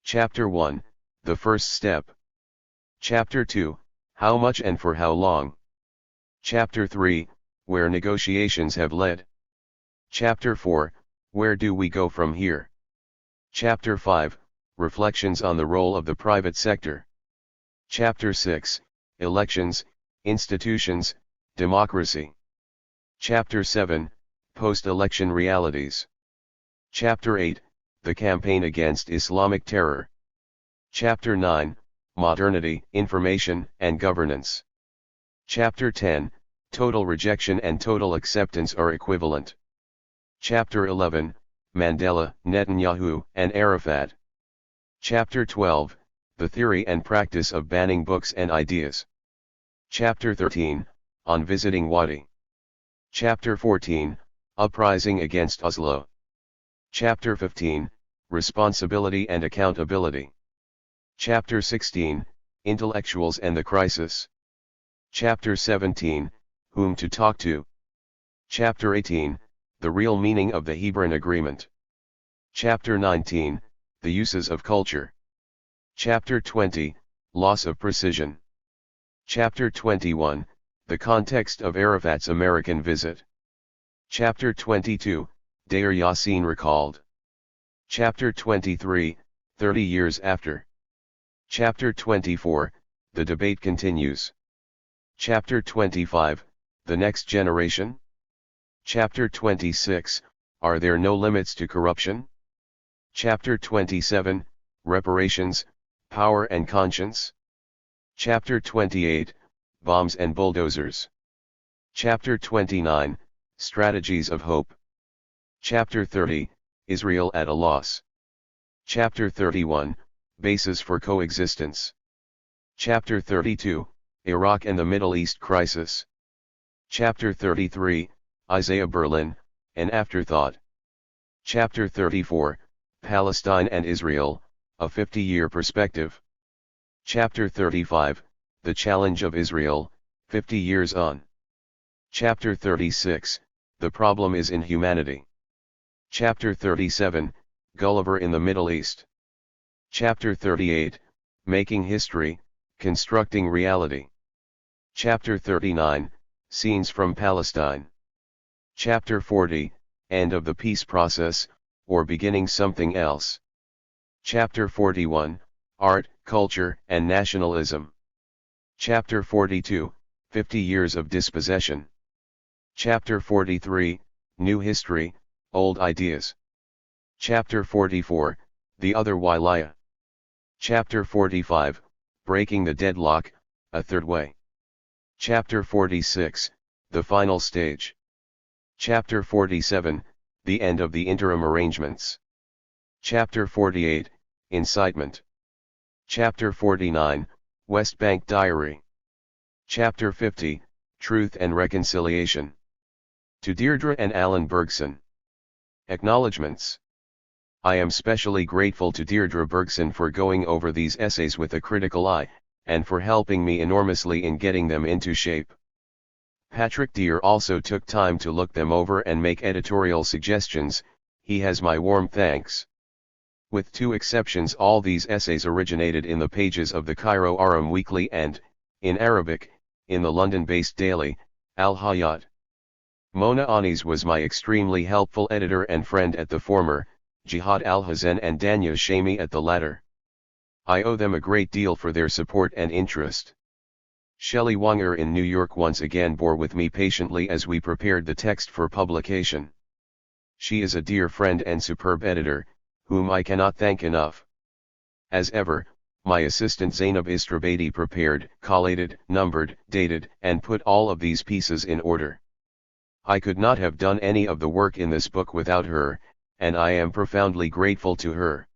Chapter 1, The First Step. Chapter 2, How Much and for How Long. Chapter 3, Where Negotiations Have Led. Chapter 4, Where Do We Go From Here? Chapter 5, Reflections on the Role of the Private Sector. Chapter 6, Elections, Institutions, Democracy. Chapter 7, Post-Election Realities. Chapter 8, The Campaign Against Islamic Terror. Chapter 9, Modernity, Information, and Governance. Chapter 10, Total Rejection and Total Acceptance are equivalent. Chapter 11, Mandela, Netanyahu, and Arafat. Chapter 12, The Theory and Practice of Banning Books and Ideas. Chapter 13, On Visiting Wadi. Chapter 14, Uprising Against Oslo. Chapter 15, Responsibility and Accountability. Chapter 16, Intellectuals and the Crisis. Chapter 17, Whom to Talk to. Chapter 18, The Real Meaning of the Hebron Agreement. Chapter 19, The Uses of Culture. Chapter 20, Loss of Precision. Chapter 21, The Context of Arafat's American Visit. Chapter 22, Deir Yassin Recalled. Chapter 23, 30 Years After. Chapter 24, The Debate Continues. Chapter 25, The Next Generation. Chapter 26, Are There No Limits to Corruption? Chapter 27, Reparations, Power and Conscience. Chapter 28, Bombs and Bulldozers. Chapter 29, Strategies of Hope. Chapter 30, Israel at a Loss. Chapter 31, Basis for Coexistence. Chapter 32, Iraq and the Middle East Crisis. Chapter 33, Isaiah Berlin, An Afterthought. Chapter 34, Palestine and Israel, A 50-Year Perspective. Chapter 35, The Challenge of Israel, 50 Years On. Chapter 36, The Problem is in Humanity. Chapter 37, Gulliver in the Middle East. Chapter 38, Making History, Constructing Reality. Chapter 39, Scenes from Palestine. Chapter 40, End of the Peace Process, or Beginning Something Else. Chapter 41, Art, Culture, and Nationalism. Chapter 42, 50 Years of Dispossession. Chapter 43, New History, Old Ideas. Chapter 44, The Other Wilaya. Chapter 45, Breaking the Deadlock, A Third Way. Chapter 46, The Final Stage. Chapter 47, The End of the Interim Arrangements. Chapter 48, Incitement. Chapter 49, West Bank Diary. Chapter 50, Truth and Reconciliation. To Deirdre and Alan Bergson. Acknowledgements. I am specially grateful to Deirdre Bergson for going over these essays with a critical eye, and for helping me enormously in getting them into shape. Patrick Deer also took time to look them over and make editorial suggestions. He has my warm thanks. With two exceptions, all these essays originated in the pages of the Cairo Aram Weekly and, in Arabic, in the London-based daily, Al Hayat. Mona Anis was my extremely helpful editor and friend at the former, Jihad Al-Hazen and Danya Shami at the latter. I owe them a great deal for their support and interest. Shelley Wanger in New York once again bore with me patiently as we prepared the text for publication. She is a dear friend and superb editor, whom I cannot thank enough. As ever, my assistant Zainab Istrabadi prepared, collated, numbered, dated, and put all of these pieces in order. I could not have done any of the work in this book without her, and I am profoundly grateful to her.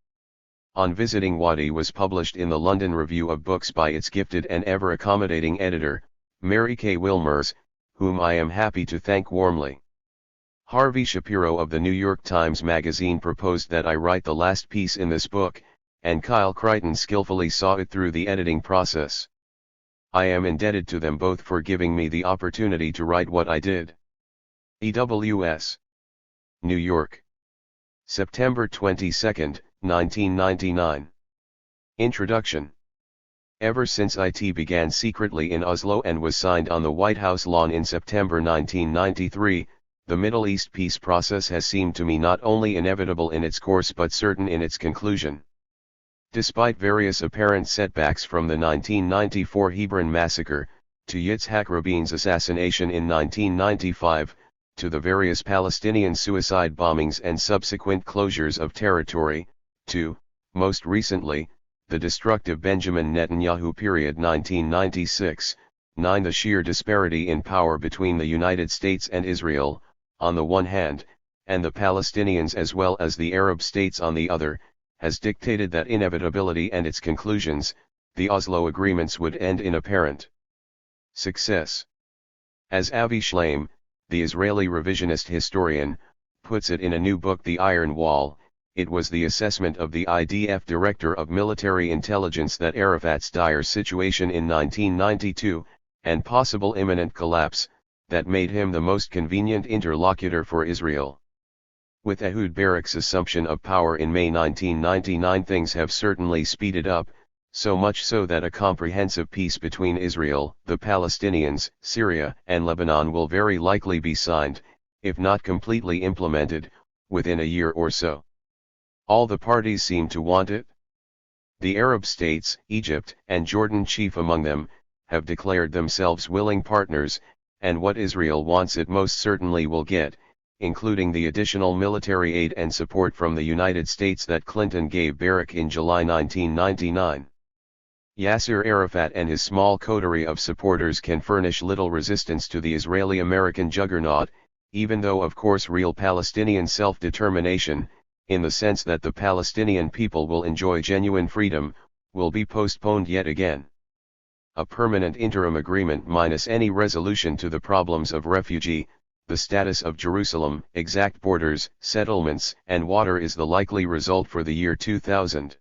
On Visiting Wadi was published in the London Review of Books by its gifted and ever-accommodating editor, Mary K. Wilmers, whom I am happy to thank warmly. Harvey Shapiro of the New York Times Magazine proposed that I write the last piece in this book, and Kyle Crichton skillfully saw it through the editing process. I am indebted to them both for giving me the opportunity to write what I did. EWS. New York. September 22, 1999. Introduction. Ever since it began secretly in Oslo and was signed on the White House lawn in September 1993, the Middle East peace process has seemed to me not only inevitable in its course but certain in its conclusion. Despite various apparent setbacks from the 1994 Hebron massacre, to Yitzhak Rabin's assassination in 1995, to the various Palestinian suicide bombings and subsequent closures of territory, to, most recently, the destructive Benjamin Netanyahu period 1996, 9. The sheer disparity in power between the United States and Israel, on the one hand, and the Palestinians as well as the Arab states on the other, has dictated that inevitability and its conclusions, the Oslo agreements would end in apparent success. As Avi Shlaim, the Israeli revisionist historian, puts it in a new book The Iron Wall, it was the assessment of the IDF Director of Military Intelligence that Arafat's dire situation in 1992, and possible imminent collapse, that made him the most convenient interlocutor for Israel. With Ehud Barak's assumption of power in May 1999, things have certainly speeded up, so much so that a comprehensive peace between Israel, the Palestinians, Syria, and Lebanon will very likely be signed, if not completely implemented, within a year or so. All the parties seem to want it. The Arab states, Egypt and Jordan chief among them, have declared themselves willing partners, and what Israel wants it most certainly will get, including the additional military aid and support from the United States that Clinton gave Barak in July 1999. Yasser Arafat and his small coterie of supporters can furnish little resistance to the Israeli-American juggernaut, even though of course real Palestinian self-determination, in the sense that the Palestinian people will enjoy genuine freedom, will be postponed yet again. A permanent interim agreement minus any resolution to the problems of refugee, the status of Jerusalem, exact borders, settlements, and water is the likely result for the year 2000.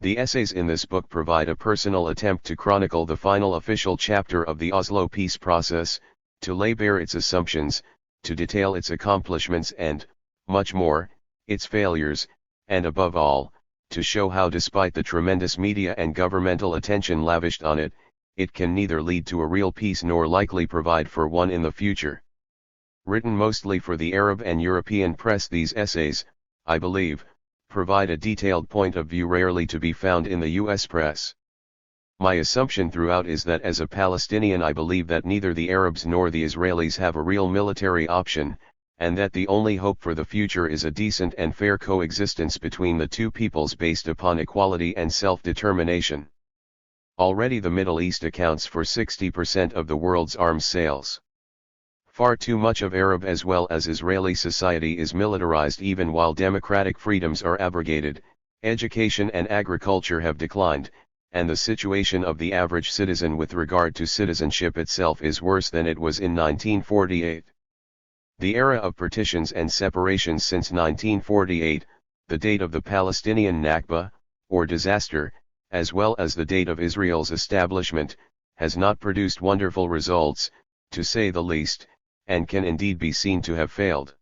The essays in this book provide a personal attempt to chronicle the final official chapter of the Oslo peace process, to lay bare its assumptions, to detail its accomplishments and, much more, its failures, and above all, to show how despite the tremendous media and governmental attention lavished on it, it can neither lead to a real peace nor likely provide for one in the future. Written mostly for the Arab and European press, these essays, I believe, provide a detailed point of view rarely to be found in the US press. My assumption throughout is that as a Palestinian I believe that neither the Arabs nor the Israelis have a real military option, and that the only hope for the future is a decent and fair coexistence between the two peoples based upon equality and self-determination. Already the Middle East accounts for 60% of the world's arms sales. Far too much of Arab as well as Israeli society is militarized even while democratic freedoms are abrogated, education and agriculture have declined, and the situation of the average citizen with regard to citizenship itself is worse than it was in 1948. The era of partitions and separations since 1948, the date of the Palestinian Nakba, or disaster, as well as the date of Israel's establishment, has not produced wonderful results, to say the least, and can indeed be seen to have failed.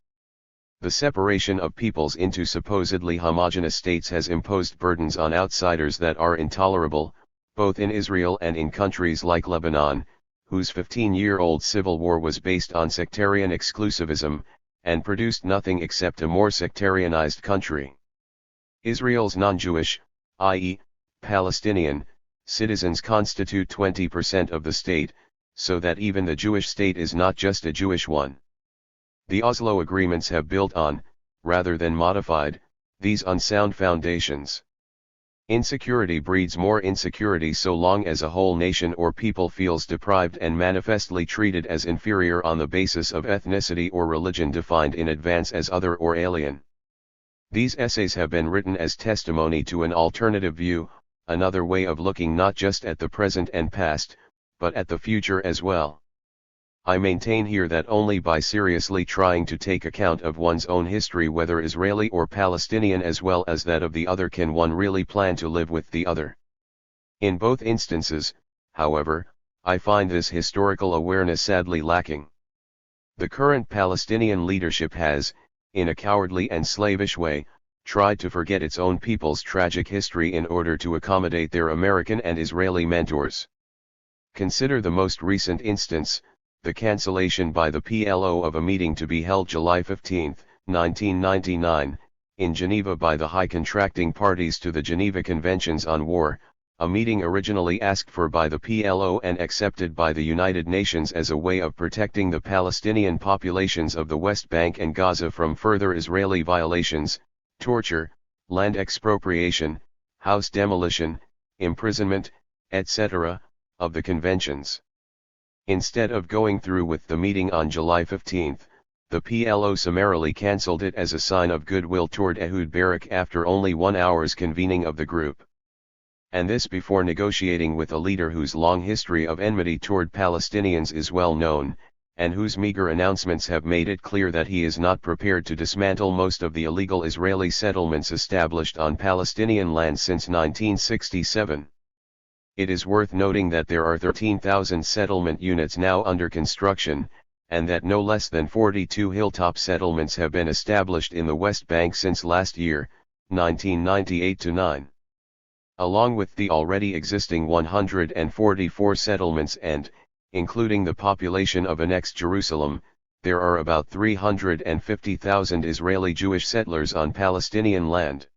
The separation of peoples into supposedly homogeneous states has imposed burdens on outsiders that are intolerable, both in Israel and in countries like Lebanon, whose 15-year-old civil war was based on sectarian exclusivism, and produced nothing except a more sectarianized country. Israel's non-Jewish, i.e., Palestinian, citizens constitute 20% of the state, so that even the Jewish state is not just a Jewish one. The Oslo agreements have built on, rather than modified, these unsound foundations. Insecurity breeds more insecurity so long as a whole nation or people feels deprived and manifestly treated as inferior on the basis of ethnicity or religion defined in advance as other or alien. These essays have been written as testimony to an alternative view, another way of looking not just at the present and past, but at the future as well. I maintain here that only by seriously trying to take account of one's own history, whether Israeli or Palestinian, as well as that of the other, can one really plan to live with the other. In both instances, however, I find this historical awareness sadly lacking. The current Palestinian leadership has, in a cowardly and slavish way, tried to forget its own people's tragic history in order to accommodate their American and Israeli mentors. Consider the most recent instance, the cancellation by the PLO of a meeting to be held July 15, 1999, in Geneva by the high contracting parties to the Geneva Conventions on War, a meeting originally asked for by the PLO and accepted by the United Nations as a way of protecting the Palestinian populations of the West Bank and Gaza from further Israeli violations, torture, land expropriation, house demolition, imprisonment, etc., of the conventions. Instead of going through with the meeting on July 15, the PLO summarily cancelled it as a sign of goodwill toward Ehud Barak after only 1 hour's convening of the group. And this before negotiating with a leader whose long history of enmity toward Palestinians is well known, and whose meager announcements have made it clear that he is not prepared to dismantle most of the illegal Israeli settlements established on Palestinian land since 1967. It is worth noting that there are 13,000 settlement units now under construction, and that no less than 42 hilltop settlements have been established in the West Bank since last year, 1998-9. Along with the already existing 144 settlements and, including the population of annexed Jerusalem, there are about 350,000 Israeli Jewish settlers on Palestinian land.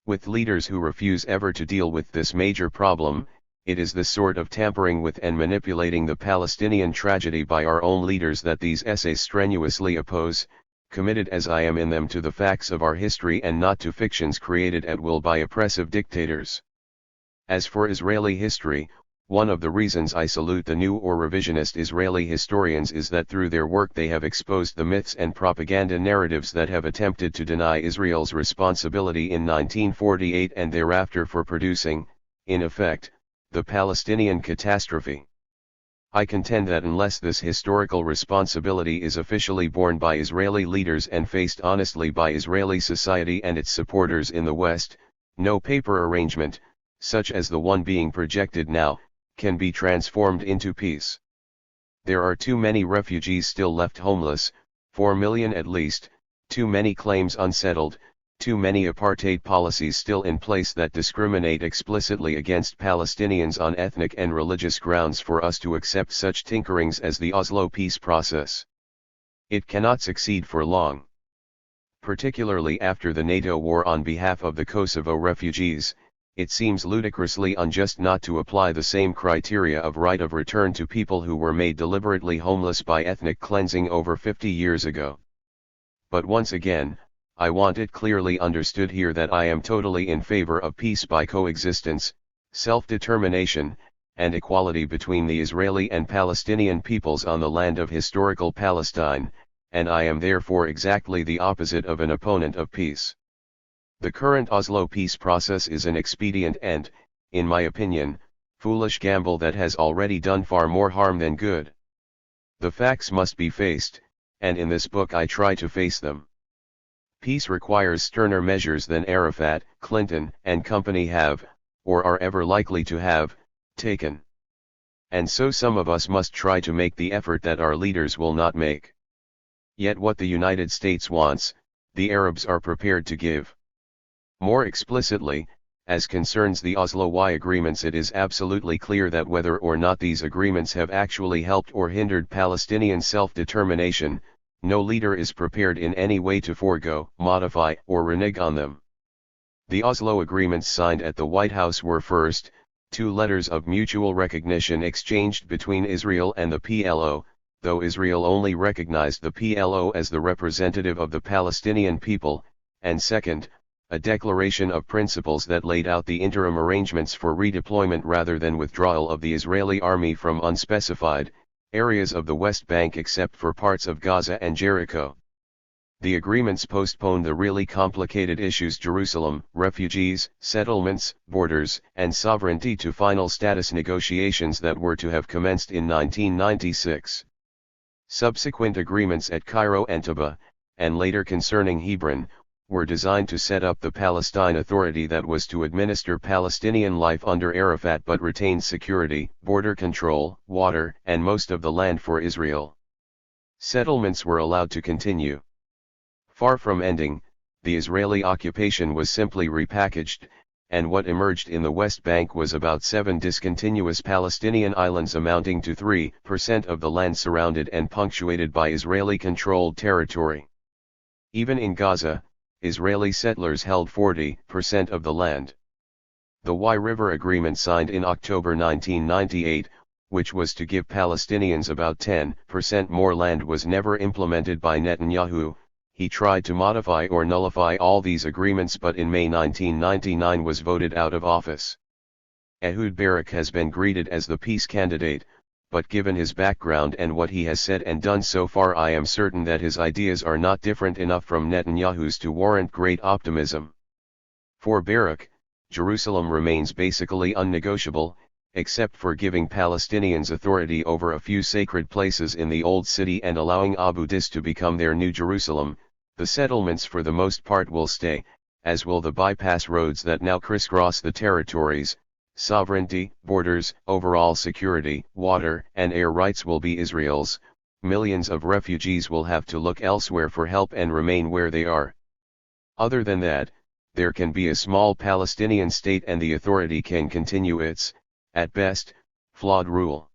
With leaders who refuse ever to deal with this major problem, it is the sort of tampering with and manipulating the Palestinian tragedy by our own leaders that these essays strenuously oppose, committed as I am in them to the facts of our history and not to fictions created at will by oppressive dictators. As for Israeli history, one of the reasons I salute the new or revisionist Israeli historians is that through their work they have exposed the myths and propaganda narratives that have attempted to deny Israel's responsibility in 1948 and thereafter for producing, in effect, the Palestinian catastrophe. I contend that unless this historical responsibility is officially borne by Israeli leaders and faced honestly by Israeli society and its supporters in the West, no paper arrangement, such as the one being projected now, can be transformed into peace. There are too many refugees still left homeless, 4 million at least, too many claims unsettled, too many apartheid policies still in place that discriminate explicitly against Palestinians on ethnic and religious grounds for us to accept such tinkerings as the Oslo peace process. It cannot succeed for long. Particularly after the NATO war on behalf of the Kosovo refugees, it seems ludicrously unjust not to apply the same criteria of right of return to people who were made deliberately homeless by ethnic cleansing over 50 years ago. But once again, I want it clearly understood here that I am totally in favor of peace by coexistence, self-determination, and equality between the Israeli and Palestinian peoples on the land of historical Palestine, and I am therefore exactly the opposite of an opponent of peace. The current Oslo peace process is an expedient and, in my opinion, foolish gamble that has already done far more harm than good. The facts must be faced, and in this book I try to face them. Peace requires sterner measures than Arafat, Clinton, and company have, or are ever likely to have, taken. And so some of us must try to make the effort that our leaders will not make. Yet what the United States wants, the Arabs are prepared to give. More explicitly, as concerns the Oslo I agreements, it is absolutely clear that whether or not these agreements have actually helped or hindered Palestinian self-determination, no leader is prepared in any way to forego, modify, or renege on them. The Oslo agreements signed at the White House were first, 2 letters of mutual recognition exchanged between Israel and the PLO, though Israel only recognized the PLO as the representative of the Palestinian people, and second, a declaration of principles that laid out the interim arrangements for redeployment rather than withdrawal of the Israeli army from unspecified areas of the West Bank except for parts of Gaza and Jericho. The agreements postponed the really complicated issues Jerusalem, refugees, settlements, borders, and sovereignty to final status negotiations that were to have commenced in 1996. Subsequent agreements at Cairo and Taba, and later concerning Hebron, were designed to set up the Palestine Authority that was to administer Palestinian life under Arafat but retain security, border control, water, and most of the land for Israel. Settlements were allowed to continue. Far from ending, the Israeli occupation was simply repackaged, and what emerged in the West Bank was about 7 discontinuous Palestinian islands amounting to 3% of the land surrounded and punctuated by Israeli-controlled territory. Even in Gaza, Israeli settlers held 40% of the land. The Y River Agreement signed in October 1998, which was to give Palestinians about 10% more land, was never implemented by Netanyahu. He tried to modify or nullify all these agreements, but in May 1999 was voted out of office. Ehud Barak has been greeted as the peace candidate, but given his background and what he has said and done so far, I am certain that his ideas are not different enough from Netanyahu's to warrant great optimism. For Barak, Jerusalem remains basically unnegotiable, except for giving Palestinians authority over a few sacred places in the Old City and allowing Abu Dis to become their new Jerusalem. The settlements for the most part will stay, as will the bypass roads that now crisscross the territories. Sovereignty, borders, overall security, water and air rights will be Israel's. Millions of refugees will have to look elsewhere for help and remain where they are. Other than that, there can be a small Palestinian state and the authority can continue its, at best, flawed rule.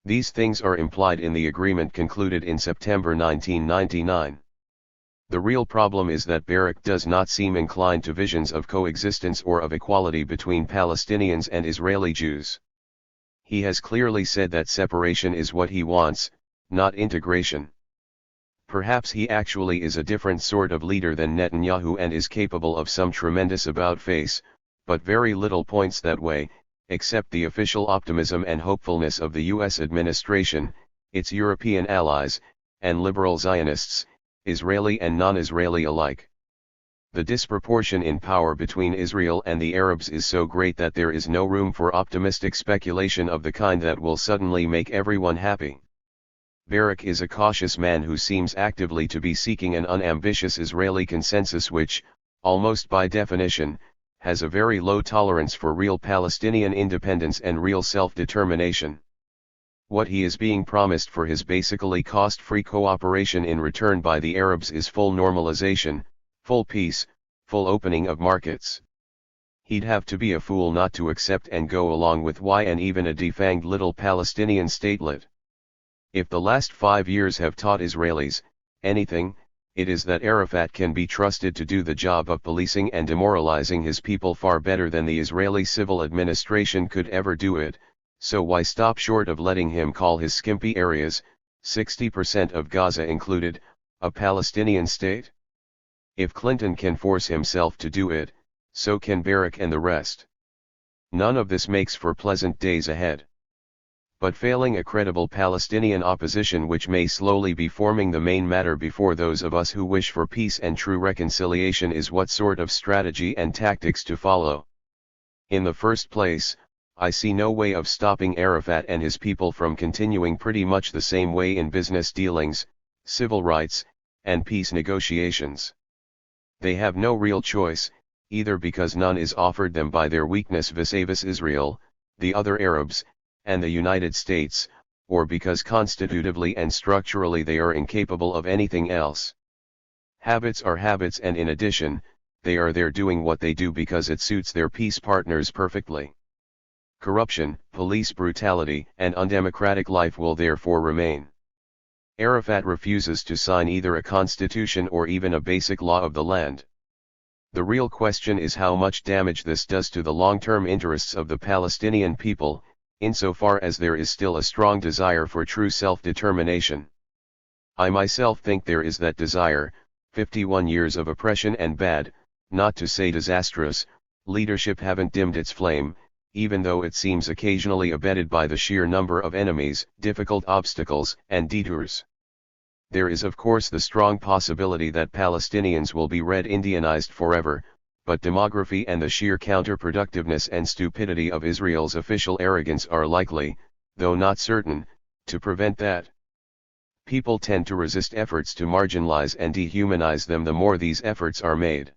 These things are implied in the agreement concluded in September 1999. The real problem is that Barak does not seem inclined to visions of coexistence or of equality between Palestinians and Israeli Jews. He has clearly said that separation is what he wants, not integration. Perhaps he actually is a different sort of leader than Netanyahu and is capable of some tremendous about-face, but very little points that way, except the official optimism and hopefulness of the US administration, its European allies, and liberal Zionists, Israeli and non-Israeli alike. The disproportion in power between Israel and the Arabs is so great that there is no room for optimistic speculation of the kind that will suddenly make everyone happy. Barak is a cautious man who seems actively to be seeking an unambitious Israeli consensus which, almost by definition, has a very low tolerance for real Palestinian independence and real self-determination. What he is being promised for his basically cost-free cooperation in return by the Arabs is full normalization, full peace, full opening of markets. He'd have to be a fool not to accept and go along with and even a defanged little Palestinian statelet. If the last 5 years have taught Israelis anything, it is that Arafat can be trusted to do the job of policing and demoralizing his people far better than the Israeli civil administration could ever do it. So why stop short of letting him call his skimpy areas, 60% of Gaza included, a Palestinian state? If Clinton can force himself to do it, so can Barak and the rest. None of this makes for pleasant days ahead. But failing a credible Palestinian opposition which may slowly be forming, the main matter before those of us who wish for peace and true reconciliation is what sort of strategy and tactics to follow. In the first place, I see no way of stopping Arafat and his people from continuing pretty much the same way in business dealings, civil rights, and peace negotiations. They have no real choice, either because none is offered them by their weakness vis-a-vis Israel, the other Arabs, and the United States, or because constitutively and structurally they are incapable of anything else. Habits are habits, and in addition, they are there doing what they do because it suits their peace partners perfectly. Corruption, police brutality, and undemocratic life will therefore remain. Arafat refuses to sign either a constitution or even a basic law of the land. The real question is how much damage this does to the long-term interests of the Palestinian people, insofar as there is still a strong desire for true self-determination. I myself think there is that desire. 51 years of oppression and bad, not to say disastrous, leadership haven't dimmed its flame, even though it seems occasionally abetted by the sheer number of enemies, difficult obstacles, and detours. There is of course the strong possibility that Palestinians will be Red Indianized forever, but demography and the sheer counterproductiveness and stupidity of Israel's official arrogance are likely, though not certain, to prevent that. People tend to resist efforts to marginalize and dehumanize them the more these efforts are made.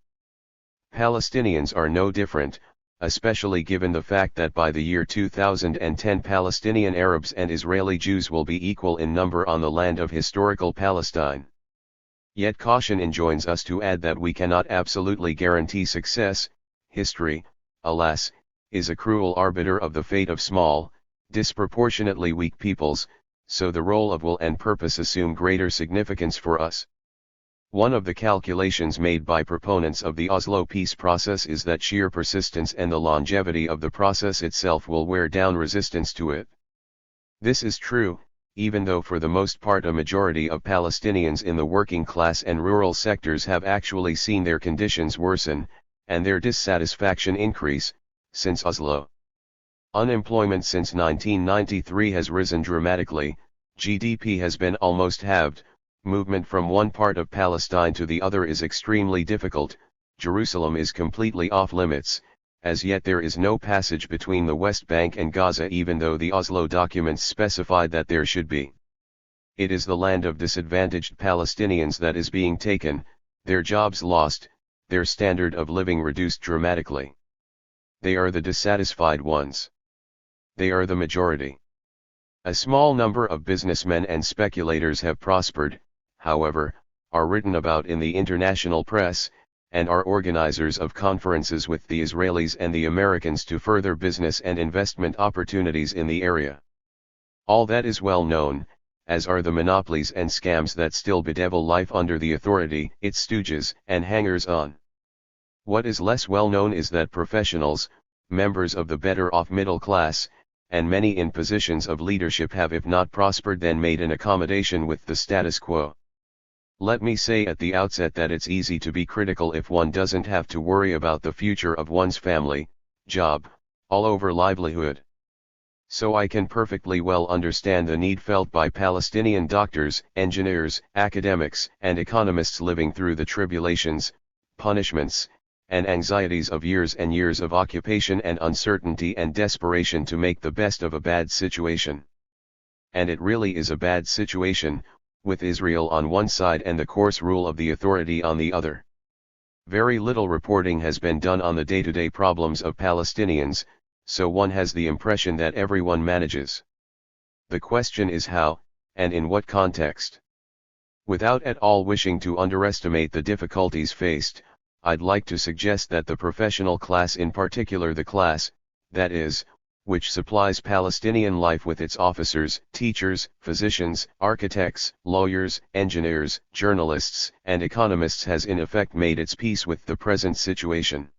Palestinians are no different, especially given the fact that by the year 2010 Palestinian Arabs and Israeli Jews will be equal in number on the land of historical Palestine. Yet caution enjoins us to add that we cannot absolutely guarantee success. History, alas, is a cruel arbiter of the fate of small, disproportionately weak peoples, so the role of will and purpose assume greater significance for us. One of the calculations made by proponents of the Oslo peace process is that sheer persistence and the longevity of the process itself will wear down resistance to it. This is true, even though for the most part a majority of Palestinians in the working class and rural sectors have actually seen their conditions worsen, and their dissatisfaction increase, since Oslo. Unemployment since 1993 has risen dramatically, GDP has been almost halved, movement from one part of Palestine to the other is extremely difficult, Jerusalem is completely off limits, as yet there is no passage between the West Bank and Gaza even though the Oslo documents specified that there should be. It is the land of disadvantaged Palestinians that is being taken, their jobs lost, their standard of living reduced dramatically. They are the dissatisfied ones. They are the majority. A small number of businessmen and speculators have prospered, however, are written about in the international press, and are organizers of conferences with the Israelis and the Americans to further business and investment opportunities in the area. All that is well known, as are the monopolies and scams that still bedevil life under the authority, its stooges and hangers-on. What is less well known is that professionals, members of the better-off middle class, and many in positions of leadership have if not prospered then made an accommodation with the status quo. Let me say at the outset that it's easy to be critical if one doesn't have to worry about the future of one's family, job, all over livelihood. So I can perfectly well understand the need felt by Palestinian doctors, engineers, academics, and economists living through the tribulations, punishments, and anxieties of years and years of occupation and uncertainty and desperation to make the best of a bad situation. And it really is a bad situation, with Israel on one side and the coarse rule of the authority on the other. Very little reporting has been done on the day-to-day problems of Palestinians, so one has the impression that everyone manages. The question is how, and in what context. Without at all wishing to underestimate the difficulties faced, I'd like to suggest that the professional class, in particular the class, that is, which supplies Palestinian life with its officers, teachers, physicians, architects, lawyers, engineers, journalists, and economists, has in effect made its peace with the present situation.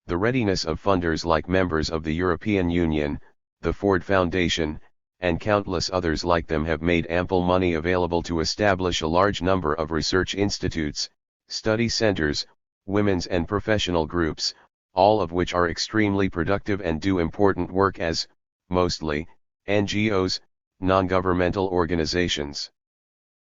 The readiness of funders like members of the European Union, the Ford Foundation, and countless others like them have made ample money available to establish a large number of research institutes, study centers, women's and professional groups, all of which are extremely productive and do important work as, mostly, NGOs, non-governmental organizations.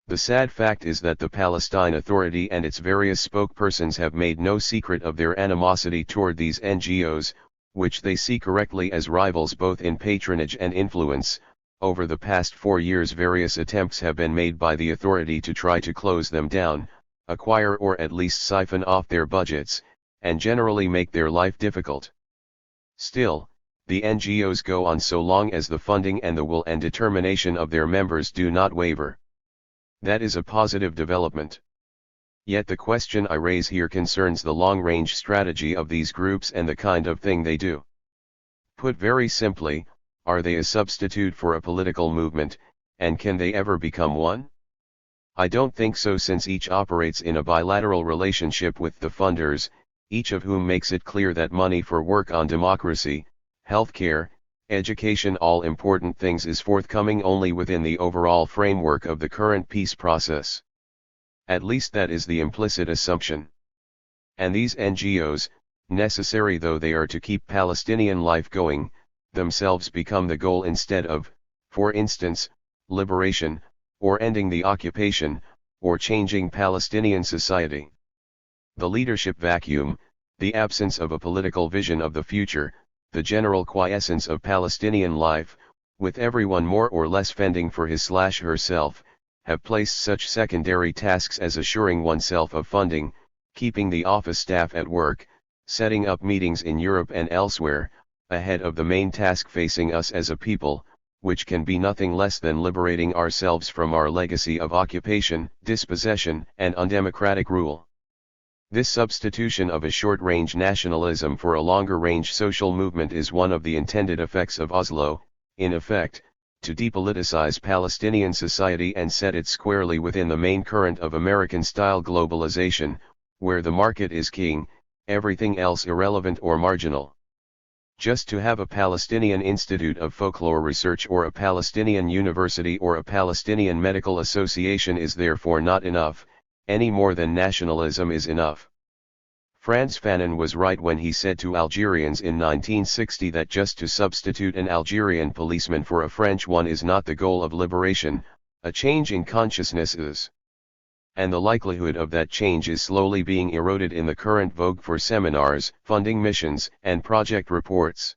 The sad fact is that the Palestine Authority and its various spokespersons have made no secret of their animosity toward these NGOs, which they see correctly as rivals both in patronage and influence. Over the past 4 years various attempts have been made by the authority to try to close them down, acquire or at least siphon off their budgets, and generally make their life difficult. Still, the NGOs go on so long as the funding and the will and determination of their members do not waver. That is a positive development. Yet the question I raise here concerns the long-range strategy of these groups and the kind of thing they do. Put very simply, are they a substitute for a political movement, and can they ever become one? I don't think so, since each operates in a bilateral relationship with the funders, each of whom makes it clear that money for work on democracy, healthcare, education, all important things, is forthcoming only within the overall framework of the current peace process. At least that is the implicit assumption. And these NGOs, necessary though they are to keep Palestinian life going, themselves become the goal instead of, for instance, liberation, or ending the occupation, or changing Palestinian society. The leadership vacuum, the absence of a political vision of the future, the general quiescence of Palestinian life, with everyone more or less fending for his/herself, have placed such secondary tasks as assuring oneself of funding, keeping the office staff at work, setting up meetings in Europe and elsewhere, ahead of the main task facing us as a people, which can be nothing less than liberating ourselves from our legacy of occupation, dispossession, and undemocratic rule. This substitution of a short-range nationalism for a longer-range social movement is one of the intended effects of Oslo, in effect, to depoliticize Palestinian society and set it squarely within the main current of American-style globalization, where the market is king, everything else irrelevant or marginal. Just to have a Palestinian Institute of Folklore Research or a Palestinian University or a Palestinian Medical Association is therefore not enough, any more than nationalism is enough. Frantz Fanon was right when he said to Algerians in 1960 that just to substitute an Algerian policeman for a French one is not the goal of liberation, a change in consciousness is. And the likelihood of that change is slowly being eroded in the current vogue for seminars, funding missions, and project reports.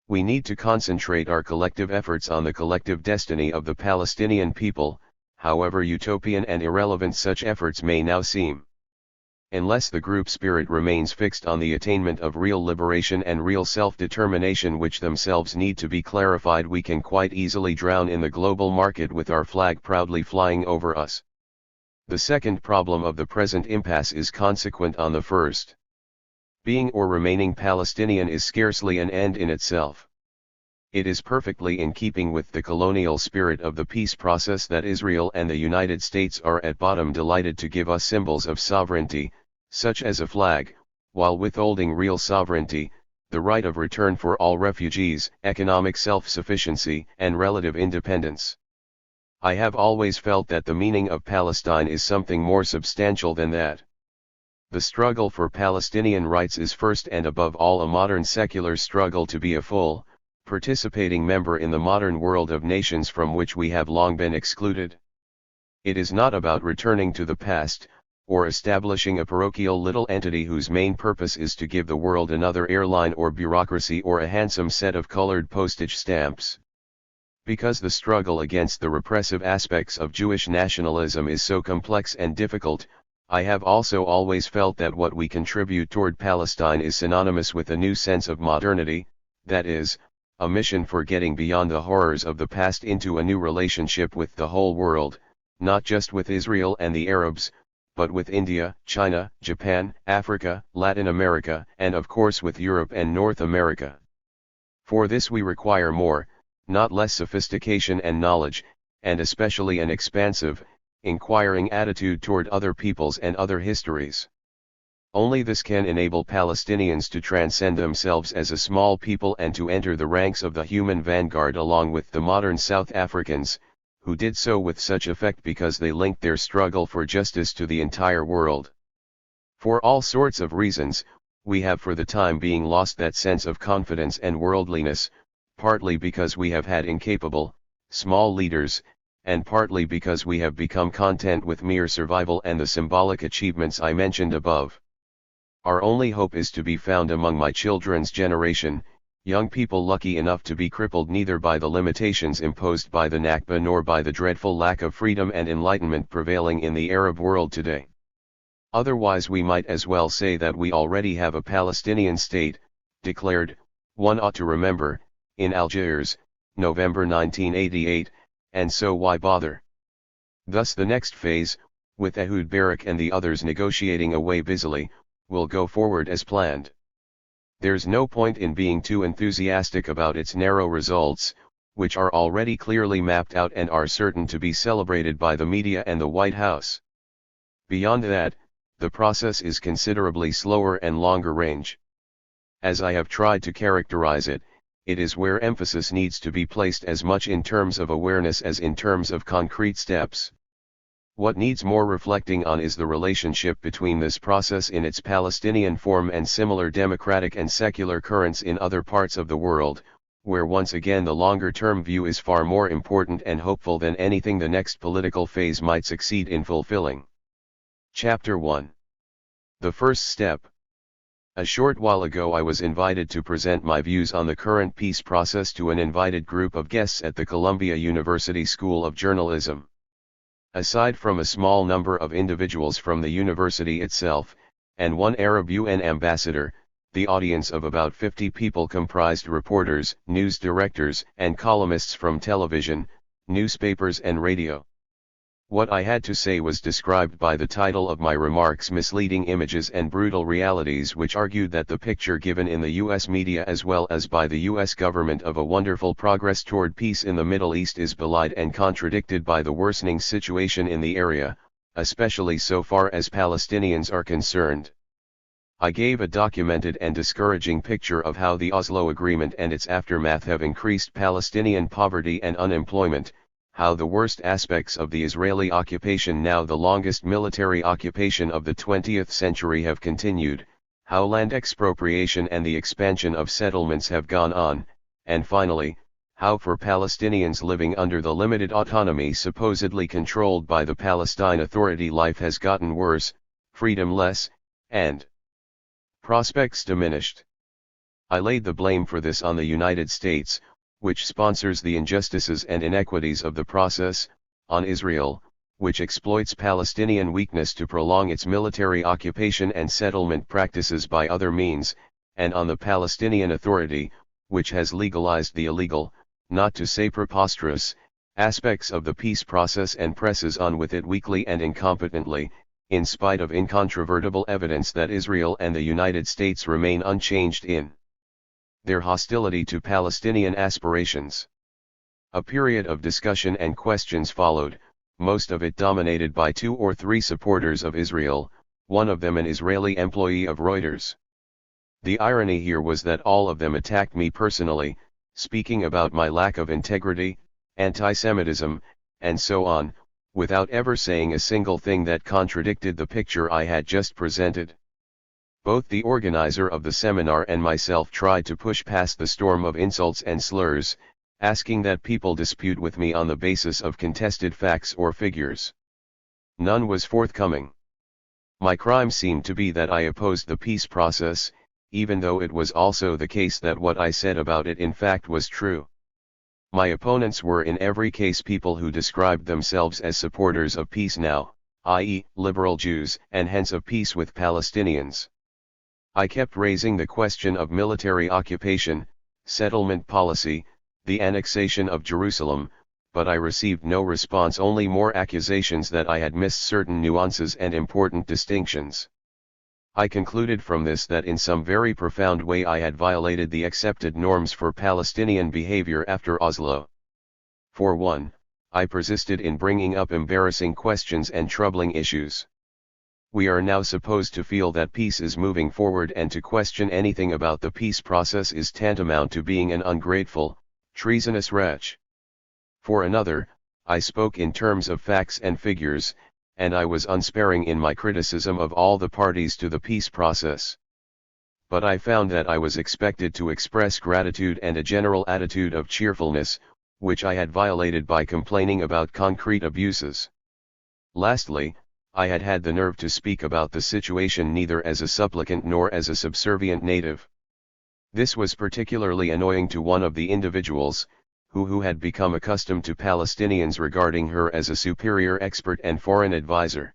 We need to concentrate our collective efforts on the collective destiny of the Palestinian people, however utopian and irrelevant such efforts may now seem. Unless the group spirit remains fixed on the attainment of real liberation and real self-determination which themselves need to be clarified, we can quite easily drown in the global market with our flag proudly flying over us. The second problem of the present impasse is consequent on the first. Being or remaining Palestinian is scarcely an end in itself. It is perfectly in keeping with the colonial spirit of the peace process that Israel and the United States are at bottom delighted to give us symbols of sovereignty, such as a flag, while withholding real sovereignty, the right of return for all refugees, economic self-sufficiency, and relative independence. I have always felt that the meaning of Palestine is something more substantial than that. The struggle for Palestinian rights is first and above all a modern secular struggle to be a full, participating member in the modern world of nations from which we have long been excluded. It is not about returning to the past, or establishing a parochial little entity whose main purpose is to give the world another airline or bureaucracy or a handsome set of colored postage stamps. Because the struggle against the repressive aspects of Jewish nationalism is so complex and difficult, I have also always felt that what we contribute toward Palestine is synonymous with a new sense of modernity, that is, a mission for getting beyond the horrors of the past into a new relationship with the whole world, not just with Israel and the Arabs, but with India, China, Japan, Africa, Latin America, and of course with Europe and North America. For this we require more, not less sophistication and knowledge, and especially an expansive, inquiring attitude toward other peoples and other histories. Only this can enable Palestinians to transcend themselves as a small people and to enter the ranks of the human vanguard along with the modern South Africans, who did so with such effect because they linked their struggle for justice to the entire world. For all sorts of reasons, we have for the time being lost that sense of confidence and worldliness, partly because we have had incapable, small leaders, and partly because we have become content with mere survival and the symbolic achievements I mentioned above. Our only hope is to be found among my children's generation, young people lucky enough to be crippled neither by the limitations imposed by the Nakba nor by the dreadful lack of freedom and enlightenment prevailing in the Arab world today. Otherwise we might as well say that we already have a Palestinian state, declared, one ought to remember, in Algiers, November 1988, and so why bother? Thus the next phase, with Ehud Barak and the others negotiating away busily, will go forward as planned. There's no point in being too enthusiastic about its narrow results, which are already clearly mapped out and are certain to be celebrated by the media and the White House. Beyond that, the process is considerably slower and longer range. As I have tried to characterize it, it is where emphasis needs to be placed as much in terms of awareness as in terms of concrete steps. What needs more reflecting on is the relationship between this process in its Palestinian form and similar democratic and secular currents in other parts of the world, where once again the longer-term view is far more important and hopeful than anything the next political phase might succeed in fulfilling. Chapter 1. The first step. A short while ago I was invited to present my views on the current peace process to an invited group of guests at the Columbia University School of Journalism. Aside from a small number of individuals from the university itself, and one Arab UN ambassador, The audience of about 50 people comprised reporters, news directors, and columnists from television, newspapers and radio. What I had to say was described by the title of my remarks: misleading images and brutal realities, which argued that the picture given in the US media as well as by the US government of a wonderful progress toward peace in the Middle East is belied and contradicted by the worsening situation in the area, especially so far as Palestinians are concerned. I gave a documented and discouraging picture of how the Oslo Agreement and its aftermath have increased Palestinian poverty and unemployment, how the worst aspects of the Israeli occupation, now the longest military occupation of the 20th century, have continued, how land expropriation and the expansion of settlements have gone on, and finally, how for Palestinians living under the limited autonomy supposedly controlled by the Palestine Authority, life has gotten worse, freedom less, and prospects diminished. I laid the blame for this on the United States, which sponsors the injustices and inequities of the process, on Israel, which exploits Palestinian weakness to prolong its military occupation and settlement practices by other means, and on the Palestinian Authority, which has legalized the illegal, not to say preposterous, aspects of the peace process and presses on with it weakly and incompetently, in spite of incontrovertible evidence that Israel and the United States remain unchanged in their hostility to Palestinian aspirations. A period of discussion and questions followed, most of it dominated by 2 or 3 supporters of Israel, one of them an Israeli employee of Reuters. The irony here was that all of them attacked me personally, speaking about my lack of integrity, anti-Semitism, and so on, without ever saying a single thing that contradicted the picture I had just presented. Both the organizer of the seminar and myself tried to push past the storm of insults and slurs, asking that people dispute with me on the basis of contested facts or figures. None was forthcoming. My crime seemed to be that I opposed the peace process, even though it was also the case that what I said about it in fact was true. My opponents were in every case people who described themselves as supporters of peace now, i.e., liberal Jews, and hence of peace with Palestinians. I kept raising the question of military occupation, settlement policy, the annexation of Jerusalem, but I received no response, only more accusations that I had missed certain nuances and important distinctions. I concluded from this that in some very profound way I had violated the accepted norms for Palestinian behavior after Oslo. For one, I persisted in bringing up embarrassing questions and troubling issues. We are now supposed to feel that peace is moving forward, and to question anything about the peace process is tantamount to being an ungrateful, treasonous wretch. For another, I spoke in terms of facts and figures, and I was unsparing in my criticism of all the parties to the peace process. But I found that I was expected to express gratitude and a general attitude of cheerfulness, which I had violated by complaining about concrete abuses. Lastly, I had had the nerve to speak about the situation neither as a supplicant nor as a subservient native. This was particularly annoying to one of the individuals, who had become accustomed to Palestinians regarding her as a superior expert and foreign advisor.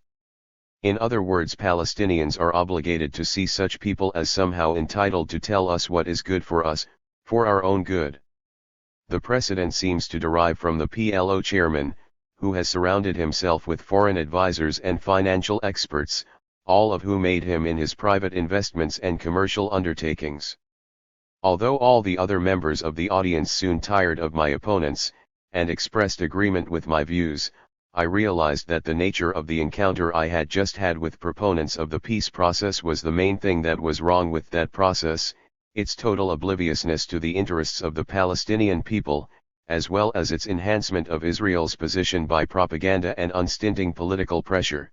In other words, Palestinians are obligated to see such people as somehow entitled to tell us what is good for us, for our own good. The precedent seems to derive from the PLO chairman, who has surrounded himself with foreign advisors and financial experts, all of whom aid him in his private investments and commercial undertakings. Although all the other members of the audience soon tired of my opponents, and expressed agreement with my views, I realized that the nature of the encounter I had just had with proponents of the peace process was the main thing that was wrong with that process, its total obliviousness to the interests of the Palestinian people, as well as its enhancement of Israel's position by propaganda and unstinting political pressure.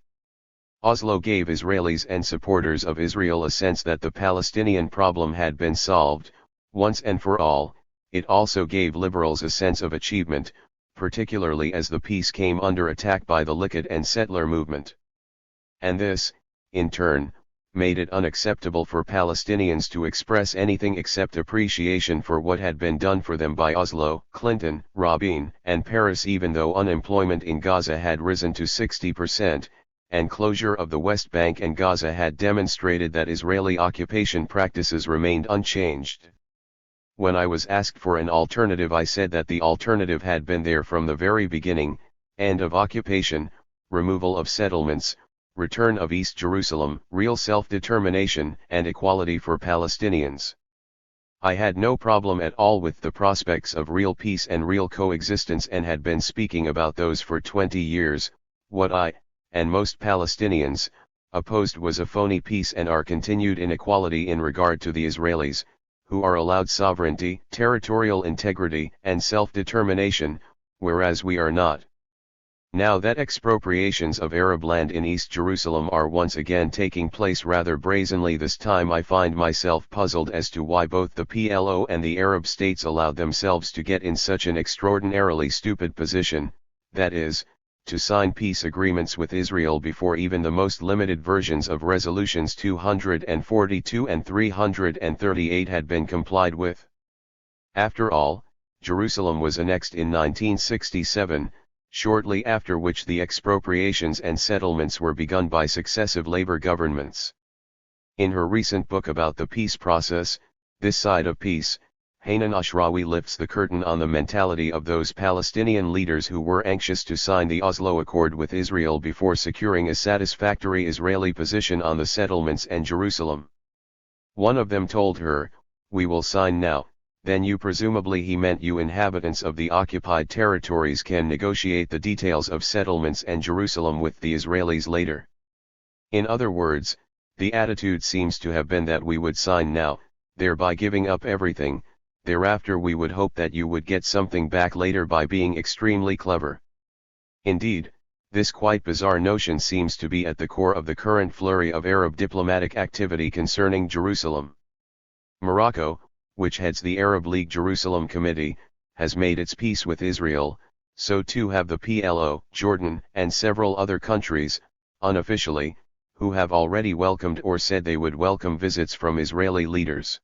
Oslo gave Israelis and supporters of Israel a sense that the Palestinian problem had been solved, once and for all. It also gave liberals a sense of achievement, particularly as the peace came under attack by the Likud and settler movement. And this, in turn, made it unacceptable for Palestinians to express anything except appreciation for what had been done for them by Oslo, Clinton, Rabin, and Peres. Even though unemployment in Gaza had risen to 60%, and closure of the West Bank and Gaza had demonstrated that Israeli occupation practices remained unchanged. When I was asked for an alternative, I said that the alternative had been there from the very beginning: end of occupation, removal of settlements, return of East Jerusalem, real self-determination and equality for Palestinians. I had no problem at all with the prospects of real peace and real coexistence, and had been speaking about those for 20 years. What I, and most Palestinians, opposed was a phony peace and our continued inequality in regard to the Israelis, who are allowed sovereignty, territorial integrity, and self-determination, whereas we are not. Now that expropriations of Arab land in East Jerusalem are once again taking place rather brazenly this time, I find myself puzzled as to why both the PLO and the Arab states allowed themselves to get in such an extraordinarily stupid position, that is, to sign peace agreements with Israel before even the most limited versions of Resolutions 242 and 338 had been complied with. After all, Jerusalem was annexed in 1967, shortly after which the expropriations and settlements were begun by successive labor governments. In her recent book about the peace process, This Side of Peace, Hanan Ashrawi lifts the curtain on the mentality of those Palestinian leaders who were anxious to sign the Oslo Accord with Israel before securing a satisfactory Israeli position on the settlements and Jerusalem. One of them told her, "We will sign now." Then you, presumably he meant you inhabitants of the occupied territories, can negotiate the details of settlements and Jerusalem with the Israelis later. In other words, the attitude seems to have been that we would sign now, thereby giving up everything. Thereafter we would hope that you would get something back later by being extremely clever. Indeed, this quite bizarre notion seems to be at the core of the current flurry of Arab diplomatic activity concerning Jerusalem. Morocco, which heads the Arab League Jerusalem Committee, has made its peace with Israel, so too have the PLO, Jordan, and several other countries, unofficially, who have already welcomed or said they would welcome visits from Israeli leaders.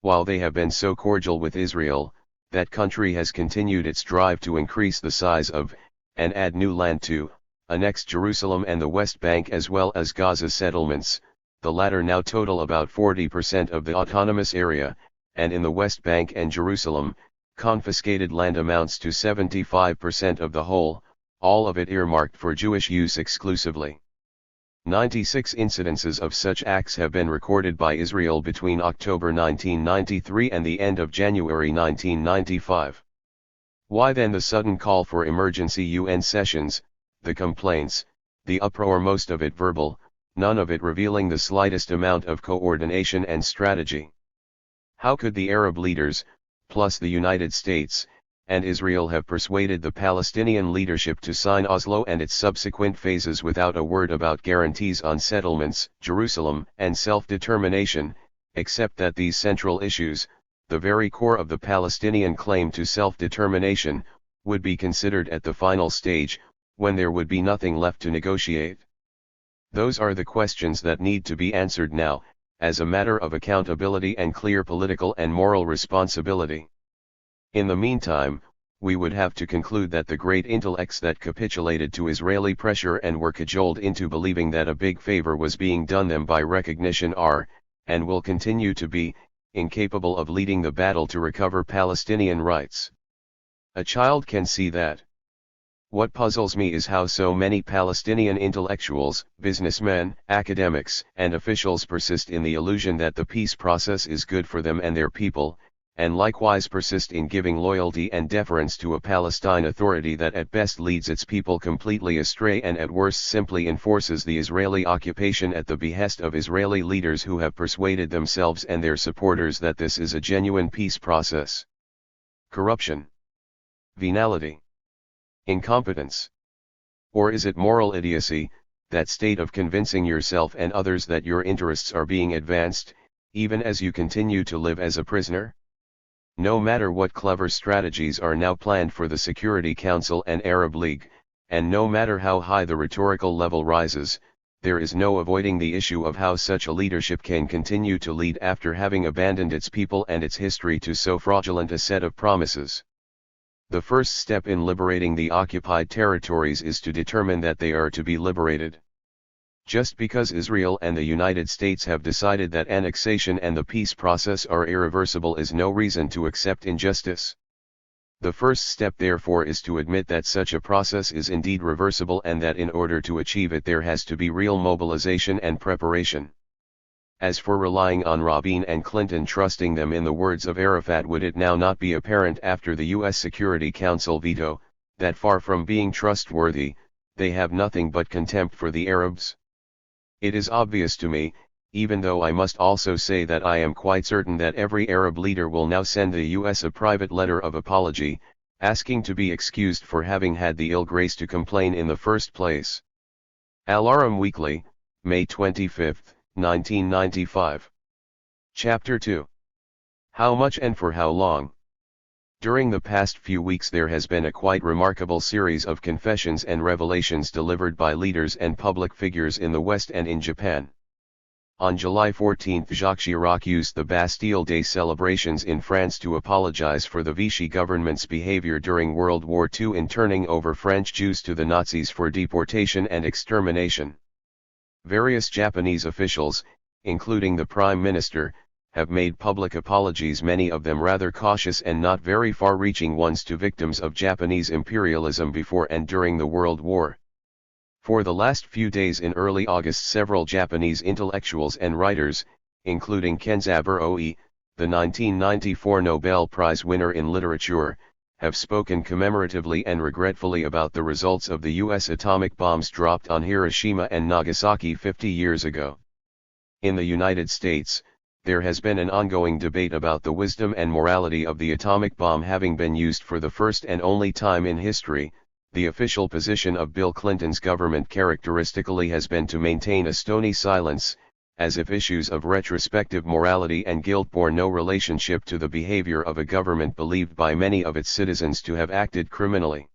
While they have been so cordial with Israel, that country has continued its drive to increase the size of, and add new land to, annex Jerusalem and the West Bank as well as Gaza settlements. The latter now total about 40% of the autonomous area, and in the West Bank and Jerusalem, confiscated land amounts to 75% of the whole, all of it earmarked for Jewish use exclusively. 96 incidences of such acts have been recorded by Israel between October 1993 and the end of January 1995. Why then the sudden call for emergency UN sessions, the complaints, the uproar, most of it verbal, none of it revealing the slightest amount of coordination and strategy? How could the Arab leaders, plus the United States, and Israel have persuaded the Palestinian leadership to sign Oslo and its subsequent phases without a word about guarantees on settlements, Jerusalem, and self-determination, except that these central issues, the very core of the Palestinian claim to self-determination, would be considered at the final stage, when there would be nothing left to negotiate? Those are the questions that need to be answered now, as a matter of accountability and clear political and moral responsibility. In the meantime, we would have to conclude that the great intellects that capitulated to Israeli pressure and were cajoled into believing that a big favor was being done them by recognition are, and will continue to be, incapable of leading the battle to recover Palestinian rights. A child can see that. What puzzles me is how so many Palestinian intellectuals, businessmen, academics, and officials persist in the illusion that the peace process is good for them and their people, and likewise persist in giving loyalty and deference to a Palestine Authority that at best leads its people completely astray and at worst simply enforces the Israeli occupation at the behest of Israeli leaders who have persuaded themselves and their supporters that this is a genuine peace process. Corruption. Venality. Incompetence. Or is it moral idiocy, that state of convincing yourself and others that your interests are being advanced, even as you continue to live as a prisoner? No matter what clever strategies are now planned for the Security Council and Arab League, and no matter how high the rhetorical level rises, there is no avoiding the issue of how such a leadership can continue to lead after having abandoned its people and its history to so fraudulent a set of promises. The first step in liberating the occupied territories is to determine that they are to be liberated. Just because Israel and the United States have decided that annexation and the peace process are irreversible is no reason to accept injustice. The first step therefore is to admit that such a process is indeed reversible and that in order to achieve it there has to be real mobilization and preparation. As for relying on Rabin and Clinton trusting them in the words of Arafat, would it now not be apparent after the U.S. Security Council veto, that far from being trustworthy, they have nothing but contempt for the Arabs? It is obvious to me, even though I must also say that I am quite certain that every Arab leader will now send the U.S. a private letter of apology, asking to be excused for having had the ill grace to complain in the first place. Al-Ahram Weekly, May 25, 1995. Chapter 2. How much and for how long? During the past few weeks there has been a quite remarkable series of confessions and revelations delivered by leaders and public figures in the West and in Japan. On July 14, Jacques Chirac used the Bastille Day celebrations in France to apologize for the Vichy government's behavior during World War II in turning over French Jews to the Nazis for deportation and extermination. Various Japanese officials, including the Prime Minister, have made public apologies, many of them rather cautious and not very far-reaching ones, to victims of Japanese imperialism before and during the World War. For the last few days in early August, several Japanese intellectuals and writers, including Kenzaburo Oe, the 1994 Nobel Prize winner in literature, have spoken commemoratively and regretfully about the results of the U.S. atomic bombs dropped on Hiroshima and Nagasaki 50 years ago. In the United States, there has been an ongoing debate about the wisdom and morality of the atomic bomb having been used for the first and only time in history. The official position of Bill Clinton's government characteristically has been to maintain a stony silence, as if issues of retrospective morality and guilt bore no relationship to the behavior of a government believed by many of its citizens to have acted criminally.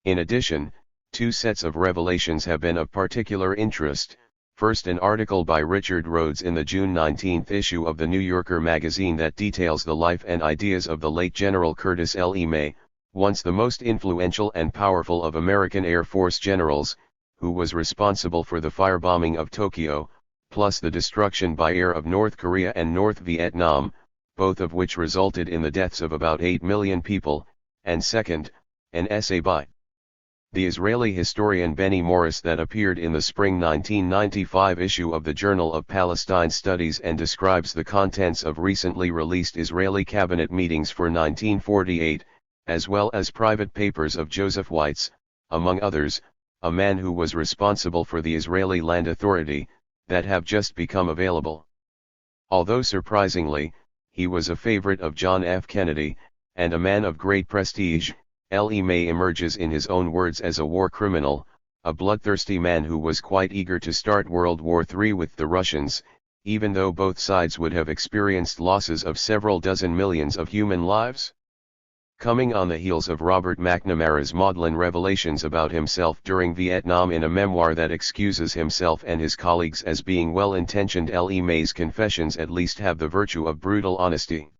In addition, two sets of revelations have been of particular interest. First, an article by Richard Rhodes in the June 19 issue of the New Yorker magazine that details the life and ideas of the late General Curtis L. E. May, once the most influential and powerful of American Air Force generals, who was responsible for the firebombing of Tokyo, plus the destruction by air of North Korea and North Vietnam, both of which resulted in the deaths of about 8 million people, and second, an essay by the Israeli historian Benny Morris that appeared in the spring 1995 issue of the Journal of Palestine Studies and describes the contents of recently released Israeli cabinet meetings for 1948, as well as private papers of Joseph Weitz, among others, a man who was responsible for the Israeli Land Authority, that have just become available. Although surprisingly, he was a favorite of John F. Kennedy, and a man of great prestige, L. E. May emerges in his own words as a war criminal, a bloodthirsty man who was quite eager to start World War III with the Russians, even though both sides would have experienced losses of several dozen millions of human lives. Coming on the heels of Robert McNamara's maudlin revelations about himself during Vietnam in a memoir that excuses himself and his colleagues as being well-intentioned, L. E. May's confessions at least have the virtue of brutal honesty.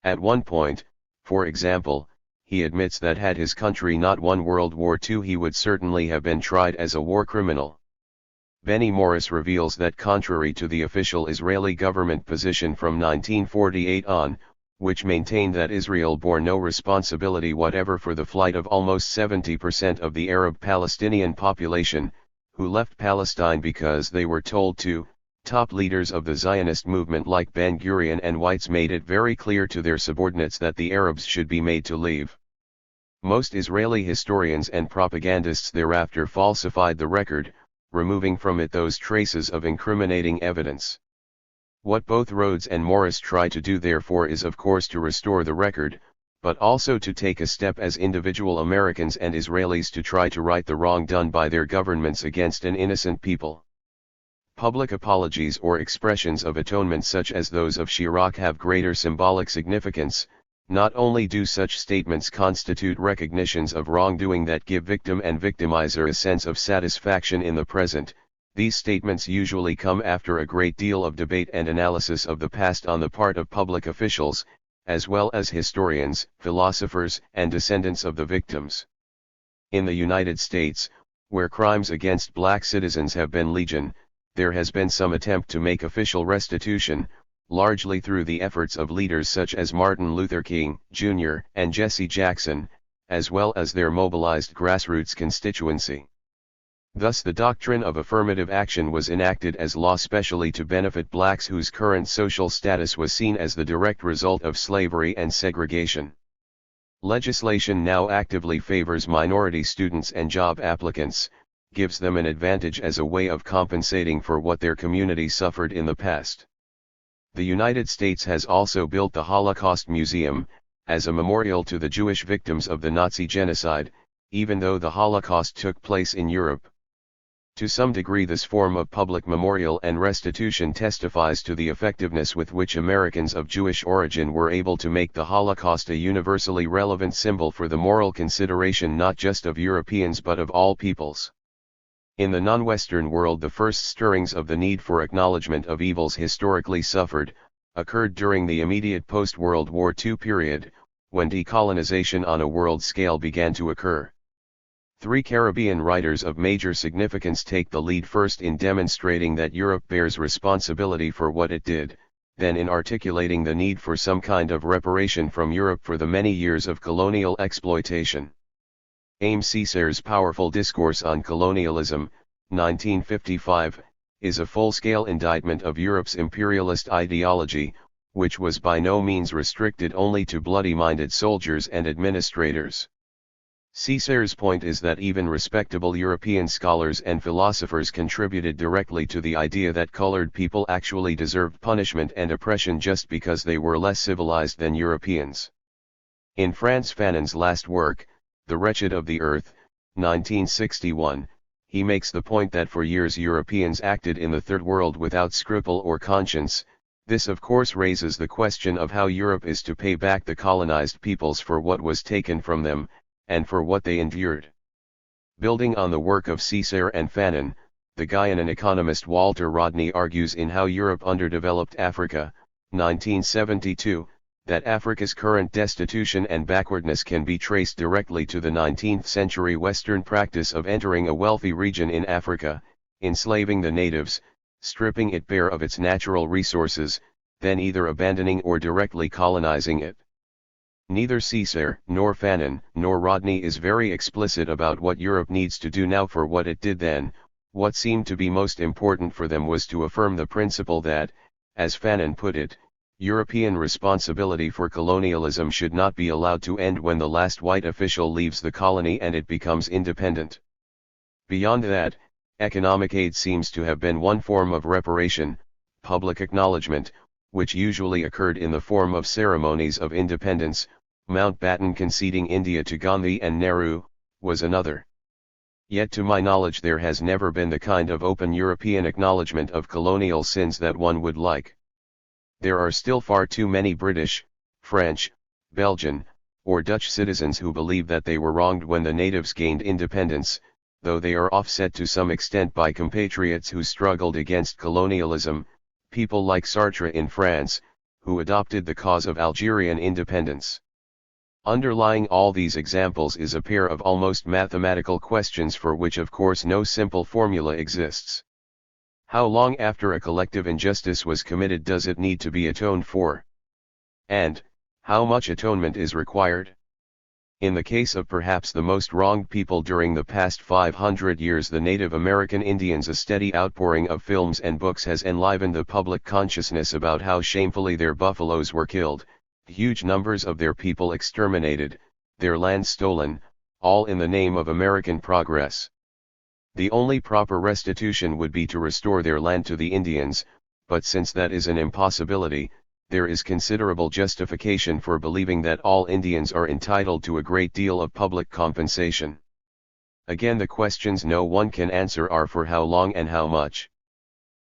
At one point, for example, he admits that had his country not won World War II he would certainly have been tried as a war criminal. Benny Morris reveals that contrary to the official Israeli government position from 1948 on, which maintained that Israel bore no responsibility whatever for the flight of almost 70% of the Arab Palestinian population, who left Palestine because they were told to, top leaders of the Zionist movement like Ben-Gurion and Weitz made it very clear to their subordinates that the Arabs should be made to leave. Most Israeli historians and propagandists thereafter falsified the record, removing from it those traces of incriminating evidence. What both Rhodes and Morris try to do therefore is of course to restore the record, but also to take a step as individual Americans and Israelis to try to right the wrong done by their governments against an innocent people. Public apologies or expressions of atonement such as those of Chirac have greater symbolic significance. Not only do such statements constitute recognitions of wrongdoing that give victim and victimizer a sense of satisfaction in the present, these statements usually come after a great deal of debate and analysis of the past on the part of public officials, as well as historians, philosophers, and descendants of the victims. In the United States, Where crimes against black citizens have been legion, there has been some attempt to make official restitution, largely through the efforts of leaders such as Martin Luther King, Jr. and Jesse Jackson, as well as their mobilized grassroots constituency. Thus the doctrine of affirmative action was enacted as law specially to benefit blacks whose current social status was seen as the direct result of slavery and segregation. Legislation now actively favors minority students and job applicants, gives them an advantage as a way of compensating for what their community suffered in the past. The United States has also built the Holocaust Museum, as a memorial to the Jewish victims of the Nazi genocide, even though the Holocaust took place in Europe. To some degree this form of public memorial and restitution testifies to the effectiveness with which Americans of Jewish origin were able to make the Holocaust a universally relevant symbol for the moral consideration not just of Europeans but of all peoples. In the non-Western world, the first stirrings of the need for acknowledgement of evils historically suffered, occurred during the immediate post-World War II period, when decolonization on a world scale began to occur. Three Caribbean writers of major significance take the lead, first in demonstrating that Europe bears responsibility for what it did, then in articulating the need for some kind of reparation from Europe for the many years of colonial exploitation. Aimé Césaire's powerful discourse on colonialism, 1955, is a full-scale indictment of Europe's imperialist ideology, which was by no means restricted only to bloody-minded soldiers and administrators. Césaire's point is that even respectable European scholars and philosophers contributed directly to the idea that colored people actually deserved punishment and oppression just because they were less civilized than Europeans. In Frantz Fanon's last work, The Wretched of the Earth, 1961, he makes the point that for years Europeans acted in the Third World without scruple or conscience. This of course raises the question of how Europe is to pay back the colonized peoples for what was taken from them, and for what they endured. Building on the work of Césaire and Fanon, the Guyana economist Walter Rodney argues in How Europe Underdeveloped Africa, 1972, that Africa's current destitution and backwardness can be traced directly to the 19th century Western practice of entering a wealthy region in Africa, enslaving the natives, stripping it bare of its natural resources, then either abandoning or directly colonizing it. Neither Césaire, nor Fanon, nor Rodney is very explicit about what Europe needs to do now for what it did then. What seemed to be most important for them was to affirm the principle that, as Fanon put it, European responsibility for colonialism should not be allowed to end when the last white official leaves the colony and it becomes independent. Beyond that, economic aid seems to have been one form of reparation. Public acknowledgement, which usually occurred in the form of ceremonies of independence, Mountbatten conceding India to Gandhi and Nehru, was another. Yet to my knowledge there has never been the kind of open European acknowledgement of colonial sins that one would like. There are still far too many British, French, Belgian, or Dutch citizens who believe that they were wronged when the natives gained independence, though they are offset to some extent by compatriots who struggled against colonialism, people like Sartre in France, who adopted the cause of Algerian independence. Underlying all these examples is a pair of almost mathematical questions for which of course no simple formula exists. How long after a collective injustice was committed does it need to be atoned for? And, how much atonement is required? In the case of perhaps the most wronged people during the past 500 years, the Native American Indians, a steady outpouring of films and books has enlivened the public consciousness about how shamefully their buffaloes were killed, huge numbers of their people exterminated, their land stolen, all in the name of American progress. The only proper restitution would be to restore their land to the Indians, but since that is an impossibility, there is considerable justification for believing that all Indians are entitled to a great deal of public compensation. Again, the questions no one can answer are for how long and how much.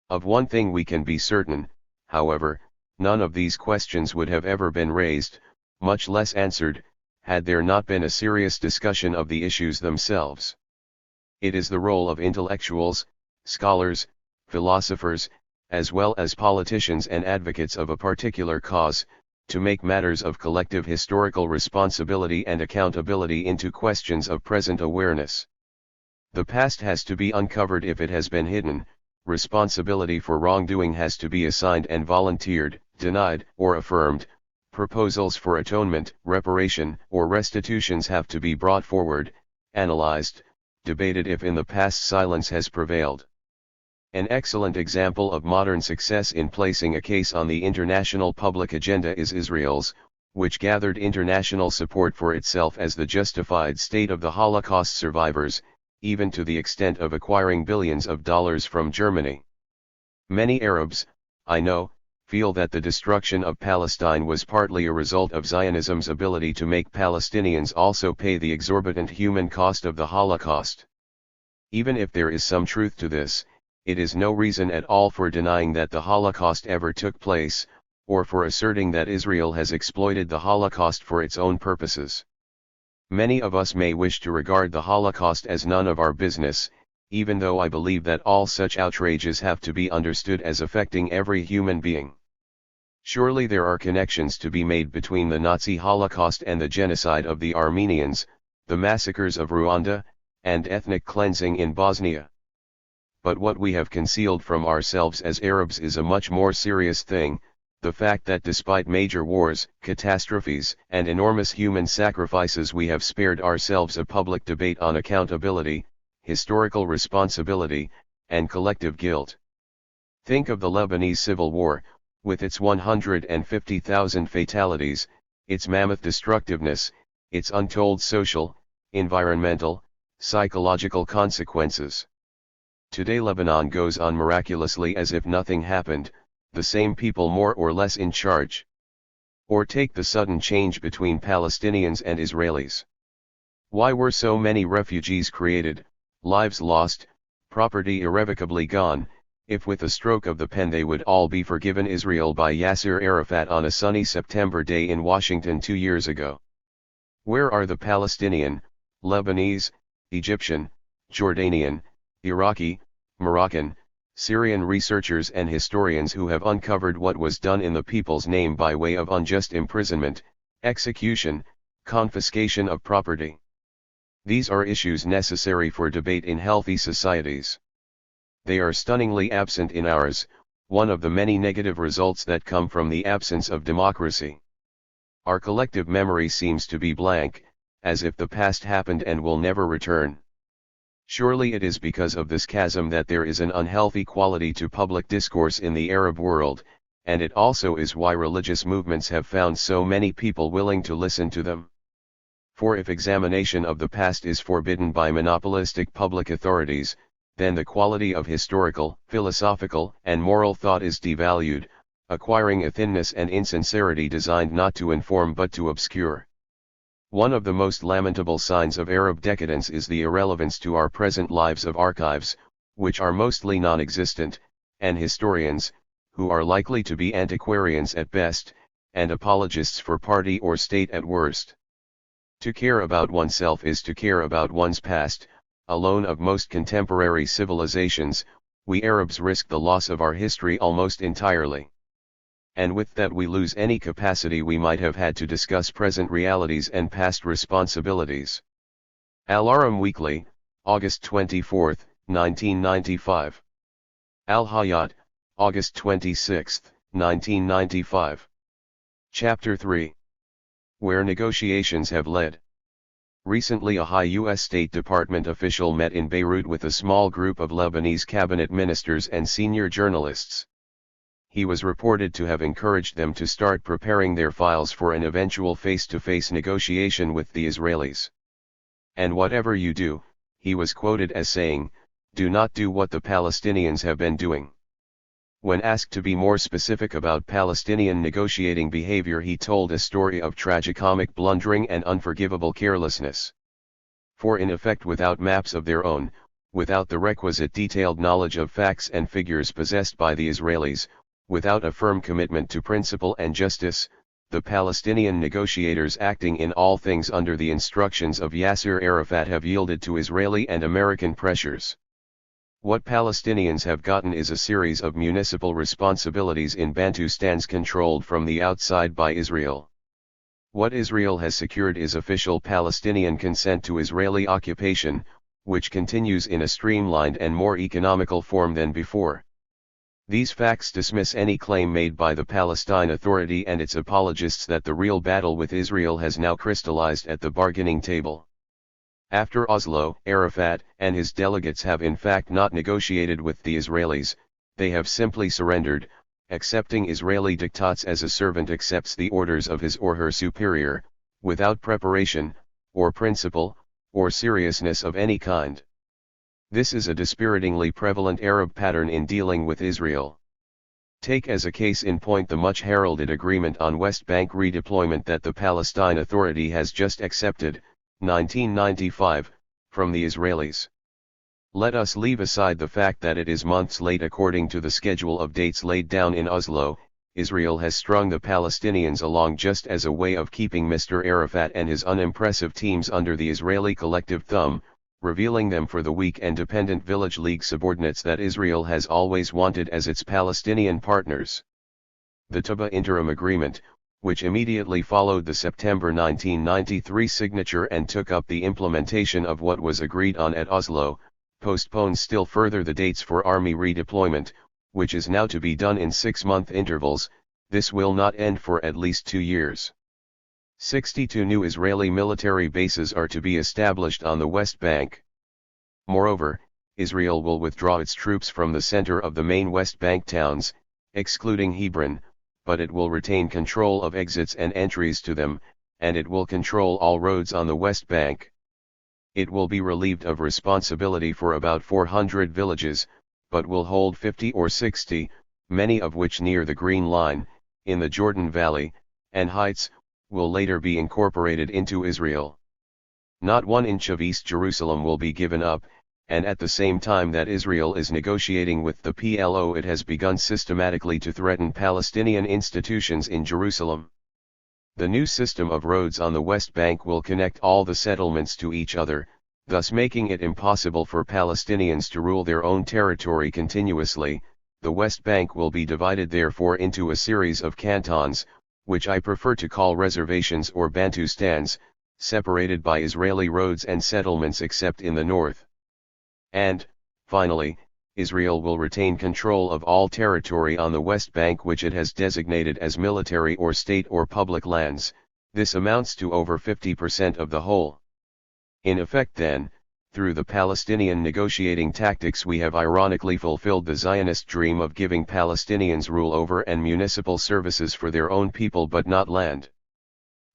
Of one thing we can be certain, however, none of these questions would have ever been raised, much less answered, had there not been a serious discussion of the issues themselves. It is the role of intellectuals, scholars, philosophers, as well as politicians and advocates of a particular cause, to make matters of collective historical responsibility and accountability into questions of present awareness. The past has to be uncovered if it has been hidden, responsibility for wrongdoing has to be assigned and volunteered, denied, or affirmed, proposals for atonement, reparation, or restitutions have to be brought forward, analyzed, debated if in the past silence has prevailed. An excellent example of modern success in placing a case on the international public agenda is Israel's, which gathered international support for itself as the justified state of the Holocaust survivors, even to the extent of acquiring billions of dollars from Germany. Many Arabs, I know, feel that the destruction of Palestine was partly a result of Zionism's ability to make Palestinians also pay the exorbitant human cost of the Holocaust. Even if there is some truth to this, it is no reason at all for denying that the Holocaust ever took place, or for asserting that Israel has exploited the Holocaust for its own purposes. Many of us may wish to regard the Holocaust as none of our business, even though I believe that all such outrages have to be understood as affecting every human being. Surely there are connections to be made between the Nazi Holocaust and the genocide of the Armenians, the massacres of Rwanda, and ethnic cleansing in Bosnia. But what we have concealed from ourselves as Arabs is a much more serious thing, the fact that despite major wars, catastrophes, and enormous human sacrifices we have spared ourselves a public debate on accountability, historical responsibility, and collective guilt. Think of the Lebanese Civil War, with its 150,000 fatalities, its mammoth destructiveness, its untold social, environmental, psychological consequences. Today Lebanon goes on miraculously as if nothing happened, the same people more or less in charge. Or take the sudden change between Palestinians and Israelis. Why were so many refugees created, lives lost, property irrevocably gone, if with a stroke of the pen they would all be forgiven Israel by Yasser Arafat on a sunny September day in Washington 2 years ago? Where are the Palestinian, Lebanese, Egyptian, Jordanian, Iraqi, Moroccan, Syrian researchers and historians who have uncovered what was done in the people's name by way of unjust imprisonment, execution, confiscation of property? These are issues necessary for debate in healthy societies. They are stunningly absent in ours, one of the many negative results that come from the absence of democracy. Our collective memory seems to be blank, as if the past happened and will never return. Surely it is because of this chasm that there is an unhealthy quality to public discourse in the Arab world, and it also is why religious movements have found so many people willing to listen to them. For if examination of the past is forbidden by monopolistic public authorities, then the quality of historical, philosophical, and moral thought is devalued, acquiring a thinness and insincerity designed not to inform but to obscure. One of the most lamentable signs of Arab decadence is the irrelevance to our present lives of archives, which are mostly non-existent, and historians, who are likely to be antiquarians at best, and apologists for party or state at worst. To care about oneself is to care about one's past. Alone of most contemporary civilizations, we Arabs risk the loss of our history almost entirely. And with that we lose any capacity we might have had to discuss present realities and past responsibilities. Al-Aram Weekly, August 24, 1995. Al-Hayat, August 26, 1995. Chapter 3. Where negotiations have led. Recently a high U.S. State Department official met in Beirut with a small group of Lebanese cabinet ministers and senior journalists. He was reported to have encouraged them to start preparing their files for an eventual face-to-face negotiation with the Israelis. And whatever you do, he was quoted as saying, do not do what the Palestinians have been doing. When asked to be more specific about Palestinian negotiating behavior, he told a story of tragicomic blundering and unforgivable carelessness. For in effect, without maps of their own, without the requisite detailed knowledge of facts and figures possessed by the Israelis, without a firm commitment to principle and justice, the Palestinian negotiators, acting in all things under the instructions of Yasser Arafat, have yielded to Israeli and American pressures. What Palestinians have gotten is a series of municipal responsibilities in Bantustans controlled from the outside by Israel. What Israel has secured is official Palestinian consent to Israeli occupation, which continues in a streamlined and more economical form than before. These facts dismiss any claim made by the Palestine Authority and its apologists that the real battle with Israel has now crystallized at the bargaining table. After Oslo, Arafat and his delegates have in fact not negotiated with the Israelis, they have simply surrendered, accepting Israeli diktats as a servant accepts the orders of his or her superior, without preparation, or principle, or seriousness of any kind. This is a dispiritingly prevalent Arab pattern in dealing with Israel. Take as a case in point the much heralded agreement on West Bank redeployment that the Palestine Authority has just accepted, 1995, from the Israelis. Let us leave aside the fact that it is months late according to the schedule of dates laid down in Oslo. Israel has strung the Palestinians along just as a way of keeping Mr. Arafat and his unimpressive teams under the Israeli collective thumb, revealing them for the weak and dependent Village League subordinates that Israel has always wanted as its Palestinian partners. The Taba Interim Agreement, which immediately followed the September 1993 signature and took up the implementation of what was agreed on at Oslo, postpones still further the dates for army redeployment, which is now to be done in 6-month intervals. This will not end for at least 2 years. 62 new Israeli military bases are to be established on the West Bank. Moreover, Israel will withdraw its troops from the center of the main West Bank towns, excluding Hebron, but it will retain control of exits and entries to them, and it will control all roads on the West Bank. It will be relieved of responsibility for about 400 villages, but will hold 50 or 60, many of which near the Green Line, in the Jordan Valley, and Heights, will later be incorporated into Israel. Not 1 inch of East Jerusalem will be given up, and at the same time that Israel is negotiating with the PLO, it has begun systematically to threaten Palestinian institutions in Jerusalem. The new system of roads on the West Bank will connect all the settlements to each other, thus making it impossible for Palestinians to rule their own territory continuously. The West Bank will be divided therefore into a series of cantons, which I prefer to call reservations or Bantustans, separated by Israeli roads and settlements except in the north. And, finally, Israel will retain control of all territory on the West Bank which it has designated as military or state or public lands. This amounts to over 50% of the whole. In effect then, through the Palestinian negotiating tactics we have ironically fulfilled the Zionist dream of giving Palestinians rule over and municipal services for their own people but not land.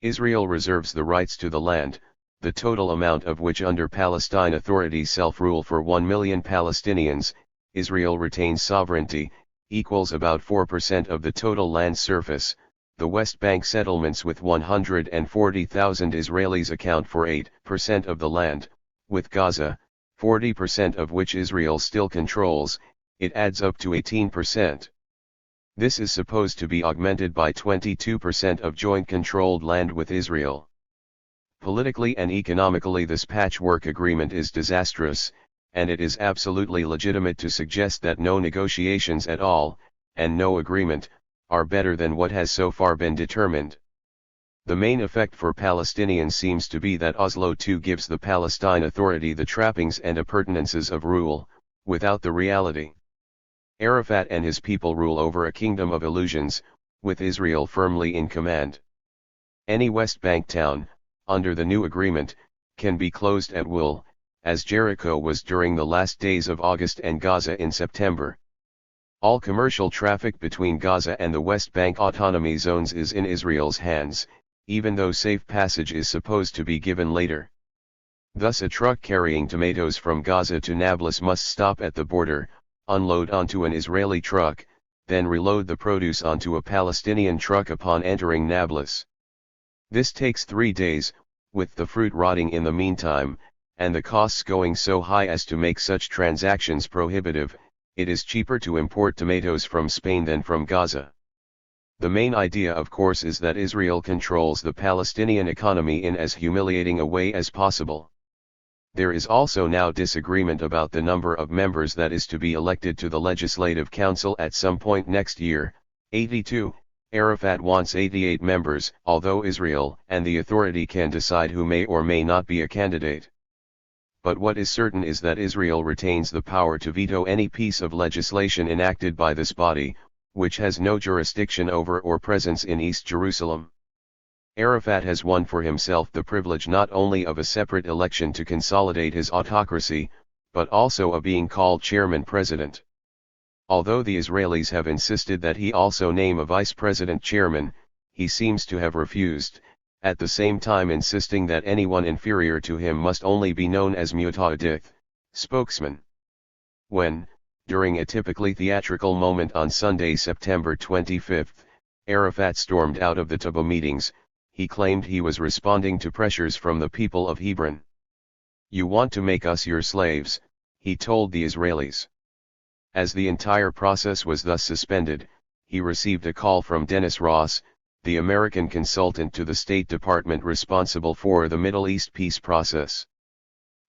Israel reserves the rights to the land, the total amount of which under Palestine Authority self-rule for 1 million Palestinians. Israel retains sovereignty, equals about 4% of the total land surface. The West Bank settlements with 140,000 Israelis account for 8% of the land, with Gaza, 40% of which Israel still controls, it adds up to 18%. This is supposed to be augmented by 22% of joint-controlled land with Israel. Politically and economically this patchwork agreement is disastrous, and it is absolutely legitimate to suggest that no negotiations at all, and no agreement, are better than what has so far been determined. The main effect for Palestinians seems to be that Oslo II gives the Palestine Authority the trappings and appurtenances of rule, without the reality. Arafat and his people rule over a kingdom of illusions, with Israel firmly in command. Any West Bank town, under the new agreement, can be closed at will, as Jericho was during the last days of August and Gaza in September. All commercial traffic between Gaza and the West Bank autonomy zones is in Israel's hands, even though safe passage is supposed to be given later. Thus a truck carrying tomatoes from Gaza to Nablus must stop at the border, unload onto an Israeli truck, then reload the produce onto a Palestinian truck upon entering Nablus. This takes 3 days, with the fruit rotting in the meantime, and the costs going so high as to make such transactions prohibitive. It is cheaper to import tomatoes from Spain than from Gaza. The main idea of course is that Israel controls the Palestinian economy in as humiliating a way as possible. There is also now disagreement about the number of members that is to be elected to the Legislative Council at some point next year, 82. Arafat wants 88 members, although Israel and the Authority can decide who may or may not be a candidate. but what is certain is that Israel retains the power to veto any piece of legislation enacted by this body, which has no jurisdiction over or presence in East Jerusalem. Arafat has won for himself the privilege not only of a separate election to consolidate his autocracy, but also of being called chairman-president. Although the Israelis have insisted that he also name a vice president chairman, he seems to have refused, at the same time insisting that anyone inferior to him must only be known as Muta'adith, spokesman. When, during a typically theatrical moment on Sunday, September 25, Arafat stormed out of the Tabo meetings, he claimed he was responding to pressures from the people of Hebron. "You want to make us your slaves," he told the Israelis. As the entire process was thus suspended, he received a call from Dennis Ross, the American consultant to the State Department responsible for the Middle East peace process.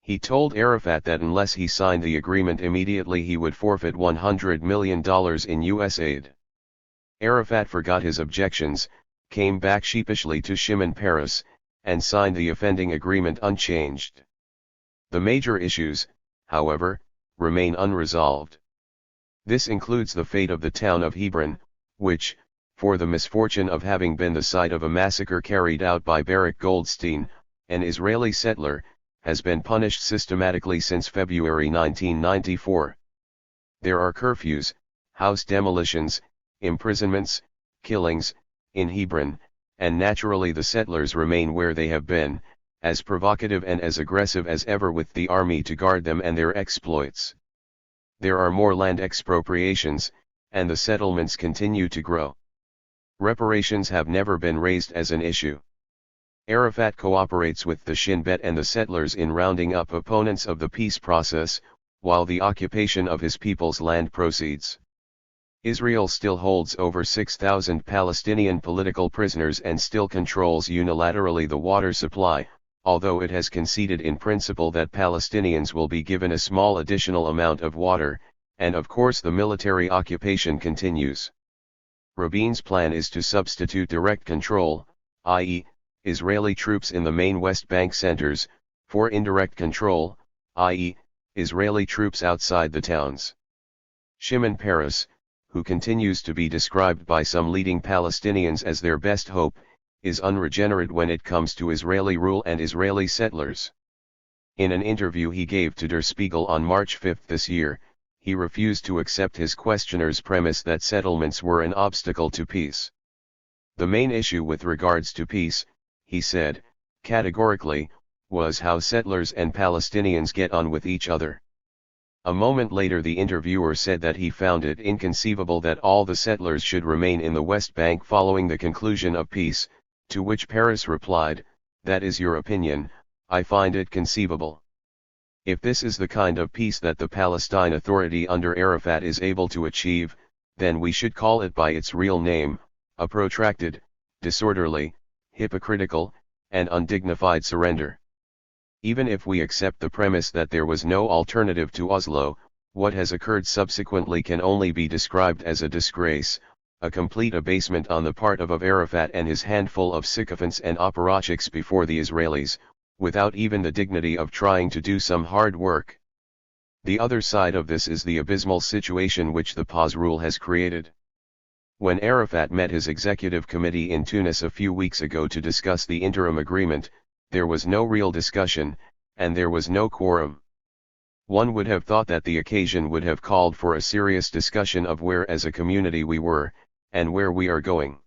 He told Arafat that unless he signed the agreement immediately he would forfeit $100 million in U.S. aid. Arafat forgot his objections, came back sheepishly to Shimon Peres, and signed the offending agreement unchanged. The major issues, however, remain unresolved. This includes the fate of the town of Hebron, which, for the misfortune of having been the site of a massacre carried out by Barak Goldstein, an Israeli settler, has been punished systematically since February 1994. There are curfews, house demolitions, imprisonments, killings, in Hebron, and naturally the settlers remain where they have been, as provocative and as aggressive as ever with the army to guard them and their exploits. There are more land expropriations, and the settlements continue to grow. Reparations have never been raised as an issue. Arafat cooperates with the Shin Bet and the settlers in rounding up opponents of the peace process, while the occupation of his people's land proceeds. Israel still holds over 6,000 Palestinian political prisoners and still controls unilaterally the water supply, although it has conceded in principle that Palestinians will be given a small additional amount of water, and of course the military occupation continues. Rabin's plan is to substitute direct control, i.e., Israeli troops in the main West Bank centers, for indirect control, i.e., Israeli troops outside the towns. Shimon Peres, who continues to be described by some leading Palestinians as their best hope, is unregenerate when it comes to Israeli rule and Israeli settlers. In an interview he gave to Der Spiegel on March 5 this year, he refused to accept his questioner's premise that settlements were an obstacle to peace. The main issue with regards to peace, he said, categorically, was how settlers and Palestinians get on with each other. A moment later the interviewer said that he found it inconceivable that all the settlers should remain in the West Bank following the conclusion of peace, to which Peres replied, "That is your opinion, I find it conceivable. If this is the kind of peace that the Palestine Authority under Arafat is able to achieve, then we should call it by its real name, a protracted, disorderly, hypocritical, and undignified surrender." Even if we accept the premise that there was no alternative to Oslo, what has occurred subsequently can only be described as a disgrace, a complete abasement on the part of Arafat and his handful of sycophants and apparatchiks before the Israelis, without even the dignity of trying to do some hard work. The other side of this is the abysmal situation which the pause rule has created. When Arafat met his executive committee in Tunis a few weeks ago to discuss the interim agreement, there was no real discussion, and there was no quorum. One would have thought that the occasion would have called for a serious discussion of where as a community we were, and where we are going.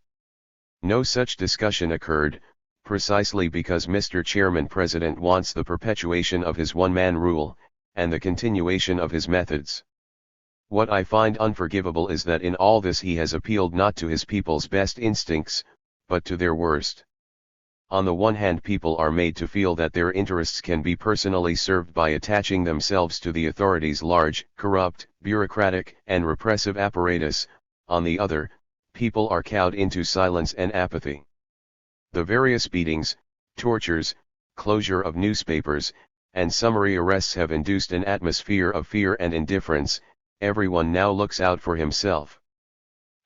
No such discussion occurred, precisely because Mr. Chairman President wants the perpetuation of his one-man rule, and the continuation of his methods. What I find unforgivable is that in all this he has appealed not to his people's best instincts, but to their worst. On the one hand, people are made to feel that their interests can be personally served by attaching themselves to the authorities' large, corrupt, bureaucratic, and repressive apparatus. On the other, people are cowed into silence and apathy. The various beatings, tortures, closure of newspapers, and summary arrests have induced an atmosphere of fear and indifference. Everyone now looks out for himself.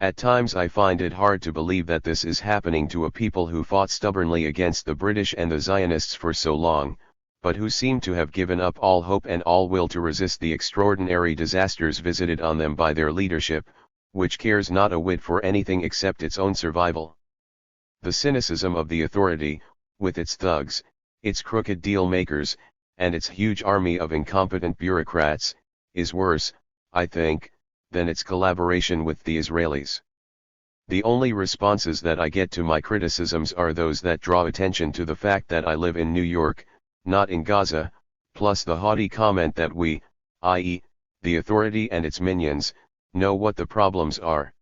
At times I find it hard to believe that this is happening to a people who fought stubbornly against the British and the Zionists for so long, but who seem to have given up all hope and all will to resist the extraordinary disasters visited on them by their leadership, which cares not a whit for anything except its own survival. The cynicism of the authority, with its thugs, its crooked deal-makers, and its huge army of incompetent bureaucrats, is worse, I think, than its collaboration with the Israelis. The only responses that I get to my criticisms are those that draw attention to the fact that I live in New York, not in Gaza, plus the haughty comment that we, i.e., the authority and its minions, know what the problems are.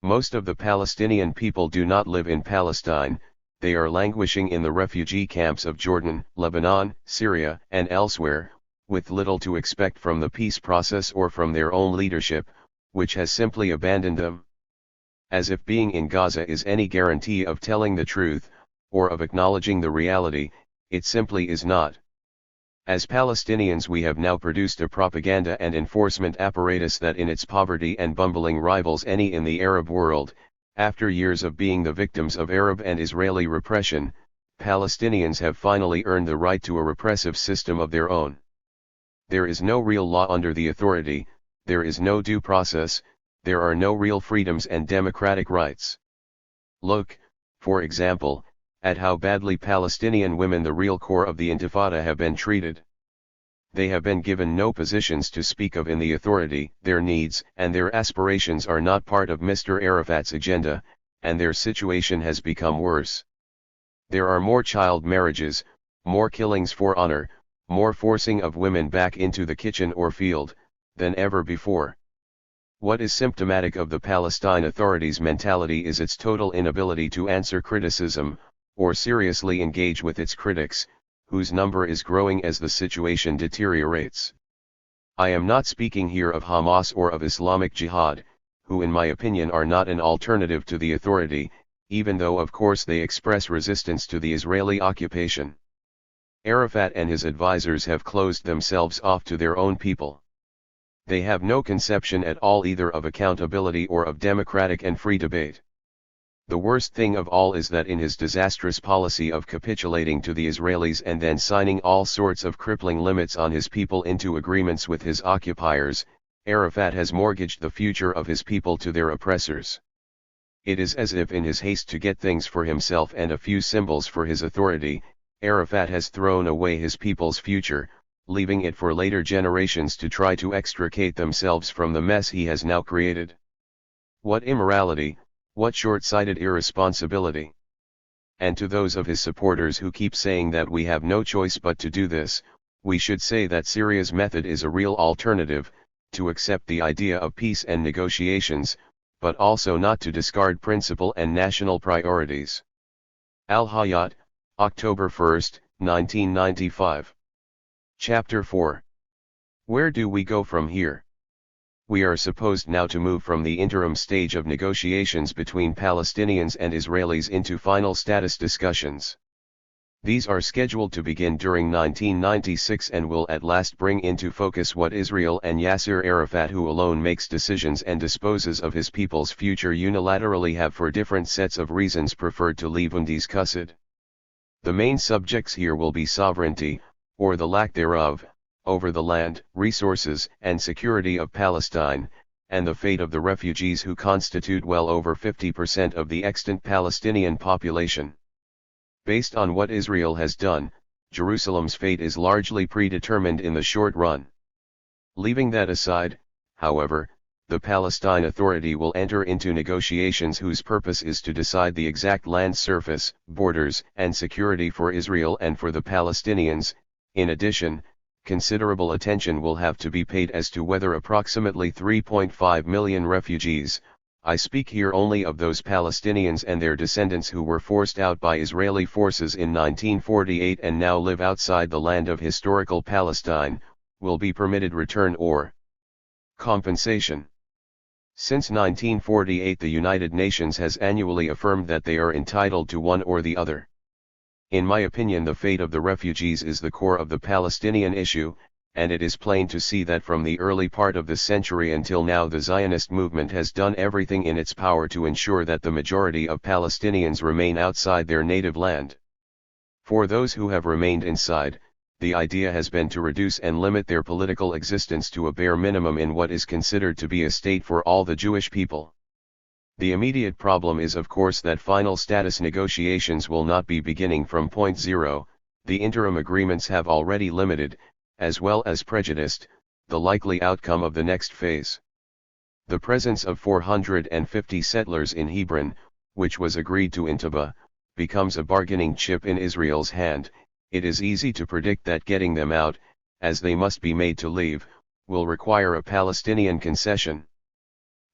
Most of the Palestinian people do not live in Palestine, they are languishing in the refugee camps of Jordan, Lebanon, Syria, and elsewhere, with little to expect from the peace process or from their own leadership, which has simply abandoned them. As if being in Gaza is any guarantee of telling the truth, or of acknowledging the reality, it simply is not. As Palestinians we have now produced a propaganda and enforcement apparatus that in its poverty and bumbling rivals any in the Arab world. After years of being the victims of Arab and Israeli repression, Palestinians have finally earned the right to a repressive system of their own. There is no real law under the authority, there is no due process, there are no real freedoms and democratic rights. Look, for example, at how badly Palestinian women, the real core of the Intifada, have been treated. They have been given no positions to speak of in the authority, their needs and their aspirations are not part of Mr. Arafat's agenda, and their situation has become worse. There are more child marriages, more killings for honor, more forcing of women back into the kitchen or field, than ever before. What is symptomatic of the Palestine Authority's mentality is its total inability to answer criticism, or seriously engage with its critics, whose number is growing as the situation deteriorates. I am not speaking here of Hamas or of Islamic Jihad, who in my opinion are not an alternative to the authority, even though of course they express resistance to the Israeli occupation. Arafat and his advisors have closed themselves off to their own people. They have no conception at all either of accountability or of democratic and free debate. The worst thing of all is that in his disastrous policy of capitulating to the Israelis and then signing all sorts of crippling limits on his people into agreements with his occupiers, Arafat has mortgaged the future of his people to their oppressors. It is as if in his haste to get things for himself and a few symbols for his authority, Arafat has thrown away his people's future, leaving it for later generations to try to extricate themselves from the mess he has now created. What immorality, what short-sighted irresponsibility! And to those of his supporters who keep saying that we have no choice but to do this, we should say that Syria's method is a real alternative, to accept the idea of peace and negotiations, but also not to discard principle and national priorities. Al-Hayat, October 1, 1995. Chapter 4. Where do we go from here? We are supposed now to move from the interim stage of negotiations between Palestinians and Israelis into final status discussions. These are scheduled to begin during 1996 and will at last bring into focus what Israel and Yasser Arafat, who alone makes decisions and disposes of his people's future, unilaterally have for different sets of reasons preferred to leave undiscussed. The main subjects here will be sovereignty, or the lack thereof, over the land, resources, and security of Palestine, and the fate of the refugees who constitute well over 50% of the extant Palestinian population. Based on what Israel has done, Jerusalem's fate is largely predetermined in the short run. Leaving that aside, however, the Palestine Authority will enter into negotiations whose purpose is to decide the exact land surface, borders, and security for Israel and for the Palestinians. In addition, considerable attention will have to be paid as to whether approximately 3.5 million refugees, I speak here only of those Palestinians and their descendants who were forced out by Israeli forces in 1948 and now live outside the land of historical Palestine, will be permitted return or compensation. Since 1948 the United Nations has annually affirmed that they are entitled to one or the other. In my opinion, the fate of the refugees is the core of the Palestinian issue, and it is plain to see that from the early part of the century until now the Zionist movement has done everything in its power to ensure that the majority of Palestinians remain outside their native land. For those who have remained inside, the idea has been to reduce and limit their political existence to a bare minimum in what is considered to be a state for all the Jewish people. The immediate problem is of course that final status negotiations will not be beginning from point zero. The interim agreements have already limited, as well as prejudiced, the likely outcome of the next phase. The presence of 450 settlers in Hebron, which was agreed to in Taba, becomes a bargaining chip in Israel's hand. It is easy to predict that getting them out, as they must be made to leave, will require a Palestinian concession.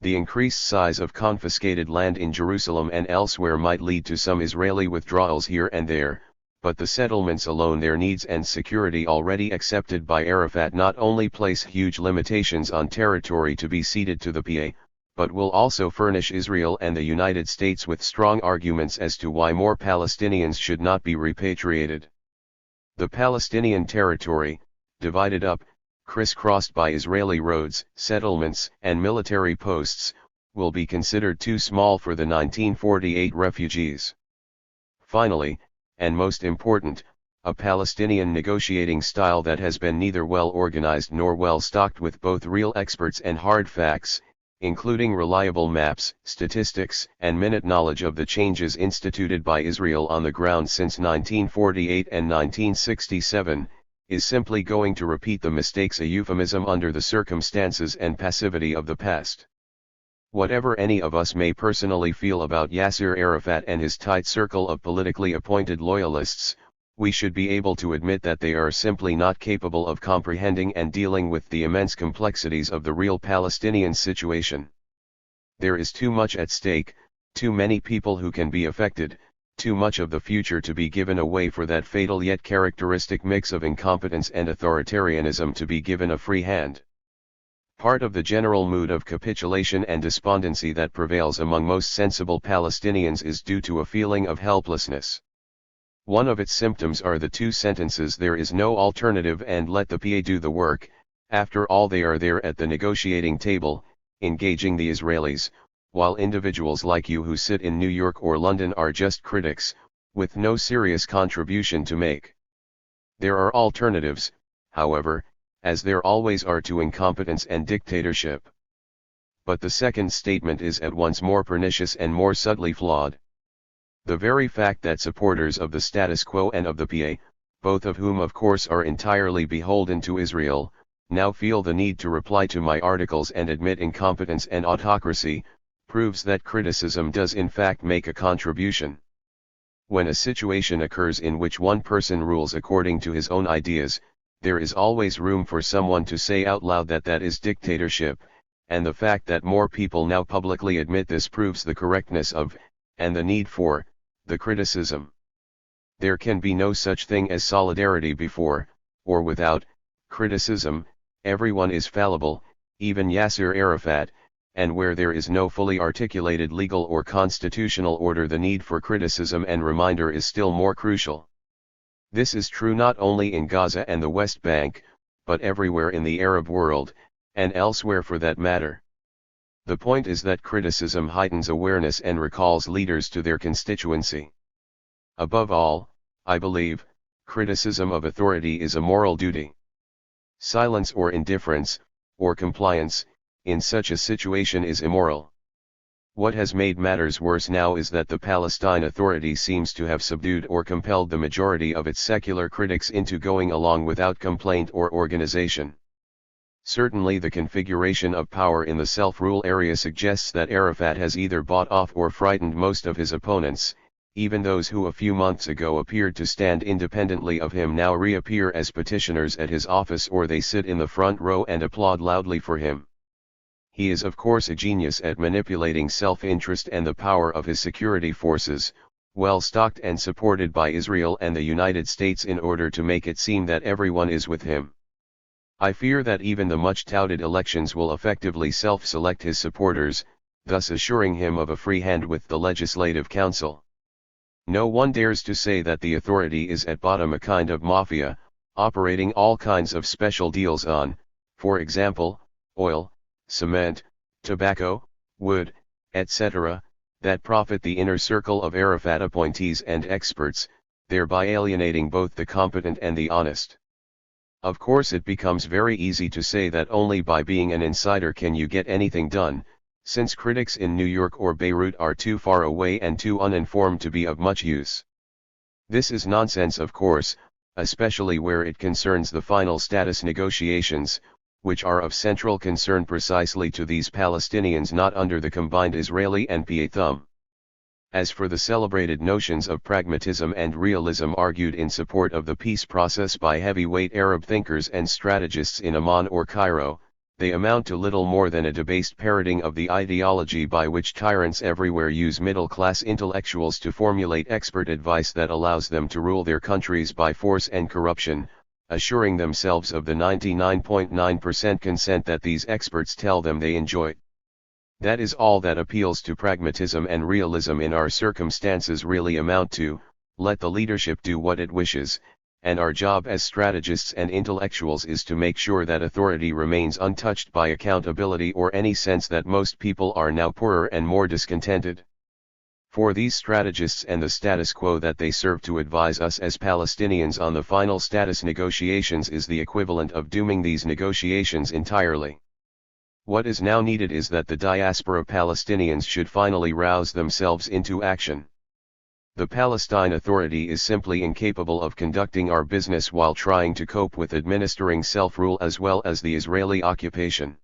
The increased size of confiscated land in Jerusalem and elsewhere might lead to some Israeli withdrawals here and there, but the settlements alone, their needs and security already accepted by Arafat, not only place huge limitations on territory to be ceded to the PA, but will also furnish Israel and the United States with strong arguments as to why more Palestinians should not be repatriated. The Palestinian territory, divided up, crisscrossed by Israeli roads, settlements, and military posts, will be considered too small for the 1948 refugees. Finally, and most important, a Palestinian negotiating style that has been neither well organized nor well stocked with both real experts and hard facts, including reliable maps, statistics, and minute knowledge of the changes instituted by Israel on the ground since 1948 and 1967, is simply going to repeat the mistakes, a euphemism under the circumstances and passivity of the past. Whatever any of us may personally feel about Yasser Arafat and his tight circle of politically appointed loyalists, we should be able to admit that they are simply not capable of comprehending and dealing with the immense complexities of the real Palestinian situation. There is too much at stake, too many people who can be affected, too much of the future to be given away for that fatal yet characteristic mix of incompetence and authoritarianism to be given a free hand. Part of the general mood of capitulation and despondency that prevails among most sensible Palestinians is due to a feeling of helplessness. One of its symptoms are the two sentences, "There is no alternative and let the PA do the work." After all, they are there at the negotiating table, engaging the Israelis, while individuals like you who sit in New York or London are just critics, with no serious contribution to make. There are alternatives, however, as there always are to incompetence and dictatorship. But the second statement is at once more pernicious and more subtly flawed. The very fact that supporters of the status quo and of the PA, both of whom of course are entirely beholden to Israel, now feel the need to reply to my articles and admit incompetence and autocracy, proves that criticism does in fact make a contribution. When a situation occurs in which one person rules according to his own ideas, there is always room for someone to say out loud that that is dictatorship, and the fact that more people now publicly admit this proves the correctness of, and the need for, the criticism. There can be no such thing as solidarity before, or without, criticism. Everyone is fallible, even Yasser Arafat, and where there is no fully articulated legal or constitutional order, the need for criticism and reminder is still more crucial. This is true not only in Gaza and the West Bank, but everywhere in the Arab world, and elsewhere for that matter. The point is that criticism heightens awareness and recalls leaders to their constituency. Above all, I believe, criticism of authority is a moral duty. Silence or indifference, or compliance, in such a situation is immoral. What has made matters worse now is that the Palestine Authority seems to have subdued or compelled the majority of its secular critics into going along without complaint or organization. Certainly the configuration of power in the self-rule area suggests that Arafat has either bought off or frightened most of his opponents. Even those who a few months ago appeared to stand independently of him now reappear as petitioners at his office, or they sit in the front row and applaud loudly for him. He is of course a genius at manipulating self-interest and the power of his security forces, well stocked and supported by Israel and the United States, in order to make it seem that everyone is with him. I fear that even the much-touted elections will effectively self-select his supporters, thus assuring him of a free hand with the Legislative Council. No one dares to say that the authority is at bottom a kind of mafia, operating all kinds of special deals on, for example, oil, cement, tobacco, wood, etc., that profit the inner circle of Arafat appointees and experts, thereby alienating both the competent and the honest. Of course it becomes very easy to say that only by being an insider can you get anything done, since critics in New York or Beirut are too far away and too uninformed to be of much use. This is nonsense, of course, especially where it concerns the final status negotiations, which are of central concern precisely to these Palestinians not under the combined Israeli and PA thumb. As for the celebrated notions of pragmatism and realism argued in support of the peace process by heavyweight Arab thinkers and strategists in Amman or Cairo, they amount to little more than a debased parroting of the ideology by which tyrants everywhere use middle-class intellectuals to formulate expert advice that allows them to rule their countries by force and corruption, assuring themselves of the 99.9% consent that these experts tell them they enjoy. That is all that appeals to pragmatism and realism in our circumstances really amount to: let the leadership do what it wishes, and our job as strategists and intellectuals is to make sure that authority remains untouched by accountability or any sense that most people are now poorer and more discontented. For these strategists and the status quo that they serve to advise us as Palestinians on the final status negotiations is the equivalent of dooming these negotiations entirely. What is now needed is that the diaspora Palestinians should finally rouse themselves into action. The Palestine Authority is simply incapable of conducting our business while trying to cope with administering self-rule as well as the Israeli occupation.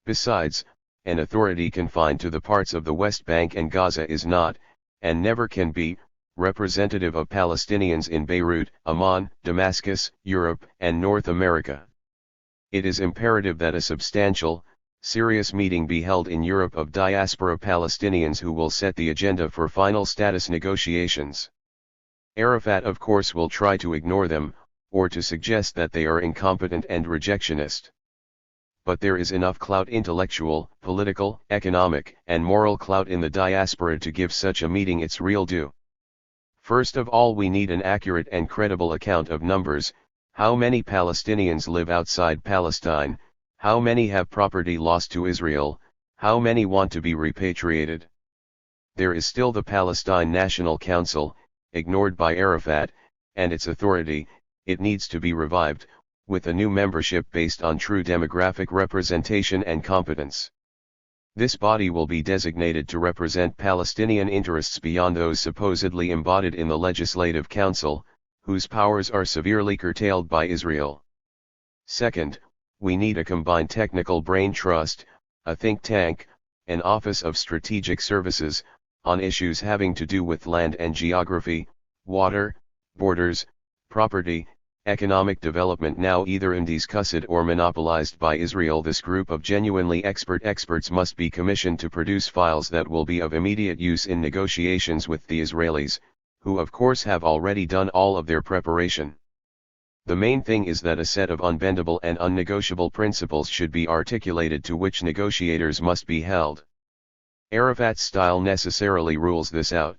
Besides, an authority confined to the parts of the West Bank and Gaza is not, and never can be, representative of Palestinians in Beirut, Amman, Damascus, Europe, and North America. It is imperative that a substantial, serious meeting be held in Europe of diaspora Palestinians who will set the agenda for final status negotiations. Arafat of course will try to ignore them, or to suggest that they are incompetent and rejectionist. But there is enough clout, intellectual, political, economic, and moral clout in the diaspora to give such a meeting its real due. First of all, we need an accurate and credible account of numbers: how many Palestinians live outside Palestine, how many have property lost to Israel, how many want to be repatriated. There is still the Palestine National Council, ignored by Arafat, and its authority. It needs to be revived, with a new membership based on true demographic representation and competence. This body will be designated to represent Palestinian interests beyond those supposedly embodied in the Legislative Council, whose powers are severely curtailed by Israel. Second, we need a combined technical brain trust, a think tank, an Office of Strategic Services, on issues having to do with land and geography, water, borders, property, economic development now either undiscussed or monopolized by Israel. This group of genuinely experts must be commissioned to produce files that will be of immediate use in negotiations with the Israelis, who of course have already done all of their preparation. The main thing is that a set of unbendable and unnegotiable principles should be articulated to which negotiators must be held. Arafat's style necessarily rules this out.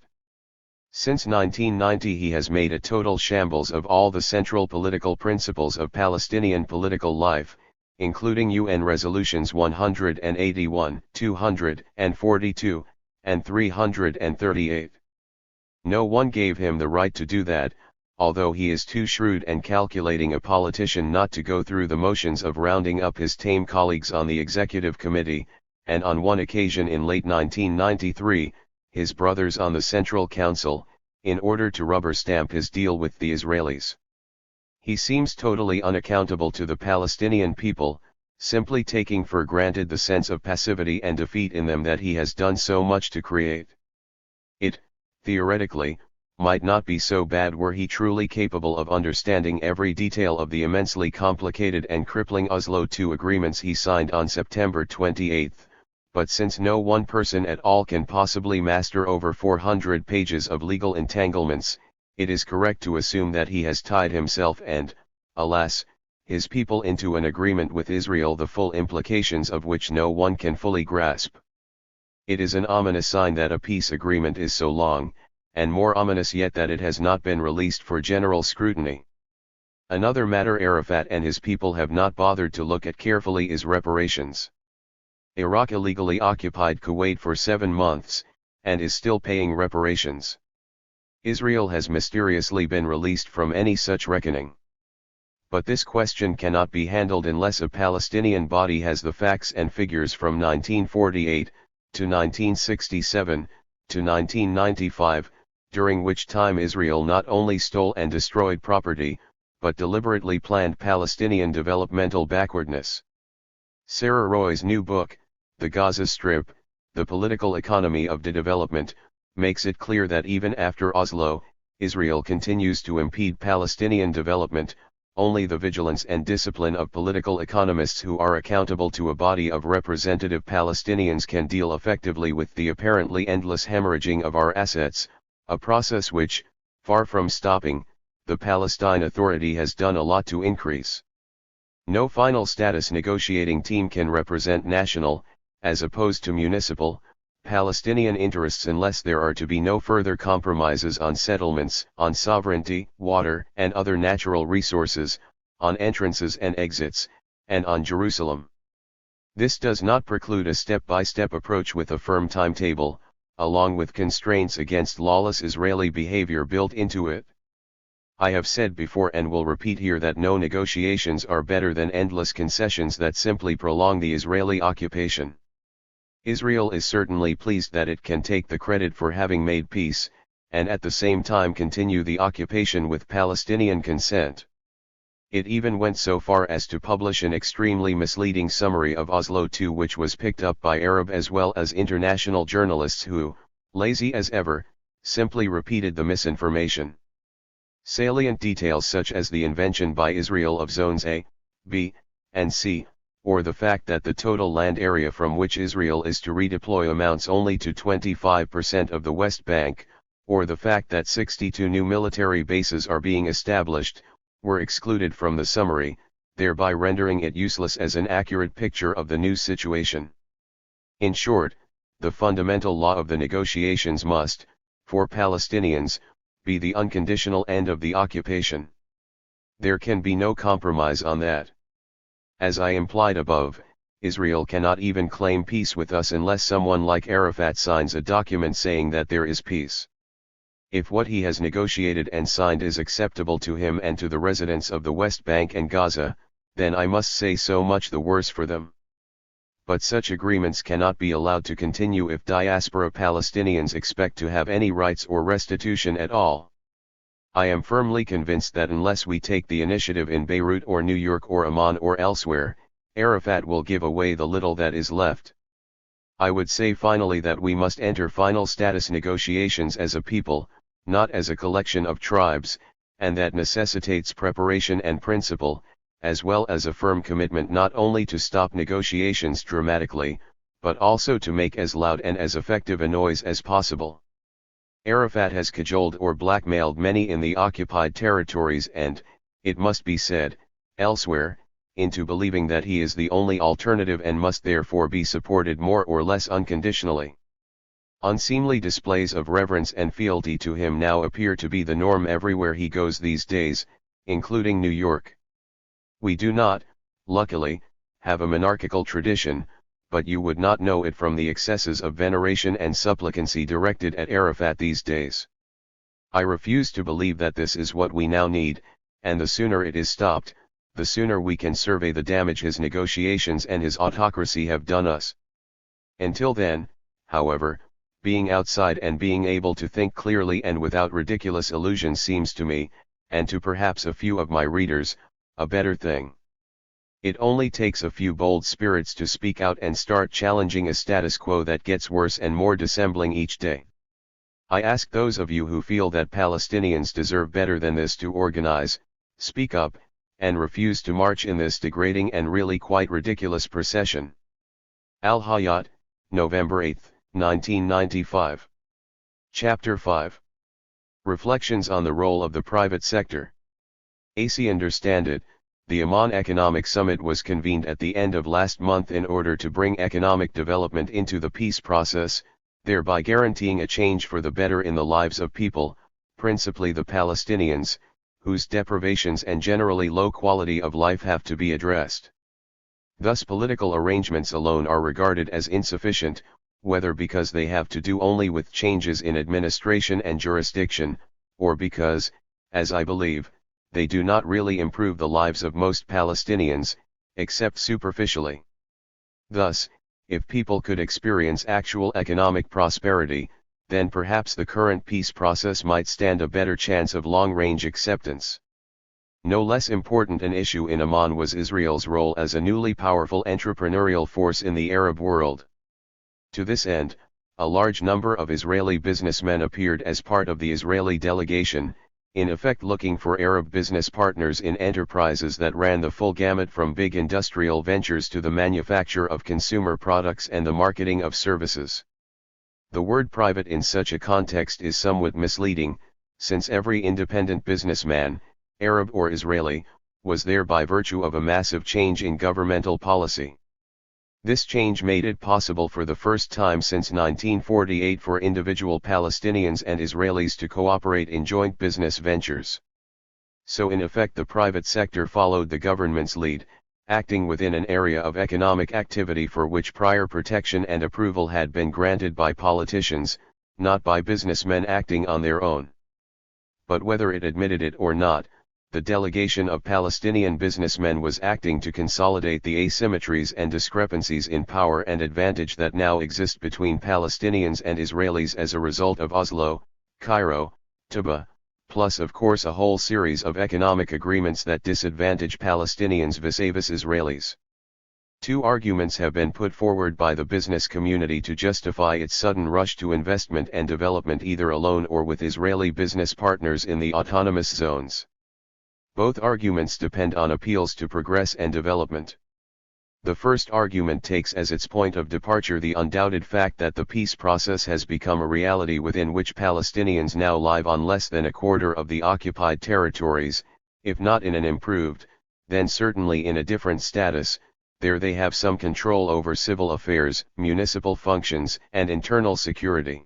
Since 1990 he has made a total shambles of all the central political principles of Palestinian political life, including UN Resolutions 181, 242, and 338. No one gave him the right to do that, although he is too shrewd and calculating a politician not to go through the motions of rounding up his tame colleagues on the executive committee, and on one occasion in late 1993, his brothers on the Central Council, in order to rubber stamp his deal with the Israelis. He seems totally unaccountable to the Palestinian people, simply taking for granted the sense of passivity and defeat in them that he has done so much to create. It, theoretically, might not be so bad were he truly capable of understanding every detail of the immensely complicated and crippling Oslo II agreements he signed on September 28, but since no one person at all can possibly master over 400 pages of legal entanglements, it is correct to assume that he has tied himself and, alas, his people into an agreement with Israel the full implications of which no one can fully grasp. It is an ominous sign that a peace agreement is so long, and more ominous yet that it has not been released for general scrutiny. Another matter Arafat and his people have not bothered to look at carefully is reparations. Iraq illegally occupied Kuwait for 7 months, and is still paying reparations. Israel has mysteriously been released from any such reckoning. But this question cannot be handled unless a Palestinian body has the facts and figures from 1948, to 1967, to 1995, during which time Israel not only stole and destroyed property, but deliberately planned Palestinian developmental backwardness. Sarah Roy's new book, The Gaza Strip, The Political Economy of Development, makes it clear that even after Oslo, Israel continues to impede Palestinian development. Only the vigilance and discipline of political economists who are accountable to a body of representative Palestinians can deal effectively with the apparently endless hemorrhaging of our assets, a process which, far from stopping, the Palestine Authority has done a lot to increase. No final status negotiating team can represent national, as opposed to municipal, Palestinian interests unless there are to be no further compromises on settlements, on sovereignty, water and other natural resources, on entrances and exits, and on Jerusalem. This does not preclude a step-by-step approach with a firm timetable, along with constraints against lawless Israeli behavior built into it. I have said before and will repeat here that no negotiations are better than endless concessions that simply prolong the Israeli occupation. Israel is certainly pleased that it can take the credit for having made peace, and at the same time continue the occupation with Palestinian consent. It even went so far as to publish an extremely misleading summary of Oslo II, which was picked up by Arab as well as international journalists who, lazy as ever, simply repeated the misinformation. Salient details such as the invention by Israel of zones A, B, and C, or the fact that the total land area from which Israel is to redeploy amounts only to 25% of the West Bank, or the fact that 62 new military bases are being established, were excluded from the summary, thereby rendering it useless as an accurate picture of the new situation. In short, the fundamental law of the negotiations must, for Palestinians, be the unconditional end of the occupation. There can be no compromise on that. As I implied above, Israel cannot even claim peace with us unless someone like Arafat signs a document saying that there is peace. If what he has negotiated and signed is acceptable to him and to the residents of the West Bank and Gaza, then I must say so much the worse for them. But such agreements cannot be allowed to continue if diaspora Palestinians expect to have any rights or restitution at all. I am firmly convinced that unless we take the initiative in Beirut or New York or Amman or elsewhere, Arafat will give away the little that is left. I would say finally that we must enter final status negotiations as a people, not as a collection of tribes, and that necessitates preparation and principle, as well as a firm commitment not only to stop negotiations dramatically, but also to make as loud and as effective a noise as possible. Arafat has cajoled or blackmailed many in the occupied territories and, it must be said, elsewhere, into believing that he is the only alternative and must therefore be supported more or less unconditionally. Unseemly displays of reverence and fealty to him now appear to be the norm everywhere he goes these days, including New York. We do not, luckily, have a monarchical tradition, but you would not know it from the excesses of veneration and supplicancy directed at Arafat these days. I refuse to believe that this is what we now need, and the sooner it is stopped, the sooner we can survey the damage his negotiations and his autocracy have done us. Until then, however, being outside and being able to think clearly and without ridiculous illusions seems to me, and to perhaps a few of my readers, a better thing. It only takes a few bold spirits to speak out and start challenging a status quo that gets worse and more dissembling each day. I ask those of you who feel that Palestinians deserve better than this to organize, speak up, and refuse to march in this degrading and really quite ridiculous procession. Al-Hayat, November 8, 1995. Chapter 5. Reflections on the Role of the Private Sector. AC Understand It. The Amman Economic Summit was convened at the end of last month in order to bring economic development into the peace process, thereby guaranteeing a change for the better in the lives of people, principally the Palestinians, whose deprivations and generally low quality of life have to be addressed. Thus political arrangements alone are regarded as insufficient, whether because they have to do only with changes in administration and jurisdiction, or because, as I believe, they do not really improve the lives of most Palestinians, except superficially. Thus, if people could experience actual economic prosperity, then perhaps the current peace process might stand a better chance of long-range acceptance. No less important an issue in Amman was Israel's role as a newly powerful entrepreneurial force in the Arab world. To this end, a large number of Israeli businessmen appeared as part of the Israeli delegation, in effect looking for Arab business partners in enterprises that ran the full gamut from big industrial ventures to the manufacture of consumer products and the marketing of services. The word private in such a context is somewhat misleading, since every independent businessman, Arab or Israeli, was there by virtue of a massive change in governmental policy. This change made it possible for the first time since 1948 for individual Palestinians and Israelis to cooperate in joint business ventures. So in effect the private sector followed the government's lead, acting within an area of economic activity for which prior protection and approval had been granted by politicians, not by businessmen acting on their own. But whether it admitted it or not, the delegation of Palestinian businessmen was acting to consolidate the asymmetries and discrepancies in power and advantage that now exist between Palestinians and Israelis as a result of Oslo, Cairo, Taba, plus of course a whole series of economic agreements that disadvantage Palestinians vis-a-vis Israelis. Two arguments have been put forward by the business community to justify its sudden rush to investment and development either alone or with Israeli business partners in the autonomous zones. Both arguments depend on appeals to progress and development. The first argument takes as its point of departure the undoubted fact that the peace process has become a reality within which Palestinians now live on less than a quarter of the occupied territories, if not in an improved, then certainly in a different status. There they have some control over civil affairs, municipal functions, and internal security.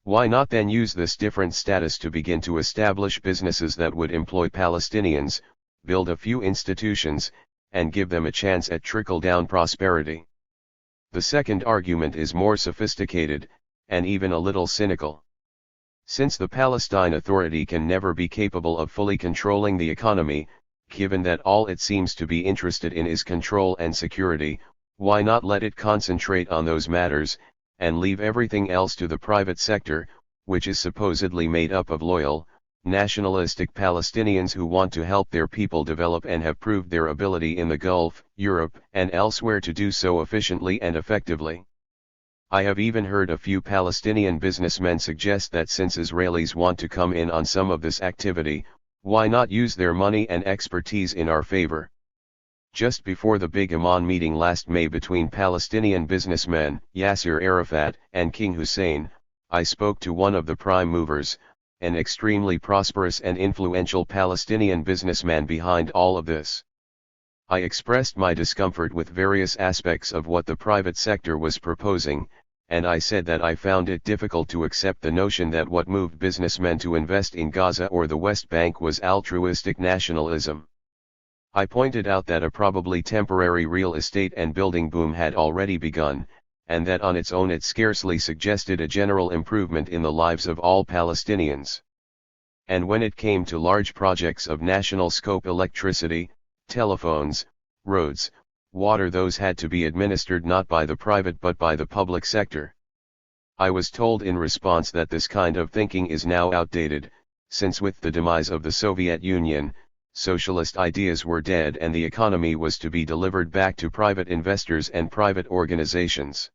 Why not then use this different status to begin to establish businesses that would employ Palestinians, build a few institutions, and give them a chance at trickle-down prosperity? The second argument is more sophisticated, and even a little cynical. Since the Palestine Authority can never be capable of fully controlling the economy, given that all it seems to be interested in is control and security, why not let it concentrate on those matters, and leave everything else to the private sector, which is supposedly made up of loyal, nationalistic Palestinians who want to help their people develop and have proved their ability in the Gulf, Europe, and elsewhere to do so efficiently and effectively. I have even heard a few Palestinian businessmen suggest that since Israelis want to come in on some of this activity, why not use their money and expertise in our favor? Just before the big Amman meeting last May between Palestinian businessmen, Yasser Arafat, and King Hussein, I spoke to one of the prime movers, an extremely prosperous and influential Palestinian businessman behind all of this. I expressed my discomfort with various aspects of what the private sector was proposing, and I said that I found it difficult to accept the notion that what moved businessmen to invest in Gaza or the West Bank was altruistic nationalism. I pointed out that a probably temporary real estate and building boom had already begun, and that on its own it scarcely suggested a general improvement in the lives of all Palestinians. And when it came to large projects of national scope, electricity, telephones, roads, water, those had to be administered not by the private but by the public sector. I was told in response that this kind of thinking is now outdated, since with the demise of the Soviet Union, socialist ideas were dead and the economy was to be delivered back to private investors and private organizations.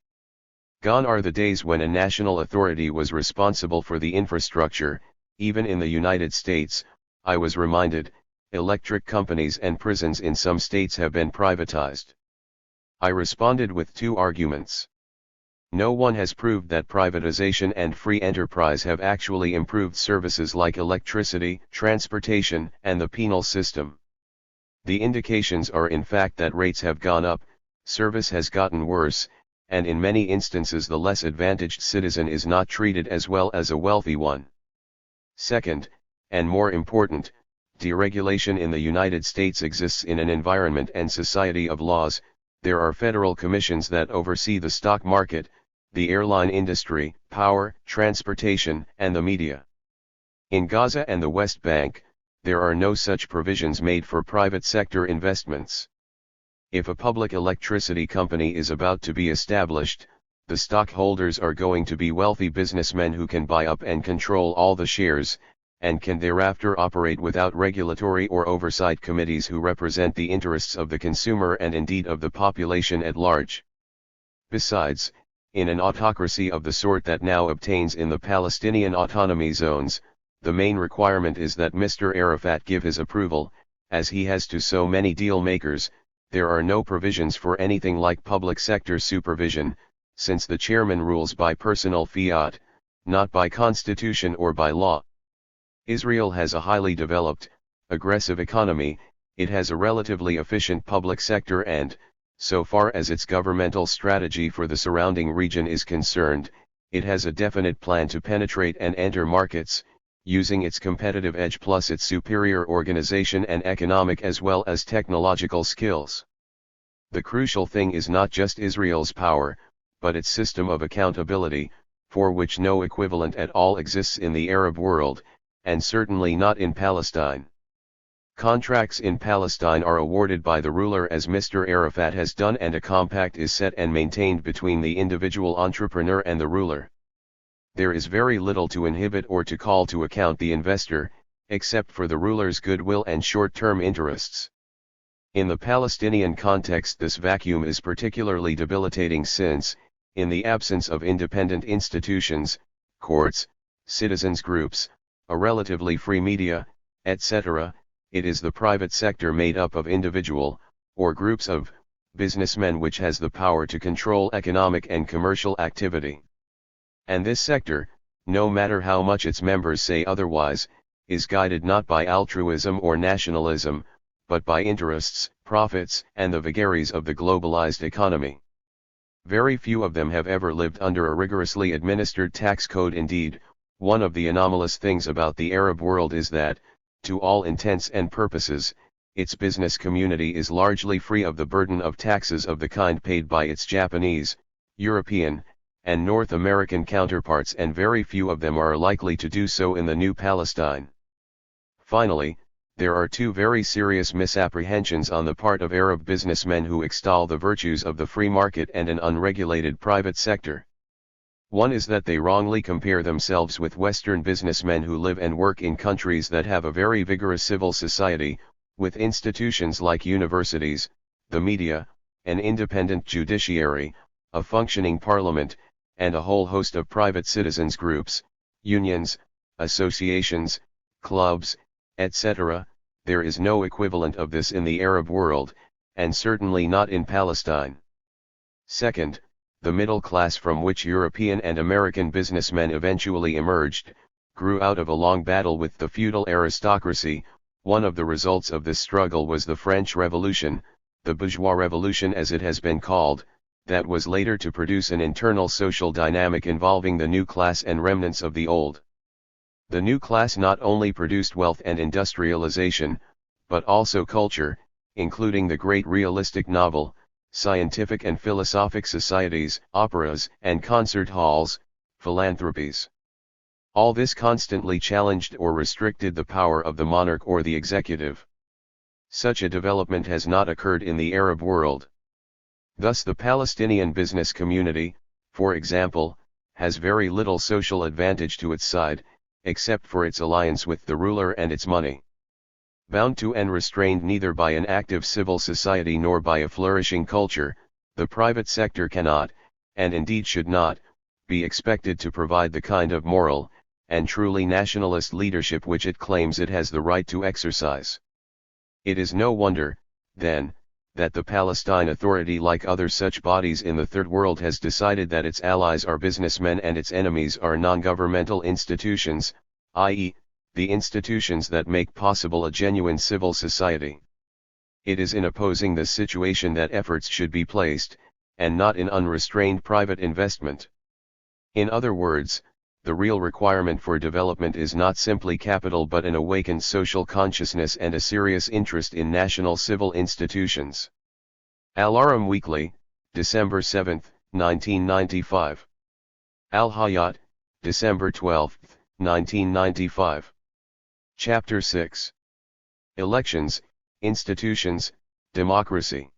Gone are the days when a national authority was responsible for the infrastructure. Even in the United States, I was reminded, electric companies and prisons in some states have been privatized. I responded with two arguments. No one has proved that privatization and free enterprise have actually improved services like electricity, transportation, and the penal system. The indications are in fact that rates have gone up, service has gotten worse, and in many instances the less advantaged citizen is not treated as well as a wealthy one. Second, and more important, deregulation in the United States exists in an environment and society of laws. There are federal commissions that oversee the stock market, the airline industry, power, transportation, and the media. In Gaza and the West Bank, there are no such provisions made for private sector investments. If a public electricity company is about to be established, the stockholders are going to be wealthy businessmen who can buy up and control all the shares, and can thereafter operate without regulatory or oversight committees who represent the interests of the consumer and indeed of the population at large. Besides, in an autocracy of the sort that now obtains in the Palestinian autonomy zones, the main requirement is that Mr. Arafat give his approval, as he has to so many deal makers. There are no provisions for anything like public sector supervision, since the chairman rules by personal fiat, not by constitution or by law. Israel has a highly developed, aggressive economy, it has a relatively efficient public sector and, so far as its governmental strategy for the surrounding region is concerned, it has a definite plan to penetrate and enter markets, using its competitive edge plus its superior organization and economic as well as technological skills. The crucial thing is not just Israel's power, but its system of accountability, for which no equivalent at all exists in the Arab world, and certainly not in Palestine. Contracts in Palestine are awarded by the ruler as Mr. Arafat has done, and a compact is set and maintained between the individual entrepreneur and the ruler. There is very little to inhibit or to call to account the investor, except for the ruler's goodwill and short-term interests. In the Palestinian context, this vacuum is particularly debilitating since, in the absence of independent institutions, courts, citizens groups, a relatively free media, etc., it is the private sector made up of individual, or groups of, businessmen which has the power to control economic and commercial activity. And this sector, no matter how much its members say otherwise, is guided not by altruism or nationalism, but by interests, profits, and the vagaries of the globalized economy. Very few of them have ever lived under a rigorously administered tax code. Indeed, one of the anomalous things about the Arab world is that, to all intents and purposes, its business community is largely free of the burden of taxes of the kind paid by its Japanese, European, and North American counterparts, and very few of them are likely to do so in the new Palestine. Finally, there are two very serious misapprehensions on the part of Arab businessmen who extol the virtues of the free market and an unregulated private sector. One is that they wrongly compare themselves with Western businessmen who live and work in countries that have a very vigorous civil society, with institutions like universities, the media, an independent judiciary, a functioning parliament, and a whole host of private citizens groups, unions, associations, clubs, etc. There is no equivalent of this in the Arab world, and certainly not in Palestine. Second, the middle class from which European and American businessmen eventually emerged, grew out of a long battle with the feudal aristocracy. One of the results of this struggle was the French Revolution, the bourgeois revolution as it has been called, that was later to produce an internal social dynamic involving the new class and remnants of the old. The new class not only produced wealth and industrialization, but also culture, including the great realistic novel, scientific and philosophic societies, operas and concert halls, philanthropies. All this constantly challenged or restricted the power of the monarch or the executive. Such a development has not occurred in the Arab world. Thus the Palestinian business community, for example, has very little social advantage to its side, except for its alliance with the ruler and its money. Bound to and restrained neither by an active civil society nor by a flourishing culture, the private sector cannot, and indeed should not, be expected to provide the kind of moral, and truly nationalist leadership which it claims it has the right to exercise. It is no wonder, then, that the Palestine Authority, like other such bodies in the Third World, has decided that its allies are businessmen and its enemies are non-governmental institutions, i.e., the institutions that make possible a genuine civil society. It is in opposing this situation that efforts should be placed, and not in unrestrained private investment. In other words, the real requirement for development is not simply capital but an awakened social consciousness and a serious interest in national civil institutions. Al-Ahram Weekly, December 7, 1995. Al-Hayat, December 12, 1995. Chapter 6. Elections, institutions, democracy.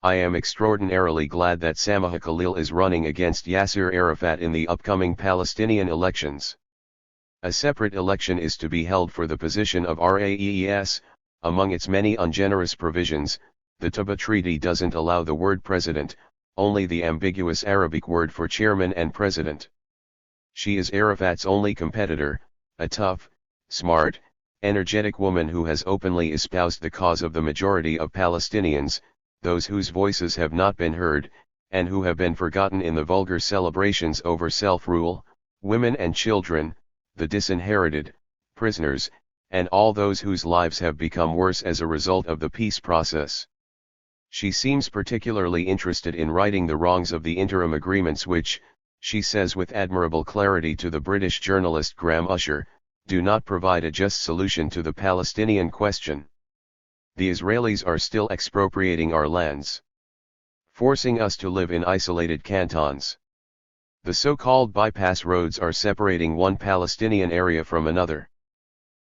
I am extraordinarily glad that Samaha Khalil is running against Yasser Arafat in the upcoming Palestinian elections. A separate election is to be held for the position of RAEES. Among its many ungenerous provisions, the Touba Treaty doesn't allow the word president, only the ambiguous Arabic word for chairman and president. She is Arafat's only competitor, a tough, smart, energetic woman who has openly espoused the cause of the majority of Palestinians, those whose voices have not been heard, and who have been forgotten in the vulgar celebrations over self-rule, women and children, the disinherited, prisoners, and all those whose lives have become worse as a result of the peace process. She seems particularly interested in righting the wrongs of the interim agreements which, she says with admirable clarity to the British journalist Graham Usher, do not provide a just solution to the Palestinian question. The Israelis are still expropriating our lands, forcing us to live in isolated cantons. The so-called bypass roads are separating one Palestinian area from another.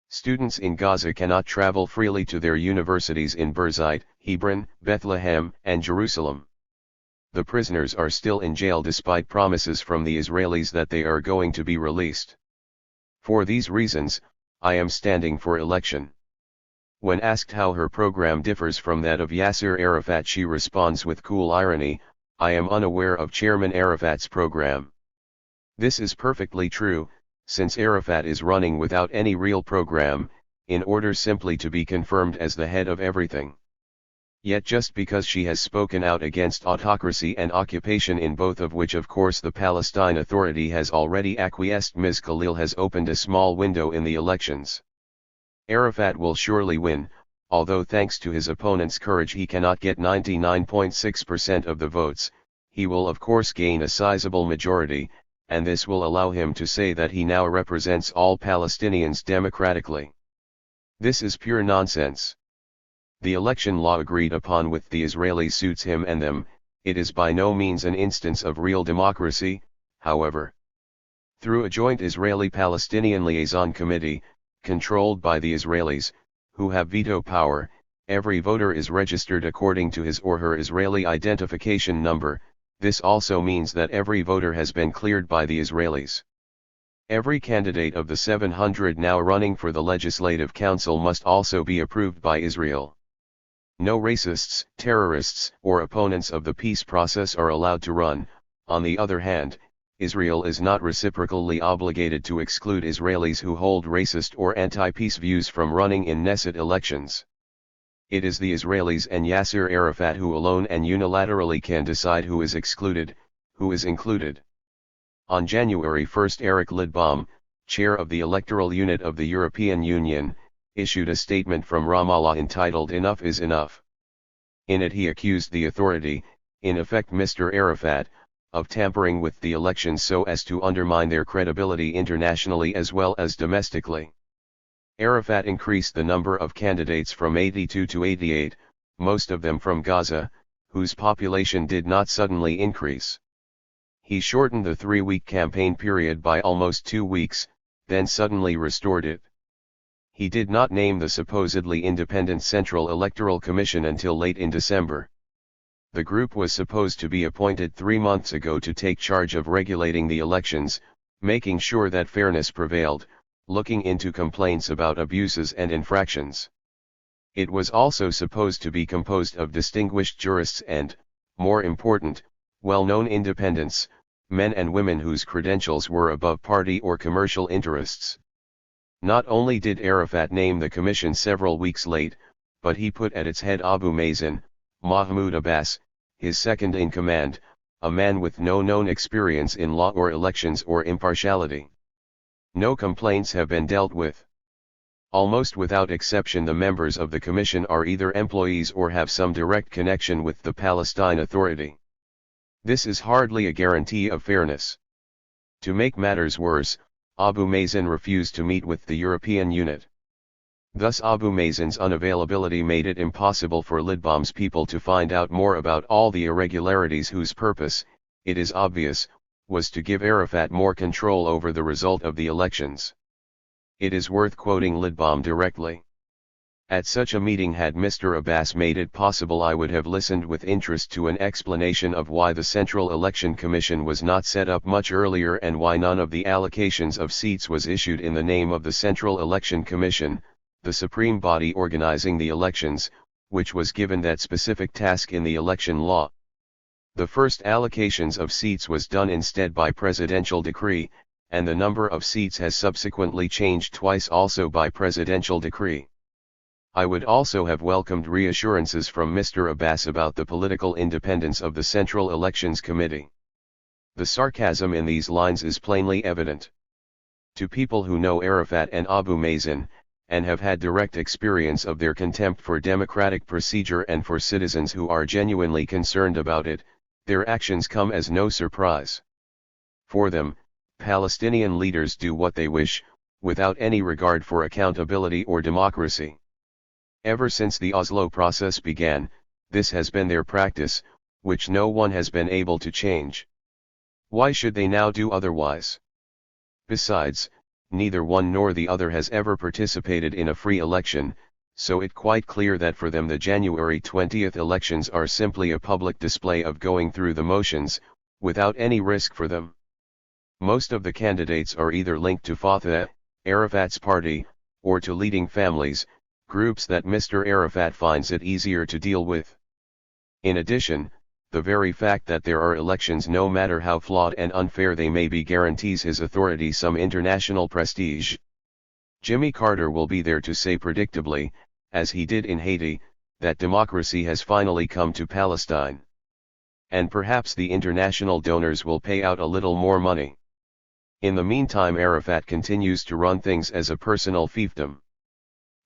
Students in Gaza cannot travel freely to their universities in Birzeit, Hebron, Bethlehem, and Jerusalem. The prisoners are still in jail despite promises from the Israelis that they are going to be released. For these reasons, I am standing for election. When asked how her program differs from that of Yasser Arafat, she responds with cool irony, "I am unaware of Chairman Arafat's program." This is perfectly true, since Arafat is running without any real program, in order simply to be confirmed as the head of everything. Yet just because she has spoken out against autocracy and occupation, in both of which of course the Palestine Authority has already acquiesced, Ms. Khalil has opened a small window in the elections. Arafat will surely win, although thanks to his opponent's courage he cannot get 99.6% of the votes. He will of course gain a sizable majority, and this will allow him to say that he now represents all Palestinians democratically. This is pure nonsense. The election law agreed upon with the Israelis suits him and them. It is by no means an instance of real democracy, however. Through a joint Israeli-Palestinian liaison committee, controlled by the Israelis, who have veto power, every voter is registered according to his or her Israeli identification number. This also means that every voter has been cleared by the Israelis. Every candidate of the 700 now running for the Legislative Council must also be approved by Israel. No racists, terrorists, or opponents of the peace process are allowed to run. On the other hand, Israel is not reciprocally obligated to exclude Israelis who hold racist or anti-peace views from running in Knesset elections. It is the Israelis and Yasser Arafat who alone and unilaterally can decide who is excluded, who is included. On January 1, Eric Lidbaum, chair of the electoral unit of the European Union, issued a statement from Ramallah entitled "Enough is Enough." In it he accused the authority, in effect Mr. Arafat, of tampering with the elections so as to undermine their credibility internationally as well as domestically. Arafat increased the number of candidates from 82 to 88, most of them from Gaza, whose population did not suddenly increase. He shortened the 3-week campaign period by almost 2 weeks, then suddenly restored it. He did not name the supposedly independent Central Electoral Commission until late in December. The group was supposed to be appointed 3 months ago to take charge of regulating the elections, making sure that fairness prevailed, looking into complaints about abuses and infractions. It was also supposed to be composed of distinguished jurists and, more important, well-known independents, men and women whose credentials were above party or commercial interests. Not only did Arafat name the commission several weeks late, but he put at its head Abu Mazen, Mahmoud Abbas, his second in command, a man with no known experience in law or elections or impartiality. No complaints have been dealt with. Almost without exception the members of the commission are either employees or have some direct connection with the Palestine Authority. This is hardly a guarantee of fairness. To make matters worse, Abu Mazen refused to meet with the European unit. Thus Abu Mazen's unavailability made it impossible for Lidbaum's people to find out more about all the irregularities whose purpose, it is obvious, was to give Arafat more control over the result of the elections. It is worth quoting Lidbaum directly. At such a meeting, had Mr. Abbas made it possible, I would have listened with interest to an explanation of why the Central Election Commission was not set up much earlier and why none of the allocations of seats was issued in the name of the Central Election Commission, the supreme body organizing the elections, which was given that specific task in the election law. The first allocations of seats was done instead by presidential decree, and the number of seats has subsequently changed twice also by presidential decree. I would also have welcomed reassurances from Mr. Abbas about the political independence of the Central Elections Committee. The sarcasm in these lines is plainly evident. To people who know Arafat and Abu Mazen, and have had direct experience of their contempt for democratic procedure and for citizens who are genuinely concerned about it, their actions come as no surprise. For them, Palestinian leaders do what they wish, without any regard for accountability or democracy. Ever since the Oslo process began, this has been their practice, which no one has been able to change. Why should they now do otherwise? Besides, neither one nor the other has ever participated in a free election, so it's quite clear that for them the January 20th elections are simply a public display of going through the motions, without any risk for them. Most of the candidates are either linked to Fatah, Arafat's party, or to leading families, groups that Mr. Arafat finds it easier to deal with. In addition, the very fact that there are elections, no matter how flawed and unfair they may be, guarantees his authority some international prestige. Jimmy Carter will be there to say predictably, as he did in Haiti, that democracy has finally come to Palestine. And perhaps the international donors will pay out a little more money. In the meantime, Arafat continues to run things as a personal fiefdom.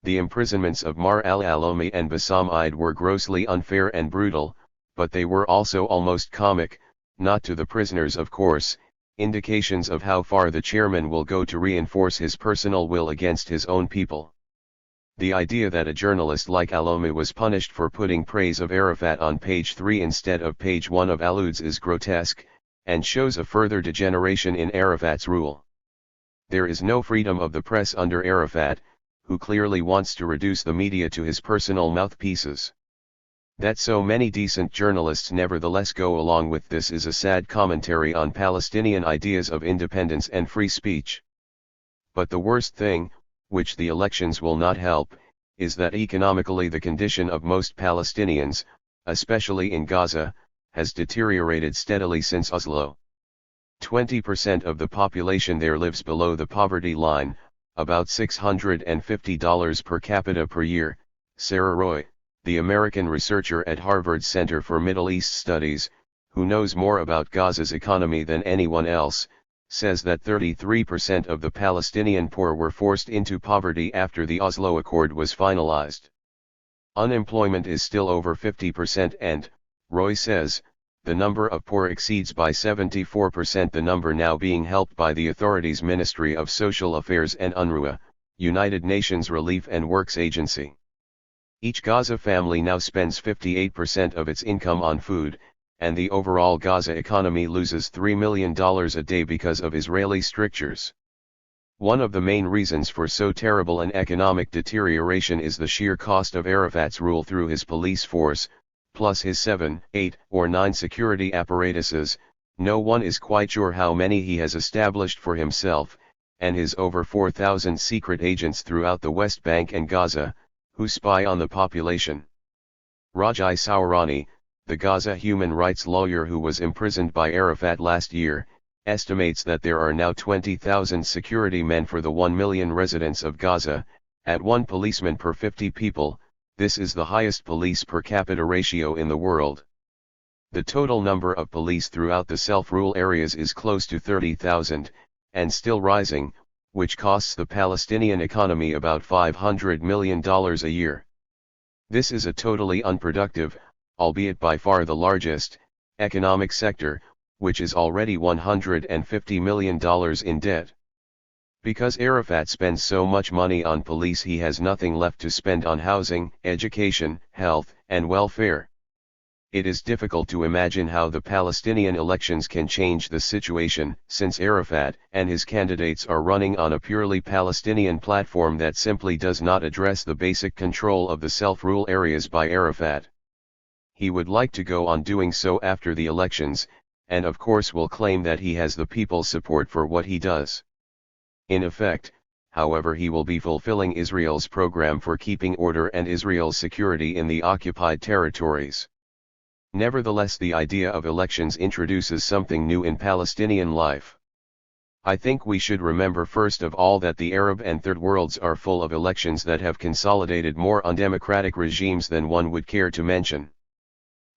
The imprisonments of Mar al-Alomi and Bassam Eid were grossly unfair and brutal, but they were also almost comic, not to the prisoners of course, indications of how far the chairman will go to reinforce his personal will against his own people. The idea that a journalist like Alomi was punished for putting praise of Arafat on page 3 instead of page 1 of Al-Quds is grotesque, and shows a further degeneration in Arafat's rule. There is no freedom of the press under Arafat, who clearly wants to reduce the media to his personal mouthpieces. That so many decent journalists nevertheless go along with this is a sad commentary on Palestinian ideas of independence and free speech. But the worst thing, which the elections will not help, is that economically the condition of most Palestinians, especially in Gaza, has deteriorated steadily since Oslo. 20% of the population there lives below the poverty line, about $650 per capita per year. Sarah Roy, the American researcher at Harvard's Center for Middle East Studies, who knows more about Gaza's economy than anyone else, says that 33% of the Palestinian poor were forced into poverty after the Oslo Accord was finalized. Unemployment is still over 50% and, Roy says, the number of poor exceeds by 74% the number now being helped by the authorities' Ministry of Social Affairs and UNRWA, United Nations Relief and Works Agency. Each Gaza family now spends 58% of its income on food, and the overall Gaza economy loses $3 million a day because of Israeli strictures. One of the main reasons for so terrible an economic deterioration is the sheer cost of Arafat's rule through his police force, plus his 7, 8, or 9 security apparatuses. No one is quite sure how many he has established for himself, and his over 4,000 secret agents throughout the West Bank and Gaza, who spy on the population. Rajai Sourani, the Gaza human rights lawyer who was imprisoned by Arafat last year, estimates that there are now 20,000 security men for the 1 million residents of Gaza, at 1 policeman per 50 people. This is the highest police per capita ratio in the world. The total number of police throughout the self-rule areas is close to 30,000, and still rising, which costs the Palestinian economy about $500 million a year. This is a totally unproductive, albeit by far the largest, economic sector, which is already $150 million in debt. Because Arafat spends so much money on police, he has nothing left to spend on housing, education, health, and welfare. It is difficult to imagine how the Palestinian elections can change the situation, since Arafat and his candidates are running on a purely Palestinian platform that simply does not address the basic control of the self-rule areas by Arafat. He would like to go on doing so after the elections, and of course will claim that he has the people's support for what he does. In effect, however, he will be fulfilling Israel's program for keeping order and Israel's security in the occupied territories. Nevertheless, the idea of elections introduces something new in Palestinian life. I think we should remember first of all that the Arab and Third Worlds are full of elections that have consolidated more undemocratic regimes than one would care to mention.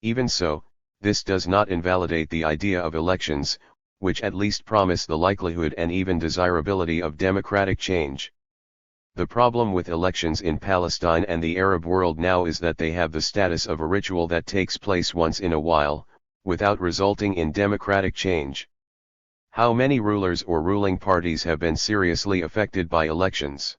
Even so, this does not invalidate the idea of elections, which at least promise the likelihood and even desirability of democratic change. The problem with elections in Palestine and the Arab world now is that they have the status of a ritual that takes place once in a while, without resulting in democratic change. How many rulers or ruling parties have been seriously affected by elections?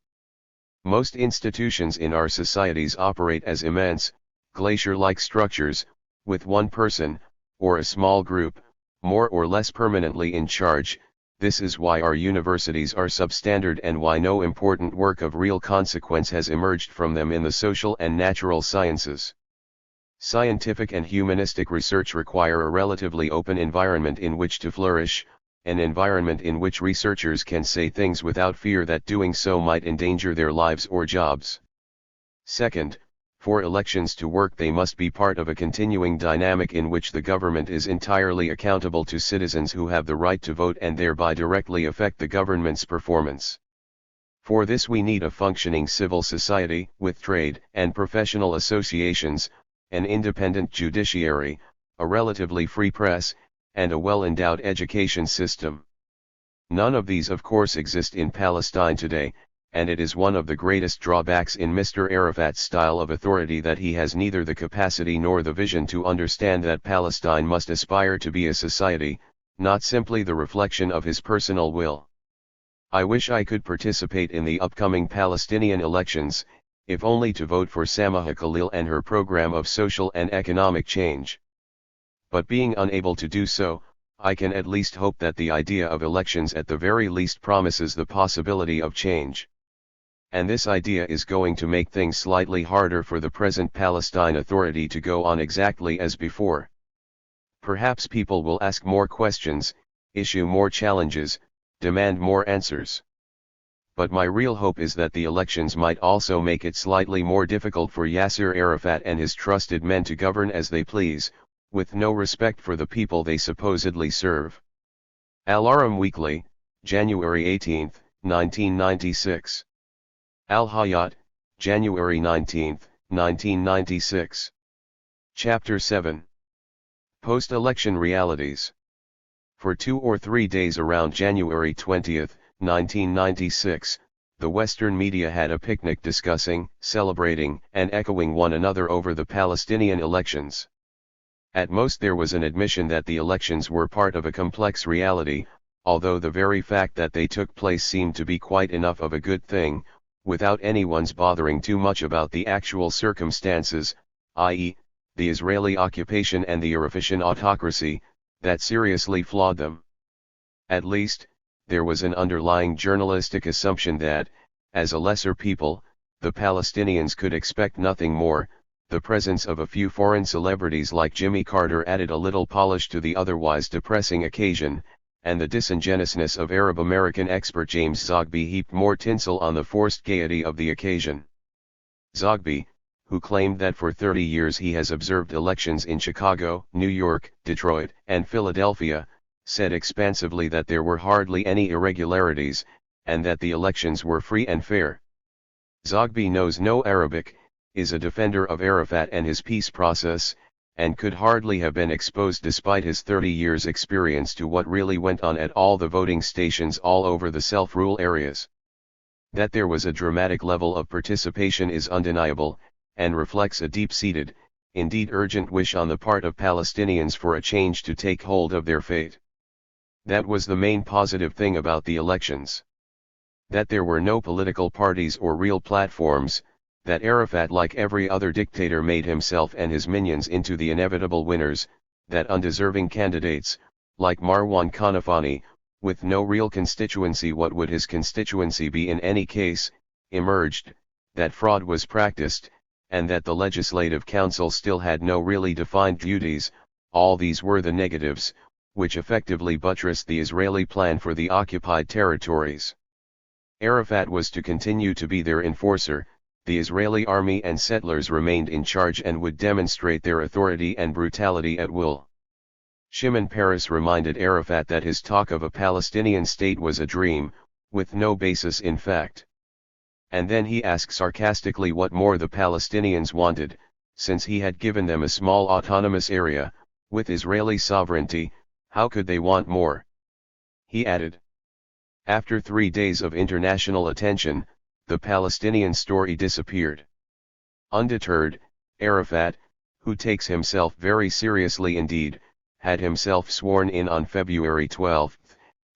Most institutions in our societies operate as immense, glacier-like structures, with one person, or a small group, more or less permanently in charge. This is why our universities are substandard and why no important work of real consequence has emerged from them in the social and natural sciences. Scientific and humanistic research require a relatively open environment in which to flourish, an environment in which researchers can say things without fear that doing so might endanger their lives or jobs. Second, for elections to work, they must be part of a continuing dynamic in which the government is entirely accountable to citizens who have the right to vote and thereby directly affect the government's performance. For this we need a functioning civil society, with trade and professional associations, an independent judiciary, a relatively free press, and a well-endowed education system. None of these of course exist in Palestine today, and it is one of the greatest drawbacks in Mr. Arafat's style of authority that he has neither the capacity nor the vision to understand that Palestine must aspire to be a society, not simply the reflection of his personal will. I wish I could participate in the upcoming Palestinian elections, if only to vote for Samaha Khalil and her program of social and economic change. But being unable to do so, I can at least hope that the idea of elections at the very least promises the possibility of change. And this idea is going to make things slightly harder for the present Palestine Authority to go on exactly as before. Perhaps people will ask more questions, issue more challenges, demand more answers. But my real hope is that the elections might also make it slightly more difficult for Yasser Arafat and his trusted men to govern as they please, with no respect for the people they supposedly serve. Al-Ahram Weekly, January 18, 1996. Al-Hayat, January 19, 1996. Chapter 7. Post-election realities. For 2 or 3 days around January 20, 1996, the Western media had a picnic discussing, celebrating, and echoing one another over the Palestinian elections. At most there was an admission that the elections were part of a complex reality, although the very fact that they took place seemed to be quite enough of a good thing, without anyone's bothering too much about the actual circumstances, i.e., the Israeli occupation and the Arafatian autocracy, that seriously flawed them. At least, there was an underlying journalistic assumption that, as a lesser people, the Palestinians could expect nothing more. The presence of a few foreign celebrities like Jimmy Carter added a little polish to the otherwise depressing occasion, and the disingenuousness of Arab-American expert James Zogby heaped more tinsel on the forced gaiety of the occasion. Zogby, who claimed that for 30 years he has observed elections in Chicago, New York, Detroit, and Philadelphia, said expansively that there were hardly any irregularities, and that the elections were free and fair. Zogby knows no Arabic, is a defender of Arafat and his peace process, and could hardly have been exposed despite his 30 years' experience to what really went on at all the voting stations all over the self-rule areas. That there was a dramatic level of participation is undeniable, and reflects a deep-seated, indeed urgent wish on the part of Palestinians for a change to take hold of their fate. That was the main positive thing about the elections. That there were no political parties or real platforms, that Arafat, like every other dictator, made himself and his minions into the inevitable winners, that undeserving candidates, like Marwan Kanafani, with no real constituency, what would his constituency be in any case, emerged, that fraud was practiced, and that the Legislative Council still had no really defined duties. All these were the negatives, which effectively buttressed the Israeli plan for the occupied territories. Arafat was to continue to be their enforcer, the Israeli army and settlers remained in charge and would demonstrate their authority and brutality at will. Shimon Peres reminded Arafat that his talk of a Palestinian state was a dream, with no basis in fact. And then he asked sarcastically what more the Palestinians wanted, since he had given them a small autonomous area, with Israeli sovereignty. How could they want more? He added. After 3 days of international attention, the Palestinian story disappeared. Undeterred, Arafat, who takes himself very seriously indeed, had himself sworn in on February 12,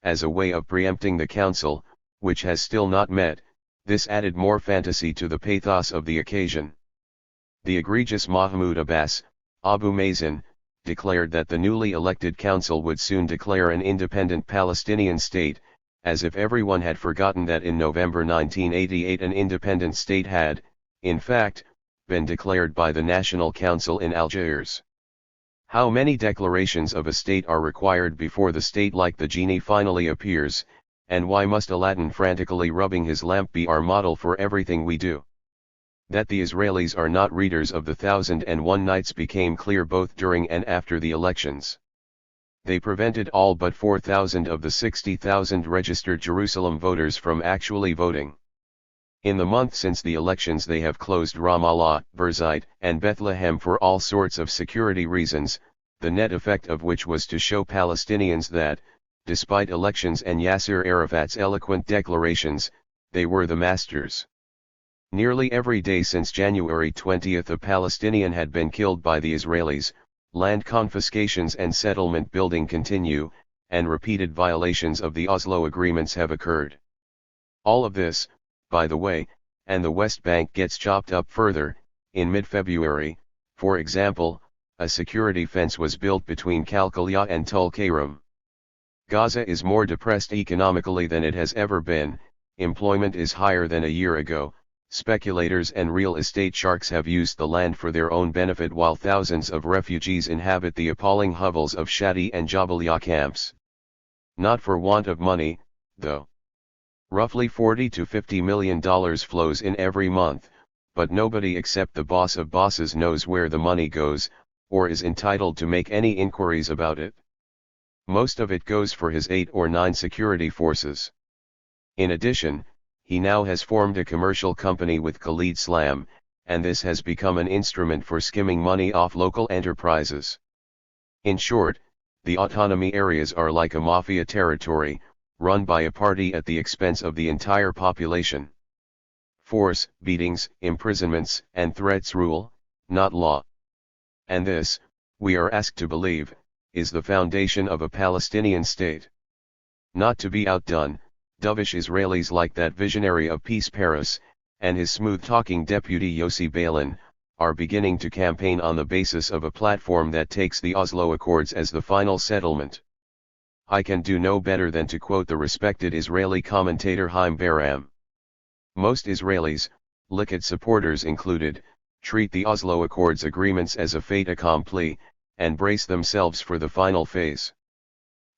as a way of preempting the council, which has still not met. This added more fantasy to the pathos of the occasion. The egregious Mahmoud Abbas, Abu Mazen, declared that the newly elected council would soon declare an independent Palestinian state, as if everyone had forgotten that in November 1988 an independent state had, in fact, been declared by the National Council in Algiers. How many declarations of a state are required before the state like the genie finally appears, and why must Aladdin frantically rubbing his lamp be our model for everything we do? That the Israelis are not readers of the 1001 Nights became clear both during and after the elections. They prevented all but 4,000 of the 60,000 registered Jerusalem voters from actually voting. In the month since the elections they have closed Ramallah, Birzeit, and Bethlehem for all sorts of security reasons, the net effect of which was to show Palestinians that, despite elections and Yasser Arafat's eloquent declarations, they were the masters. Nearly every day since January 20 a Palestinian had been killed by the Israelis. Land confiscations and settlement building continue, and repeated violations of the Oslo agreements have occurred. All of this, by the way, and the West Bank gets chopped up further. In mid-February, for example, a security fence was built between Kalkalia and Tulkarem. Gaza is more depressed economically than it has ever been, employment is higher than a year ago. Speculators and real estate sharks have used the land for their own benefit while thousands of refugees inhabit the appalling hovels of Shadi and Jabalia camps. Not for want of money, though. Roughly $40 to $50 million flows in every month, but nobody except the boss of bosses knows where the money goes, or is entitled to make any inquiries about it. Most of it goes for his 8 or 9 security forces. In addition, he now has formed a commercial company with Khalid Slam, and this has become an instrument for skimming money off local enterprises. In short, the autonomy areas are like a mafia territory, run by a party at the expense of the entire population. Force, beatings, imprisonments, and threats rule, not law. And this, we are asked to believe, is the foundation of a Palestinian state. Not to be outdone, dovish Israelis like that visionary of peace Peres, and his smooth-talking deputy Yossi Beilin, are beginning to campaign on the basis of a platform that takes the Oslo Accords as the final settlement. I can do no better than to quote the respected Israeli commentator Haim Baram. Most Israelis, Likud supporters included, treat the Oslo Accords agreements as a fait accompli, and brace themselves for the final phase.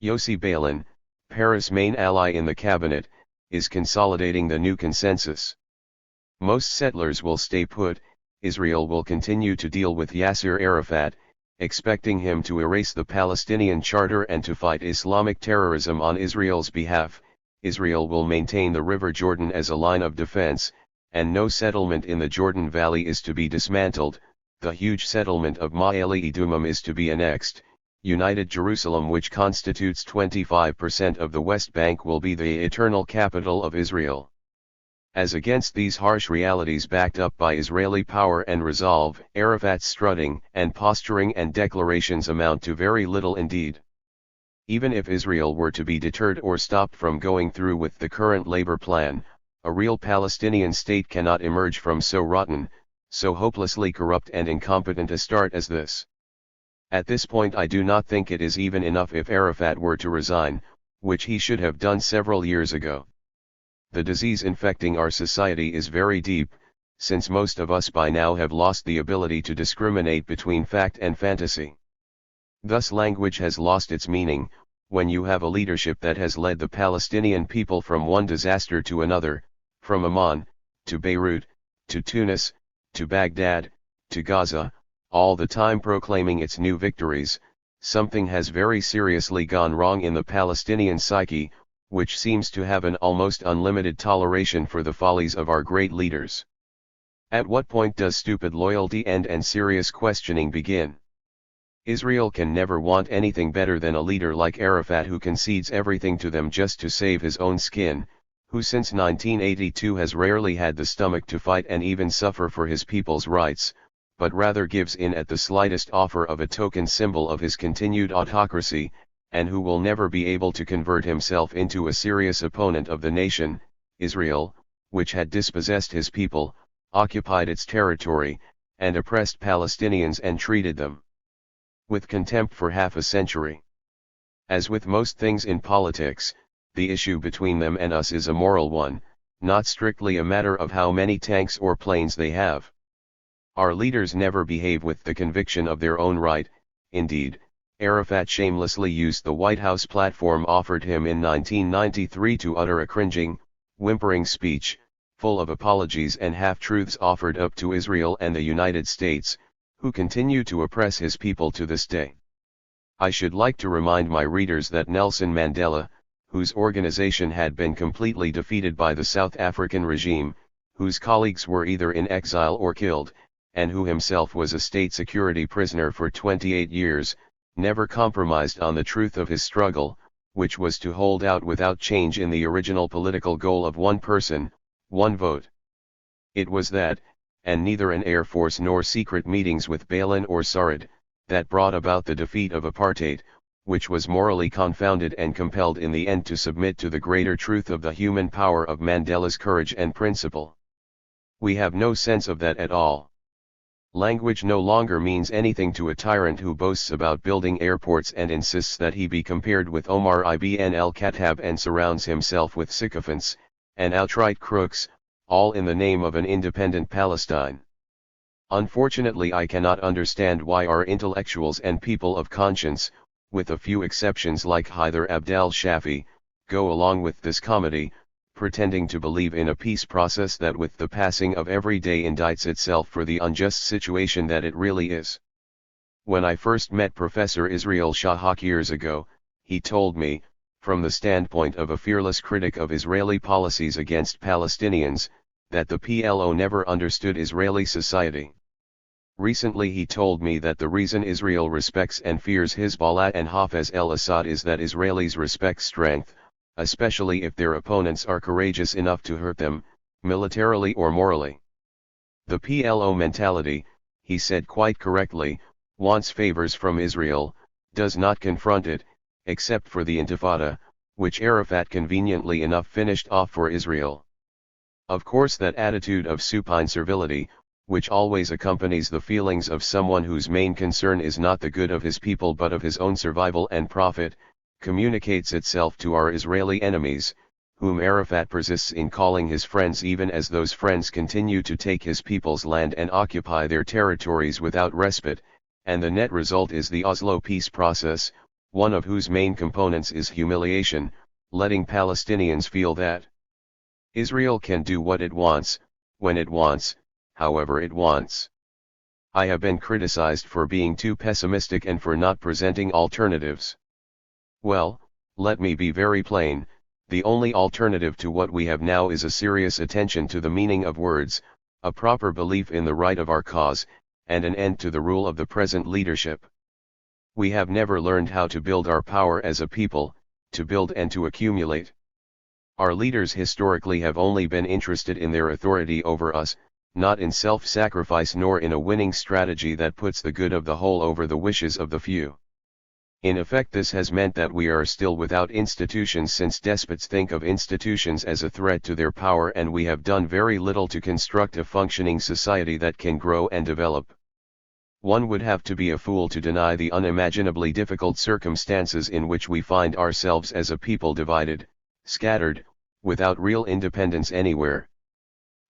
Yossi Beilin, Peres' main ally in the cabinet, is consolidating the new consensus. Most settlers will stay put. Israel will continue to deal with Yasser Arafat, expecting him to erase the Palestinian Charter and to fight Islamic terrorism on Israel's behalf. Israel will maintain the River Jordan as a line of defense, and no settlement in the Jordan Valley is to be dismantled. The huge settlement of Ma'ale Idumim is to be annexed. United Jerusalem, which constitutes 25% of the West Bank, will be the eternal capital of Israel. As against these harsh realities backed up by Israeli power and resolve, Arafat's strutting and posturing and declarations amount to very little indeed. Even if Israel were to be deterred or stopped from going through with the current labor plan, a real Palestinian state cannot emerge from so rotten, so hopelessly corrupt and incompetent a start as this. At this point I do not think it is even enough if Arafat were to resign, which he should have done several years ago. The disease infecting our society is very deep, since most of us by now have lost the ability to discriminate between fact and fantasy. Thus language has lost its meaning, when you have a leadership that has led the Palestinian people from one disaster to another, from Amman, to Beirut, to Tunis, to Baghdad, to Gaza, all the time proclaiming its new victories. Something has very seriously gone wrong in the Palestinian psyche, which seems to have an almost unlimited toleration for the follies of our great leaders. At what point does stupid loyalty end and serious questioning begin? Israel can never want anything better than a leader like Arafat who concedes everything to them just to save his own skin, who since 1982 has rarely had the stomach to fight and even suffer for his people's rights, but rather gives in at the slightest offer of a token symbol of his continued autocracy, and who will never be able to convert himself into a serious opponent of the nation, Israel, which had dispossessed his people, occupied its territory, and oppressed Palestinians and treated them with contempt for half a century. As with most things in politics, the issue between them and us is a moral one, not strictly a matter of how many tanks or planes they have. Our leaders never behave with the conviction of their own right. Indeed, Arafat shamelessly used the White House platform offered him in 1993 to utter a cringing, whimpering speech, full of apologies and half-truths offered up to Israel and the United States, who continue to oppress his people to this day. I should like to remind my readers that Nelson Mandela, whose organization had been completely defeated by the South African regime, whose colleagues were either in exile or killed, and who himself was a state security prisoner for 28 years, never compromised on the truth of his struggle, which was to hold out without change in the original political goal of one person, one vote. It was that, and neither an Air Force nor secret meetings with Balin or Sarid, that brought about the defeat of apartheid, which was morally confounded and compelled in the end to submit to the greater truth of the human power of Mandela's courage and principle. We have no sense of that at all. Language no longer means anything to a tyrant who boasts about building airports and insists that he be compared with Omar ibn al-Khattab and surrounds himself with sycophants, and outright crooks, all in the name of an independent Palestine. Unfortunately, I cannot understand why our intellectuals and people of conscience, with a few exceptions like Hyder Abdel Shafi, go along with this comedy, pretending to believe in a peace process that with the passing of every day indicts itself for the unjust situation that it really is. When I first met Professor Israel Shahak years ago, he told me, from the standpoint of a fearless critic of Israeli policies against Palestinians, that the PLO never understood Israeli society. Recently he told me that the reason Israel respects and fears Hezbollah and Hafez el-Assad is that Israelis respect strength, especially if their opponents are courageous enough to hurt them, militarily or morally. The PLO mentality, he said quite correctly, wants favors from Israel, does not confront it, except for the Intifada, which Arafat conveniently enough finished off for Israel. Of course that attitude of supine servility, which always accompanies the feelings of someone whose main concern is not the good of his people but of his own survival and profit, communicates itself to our Israeli enemies, whom Arafat persists in calling his friends even as those friends continue to take his people's land and occupy their territories without respite, and the net result is the Oslo peace process, one of whose main components is humiliation, letting Palestinians feel that Israel can do what it wants, when it wants, however it wants. I have been criticized for being too pessimistic and for not presenting alternatives. Well, let me be very plain, the only alternative to what we have now is a serious attention to the meaning of words, a proper belief in the right of our cause, and an end to the rule of the present leadership. We have never learned how to build our power as a people, to build and to accumulate. Our leaders historically have only been interested in their authority over us, not in self-sacrifice nor in a winning strategy that puts the good of the whole over the wishes of the few. In effect, this has meant that we are still without institutions, since despots think of institutions as a threat to their power, and we have done very little to construct a functioning society that can grow and develop. One would have to be a fool to deny the unimaginably difficult circumstances in which we find ourselves as a people, divided, scattered, without real independence anywhere.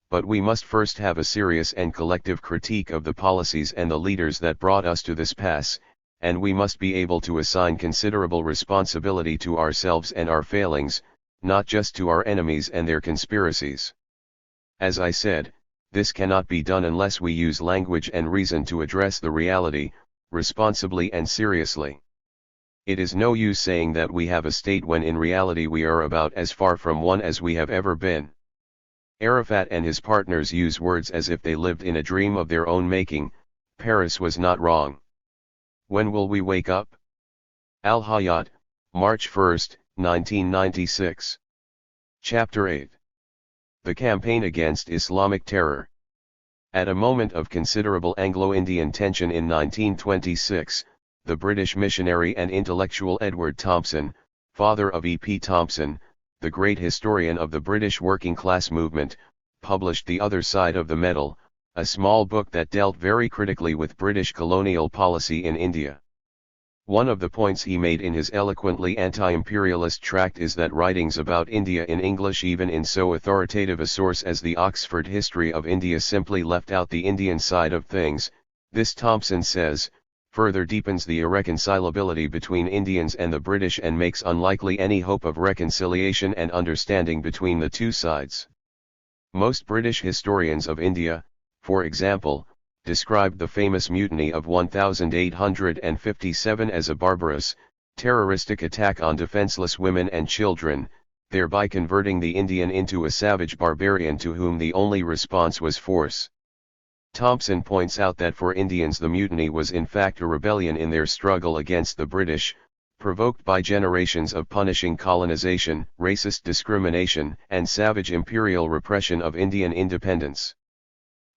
But we must first have a serious and collective critique of the policies and the leaders that brought us to this pass, and we must be able to assign considerable responsibility to ourselves and our failings, not just to our enemies and their conspiracies. As I said, this cannot be done unless we use language and reason to address the reality, responsibly and seriously. It is no use saying that we have a state when in reality we are about as far from one as we have ever been. Arafat and his partners use words as if they lived in a dream of their own making. Paris was not wrong. When will we wake up? Al-Hayat, March 1, 1996. Chapter 8. The Campaign Against Islamic Terror. At a moment of considerable Anglo-Indian tension in 1926, the British missionary and intellectual Edward Thompson, father of E. P. Thompson, the great historian of the British working class movement, published The Other Side of the Medal, a small book that dealt very critically with British colonial policy in India. One of the points he made in his eloquently anti-imperialist tract is that writings about India in English, even in so authoritative a source as the Oxford History of India, simply left out the Indian side of things. This, Thompson says, further deepens the irreconcilability between Indians and the British and makes unlikely any hope of reconciliation and understanding between the two sides. Most British historians of India, for example, described the famous mutiny of 1857 as a barbarous, terroristic attack on defenseless women and children, thereby converting the Indian into a savage barbarian to whom the only response was force. Thompson points out that for Indians the mutiny was in fact a rebellion in their struggle against the British, provoked by generations of punishing colonization, racist discrimination, and savage imperial repression of Indian independence.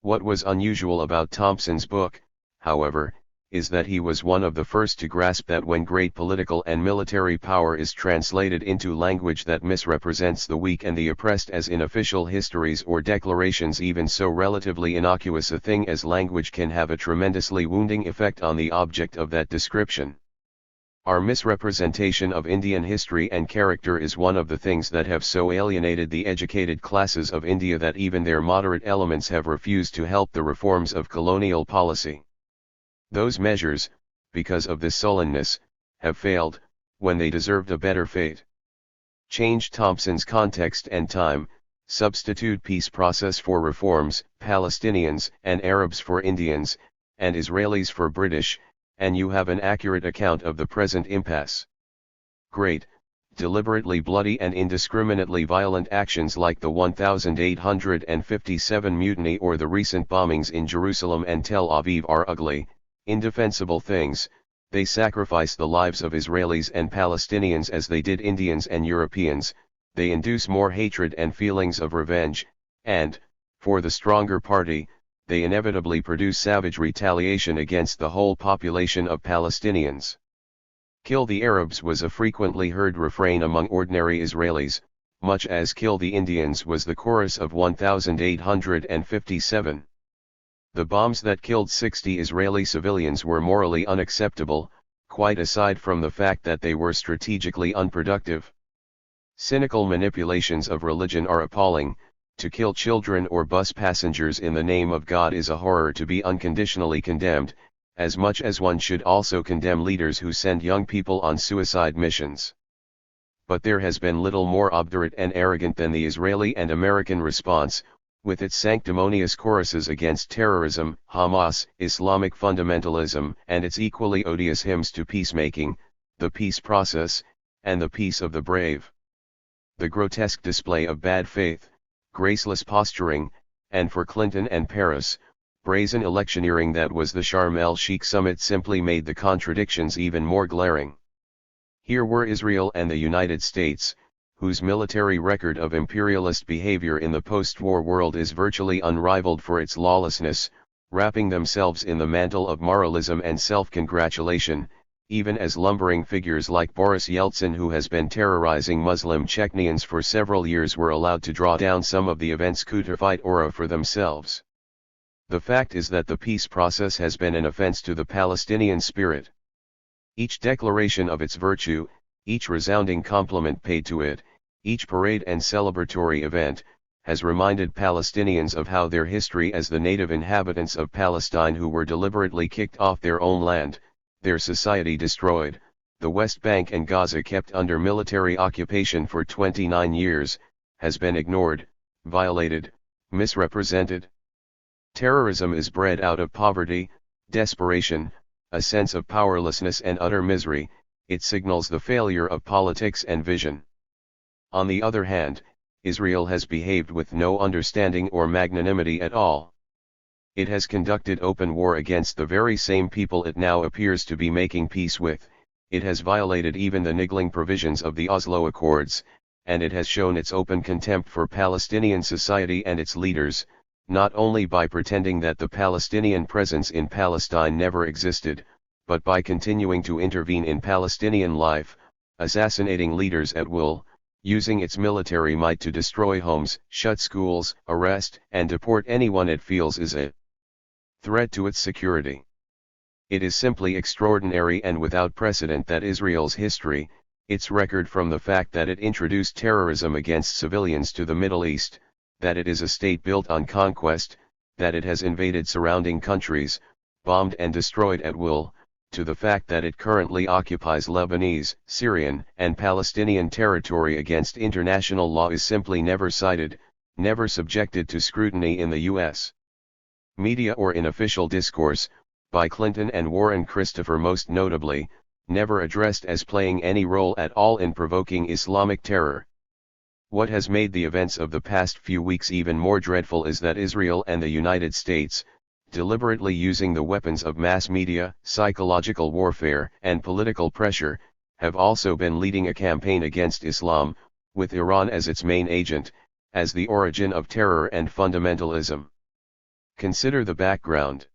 What was unusual about Thompson's book, however, is that he was one of the first to grasp that when great political and military power is translated into language that misrepresents the weak and the oppressed, as in official histories or declarations, even so relatively innocuous a thing as language can have a tremendously wounding effect on the object of that description. Our misrepresentation of Indian history and character is one of the things that have so alienated the educated classes of India that even their moderate elements have refused to help the reforms of colonial policy. Those measures, because of this sullenness, have failed, when they deserved a better fate. Change Thompson's context and time, substitute peace process for reforms, Palestinians and Arabs for Indians, and Israelis for British, and you have an accurate account of the present impasse. Great, deliberately bloody and indiscriminately violent actions like the 1857 mutiny or the recent bombings in Jerusalem and Tel Aviv are ugly, indefensible things. They sacrifice the lives of Israelis and Palestinians as they did Indians and Europeans. They induce more hatred and feelings of revenge, and, for the stronger party, they inevitably produce savage retaliation against the whole population of Palestinians. Kill the Arabs was a frequently heard refrain among ordinary Israelis, much as kill the Indians was the chorus of 1857. The bombs that killed 60 Israeli civilians were morally unacceptable, quite aside from the fact that they were strategically unproductive. Cynical manipulations of religion are appalling. To kill children or bus passengers in the name of God is a horror to be unconditionally condemned, as much as one should also condemn leaders who send young people on suicide missions. But there has been little more obdurate and arrogant than the Israeli and American response, with its sanctimonious choruses against terrorism, Hamas, Islamic fundamentalism, and its equally odious hymns to peacemaking, the peace process, and the peace of the brave. The grotesque display of bad faith, graceless posturing, and for Clinton and Paris, brazen electioneering that was the Sharm el-Sheikh summit simply made the contradictions even more glaring. Here were Israel and the United States, whose military record of imperialist behavior in the post-war world is virtually unrivaled for its lawlessness, wrapping themselves in the mantle of moralism and self-congratulation, even as lumbering figures like Boris Yeltsin, who has been terrorizing Muslim Chechnyans for several years, were allowed to draw down some of the event's counterfeit aura for themselves. The fact is that the peace process has been an offense to the Palestinian spirit. Each declaration of its virtue, each resounding compliment paid to it, each parade and celebratory event, has reminded Palestinians of how their history as the native inhabitants of Palestine who were deliberately kicked off their own land, their society destroyed, the West Bank and Gaza kept under military occupation for 29 years, has been ignored, violated, misrepresented. Terrorism is bred out of poverty, desperation, a sense of powerlessness and utter misery. It signals the failure of politics and vision. On the other hand, Israel has behaved with no understanding or magnanimity at all. It has conducted open war against the very same people it now appears to be making peace with, it has violated even the niggling provisions of the Oslo Accords, and it has shown its open contempt for Palestinian society and its leaders, not only by pretending that the Palestinian presence in Palestine never existed, but by continuing to intervene in Palestinian life, assassinating leaders at will, using its military might to destroy homes, shut schools, arrest and deport anyone it feels is a threat to its security. It is simply extraordinary and without precedent that Israel's history, its record from the fact that it introduced terrorism against civilians to the Middle East, that it is a state built on conquest, that it has invaded surrounding countries, bombed and destroyed at will, to the fact that it currently occupies Lebanese, Syrian, and Palestinian territory against international law is simply never cited, never subjected to scrutiny in the U.S. media or in official discourse, by Clinton and Warren Christopher most notably, never addressed as playing any role at all in provoking Islamic terror. What has made the events of the past few weeks even more dreadful is that Israel and the United States, deliberately using the weapons of mass media, psychological warfare, and political pressure, have also been leading a campaign against Islam, with Iran as its main agent, as the origin of terror and fundamentalism. Consider the background.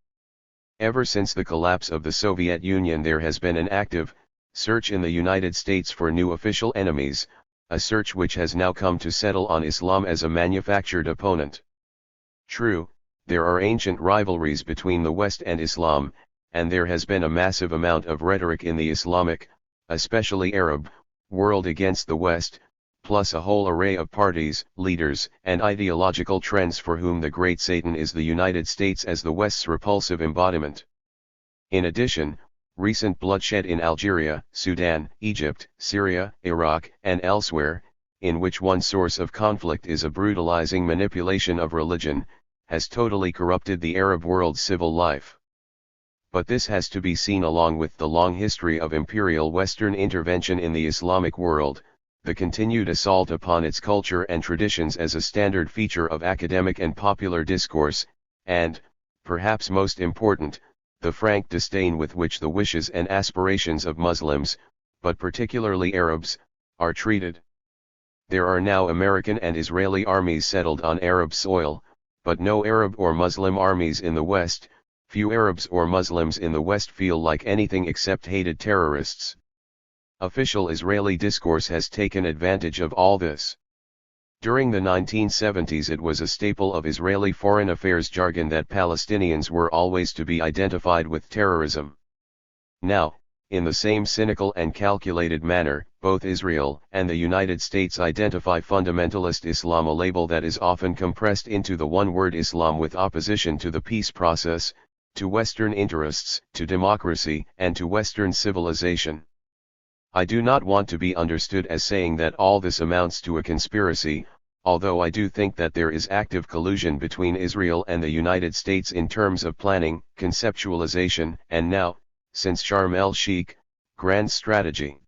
Ever since the collapse of the Soviet Union, there has been an active search in the United States for new official enemies, a search which has now come to settle on Islam as a manufactured opponent. True, there are ancient rivalries between the West and Islam, and there has been a massive amount of rhetoric in the Islamic, especially Arab, world against the West, plus a whole array of parties, leaders, and ideological trends for whom the great Satan is the United States as the West's repulsive embodiment. In addition, recent bloodshed in Algeria, Sudan, Egypt, Syria, Iraq, and elsewhere, in which one source of conflict is a brutalizing manipulation of religion, has totally corrupted the Arab world's civil life. But this has to be seen along with the long history of imperial Western intervention in the Islamic world, the continued assault upon its culture and traditions as a standard feature of academic and popular discourse, and, perhaps most important, the frank disdain with which the wishes and aspirations of Muslims, but particularly Arabs, are treated. There are now American and Israeli armies settled on Arab soil, but no Arab or Muslim armies in the West. Few Arabs or Muslims in the West feel like anything except hated terrorists. Official Israeli discourse has taken advantage of all this. During the 1970s it was a staple of Israeli foreign affairs jargon that Palestinians were always to be identified with terrorism. Now, in the same cynical and calculated manner, both Israel and the United States identify fundamentalist Islam, a label that is often compressed into the one word Islam, with opposition to the peace process, to Western interests, to democracy, and to Western civilization. I do not want to be understood as saying that all this amounts to a conspiracy, although I do think that there is active collusion between Israel and the United States in terms of planning, conceptualization, and now, since Sharm el-Sheikh, grand strategy.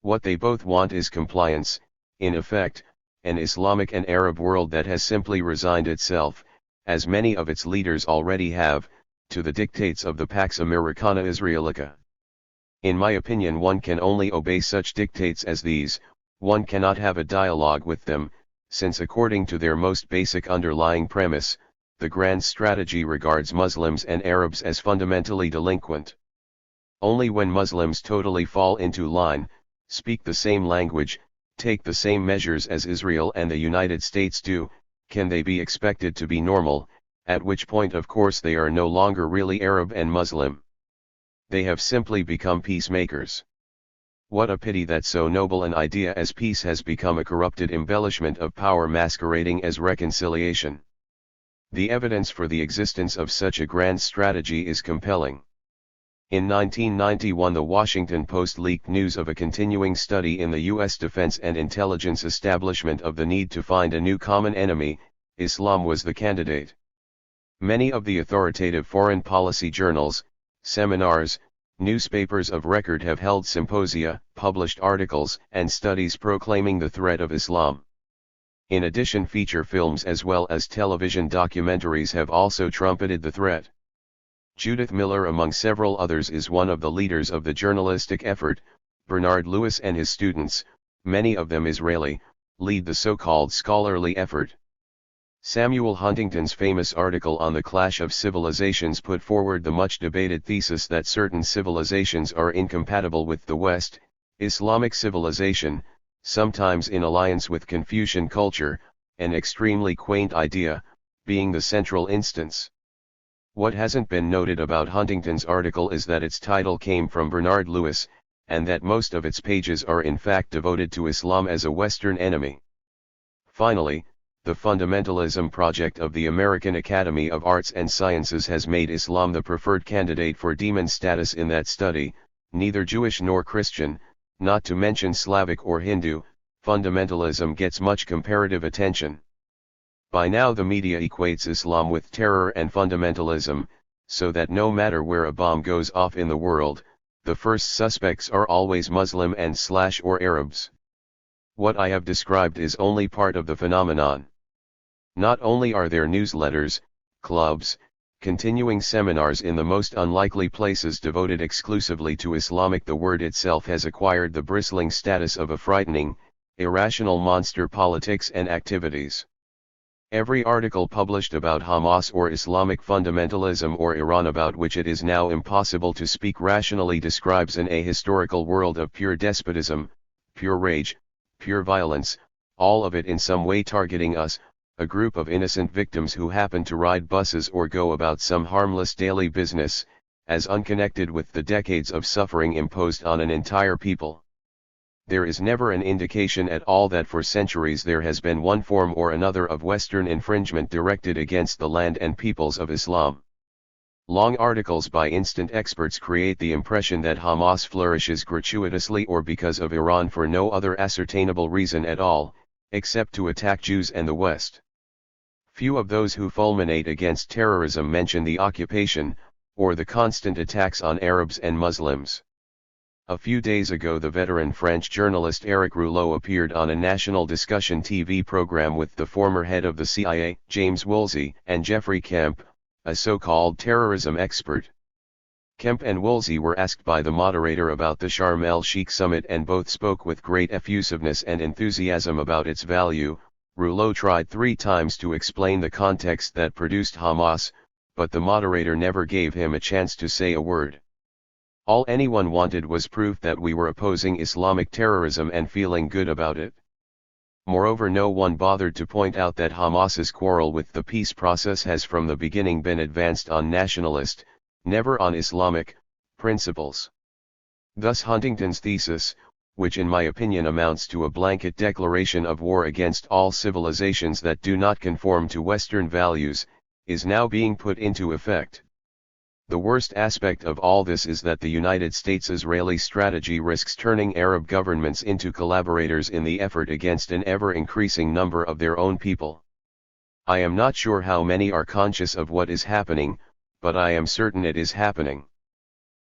What they both want is compliance, in effect, an Islamic and Arab world that has simply resigned itself, as many of its leaders already have, to the dictates of the Pax Americana Israelica. In my opinion, one can only obey such dictates as these, one cannot have a dialogue with them, since according to their most basic underlying premise, the grand strategy regards Muslims and Arabs as fundamentally delinquent. Only when Muslims totally fall into line, speak the same language, take the same measures as Israel and the United States do, can they be expected to be normal, at which point of course they are no longer really Arab and Muslim. They have simply become peacemakers. What a pity that so noble an idea as peace has become a corrupted embellishment of power masquerading as reconciliation. The evidence for the existence of such a grand strategy is compelling. In 1991, the Washington Post leaked news of a continuing study in the U.S. Defense and Intelligence Establishment of the need to find a new common enemy. Islam was the candidate. Many of the authoritative foreign policy journals, seminars, newspapers of record have held symposia, published articles and studies proclaiming the threat of Islam. In addition, feature films as well as television documentaries have also trumpeted the threat. Judith Miller, among several others, is one of the leaders of the journalistic effort. Bernard Lewis and his students, many of them Israeli, lead the so-called scholarly effort. Samuel Huntington's famous article on the clash of civilizations put forward the much-debated thesis that certain civilizations are incompatible with the West, Islamic civilization, sometimes in alliance with Confucian culture, an extremely quaint idea, being the central instance. What hasn't been noted about Huntington's article is that its title came from Bernard Lewis, and that most of its pages are in fact devoted to Islam as a Western enemy. Finally, the fundamentalism project of the American Academy of Arts and Sciences has made Islam the preferred candidate for demon status in that study. Neither Jewish nor Christian, not to mention Slavic or Hindu, fundamentalism gets much comparative attention. By now the media equates Islam with terror and fundamentalism, so that no matter where a bomb goes off in the world, the first suspects are always Muslim and / or Arabs. What I have described is only part of the phenomenon. Not only are there newsletters, clubs, continuing seminars in the most unlikely places devoted exclusively to Islamic, the word itself has acquired the bristling status of a frightening, irrational monster politics and activities. Every article published about Hamas or Islamic fundamentalism or Iran, about which it is now impossible to speak rationally, describes an ahistorical world of pure despotism, pure rage, pure violence, all of it in some way targeting us, a group of innocent victims who happen to ride buses or go about some harmless daily business, as unconnected with the decades of suffering imposed on an entire people. There is never an indication at all that for centuries there has been one form or another of Western infringement directed against the land and peoples of Islam. Long articles by instant experts create the impression that Hamas flourishes gratuitously or because of Iran for no other ascertainable reason at all, except to attack Jews and the West. Few of those who fulminate against terrorism mention the occupation, or the constant attacks on Arabs and Muslims. A few days ago, the veteran French journalist Éric Rouleau appeared on a national discussion TV program with the former head of the CIA, James Woolsey, and Jeffrey Kemp, a so-called terrorism expert. Kemp and Woolsey were asked by the moderator about the Sharm el-Sheikh summit, and both spoke with great effusiveness and enthusiasm about its value. Rouleau tried 3 times to explain the context that produced Hamas, but the moderator never gave him a chance to say a word. All anyone wanted was proof that we were opposing Islamic terrorism and feeling good about it. Moreover, no one bothered to point out that Hamas's quarrel with the peace process has from the beginning been advanced on nationalist, never on Islamic, principles. Thus Huntington's thesis, which in my opinion amounts to a blanket declaration of war against all civilizations that do not conform to Western values, is now being put into effect. The worst aspect of all this is that the United States-Israeli strategy risks turning Arab governments into collaborators in the effort against an ever-increasing number of their own people. I am not sure how many are conscious of what is happening, but I am certain it is happening.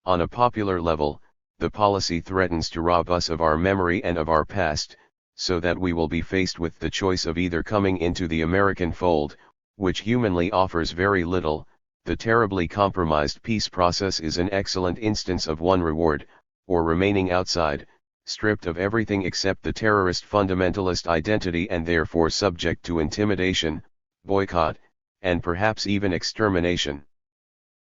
On a popular level, the policy threatens to rob us of our memory and of our past, so that we will be faced with the choice of either coming into the American fold, which humanly offers very little. The terribly compromised peace process is an excellent instance of one reward, or remaining outside, stripped of everything except the terrorist fundamentalist identity and therefore subject to intimidation, boycott, and perhaps even extermination.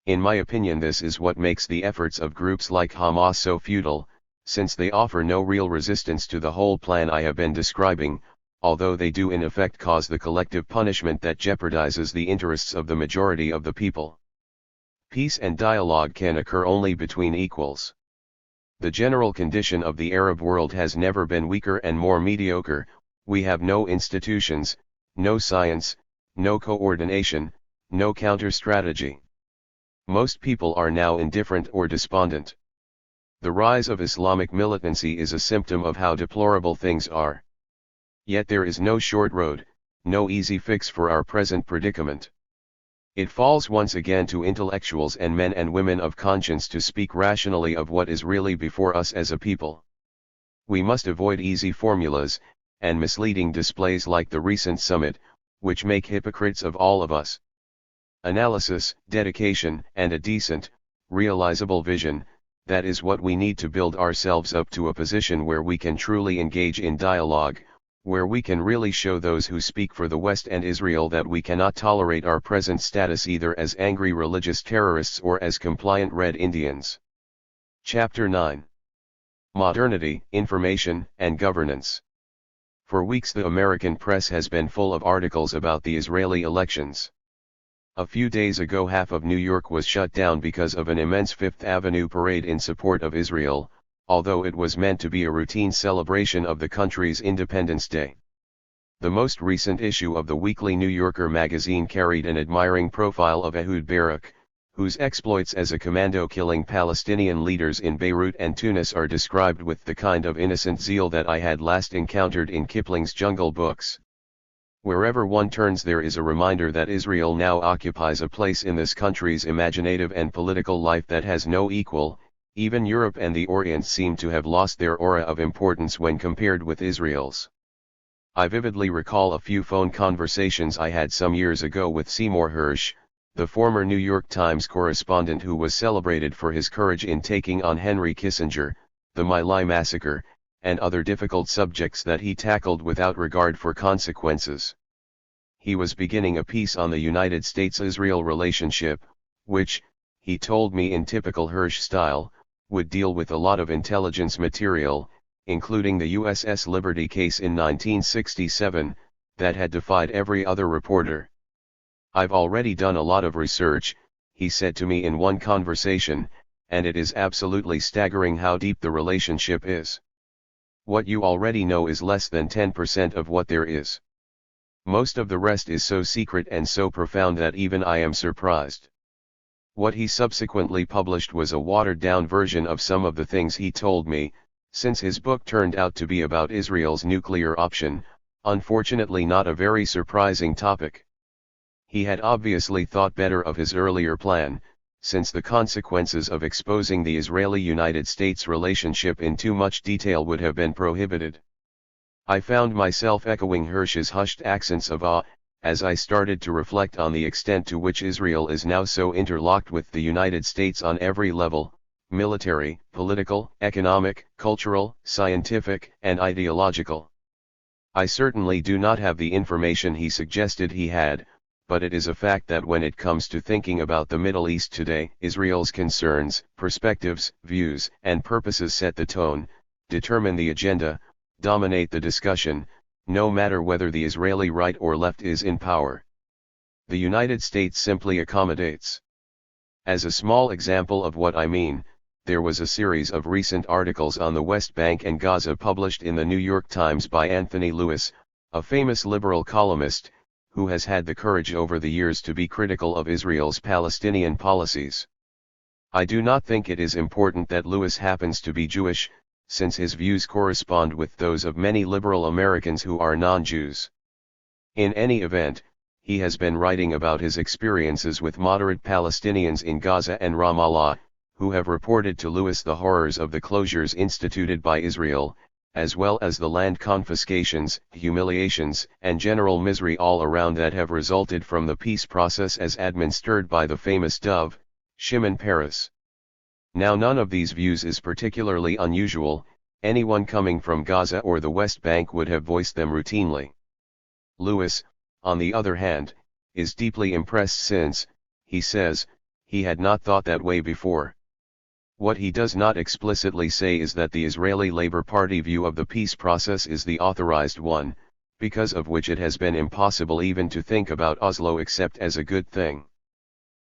In my opinion, this is what makes the efforts of groups like Hamas so futile, since they offer no real resistance to the whole plan I have been describing, although they do in effect cause the collective punishment that jeopardizes the interests of the majority of the people. Peace and dialogue can occur only between equals. The general condition of the Arab world has never been weaker and more mediocre. We have no institutions, no science, no coordination, no counter-strategy. Most people are now indifferent or despondent. The rise of Islamic militancy is a symptom of how deplorable things are. Yet there is no short road, no easy fix for our present predicament. It falls once again to intellectuals and men and women of conscience to speak rationally of what is really before us as a people. We must avoid easy formulas, and misleading displays like the recent summit, which make hypocrites of all of us. Analysis, dedication, and a decent, realizable vision, that is what we need to build ourselves up to a position where we can truly engage in dialogue, where we can really show those who speak for the West and Israel that we cannot tolerate our present status either as angry religious terrorists or as compliant Red Indians. Chapter 9. Modernity, Information, and Governance. For weeks the American press has been full of articles about the Israeli elections. A few days ago half of New York was shut down because of an immense Fifth Avenue parade in support of Israel, although it was meant to be a routine celebration of the country's Independence Day. The most recent issue of the weekly New Yorker magazine carried an admiring profile of Ehud Barak, whose exploits as a commando killing Palestinian leaders in Beirut and Tunis are described with the kind of innocent zeal that I had last encountered in Kipling's Jungle Books. Wherever one turns there is a reminder that Israel now occupies a place in this country's imaginative and political life that has no equal. Even Europe and the Orient seem to have lost their aura of importance when compared with Israel's. I vividly recall a few phone conversations I had some years ago with Seymour Hersh, the former New York Times correspondent who was celebrated for his courage in taking on Henry Kissinger, the My Lai massacre, and other difficult subjects that he tackled without regard for consequences. He was beginning a piece on the United States-Israel relationship, which, he told me in typical Hersh style, would deal with a lot of intelligence material, including the USS Liberty case in 1967, that had defied every other reporter. "I've already done a lot of research," he said to me in one conversation, "and it is absolutely staggering how deep the relationship is. What you already know is less than 10% of what there is. Most of the rest is so secret and so profound that even I am surprised." What he subsequently published was a watered-down version of some of the things he told me, since his book turned out to be about Israel's nuclear option, unfortunately not a very surprising topic. He had obviously thought better of his earlier plan, since the consequences of exposing the Israeli-United States relationship in too much detail would have been prohibited. I found myself echoing Hersh's hushed accents of awe, as I started to reflect on the extent to which Israel is now so interlocked with the United States on every level, military, political, economic, cultural, scientific, and ideological. I certainly do not have the information he suggested he had, but it is a fact that when it comes to thinking about the Middle East today, Israel's concerns, perspectives, views, and purposes set the tone, determine the agenda, dominate the discussion, no matter whether the Israeli right or left is in power. The United States simply accommodates. As a small example of what I mean, there was a series of recent articles on the West Bank and Gaza published in the New York Times by Anthony Lewis, a famous liberal columnist, who has had the courage over the years to be critical of Israel's Palestinian policies. I do not think it is important that Lewis happens to be Jewish, since his views correspond with those of many liberal Americans who are non-Jews. In any event, he has been writing about his experiences with moderate Palestinians in Gaza and Ramallah, who have reported to Lewis the horrors of the closures instituted by Israel, as well as the land confiscations, humiliations, and general misery all around that have resulted from the peace process as administered by the famous dove, Shimon Peres. Now none of these views is particularly unusual, anyone coming from Gaza or the West Bank would have voiced them routinely. Lewis, on the other hand, is deeply impressed since, he says, he had not thought that way before. What he does not explicitly say is that the Israeli Labour Party view of the peace process is the authorized one, because of which it has been impossible even to think about Oslo except as a good thing.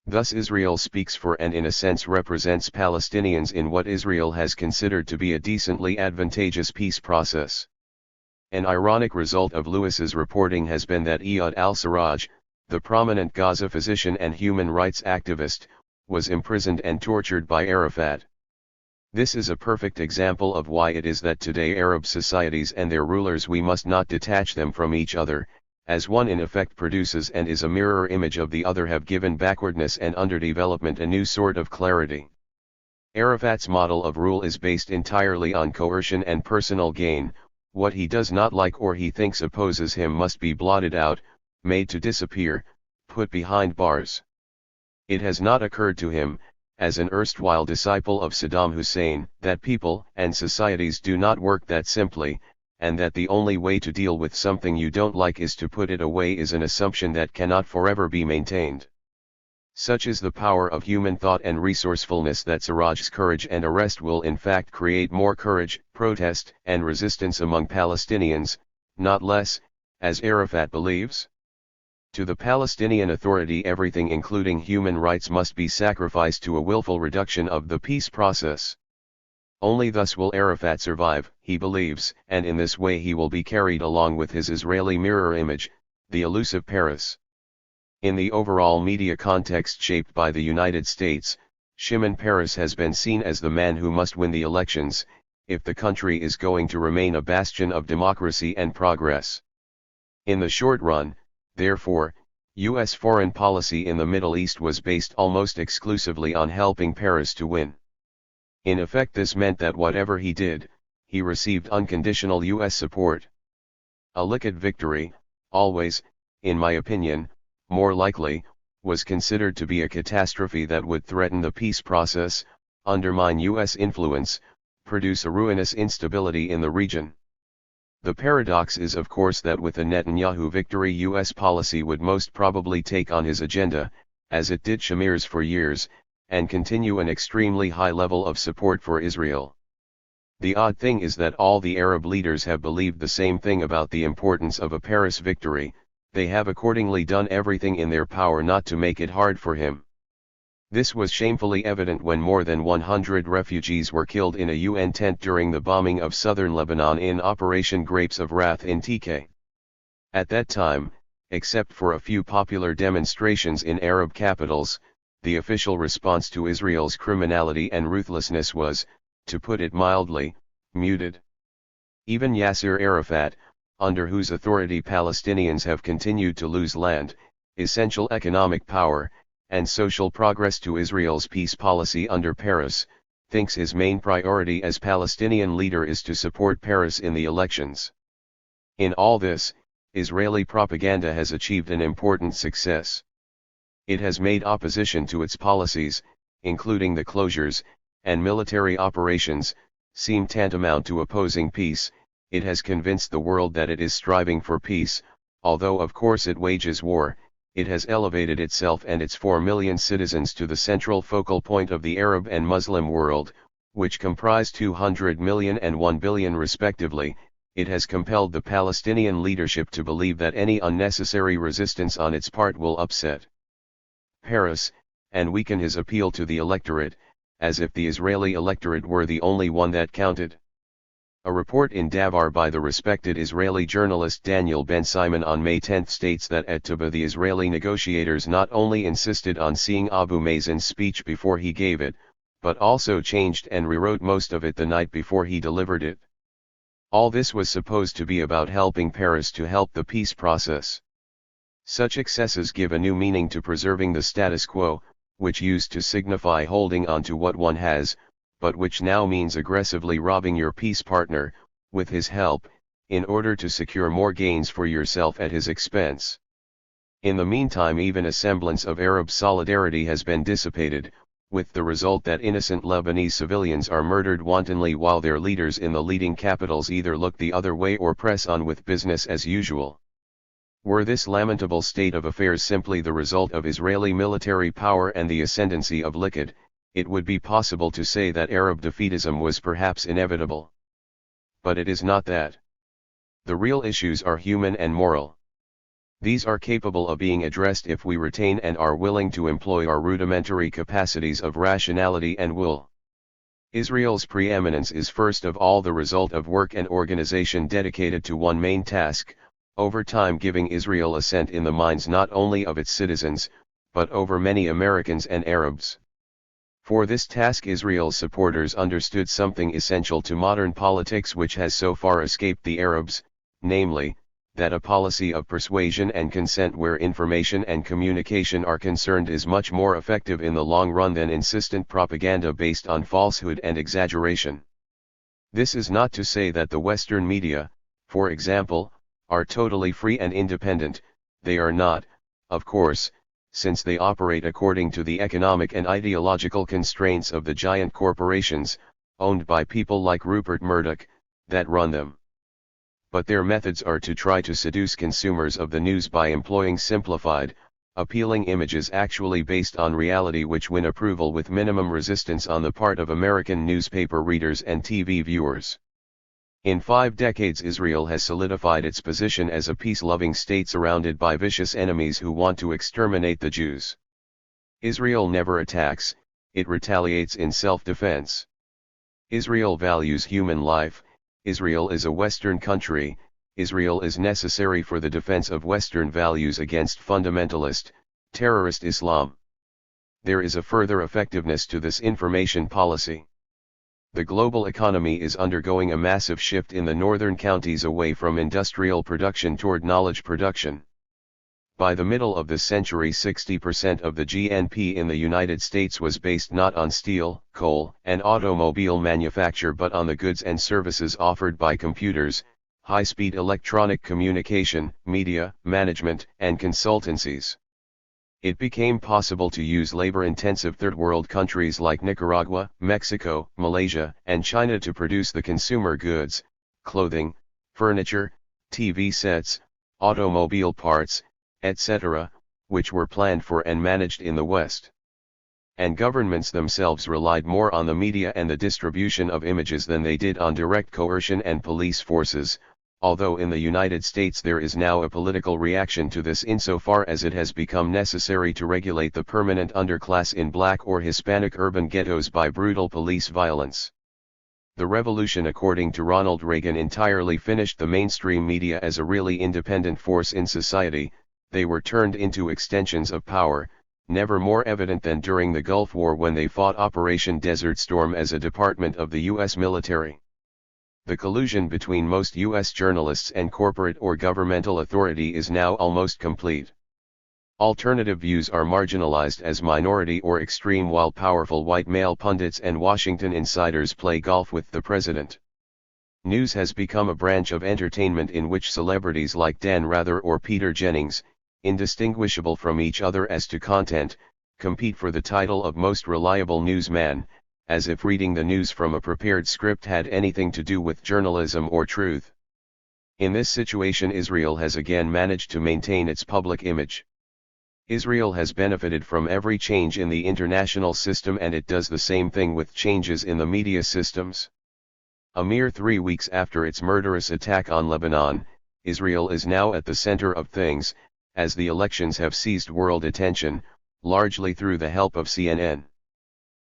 Thus Israel speaks for and in a sense represents Palestinians in what Israel has considered to be a decently advantageous peace process. An ironic result of Lewis's reporting has been that Iyad al-Sarraj, the prominent Gaza physician and human rights activist, was imprisoned and tortured by Arafat. This is a perfect example of why it is that today Arab societies and their rulers, we must not detach them from each other, as one in effect produces and is a mirror image of the other, have given backwardness and underdevelopment a new sort of clarity. Arafat's model of rule is based entirely on coercion and personal gain. What he does not like or he thinks opposes him must be blotted out, made to disappear, put behind bars. It has not occurred to him, as an erstwhile disciple of Saddam Hussein, that people and societies do not work that simply, and that the only way to deal with something you don't like is to put it away, is an assumption that cannot forever be maintained. Such is the power of human thought and resourcefulness that Sarraj's courage and arrest will in fact create more courage, protest, and resistance among Palestinians, not less, as Arafat believes. To the Palestinian Authority, everything including human rights must be sacrificed to a willful reduction of the peace process. Only thus will Arafat survive, he believes, and in this way he will be carried along with his Israeli mirror image, the elusive Peres. In the overall media context shaped by the United States, Shimon Peres has been seen as the man who must win the elections, if the country is going to remain a bastion of democracy and progress. In the short run, therefore, U.S. foreign policy in the Middle East was based almost exclusively on helping Peres to win. In effect, this meant that whatever he did, he received unconditional U.S. support. A Likud victory, always, in my opinion, more likely, was considered to be a catastrophe that would threaten the peace process, undermine U.S. influence, produce a ruinous instability in the region. The paradox is of course that with a Netanyahu victory, U.S. policy would most probably take on his agenda, as it did Shamir's for years, and continue an extremely high level of support for Israel. The odd thing is that all the Arab leaders have believed the same thing about the importance of a Peres victory. They have accordingly done everything in their power not to make it hard for him. This was shamefully evident when more than 100 refugees were killed in a UN tent during the bombing of southern Lebanon in Operation Grapes of Wrath in TK. At that time, except for a few popular demonstrations in Arab capitals, the official response to Israel's criminality and ruthlessness was, to put it mildly, muted. Even Yasser Arafat, under whose authority Palestinians have continued to lose land, essential economic power, and social progress to Israel's peace policy under Peres, thinks his main priority as Palestinian leader is to support Peres in the elections. In all this, Israeli propaganda has achieved an important success. It has made opposition to its policies, including the closures and military operations, seem tantamount to opposing peace. It has convinced the world that it is striving for peace, although of course it wages war. It has elevated itself and its 4 million citizens to the central focal point of the Arab and Muslim world, which comprise 200 million and 1 billion respectively. It has compelled the Palestinian leadership to believe that any unnecessary resistance on its part will upset Peres, and weaken his appeal to the electorate, as if the Israeli electorate were the only one that counted. A report in Davar by the respected Israeli journalist Daniel Ben-Simon on May 10 states that at Taba the Israeli negotiators not only insisted on seeing Abu Mazen's speech before he gave it, but also changed and rewrote most of it the night before he delivered it. All this was supposed to be about helping Peres to help the peace process. Such excesses give a new meaning to preserving the status quo, which used to signify holding on to what one has, but which now means aggressively robbing your peace partner, with his help, in order to secure more gains for yourself at his expense. In the meantime, even a semblance of Arab solidarity has been dissipated, with the result that innocent Lebanese civilians are murdered wantonly while their leaders in the leading capitals either look the other way or press on with business as usual. Were this lamentable state of affairs simply the result of Israeli military power and the ascendancy of Likud, it would be possible to say that Arab defeatism was perhaps inevitable. But it is not that. The real issues are human and moral. These are capable of being addressed if we retain and are willing to employ our rudimentary capacities of rationality and will. Israel's preeminence is first of all the result of work and organization dedicated to one main task, over time giving Israel assent in the minds not only of its citizens, but over many Americans and Arabs. For this task Israel's supporters understood something essential to modern politics which has so far escaped the Arabs, namely, that a policy of persuasion and consent where information and communication are concerned is much more effective in the long run than insistent propaganda based on falsehood and exaggeration. This is not to say that the Western media, for example, are totally free and independent. They are not, of course, since they operate according to the economic and ideological constraints of the giant corporations, owned by people like Rupert Murdoch, that run them. But their methods are to try to seduce consumers of the news by employing simplified, appealing images actually based on reality which win approval with minimum resistance on the part of American newspaper readers and TV viewers. In 5 decades Israel has solidified its position as a peace-loving state surrounded by vicious enemies who want to exterminate the Jews. Israel never attacks, it retaliates in self-defense. Israel values human life. Israel is a Western country. Israel is necessary for the defense of Western values against fundamentalist, terrorist Islam. There is a further effectiveness to this information policy. The global economy is undergoing a massive shift in the northern counties away from industrial production toward knowledge production. By the middle of this century 60% of the GNP in the United States was based not on steel, coal, and automobile manufacture but on the goods and services offered by computers, high-speed electronic communication, media, management, and consultancies. It became possible to use labor-intensive third-world countries like Nicaragua, Mexico, Malaysia, and China to produce the consumer goods, clothing, furniture, TV sets, automobile parts, etc., which were planned for and managed in the West. And governments themselves relied more on the media and the distribution of images than they did on direct coercion and police forces, although in the United States there is now a political reaction to this insofar as it has become necessary to regulate the permanent underclass in Black or Hispanic urban ghettos by brutal police violence. The revolution, according to Ronald Reagan, entirely finished the mainstream media as a really independent force in society. They were turned into extensions of power, never more evident than during the Gulf War when they fought Operation Desert Storm as a department of the U.S. military. The collusion between most U.S. journalists and corporate or governmental authority is now almost complete. Alternative views are marginalized as minority or extreme while powerful white male pundits and Washington insiders play golf with the president. News has become a branch of entertainment in which celebrities like Dan Rather or Peter Jennings, indistinguishable from each other as to content, compete for the title of most reliable newsman, as if reading the news from a prepared script had anything to do with journalism or truth. In this situation Israel has again managed to maintain its public image. Israel has benefited from every change in the international system and it does the same thing with changes in the media systems. A mere 3 weeks after its murderous attack on Lebanon, Israel is now at the center of things, as the elections have seized world attention, largely through the help of CNN.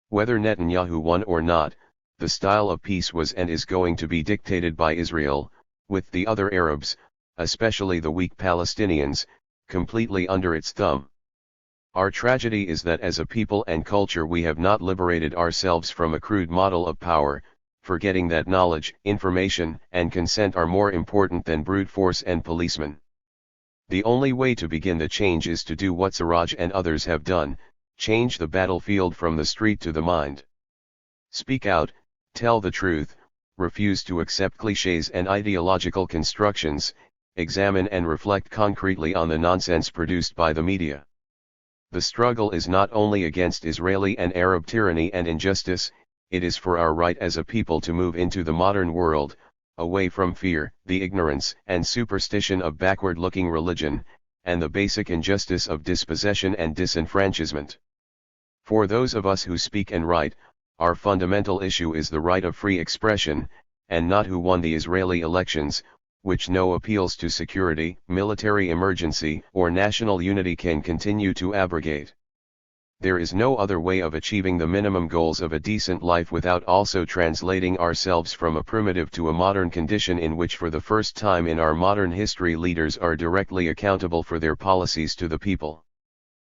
Whether Netanyahu won or not, the style of peace was and is going to be dictated by Israel, with the other Arabs, especially the weak Palestinians, completely under its thumb. Our tragedy is that as a people and culture we have not liberated ourselves from a crude model of power, forgetting that knowledge, information, and consent are more important than brute force and policemen. The only way to begin the change is to do what Siraj and others have done, change the battlefield from the street to the mind. Speak out, tell the truth, refuse to accept clichés and ideological constructions, examine and reflect concretely on the nonsense produced by the media. The struggle is not only against Israeli and Arab tyranny and injustice, it is for our right as a people to move into the modern world, away from fear, the ignorance and superstition of backward-looking religion, and the basic injustice of dispossession and disenfranchisement. For those of us who speak and write, our fundamental issue is the right of free expression, and not who won the Israeli elections, which no appeals to security, military emergency, or national unity can continue to abrogate. There is no other way of achieving the minimum goals of a decent life without also translating ourselves from a primitive to a modern condition in which for the first time in our modern history leaders are directly accountable for their policies to the people.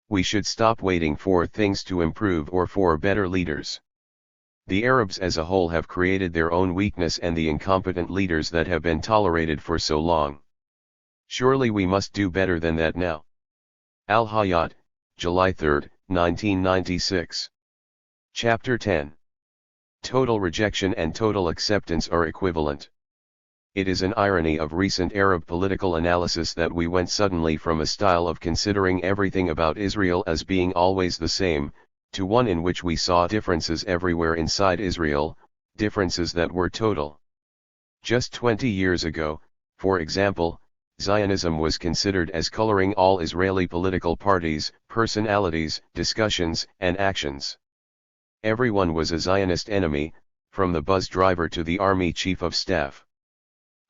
We should stop waiting for things to improve or for better leaders. The Arabs as a whole have created their own weakness and the incompetent leaders that have been tolerated for so long. Surely we must do better than that now. Al-Hayat, July 3, 1996. Chapter 10. Total rejection and total acceptance are equivalent. It is an irony of recent Arab political analysis that we went suddenly from a style of considering everything about Israel as being always the same, to one in which we saw differences everywhere inside Israel, differences that were total. Just 20 years ago, for example, Zionism was considered as coloring all Israeli political parties, personalities, discussions, and actions. Everyone was a Zionist enemy, from the bus driver to the army chief of staff.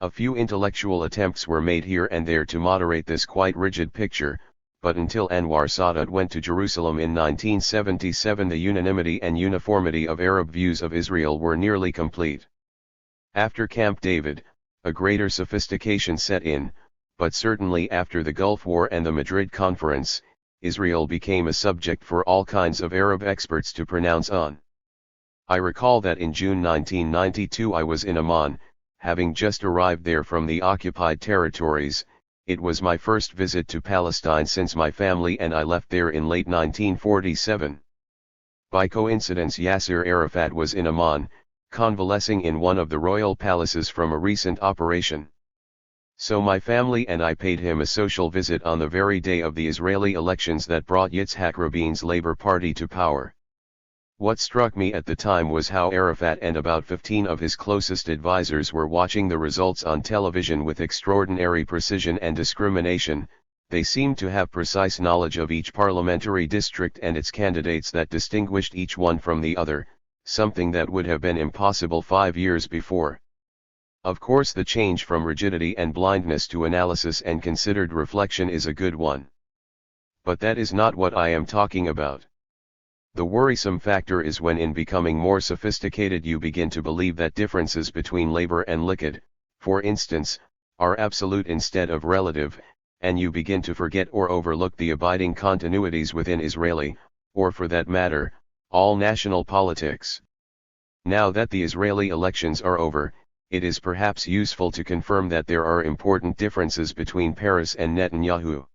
A few intellectual attempts were made here and there to moderate this quite rigid picture, but until Anwar Sadat went to Jerusalem in 1977 the unanimity and uniformity of Arab views of Israel were nearly complete. After Camp David, a greater sophistication set in, but certainly after the Gulf War and the Madrid Conference, Israel became a subject for all kinds of Arab experts to pronounce on. I recall that in June 1992 I was in Amman, having just arrived there from the occupied territories. It was my first visit to Palestine since my family and I left there in late 1947. By coincidence Yasser Arafat was in Amman, convalescing in one of the royal palaces from a recent operation. So my family and I paid him a social visit on the very day of the Israeli elections that brought Yitzhak Rabin's Labour Party to power. What struck me at the time was how Arafat and about 15 of his closest advisors were watching the results on television with extraordinary precision and discrimination. They seemed to have precise knowledge of each parliamentary district and its candidates that distinguished each one from the other, something that would have been impossible 5 years before. Of course the change from rigidity and blindness to analysis and considered reflection is a good one. But that is not what I am talking about. The worrisome factor is when in becoming more sophisticated you begin to believe that differences between Labour and Likud, for instance, are absolute instead of relative, and you begin to forget or overlook the abiding continuities within Israeli, or for that matter, all national politics. Now that the Israeli elections are over, it is perhaps useful to confirm that there are important differences between Peres and Netanyahu.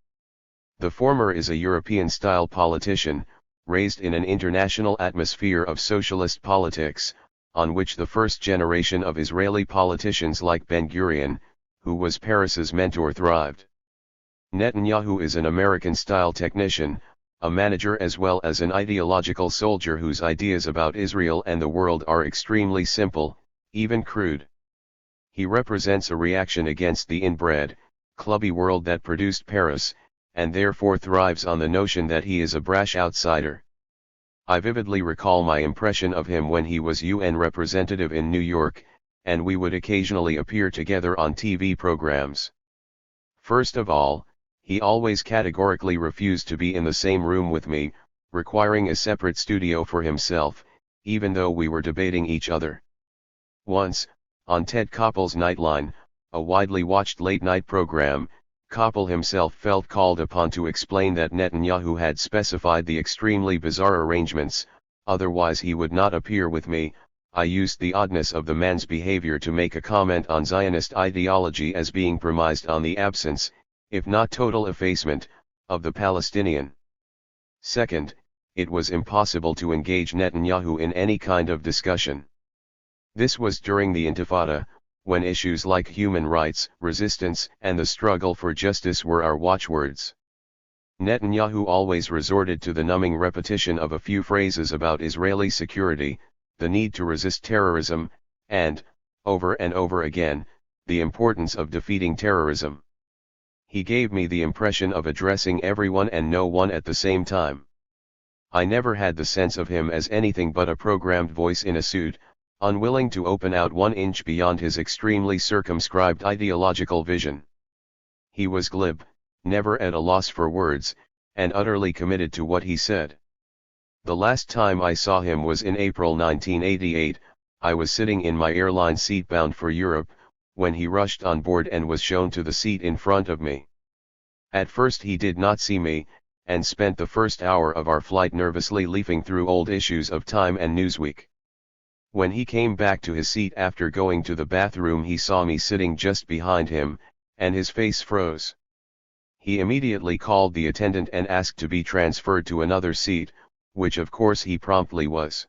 The former is a European-style politician, raised in an international atmosphere of socialist politics, on which the first generation of Israeli politicians like Ben-Gurion, who was Peres's mentor, thrived. Netanyahu is an American-style technician, a manager as well as an ideological soldier whose ideas about Israel and the world are extremely simple, even crude. He represents a reaction against the inbred, clubby world that produced Peres, and therefore thrives on the notion that he is a brash outsider. I vividly recall my impression of him when he was UN representative in New York, and we would occasionally appear together on TV programs. First of all, he always categorically refused to be in the same room with me, requiring a separate studio for himself, even though we were debating each other. Once, on Ted Koppel's Nightline, a widely watched late-night program, Koppel himself felt called upon to explain that Netanyahu had specified the extremely bizarre arrangements, otherwise he would not appear with me. I used the oddness of the man's behavior to make a comment on Zionist ideology as being premised on the absence, if not total effacement, of the Palestinian. Second, it was impossible to engage Netanyahu in any kind of discussion. This was during the Intifada, when issues like human rights, resistance, and the struggle for justice were our watchwords. Netanyahu always resorted to the numbing repetition of a few phrases about Israeli security, the need to resist terrorism, and, over and over again, the importance of defeating terrorism. He gave me the impression of addressing everyone and no one at the same time. I never had the sense of him as anything but a programmed voice in a suit, unwilling to open out 1 inch beyond his extremely circumscribed ideological vision. He was glib, never at a loss for words, and utterly committed to what he said. The last time I saw him was in April 1988, I was sitting in my airline seat bound for Europe, when he rushed on board and was shown to the seat in front of me. At first he did not see me, and spent the first hour of our flight nervously leafing through old issues of Time and Newsweek. When he came back to his seat after going to the bathroom, he saw me sitting just behind him, and his face froze. He immediately called the attendant and asked to be transferred to another seat, which of course he promptly was.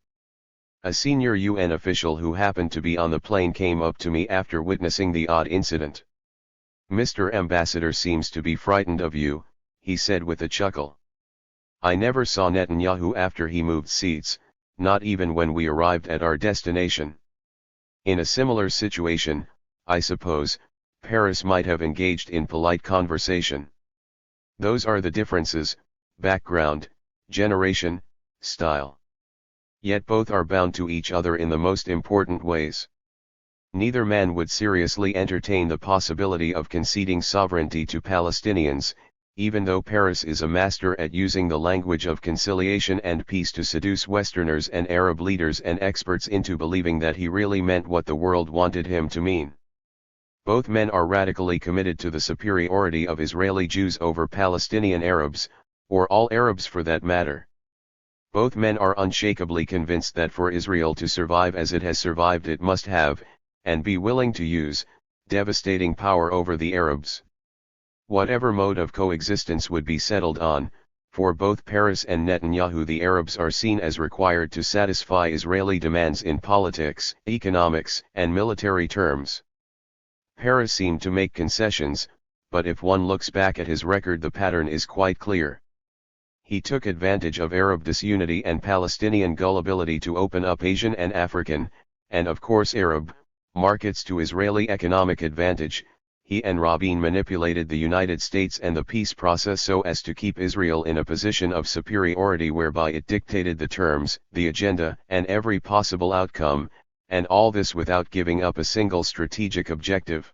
A senior UN official who happened to be on the plane came up to me after witnessing the odd incident. "Mr. Ambassador seems to be frightened of you," he said with a chuckle. I never saw Netanyahu after he moved seats, not even when we arrived at our destination. In a similar situation, I suppose, Peres might have engaged in polite conversation. Those are the differences: background, generation, style. Yet both are bound to each other in the most important ways. Neither man would seriously entertain the possibility of conceding sovereignty to Palestinians, even though Peres is a master at using the language of conciliation and peace to seduce Westerners and Arab leaders and experts into believing that he really meant what the world wanted him to mean. Both men are radically committed to the superiority of Israeli Jews over Palestinian Arabs, or all Arabs for that matter. Both men are unshakably convinced that for Israel to survive as it has survived, it must have, and be willing to use, devastating power over the Arabs. Whatever mode of coexistence would be settled on, for both Peres and Netanyahu, the Arabs are seen as required to satisfy Israeli demands in politics, economics, and military terms. Peres seemed to make concessions, but if one looks back at his record, the pattern is quite clear. He took advantage of Arab disunity and Palestinian gullibility to open up Asian and African, and of course Arab, markets to Israeli economic advantage. He and Rabin manipulated the United States and the peace process so as to keep Israel in a position of superiority whereby it dictated the terms, the agenda, and every possible outcome, and all this without giving up a single strategic objective.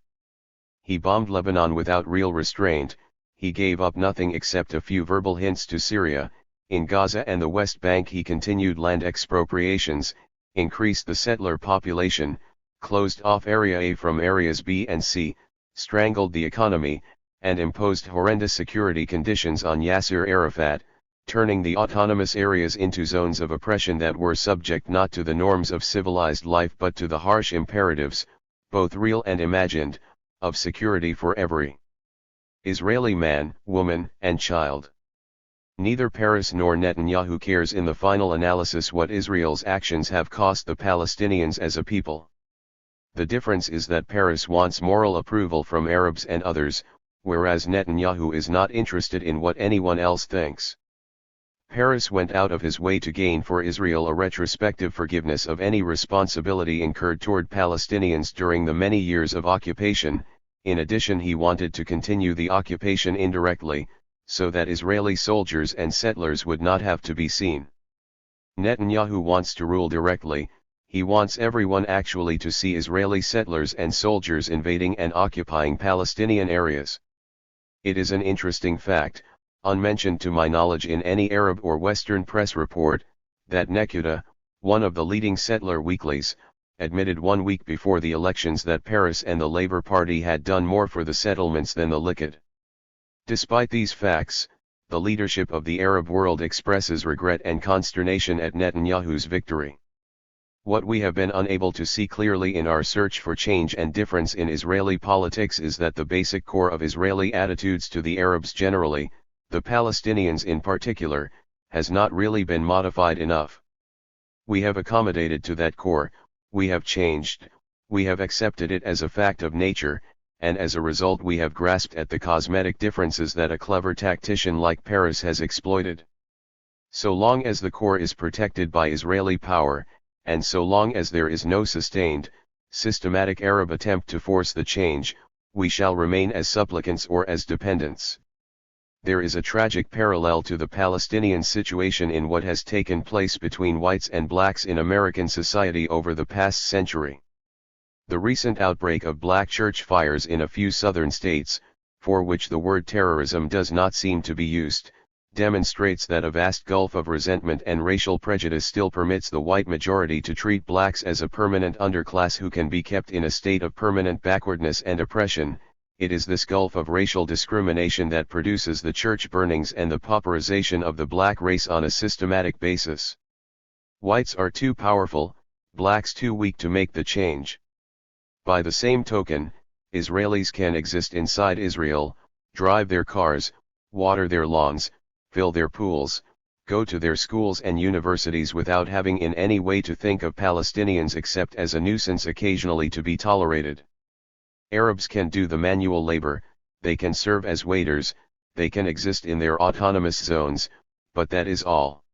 He bombed Lebanon without real restraint. He gave up nothing except a few verbal hints to Syria. In Gaza and the West Bank he continued land expropriations, increased the settler population, closed off Area A from Areas B and C, strangled the economy, and imposed horrendous security conditions on Yasser Arafat, turning the autonomous areas into zones of oppression that were subject not to the norms of civilized life but to the harsh imperatives, both real and imagined, of security for every Israeli man, woman, and child. Neither Peres nor Netanyahu cares in the final analysis what Israel's actions have cost the Palestinians as a people. The difference is that Peres wants moral approval from Arabs and others, whereas Netanyahu is not interested in what anyone else thinks. Peres went out of his way to gain for Israel a retrospective forgiveness of any responsibility incurred toward Palestinians during the many years of occupation. In addition, he wanted to continue the occupation indirectly, so that Israeli soldiers and settlers would not have to be seen. Netanyahu wants to rule directly. He wants everyone actually to see Israeli settlers and soldiers invading and occupying Palestinian areas. It is an interesting fact, unmentioned to my knowledge in any Arab or Western press report, that Nekuta, one of the leading settler weeklies, admitted 1 week before the elections that Peres and the Labour Party had done more for the settlements than the Likud. Despite these facts, the leadership of the Arab world expresses regret and consternation at Netanyahu's victory. What we have been unable to see clearly in our search for change and difference in Israeli politics is that the basic core of Israeli attitudes to the Arabs generally, the Palestinians in particular, has not really been modified enough. We have accommodated to that core, we have changed, we have accepted it as a fact of nature, and as a result we have grasped at the cosmetic differences that a clever tactician like Peres has exploited. So long as the core is protected by Israeli power, and so long as there is no sustained, systematic Arab attempt to force the change, we shall remain as supplicants or as dependents. There is a tragic parallel to the Palestinian situation in what has taken place between whites and blacks in American society over the past century. The recent outbreak of black church fires in a few southern states, for which the word terrorism does not seem to be used, demonstrates that a vast gulf of resentment and racial prejudice still permits the white majority to treat blacks as a permanent underclass who can be kept in a state of permanent backwardness and oppression. It is this gulf of racial discrimination that produces the church burnings and the pauperization of the black race on a systematic basis. Whites are too powerful, blacks too weak to make the change. By the same token, Israelis can exist inside Israel, drive their cars, water their lawns, fill their pools, go to their schools and universities without having in any way to think of Palestinians except as a nuisance occasionally to be tolerated. Arabs can do the manual labor, they can serve as waiters, they can exist in their autonomous zones, but that is all.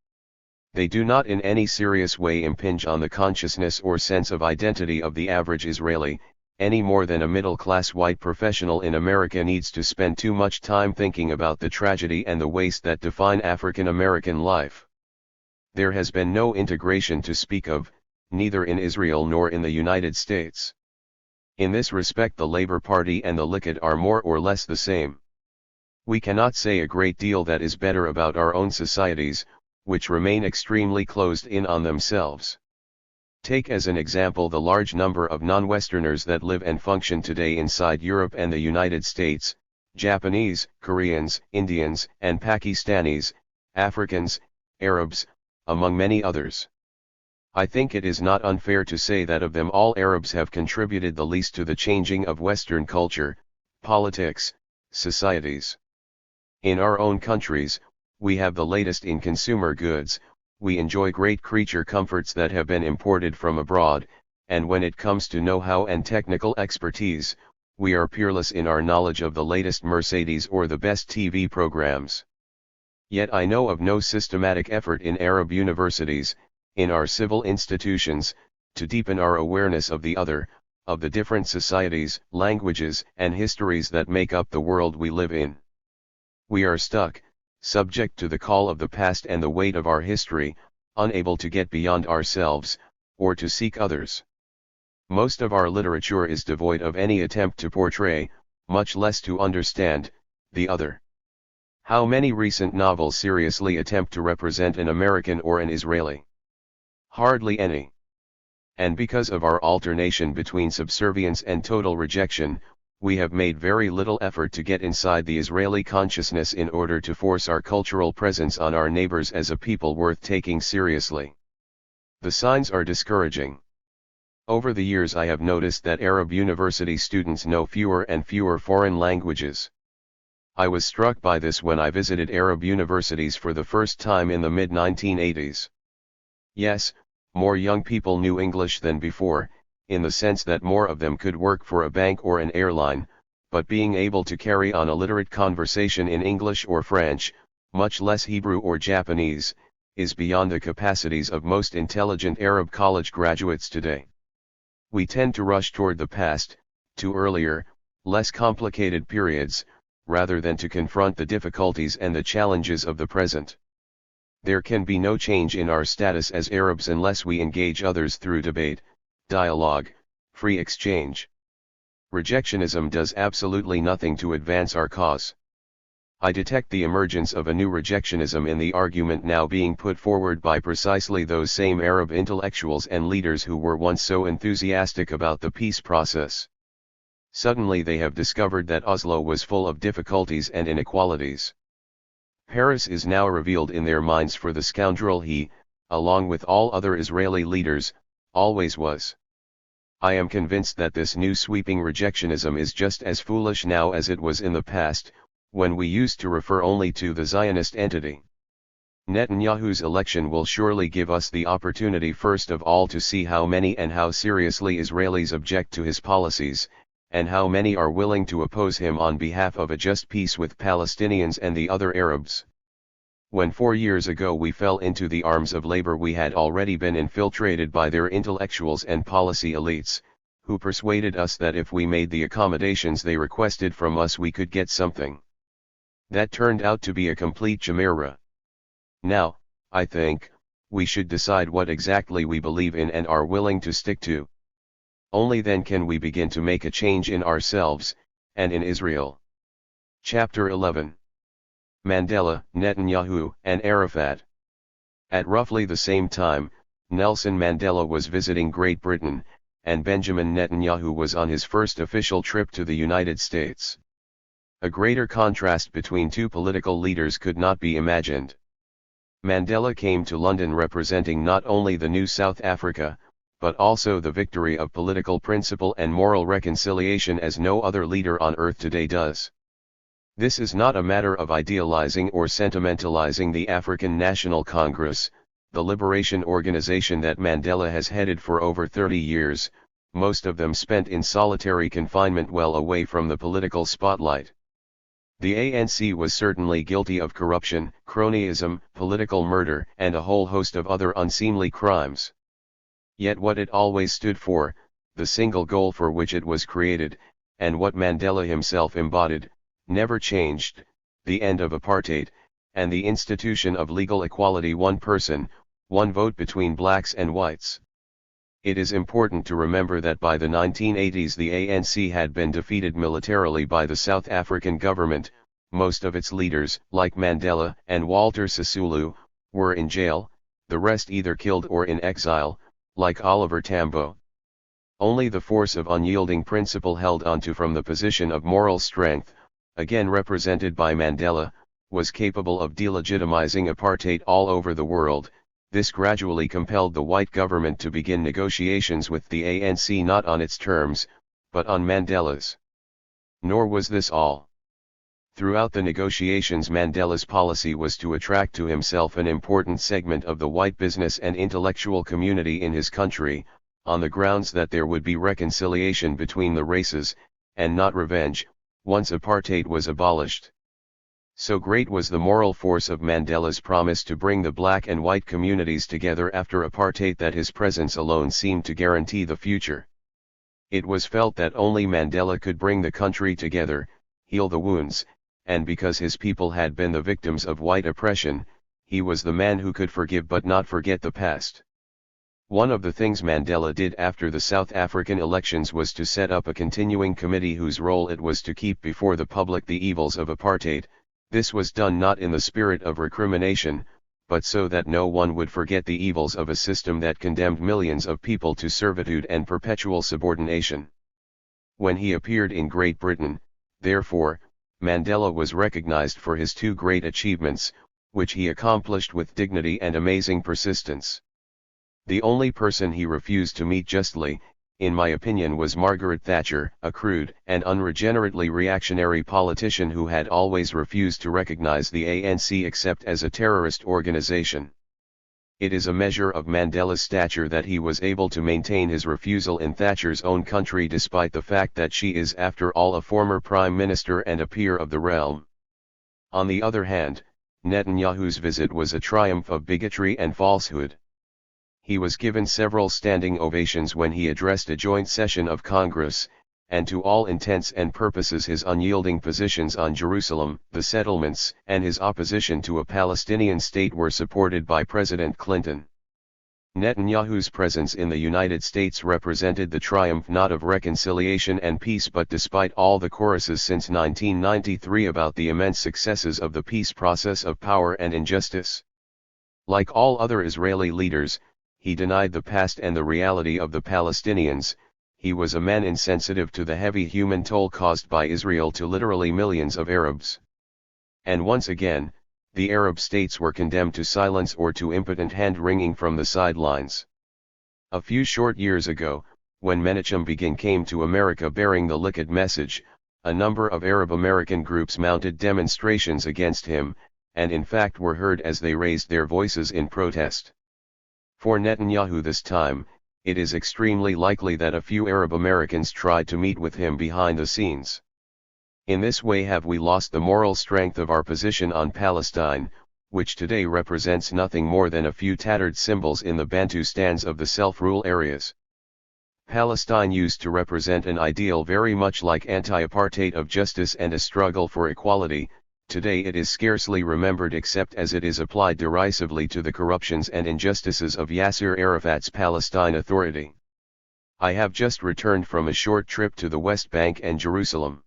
They do not in any serious way impinge on the consciousness or sense of identity of the average Israeli, any more than a middle-class white professional in America needs to spend too much time thinking about the tragedy and the waste that define African American life. There has been no integration to speak of, neither in Israel nor in the United States. In this respect the Labour Party and the Likud are more or less the same. We cannot say a great deal that is better about our own societies, which remain extremely closed in on themselves. Take as an example the large number of non-Westerners that live and function today inside Europe and the United States, Japanese, Koreans, Indians, and Pakistanis, Africans, Arabs, among many others. I think it is not unfair to say that of them all Arabs have contributed the least to the changing of Western culture, politics, societies. In our own countries, we have the latest in consumer goods, we enjoy great creature comforts that have been imported from abroad, and when it comes to know-how and technical expertise, we are peerless in our knowledge of the latest Mercedes or the best TV programs. Yet I know of no systematic effort in Arab universities, in our civil institutions, to deepen our awareness of the other, of the different societies, languages, and histories that make up the world we live in. We are stuck, subject to the call of the past and the weight of our history, unable to get beyond ourselves, or to seek others. Most of our literature is devoid of any attempt to portray, much less to understand, the other. How many recent novels seriously attempt to represent an American or an Israeli? Hardly any. And because of our alternation between subservience and total rejection, we have made very little effort to get inside the Israeli consciousness in order to force our cultural presence on our neighbors as a people worth taking seriously. The signs are discouraging. Over the years I have noticed that Arab university students know fewer and fewer foreign languages. I was struck by this when I visited Arab universities for the first time in the mid-1980s. Yes, more young people knew English than before, in the sense that more of them could work for a bank or an airline, but being able to carry on a literate conversation in English or French, much less Hebrew or Japanese, is beyond the capacities of most intelligent Arab college graduates today. We tend to rush toward the past, to earlier, less complicated periods, rather than to confront the difficulties and the challenges of the present. There can be no change in our status as Arabs unless we engage others through debate, dialogue, free exchange. Rejectionism does absolutely nothing to advance our cause. I detect the emergence of a new rejectionism in the argument now being put forward by precisely those same Arab intellectuals and leaders who were once so enthusiastic about the peace process. Suddenly they have discovered that Oslo was full of difficulties and inequalities. Paris is now revealed in their minds for the scoundrel he, along with all other Israeli leaders, always was. I am convinced that this new sweeping rejectionism is just as foolish now as it was in the past, when we used to refer only to the Zionist entity. Netanyahu's election will surely give us the opportunity first of all to see how many and how seriously Israelis object to his policies, and how many are willing to oppose him on behalf of a just peace with Palestinians and the other Arabs. When 4 years ago we fell into the arms of labor, we had already been infiltrated by their intellectuals and policy elites, who persuaded us that if we made the accommodations they requested from us we could get something. That turned out to be a complete chimera. Now, I think, we should decide what exactly we believe in and are willing to stick to. Only then can we begin to make a change in ourselves, and in Israel. Chapter 11. Mandela, Netanyahu, and Arafat. At roughly the same time, Nelson Mandela was visiting Great Britain, and Benjamin Netanyahu was on his first official trip to the United States. A greater contrast between two political leaders could not be imagined. Mandela came to London representing not only the new South Africa, but also the victory of political principle and moral reconciliation as no other leader on earth today does. This is not a matter of idealizing or sentimentalizing the African National Congress, the liberation organization that Mandela has headed for over 30 years, most of them spent in solitary confinement well away from the political spotlight. The ANC was certainly guilty of corruption, cronyism, political murder, and a whole host of other unseemly crimes. Yet what it always stood for, the single goal for which it was created, and what Mandela himself embodied, never changed: the end of apartheid, and the institution of legal equality, one person, one vote between blacks and whites. It is important to remember that by the 1980s the ANC had been defeated militarily by the South African government. Most of its leaders, like Mandela and Walter Sisulu, were in jail, the rest either killed or in exile, like Oliver Tambo. Only the force of unyielding principle held onto from the position of moral strength, again represented by Mandela, was capable of delegitimizing apartheid all over the world. This gradually compelled the white government to begin negotiations with the ANC not on its terms, but on Mandela's. Nor was this all. Throughout the negotiations Mandela's policy was to attract to himself an important segment of the white business and intellectual community in his country, on the grounds that there would be reconciliation between the races, and not revenge, once apartheid was abolished. So great was the moral force of Mandela's promise to bring the black and white communities together after apartheid that his presence alone seemed to guarantee the future. It was felt that only Mandela could bring the country together, heal the wounds, and because his people had been the victims of white oppression, he was the man who could forgive but not forget the past. One of the things Mandela did after the South African elections was to set up a continuing committee whose role it was to keep before the public the evils of apartheid. This was done not in the spirit of recrimination, but so that no one would forget the evils of a system that condemned millions of people to servitude and perpetual subordination. When he appeared in Great Britain, therefore, Mandela was recognized for his two great achievements, which he accomplished with dignity and amazing persistence. The only person he refused to meet justly, in my opinion, was Margaret Thatcher, a crude and unregenerately reactionary politician who had always refused to recognize the ANC except as a terrorist organization. It is a measure of Mandela's stature that he was able to maintain his refusal in Thatcher's own country despite the fact that she is after all a former prime minister and a peer of the realm. On the other hand, Netanyahu's visit was a triumph of bigotry and falsehood. He was given several standing ovations when he addressed a joint session of Congress, and to all intents and purposes his unyielding positions on Jerusalem, the settlements, and his opposition to a Palestinian state were supported by President Clinton. Netanyahu's presence in the United States represented the triumph not of reconciliation and peace but despite all the choruses since 1993 about the immense successes of the peace process of power and injustice. Like all other Israeli leaders, he denied the past and the reality of the Palestinians. He was a man insensitive to the heavy human toll caused by Israel to literally millions of Arabs. And once again, the Arab states were condemned to silence or to impotent hand-wringing from the sidelines. A few short years ago, when Menachem Begin came to America bearing the Likud message, a number of Arab American groups mounted demonstrations against him, and in fact were heard as they raised their voices in protest. For Netanyahu this time, it is extremely likely that a few Arab Americans tried to meet with him behind the scenes. In this way have we lost the moral strength of our position on Palestine, which today represents nothing more than a few tattered symbols in the Bantustans of the self-rule areas. Palestine used to represent an ideal very much like anti-apartheid of justice and a struggle for equality. Today it is scarcely remembered except as it is applied derisively to the corruptions and injustices of Yasser Arafat's Palestine Authority. I have just returned from a short trip to the West Bank and Jerusalem.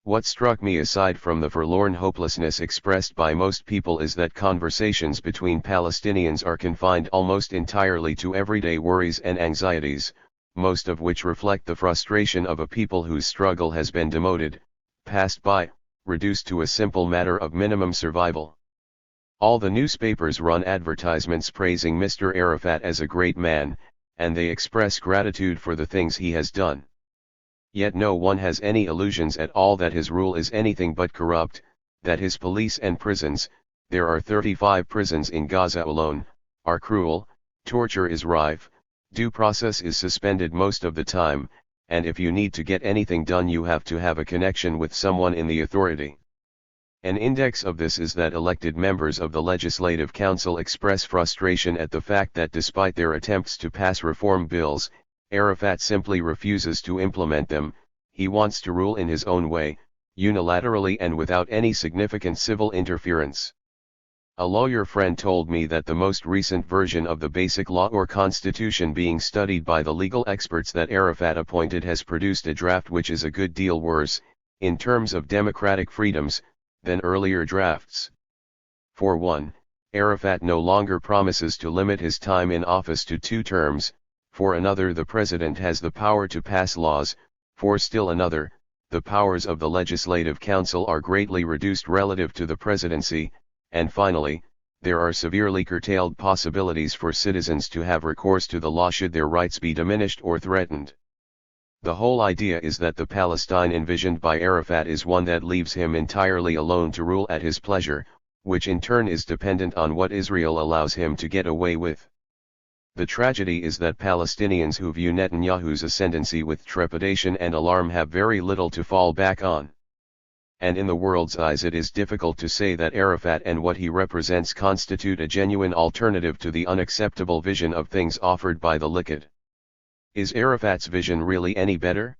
What struck me aside from the forlorn hopelessness expressed by most people is that conversations between Palestinians are confined almost entirely to everyday worries and anxieties, most of which reflect the frustration of a people whose struggle has been demoted, passed by, reduced to a simple matter of minimum survival. All the newspapers run advertisements praising Mr. Arafat as a great man, and they express gratitude for the things he has done. Yet no one has any illusions at all that his rule is anything but corrupt, that his police and prisons, there are 35 prisons in Gaza alone, are cruel, torture is rife, due process is suspended most of the time, and if you need to get anything done you have to have a connection with someone in the authority. An index of this is that elected members of the Legislative Council express frustration at the fact that despite their attempts to pass reform bills, Arafat simply refuses to implement them. He wants to rule in his own way, unilaterally and without any significant civil interference. A lawyer friend told me that the most recent version of the Basic Law or Constitution being studied by the legal experts that Arafat appointed has produced a draft which is a good deal worse, in terms of democratic freedoms, than earlier drafts. For one, Arafat no longer promises to limit his time in office to 2 terms, for another the president has the power to pass laws, for still another, the powers of the Legislative Council are greatly reduced relative to the presidency, and finally, there are severely curtailed possibilities for citizens to have recourse to the law should their rights be diminished or threatened. The whole idea is that the Palestine envisioned by Arafat is one that leaves him entirely alone to rule at his pleasure, which in turn is dependent on what Israel allows him to get away with. The tragedy is that Palestinians who view Netanyahu's ascendancy with trepidation and alarm have very little to fall back on. And in the world's eyes it is difficult to say that Arafat and what he represents constitute a genuine alternative to the unacceptable vision of things offered by the Likud. Is Arafat's vision really any better?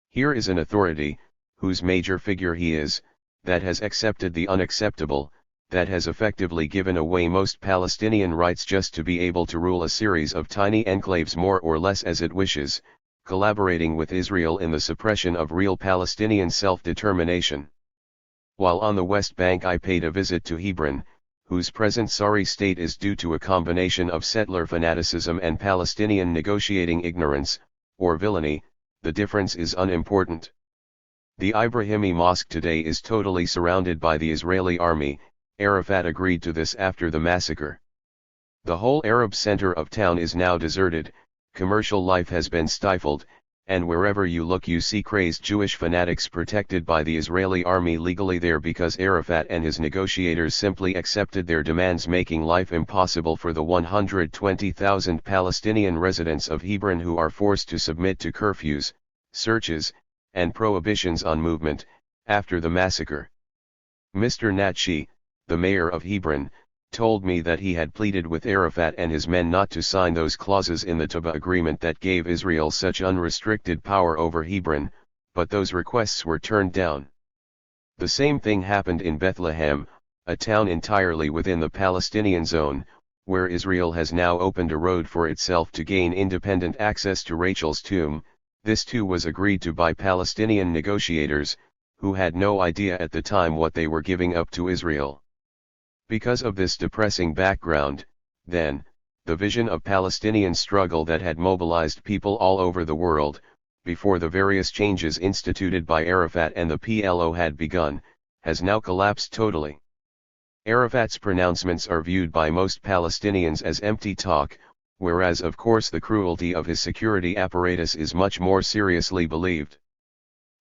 Here is an authority, whose major figure he is, that has accepted the unacceptable, that has effectively given away most Palestinian rights just to be able to rule a series of tiny enclaves more or less as it wishes, collaborating with Israel in the suppression of real Palestinian self-determination. While on the West Bank I paid a visit to Hebron, whose present sorry state is due to a combination of settler fanaticism and Palestinian negotiating ignorance, or villainy. The difference is unimportant. The Ibrahimi Mosque today is totally surrounded by the Israeli army. Arafat agreed to this after the massacre. The whole Arab center of town is now deserted, commercial life has been stifled, and wherever you look you see crazed Jewish fanatics protected by the Israeli army legally there because Arafat and his negotiators simply accepted their demands, making life impossible for the 120,000 Palestinian residents of Hebron who are forced to submit to curfews, searches, and prohibitions on movement. After the massacre, Mr. Natshi, the mayor of Hebron, told me that he had pleaded with Arafat and his men not to sign those clauses in the Taba agreement that gave Israel such unrestricted power over Hebron, but those requests were turned down. The same thing happened in Bethlehem, a town entirely within the Palestinian zone, where Israel has now opened a road for itself to gain independent access to Rachel's tomb. This too was agreed to by Palestinian negotiators, who had no idea at the time what they were giving up to Israel. Because of this depressing background, then, the vision of Palestinian struggle that had mobilized people all over the world, before the various changes instituted by Arafat and the PLO had begun, has now collapsed totally. Arafat's pronouncements are viewed by most Palestinians as empty talk, whereas of course the cruelty of his security apparatus is much more seriously believed.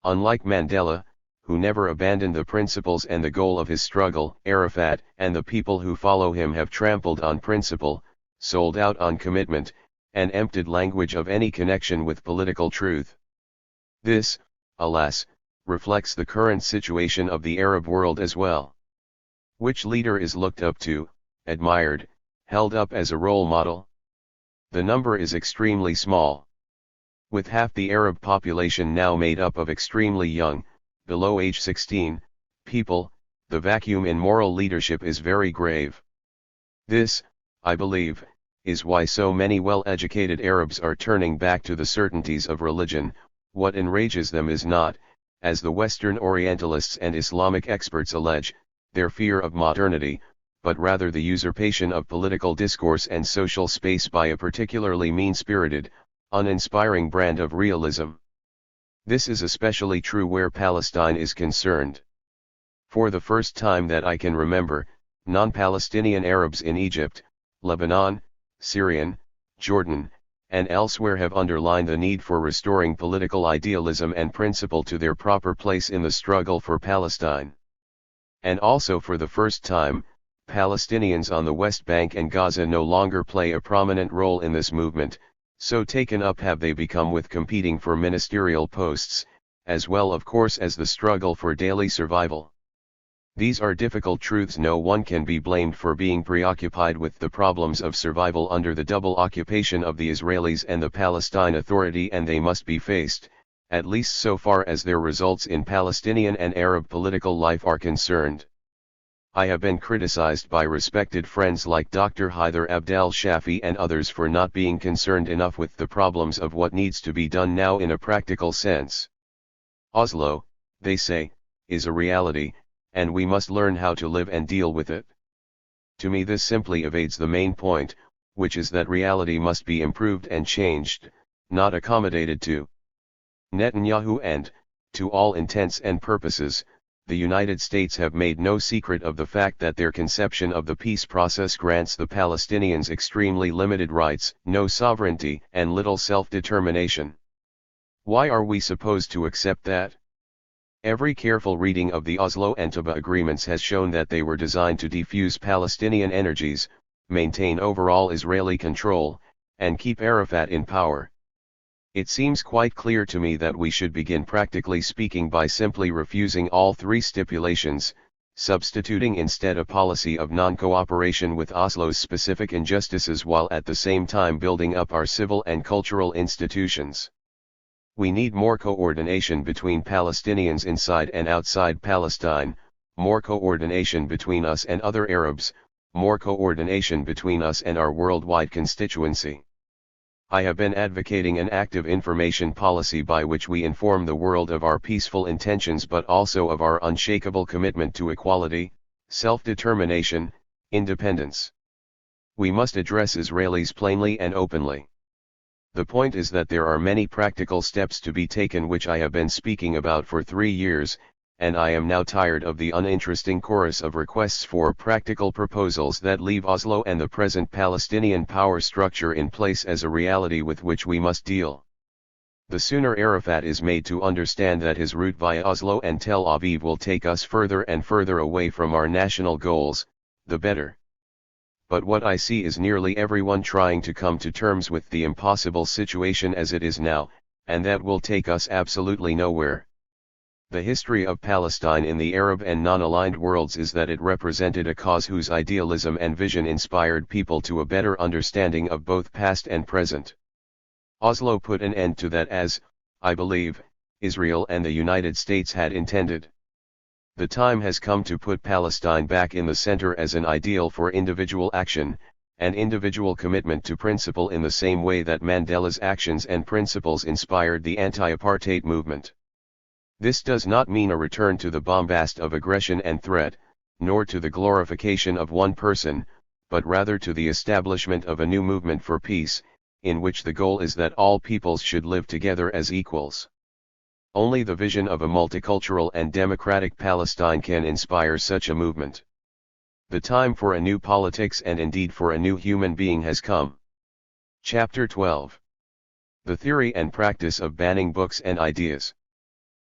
Unlike Mandela, who never abandoned the principles and the goal of his struggle, Arafat and the people who follow him have trampled on principle, sold out on commitment, and emptied language of any connection with political truth. This, alas, reflects the current situation of the Arab world as well. Which leader is looked up to, admired, held up as a role model? The number is extremely small. With half the Arab population now made up of extremely young, below age 16, people, the vacuum in moral leadership is very grave. This, I believe, is why so many well-educated Arabs are turning back to the certainties of religion. What enrages them is not, as the Western Orientalists and Islamic experts allege, their fear of modernity, but rather the usurpation of political discourse and social space by a particularly mean-spirited, uninspiring brand of realism. This is especially true where Palestine is concerned. For the first time that I can remember, non-Palestinian Arabs in Egypt, Lebanon, Syria, Jordan, and elsewhere have underlined the need for restoring political idealism and principle to their proper place in the struggle for Palestine. And also for the first time, Palestinians on the West Bank and Gaza no longer play a prominent role in this movement, so taken up have they become with competing for ministerial posts, as well of course as the struggle for daily survival. These are difficult truths. No one can be blamed for being preoccupied with the problems of survival under the double occupation of the Israelis and the Palestine Authority, and they must be faced, at least so far as their results in Palestinian and Arab political life are concerned. I have been criticized by respected friends like Dr. Haidar Abdel Shafi and others for not being concerned enough with the problems of what needs to be done now in a practical sense. Oslo, they say, is a reality, and we must learn how to live and deal with it. To me this simply evades the main point, which is that reality must be improved and changed, not accommodated to. Netanyahu and, to all intents and purposes, the United States have made no secret of the fact that their conception of the peace process grants the Palestinians extremely limited rights, no sovereignty, and little self-determination. Why are we supposed to accept that? Every careful reading of the Oslo Entebbe agreements has shown that they were designed to defuse Palestinian energies, maintain overall Israeli control, and keep Arafat in power. It seems quite clear to me that we should begin practically speaking by simply refusing all three stipulations, substituting instead a policy of non-cooperation with Oslo's specific injustices while at the same time building up our civil and cultural institutions. We need more coordination between Palestinians inside and outside Palestine, more coordination between us and other Arabs, more coordination between us and our worldwide constituency. I have been advocating an active information policy by which we inform the world of our peaceful intentions but also of our unshakable commitment to equality, self-determination, independence. We must address Israelis plainly and openly. The point is that there are many practical steps to be taken which I have been speaking about for 3 years, and I am now tired of the uninteresting chorus of requests for practical proposals that leave Oslo and the present Palestinian power structure in place as a reality with which we must deal. The sooner Arafat is made to understand that his route via Oslo and Tel Aviv will take us further and further away from our national goals, the better. But what I see is nearly everyone trying to come to terms with the impossible situation as it is now, and that will take us absolutely nowhere. The history of Palestine in the Arab and non-aligned worlds is that it represented a cause whose idealism and vision inspired people to a better understanding of both past and present. Oslo put an end to that as, I believe, Israel and the United States had intended. The time has come to put Palestine back in the center as an ideal for individual action, and individual commitment to principle in the same way that Mandela's actions and principles inspired the anti-apartheid movement. This does not mean a return to the bombast of aggression and threat, nor to the glorification of one person, but rather to the establishment of a new movement for peace, in which the goal is that all peoples should live together as equals. Only the vision of a multicultural and democratic Palestine can inspire such a movement. The time for a new politics and indeed for a new human being has come. Chapter 12. The Theory and Practice of Banning Books and Ideas.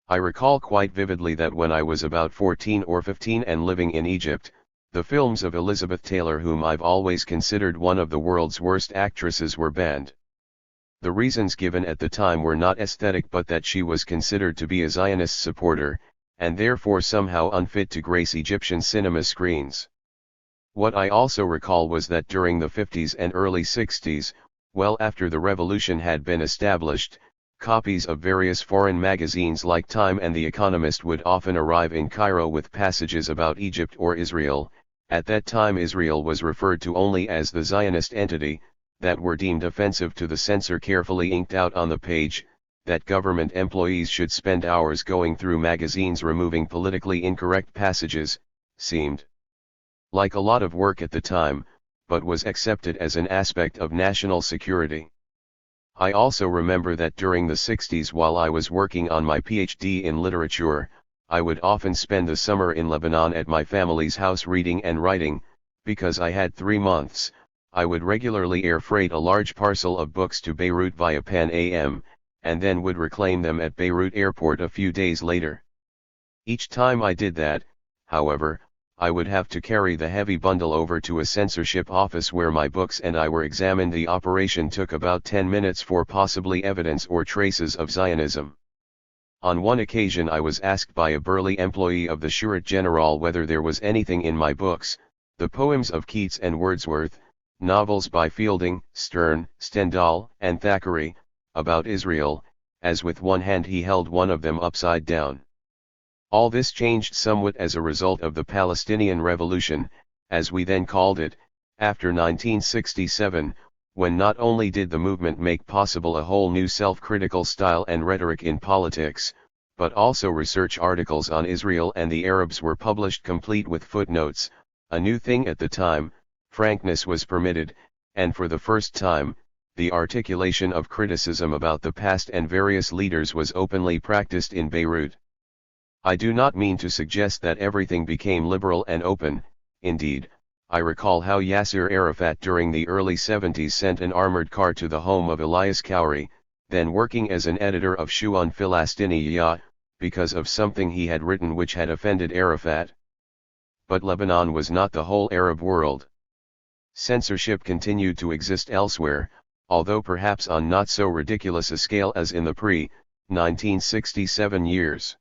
I recall quite vividly that when I was about 14 or 15 and living in Egypt, the films of Elizabeth Taylor, whom I've always considered one of the world's worst actresses, were banned. The reasons given at the time were not aesthetic but that she was considered to be a Zionist supporter, and therefore somehow unfit to grace Egyptian cinema screens. What I also recall was that during the 50s and early 60s, well after the revolution had been established, Copies of various foreign magazines like Time and The Economist would often arrive in Cairo with passages about Egypt or Israel. At that time Israel was referred to only as the Zionist entity, that were deemed offensive to the censor carefully inked out on the page, that government employees should spend hours going through magazines removing politically incorrect passages, seemed like a lot of work at the time, but was accepted as an aspect of national security. I also remember that during the 60s while I was working on my PhD in literature, I would often spend the summer in Lebanon at my family's house reading and writing. Because I had 3 months, I would regularly air freight a large parcel of books to Beirut via Pan Am, and then would reclaim them at Beirut airport a few days later. Each time I did that, however, I would have to carry the heavy bundle over to a censorship office where my books and I were examined. The operation took about 10 minutes for possibly evidence or traces of Zionism. On one occasion I was asked by a burly employee of the Shurat General whether there was anything in my books, the poems of Keats and Wordsworth, novels by Fielding, Sterne, Stendhal, and Thackeray, about Israel, as with one hand he held one of them upside down. All this changed somewhat as a result of the Palestinian Revolution, as we then called it, after 1967, when not only did the movement make possible a whole new self-critical style and rhetoric in politics, but also research articles on Israel and the Arabs were published complete with footnotes. A new thing at the time, frankness was permitted, and for the first time, the articulation of criticism about the past and various leaders was openly practiced in Beirut. I do not mean to suggest that everything became liberal and open. Indeed, I recall how Yasser Arafat during the early 70s sent an armored car to the home of Elias Khoury, then working as an editor of Shu'un Filastiniya, because of something he had written which had offended Arafat. But Lebanon was not the whole Arab world. Censorship continued to exist elsewhere, although perhaps on not so ridiculous a scale as in the pre-1967 years.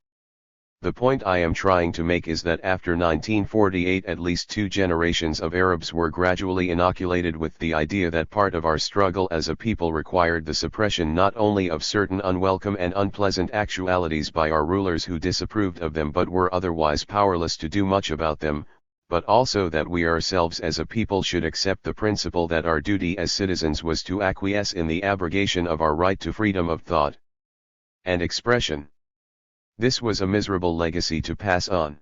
The point I am trying to make is that after 1948 at least 2 generations of Arabs were gradually inoculated with the idea that part of our struggle as a people required the suppression not only of certain unwelcome and unpleasant actualities by our rulers who disapproved of them but were otherwise powerless to do much about them, but also that we ourselves as a people should accept the principle that our duty as citizens was to acquiesce in the abrogation of our right to freedom of thought and expression. This was a miserable legacy to pass on.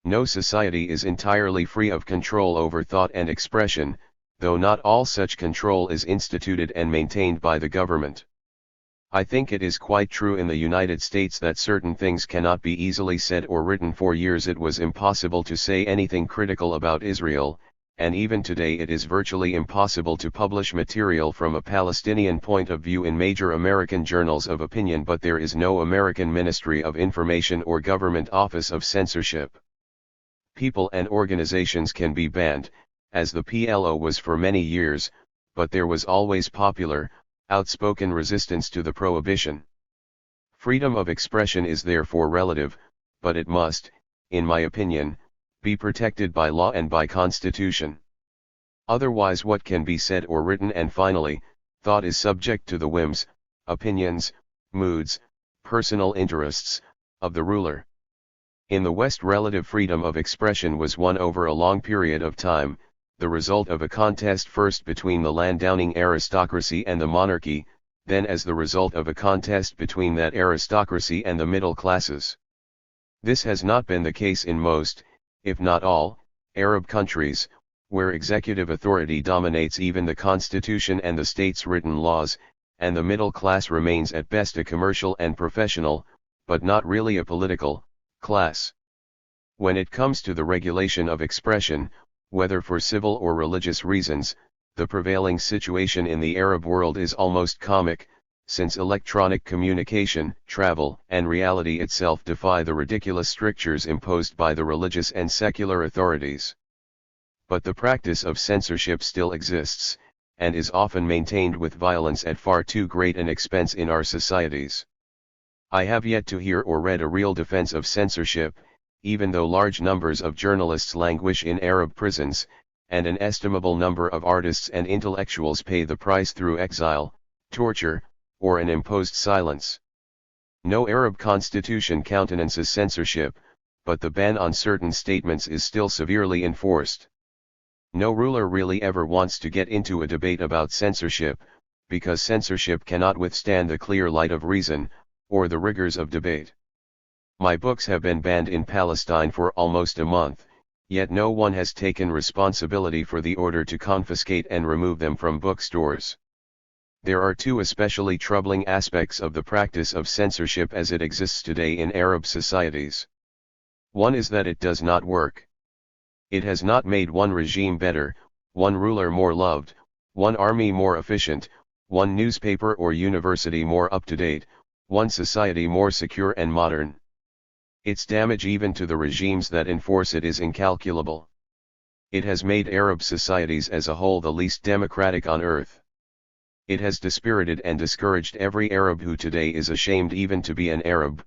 No society is entirely free of control over thought and expression, though not all such control is instituted and maintained by the government. I think it is quite true in the United States that certain things cannot be easily said or written. For years it was impossible to say anything critical about Israel, and even today it is virtually impossible to publish material from a Palestinian point of view in major American journals of opinion, but there is no American Ministry of Information or Government Office of Censorship. People and organizations can be banned, as the PLO was for many years, but there was always popular, outspoken resistance to the prohibition. Freedom of expression is therefore relative, but it must, in my opinion, be protected by law and by constitution. Otherwise what can be said or written? And finally, thought is subject to the whims, opinions, moods, personal interests, of the ruler. In the West, relative freedom of expression was won over a long period of time, the result of a contest first between the landowning aristocracy and the monarchy, then as the result of a contest between that aristocracy and the middle classes. This has not been the case in most, if not all, Arab countries, where executive authority dominates even the constitution and the state's written laws, and the middle class remains at best a commercial and professional, but not really a political, class. When it comes to the regulation of expression, whether for civil or religious reasons, the prevailing situation in the Arab world is almost comic, since electronic communication, travel, and reality itself defy the ridiculous strictures imposed by the religious and secular authorities. But the practice of censorship still exists, and is often maintained with violence at far too great an expense in our societies. I have yet to hear or read a real defense of censorship, even though large numbers of journalists languish in Arab prisons, and an estimable number of artists and intellectuals pay the price through exile, torture, or an imposed silence. No Arab constitution countenances censorship, but the ban on certain statements is still severely enforced. No ruler really ever wants to get into a debate about censorship, because censorship cannot withstand the clear light of reason, or the rigors of debate. My books have been banned in Palestine for almost a month, yet no one has taken responsibility for the order to confiscate and remove them from bookstores. There are two especially troubling aspects of the practice of censorship as it exists today in Arab societies. One is that it does not work. It has not made one regime better, one ruler more loved, one army more efficient, one newspaper or university more up-to-date, one society more secure and modern. Its damage even to the regimes that enforce it is incalculable. It has made Arab societies as a whole the least democratic on earth. It has dispirited and discouraged every Arab who today is ashamed even to be an Arab.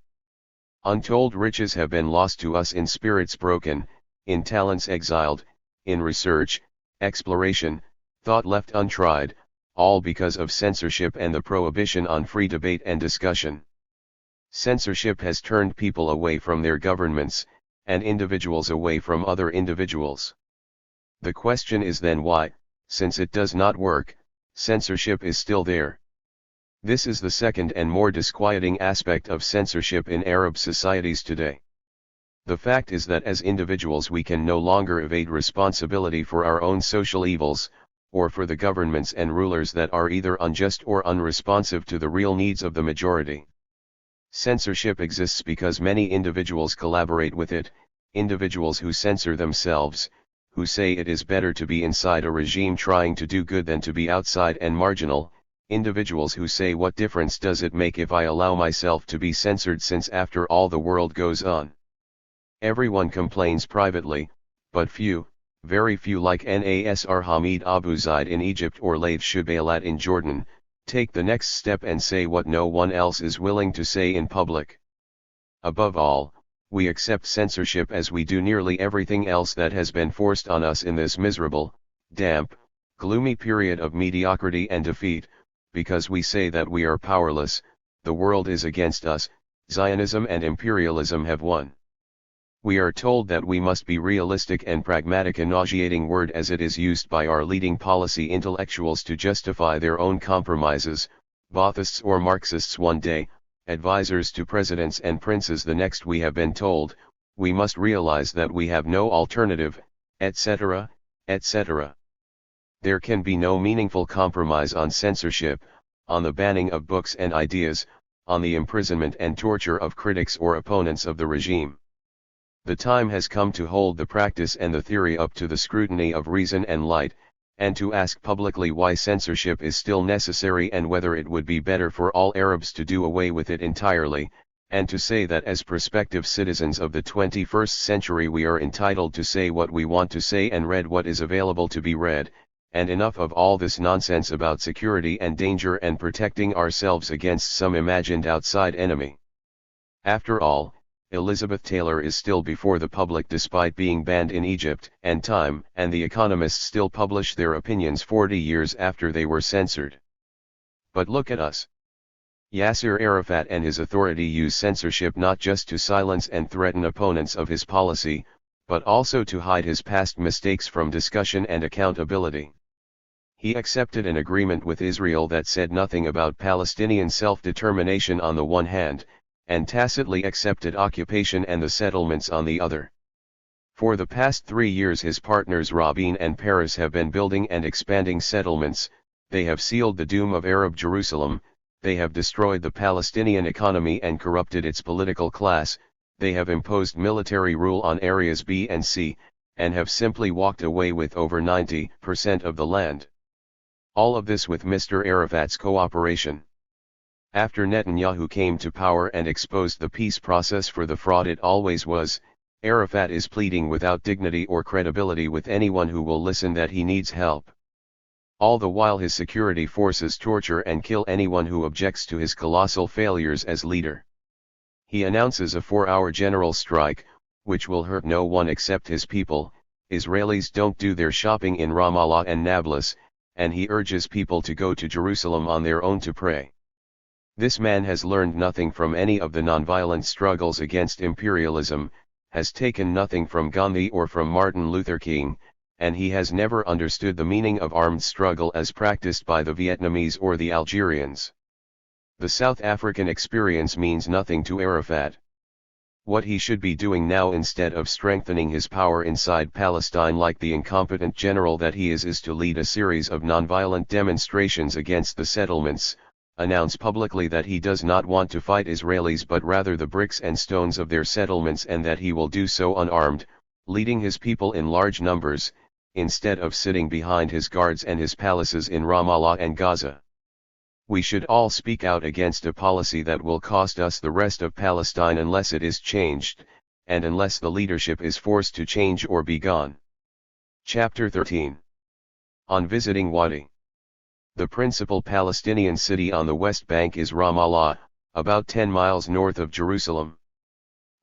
Untold riches have been lost to us in spirits broken, in talents exiled, in research, exploration, thought left untried, all because of censorship and the prohibition on free debate and discussion. Censorship has turned people away from their governments, and individuals away from other individuals. The question is then why, since it does not work, censorship is still there. This is the second and more disquieting aspect of censorship in Arab societies today. The fact is that as individuals we can no longer evade responsibility for our own social evils, or for the governments and rulers that are either unjust or unresponsive to the real needs of the majority. Censorship exists because many individuals collaborate with it, individuals who censor themselves, who say it is better to be inside a regime trying to do good than to be outside and marginal, individuals who say what difference does it make if I allow myself to be censored since after all the world goes on. Everyone complains privately, but few, very few like Nasr Hamid Abu Zaid in Egypt or Laith Shubaylat in Jordan, take the next step and say what no one else is willing to say in public. Above all, we accept censorship as we do nearly everything else that has been forced on us in this miserable, damp, gloomy period of mediocrity and defeat, because we say that we are powerless, the world is against us, Zionism and imperialism have won. We are told that we must be realistic and pragmatic, a nauseating word as it is used by our leading policy intellectuals to justify their own compromises, Baathists or Marxists one day, advisors to presidents and princes the next. We have been told, we must realize that we have no alternative, etc., etc. There can be no meaningful compromise on censorship, on the banning of books and ideas, on the imprisonment and torture of critics or opponents of the regime. The time has come to hold the practice and the theory up to the scrutiny of reason and light, and to ask publicly why censorship is still necessary and whether it would be better for all Arabs to do away with it entirely, and to say that as prospective citizens of the 21st century we are entitled to say what we want to say and read what is available to be read, and enough of all this nonsense about security and danger and protecting ourselves against some imagined outside enemy. After all, Elizabeth Taylor is still before the public despite being banned in Egypt, and Time and The Economist still publish their opinions 40 years after they were censored. But look at us. Yasser Arafat and his authority use censorship not just to silence and threaten opponents of his policy, but also to hide his past mistakes from discussion and accountability. He accepted an agreement with Israel that said nothing about Palestinian self-determination on the one hand, and tacitly accepted occupation and the settlements on the other. For the past 3 years his partners Rabin and Paris have been building and expanding settlements, they have sealed the doom of Arab Jerusalem, they have destroyed the Palestinian economy and corrupted its political class, they have imposed military rule on areas B and C, and have simply walked away with over 90% of the land. All of this with Mr. Arafat's cooperation. After Netanyahu came to power and exposed the peace process for the fraud it always was, Arafat is pleading without dignity or credibility with anyone who will listen that he needs help. All the while his security forces torture and kill anyone who objects to his colossal failures as leader. He announces a 4-hour general strike, which will hurt no one except his people. Israelis don't do their shopping in Ramallah and Nablus, and he urges people to go to Jerusalem on their own to pray. This man has learned nothing from any of the nonviolent struggles against imperialism, has taken nothing from Gandhi or from Martin Luther King, and he has never understood the meaning of armed struggle as practiced by the Vietnamese or the Algerians. The South African experience means nothing to Arafat. What he should be doing now instead of strengthening his power inside Palestine like the incompetent general that he is to lead a series of nonviolent demonstrations against the settlements, announce publicly that he does not want to fight Israelis but rather the bricks and stones of their settlements, and that he will do so unarmed, leading his people in large numbers, instead of sitting behind his guards and his palaces in Ramallah and Gaza. We should all speak out against a policy that will cost us the rest of Palestine unless it is changed, and unless the leadership is forced to change or be gone. Chapter 13. On visiting Wadi. The principal Palestinian city on the West Bank is Ramallah, about 10 miles north of Jerusalem.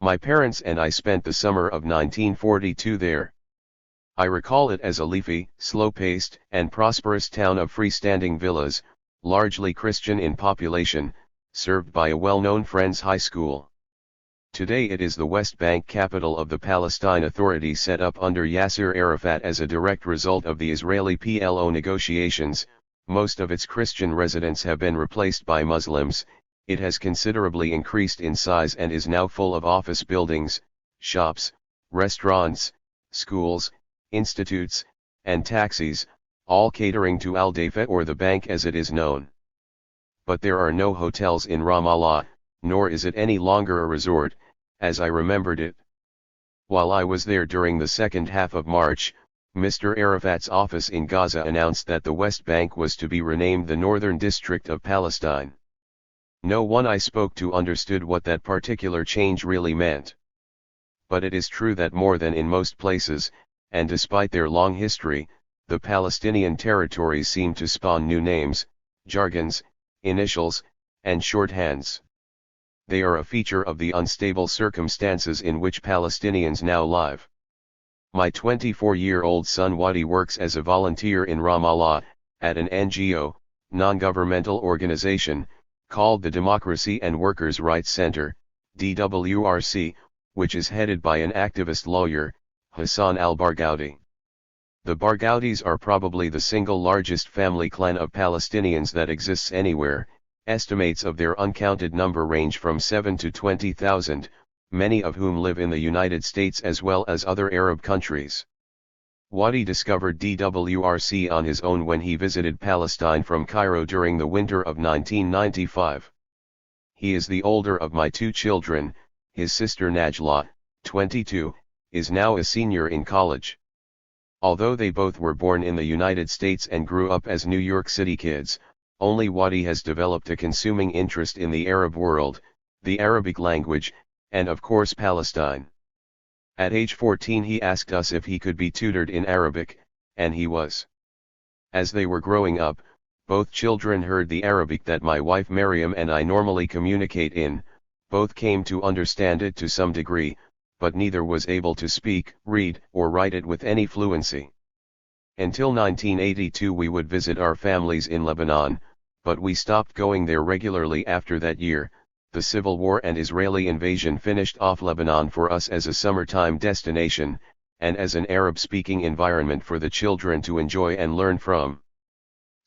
My parents and I spent the summer of 1942 there. I recall it as a leafy, slow-paced, and prosperous town of freestanding villas, largely Christian in population, served by a well-known Friends High School. Today it is the West Bank capital of the Palestine Authority set up under Yasser Arafat as a direct result of the Israeli PLO negotiations. Most of its Christian residents have been replaced by Muslims. It has considerably increased in size and is now full of office buildings, shops, restaurants, schools, institutes, and taxis, all catering to Al-Dafa or the bank as it is known. But there are no hotels in Ramallah, nor is it any longer a resort, as I remembered it. While I was there during the second half of March, Mr. Arafat's office in Gaza announced that the West Bank was to be renamed the Northern District of Palestine. No one I spoke to understood what that particular change really meant. But it is true that more than in most places, and despite their long history, the Palestinian territories seem to spawn new names, jargons, initials, and shorthands. They are a feature of the unstable circumstances in which Palestinians now live. My 24-year-old son Wadi works as a volunteer in Ramallah, at an NGO, non-governmental organization, called the Democracy and Workers' Rights Center, DWRC, which is headed by an activist lawyer, Hassan al-Barghouti. The Barghoudis are probably the single largest family clan of Palestinians that exists anywhere. Estimates of their uncounted number range from 7 to 20,000, many of whom live in the United States as well as other Arab countries. Wadi discovered DWRC on his own when he visited Palestine from Cairo during the winter of 1995. He is the older of my two children. His sister Najla, 22, is now a senior in college. Although they both were born in the United States and grew up as New York City kids, only Wadi has developed a consuming interest in the Arab world, the Arabic language, and of course Palestine. At age 14 he asked us if he could be tutored in Arabic, and he was. As they were growing up, both children heard the Arabic that my wife Maryam and I normally communicate in, both came to understand it to some degree, but neither was able to speak, read, or write it with any fluency. Until 1982 we would visit our families in Lebanon, but we stopped going there regularly after that year. The civil war and Israeli invasion finished off Lebanon for us as a summertime destination, and as an Arab-speaking environment for the children to enjoy and learn from.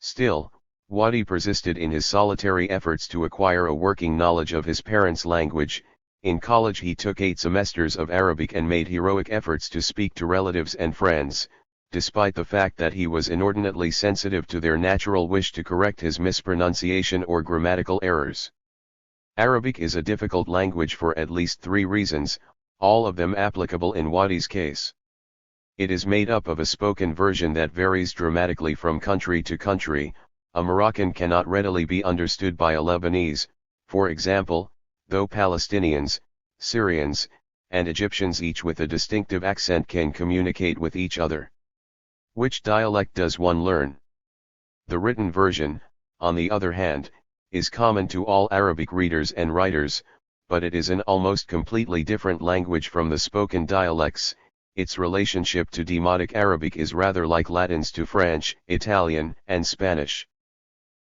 Still, Wadi persisted in his solitary efforts to acquire a working knowledge of his parents' language. In college he took 8 semesters of Arabic and made heroic efforts to speak to relatives and friends, despite the fact that he was inordinately sensitive to their natural wish to correct his mispronunciation or grammatical errors. Arabic is a difficult language for at least 3 reasons, all of them applicable in Wadi's case. It is made up of a spoken version that varies dramatically from country to country. A Moroccan cannot readily be understood by a Lebanese, for example, though Palestinians, Syrians, and Egyptians each with a distinctive accent can communicate with each other. Which dialect does one learn? The written version, on the other hand, is common to all Arabic readers and writers, but it is an almost completely different language from the spoken dialects. Its relationship to Demotic Arabic is rather like Latin's to French, Italian, and Spanish.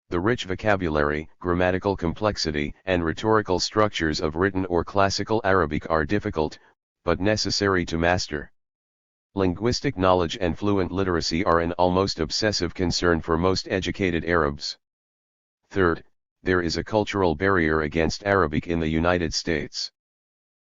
The rich vocabulary, grammatical complexity, and rhetorical structures of written or classical Arabic are difficult, but necessary to master. Linguistic knowledge and fluent literacy are an almost obsessive concern for most educated Arabs. Third, there is a cultural barrier against Arabic in the United States.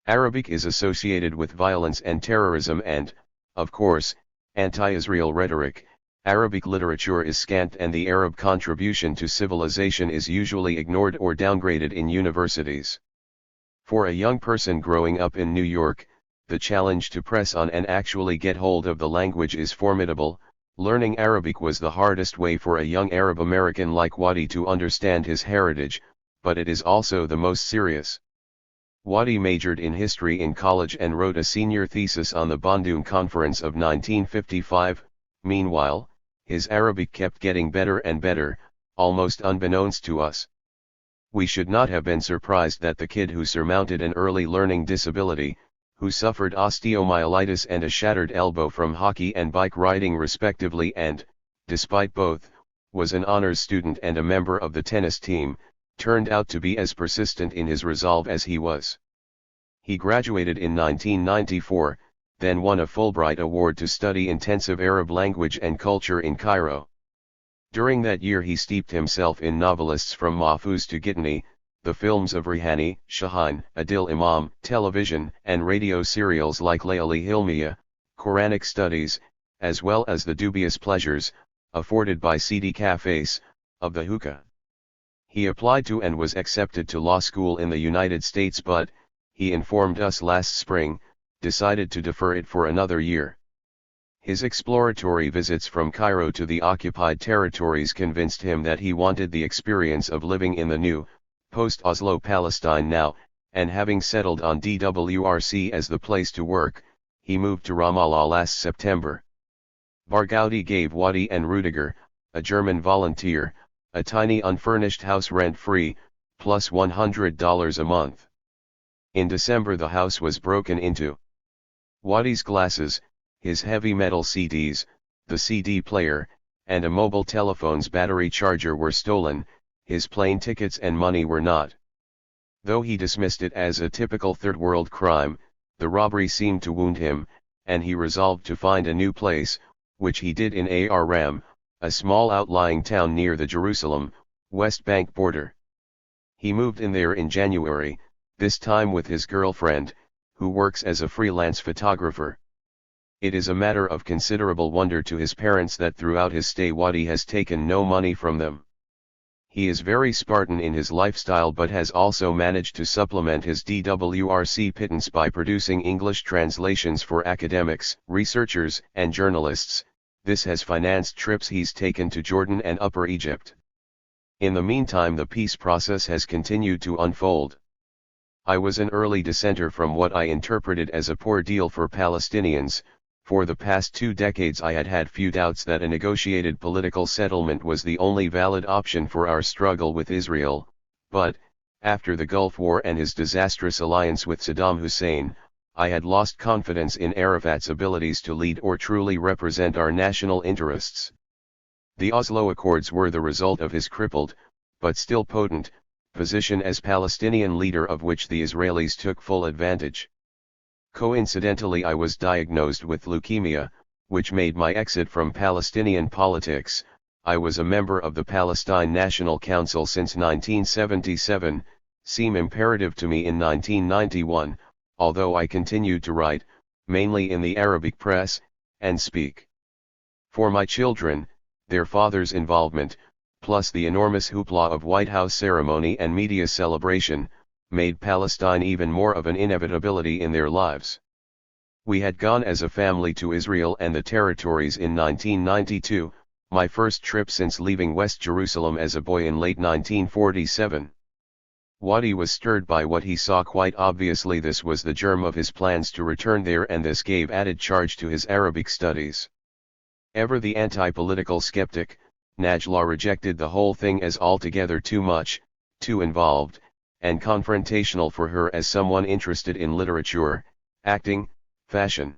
Arabic is associated with violence and terrorism and, of course, anti-Israel rhetoric. Arabic literature is scant and the Arab contribution to civilization is usually ignored or downgraded in universities. For a young person growing up in New York, the challenge to press on and actually get hold of the language is formidable. Learning Arabic was the hardest way for a young Arab American like Wadi to understand his heritage, but it is also the most serious. Wadi majored in history in college and wrote a senior thesis on the Bandung Conference of 1955. Meanwhile, his Arabic kept getting better and better, almost unbeknownst to us. We should not have been surprised that the kid who surmounted an early learning disability, who suffered osteomyelitis and a shattered elbow from hockey and bike riding respectively and, despite both, was an honors student and a member of the tennis team, turned out to be as persistent in his resolve as he was. He graduated in 1994, then won a Fulbright Award to study intensive Arab language and culture in Cairo. During that year he steeped himself in novelists from Mahfouz to Gitani, the films of Rihani, Shahin, Adil Imam, television and radio serials like Layali Hilmiya, Quranic studies, as well as the dubious pleasures, afforded by seedy cafes, of the hookah. He applied to and was accepted to law school in the United States but, he informed us last spring, decided to defer it for another year. His exploratory visits from Cairo to the occupied territories convinced him that he wanted the experience of living in the new, post-Oslo Palestine now, and having settled on DWRC as the place to work, he moved to Ramallah last September. Barghouti gave Wadi and Rudiger, a German volunteer, a tiny unfurnished house rent-free, plus $100 a month. In December the house was broken into. Wadi's glasses, his heavy metal CDs, the CD player, and a mobile telephone's battery charger were stolen, his plane tickets and money were not. Though he dismissed it as a typical third-world crime, the robbery seemed to wound him, and he resolved to find a new place, which he did in Aram, a small outlying town near the Jerusalem, West Bank border. He moved in there in January, this time with his girlfriend, who works as a freelance photographer. It is a matter of considerable wonder to his parents that throughout his stay Wadi has taken no money from them. He is very Spartan in his lifestyle but has also managed to supplement his DWRC pittance by producing English translations for academics, researchers, and journalists. This has financed trips he's taken to Jordan and Upper Egypt. In the meantime the peace process has continued to unfold. I was an early dissenter from what I interpreted as a poor deal for Palestinians. For the past 2 decades I had had few doubts that a negotiated political settlement was the only valid option for our struggle with Israel, but, after the Gulf War and his disastrous alliance with Saddam Hussein, I had lost confidence in Arafat's abilities to lead or truly represent our national interests. The Oslo Accords were the result of his crippled, but still potent, position as Palestinian leader of which the Israelis took full advantage. Coincidentally I was diagnosed with leukemia, which made my exit from Palestinian politics. I was a member of the Palestine National Council since 1977, seemed imperative to me in 1991, although I continued to write, mainly in the Arabic press, and speak. For my children, their father's involvement, plus the enormous hoopla of White House ceremony and media celebration, made Palestine even more of an inevitability in their lives. We had gone as a family to Israel and the territories in 1992, my first trip since leaving West Jerusalem as a boy in late 1947. Wadi was stirred by what he saw. Quite obviously this was the germ of his plans to return there, and this gave added charge to his Arabic studies. Ever the anti-political skeptic, Najla rejected the whole thing as altogether too much, too involved, and confrontational for her as someone interested in literature, acting, fashion,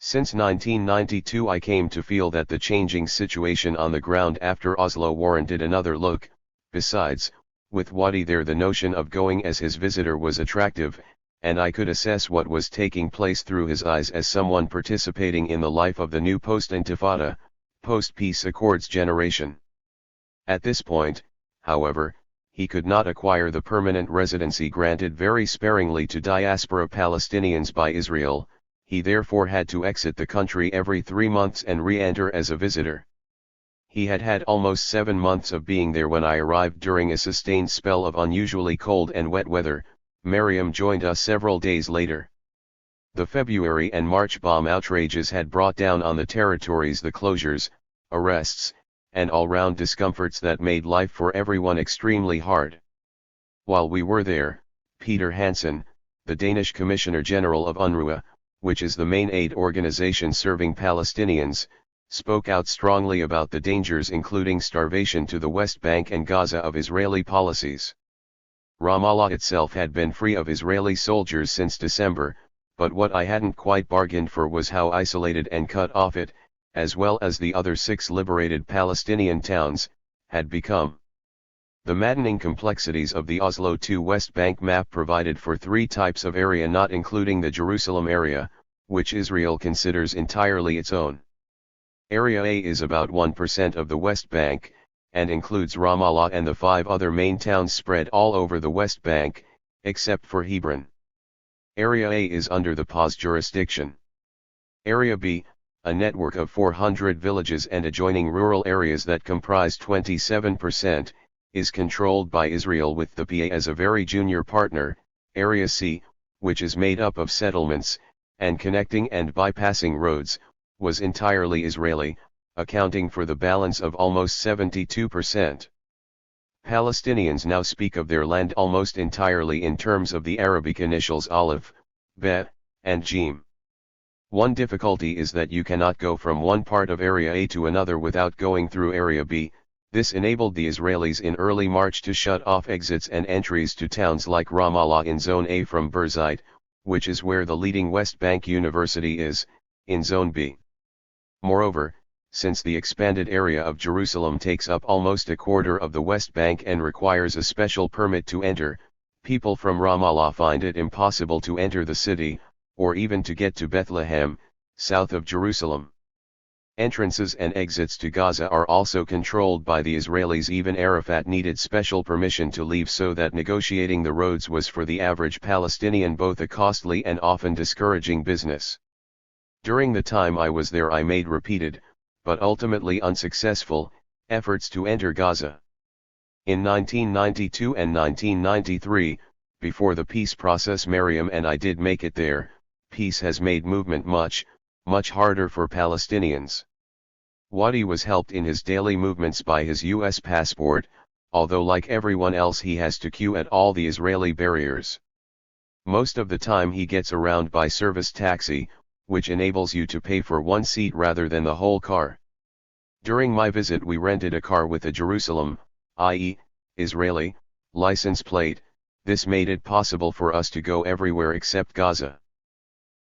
Since 1992 I came to feel that the changing situation on the ground after Oslo warranted another look. Besides, with Wadi there the notion of going as his visitor was attractive, and I could assess what was taking place through his eyes as someone participating in the life of the new post-Intifada, post-peace accords generation. At this point, however, he could not acquire the permanent residency granted very sparingly to diaspora Palestinians by Israel. He therefore had to exit the country every 3 months and re-enter as a visitor. He had had almost 7 months of being there when I arrived during a sustained spell of unusually cold and wet weather. Miriam joined us several days later. The February and March bomb outrages had brought down on the territories the closures, arrests, and all-round discomforts that made life for everyone extremely hard. While we were there, Peter Hansen, the Danish Commissioner General of UNRWA, which is the main aid organization serving Palestinians, spoke out strongly about the dangers including starvation to the West Bank and Gaza of Israeli policies. Ramallah itself had been free of Israeli soldiers since December, but what I hadn't quite bargained for was how isolated and cut off it, as well as the other 6 liberated Palestinian towns, had become. The maddening complexities of the Oslo II West Bank map provided for 3 types of area not including the Jerusalem area, which Israel considers entirely its own. Area A is about 1% of the West Bank, and includes Ramallah and the 5 other main towns spread all over the West Bank, except for Hebron. Area A is under the PA's jurisdiction. Area B, a network of 400 villages and adjoining rural areas that comprise 27%, is controlled by Israel with the PA as a very junior partner. Area C, which is made up of settlements, and connecting and bypassing roads, was entirely Israeli, accounting for the balance of almost 72%. Palestinians now speak of their land almost entirely in terms of the Arabic initials Aleph, Bet, and Jim. One difficulty is that you cannot go from one part of Area A to another without going through Area B. This enabled the Israelis in early March to shut off exits and entries to towns like Ramallah in Zone A from Birzeit, which is where the leading West Bank university is, in Zone B. Moreover, since the expanded area of Jerusalem takes up almost a quarter of the West Bank and requires a special permit to enter, people from Ramallah find it impossible to enter the city, or even to get to Bethlehem, south of Jerusalem. Entrances and exits to Gaza are also controlled by the Israelis. Even Arafat needed special permission to leave, so that negotiating the roads was for the average Palestinian both a costly and often discouraging business. During the time I was there I made repeated, but ultimately unsuccessful, efforts to enter Gaza. In 1992 and 1993, before the peace process, Miriam and I did make it there. Peace has made movement much harder for Palestinians. Wadi was helped in his daily movements by his US passport, although like everyone else he has to queue at all the Israeli barriers. Most of the time he gets around by service taxi, which enables you to pay for one seat rather than the whole car. During my visit we rented a car with a Jerusalem, i.e., Israeli, license plate. This made it possible for us to go everywhere except Gaza.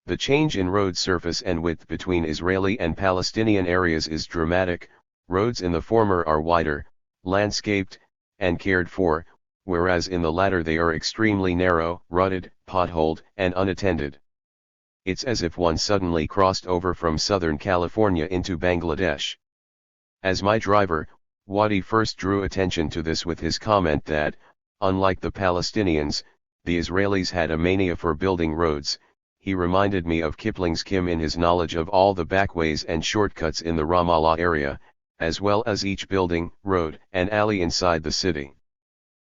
The change in road surface and width between Israeli and Palestinian areas is dramatic. Roads in the former are wider, landscaped, and cared for, whereas in the latter they are extremely narrow, rutted, potholed, and unattended. It's as if one suddenly crossed over from Southern California into Bangladesh. As my driver, Wadi first drew attention to this with his comment that, unlike the Palestinians, the Israelis had a mania for building roads. He reminded me of Kipling's Kim in his knowledge of all the backways and shortcuts in the Ramallah area, as well as each building, road, and alley inside the city.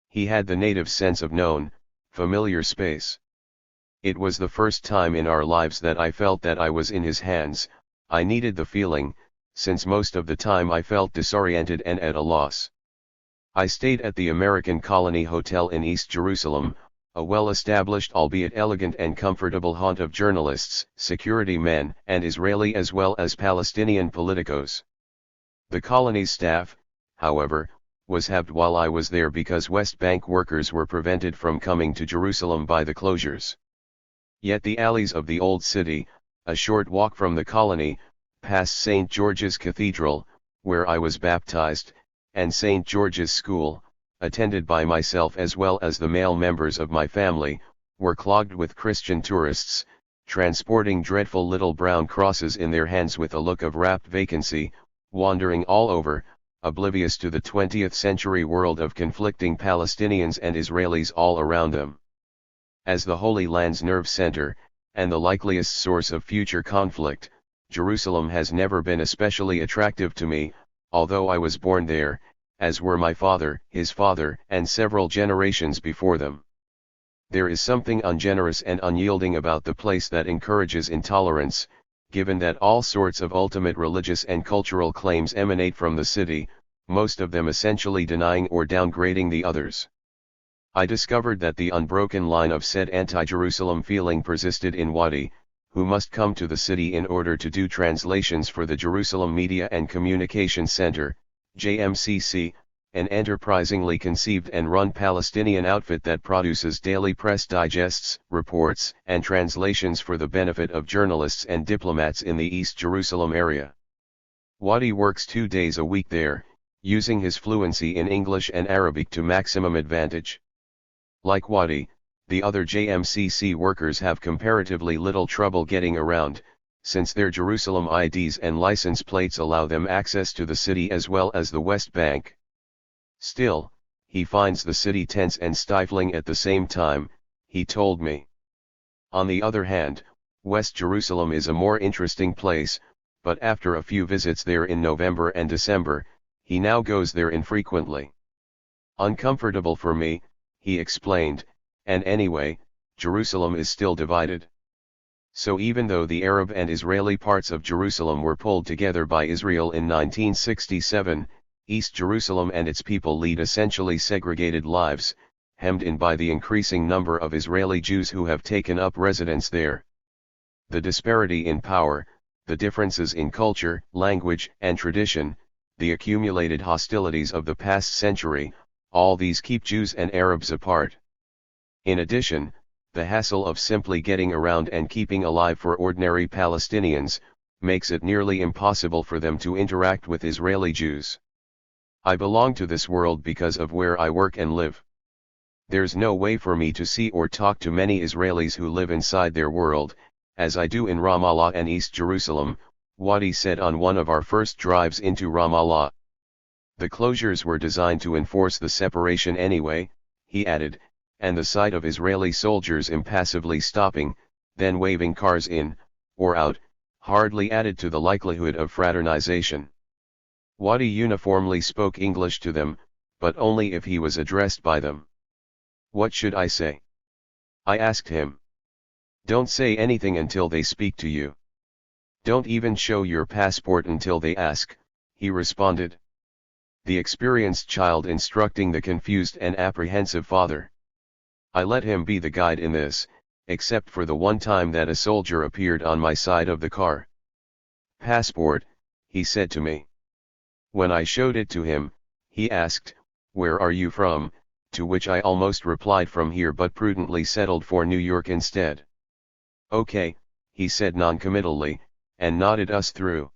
He had the native sense of known, familiar space. It was the first time in our lives that I felt that I was in his hands. I needed the feeling, since most of the time I felt disoriented and at a loss. I stayed at the American Colony Hotel in East Jerusalem, a well-established albeit elegant and comfortable haunt of journalists, security men, and Israeli as well as Palestinian politicos. The colony's staff, however, was halved while I was there because West Bank workers were prevented from coming to Jerusalem by the closures. Yet the alleys of the old city, a short walk from the colony, past St. George's Cathedral, where I was baptized, and St. George's School, attended by myself as well as the male members of my family, were clogged with Christian tourists, transporting dreadful little brown crosses in their hands with a look of rapt vacancy, wandering all over, oblivious to the 20th century world of conflicting Palestinians and Israelis all around them. As the Holy Land's nerve center, and the likeliest source of future conflict, Jerusalem has never been especially attractive to me, although I was born there, as were my father, his father, and several generations before them. There is something ungenerous and unyielding about the place that encourages intolerance, given that all sorts of ultimate religious and cultural claims emanate from the city, most of them essentially denying or downgrading the others. I discovered that the unbroken line of said anti-Jerusalem feeling persisted in Wadi, who must come to the city in order to do translations for the Jerusalem Media and Communication Center, JMCC, an enterprisingly conceived and run Palestinian outfit that produces daily press digests, reports, and translations for the benefit of journalists and diplomats in the East Jerusalem area. Wadi works 2 days a week there, using his fluency in English and Arabic to maximum advantage. Like Wadi, the other JMCC workers have comparatively little trouble getting around, since their Jerusalem IDs and license plates allow them access to the city as well as the West Bank. Still, he finds the city tense and stifling at the same time, he told me. On the other hand, West Jerusalem is a more interesting place, but after a few visits there in November and December, he now goes there infrequently. Uncomfortable for me, he explained, and anyway, Jerusalem is still divided. So even though the Arab and Israeli parts of Jerusalem were pulled together by Israel in 1967, East Jerusalem and its people lead essentially segregated lives, hemmed in by the increasing number of Israeli Jews who have taken up residence there. The disparity in power, the differences in culture, language, and tradition, the accumulated hostilities of the past century, all these keep Jews and Arabs apart. In addition, the hassle of simply getting around and keeping alive for ordinary Palestinians, makes it nearly impossible for them to interact with Israeli Jews. I belong to this world because of where I work and live. There's no way for me to see or talk to many Israelis who live inside their world, as I do in Ramallah and East Jerusalem, Wadi said on one of our first drives into Ramallah. The closures were designed to enforce the separation anyway, he added, and the sight of Israeli soldiers impassively stopping, then waving cars in, or out, hardly added to the likelihood of fraternization. Wadi uniformly spoke English to them, but only if he was addressed by them. What should I say? I asked him. Don't say anything until they speak to you. Don't even show your passport until they ask, he responded. The experienced child instructing the confused and apprehensive father. I let him be the guide in this, except for the one time that a soldier appeared on my side of the car. Passport, he said to me. When I showed it to him, he asked, "Where are you from?" to which I almost replied from here but prudently settled for New York instead. Okay, he said noncommittally, and nodded us through.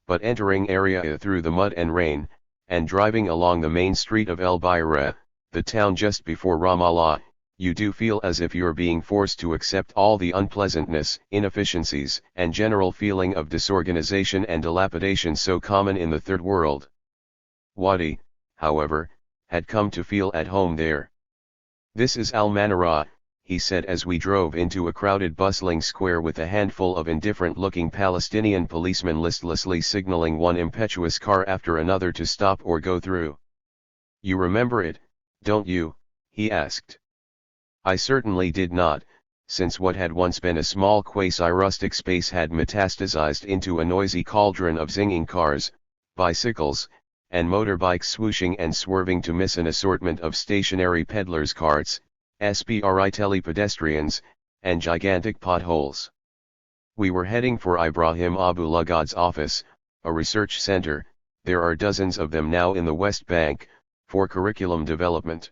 But entering area through the mud and rain, and driving along the main street of El Beira, the town just before Ramallah, you do feel as if you're being forced to accept all the unpleasantness, inefficiencies, and general feeling of disorganization and dilapidation so common in the Third World. Wadi, however, had come to feel at home there. This is Al-Manara, he said as we drove into a crowded bustling square with a handful of indifferent-looking Palestinian policemen listlessly signaling one impetuous car after another to stop or go through. You remember it, don't you? He asked. I certainly did not, since what had once been a small quasi-rustic space had metastasized into a noisy cauldron of zinging cars, bicycles, and motorbikes swooshing and swerving to miss an assortment of stationary peddlers' carts, SPRI pedestrians, and gigantic potholes. We were heading for Ibrahim Abu Lughad's office, a research center, there are dozens of them now in the West Bank, for curriculum development.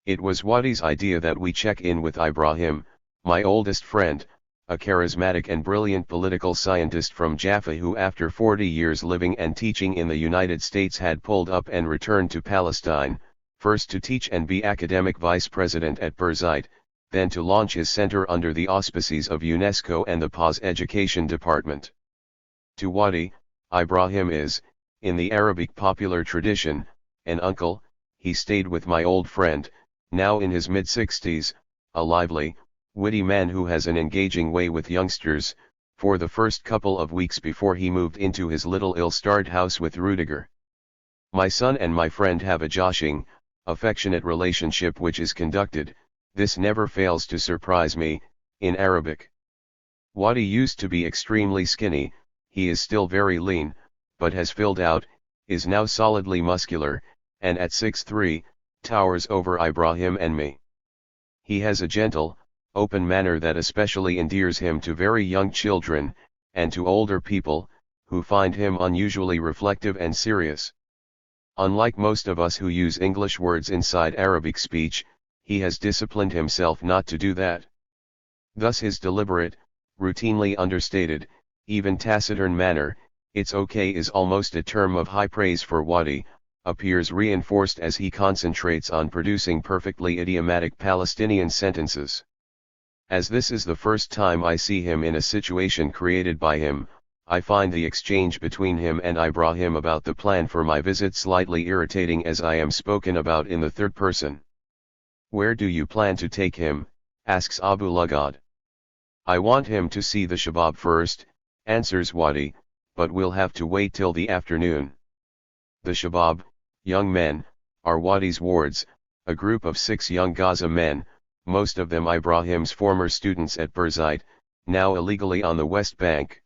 It was Wadi's idea that we check in with Ibrahim, my oldest friend, a charismatic and brilliant political scientist from Jaffa who after 40 years living and teaching in the United States had pulled up and returned to Palestine, first to teach and be academic vice president at Birzeit, then to launch his center under the auspices of UNESCO and the PAS Education Department. To Wadi, Ibrahim is, in the Arabic popular tradition, an uncle. He stayed with my old friend, now in his mid-60s, a lively, witty man who has an engaging way with youngsters, for the first couple of weeks before he moved into his little ill-starred house with Rudiger. My son and my friend have a joshing, affectionate relationship which is conducted, this never fails to surprise me, in Arabic. Wadi used to be extremely skinny, he is still very lean, but has filled out, is now solidly muscular, and at 6'3", towers over Ibrahim and me. He has a gentle, open manner that especially endears him to very young children, and to older people, who find him unusually reflective and serious. Unlike most of us who use English words inside Arabic speech, he has disciplined himself not to do that. Thus his deliberate, routinely understated, even taciturn manner, "It's okay" is almost a term of high praise for Wadi, appears reinforced as he concentrates on producing perfectly idiomatic Palestinian sentences. As this is the first time I see him in a situation created by him, I find the exchange between him and Ibrahim about the plan for my visit slightly irritating as I am spoken about in the third person. "Where do you plan to take him?" asks Abu Lughod. "I want him to see the Shabab first," answers Wadi, "but we'll have to wait till the afternoon." The Shabab, young men, are Wadi's wards, a group of 6 young Gaza men, most of them Ibrahim's former students at Birzeit, now illegally on the West Bank.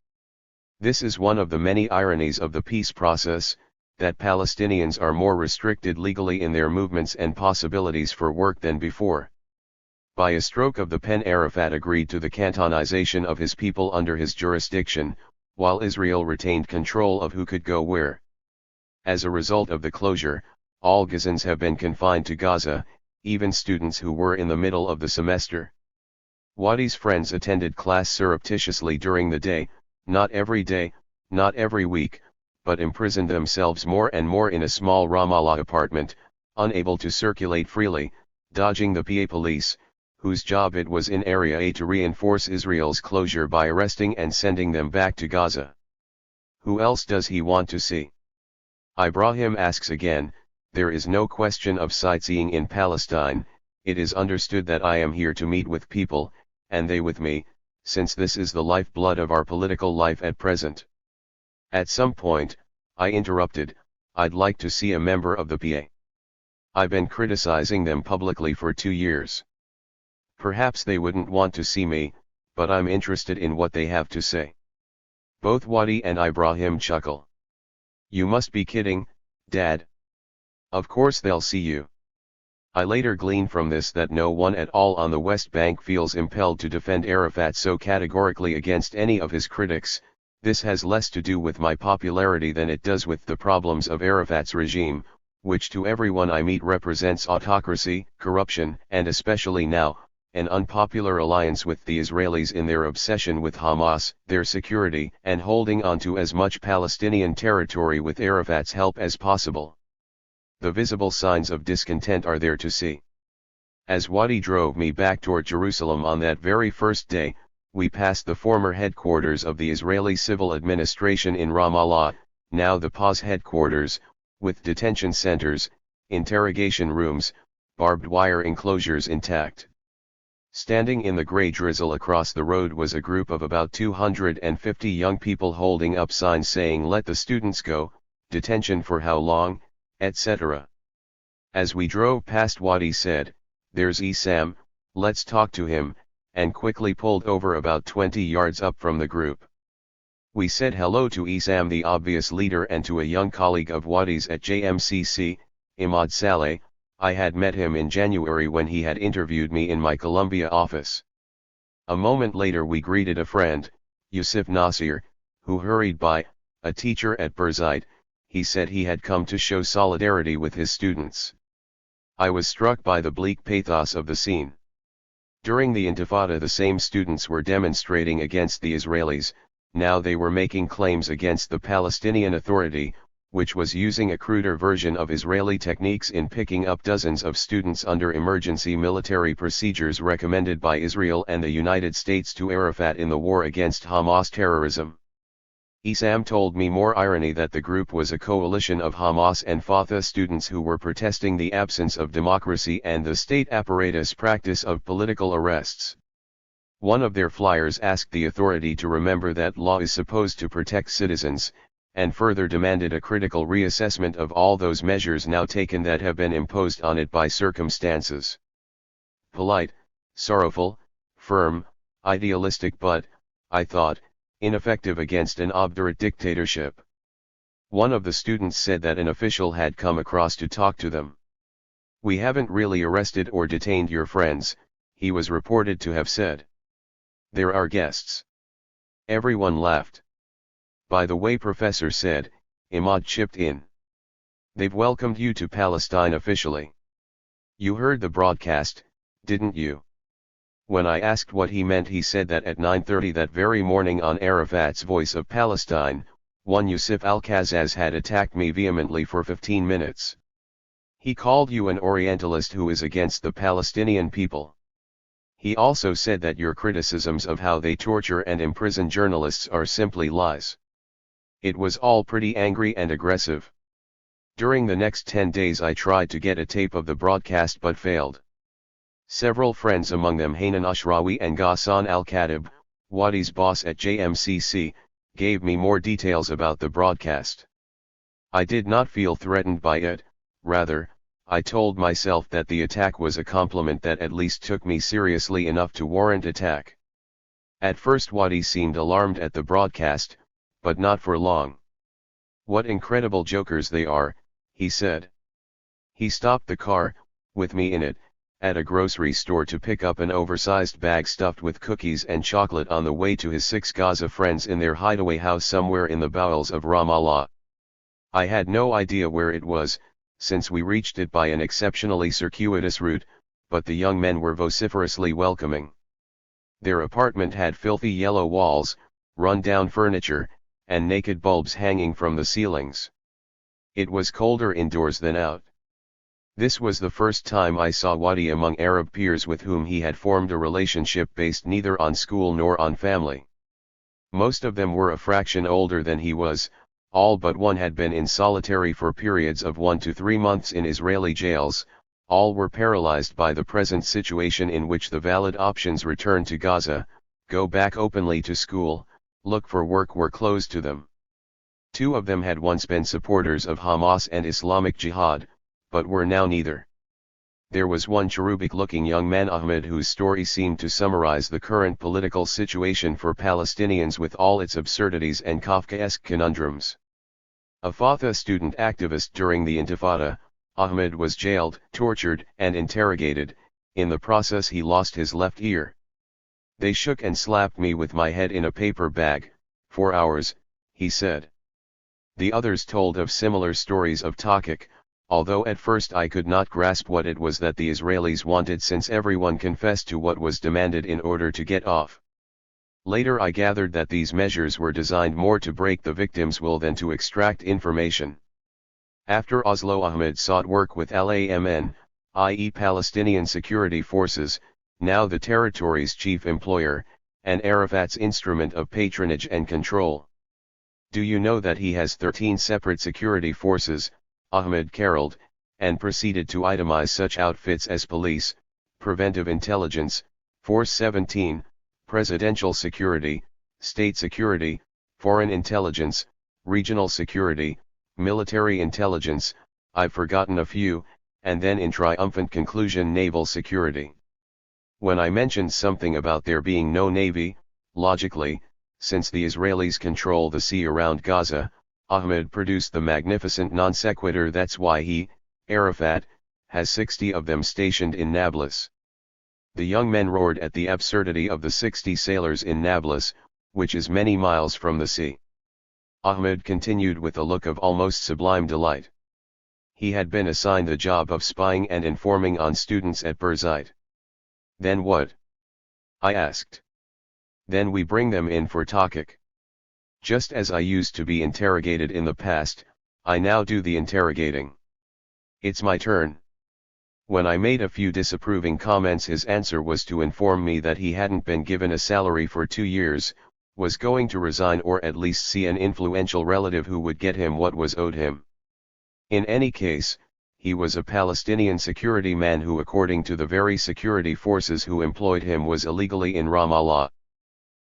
This is one of the many ironies of the peace process, that Palestinians are more restricted legally in their movements and possibilities for work than before. By a stroke of the pen Arafat agreed to the cantonization of his people under his jurisdiction, while Israel retained control of who could go where. As a result of the closure, all Gazans have been confined to Gaza, even students who were in the middle of the semester. Wadi's friends attended class surreptitiously during the day, not every day, not every week, but imprisoned themselves more and more in a small Ramallah apartment, unable to circulate freely, dodging the PA police, whose job it was in Area A to reinforce Israel's closure by arresting and sending them back to Gaza. Who else does he want to see? Ibrahim asks again. There is no question of sightseeing in Palestine, it is understood that I am here to meet with people, and they with me, since this is the lifeblood of our political life at present. At some point, I interrupted, I'd like to see a member of the PA. I've been criticizing them publicly for 2 years. Perhaps they wouldn't want to see me, but I'm interested in what they have to say. Both Wadi and Ibrahim chuckle. You must be kidding, Dad. Of course they'll see you. I later glean from this that no one at all on the West Bank feels impelled to defend Arafat so categorically against any of his critics. This has less to do with my popularity than it does with the problems of Arafat's regime, which to everyone I meet represents autocracy, corruption, and especially now, an unpopular alliance with the Israelis in their obsession with Hamas, their security, and holding on to as much Palestinian territory with Arafat's help as possible. The visible signs of discontent are there to see. As Wadi drove me back toward Jerusalem on that very first day, we passed the former headquarters of the Israeli Civil Administration in Ramallah, now the PAS headquarters, with detention centers, interrogation rooms, barbed wire enclosures intact. Standing in the gray drizzle across the road was a group of about 250 young people holding up signs saying "Let the students go," "Detention for how long," etc. As we drove past, Wadi said, "There's Issam, let's talk to him," and quickly pulled over about 20 yards up from the group. We said hello to Issam, the obvious leader, and to a young colleague of Wadi's at JMCC, Imad Saleh. I had met him in January when he had interviewed me in my Columbia office. A moment later we greeted a friend, Yusuf Nasir, who hurried by, a teacher at Birzeit. He said he had come to show solidarity with his students. I was struck by the bleak pathos of the scene. During the Intifada the same students were demonstrating against the Israelis, now they were making claims against the Palestinian Authority, which was using a cruder version of Israeli techniques in picking up dozens of students under emergency military procedures recommended by Israel and the United States to Arafat in the war against Hamas terrorism. Issam told me more irony that the group was a coalition of Hamas and Fatah students who were protesting the absence of democracy and the state apparatus' practice of political arrests. One of their flyers asked the authority to remember that law is supposed to protect citizens, and further demanded a critical reassessment of all those measures now taken that have been imposed on it by circumstances. Polite, sorrowful, firm, idealistic but, I thought, ineffective against an obdurate dictatorship. One of the students said that an official had come across to talk to them. "We haven't really arrested or detained your friends," he was reported to have said. "They're our guests." Everyone laughed. "By the way," Professor said, Imad chipped in. "They've welcomed you to Palestine officially. You heard the broadcast, didn't you?" When I asked what he meant, he said that at 9:30 that very morning on Arafat's Voice of Palestine, one Yusuf Al-Qazzaz had attacked me vehemently for 15 minutes. He called you an Orientalist who is against the Palestinian people. He also said that your criticisms of how they torture and imprison journalists are simply lies. It was all pretty angry and aggressive. During the next 10 days I tried to get a tape of the broadcast but failed. Several friends, among them Hanan Ashrawi and Ghassan Al-Khatib, Wadi's boss at JMCC, gave me more details about the broadcast. I did not feel threatened by it, rather, I told myself that the attack was a compliment that at least took me seriously enough to warrant attack. At first Wadi seemed alarmed at the broadcast, but not for long. "What incredible jokers they are," he said. He stopped the car, with me in it, at a grocery store to pick up an oversized bag stuffed with cookies and chocolate on the way to his 6 Gaza friends in their hideaway house somewhere in the bowels of Ramallah. I had no idea where it was, since we reached it by an exceptionally circuitous route, but the young men were vociferously welcoming. Their apartment had filthy yellow walls, run-down furniture, and naked bulbs hanging from the ceilings. It was colder indoors than out. This was the first time I saw Wadi among Arab peers with whom he had formed a relationship based neither on school nor on family. Most of them were a fraction older than he was, all but one had been in solitary for periods of 1 to 3 months in Israeli jails, all were paralyzed by the present situation in which the valid options return to Gaza, go back openly to school, look for work were closed to them. 2 of them had once been supporters of Hamas and Islamic Jihad, but were now neither. There was one cherubic-looking young man, Ahmed, whose story seemed to summarize the current political situation for Palestinians with all its absurdities and Kafkaesque conundrums. A Fatah student activist during the Intifada, Ahmed was jailed, tortured, and interrogated. In the process he lost his left ear. "They shook and slapped me with my head in a paper bag, 4 hours, he said. The others told of similar stories of Takik, although at first I could not grasp what it was that the Israelis wanted, since everyone confessed to what was demanded in order to get off. Later I gathered that these measures were designed more to break the victim's will than to extract information. After Oslo, Ahmed sought work with LAMN, i.e. Palestinian Security Forces, now the territory's chief employer, and Arafat's instrument of patronage and control. "Do you know that he has 13 separate security forces?" Ahmed caroled, and proceeded to itemize such outfits as Police, Preventive Intelligence, Force 17, Presidential Security, State Security, Foreign Intelligence, Regional Security, Military Intelligence, I've forgotten a few, and then in triumphant conclusion Naval Security. When I mentioned something about there being no navy, logically, since the Israelis control the sea around Gaza, Ahmed produced the magnificent non sequitur, "That's why he, Arafat, has 60 of them stationed in Nablus." The young men roared at the absurdity of the 60 sailors in Nablus, which is many miles from the sea. Ahmed continued with a look of almost sublime delight. He had been assigned the job of spying and informing on students at Birzeit. "Then what?" I asked. Then we bring them in for tahqiq. Just as I used to be interrogated in the past, I now do the interrogating. It's my turn. When I made a few disapproving comments, his answer was to inform me that he hadn't been given a salary for 2 years, was going to resign or at least see an influential relative who would get him what was owed him. In any case, he was a Palestinian security man who, according to the very security forces who employed him, was illegally in Ramallah.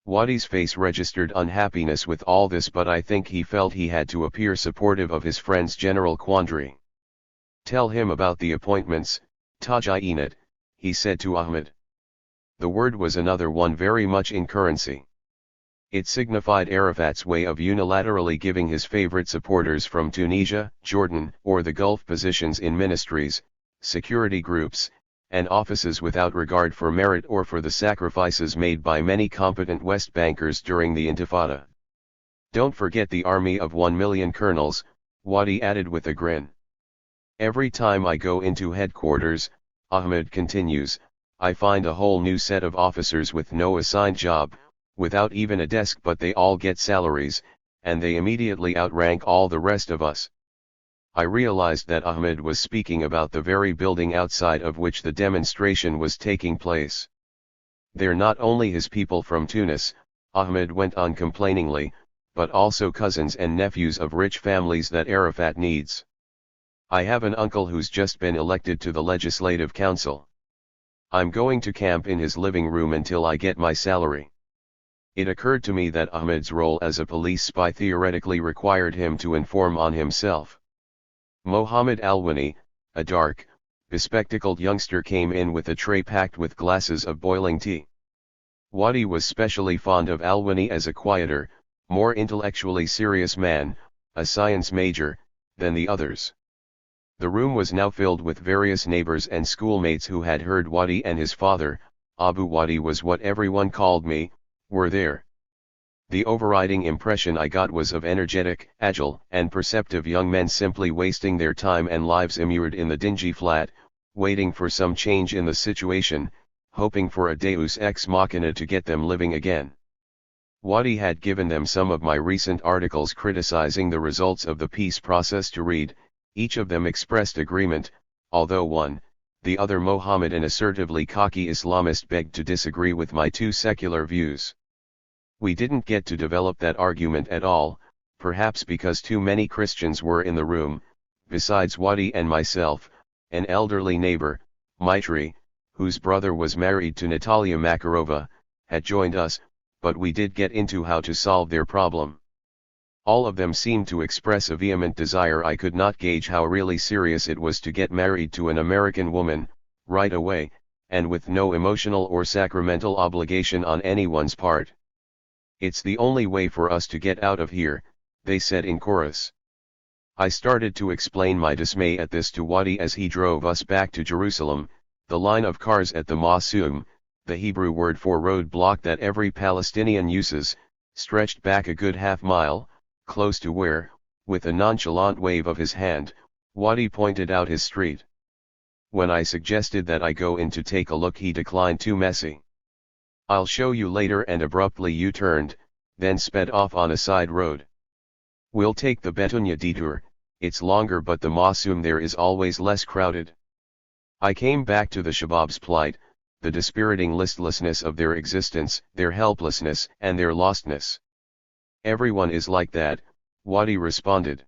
Wadi's face registered unhappiness with all this, but I think he felt he had to appear supportive of his friend's general quandary. Tell him about the appointments, Tajainat, he said to Ahmed. The word was another one very much in currency. It signified Arafat's way of unilaterally giving his favorite supporters from Tunisia, Jordan, or the Gulf positions in ministries, security groups, and offices without regard for merit or for the sacrifices made by many competent West Bankers during the Intifada. Don't forget the army of 1 million colonels, Wadi added with a grin. Every time I go into headquarters, Ahmed continues, I find a whole new set of officers with no assigned job, without even a desk, but they all get salaries, and they immediately outrank all the rest of us. I realized that Ahmed was speaking about the very building outside of which the demonstration was taking place. They're not only his people from Tunis, Ahmed went on complainingly, but also cousins and nephews of rich families that Arafat needs. I have an uncle who's just been elected to the Legislative Council. I'm going to camp in his living room until I get my salary. It occurred to me that Ahmed's role as a police spy theoretically required him to inform on himself. Mohammed Alwani, a dark, bespectacled youngster, came in with a tray packed with glasses of boiling tea. Wadi was specially fond of Alwani as a quieter, more intellectually serious man, a science major, than the others. The room was now filled with various neighbors and schoolmates who had heard Wadi and his father, Abu Wadi was what everyone called me, were there. The overriding impression I got was of energetic, agile, and perceptive young men simply wasting their time and lives immured in the dingy flat, waiting for some change in the situation, hoping for a deus ex machina to get them living again. Wadi had given them some of my recent articles criticizing the results of the peace process to read. Each of them expressed agreement, although one, the other Mohammedan assertively cocky Islamist, begged to disagree with my too secular views. We didn't get to develop that argument at all, perhaps because too many Christians were in the room. Besides Wadi and myself, an elderly neighbor, Maitri, whose brother was married to Natalia Makarova, had joined us, but we did get into how to solve their problem. All of them seemed to express a vehement desire. I could not gauge how really serious it was to get married to an American woman, right away, and with no emotional or sacramental obligation on anyone's part. It's the only way for us to get out of here, they said in chorus. I started to explain my dismay at this to Wadi as he drove us back to Jerusalem. The line of cars at the Mawsum, the Hebrew word for road block that every Palestinian uses, stretched back a good half-mile, close to where, with a nonchalant wave of his hand, Wadi pointed out his street. When I suggested that I go in to take a look, he declined, too messy. I'll show you later, and abruptly U-turned, then sped off on a side road. We'll take the Betunya detour, it's longer, but the Mawsum there is always less crowded. I came back to the Shabab's plight, the dispiriting listlessness of their existence, their helplessness and their lostness. Everyone is like that, Wadi responded.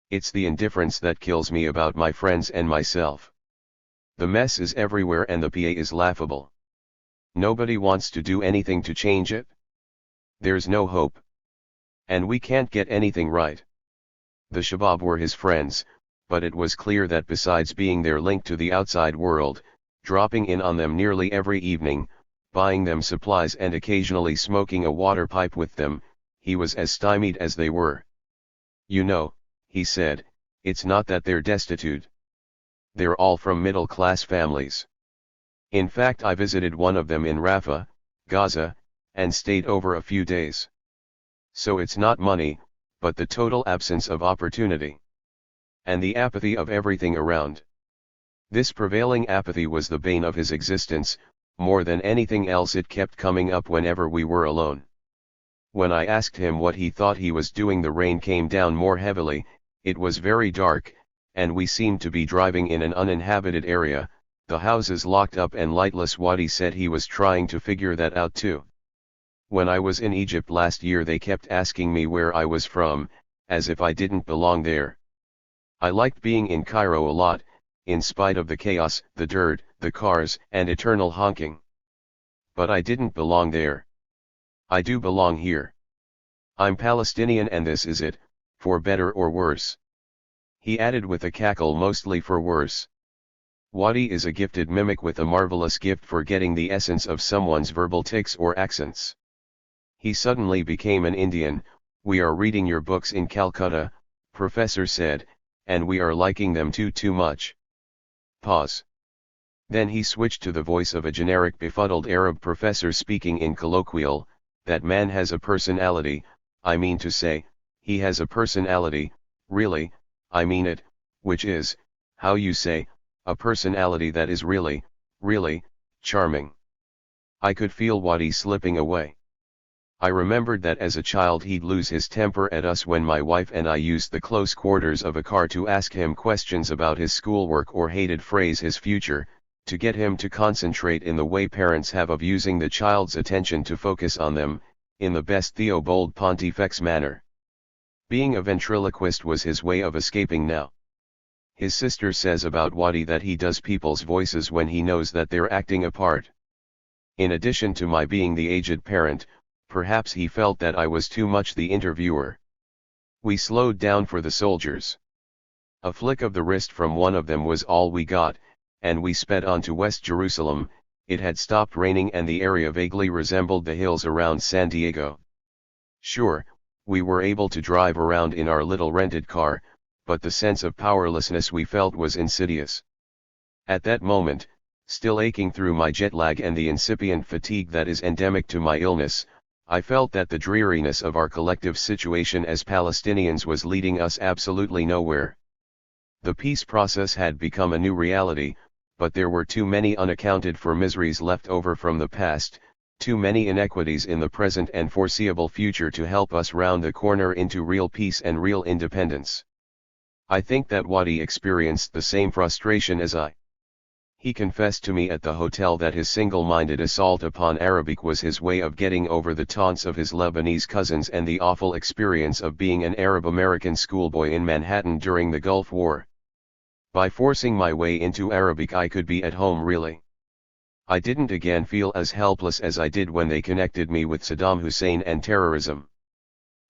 It's the indifference that kills me about my friends and myself. The mess is everywhere and the PA is laughable. Nobody wants to do anything to change it. There's no hope. And we can't get anything right. The Shabab were his friends, but it was clear that besides being their link to the outside world, dropping in on them nearly every evening, buying them supplies and occasionally smoking a water pipe with them, he was as stymied as they were. You know, he said, it's not that they're destitute. They're all from middle-class families. In fact, I visited one of them in Rafah, Gaza, and stayed over a few days. So it's not money, but the total absence of opportunity. And the apathy of everything around. This prevailing apathy was the bane of his existence. More than anything else it kept coming up whenever we were alone. When I asked him what he thought he was doing, the rain came down more heavily, it was very dark, and we seemed to be driving in an uninhabited area, the houses locked up and lightless. Wadi said he was trying to figure that out too. When I was in Egypt last year they kept asking me where I was from, as if I didn't belong there. I liked being in Cairo a lot, in spite of the chaos, the dirt, the cars, and eternal honking. But I didn't belong there. I do belong here. I'm Palestinian and this is it, for better or worse. He added with a cackle, mostly for worse. Wadi is a gifted mimic with a marvelous gift for getting the essence of someone's verbal tics or accents. He suddenly became an Indian. We are reading your books in Calcutta, Professor said, and we are liking them too much. Pause. Then he switched to the voice of a generic befuddled Arab professor speaking in colloquial. That man has a personality, I mean to say, he has a personality, really, I mean it, which is, how you say, a personality that is really, charming. I could feel Wadi slipping away. I remembered that as a child he'd lose his temper at us when my wife and I used the close quarters of a car to ask him questions about his schoolwork or hated phrase his future, to get him to concentrate in the way parents have of using the child's attention to focus on them, in the best Theobald Pontifex manner. Being a ventriloquist was his way of escaping now. His sister says about Wadi that he does people's voices when he knows that they're acting a part. In addition to my being the aged parent, perhaps he felt that I was too much the interviewer. We slowed down for the soldiers. A flick of the wrist from one of them was all we got, and we sped on to West Jerusalem. It had stopped raining and the area vaguely resembled the hills around San Diego. Sure, we were able to drive around in our little rented car, but the sense of powerlessness we felt was insidious. At that moment, still aching through my jet lag and the incipient fatigue that is endemic to my illness, I felt that the dreariness of our collective situation as Palestinians was leading us absolutely nowhere. The peace process had become a new reality, but there were too many unaccounted for miseries left over from the past, too many inequities in the present and foreseeable future to help us round the corner into real peace and real independence. I think that Wadi experienced the same frustration as I. He confessed to me at the hotel that his single-minded assault upon Arabic was his way of getting over the taunts of his Lebanese cousins and the awful experience of being an Arab-American schoolboy in Manhattan during the Gulf War. By forcing my way into Arabic I could be at home really. I didn't again feel as helpless as I did when they connected me with Saddam Hussein and terrorism.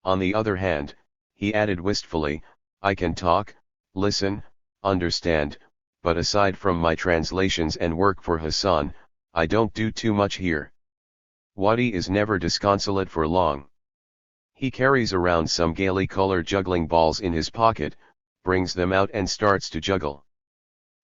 On the other hand, he added wistfully, I can talk, listen, understand, but aside from my translations and work for Hassan, I don't do too much here. Wadi is never disconsolate for long. He carries around some gaily colored juggling balls in his pocket, brings them out and starts to juggle.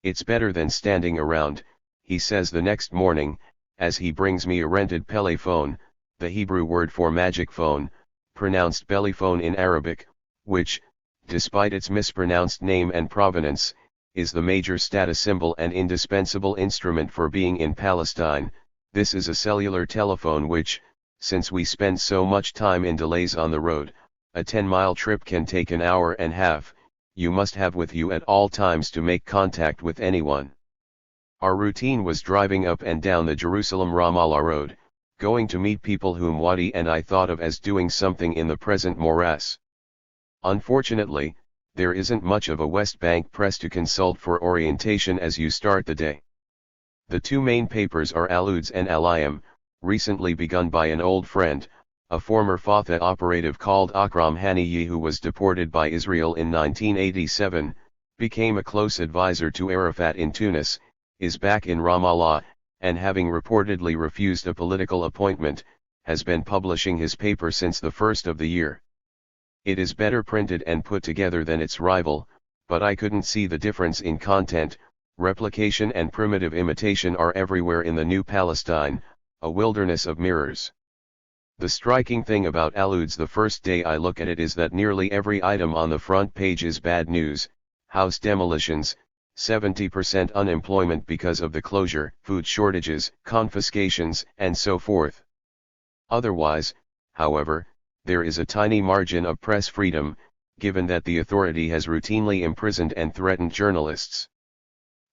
It's better than standing around, he says the next morning, as he brings me a rented pelephone, the Hebrew word for magic phone, pronounced bellyphone in Arabic, which, despite its mispronounced name and provenance, is the major status symbol and indispensable instrument for being in Palestine. This is a cellular telephone which, since we spend so much time in delays on the road, a 10-mile trip can take an hour and a half, you must have with you at all times to make contact with anyone. Our routine was driving up and down the Jerusalem-Ramallah road, going to meet people whom Wadi and I thought of as doing something in the present morass. Unfortunately, there isn't much of a West Bank press to consult for orientation as you start the day. The two main papers are Al-Quds and Al-Ayam, recently begun by an old friend, a former Fatah operative called Akram Haniyi who was deported by Israel in 1987, became a close advisor to Arafat in Tunis, is back in Ramallah, and having reportedly refused a political appointment, has been publishing his paper since the first of the year. It is better printed and put together than its rival, but I couldn't see the difference in content. Replication and primitive imitation are everywhere in the new Palestine, a wilderness of mirrors. The striking thing about Al-Quds the first day I look at it is that nearly every item on the front page is bad news: house demolitions, 70% unemployment because of the closure, food shortages, confiscations, and so forth. Otherwise, however, there is a tiny margin of press freedom, given that the authority has routinely imprisoned and threatened journalists.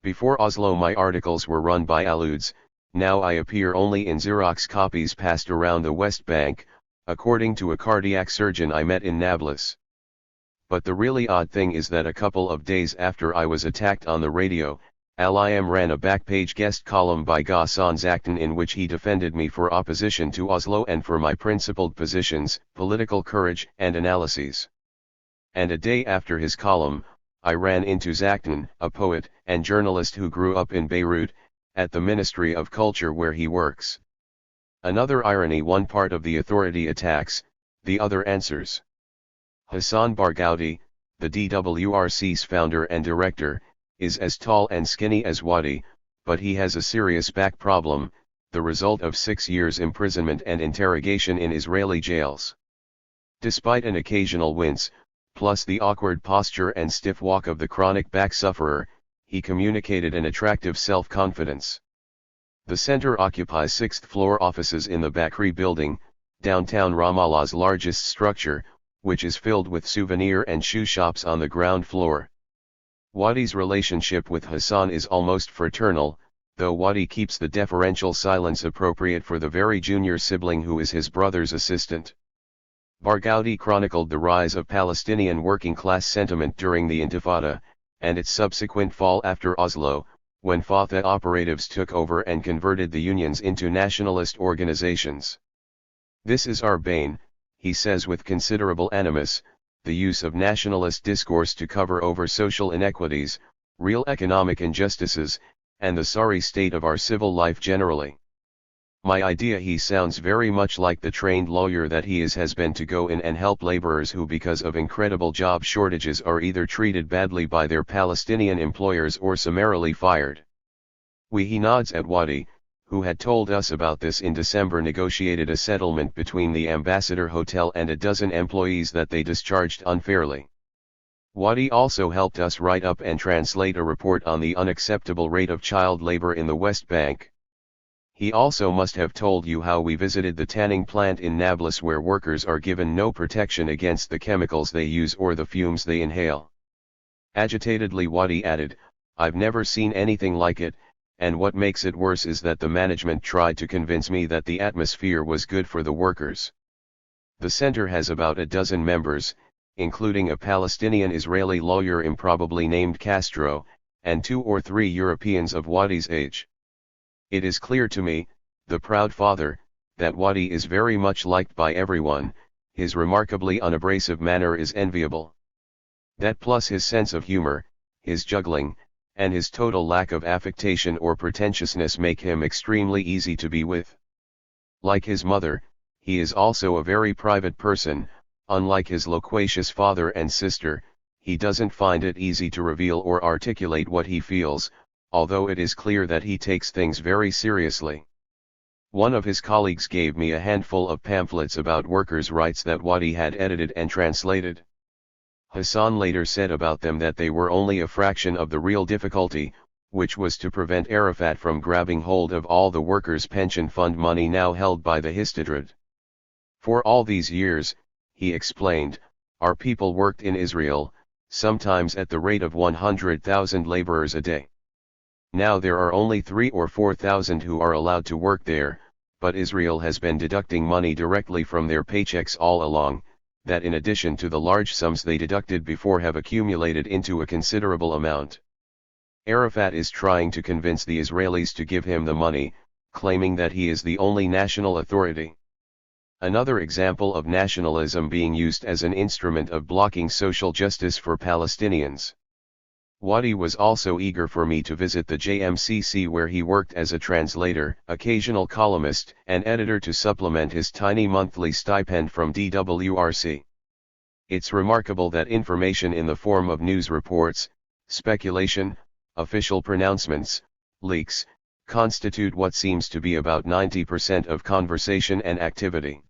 Before Oslo my articles were run by Aludes, now I appear only in Xerox copies passed around the West Bank, according to a cardiac surgeon I met in Nablus. But the really odd thing is that a couple of days after I was attacked on the radio, Al-Im ran a back-page guest column by Ghassan Zakhtun in which he defended me for opposition to Oslo and for my principled positions, political courage and analyses. And a day after his column, I ran into Zakhtun, a poet and journalist who grew up in Beirut, at the Ministry of Culture where he works. Another irony: one part of the authority attacks, the other answers. Hassan Barghouti, the DWRC's founder and director, is as tall and skinny as Wadi, but he has a serious back problem, the result of 6 years imprisonment and interrogation in Israeli jails. Despite an occasional wince, plus the awkward posture and stiff walk of the chronic back sufferer, he communicated an attractive self-confidence. The center occupies 6th-floor offices in the Bakri building, downtown Ramallah's largest structure, which is filled with souvenir and shoe shops on the ground floor. Wadi's relationship with Hassan is almost fraternal, though Wadi keeps the deferential silence appropriate for the very junior sibling who is his brother's assistant. Barghouti chronicled the rise of Palestinian working-class sentiment during the Intifada, and its subsequent fall after Oslo, when Fatah operatives took over and converted the unions into nationalist organizations. "This is our bane," he says with considerable animus, the use of nationalist discourse to cover over social inequities, real economic injustices, and the sorry state of our civil life generally. My idea, he sounds very much like the trained lawyer that he is, has been to go in and help laborers who because of incredible job shortages are either treated badly by their Palestinian employers or summarily fired. He nods at Wadi, who had told us about this in December, negotiated a settlement between the Ambassador Hotel and a dozen employees that they discharged unfairly. Wadi also helped us write up and translate a report on the unacceptable rate of child labor in the West Bank. He also must have told you how we visited the tanning plant in Nablus where workers are given no protection against the chemicals they use or the fumes they inhale. Agitatedly Wadi added, "I've never seen anything like it, and what makes it worse is that the management tried to convince me that the atmosphere was good for the workers." The center has about a dozen members, including a Palestinian-Israeli lawyer improbably named Castro, and 2 or 3 Europeans of Wadi's age. It is clear to me, the proud father, that Wadi is very much liked by everyone. His remarkably unabrasive manner is enviable. That plus his sense of humor, his juggling, and his total lack of affectation or pretentiousness make him extremely easy to be with. Like his mother, he is also a very private person. Unlike his loquacious father and sister, he doesn't find it easy to reveal or articulate what he feels, although it is clear that he takes things very seriously. One of his colleagues gave me a handful of pamphlets about workers' rights that Wadi had edited and translated. Hassan later said about them that they were only a fraction of the real difficulty, which was to prevent Arafat from grabbing hold of all the workers' pension fund money now held by the Histadrut. For all these years, he explained, our people worked in Israel, sometimes at the rate of 100,000 laborers a day. Now there are only 3,000 or 4,000 who are allowed to work there, but Israel has been deducting money directly from their paychecks all along, that in addition to the large sums they deducted before have accumulated into a considerable amount. Arafat is trying to convince the Israelis to give him the money, claiming that he is the only national authority. Another example of nationalism being used as an instrument of blocking social justice for Palestinians. Wadi was also eager for me to visit the JMCC where he worked as a translator, occasional columnist, and editor to supplement his tiny monthly stipend from DWRC. It's remarkable that information in the form of news reports, speculation, official pronouncements, leaks, constitute what seems to be about 90% of conversation and activity.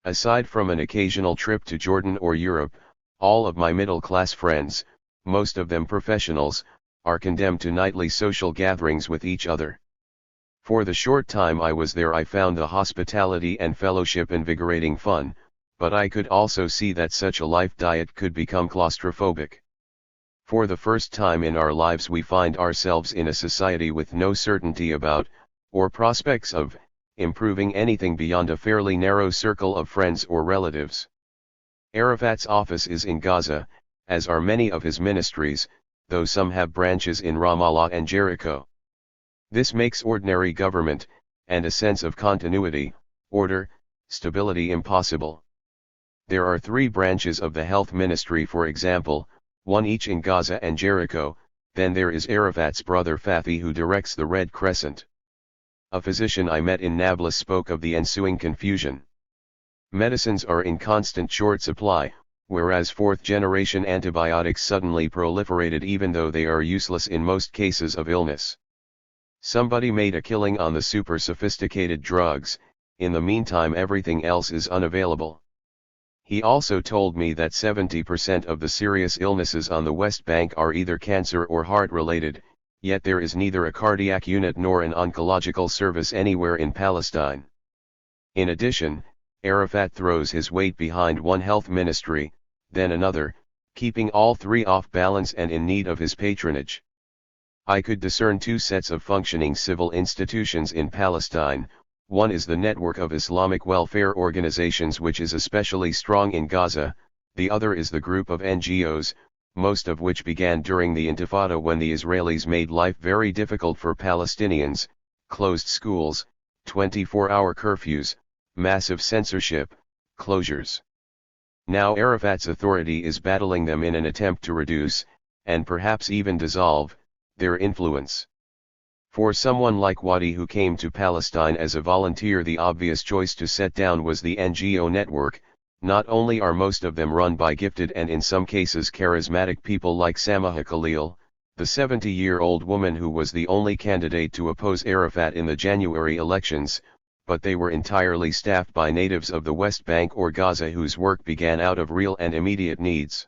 Aside from an occasional trip to Jordan or Europe, all of my middle-class friends, most of them professionals, are condemned to nightly social gatherings with each other. For the short time I was there I found the hospitality and fellowship invigorating fun, but I could also see that such a life diet could become claustrophobic. For the first time in our lives we find ourselves in a society with no certainty about, or prospects of, improving anything beyond a fairly narrow circle of friends or relatives. Arafat's office is in Gaza, as are many of his ministries, though some have branches in Ramallah and Jericho. This makes ordinary government, and a sense of continuity, order, stability impossible. There are 3 branches of the health ministry, for example, one each in Gaza and Jericho. Then there is Arafat's brother Fathi who directs the Red Crescent. A physician I met in Nablus spoke of the ensuing confusion. Medicines are in constant short supply, whereas 4th-generation antibiotics suddenly proliferated even though they are useless in most cases of illness. Somebody made a killing on the super sophisticated drugs, in the meantime everything else is unavailable. He also told me that 70% of the serious illnesses on the West Bank are either cancer or heart-related, yet there is neither a cardiac unit nor an oncological service anywhere in Palestine. In addition, Arafat throws his weight behind one health ministry, then another, keeping all 3 off balance and in need of his patronage. I could discern 2 sets of functioning civil institutions in Palestine. One is the network of Islamic welfare organizations which is especially strong in Gaza, the other is the group of NGOs, most of which began during the Intifada when the Israelis made life very difficult for Palestinians, closed schools, 24-hour curfews, massive censorship, closures. Now Arafat's authority is battling them in an attempt to reduce, and perhaps even dissolve, their influence. For someone like Wadi who came to Palestine as a volunteer, the obvious choice to set down was the NGO network. Not only are most of them run by gifted and in some cases charismatic people like Samaha Khalil, the 70-year-old woman who was the only candidate to oppose Arafat in the January elections, but they were entirely staffed by natives of the West Bank or Gaza whose work began out of real and immediate needs.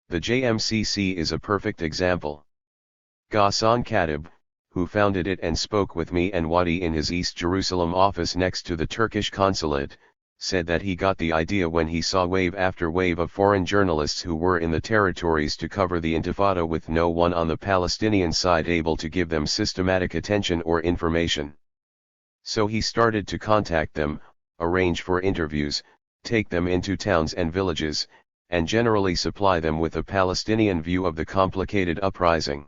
The JMCC is a perfect example. Ghassan Khatib, who founded it and spoke with me and Wadi in his East Jerusalem office next to the Turkish consulate, said that he got the idea when he saw wave after wave of foreign journalists who were in the territories to cover the Intifada with no one on the Palestinian side able to give them systematic attention or information. So he started to contact them, arrange for interviews, take them into towns and villages, and generally supply them with a Palestinian view of the complicated uprising.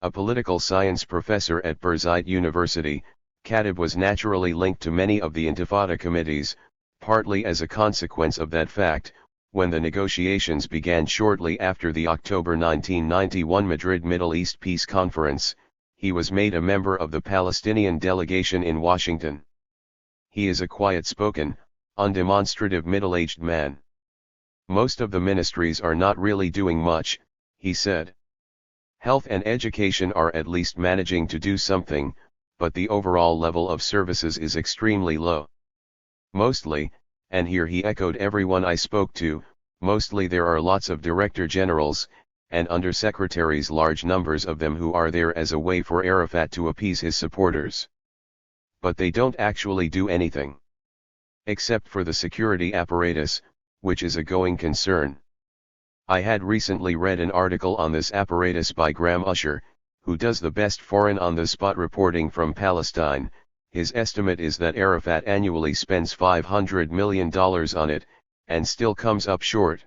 A political science professor at Birzeit University, Khatib was naturally linked to many of the Intifada committees, partly as a consequence of that fact. When the negotiations began shortly after the October 1991 Madrid Middle East Peace Conference, he was made a member of the Palestinian delegation in Washington. He is a quiet-spoken, undemonstrative middle-aged man. Most of the ministries are not really doing much, he said. Health and education are at least managing to do something, but the overall level of services is extremely low. Mostly, and here he echoed everyone I spoke to, mostly there are lots of director generals, and undersecretaries, large numbers of them who are there as a way for Arafat to appease his supporters. But they don't actually do anything. Except for the security apparatus, which is a going concern. I had recently read an article on this apparatus by Graham Usher, who does the best foreign on-the-spot reporting from Palestine. His estimate is that Arafat annually spends $500 million on it, and still comes up short.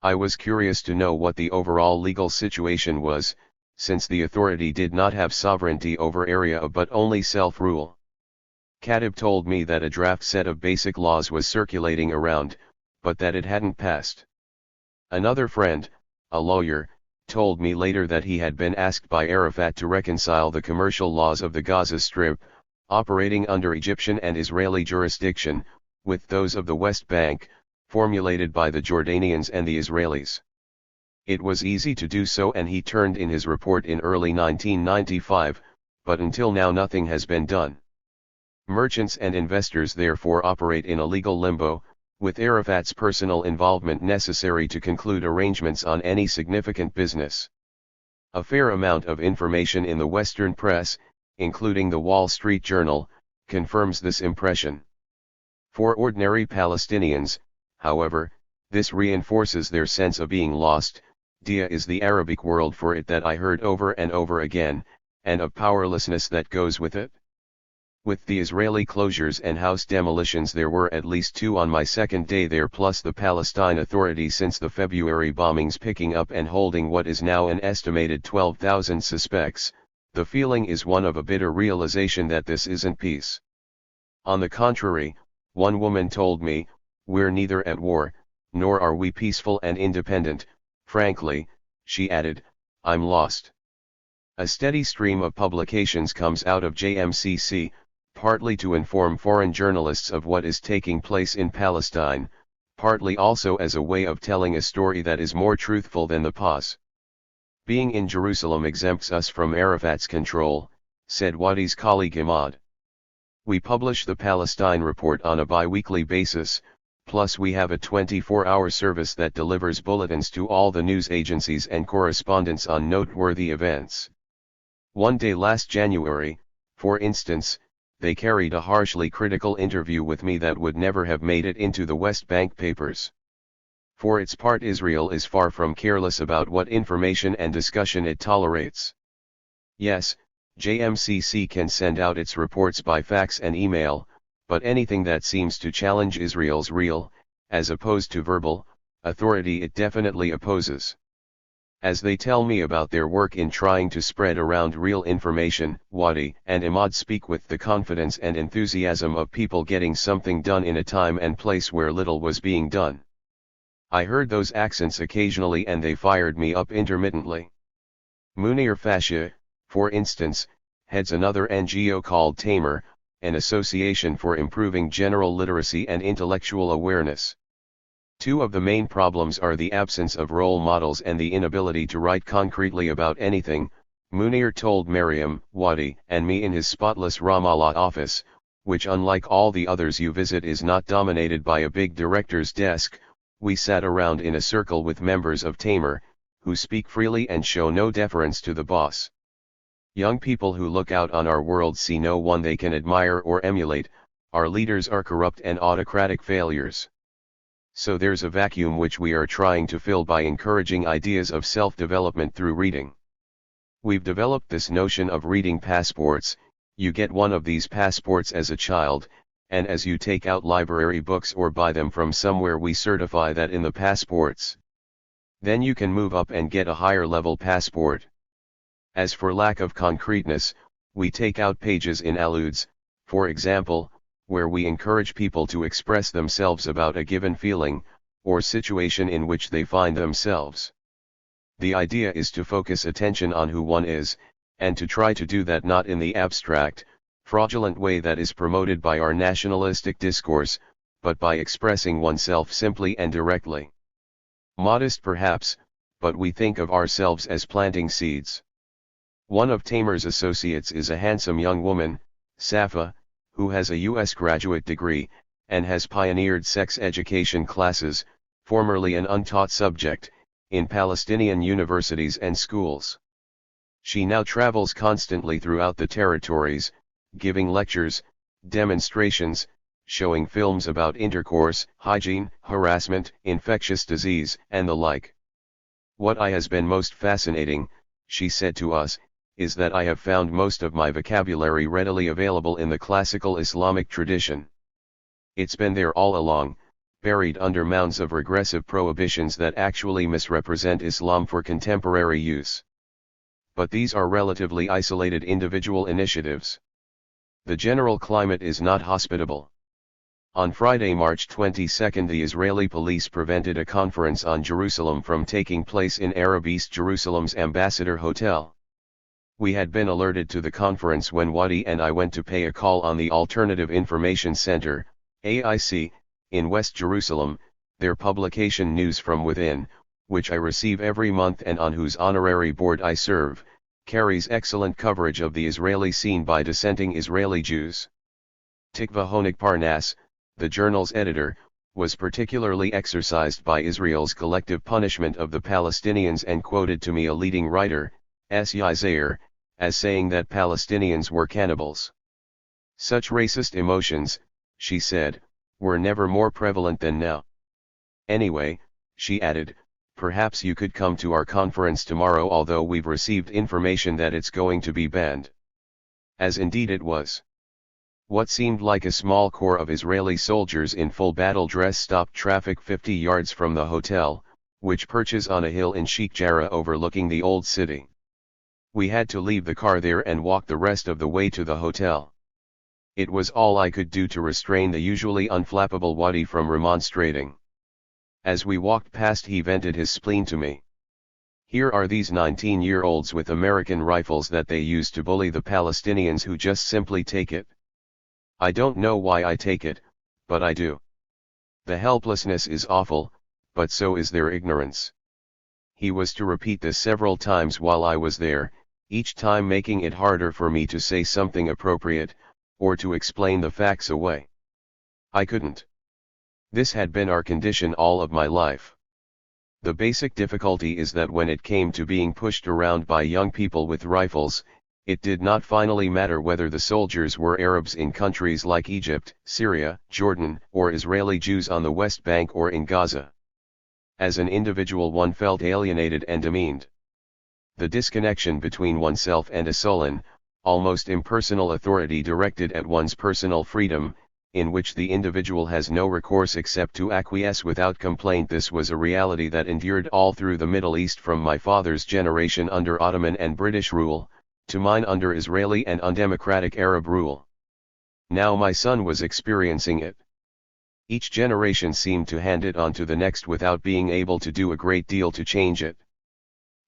I was curious to know what the overall legal situation was, since the authority did not have sovereignty over area but only self-rule. Khatib told me that a draft set of basic laws was circulating around, but that it hadn't passed. Another friend, a lawyer, told me later that he had been asked by Arafat to reconcile the commercial laws of the Gaza Strip, operating under Egyptian and Israeli jurisdiction, with those of the West Bank, formulated by the Jordanians and the Israelis. It was easy to do so and he turned in his report in early 1995, but until now nothing has been done. Merchants and investors therefore operate in a legal limbo, with Arafat's personal involvement necessary to conclude arrangements on any significant business. A fair amount of information in the Western press, including the Wall Street Journal, confirms this impression. For ordinary Palestinians, however, this reinforces their sense of being lost. Dia is the Arabic word for it that I heard over and over again, and of powerlessness that goes with it. With the Israeli closures and house demolitions, there were at least 2 on my second day there, plus the Palestine Authority since the February bombings picking up and holding what is now an estimated 12,000 suspects. The feeling is one of a bitter realization that this isn't peace. On the contrary, one woman told me, "We're neither at war, nor are we peaceful and independent. Frankly," she added, "I'm lost." A steady stream of publications comes out of JMCC, partly to inform foreign journalists of what is taking place in Palestine, partly also as a way of telling a story that is more truthful than the pause. "Being in Jerusalem exempts us from Arafat's control," said Wadi's colleague Imad. "We publish the Palestine Report on a bi-weekly basis, plus we have a 24-hour service that delivers bulletins to all the news agencies and correspondents on noteworthy events. One day last January, for instance, they carried a harshly critical interview with me that would never have made it into the West Bank papers. For its part, Israel is far from careless about what information and discussion it tolerates. Yes, JMCC can send out its reports by fax and email, but anything that seems to challenge Israel's real, as opposed to verbal, authority it definitely opposes. As they tell me about their work in trying to spread around real information, Wadi and Imad speak with the confidence and enthusiasm of people getting something done in a time and place where little was being done. I heard those accents occasionally and they fired me up intermittently. Munir Fasha, for instance, heads another NGO called Tamer, an association for improving general literacy and intellectual awareness. 2 of the main problems are the absence of role models and the inability to write concretely about anything, Munir told Maryam, Wadi, and me in his spotless Ramallah office, which unlike all the others you visit is not dominated by a big director's desk. We sat around in a circle with members of Tamer, who speak freely and show no deference to the boss. Young people who look out on our world see no one they can admire or emulate. Our leaders are corrupt and autocratic failures. So there's a vacuum which we are trying to fill by encouraging ideas of self-development through reading. We've developed this notion of reading passports. You get one of these passports as a child, and as you take out library books or buy them from somewhere, we certify that in the passports. Then you can move up and get a higher level passport. As for lack of concreteness, we take out pages in alludes, for example, where we encourage people to express themselves about a given feeling, or situation in which they find themselves. The idea is to focus attention on who one is, and to try to do that not in the abstract, fraudulent way that is promoted by our nationalistic discourse, but by expressing oneself simply and directly. Modest perhaps, but we think of ourselves as planting seeds. One of Tamer's associates is a handsome young woman, Safa, who has a U.S. graduate degree, and has pioneered sex education classes, formerly an untaught subject, in Palestinian universities and schools. She now travels constantly throughout the territories, giving lectures, demonstrations, showing films about intercourse, hygiene, harassment, infectious disease, and the like. "What has been most fascinating," she said to us, "is that I have found most of my vocabulary readily available in the classical Islamic tradition. It's been there all along, buried under mounds of regressive prohibitions that actually misrepresent Islam for contemporary use. But these are relatively isolated individual initiatives. The general climate is not hospitable." On Friday, March 22, the Israeli police prevented a conference on Jerusalem from taking place in Arab East Jerusalem's Ambassador Hotel. We had been alerted to the conference when Wadi and I went to pay a call on the Alternative Information Center, AIC, in West Jerusalem, their publication News from Within, which I receive every month and on whose honorary board I serve, carries excellent coverage of the Israeli scene by dissenting Israeli Jews. Tikva Honig Parnas, the journal's editor, was particularly exercised by Israel's collective punishment of the Palestinians and quoted to me a leading writer, Zaire, as saying that Palestinians were cannibals. Such racist emotions, she said, were never more prevalent than now. Anyway, she added, perhaps you could come to our conference tomorrow, although we've received information that it's going to be banned. As indeed it was. What seemed like a small corps of Israeli soldiers in full battle dress stopped traffic 50 yards from the hotel, which perches on a hill in Sheikh Jarrah overlooking the old city. We had to leave the car there and walk the rest of the way to the hotel. It was all I could do to restrain the usually unflappable Wadi from remonstrating. As we walked past, he vented his spleen to me. Here are these 19-year-olds with American rifles that they use to bully the Palestinians who just simply take it. I don't know why I take it, but I do. The helplessness is awful, but so is their ignorance. He was to repeat this several times while I was there, each time making it harder for me to say something appropriate, or to explain the facts away. I couldn't. This had been our condition all of my life. The basic difficulty is that when it came to being pushed around by young people with rifles, it did not finally matter whether the soldiers were Arabs in countries like Egypt, Syria, Jordan, or Israeli Jews on the West Bank or in Gaza. As an individual, one felt alienated and demeaned. The disconnection between oneself and a sullen, almost impersonal authority directed at one's personal freedom, in which the individual has no recourse except to acquiesce without complaint. This was a reality that endured all through the Middle East, from my father's generation under Ottoman and British rule, to mine under Israeli and undemocratic Arab rule. Now my son was experiencing it. Each generation seemed to hand it on to the next without being able to do a great deal to change it.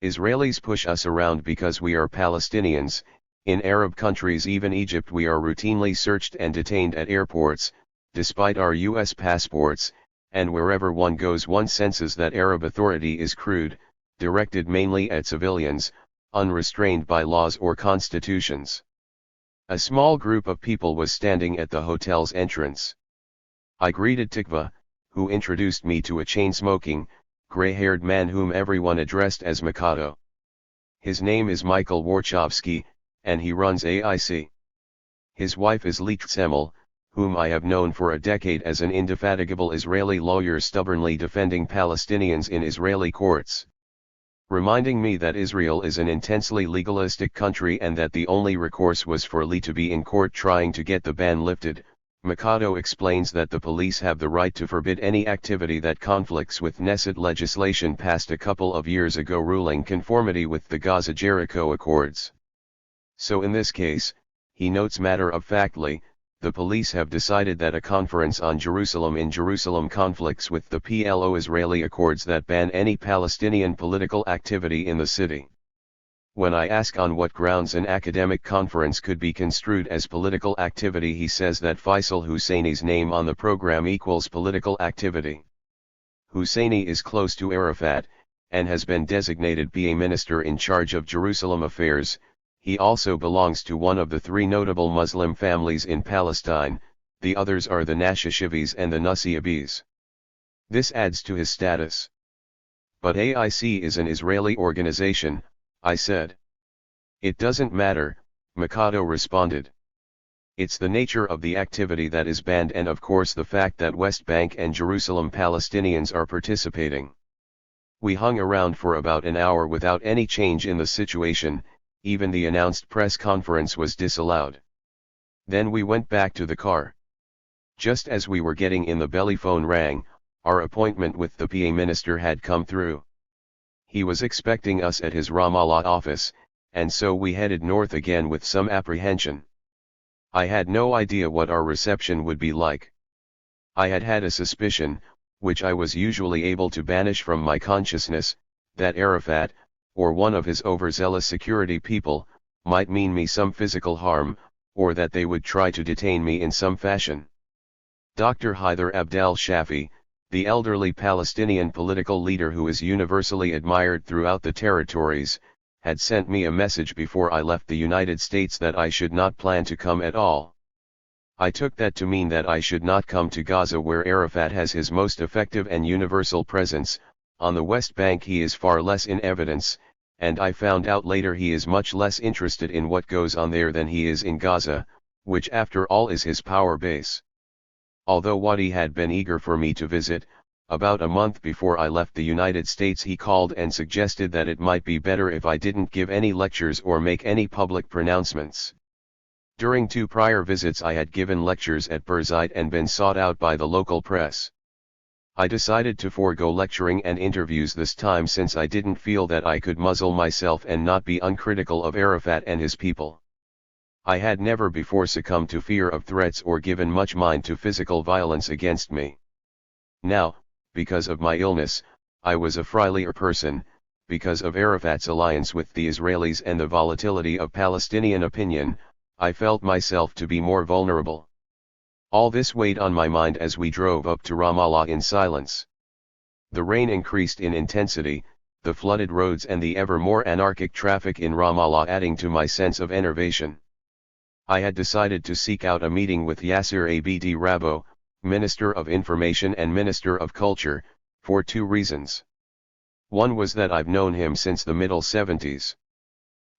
Israelis push us around because we are Palestinians. In Arab countries, even Egypt, we are routinely searched and detained at airports, despite our US passports, and wherever one goes one senses that Arab authority is crude, directed mainly at civilians, unrestrained by laws or constitutions. A small group of people was standing at the hotel's entrance. I greeted Tikva, who introduced me to a chain-smoking, gray-haired man whom everyone addressed as Mikado. His name is Michael Warchovsky, and he runs AIC. His wife is Lit Semel, whom I have known for a decade as an indefatigable Israeli lawyer stubbornly defending Palestinians in Israeli courts. Reminding me that Israel is an intensely legalistic country and that the only recourse was for Lee to be in court trying to get the ban lifted, Mikado explains that the police have the right to forbid any activity that conflicts with Knesset legislation passed a couple of years ago ruling conformity with the Gaza-Jericho Accords. So in this case, he notes matter-of-factly, the police have decided that a conference on Jerusalem in Jerusalem conflicts with the PLO-Israeli Accords that ban any Palestinian political activity in the city. When I ask on what grounds an academic conference could be construed as political activity, he says that Faisal Husseini's name on the program equals political activity. Husseini is close to Arafat, and has been designated PA minister in charge of Jerusalem affairs. He also belongs to one of the three notable Muslim families in Palestine, the others are the Nashashivis and the Nusaybis. This adds to his status. But AIC is an Israeli organization, I said. It doesn't matter, Mikado responded. It's the nature of the activity that is banned, and of course the fact that West Bank and Jerusalem Palestinians are participating. We hung around for about an hour without any change in the situation. Even the announced press conference was disallowed. Then we went back to the car. Just as we were getting in, the belly phone rang. Our appointment with the PA minister had come through. He was expecting us at his Ramallah office, and so we headed north again with some apprehension. I had no idea what our reception would be like. I had had a suspicion, which I was usually able to banish from my consciousness, that Arafat, or one of his overzealous security people, might mean me some physical harm, or that they would try to detain me in some fashion. Dr. Haidar Abdel Shafi, the elderly Palestinian political leader who is universally admired throughout the territories, had sent me a message before I left the United States that I should not plan to come at all. I took that to mean that I should not come to Gaza, where Arafat has his most effective and universal presence. On the West Bank he is far less in evidence, and I found out later he is much less interested in what goes on there than he is in Gaza, which after all is his power base. Although Wadi had been eager for me to visit, about a month before I left the United States he called and suggested that it might be better if I didn't give any lectures or make any public pronouncements. During 2 prior visits I had given lectures at Birzeit and been sought out by the local press. I decided to forego lecturing and interviews this time since I didn't feel that I could muzzle myself and not be uncritical of Arafat and his people. I had never before succumbed to fear of threats or given much mind to physical violence against me. Now, because of my illness, I was a friendlier person, because of Arafat's alliance with the Israelis and the volatility of Palestinian opinion, I felt myself to be more vulnerable. All this weighed on my mind as we drove up to Ramallah in silence. The rain increased in intensity, the flooded roads and the ever more anarchic traffic in Ramallah adding to my sense of enervation. I had decided to seek out a meeting with Yasser Abd Rabbo, Minister of Information and Minister of Culture, for 2 reasons. One was that I've known him since the middle 70s.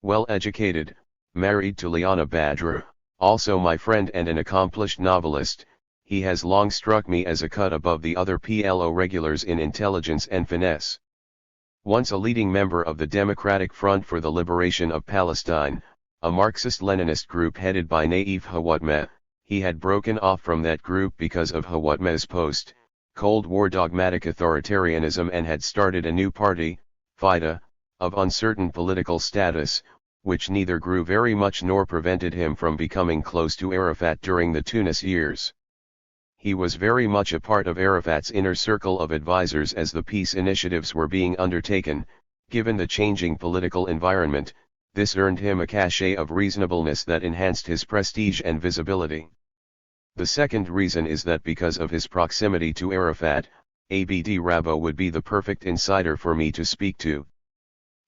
Well educated, married to Liana Badr, also my friend and an accomplished novelist, he has long struck me as a cut above the other PLO regulars in intelligence and finesse. Once a leading member of the Democratic Front for the Liberation of Palestine, a Marxist-Leninist group headed by Naif Hawatmeh, he had broken off from that group because of Hawatmeh's post-Cold War dogmatic authoritarianism and had started a new party, FIDA, of uncertain political status, which neither grew very much nor prevented him from becoming close to Arafat during the Tunis years. He was very much a part of Arafat's inner circle of advisors as the peace initiatives were being undertaken. Given the changing political environment, this earned him a cachet of reasonableness that enhanced his prestige and visibility. The second reason is that because of his proximity to Arafat, Abd Rabbo would be the perfect insider for me to speak to.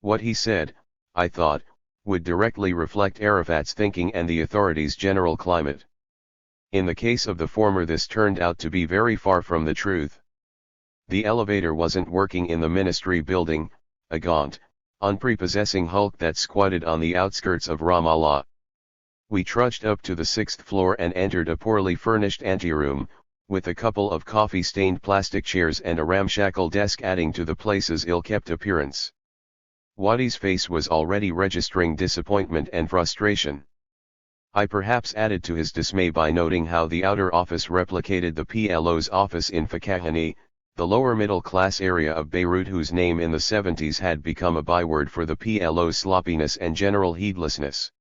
What he said, I thought, would directly reflect Arafat's thinking and the authorities' general climate. In the case of the former, this turned out to be very far from the truth. The elevator wasn't working in the ministry building, a gaunt, unprepossessing hulk that squatted on the outskirts of Ramallah. We trudged up to the 6th floor and entered a poorly furnished anteroom, with a couple of coffee-stained plastic chairs and a ramshackle desk adding to the place's ill-kept appearance. Wadi's face was already registering disappointment and frustration. I perhaps added to his dismay by noting how the outer office replicated the PLO's office in Fakahani, the lower middle-class area of Beirut whose name in the 70s had become a byword for the PLO's sloppiness and general heedlessness.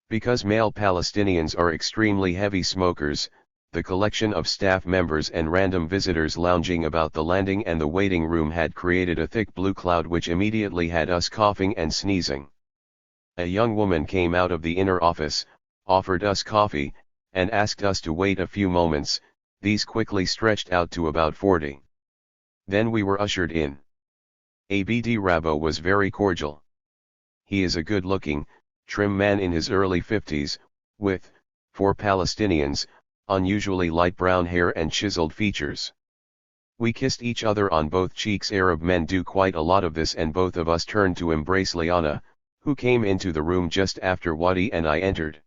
Because male Palestinians are extremely heavy smokers, the collection of staff members and random visitors lounging about the landing and the waiting room had created a thick blue cloud which immediately had us coughing and sneezing. A young woman came out of the inner office, offered us coffee, and asked us to wait a few moments. These quickly stretched out to about 40. Then we were ushered in. Abd Rabbo was very cordial. He is a good-looking, trim man in his early 50s, with, for Palestinians, unusually light brown hair and chiseled features. We kissed each other on both cheeks. Arab men do quite a lot of this, and both of us turned to embrace Liana, who came into the room just after Wadi and I entered.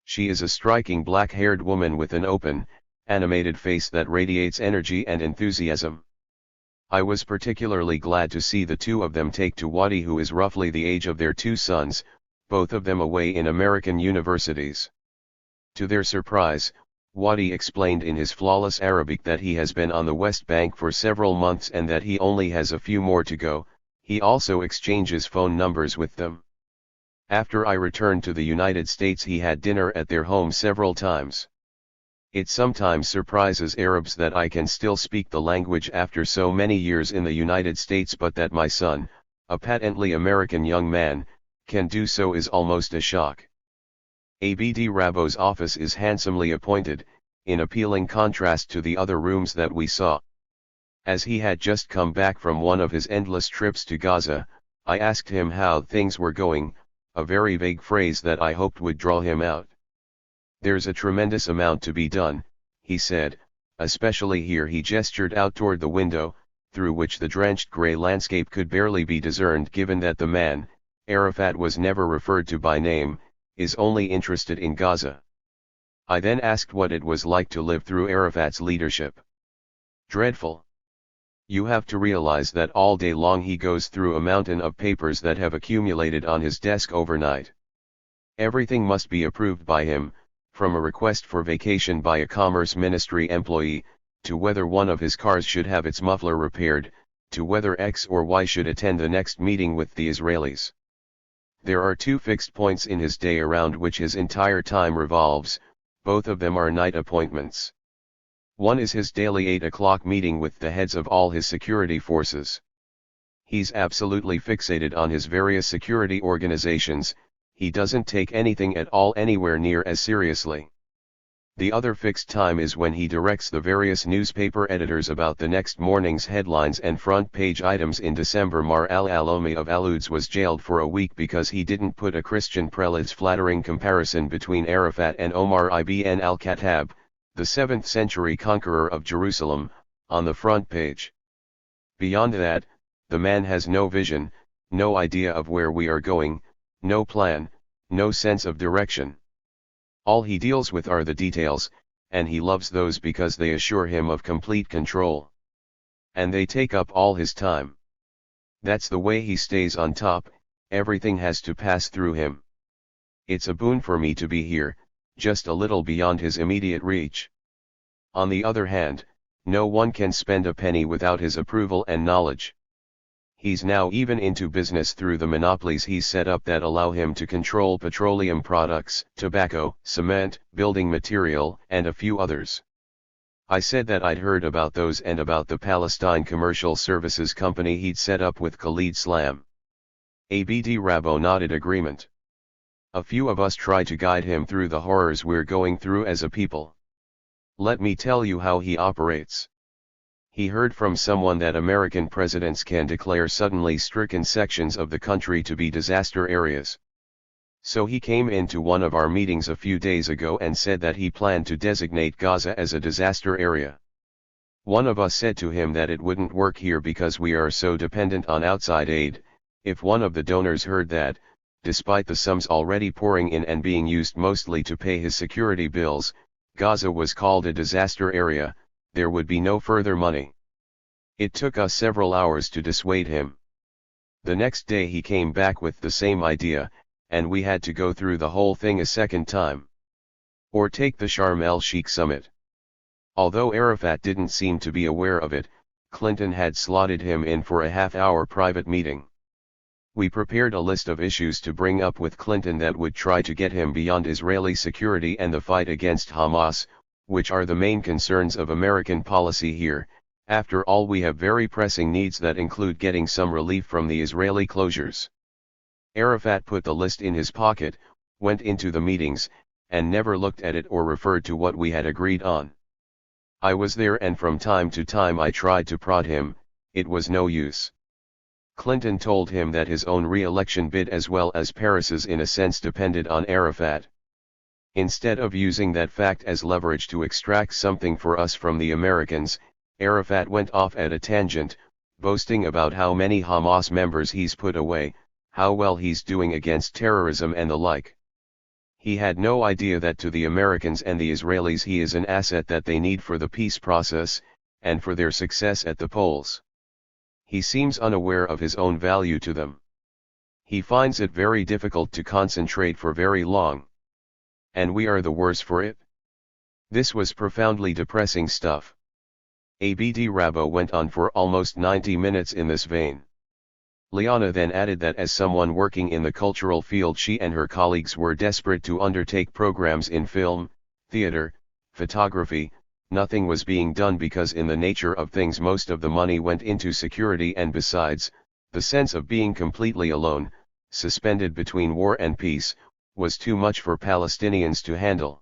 She is a striking black-haired woman with an open, animated face that radiates energy and enthusiasm. I was particularly glad to see the two of them take to Wadi, who is roughly the age of their 2 sons, both of them away in American universities. To their surprise, Wadi explained in his flawless Arabic that he has been on the West Bank for several months and that he only has a few more to go. He also exchanges phone numbers with them. After I returned to the United States, he had dinner at their home several times. It sometimes surprises Arabs that I can still speak the language after so many years in the United States, but that my son, a patently American young man, can do so is almost a shock. Abd Rabbo's office is handsomely appointed, in appealing contrast to the other rooms that we saw. As he had just come back from one of his endless trips to Gaza, I asked him how things were going, a very vague phrase that I hoped would draw him out. "There's a tremendous amount to be done," he said, "especially here." He gestured out toward the window, through which the drenched gray landscape could barely be discerned given that the man, Arafat was never referred to by name, is only interested in Gaza. I then asked what it was like to live through Arafat's leadership. Dreadful. You have to realize that all day long he goes through a mountain of papers that have accumulated on his desk overnight. Everything must be approved by him, from a request for vacation by a Commerce Ministry employee, to whether one of his cars should have its muffler repaired, to whether X or Y should attend the next meeting with the Israelis. There are two fixed points in his day around which his entire time revolves, both of them are night appointments. One is his daily 8 o'clock meeting with the heads of all his security forces. He's absolutely fixated on his various security organizations, he doesn't take anything at all anywhere near as seriously. The other fixed time is when he directs the various newspaper editors about the next morning's headlines and front page items. In December, Mar al-Alomi of Al-Quds was jailed for a week because he didn't put a Christian prelate's flattering comparison between Arafat and Omar ibn al-Khattab, the 7th century conqueror of Jerusalem, on the front page. Beyond that, the man has no vision, no idea of where we are going, no plan, no sense of direction. All he deals with are the details, and he loves those because they assure him of complete control. And they take up all his time. That's the way he stays on top, everything has to pass through him. It's a boon for me to be here, just a little beyond his immediate reach. On the other hand, no one can spend a penny without his approval and knowledge. He's now even into business through the monopolies he's set up that allow him to control petroleum products, tobacco, cement, building material, and a few others. I said that I'd heard about those and about the Palestine Commercial Services Company he'd set up with Khalid Slam. Abd Rabbo nodded agreement. A few of us try to guide him through the horrors we're going through as a people. Let me tell you how he operates. He heard from someone that American presidents can declare suddenly stricken sections of the country to be disaster areas. So he came into one of our meetings a few days ago and said that he planned to designate Gaza as a disaster area. One of us said to him that it wouldn't work here because we are so dependent on outside aid. If one of the donors heard that, despite the sums already pouring in and being used mostly to pay his security bills, Gaza was called a disaster area, there would be no further money. It took us several hours to dissuade him. The next day he came back with the same idea, and we had to go through the whole thing a second time. Or take the Sharm el-Sheikh summit. Although Arafat didn't seem to be aware of it, Clinton had slotted him in for a half-hour private meeting. We prepared a list of issues to bring up with Clinton that would try to get him beyond Israeli security and the fight against Hamas, which are the main concerns of American policy here. After all, we have very pressing needs that include getting some relief from the Israeli closures. Arafat put the list in his pocket, went into the meetings, and never looked at it or referred to what we had agreed on. I was there and from time to time I tried to prod him, it was no use. Clinton told him that his own re-election bid as well as Paris's in a sense depended on Arafat. Instead of using that fact as leverage to extract something for us from the Americans, Arafat went off at a tangent, boasting about how many Hamas members he's put away, how well he's doing against terrorism and the like. He had no idea that to the Americans and the Israelis he is an asset that they need for the peace process, and for their success at the polls. He seems unaware of his own value to them. He finds it very difficult to concentrate for very long. And we are the worse for it. This was profoundly depressing stuff. Abd Rabbo went on for almost 90 minutes in this vein. Liana then added that as someone working in the cultural field, she and her colleagues were desperate to undertake programs in film, theater, photography. Nothing was being done because in the nature of things most of the money went into security, and besides, the sense of being completely alone, suspended between war and peace, was too much for Palestinians to handle.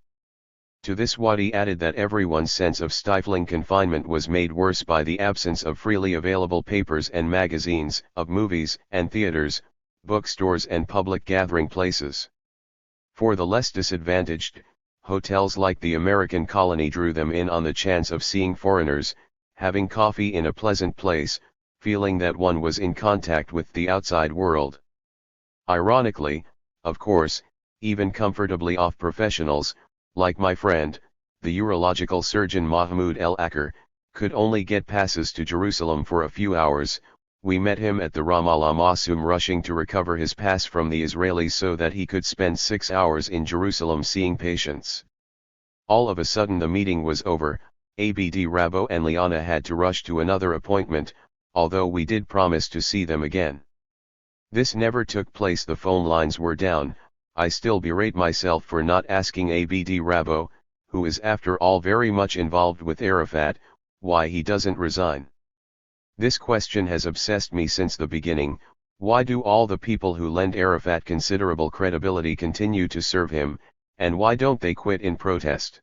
To this Wadi added that everyone's sense of stifling confinement was made worse by the absence of freely available papers and magazines, of movies and theaters, bookstores and public gathering places. For the less disadvantaged, hotels like the American Colony drew them in on the chance of seeing foreigners, having coffee in a pleasant place, feeling that one was in contact with the outside world. Ironically, of course, even comfortably off professionals, like my friend, the urological surgeon Mahmoud El-Aker, could only get passes to Jerusalem for a few hours. We met him at the Ramallah Mausoleum rushing to recover his pass from the Israelis so that he could spend 6 hours in Jerusalem seeing patients. All of a sudden the meeting was over. Abd Rabbo and Liana had to rush to another appointment, although we did promise to see them again. This never took place. The phone lines were down. I still berate myself for not asking Abd Rabbo, who is after all very much involved with Arafat, why he doesn't resign. This question has obsessed me since the beginning. Why do all the people who lend Arafat considerable credibility continue to serve him, and why don't they quit in protest?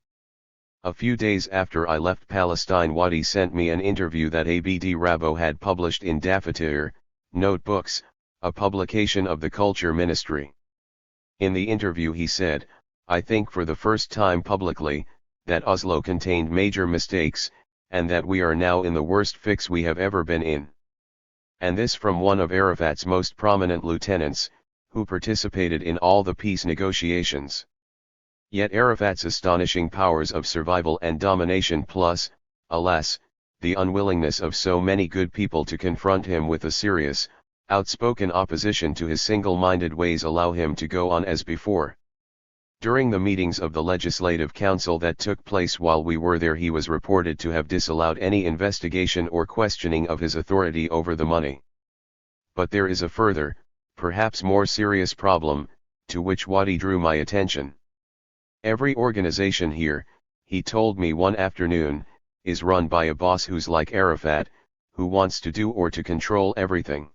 A few days after I left Palestine, Wadi sent me an interview that Abd Rabbo had published in Dafatir, Notebooks, a publication of the Culture Ministry. In the interview he said, I think for the first time publicly, that Oslo contained major mistakes, and that we are now in the worst fix we have ever been in. And this from one of Arafat's most prominent lieutenants, who participated in all the peace negotiations. Yet Arafat's astonishing powers of survival and domination plus, alas, the unwillingness of so many good people to confront him with a serious, outspoken opposition to his single-minded ways allow him to go on as before. During the meetings of the Legislative Council that took place while we were there, he was reported to have disallowed any investigation or questioning of his authority over the money. But there is a further, perhaps more serious problem, to which Wadi drew my attention. Every organization here, he told me one afternoon, is run by a boss who's like Arafat, who wants to do or to control everything.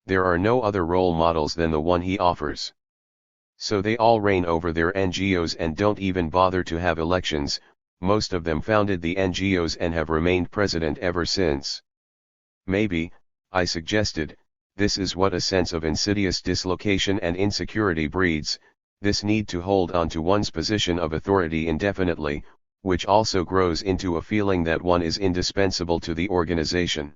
There are no other role models than the one he offers. So they all reign over their NGOs and don't even bother to have elections. Most of them founded the NGOs and have remained president ever since. Maybe, I suggested, this is what a sense of insidious dislocation and insecurity breeds, this need to hold on to one's position of authority indefinitely, which also grows into a feeling that one is indispensable to the organization.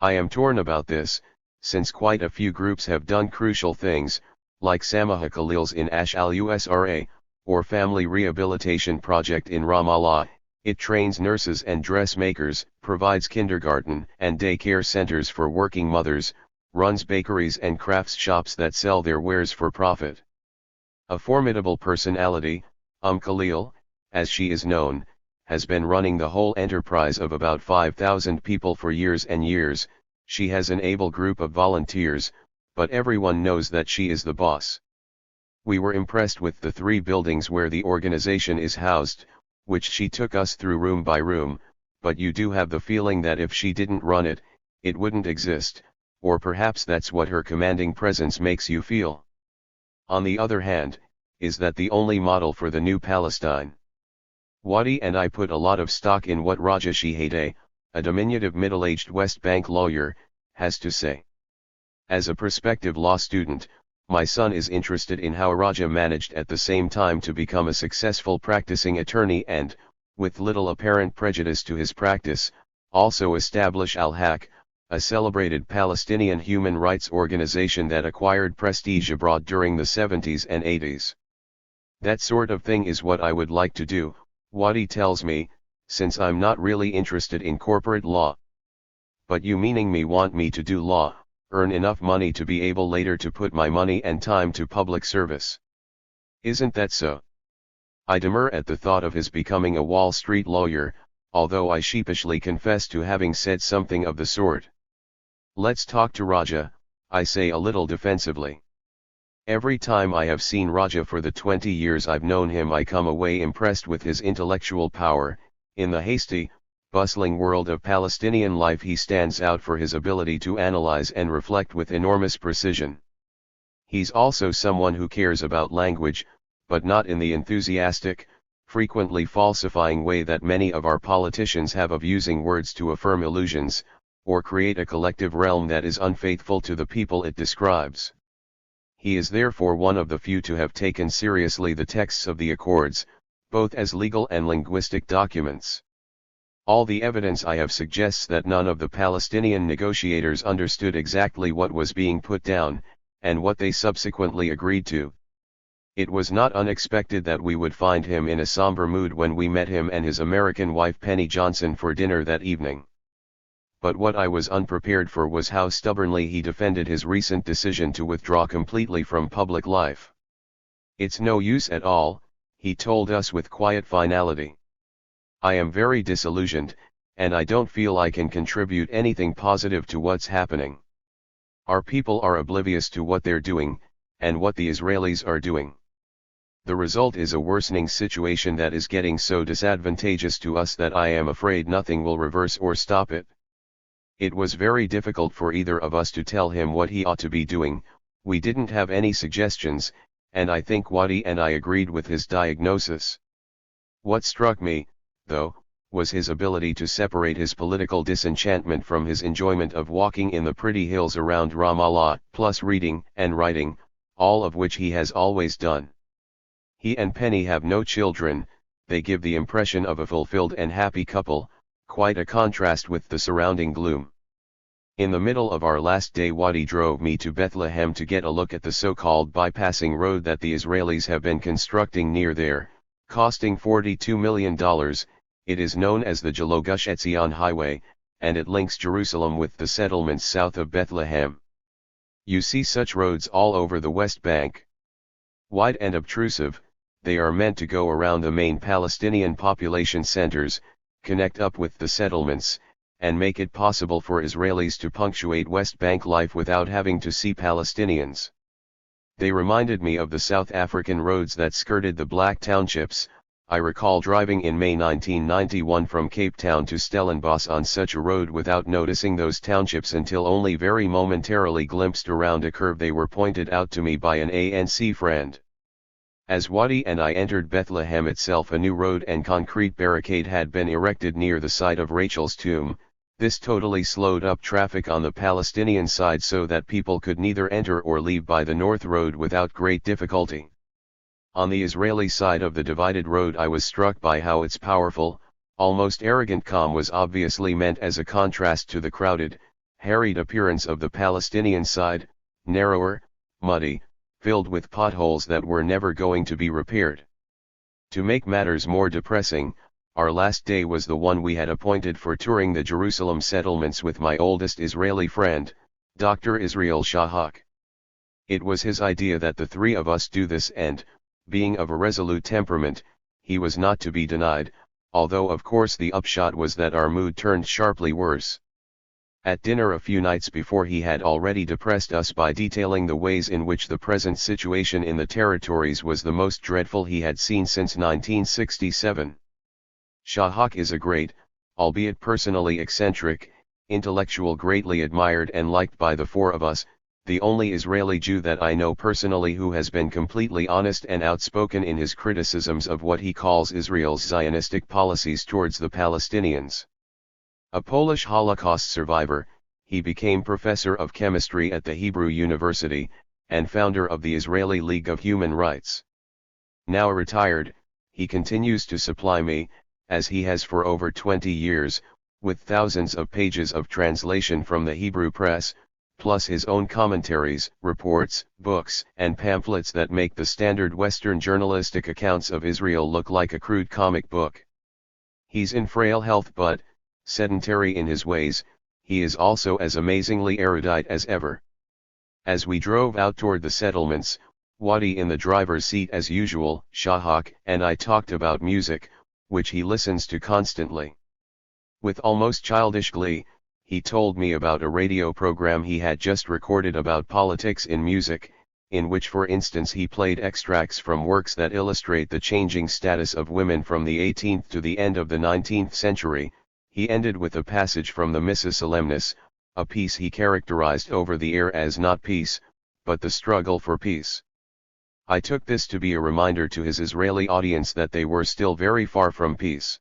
I am torn about this, since quite a few groups have done crucial things, like Samaha Khalil's in Ash al-Usra, or Family Rehabilitation Project in Ramallah. It trains nurses and dressmakers, provides kindergarten and daycare centers for working mothers, runs bakeries and crafts shops that sell their wares for profit. A formidable personality, Khalil, as she is known, has been running the whole enterprise of about 5,000 people for years and years. She has an able group of volunteers, but everyone knows that she is the boss. We were impressed with the 3 buildings where the organization is housed, which she took us through room by room, but you do have the feeling that if she didn't run it, it wouldn't exist, or perhaps that's what her commanding presence makes you feel. On the other hand, is that the only model for the new Palestine? Wadi and I put a lot of stock in what Raja Shehadeh, a diminutive middle-aged West Bank lawyer, has to say. As a prospective law student, my son is interested in how Raja managed at the same time to become a successful practicing attorney and, with little apparent prejudice to his practice, also establish Al-Haq, a celebrated Palestinian human rights organization that acquired prestige abroad during the 70s and 80s. That sort of thing is what I would like to do, Wadi tells me, since I'm not really interested in corporate law. But you meaning me want me to do law, earn enough money to be able later to put my money and time to public service. Isn't that so? I demur at the thought of his becoming a Wall Street lawyer, although I sheepishly confess to having said something of the sort. Let's talk to Raja, I say a little defensively. Every time I have seen Raja for the 20 years I've known him, I come away impressed with his intellectual power. In the hasty, bustling world of Palestinian life, he stands out for his ability to analyze and reflect with enormous precision. He's also someone who cares about language, but not in the enthusiastic, frequently falsifying way that many of our politicians have of using words to affirm illusions, or create a collective realm that is unfaithful to the people it describes. He is therefore one of the few to have taken seriously the texts of the Accords, both as legal and linguistic documents. All the evidence I have suggests that none of the Palestinian negotiators understood exactly what was being put down, and what they subsequently agreed to. It was not unexpected that we would find him in a somber mood when we met him and his American wife Penny Johnson for dinner that evening. But what I was unprepared for was how stubbornly he defended his recent decision to withdraw completely from public life. "It's no use at all," he told us with quiet finality. "I am very disillusioned, and I don't feel I can contribute anything positive to what's happening. Our people are oblivious to what they're doing, and what the Israelis are doing. The result is a worsening situation that is getting so disadvantageous to us that I am afraid nothing will reverse or stop it." It was very difficult for either of us to tell him what he ought to be doing. We didn't have any suggestions, and I think Wadie and I agreed with his diagnosis. What struck me, though, was his ability to separate his political disenchantment from his enjoyment of walking in the pretty hills around Ramallah, plus reading and writing, all of which he has always done. He and Penny have no children. They give the impression of a fulfilled and happy couple, quite a contrast with the surrounding gloom. In the middle of our last day, Wadie drove me to Bethlehem to get a look at the so-called bypassing road that the Israelis have been constructing near there, costing $42 million. It is known as the Jalo Gush Etzion Highway, and it links Jerusalem with the settlements south of Bethlehem. You see such roads all over the West Bank. Wide and obtrusive, they are meant to go around the main Palestinian population centers, connect up with the settlements, and make it possible for Israelis to punctuate West Bank life without having to see Palestinians. They reminded me of the South African roads that skirted the black townships. I recall driving in May 1991 from Cape Town to Stellenbosch on such a road without noticing those townships until only very momentarily glimpsed around a curve they were pointed out to me by an ANC friend. As Wadie and I entered Bethlehem itself, a new road and concrete barricade had been erected near the site of Rachel's tomb. This totally slowed up traffic on the Palestinian side so that people could neither enter or leave by the north road without great difficulty. On the Israeli side of the divided road, I was struck by how its powerful, almost arrogant calm was obviously meant as a contrast to the crowded, harried appearance of the Palestinian side, narrower, muddy, filled with potholes that were never going to be repaired. To make matters more depressing, our last day was the one we had appointed for touring the Jerusalem settlements with my oldest Israeli friend, Dr. Israel Shahak. It was his idea that the three of us do this, and, being of a resolute temperament, he was not to be denied, although of course the upshot was that our mood turned sharply worse. At dinner a few nights before, he had already depressed us by detailing the ways in which the present situation in the territories was the most dreadful he had seen since 1967. Shahak is a great, albeit personally eccentric, intellectual greatly admired and liked by the four of us, the only Israeli Jew that I know personally who has been completely honest and outspoken in his criticisms of what he calls Israel's Zionistic policies towards the Palestinians. A Polish Holocaust survivor, he became professor of chemistry at the Hebrew University, and founder of the Israeli League of Human Rights. Now retired, he continues to supply me, as he has for over 20 years, with thousands of pages of translation from the Hebrew press, plus his own commentaries, reports, books, and pamphlets that make the standard Western journalistic accounts of Israel look like a crude comic book. He's in frail health, but, sedentary in his ways, he is also as amazingly erudite as ever. As we drove out toward the settlements, Wadie in the driver's seat as usual, Shahak and I talked about music, which he listens to constantly. With almost childish glee, he told me about a radio program he had just recorded about politics in music, in which for instance he played extracts from works that illustrate the changing status of women from the 18th to the end of the 19th century. He ended with a passage from the Missa Solemnis, a piece he characterized over the air as not peace, but the struggle for peace. I took this to be a reminder to his Israeli audience that they were still very far from peace.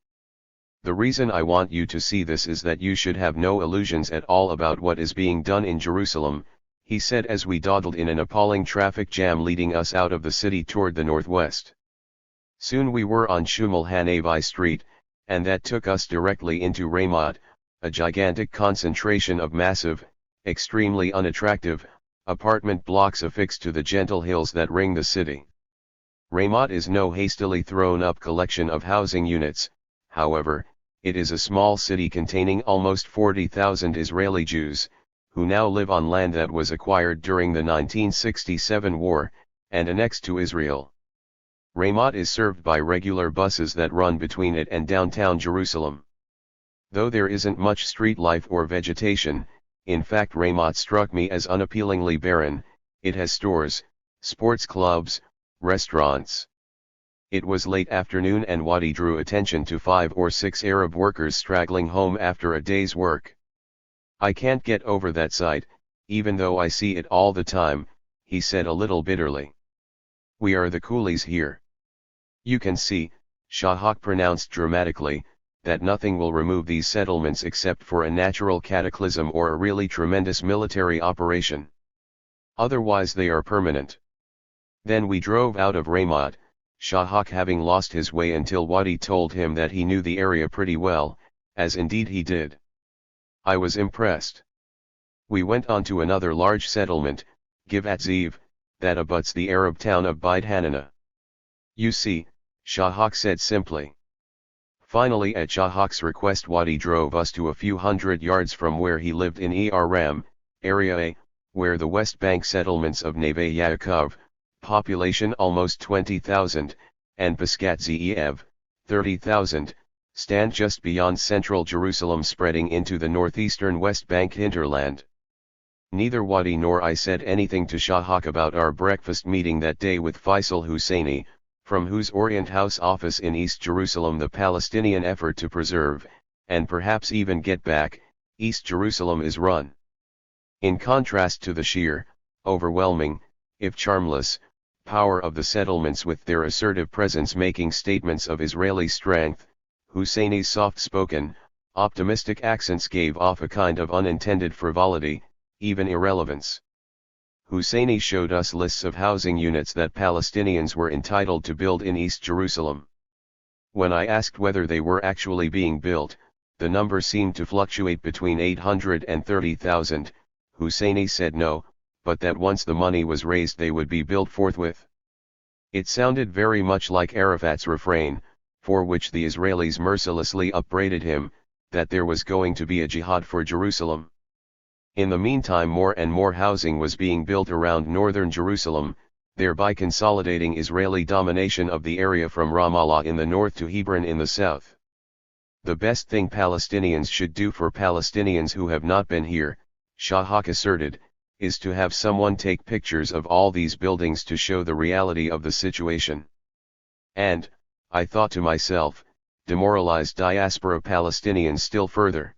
The reason I want you to see this is that you should have no illusions at all about what is being done in Jerusalem, he said as we dawdled in an appalling traffic jam leading us out of the city toward the northwest. Soon we were on Shumel Hanavi Street, and that took us directly into Ramat, a gigantic concentration of massive, extremely unattractive, apartment blocks affixed to the gentle hills that ring the city. Ramat is no hastily thrown up collection of housing units, however, it is a small city containing almost 40,000 Israeli Jews, who now live on land that was acquired during the 1967 war, and annexed to Israel. Ramat is served by regular buses that run between it and downtown Jerusalem. Though there isn't much street life or vegetation, in fact Ramat struck me as unappealingly barren. It has stores, sports clubs, restaurants. It was late afternoon and Wadi drew attention to 5 or 6 Arab workers straggling home after a day's work. "I can't get over that sight, even though I see it all the time," he said a little bitterly. "We are the coolies here. You can see," Shahak pronounced dramatically, "that nothing will remove these settlements except for a natural cataclysm or a really tremendous military operation. Otherwise they are permanent." Then we drove out of Ramat, Shahak having lost his way until Wadi told him that he knew the area pretty well, as indeed he did. I was impressed. We went on to another large settlement, Givat Ziv, that abuts the Arab town of Beit Hanina. "You see," Shahak said simply. Finally, at Shahak's request, Wadi drove us to a few hundred yards from where he lived in Ram, Area A, where the West Bank settlements of Neve Yaakov, population almost 20,000, and Peskat Zeev, 30,000, stand just beyond central Jerusalem spreading into the northeastern West Bank hinterland. Neither Wadi nor I said anything to Shahak about our breakfast meeting that day with Faisal Husseini, from whose Orient House office in East Jerusalem the Palestinian effort to preserve, and perhaps even get back, East Jerusalem is run. In contrast to the sheer, overwhelming, if charmless, power of the settlements with their assertive presence making statements of Israeli strength, Husseini's soft-spoken, optimistic accents gave off a kind of unintended frivolity, even irrelevance. Husseini showed us lists of housing units that Palestinians were entitled to build in East Jerusalem. When I asked whether they were actually being built, the number seemed to fluctuate between 800 and 30,000, Husseini said no, but that once the money was raised they would be built forthwith. It sounded very much like Arafat's refrain, for which the Israelis mercilessly upbraided him, that there was going to be a jihad for Jerusalem. In the meantime, more and more housing was being built around northern Jerusalem, thereby consolidating Israeli domination of the area from Ramallah in the north to Hebron in the south. "The best thing Palestinians should do for Palestinians who have not been here," Shahak asserted, "is to have someone take pictures of all these buildings to show the reality of the situation." And, I thought to myself, demoralized diaspora Palestinians still further.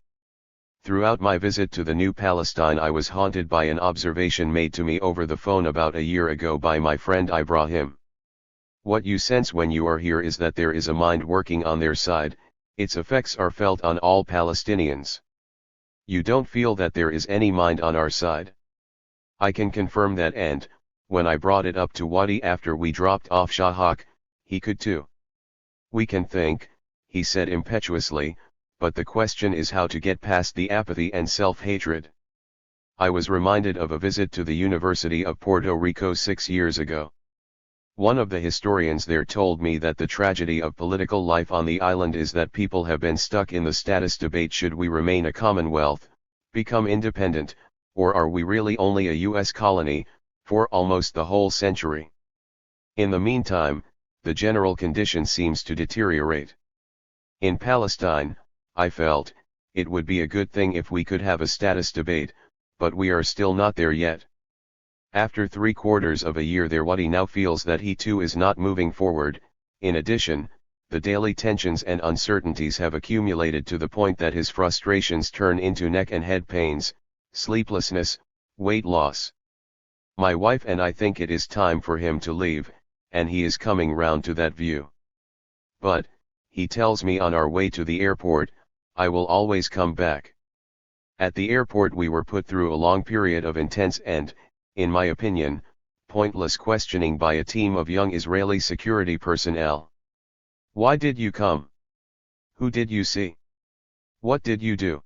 Throughout my visit to the New Palestine I was haunted by an observation made to me over the phone about a year ago by my friend Ibrahim. "What you sense when you are here is that there is a mind working on their side, its effects are felt on all Palestinians. You don't feel that there is any mind on our side?" I can confirm that, and, when I brought it up to Wadi after we dropped off Shahak, he could too. "We can think," he said impetuously, "but the question is how to get past the apathy and self-hatred." I was reminded of a visit to the University of Puerto Rico 6 years ago. One of the historians there told me that the tragedy of political life on the island is that people have been stuck in the status debate: should we remain a commonwealth, become independent, or are we really only a U.S. colony, for almost the whole century? In the meantime, the general condition seems to deteriorate. In Palestine, I felt, it would be a good thing if we could have a status debate, but we are still not there yet. After 3/4 of a year there, Wadi now feels that he too is not moving forward. In addition, the daily tensions and uncertainties have accumulated to the point that his frustrations turn into neck and head pains, sleeplessness, weight loss. My wife and I think it is time for him to leave, and he is coming round to that view. But, he tells me on our way to the airport, I will always come back. At the airport we were put through a long period of intense and, in my opinion, pointless questioning by a team of young Israeli security personnel. "Why did you come? Who did you see? What did you do?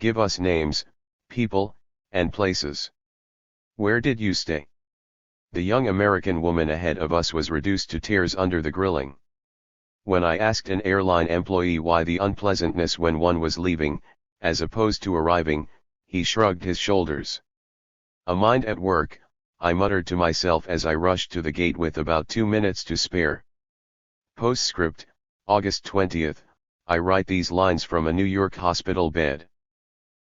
Give us names, people, and places. Where did you stay? The young American woman ahead of us was reduced to tears under the grilling. When I asked an airline employee why the unpleasantness when one was leaving, as opposed to arriving, he shrugged his shoulders. A mind at work, I muttered to myself as I rushed to the gate with about 2 minutes to spare. Postscript, August 20th, I write these lines from a New York hospital bed.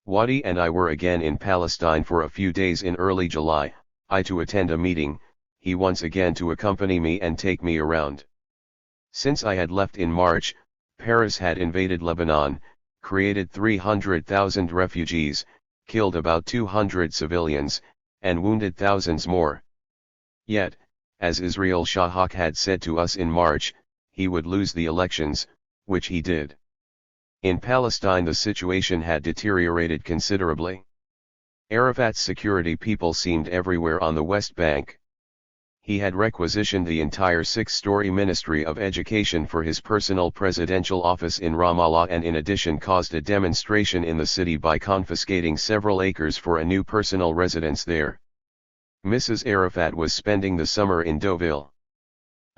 Wadi and I were again in Palestine for a few days in early July, I to attend a meeting, he once again to accompany me and take me around. Since I had left in March, Paris had invaded Lebanon, created 300,000 refugees, killed about 200 civilians, and wounded thousands more. Yet, as Israel Shahak had said to us in March, he would lose the elections, which he did. In Palestine the situation had deteriorated considerably. Arafat's security people seemed everywhere on the West Bank. He had requisitioned the entire 6-story Ministry of Education for his personal presidential office in Ramallah and in addition caused a demonstration in the city by confiscating several acres for a new personal residence there. Mrs. Arafat was spending the summer in Deauville.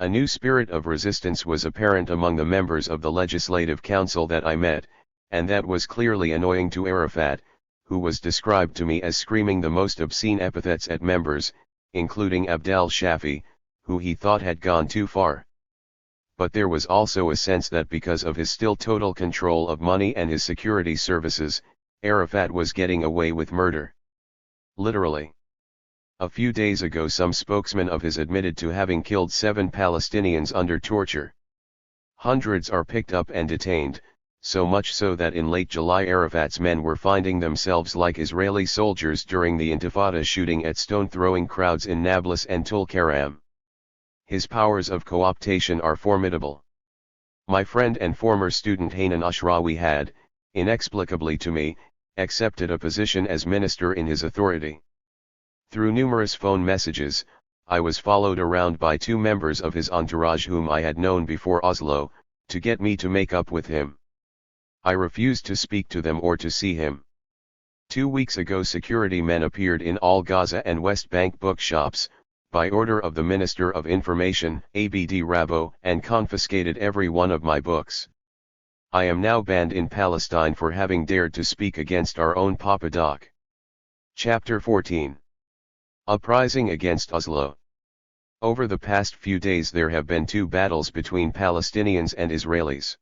A new spirit of resistance was apparent among the members of the Legislative Council that I met, and that was clearly annoying to Arafat, who was described to me as screaming the most obscene epithets at members, including Abdel Shafi, who he thought had gone too far. But there was also a sense that because of his still total control of money and his security services, Arafat was getting away with murder. Literally. A few days ago some spokesman of his admitted to having killed 7 Palestinians under torture. Hundreds are picked up and detained, so much so that in late July Arafat's men were finding themselves like Israeli soldiers during the Intifada shooting at stone-throwing crowds in Nablus and Tulkarem. His powers of co-optation are formidable. My friend and former student Hanan Ashrawi had, inexplicably to me, accepted a position as minister in his authority. Through numerous phone messages, I was followed around by 2 members of his entourage whom I had known before Oslo, to get me to make up with him. I refused to speak to them or to see him. 2 weeks ago security men appeared in all Gaza and West Bank bookshops, by order of the Minister of Information, Abd Rabbo, and confiscated every one of my books. I am now banned in Palestine for having dared to speak against our own Papa Doc. Chapter 14. Uprising against Oslo. Over the past few days there have been 2 battles between Palestinians and Israelis.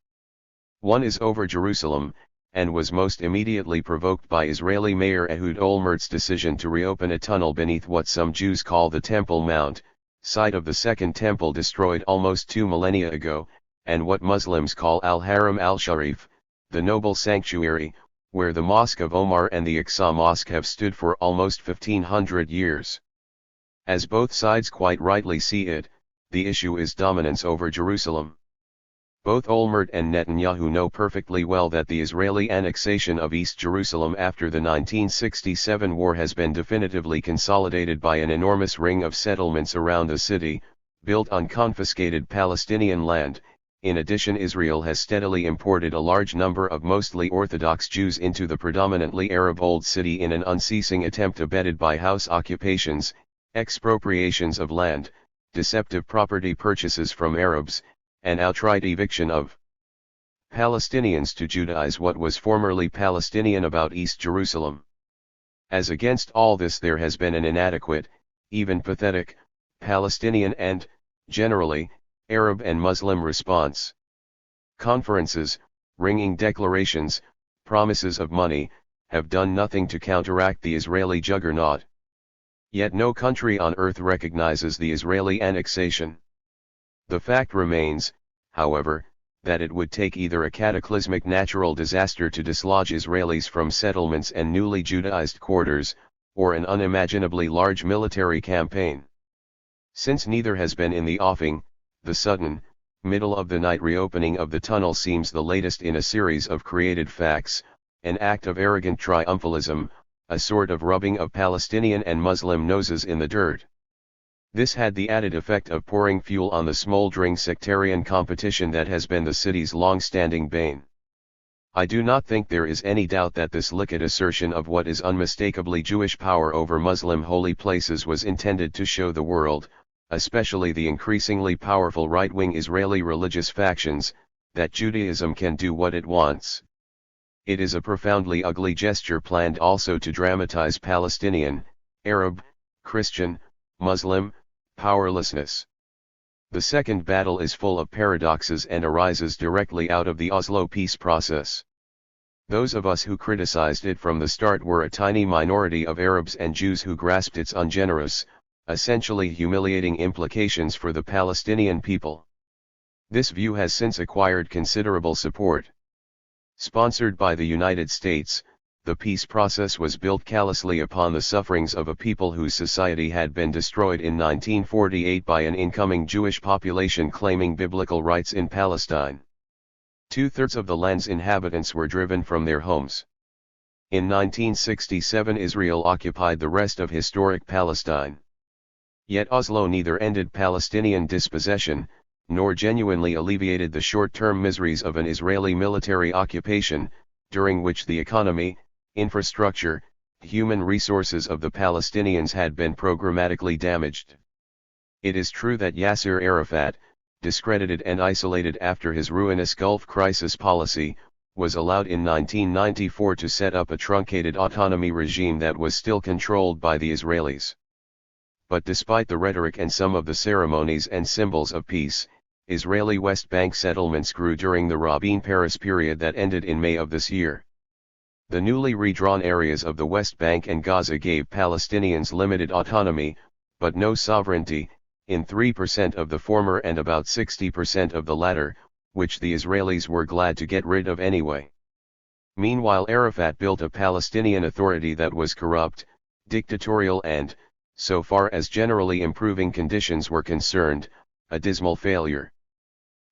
One is over Jerusalem, and was most immediately provoked by Israeli Mayor Ehud Olmert's decision to reopen a tunnel beneath what some Jews call the Temple Mount, site of the Second Temple destroyed almost 2 millennia ago, and what Muslims call Al-Haram al-Sharif, the noble sanctuary, where the Mosque of Omar and the Aqsa Mosque have stood for almost 1500 years. As both sides quite rightly see it, the issue is dominance over Jerusalem. Both Olmert and Netanyahu know perfectly well that the Israeli annexation of East Jerusalem after the 1967 war has been definitively consolidated by an enormous ring of settlements around the city, built on confiscated Palestinian land. In addition, Israel has steadily imported a large number of mostly Orthodox Jews into the predominantly Arab Old City in an unceasing attempt abetted by house occupations, expropriations of land, deceptive property purchases from Arabs, and outright eviction of Palestinians to Judaize what was formerly Palestinian about East Jerusalem. As against all this there has been an inadequate, even pathetic, Palestinian and, generally, Arab and Muslim response. Conferences, ringing declarations, promises of money, have done nothing to counteract the Israeli juggernaut. Yet no country on earth recognizes the Israeli annexation. The fact remains, however, that it would take either a cataclysmic natural disaster to dislodge Israelis from settlements and newly Judaized quarters, or an unimaginably large military campaign. Since neither has been in the offing, the sudden, middle-of-the-night reopening of the tunnel seems the latest in a series of created facts, an act of arrogant triumphalism, a sort of rubbing of Palestinian and Muslim noses in the dirt. This had the added effect of pouring fuel on the smoldering sectarian competition that has been the city's long-standing bane. I do not think there is any doubt that this liquid assertion of what is unmistakably Jewish power over Muslim holy places was intended to show the world, especially the increasingly powerful right-wing Israeli religious factions, that Judaism can do what it wants. It is a profoundly ugly gesture planned also to dramatize Palestinian, Arab, Christian, Muslim, powerlessness. The second battle is full of paradoxes and arises directly out of the Oslo peace process. Those of us who criticized it from the start were a tiny minority of Arabs and Jews who grasped its ungenerous, essentially humiliating implications for the Palestinian people. This view has since acquired considerable support. Sponsored by the United States, the peace process was built callously upon the sufferings of a people whose society had been destroyed in 1948 by an incoming Jewish population claiming biblical rights in Palestine. 2/3 of the land's inhabitants were driven from their homes. In 1967 Israel occupied the rest of historic Palestine. Yet Oslo neither ended Palestinian dispossession, nor genuinely alleviated the short-term miseries of an Israeli military occupation, during which the economy, infrastructure, human resources of the Palestinians had been programmatically damaged. It is true that Yasser Arafat, discredited and isolated after his ruinous Gulf crisis policy, was allowed in 1994 to set up a truncated autonomy regime that was still controlled by the Israelis. But despite the rhetoric and some of the ceremonies and symbols of peace, Israeli West Bank settlements grew during the Rabin-Peres period that ended in May of this year. The newly redrawn areas of the West Bank and Gaza gave Palestinians limited autonomy, but no sovereignty, in 3% of the former and about 60% of the latter, which the Israelis were glad to get rid of anyway. Meanwhile Arafat built a Palestinian Authority that was corrupt, dictatorial and, so far as generally improving conditions were concerned, a dismal failure.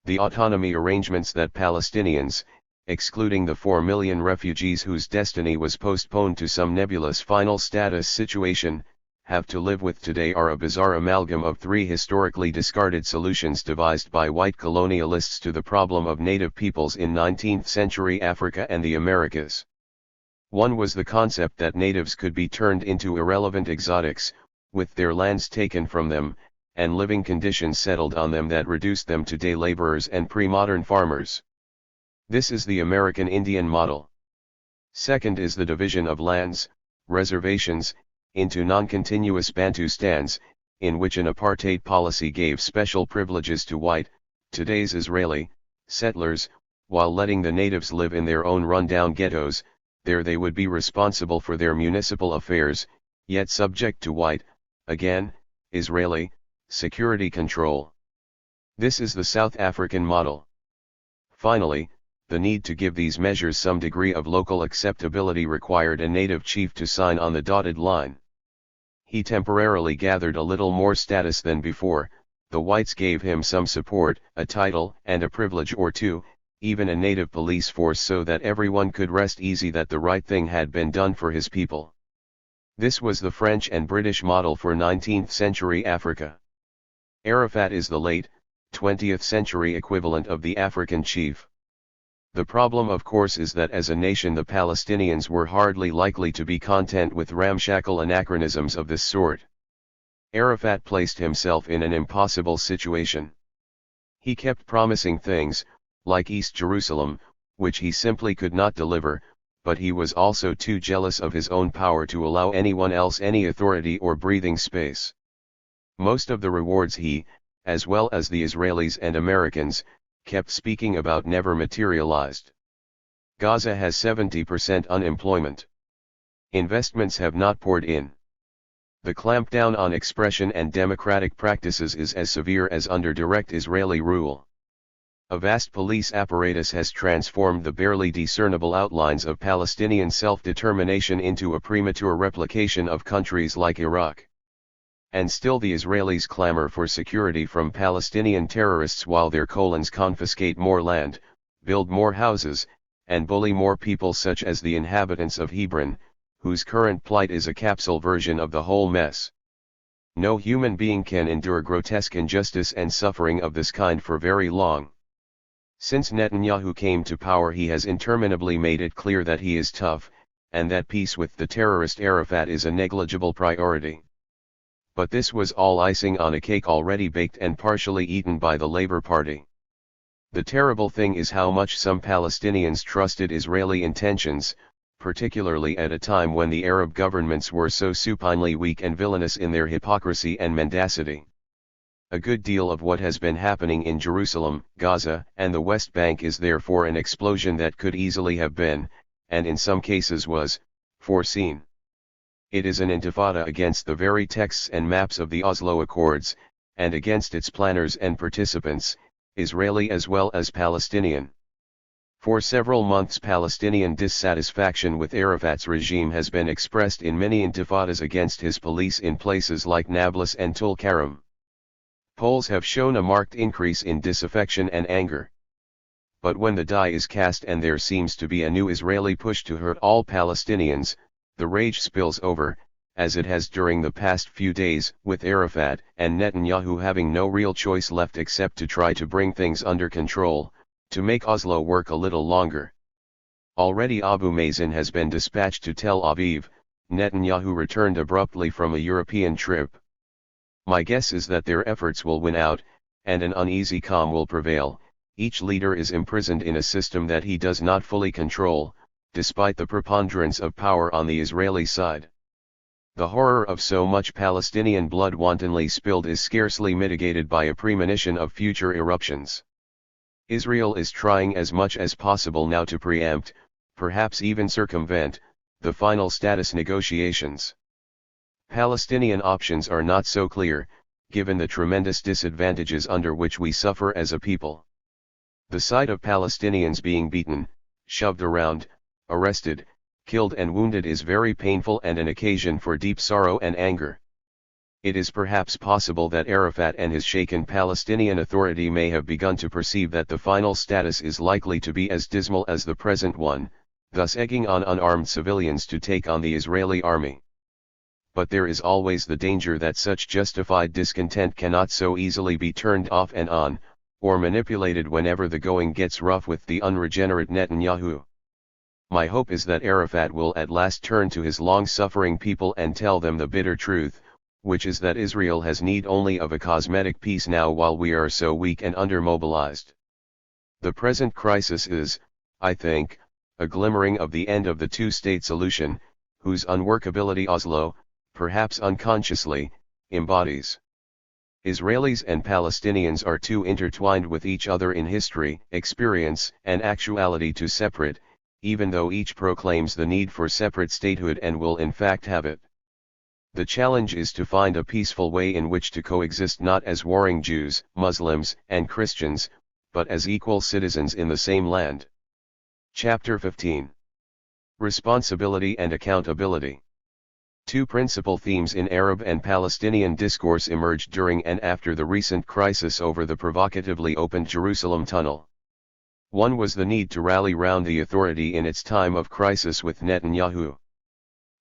The autonomy arrangements that Palestinians, excluding the 4 million refugees whose destiny was postponed to some nebulous final status situation, have to live with today are a bizarre amalgam of 3 historically discarded solutions devised by white colonialists to the problem of native peoples in 19th century Africa and the Americas. One was the concept that natives could be turned into irrelevant exotics, with their lands taken from them, and living conditions settled on them that reduced them to day laborers and pre-modern farmers. This is the American Indian model. Second is the division of lands, reservations, into non-continuous Bantustans, in which an apartheid policy gave special privileges to white, today's Israeli, settlers, while letting the natives live in their own run-down ghettos. There they would be responsible for their municipal affairs, yet subject to white, again, Israeli, security control. This is the South African model. Finally, the need to give these measures some degree of local acceptability required a native chief to sign on the dotted line. He temporarily gathered a little more status than before, the whites gave him some support, a title and a privilege or two, even a native police force so that everyone could rest easy that the right thing had been done for his people. This was the French and British model for 19th century Africa. Arafat is the late, 20th century equivalent of the African chief. The problem of course is that as a nation the Palestinians were hardly likely to be content with ramshackle anachronisms of this sort. Arafat placed himself in an impossible situation. He kept promising things, like East Jerusalem, which he simply could not deliver, but he was also too jealous of his own power to allow anyone else any authority or breathing space. Most of the rewards he, as well as the Israelis and Americans, kept speaking about never materialized. Gaza has 70% unemployment. Investments have not poured in. The clampdown on expression and democratic practices is as severe as under direct Israeli rule. A vast police apparatus has transformed the barely discernible outlines of Palestinian self-determination into a premature replication of countries like Iraq. And still the Israelis clamor for security from Palestinian terrorists while their colons confiscate more land, build more houses, and bully more people such as the inhabitants of Hebron, whose current plight is a capsule version of the whole mess. No human being can endure grotesque injustice and suffering of this kind for very long. Since Netanyahu came to power, he has interminably made it clear that he is tough, and that peace with the terrorist Arafat is a negligible priority. But this was all icing on a cake already baked and partially eaten by the Labour Party. The terrible thing is how much some Palestinians trusted Israeli intentions, particularly at a time when the Arab governments were so supinely weak and villainous in their hypocrisy and mendacity. A good deal of what has been happening in Jerusalem, Gaza, and the West Bank is therefore an explosion that could easily have been, and in some cases was, foreseen. It is an intifada against the very texts and maps of the Oslo Accords, and against its planners and participants, Israeli as well as Palestinian. For several months Palestinian dissatisfaction with Arafat's regime has been expressed in many intifadas against his police in places like Nablus and Tulkarem. Polls have shown a marked increase in disaffection and anger. But when the die is cast and there seems to be a new Israeli push to hurt all Palestinians, the rage spills over, as it has during the past few days, with Arafat and Netanyahu having no real choice left except to try to bring things under control, to make Oslo work a little longer. Already Abu Mazen has been dispatched to Tel Aviv. Netanyahu returned abruptly from a European trip. My guess is that their efforts will win out, and an uneasy calm will prevail. Each leader is imprisoned in a system that he does not fully control, despite the preponderance of power on the Israeli side. The horror of so much Palestinian blood wantonly spilled is scarcely mitigated by a premonition of future eruptions. Israel is trying as much as possible now to preempt, perhaps even circumvent, the final status negotiations. Palestinian options are not so clear, given the tremendous disadvantages under which we suffer as a people. The sight of Palestinians being beaten, shoved around, arrested, killed and wounded is very painful and an occasion for deep sorrow and anger. It is perhaps possible that Arafat and his shaken Palestinian Authority may have begun to perceive that the final status is likely to be as dismal as the present one, thus egging on unarmed civilians to take on the Israeli army. But there is always the danger that such justified discontent cannot so easily be turned off and on, or manipulated whenever the going gets rough with the unregenerate Netanyahu. My hope is that Arafat will at last turn to his long-suffering people and tell them the bitter truth, which is that Israel has need only of a cosmetic peace now while we are so weak and undermobilized. The present crisis is, I think, a glimmering of the end of the two-state solution, whose unworkability Oslo, perhaps unconsciously, embodies. Israelis and Palestinians are too intertwined with each other in history, experience, and actuality to separate, even though each proclaims the need for separate statehood and will in fact have it. The challenge is to find a peaceful way in which to coexist not as warring Jews, Muslims, and Christians, but as equal citizens in the same land. Chapter 15. Responsibility and Accountability. Two principal themes in Arab and Palestinian discourse emerged during and after the recent crisis over the provocatively opened Jerusalem Tunnel. One was the need to rally round the authority in its time of crisis with Netanyahu.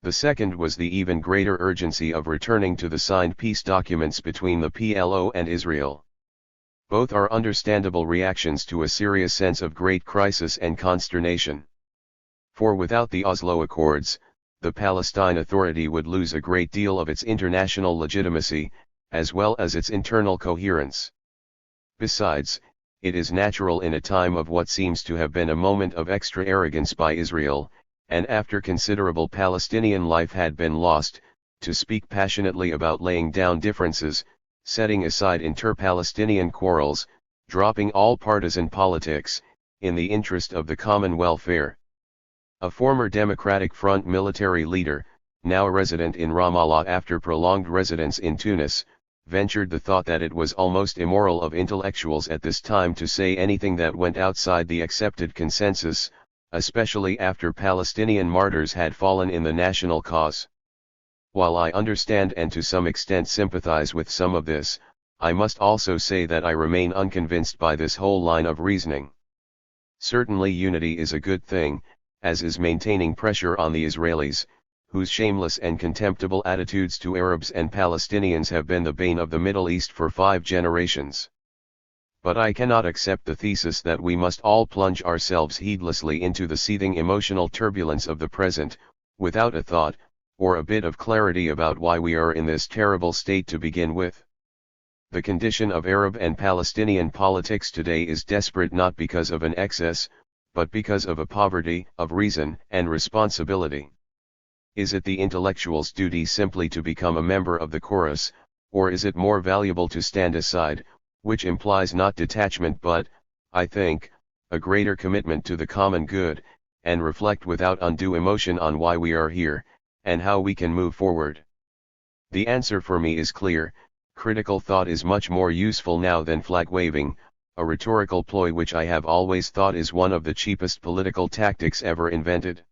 The second was the even greater urgency of returning to the signed peace documents between the PLO and Israel. Both are understandable reactions to a serious sense of great crisis and consternation. For without the Oslo Accords, the Palestine Authority would lose a great deal of its international legitimacy, as well as its internal coherence. Besides, it is natural in a time of what seems to have been a moment of extra arrogance by Israel, and after considerable Palestinian life had been lost, to speak passionately about laying down differences, setting aside inter-Palestinian quarrels, dropping all partisan politics, in the interest of the common welfare. A former Democratic Front military leader, now resident in Ramallah after prolonged residence in Tunis, ventured the thought that it was almost immoral of intellectuals at this time to say anything that went outside the accepted consensus, especially after Palestinian martyrs had fallen in the national cause. While I understand and to some extent sympathize with some of this, I must also say that I remain unconvinced by this whole line of reasoning. Certainly unity is a good thing, as is maintaining pressure on the Israelis, whose shameless and contemptible attitudes to Arabs and Palestinians have been the bane of the Middle East for 5 generations. But I cannot accept the thesis that we must all plunge ourselves heedlessly into the seething emotional turbulence of the present, without a thought, or a bit of clarity about why we are in this terrible state to begin with. The condition of Arab and Palestinian politics today is desperate not because of an excess, but because of a poverty of reason and responsibility. Is it the intellectual's duty simply to become a member of the chorus, or is it more valuable to stand aside, which implies not detachment but, I think, a greater commitment to the common good, and reflect without undue emotion on why we are here, and how we can move forward? The answer for me is clear: critical thought is much more useful now than flag-waving, a rhetorical ploy which I have always thought is one of the cheapest political tactics ever invented.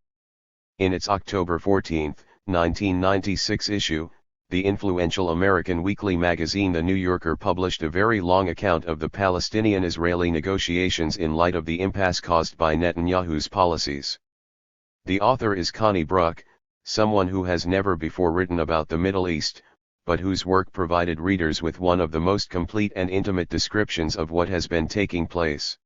In its October 14, 1996 issue, the influential American weekly magazine The New Yorker published a very long account of the Palestinian-Israeli negotiations in light of the impasse caused by Netanyahu's policies. The author is Connie Bruck, someone who has never before written about the Middle East, but whose work provided readers with one of the most complete and intimate descriptions of what has been taking place.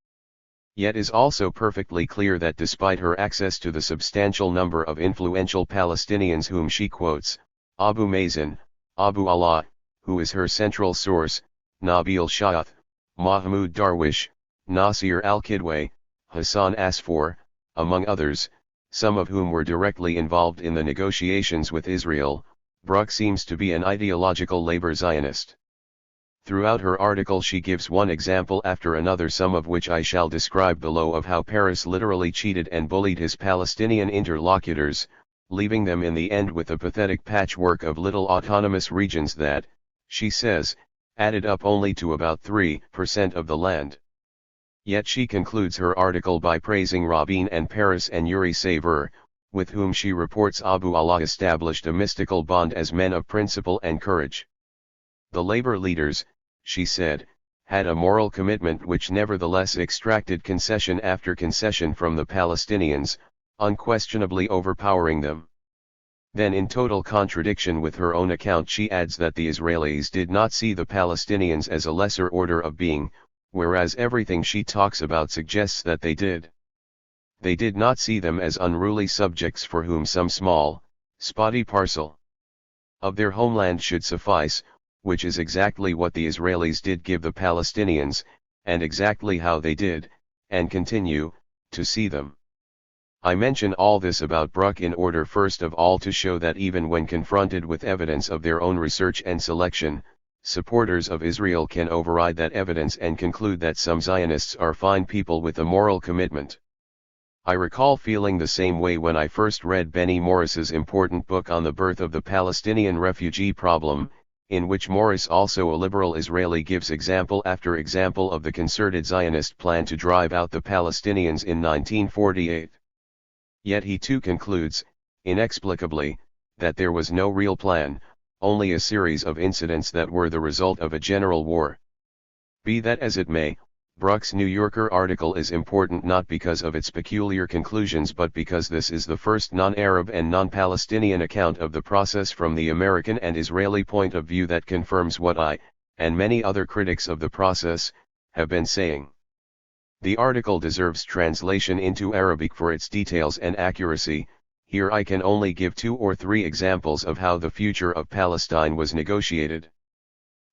Yet is also perfectly clear that despite her access to the substantial number of influential Palestinians whom she quotes, Abu Mazen, Abu Allah, who is her central source, Nabil Shaath, Mahmoud Darwish, Nasir al-Kidwai, Hassan Asfour, among others, some of whom were directly involved in the negotiations with Israel, Bruck seems to be an ideological labor Zionist. Throughout her article she gives one example after another, some of which I shall describe below, of how Paris literally cheated and bullied his Palestinian interlocutors, leaving them in the end with a pathetic patchwork of little autonomous regions that, she says, added up only to about 3% of the land. Yet she concludes her article by praising Rabin and Peres and Yuri Savur, with whom she reports Abu Allah established a mystical bond as men of principle and courage. The labor leaders, she said, had a moral commitment which nevertheless extracted concession after concession from the Palestinians, unquestionably overpowering them. Then, in total contradiction with her own account, she adds that the Israelis did not see the Palestinians as a lesser order of being, whereas everything she talks about suggests that they did. They did not see them as unruly subjects for whom some small, spotty parcel of their homeland should suffice, which is exactly what the Israelis did give the Palestinians, and exactly how they did, and continue, to see them. I mention all this about Bruck in order first of all to show that even when confronted with evidence of their own research and selection, supporters of Israel can override that evidence and conclude that some Zionists are fine people with a moral commitment. I recall feeling the same way when I first read Benny Morris's important book on the birth of the Palestinian refugee problem, in which Morris, also a liberal Israeli, gives example after example of the concerted Zionist plan to drive out the Palestinians in 1948. Yet he too concludes, inexplicably, that there was no real plan, only a series of incidents that were the result of a general war. Be that as it may, Bruck's New Yorker article is important not because of its peculiar conclusions but because this is the first non-Arab and non-Palestinian account of the process from the American and Israeli point of view that confirms what I, and many other critics of the process, have been saying. The article deserves translation into Arabic for its details and accuracy. Here I can only give 2 or 3 examples of how the future of Palestine was negotiated.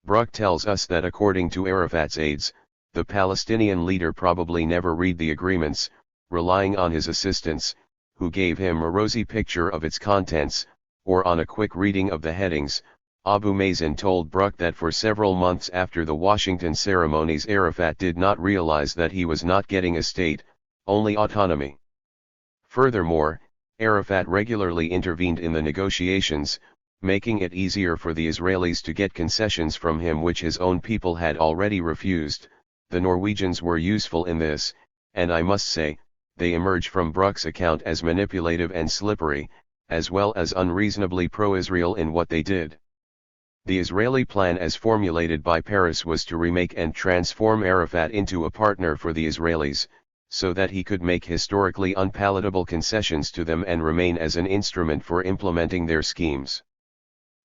Bruck tells us that according to Arafat's aides, the Palestinian leader probably never read the agreements, relying on his assistants, who gave him a rosy picture of its contents, or on a quick reading of the headings. Abu Mazen told Bruck that for several months after the Washington ceremonies Arafat did not realize that he was not getting a state, only autonomy. Furthermore, Arafat regularly intervened in the negotiations, making it easier for the Israelis to get concessions from him which his own people had already refused. The Norwegians were useful in this, and I must say, they emerge from Bruck's account as manipulative and slippery, as well as unreasonably pro-Israel in what they did. The Israeli plan as formulated by Peres was to remake and transform Arafat into a partner for the Israelis, so that he could make historically unpalatable concessions to them and remain as an instrument for implementing their schemes.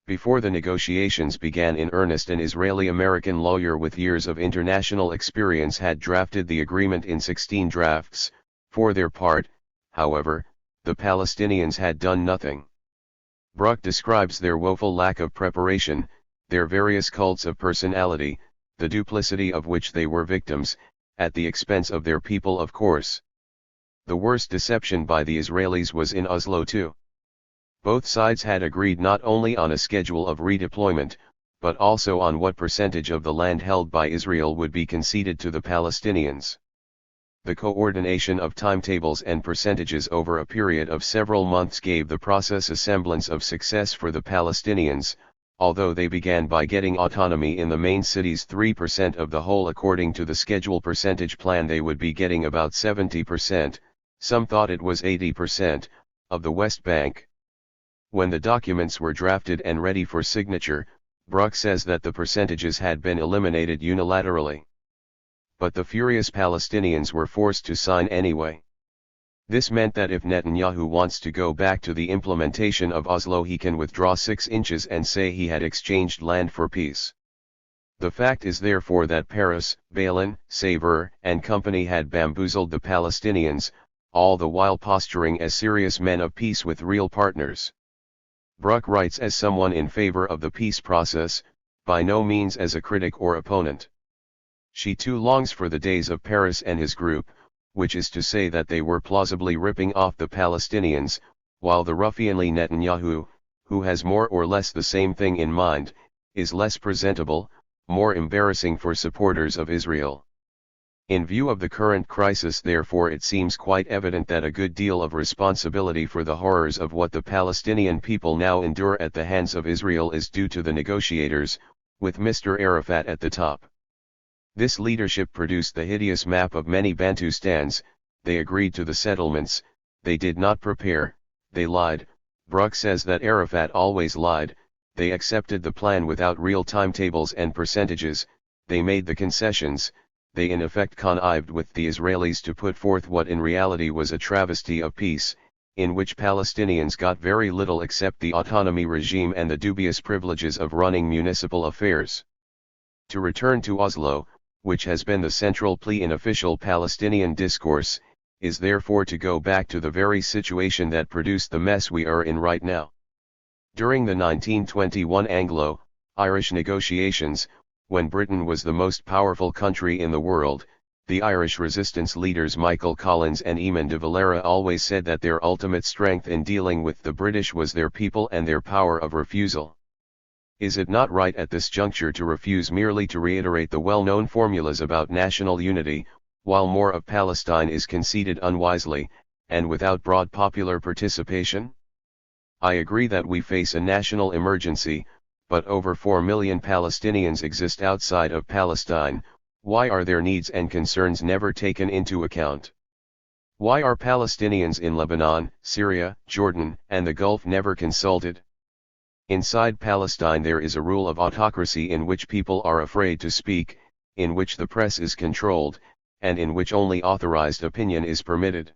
Before the negotiations began in earnest, an Israeli-American lawyer with years of international experience had drafted the agreement in 16 drafts. For their part, however, the Palestinians had done nothing. Bruck describes their woeful lack of preparation, their various cults of personality, the duplicity of which they were victims, at the expense of their people, of course. The worst deception by the Israelis was in Oslo too. Both sides had agreed not only on a schedule of redeployment, but also on what percentage of the land held by Israel would be conceded to the Palestinians. The coordination of timetables and percentages over a period of several months gave the process a semblance of success for the Palestinians, although they began by getting autonomy in the main cities. 3% of the whole according to the schedule percentage plan. They would be getting about 70%, some thought it was 80%, of the West Bank. When the documents were drafted and ready for signature, Bruck says that the percentages had been eliminated unilaterally. But the furious Palestinians were forced to sign anyway. This meant that if Netanyahu wants to go back to the implementation of Oslo, he can withdraw 6 inches and say he had exchanged land for peace. The fact is therefore that Peres, Balin, Saver, and company had bamboozled the Palestinians, all the while posturing as serious men of peace with real partners. Bruck writes as someone in favor of the peace process, by no means as a critic or opponent. She too longs for the days of Peres and his group, which is to say that they were plausibly ripping off the Palestinians, while the ruffianly Netanyahu, who has more or less the same thing in mind, is less presentable, more embarrassing for supporters of Israel. In view of the current crisis, therefore, it seems quite evident that a good deal of responsibility for the horrors of what the Palestinian people now endure at the hands of Israel is due to the negotiators, with Mr. Arafat at the top. This leadership produced the hideous map of many Bantustans. They agreed to the settlements, they did not prepare, they lied. Bruck says that Arafat always lied. They accepted the plan without real timetables and percentages, they made the concessions, they in effect connived with the Israelis to put forth what in reality was a travesty of peace, in which Palestinians got very little except the autonomy regime and the dubious privileges of running municipal affairs. To return to Oslo, which has been the central plea in official Palestinian discourse, is therefore to go back to the very situation that produced the mess we are in right now. During the 1921 Anglo-Irish negotiations, when Britain was the most powerful country in the world, the Irish resistance leaders Michael Collins and Eamon de Valera always said that their ultimate strength in dealing with the British was their people and their power of refusal. Is it not right at this juncture to refuse merely to reiterate the well-known formulas about national unity, while more of Palestine is conceded unwisely, and without broad popular participation? I agree that we face a national emergency, but over 4 million Palestinians exist outside of Palestine. Why are their needs and concerns never taken into account? Why are Palestinians in Lebanon, Syria, Jordan, and the Gulf never consulted? Inside Palestine there is a rule of autocracy in which people are afraid to speak, in which the press is controlled, and in which only authorized opinion is permitted.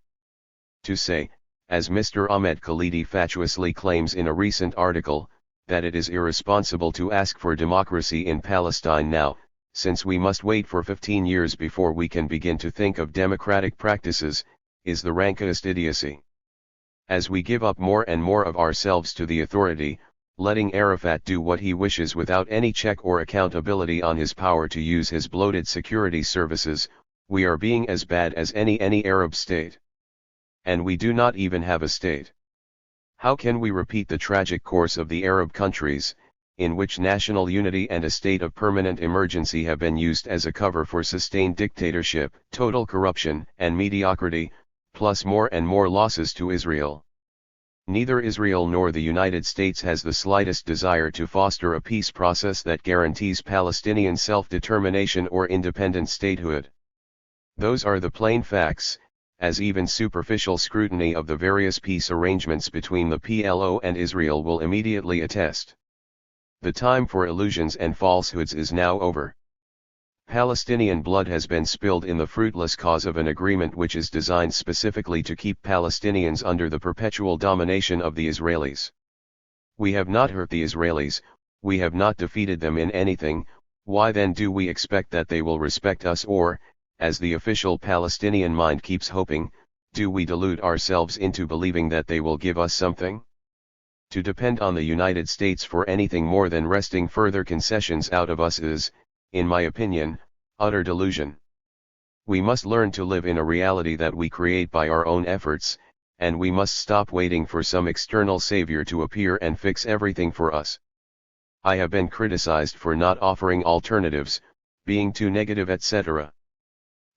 To say, as Mr. Ahmed Khalidi fatuously claims in a recent article, that it is irresponsible to ask for democracy in Palestine now, since we must wait for 15 years before we can begin to think of democratic practices, is the rankest idiocy. As we give up more and more of ourselves to the authority, letting Arafat do what he wishes without any check or accountability on his power to use his bloated security services, we are being as bad as any Arab state. And we do not even have a state. How can we repeat the tragic course of the Arab countries, in which national unity and a state of permanent emergency have been used as a cover for sustained dictatorship, total corruption, and mediocrity, plus more and more losses to Israel? Neither Israel nor the United States has the slightest desire to foster a peace process that guarantees Palestinian self-determination or independent statehood. Those are the plain facts, as even superficial scrutiny of the various peace arrangements between the PLO and Israel will immediately attest. The time for illusions and falsehoods is now over. Palestinian blood has been spilled in the fruitless cause of an agreement which is designed specifically to keep Palestinians under the perpetual domination of the Israelis. We have not hurt the Israelis, we have not defeated them in anything, why then do we expect that they will respect us, or, as the official Palestinian mind keeps hoping, do we delude ourselves into believing that they will give us something? To depend on the United States for anything more than wresting further concessions out of us is, in my opinion, utter delusion. We must learn to live in a reality that we create by our own efforts, and we must stop waiting for some external savior to appear and fix everything for us. I have been criticized for not offering alternatives, being too negative, etc.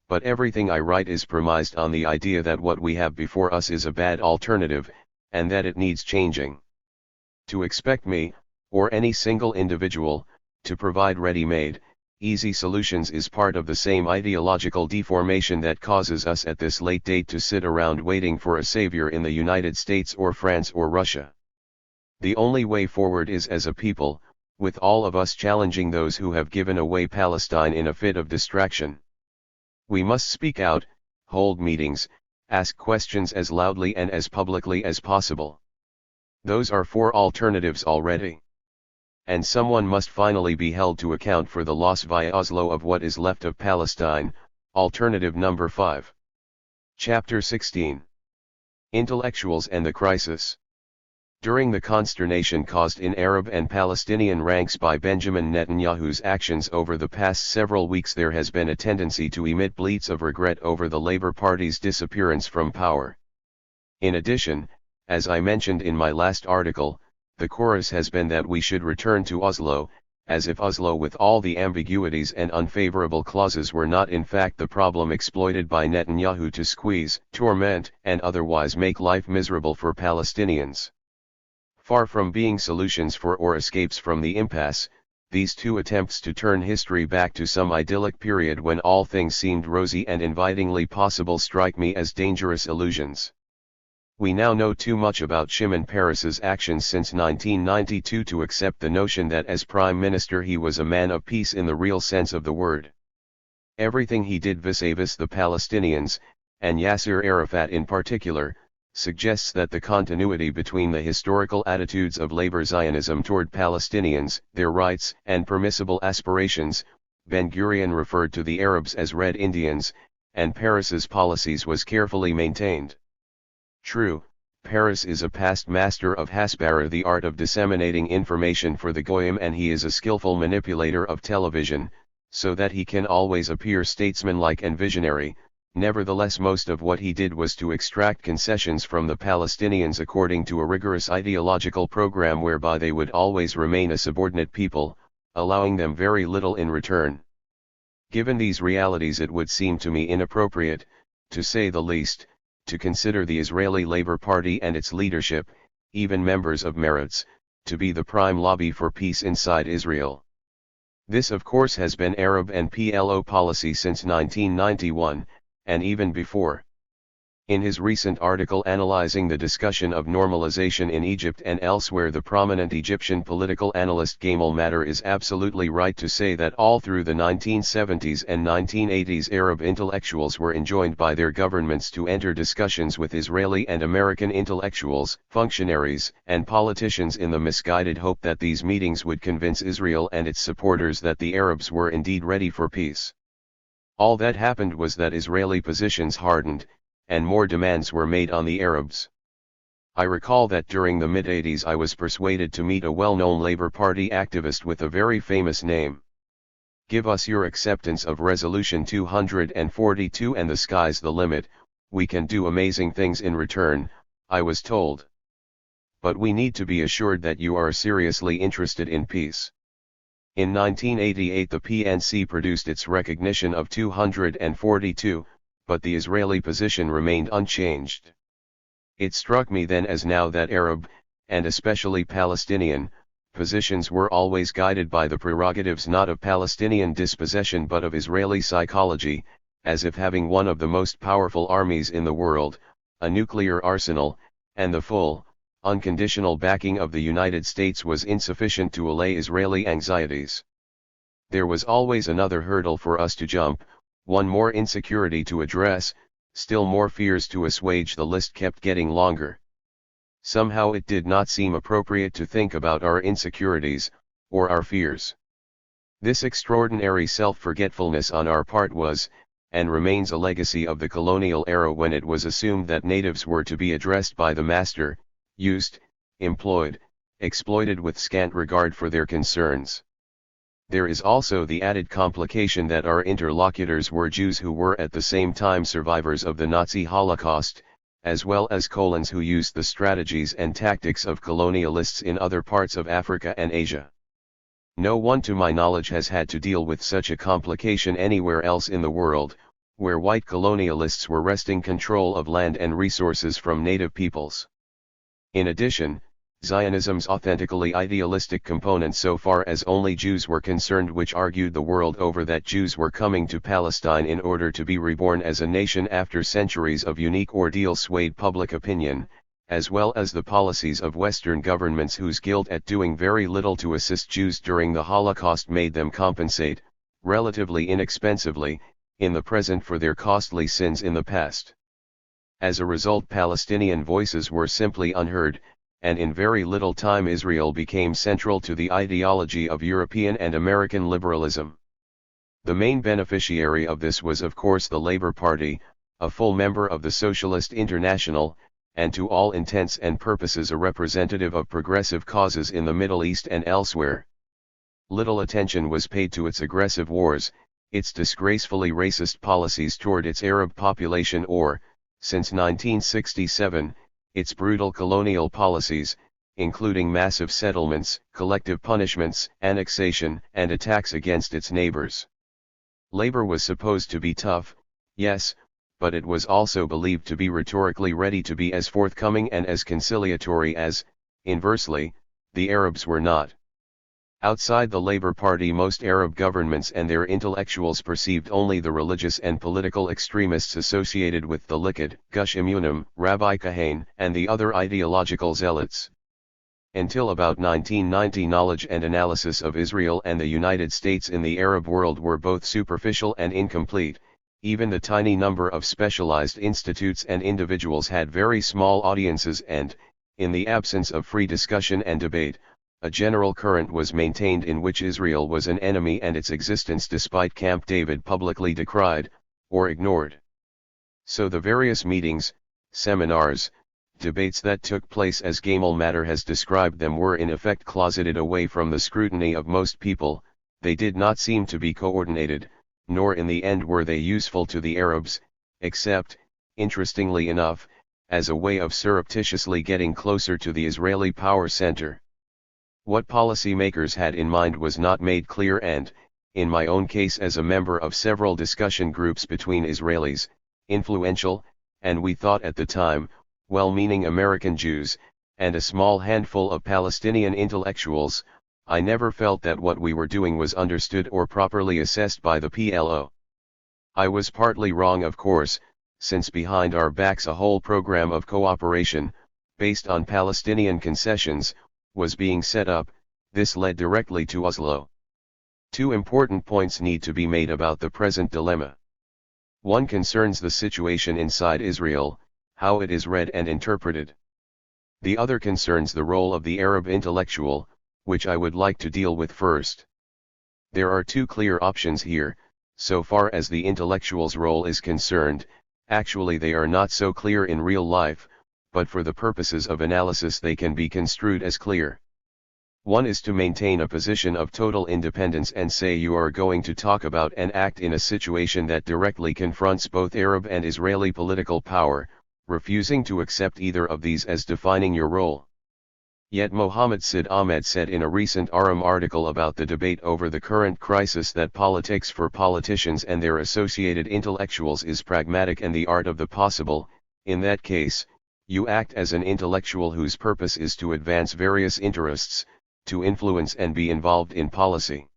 But everything I write is premised on the idea that what we have before us is a bad alternative, and that it needs changing. To expect me, or any single individual, to provide ready-made, easy solutions is part of the same ideological deformation that causes us at this late date to sit around waiting for a savior in the United States or France or Russia. The only way forward is as a people, with all of us challenging those who have given away Palestine in a fit of distraction. We must speak out, hold meetings, ask questions as loudly and as publicly as possible. Those are 4 alternatives already. And someone must finally be held to account for the loss via Oslo of what is left of Palestine. Alternative number 5. Chapter 16. Intellectuals and the Crisis. During the consternation caused in Arab and Palestinian ranks by Benjamin Netanyahu's actions over the past several weeks, there has been a tendency to emit bleats of regret over the Labour Party's disappearance from power. In addition, as I mentioned in my last article, the chorus has been that we should return to Oslo, as if Oslo with all the ambiguities and unfavorable clauses were not in fact the problem exploited by Netanyahu to squeeze, torment, and otherwise make life miserable for Palestinians. Far from being solutions for or escapes from the impasse, these 2 attempts to turn history back to some idyllic period when all things seemed rosy and invitingly possible strike me as dangerous illusions. We now know too much about Shimon Peres's actions since 1992 to accept the notion that as Prime Minister he was a man of peace in the real sense of the word. Everything he did vis-a-vis the Palestinians, and Yasser Arafat in particular, suggests that the continuity between the historical attitudes of Labour Zionism toward Palestinians, their rights and permissible aspirations, Ben-Gurion referred to the Arabs as Red Indians, and Peres's policies was carefully maintained. True, Peres is a past master of Hasbara, the art of disseminating information for the Goyim, and he is a skillful manipulator of television, so that he can always appear statesmanlike and visionary. Nevertheless, most of what he did was to extract concessions from the Palestinians according to a rigorous ideological program whereby they would always remain a subordinate people, allowing them very little in return. Given these realities, it would seem to me inappropriate, to say the least, to consider the Israeli Labour Party and its leadership, even members of Meretz, to be the prime lobby for peace inside Israel. This of course has been Arab and PLO policy since 1991, and even before. In his recent article analyzing the discussion of normalization in Egypt and elsewhere, the prominent Egyptian political analyst Gamal Matter is absolutely right to say that all through the 1970s and 1980s Arab intellectuals were enjoined by their governments to enter discussions with Israeli and American intellectuals, functionaries, and politicians in the misguided hope that these meetings would convince Israel and its supporters that the Arabs were indeed ready for peace. All that happened was that Israeli positions hardened, and more demands were made on the Arabs. I recall that during the mid-80s I was persuaded to meet a well-known Labour Party activist with a very famous name. Give us your acceptance of Resolution 242 and the sky's the limit, we can do amazing things in return, I was told. But we need to be assured that you are seriously interested in peace. In 1988 the PNC produced its recognition of 242, but the Israeli position remained unchanged. It struck me then as now that Arab, and especially Palestinian, positions were always guided by the prerogatives not of Palestinian dispossession but of Israeli psychology, as if having one of the most powerful armies in the world, a nuclear arsenal, and the full, unconditional backing of the United States was insufficient to allay Israeli anxieties. There was always another hurdle for us to jump, one more insecurity to address, still more fears to assuage. The list kept getting longer. Somehow it did not seem appropriate to think about our insecurities, or our fears. This extraordinary self-forgetfulness on our part was, and remains, a legacy of the colonial era, when it was assumed that natives were to be addressed by the master, used, employed, exploited with scant regard for their concerns. There is also the added complication that our interlocutors were Jews who were at the same time survivors of the Nazi Holocaust, as well as colons who used the strategies and tactics of colonialists in other parts of Africa and Asia. No one to my knowledge has had to deal with such a complication anywhere else in the world, where white colonialists were wresting control of land and resources from native peoples. In addition, Zionism's authentically idealistic component, so far as only Jews were concerned, which argued the world over that Jews were coming to Palestine in order to be reborn as a nation after centuries of unique ordeal, swayed public opinion, as well as the policies of Western governments whose guilt at doing very little to assist Jews during the Holocaust made them compensate, relatively inexpensively, in the present for their costly sins in the past. As a result, Palestinian voices were simply unheard, and in very little time Israel became central to the ideology of European and American liberalism. The main beneficiary of this was of course the Labour Party, a full member of the Socialist International, and to all intents and purposes a representative of progressive causes in the Middle East and elsewhere. Little attention was paid to its aggressive wars, its disgracefully racist policies toward its Arab population, or, since 1967, its brutal colonial policies, including massive settlements, collective punishments, annexation, and attacks against its neighbors. Labor was supposed to be tough, yes, but it was also believed to be rhetorically ready to be as forthcoming and as conciliatory as, inversely, the Arabs were not. Outside the Labour Party, most Arab governments and their intellectuals perceived only the religious and political extremists associated with the Likud, Gush Emunim, Rabbi Kahane, and the other ideological zealots. Until about 1990, knowledge and analysis of Israel and the United States in the Arab world were both superficial and incomplete. Even the tiny number of specialized institutes and individuals had very small audiences, and, in the absence of free discussion and debate, a general current was maintained in which Israel was an enemy and its existence, despite Camp David, publicly decried, or ignored. So the various meetings, seminars, debates that took place, as Gamal Matter has described them, were in effect closeted away from the scrutiny of most people. They did not seem to be coordinated, nor in the end were they useful to the Arabs, except, interestingly enough, as a way of surreptitiously getting closer to the Israeli power center. What policymakers had in mind was not made clear, and, in my own case as a member of several discussion groups between Israelis, influential, and we thought at the time, well-meaning American Jews, and a small handful of Palestinian intellectuals, I never felt that what we were doing was understood or properly assessed by the PLO. I was partly wrong, of course, since behind our backs a whole program of cooperation, based on Palestinian concessions, was being set up. This led directly to Oslo. Two important points need to be made about the present dilemma. One concerns the situation inside Israel, how it is read and interpreted. The other concerns the role of the Arab intellectual, which I would like to deal with first. There are two clear options here. So far as the intellectual's role is concerned, actually they are not so clear in real life, but for the purposes of analysis they can be construed as clear. One is to maintain a position of total independence and say you are going to talk about and act in a situation that directly confronts both Arab and Israeli political power, refusing to accept either of these as defining your role. Yet Mohammed Sid Ahmed said in a recent Aram article about the debate over the current crisis that politics for politicians and their associated intellectuals is pragmatic and the art of the possible. In that case, you act as an intellectual whose purpose is to advance various interests, to influence and be involved in policy.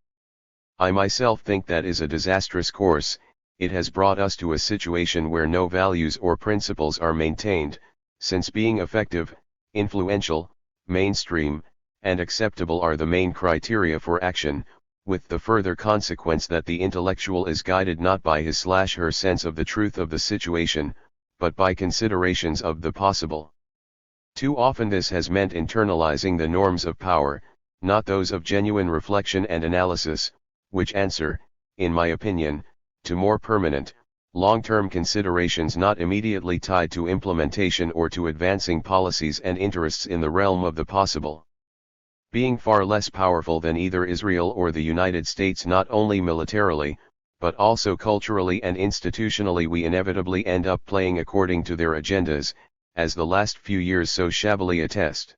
I myself think that is a disastrous course. It has brought us to a situation where no values or principles are maintained, since being effective, influential, mainstream, and acceptable are the main criteria for action. with the further consequence that the intellectual is guided not by his/her sense of the truth of the situation, but by considerations of the possible. Too often this has meant internalizing the norms of power, not those of genuine reflection and analysis, which answer, in my opinion, to more permanent, long-term considerations not immediately tied to implementation or to advancing policies and interests in the realm of the possible. Being far less powerful than either Israel or the United States not only militarily, but also culturally and institutionally, we inevitably end up playing according to their agendas, as the last few years so shabbily attest.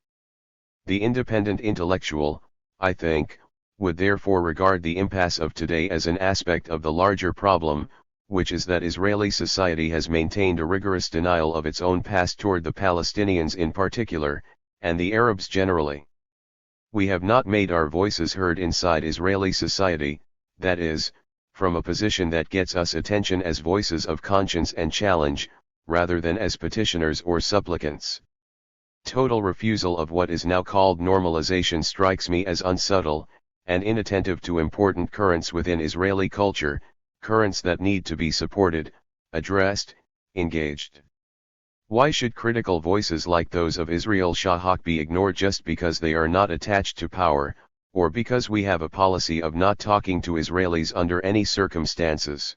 The independent intellectual, I think, would therefore regard the impasse of today as an aspect of the larger problem, which is that Israeli society has maintained a rigorous denial of its own past toward the Palestinians in particular, and the Arabs generally. We have not made our voices heard inside Israeli society, that is, from a position that gets us attention as voices of conscience and challenge, rather than as petitioners or supplicants. Total refusal of what is now called normalization strikes me as unsubtle, and inattentive to important currents within Israeli culture, currents that need to be supported, addressed, engaged. Why should critical voices like those of Israel Shahak be ignored just because they are not attached to power, or because we have a policy of not talking to Israelis under any circumstances?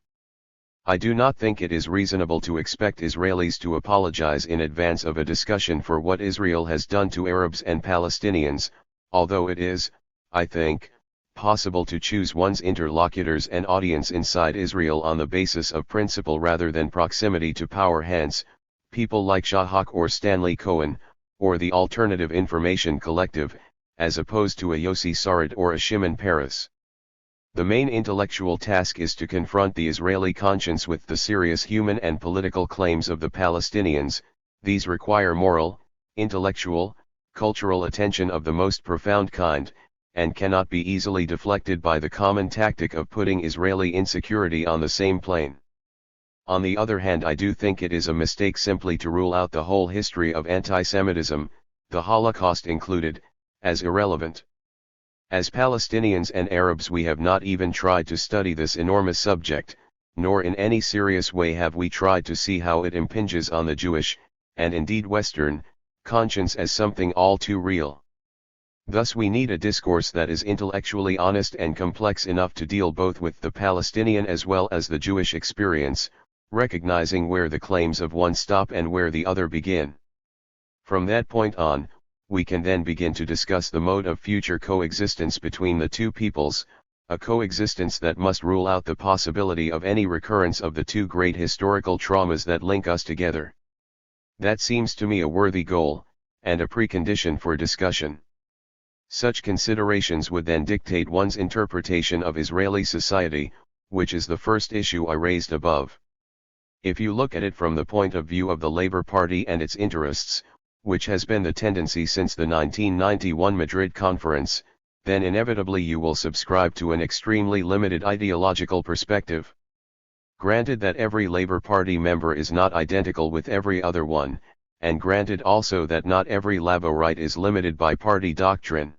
I do not think it is reasonable to expect Israelis to apologize in advance of a discussion for what Israel has done to Arabs and Palestinians, although it is, I think, possible to choose one's interlocutors and audience inside Israel on the basis of principle rather than proximity to power. Hence, people like Shahak or Stanley Cohen, or the Alternative Information Collective, as opposed to a Yossi Sarid or a Shimon Peres. The main intellectual task is to confront the Israeli conscience with the serious human and political claims of the Palestinians. These require moral, intellectual, cultural attention of the most profound kind, and cannot be easily deflected by the common tactic of putting Israeli insecurity on the same plane. On the other hand, I do think it is a mistake simply to rule out the whole history of anti-Semitism, the Holocaust included, as irrelevant. As Palestinians and Arabs, we have not even tried to study this enormous subject, nor in any serious way have we tried to see how it impinges on the Jewish, and indeed Western, conscience as something all too real. Thus we need a discourse that is intellectually honest and complex enough to deal both with the Palestinian as well as the Jewish experience, recognizing where the claims of one stop and where the other begin. From that point on, we can then begin to discuss the mode of future coexistence between the two peoples, a coexistence that must rule out the possibility of any recurrence of the two great historical traumas that link us together. That seems to me a worthy goal, and a precondition for discussion. Such considerations would then dictate one's interpretation of Israeli society, which is the first issue I raised above. If you look at it from the point of view of the Labour Party and its interests, which has been the tendency since the 1991 Madrid Conference, then inevitably you will subscribe to an extremely limited ideological perspective. Granted that every Labour Party member is not identical with every other one, and granted also that not every Labourite is limited by party doctrine.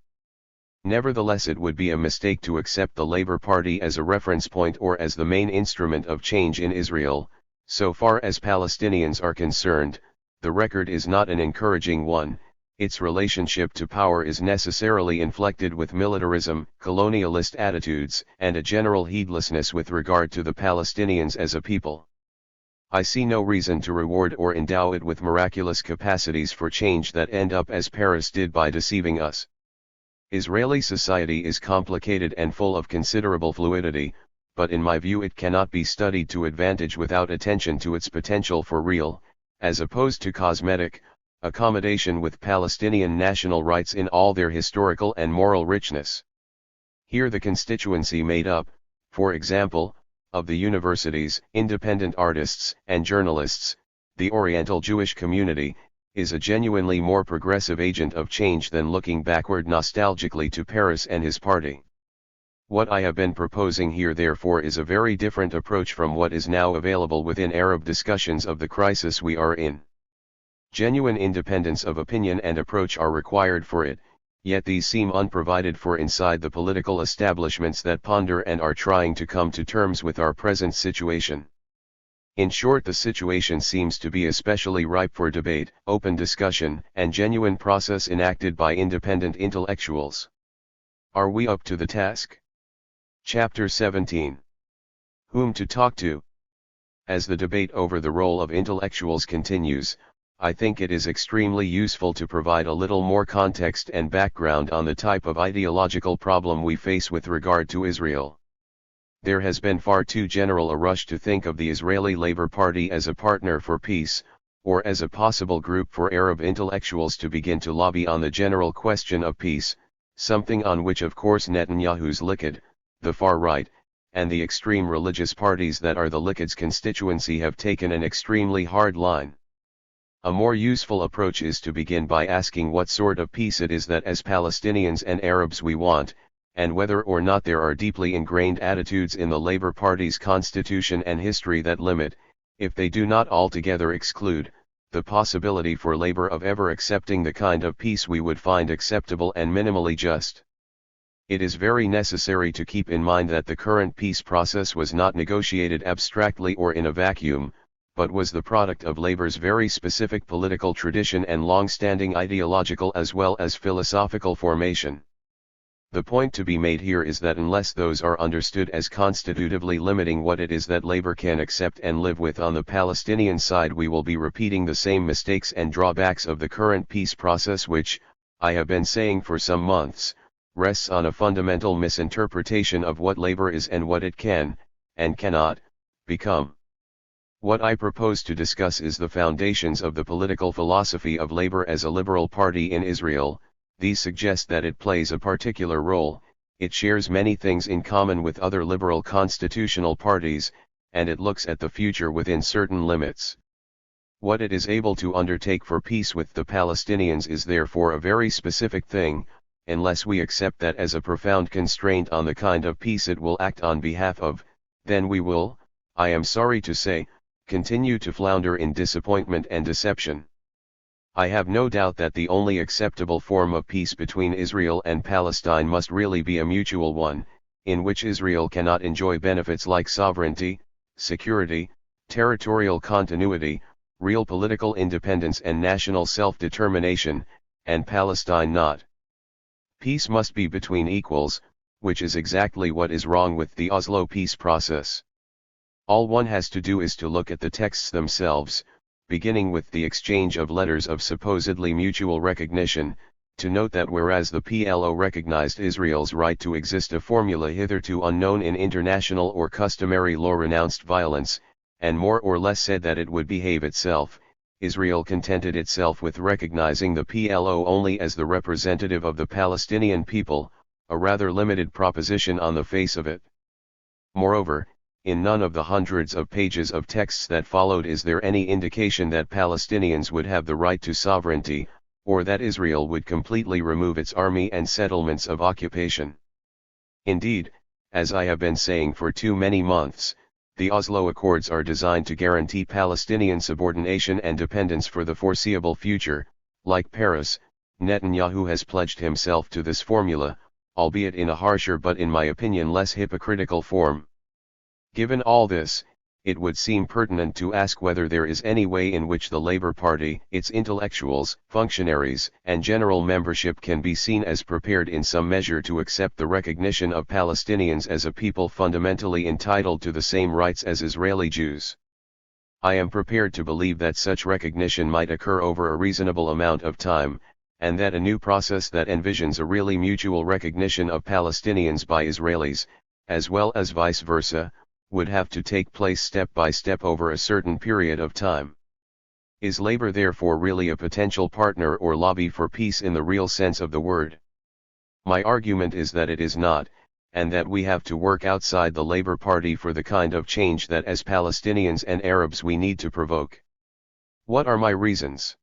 Nevertheless, it would be a mistake to accept the Labour Party as a reference point or as the main instrument of change in Israel. So far as Palestinians are concerned, the record is not an encouraging one. Its relationship to power is necessarily inflected with militarism, colonialist attitudes, and a general heedlessness with regard to the Palestinians as a people. I see no reason to reward or endow it with miraculous capacities for change that end up as Paris did by deceiving us. Israeli society is complicated and full of considerable fluidity, but in my view it cannot be studied to advantage without attention to its potential for real, as opposed to cosmetic, accommodation with Palestinian national rights in all their historical and moral richness. Here the constituency made up, for example, of the universities, independent artists, and journalists, the Oriental Jewish community, is a genuinely more progressive agent of change than looking backward nostalgically to Paris and his party. What I have been proposing here therefore is a very different approach from what is now available within Arab discussions of the crisis we are in. Genuine independence of opinion and approach are required for it, yet these seem unprovided for inside the political establishments that ponder and are trying to come to terms with our present situation. In short, the situation seems to be especially ripe for debate, open discussion, and genuine process enacted by independent intellectuals. Are we up to the task? Chapter 17. Whom to talk to? As the debate over the role of intellectuals continues, I think it is extremely useful to provide a little more context and background on the type of ideological problem we face with regard to Israel. There has been far too general a rush to think of the Israeli Labour Party as a partner for peace, or as a possible group for Arab intellectuals to begin to lobby on the general question of peace, something on which of course Netanyahu's Likud, the far right, and the extreme religious parties that are the Likud's constituency have taken an extremely hard line. A more useful approach is to begin by asking what sort of peace it is that as Palestinians and Arabs we want, and whether or not there are deeply ingrained attitudes in the Labour Party's constitution and history that limit, if they do not altogether exclude, the possibility for Labour of ever accepting the kind of peace we would find acceptable and minimally just. It is very necessary to keep in mind that the current peace process was not negotiated abstractly or in a vacuum, but was the product of Labour's very specific political tradition and long-standing ideological as well as philosophical formation. The point to be made here is that unless those are understood as constitutively limiting what it is that Labour can accept and live with on the Palestinian side, we will be repeating the same mistakes and drawbacks of the current peace process which, I have been saying for some months, rests on a fundamental misinterpretation of what Labour is and what it can, and cannot, become. What I propose to discuss is the foundations of the political philosophy of Labour as a liberal party in Israel. These suggest that it plays a particular role, it shares many things in common with other liberal constitutional parties, and it looks at the future within certain limits. What it is able to undertake for peace with the Palestinians is therefore a very specific thing, unless we accept that as a profound constraint on the kind of peace it will act on behalf of, then we will, I am sorry to say, continue to flounder in disappointment and deception. I have no doubt that the only acceptable form of peace between Israel and Palestine must really be a mutual one, in which Israel cannot enjoy benefits like sovereignty, security, territorial continuity, real political independence and national self-determination, and Palestine not. Peace must be between equals, which is exactly what is wrong with the Oslo peace process. All one has to do is to look at the texts themselves, beginning with the exchange of letters of supposedly mutual recognition, to note that whereas the PLO recognized Israel's right to exist, a formula hitherto unknown in international or customary law renounced violence, and more or less said that it would behave itself, Israel contented itself with recognizing the PLO only as the representative of the Palestinian people, a rather limited proposition on the face of it. Moreover, in none of the hundreds of pages of texts that followed is there any indication that Palestinians would have the right to sovereignty, or that Israel would completely remove its army and settlements of occupation. Indeed, as I have been saying for too many months, the Oslo Accords are designed to guarantee Palestinian subordination and dependence for the foreseeable future. Like Paris, Netanyahu has pledged himself to this formula, albeit in a harsher but in my opinion less hypocritical form. Given all this, it would seem pertinent to ask whether there is any way in which the Labour Party, its intellectuals, functionaries, and general membership can be seen as prepared in some measure to accept the recognition of Palestinians as a people fundamentally entitled to the same rights as Israeli Jews. I am prepared to believe that such recognition might occur over a reasonable amount of time, and that a new process that envisions a really mutual recognition of Palestinians by Israelis, as well as vice versa, would have to take place step by step over a certain period of time. Is Labour therefore really a potential partner or lobby for peace in the real sense of the word? My argument is that it is not, and that we have to work outside the Labour Party for the kind of change that as Palestinians and Arabs we need to provoke. What are my reasons?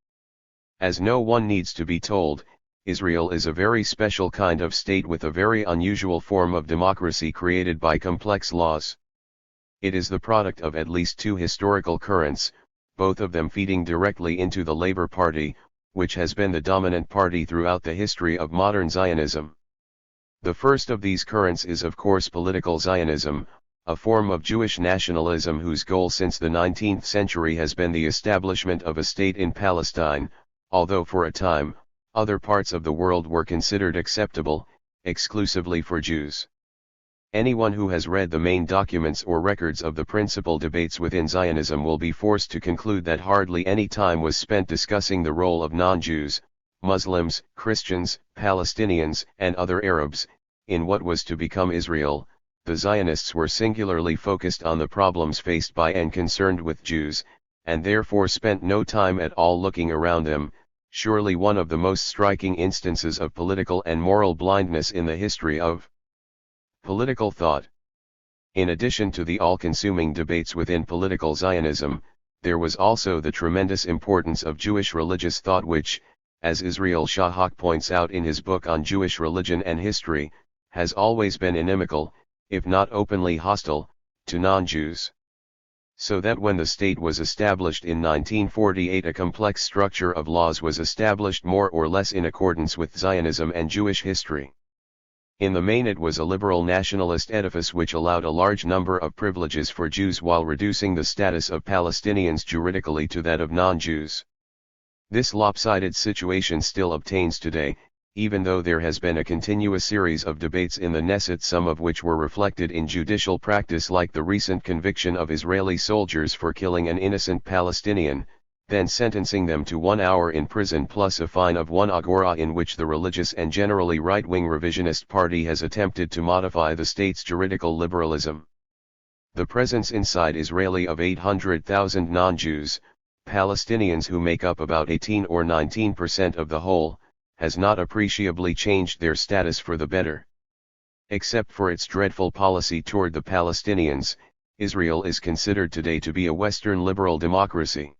As no one needs to be told, Israel is a very special kind of state with a very unusual form of democracy created by complex laws. It is the product of at least two historical currents, both of them feeding directly into the Labour Party, which has been the dominant party throughout the history of modern Zionism. The first of these currents is of course political Zionism, a form of Jewish nationalism whose goal since the 19th century has been the establishment of a state in Palestine, although for a time, other parts of the world were considered acceptable, exclusively for Jews. Anyone who has read the main documents or records of the principal debates within Zionism will be forced to conclude that hardly any time was spent discussing the role of non-Jews, Muslims, Christians, Palestinians, and other Arabs, in what was to become Israel. The Zionists were singularly focused on the problems faced by and concerned with Jews, and therefore spent no time at all looking around them, surely one of the most striking instances of political and moral blindness in the history of political thought. In addition to the all-consuming debates within political Zionism, there was also the tremendous importance of Jewish religious thought which, as Israel Shahak points out in his book on Jewish religion and history, has always been inimical, if not openly hostile, to non-Jews. So that when the state was established in 1948 a complex structure of laws was established more or less in accordance with Zionism and Jewish history. In the main it was a liberal nationalist edifice which allowed a large number of privileges for Jews while reducing the status of Palestinians juridically to that of non-Jews. This lopsided situation still obtains today, even though there has been a continuous series of debates in the Knesset, some of which were reflected in judicial practice, like the recent conviction of Israeli soldiers for killing an innocent Palestinian, then sentencing them to 1 hour in prison plus a fine of 1 agora, in which the religious and generally right-wing revisionist party has attempted to modify the state's juridical liberalism. The presence inside Israeli of 800,000 non-Jews, Palestinians who make up about 18 or 19% of the whole, has not appreciably changed their status for the better. Except for its dreadful policy toward the Palestinians, Israel is considered today to be a Western liberal democracy.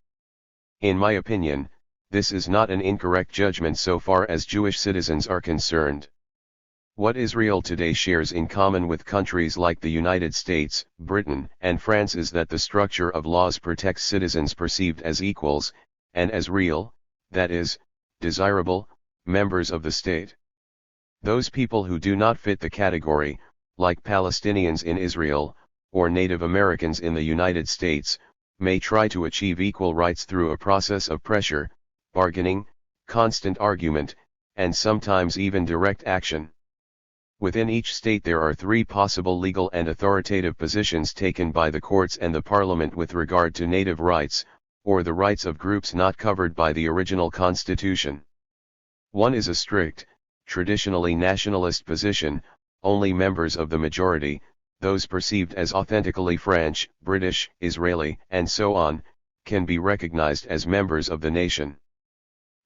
In my opinion, this is not an incorrect judgment so far as Jewish citizens are concerned. What Israel today shares in common with countries like the United States, Britain, and France is that the structure of laws protects citizens perceived as equals, and as real, that is, desirable, members of the state. Those people who do not fit the category, like Palestinians in Israel, or Native Americans in the United States, may try to achieve equal rights through a process of pressure, bargaining, constant argument, and sometimes even direct action. Within each state there are 3 possible legal and authoritative positions taken by the courts and the parliament with regard to native rights, or the rights of groups not covered by the original constitution. One is a strict, traditionally nationalist position: only members of the majority, those perceived as authentically French, British, Israeli, and so on, can be recognized as members of the nation.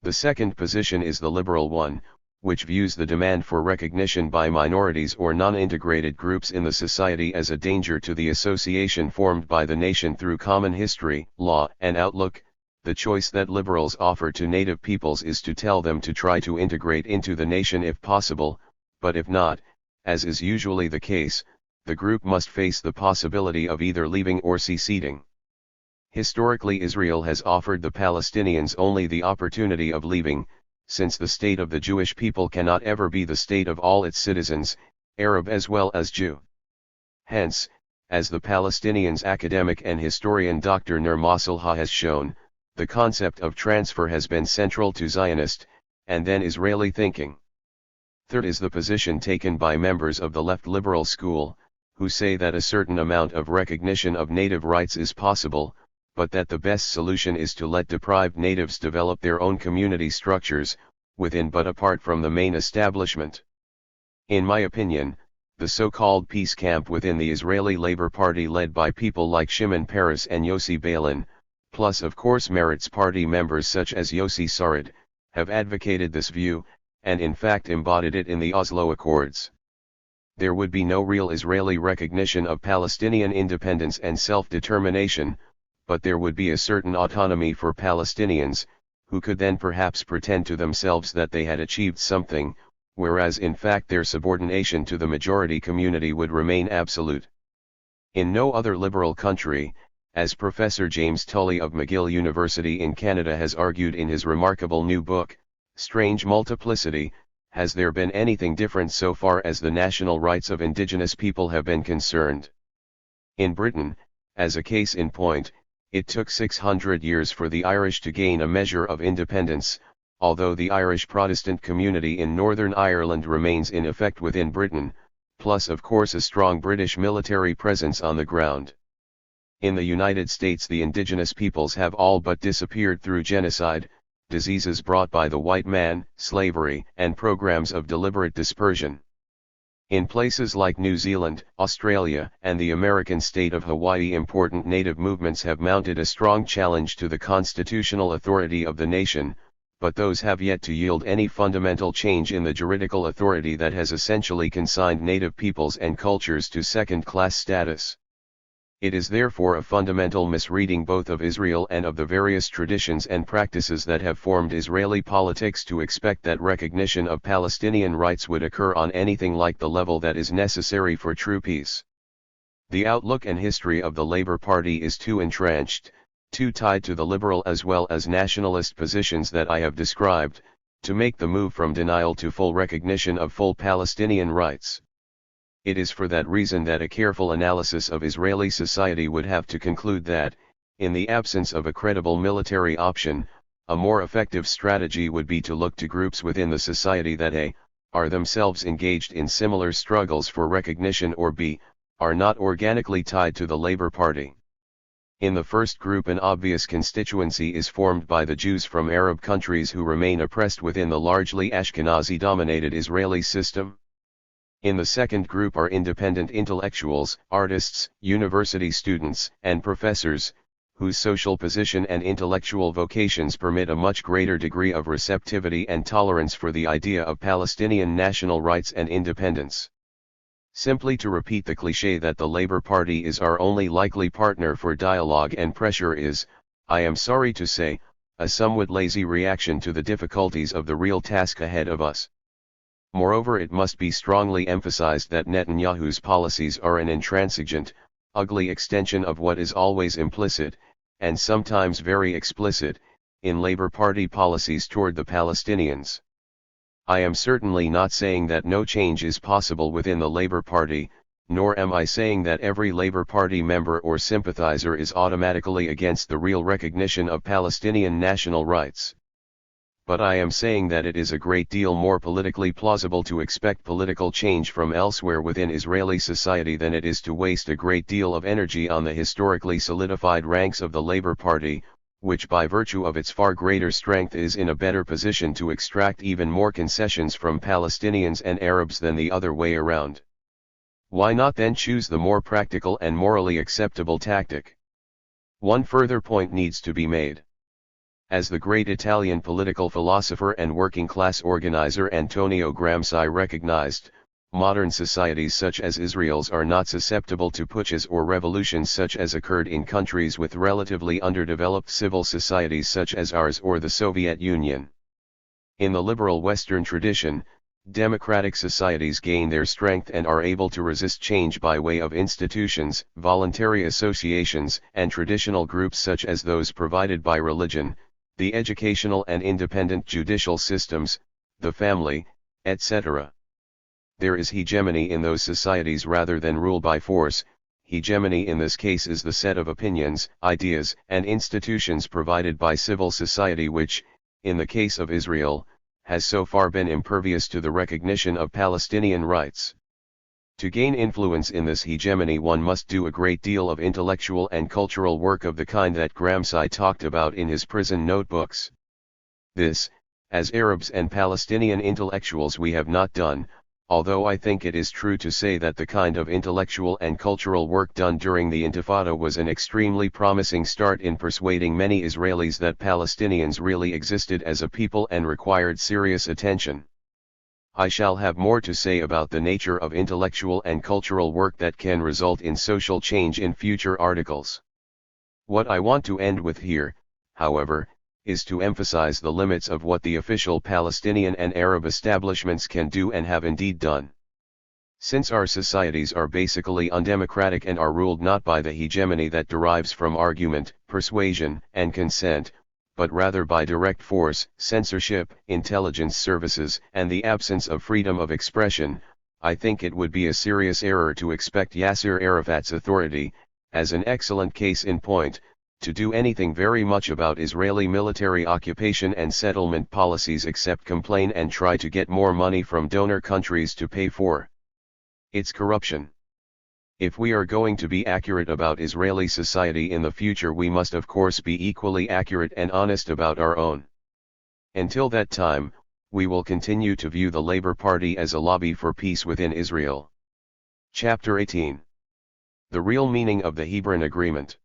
The second position is the liberal one, which views the demand for recognition by minorities or non-integrated groups in the society as a danger to the association formed by the nation through common history, law, and outlook. The choice that liberals offer to native peoples is to tell them to try to integrate into the nation if possible, but if not, as is usually the case, the group must face the possibility of either leaving or seceding. Historically, Israel has offered the Palestinians only the opportunity of leaving, since the state of the Jewish people cannot ever be the state of all its citizens, Arab as well as Jew. Hence, as the Palestinians' academic and historian Dr. Ner Masalha has shown, the concept of transfer has been central to Zionist, and then Israeli thinking. Third is the position taken by members of the left liberal school, who say that a certain amount of recognition of native rights is possible, but that the best solution is to let deprived natives develop their own community structures, within but apart from the main establishment. In my opinion, the so-called peace camp within the Israeli Labor Party led by people like Shimon Peres and Yossi Beilin, plus of course Meretz Party members such as Yossi Sarid, have advocated this view, and in fact embodied it in the Oslo Accords. There would be no real Israeli recognition of Palestinian independence and self-determination, but there would be a certain autonomy for Palestinians, who could then perhaps pretend to themselves that they had achieved something, whereas in fact their subordination to the majority community would remain absolute. In no other liberal country, as Professor James Tully of McGill University in Canada has argued in his remarkable new book, Strange Multiplicity, has there been anything different so far as the national rights of Indigenous people have been concerned? In Britain, as a case in point, it took 600 years for the Irish to gain a measure of independence, although the Irish Protestant community in Northern Ireland remains in effect within Britain, plus of course a strong British military presence on the ground. In the United States the indigenous peoples have all but disappeared through genocide, diseases brought by the white man, slavery, and programs of deliberate dispersion. In places like New Zealand, Australia, and the American state of Hawaii, important native movements have mounted a strong challenge to the constitutional authority of the nation, but those have yet to yield any fundamental change in the juridical authority that has essentially consigned native peoples and cultures to second-class status. It is therefore a fundamental misreading both of Israel and of the various traditions and practices that have formed Israeli politics to expect that recognition of Palestinian rights would occur on anything like the level that is necessary for true peace. The outlook and history of the Labour Party is too entrenched, too tied to the liberal as well as nationalist positions that I have described, to make the move from denial to full recognition of full Palestinian rights. It is for that reason that a careful analysis of Israeli society would have to conclude that, in the absence of a credible military option, a more effective strategy would be to look to groups within the society that a. Are themselves engaged in similar struggles for recognition, or b. Are not organically tied to the Labour Party. In the first group an obvious constituency is formed by the Jews from Arab countries who remain oppressed within the largely Ashkenazi-dominated Israeli system. In the second group are independent intellectuals, artists, university students, and professors, whose social position and intellectual vocations permit a much greater degree of receptivity and tolerance for the idea of Palestinian national rights and independence. Simply to repeat the cliché that the Labour Party is our only likely partner for dialogue and pressure is, I am sorry to say, a somewhat lazy reaction to the difficulties of the real task ahead of us. Moreover, it must be strongly emphasized that Netanyahu's policies are an intransigent, ugly extension of what is always implicit, and sometimes very explicit, in Labour Party policies toward the Palestinians. I am certainly not saying that no change is possible within the Labour Party, nor am I saying that every Labour Party member or sympathizer is automatically against the real recognition of Palestinian national rights. But I am saying that it is a great deal more politically plausible to expect political change from elsewhere within Israeli society than it is to waste a great deal of energy on the historically solidified ranks of the Labour Party, which by virtue of its far greater strength is in a better position to extract even more concessions from Palestinians and Arabs than the other way around. Why not then choose the more practical and morally acceptable tactic? One further point needs to be made. As the great Italian political philosopher and working-class organizer Antonio Gramsci recognized, modern societies such as Israel's are not susceptible to putsches or revolutions such as occurred in countries with relatively underdeveloped civil societies such as ours or the Soviet Union. In the liberal Western tradition, democratic societies gain their strength and are able to resist change by way of institutions, voluntary associations, and traditional groups such as those provided by religion, the educational and independent judicial systems, the family, etc. There is hegemony in those societies rather than rule by force. Hegemony in this case is the set of opinions, ideas, and institutions provided by civil society which, in the case of Israel, has so far been impervious to the recognition of Palestinian rights. To gain influence in this hegemony one must do a great deal of intellectual and cultural work of the kind that Gramsci talked about in his prison notebooks. This, as Arabs and Palestinian intellectuals we have not done, although I think it is true to say that the kind of intellectual and cultural work done during the Intifada was an extremely promising start in persuading many Israelis that Palestinians really existed as a people and required serious attention. I shall have more to say about the nature of intellectual and cultural work that can result in social change in future articles. What I want to end with here, however, is to emphasize the limits of what the official Palestinian and Arab establishments can do and have indeed done. Since our societies are basically undemocratic and are ruled not by the hegemony that derives from argument, persuasion, and consent, but rather by direct force, censorship, intelligence services, and the absence of freedom of expression, I think it would be a serious error to expect Yasser Arafat's authority, as an excellent case in point, to do anything very much about Israeli military occupation and settlement policies except complain and try to get more money from donor countries to pay for its corruption. If we are going to be accurate about Israeli society in the future, we must of course be equally accurate and honest about our own. Until that time, we will continue to view the Labour Party as a lobby for peace within Israel. Chapter 18. The real meaning of the Hebron Agreement.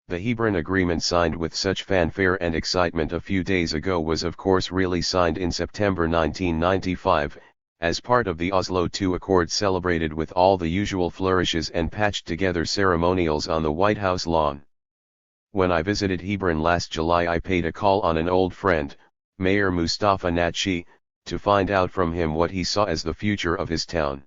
The Hebron Agreement, signed with such fanfare and excitement a few days ago, was of course really signed in September 1995, as part of the Oslo II Accord, celebrated with all the usual flourishes and patched-together ceremonials on the White House lawn. When I visited Hebron last July, I paid a call on an old friend, Mayor Mustafa Natshi, to find out from him what he saw as the future of his town.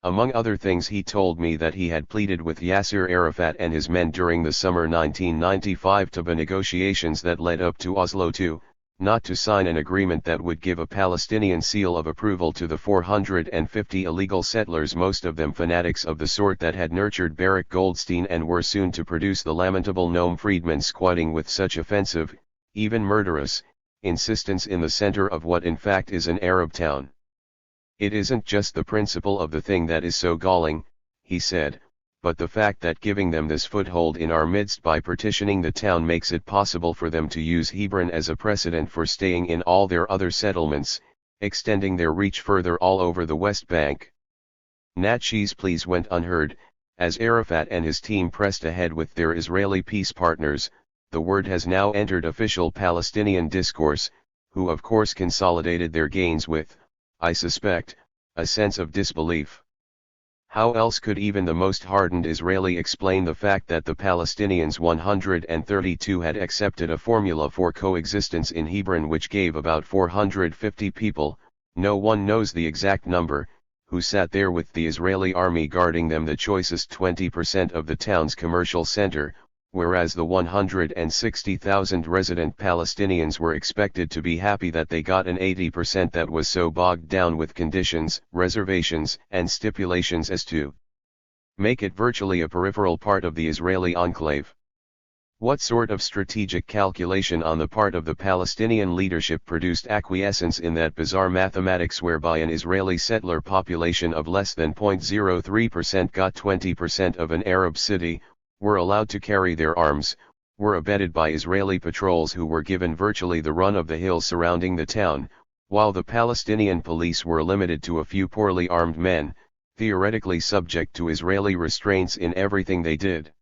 Among other things, he told me that he had pleaded with Yasser Arafat and his men during the summer 1995 Taba negotiations that led up to Oslo II, not to sign an agreement that would give a Palestinian seal of approval to the 450 illegal settlers, most of them fanatics of the sort that had nurtured Barak Goldstein and were soon to produce the lamentable Noam Friedman, squatting with such offensive, even murderous, insistence in the center of what in fact is an Arab town. It isn't just the principle of the thing that is so galling, he said, but the fact that giving them this foothold in our midst by partitioning the town makes it possible for them to use Hebron as a precedent for staying in all their other settlements, extending their reach further all over the West Bank. Natshi's pleas went unheard, as Arafat and his team pressed ahead with their Israeli peace partners. The word has now entered official Palestinian discourse, who of course consolidated their gains with, I suspect, a sense of disbelief. How else could even the most hardened Israeli explain the fact that the Palestinians 132 had accepted a formula for coexistence in Hebron which gave about 450 people, no one knows the exact number, who sat there with the Israeli army guarding them, the choicest 20% of the town's commercial center, whereas the 160,000 resident Palestinians were expected to be happy that they got an 80% that was so bogged down with conditions, reservations, and stipulations as to make it virtually a peripheral part of the Israeli enclave. What sort of strategic calculation on the part of the Palestinian leadership produced acquiescence in that bizarre mathematics whereby an Israeli settler population of less than 0.03% got 20% of an Arab city, were allowed to carry their arms, were abetted by Israeli patrols who were given virtually the run of the hills surrounding the town, while the Palestinian police were limited to a few poorly armed men, theoretically subject to Israeli restraints in everything they did.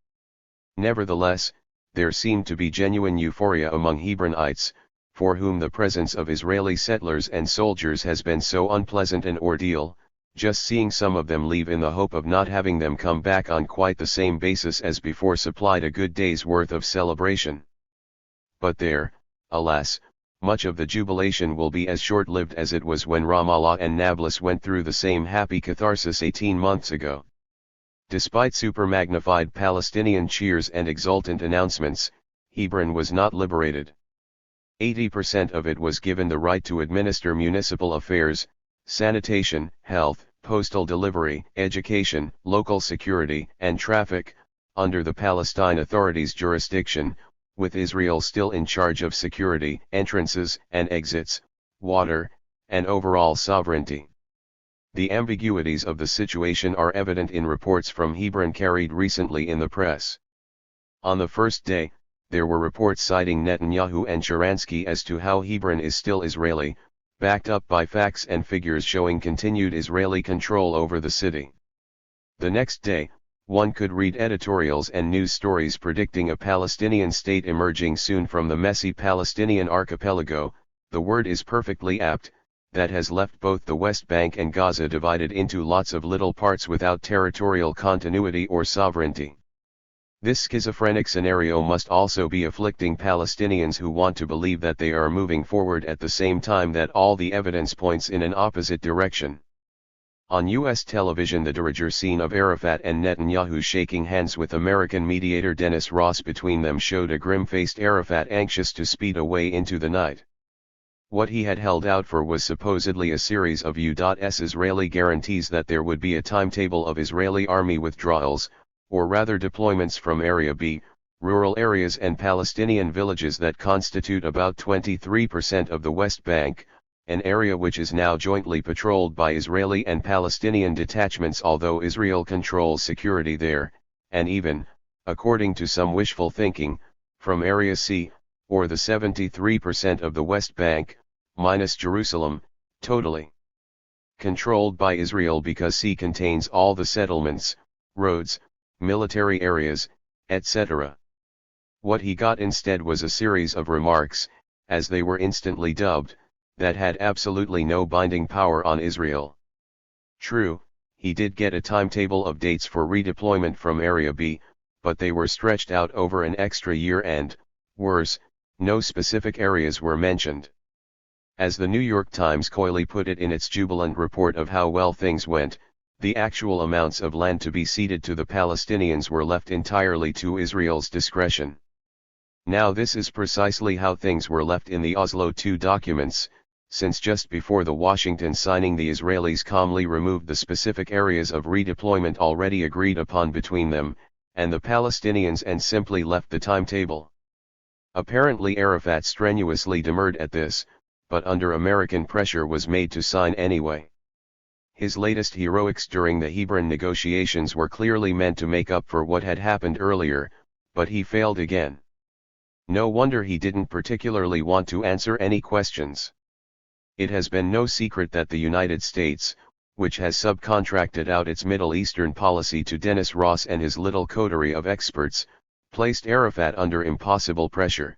Nevertheless, there seemed to be genuine euphoria among Hebronites, for whom the presence of Israeli settlers and soldiers has been so unpleasant an ordeal, just seeing some of them leave in the hope of not having them come back on quite the same basis as before supplied a good day's worth of celebration. But there, alas, much of the jubilation will be as short-lived as it was when Ramallah and Nablus went through the same happy catharsis 18 months ago. Despite super-magnified Palestinian cheers and exultant announcements, Hebron was not liberated. 80% of it was given the right to administer municipal affairs, sanitation, health, postal delivery, education, local security, and traffic, under the Palestine Authority's jurisdiction, with Israel still in charge of security, entrances and exits, water, and overall sovereignty. The ambiguities of the situation are evident in reports from Hebron carried recently in the press. On the first day, there were reports citing Netanyahu and Sharansky as to how Hebron is still Israeli, backed up by facts and figures showing continued Israeli control over the city. The next day, one could read editorials and news stories predicting a Palestinian state emerging soon from the messy Palestinian archipelago, the word is perfectly apt, that has left both the West Bank and Gaza divided into lots of little parts without territorial continuity or sovereignty. This schizophrenic scenario must also be afflicting Palestinians who want to believe that they are moving forward at the same time that all the evidence points in an opposite direction. On U.S. television, the diriger scene of Arafat and Netanyahu shaking hands with American mediator Dennis Ross between them showed a grim-faced Arafat anxious to speed away into the night. What he had held out for was supposedly a series of U.S. Israeli guarantees that there would be a timetable of Israeli army withdrawals, or rather deployments from Area B, rural areas and Palestinian villages that constitute about 23% of the West Bank, an area which is now jointly patrolled by Israeli and Palestinian detachments, although Israel controls security there, and even, according to some wishful thinking, from Area C, or the 73% of the West Bank, minus Jerusalem, totally controlled by Israel, because C contains all the settlements, roads, military areas, etc. What he got instead was a series of remarks, as they were instantly dubbed, that had absolutely no binding power on Israel. True, he did get a timetable of dates for redeployment from Area B, but they were stretched out over an extra year and, worse, no specific areas were mentioned. As the New York Times coyly put it in its jubilant report of how well things went, the actual amounts of land to be ceded to the Palestinians were left entirely to Israel's discretion. Now this is precisely how things were left in the Oslo II documents, since just before the Washington signing the Israelis calmly removed the specific areas of redeployment already agreed upon between them, and the Palestinians, and simply left the timetable. Apparently Arafat strenuously demurred at this, but under American pressure was made to sign anyway. His latest heroics during the Hebron negotiations were clearly meant to make up for what had happened earlier, but he failed again. No wonder he didn't particularly want to answer any questions. It has been no secret that the United States, which has subcontracted out its Middle Eastern policy to Dennis Ross and his little coterie of experts, placed Arafat under impossible pressure.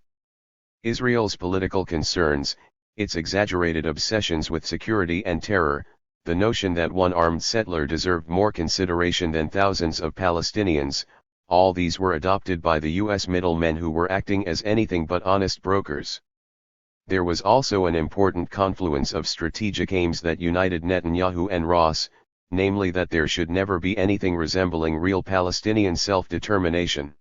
Israel's political concerns, its exaggerated obsessions with security and terror, the notion that one armed settler deserved more consideration than thousands of Palestinians, all these were adopted by the U.S. middlemen who were acting as anything but honest brokers. There was also an important confluence of strategic aims that united Netanyahu and Ross, namely that there should never be anything resembling real Palestinian self-determination.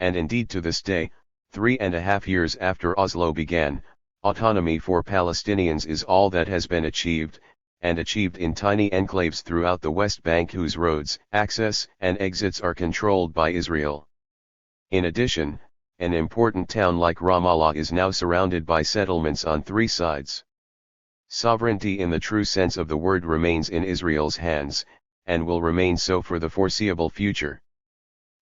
And indeed to this day, 3.5 years after Oslo began, autonomy for Palestinians is all that has been achieved, and achieved in tiny enclaves throughout the West Bank whose roads, access, and exits are controlled by Israel. In addition, an important town like Ramallah is now surrounded by settlements on three sides. Sovereignty in the true sense of the word remains in Israel's hands, and will remain so for the foreseeable future.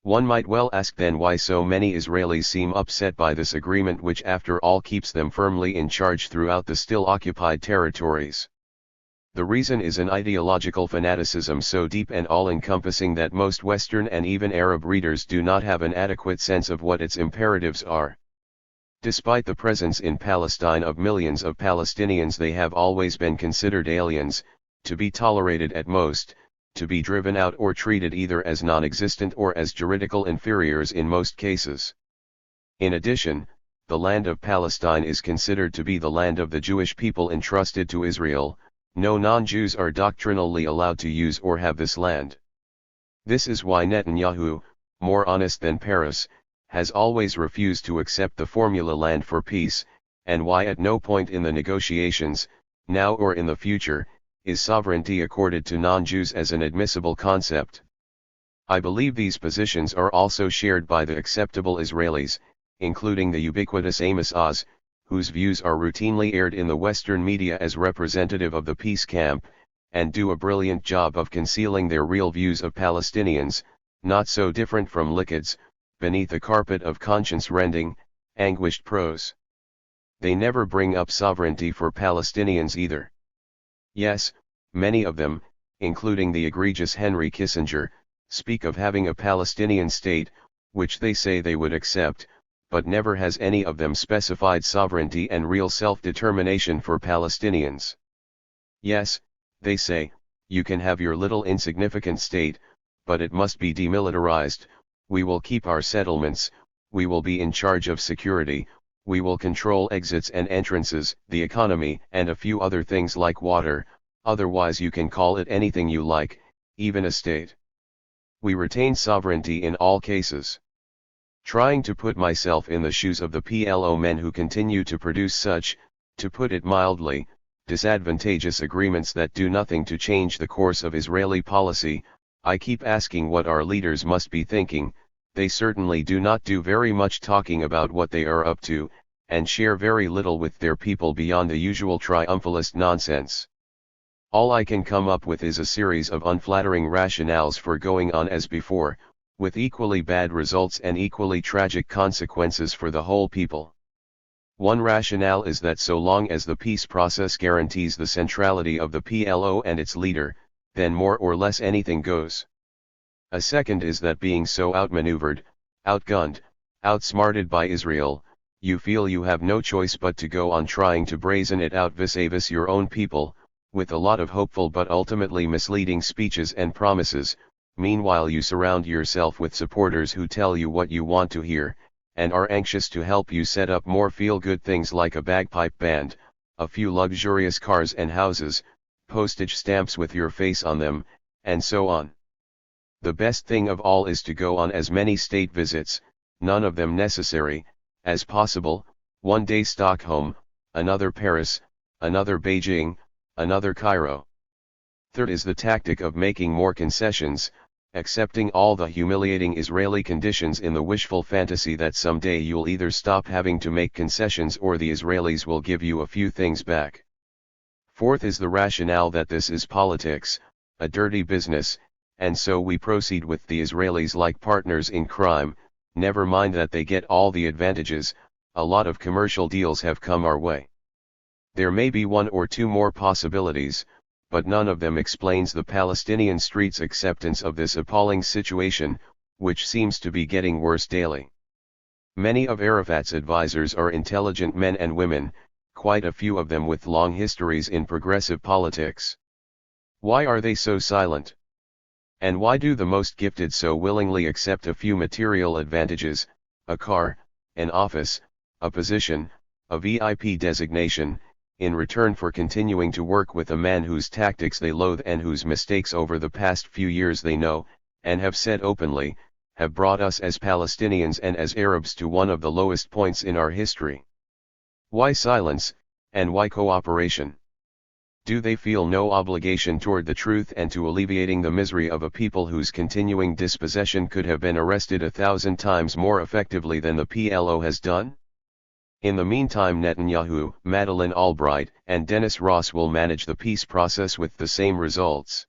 One might well ask then why so many Israelis seem upset by this agreement, which after all keeps them firmly in charge throughout the still occupied territories. The reason is an ideological fanaticism so deep and all-encompassing that most Western and even Arab readers do not have an adequate sense of what its imperatives are. Despite the presence in Palestine of millions of Palestinians, they have always been considered aliens, to be tolerated at most, to be driven out or treated either as non-existent or as juridical inferiors in most cases. In addition, the land of Palestine is considered to be the land of the Jewish people entrusted to Israel. No non-Jews are doctrinally allowed to use or have this land. This is why Netanyahu, more honest than Paris, has always refused to accept the formula land for peace, and why at no point in the negotiations, now or in the future, is sovereignty accorded to non-Jews as an admissible concept. I believe these positions are also shared by the acceptable Israelis, including the ubiquitous Amos Oz, whose views are routinely aired in the Western media as representative of the peace camp, and do a brilliant job of concealing their real views of Palestinians, not so different from Likud, beneath a carpet of conscience-rending, anguished prose. They never bring up sovereignty for Palestinians either. Yes, many of them, including the egregious Henry Kissinger, speak of having a Palestinian state, which they say they would accept, but never has any of them specified sovereignty and real self-determination for Palestinians. Yes, they say, you can have your little insignificant state, but it must be demilitarized, we will keep our settlements, we will be in charge of security, we will control exits and entrances, the economy, and a few other things like water, Otherwise you can call it anything you like, even a state. We retain sovereignty in all cases. Trying to put myself in the shoes of the PLO men who continue to produce such, to put it mildly, disadvantageous agreements that do nothing to change the course of Israeli policy, I keep asking what our leaders must be thinking. They certainly do not do very much talking about what they are up to, and share very little with their people beyond the usual triumphalist nonsense. All I can come up with is a series of unflattering rationales for going on as before, with equally bad results and equally tragic consequences for the whole people. One rationale is that so long as the peace process guarantees the centrality of the PLO and its leader, then more or less anything goes. A second is that being so outmaneuvered, outgunned, outsmarted by Israel, you feel you have no choice but to go on trying to brazen it out vis-a-vis your own people, with a lot of hopeful but ultimately misleading speeches and promises. Meanwhile you surround yourself with supporters who tell you what you want to hear, and are anxious to help you set up more feel-good things like a bagpipe band, a few luxurious cars and houses, postage stamps with your face on them, and so on. The best thing of all is to go on as many state visits, none of them necessary, as possible, one day Stockholm, another Paris, another Beijing, another Cairo. Third is the tactic of making more concessions, accepting all the humiliating Israeli conditions in the wishful fantasy that someday you'll either stop having to make concessions or the Israelis will give you a few things back. Fourth is the rationale that this is politics, a dirty business, and so we proceed with the Israelis like partners in crime. Never mind that they get all the advantages, a lot of commercial deals have come our way. There may be one or two more possibilities, but none of them explains the Palestinian streets' acceptance of this appalling situation, which seems to be getting worse daily. Many of Arafat's advisors are intelligent men and women, quite a few of them with long histories in progressive politics. Why are they so silent? And why do the most gifted so willingly accept a few material advantages, a car, an office, a position, a VIP designation, in return for continuing to work with a man whose tactics they loathe and whose mistakes over the past few years they know, and have said openly, have brought us as Palestinians and as Arabs to one of the lowest points in our history? Why silence, and why cooperation? Do they feel no obligation toward the truth and to alleviating the misery of a people whose continuing dispossession could have been arrested 1,000 times more effectively than the PLO has done? In the meantime Netanyahu, Madeleine Albright, and Dennis Ross will manage the peace process with the same results.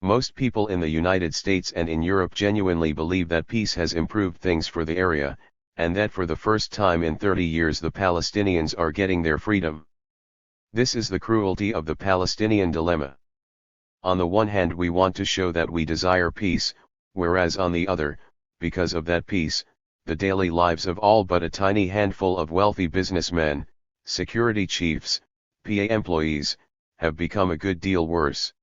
Most people in the United States and in Europe genuinely believe that peace has improved things for the area, and that for the first time in 30 years the Palestinians are getting their freedom. This is the cruelty of the Palestinian dilemma. On the one hand we want to show that we desire peace, whereas on the other, because of that peace, the daily lives of all but a tiny handful of wealthy businessmen, security chiefs, PA employees, have become a good deal worse.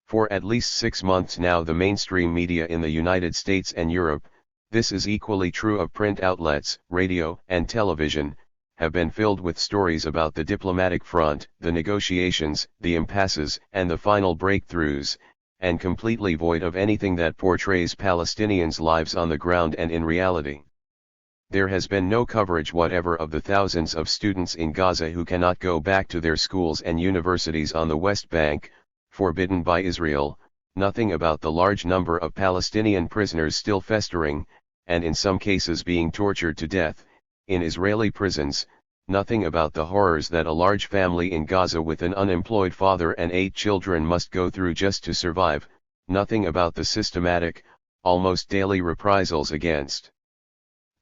For at least 6 months now the mainstream media in the United States and Europe, this is equally true of print outlets, radio and television, have been filled with stories about the diplomatic front, the negotiations, the impasses and the final breakthroughs, and completely void of anything that portrays Palestinians' lives on the ground and in reality. There has been no coverage whatever of the thousands of students in Gaza who cannot go back to their schools and universities on the West Bank, forbidden by Israel, nothing about the large number of Palestinian prisoners still festering, and in some cases being tortured to death, in Israeli prisons, nothing about the horrors that a large family in Gaza with an unemployed father and 8 children must go through just to survive, nothing about the systematic, almost daily reprisals against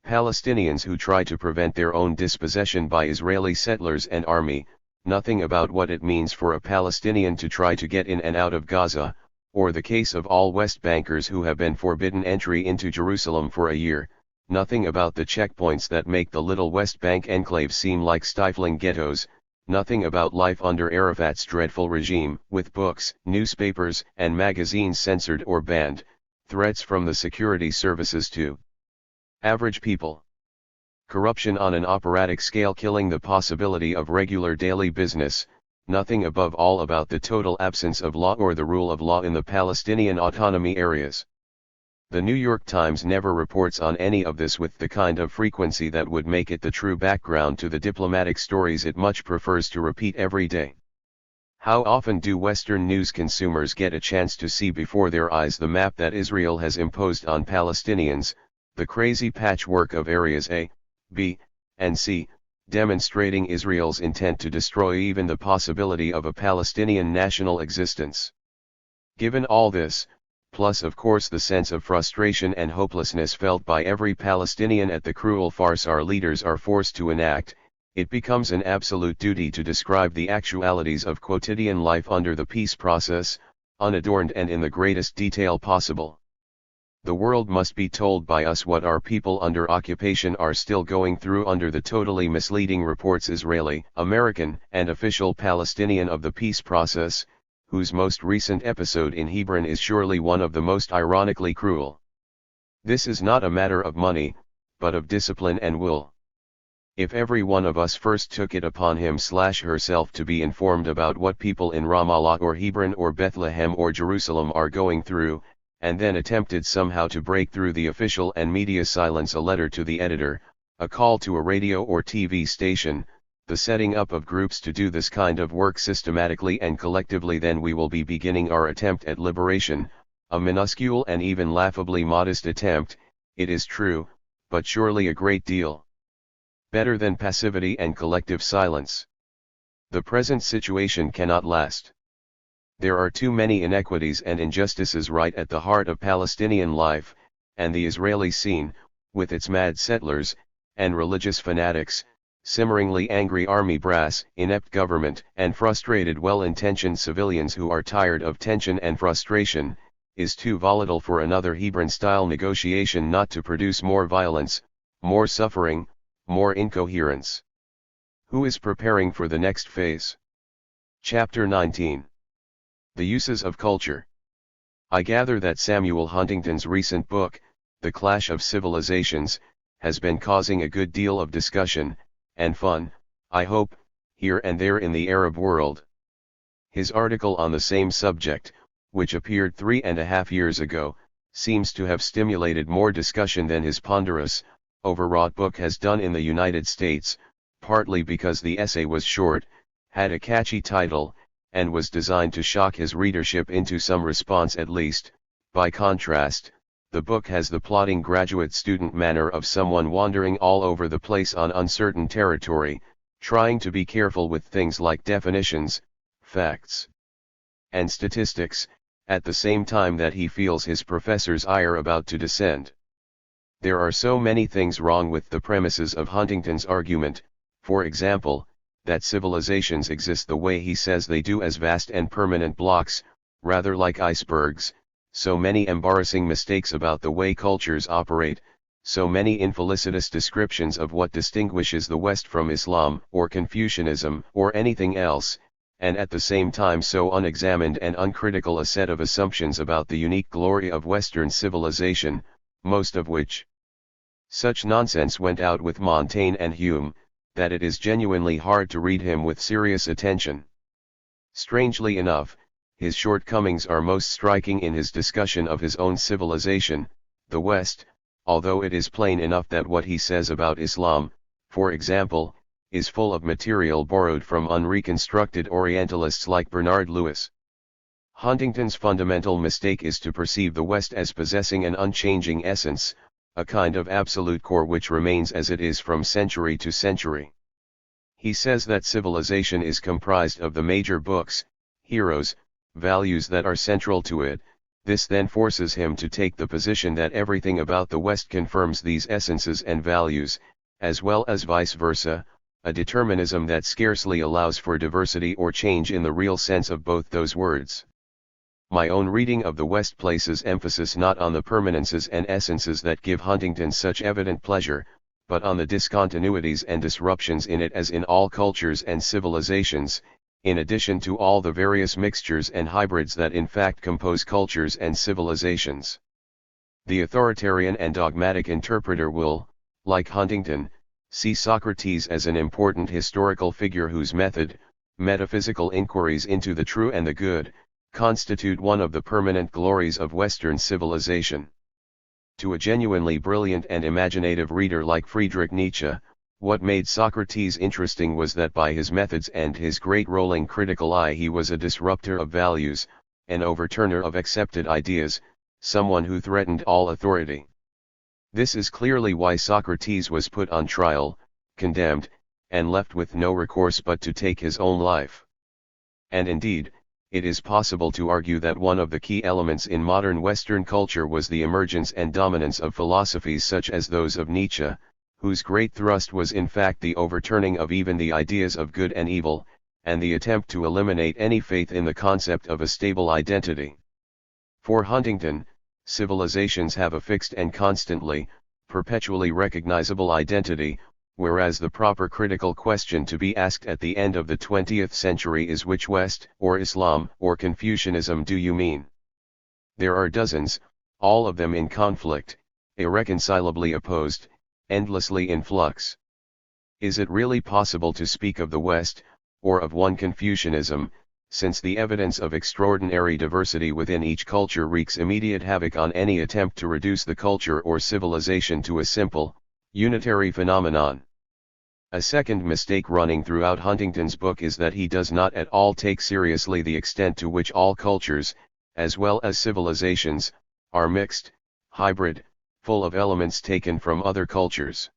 Palestinians who try to prevent their own dispossession by Israeli settlers and army, nothing about what it means for a Palestinian to try to get in and out of Gaza, or the case of all West Bankers who have been forbidden entry into Jerusalem for a year, nothing about the checkpoints that make the little West Bank enclave seem like stifling ghettos, nothing about life under Arafat's dreadful regime, with books, newspapers, and magazines censored or banned, threats from the security services to average people. Corruption on an operatic scale killing the possibility of regular daily business, nothing above all about the total absence of law or the rule of law in the Palestinian autonomy areas. The New York Times never reports on any of this with the kind of frequency that would make it the true background to the diplomatic stories it much prefers to repeat every day. How often do Western news consumers get a chance to see before their eyes the map that Israel has imposed on Palestinians, the crazy patchwork of areas A, B, and C, demonstrating Israel's intent to destroy even the possibility of a Palestinian national existence? Given all this, plus of course the sense of frustration and hopelessness felt by every Palestinian at the cruel farce our leaders are forced to enact, it becomes an absolute duty to describe the actualities of quotidian life under the peace process, unadorned and in the greatest detail possible. The world must be told by us what our people under occupation are still going through under the totally misleading reports Israeli, American, and official Palestinian of the peace process, whose most recent episode in Hebron is surely one of the most ironically cruel. This is not a matter of money, but of discipline and will. If every one of us first took it upon him/herself to be informed about what people in Ramallah or Hebron or Bethlehem or Jerusalem are going through, and then attempted somehow to break through the official and media silence, a letter to the editor, a call to a radio or TV station, the setting up of groups to do this kind of work systematically and collectively, then we will be beginning our attempt at liberation, a minuscule and even laughably modest attempt, it is true, but surely a great deal better than passivity and collective silence. The present situation cannot last. There are too many inequities and injustices right at the heart of Palestinian life, and the Israeli scene, with its mad settlers, and religious fanatics, simmeringly angry army brass, inept government, and frustrated well-intentioned civilians who are tired of tension and frustration, is too volatile for another Hebron-style negotiation not to produce more violence, more suffering, more incoherence. Who is preparing for the next phase? Chapter 19. The Uses of Culture. I gather that Samuel Huntington's recent book, The Clash of Civilizations, has been causing a good deal of discussion, and fun, I hope, here and there in the Arab world. His article on the same subject, which appeared 3.5 years ago, seems to have stimulated more discussion than his ponderous, overwrought book has done in the United States, partly because the essay was short, had a catchy title, and was designed to shock his readership into some response at least. By contrast, the book has the plodding graduate student manner of someone wandering all over the place on uncertain territory, trying to be careful with things like definitions, facts, and statistics, at the same time that he feels his professor's ire about to descend. There are so many things wrong with the premises of Huntington's argument, for example, that civilizations exist the way he says they do, as vast and permanent blocks, rather like icebergs, so many embarrassing mistakes about the way cultures operate, so many infelicitous descriptions of what distinguishes the West from Islam or Confucianism or anything else, and at the same time so unexamined and uncritical a set of assumptions about the unique glory of Western civilization, most of which such nonsense went out with Montaigne and Hume, that it is genuinely hard to read him with serious attention. Strangely enough, his shortcomings are most striking in his discussion of his own civilization, the West, although it is plain enough that what he says about Islam, for example, is full of material borrowed from unreconstructed Orientalists like Bernard Lewis. Huntington's fundamental mistake is to perceive the West as possessing an unchanging essence, a kind of absolute core which remains as it is from century to century. He says that civilization is comprised of the major books, heroes, values that are central to it. This then forces him to take the position that everything about the West confirms these essences and values, as well as vice versa, a determinism that scarcely allows for diversity or change in the real sense of both those words. My own reading of the West places emphasis not on the permanences and essences that give Huntington such evident pleasure, but on the discontinuities and disruptions in it, as in all cultures and civilizations, in addition to all the various mixtures and hybrids that in fact compose cultures and civilizations. The authoritarian and dogmatic interpreter will, like Huntington, see Socrates as an important historical figure whose method, metaphysical inquiries into the true and the good, constitute one of the permanent glories of Western civilization. To a genuinely brilliant and imaginative reader like Friedrich Nietzsche, what made Socrates interesting was that by his methods and his great rolling critical eye he was a disruptor of values, an overturner of accepted ideas, someone who threatened all authority. This is clearly why Socrates was put on trial, condemned, and left with no recourse but to take his own life. And indeed, it is possible to argue that one of the key elements in modern Western culture was the emergence and dominance of philosophies such as those of Nietzsche, whose great thrust was in fact the overturning of even the ideas of good and evil, and the attempt to eliminate any faith in the concept of a stable identity. For Huntington, civilizations have a fixed and constantly, perpetually recognizable identity, whereas the proper critical question to be asked at the end of the 20th century is which West, or Islam, or Confucianism do you mean? There are dozens, all of them in conflict, irreconcilably opposed, endlessly in flux. Is it really possible to speak of the West, or of one Confucianism, since the evidence of extraordinary diversity within each culture wreaks immediate havoc on any attempt to reduce the culture or civilization to a simple, unitary phenomenon? A second mistake running throughout Huntington's book is that he does not at all take seriously the extent to which all cultures, as well as civilizations, are mixed, hybrid, full of elements taken from other cultures.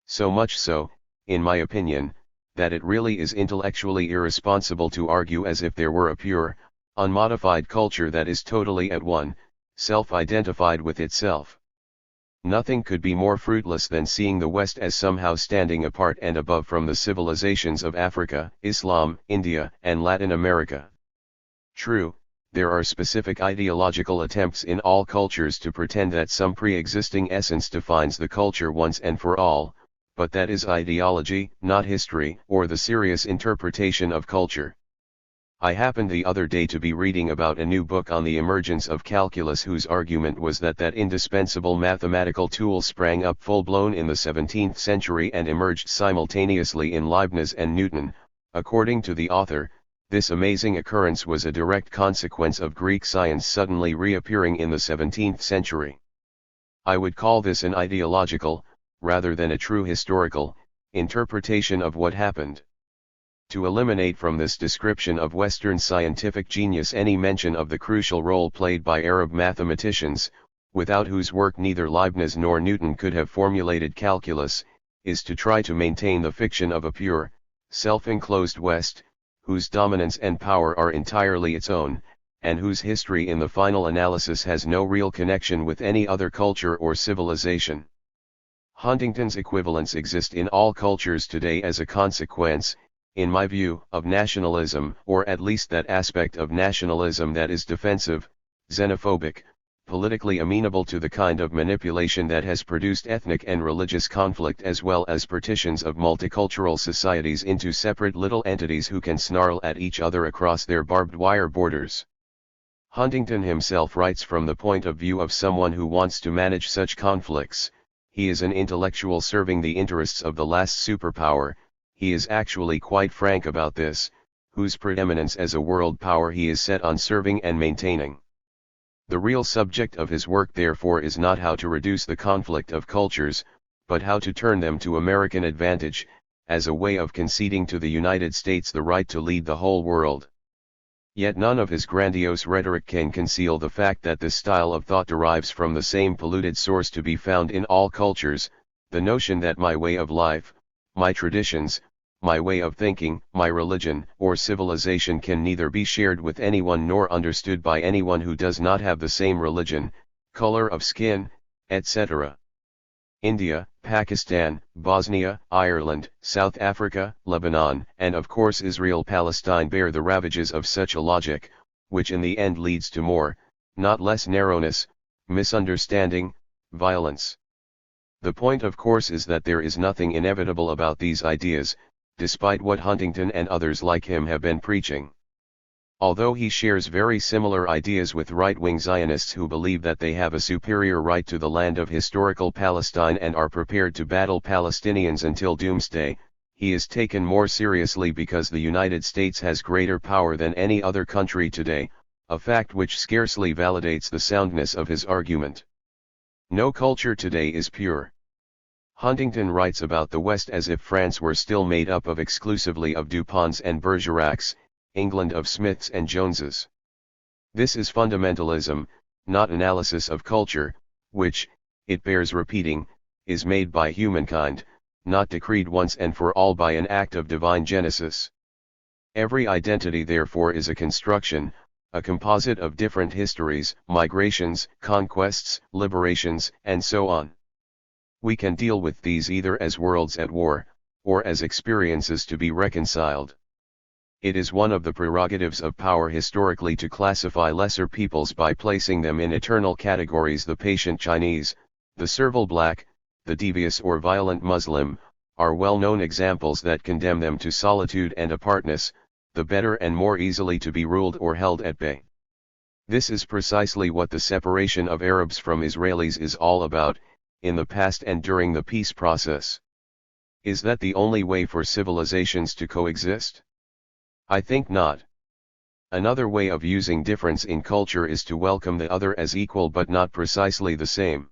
So much so, in my opinion, that it really is intellectually irresponsible to argue as if there were a pure, unmodified culture that is totally at one, self-identified with itself. Nothing could be more fruitless than seeing the West as somehow standing apart and above from the civilizations of Africa, Islam, India, and Latin America. True, there are specific ideological attempts in all cultures to pretend that some pre-existing essence defines the culture once and for all, but that is ideology, not history, or the serious interpretation of culture. I happened the other day to be reading about a new book on the emergence of calculus whose argument was that indispensable mathematical tool sprang up full-blown in the 17th century and emerged simultaneously in Leibniz and Newton. According to the author, this amazing occurrence was a direct consequence of Greek science suddenly reappearing in the 17th century. I would call this an ideological, rather than a true historical, interpretation of what happened. To eliminate from this description of Western scientific genius any mention of the crucial role played by Arab mathematicians, without whose work neither Leibniz nor Newton could have formulated calculus, is to try to maintain the fiction of a pure, self-enclosed West, whose dominance and power are entirely its own, and whose history in the final analysis has no real connection with any other culture or civilization. Huntington's equivalents exist in all cultures today as a consequence, in my view, of nationalism, or at least that aspect of nationalism that is defensive, xenophobic, politically amenable to the kind of manipulation that has produced ethnic and religious conflict as well as partitions of multicultural societies into separate little entities who can snarl at each other across their barbed wire borders. Huntington himself writes from the point of view of someone who wants to manage such conflicts. He is an intellectual serving the interests of the last superpower. He is actually quite frank about this, whose preeminence as a world power he is set on serving and maintaining. The real subject of his work therefore is not how to reduce the conflict of cultures, but how to turn them to American advantage, as a way of conceding to the United States the right to lead the whole world. Yet none of his grandiose rhetoric can conceal the fact that this style of thought derives from the same polluted source to be found in all cultures, the notion that my way of life, my traditions, my way of thinking, my religion, or civilization can neither be shared with anyone nor understood by anyone who does not have the same religion, color of skin, etc. India, Pakistan, Bosnia, Ireland, South Africa, Lebanon, and of course Israel-Palestine bear the ravages of such a logic, which in the end leads to more, not less narrowness, misunderstanding, violence. The point of course is that there is nothing inevitable about these ideas, despite what Huntington and others like him have been preaching. Although he shares very similar ideas with right-wing Zionists who believe that they have a superior right to the land of historical Palestine and are prepared to battle Palestinians until doomsday, he is taken more seriously because the United States has greater power than any other country today, a fact which scarcely validates the soundness of his argument. No culture today is pure. Huntington writes about the West as if France were still made up of exclusively of Duponts and Bergeracs, England of Smiths and Joneses. This is fundamentalism, not analysis of culture, which, it bears repeating, is made by humankind, not decreed once and for all by an act of divine genesis. Every identity therefore is a construction, a composite of different histories, migrations, conquests, liberations, and so on. We can deal with these either as worlds at war, or as experiences to be reconciled. It is one of the prerogatives of power historically to classify lesser peoples by placing them in eternal categories. The patient Chinese, the servile black, the devious or violent Muslim, are well-known examples that condemn them to solitude and apartness, the better and more easily to be ruled or held at bay. This is precisely what the separation of Arabs from Israelis is all about, in the past and during the peace process. Is that the only way for civilizations to coexist? I think not. Another way of using difference in culture is to welcome the other as equal but not precisely the same.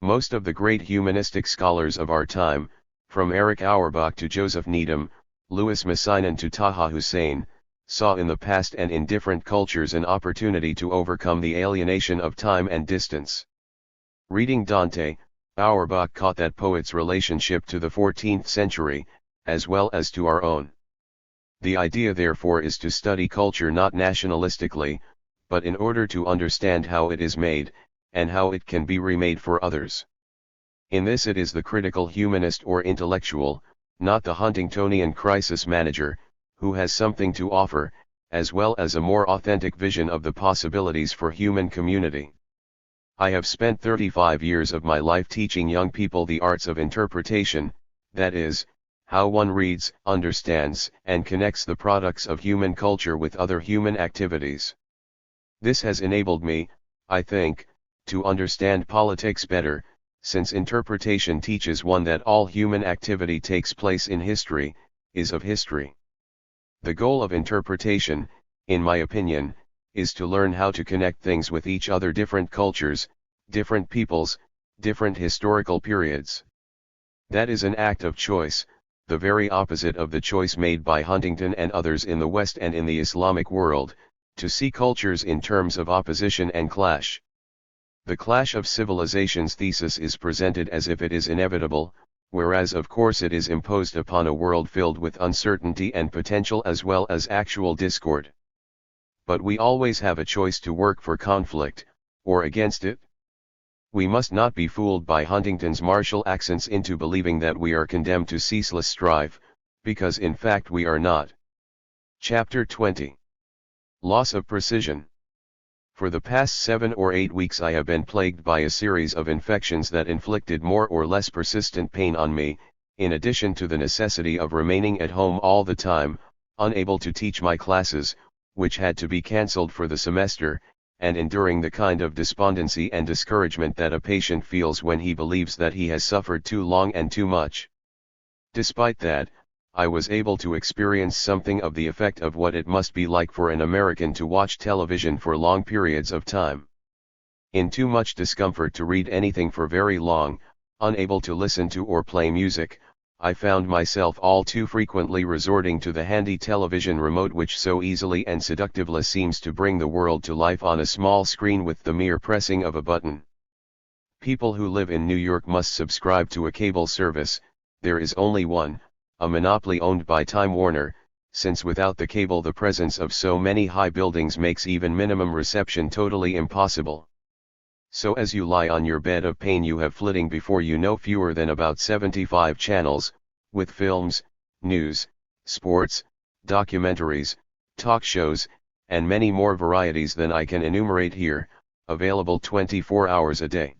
Most of the great humanistic scholars of our time, from Erich Auerbach to Joseph Needham, Louis Messiaen to Taha Hussein, saw in the past and in different cultures an opportunity to overcome the alienation of time and distance. Reading Dante, Auerbach caught that poet's relationship to the 14th century, as well as to our own. The idea therefore is to study culture not nationalistically, but in order to understand how it is made, and how it can be remade for others. In this it is the critical humanist or intellectual, not the Huntingtonian crisis manager, who has something to offer, as well as a more authentic vision of the possibilities for human community. I have spent 35 years of my life teaching young people the arts of interpretation, that is, how one reads, understands, and connects the products of human culture with other human activities. This has enabled me, I think, to understand politics better, since interpretation teaches one that all human activity takes place in history, is of history. The goal of interpretation, in my opinion, is to learn how to connect things with each other, different cultures, different peoples, different historical periods. That is an act of choice, the very opposite of the choice made by Huntington and others in the West and in the Islamic world, to see cultures in terms of opposition and clash. The clash of civilizations thesis is presented as if it is inevitable, whereas of course it is imposed upon a world filled with uncertainty and potential as well as actual discord. But we always have a choice to work for conflict, or against it. We must not be fooled by Huntington's martial accents into believing that we are condemned to ceaseless strife, because in fact we are not. Chapter 20. Loss of precision. For the past 7 or 8 weeks I have been plagued by a series of infections that inflicted more or less persistent pain on me, in addition to the necessity of remaining at home all the time, unable to teach my classes, which had to be cancelled for the semester, and enduring the kind of despondency and discouragement that a patient feels when he believes that he has suffered too long and too much. Despite that, I was able to experience something of the effect of what it must be like for an American to watch television for long periods of time. In too much discomfort to read anything for very long, unable to listen to or play music, I found myself all too frequently resorting to the handy television remote which so easily and seductively seems to bring the world to life on a small screen with the mere pressing of a button. People who live in New York must subscribe to a cable service. There is only one, a monopoly owned by Time Warner, since without the cable the presence of so many high buildings makes even minimum reception totally impossible. So as you lie on your bed of pain you have flitting before you no fewer than about 75 channels, with films, news, sports, documentaries, talk shows, and many more varieties than I can enumerate here, available 24 hours a day.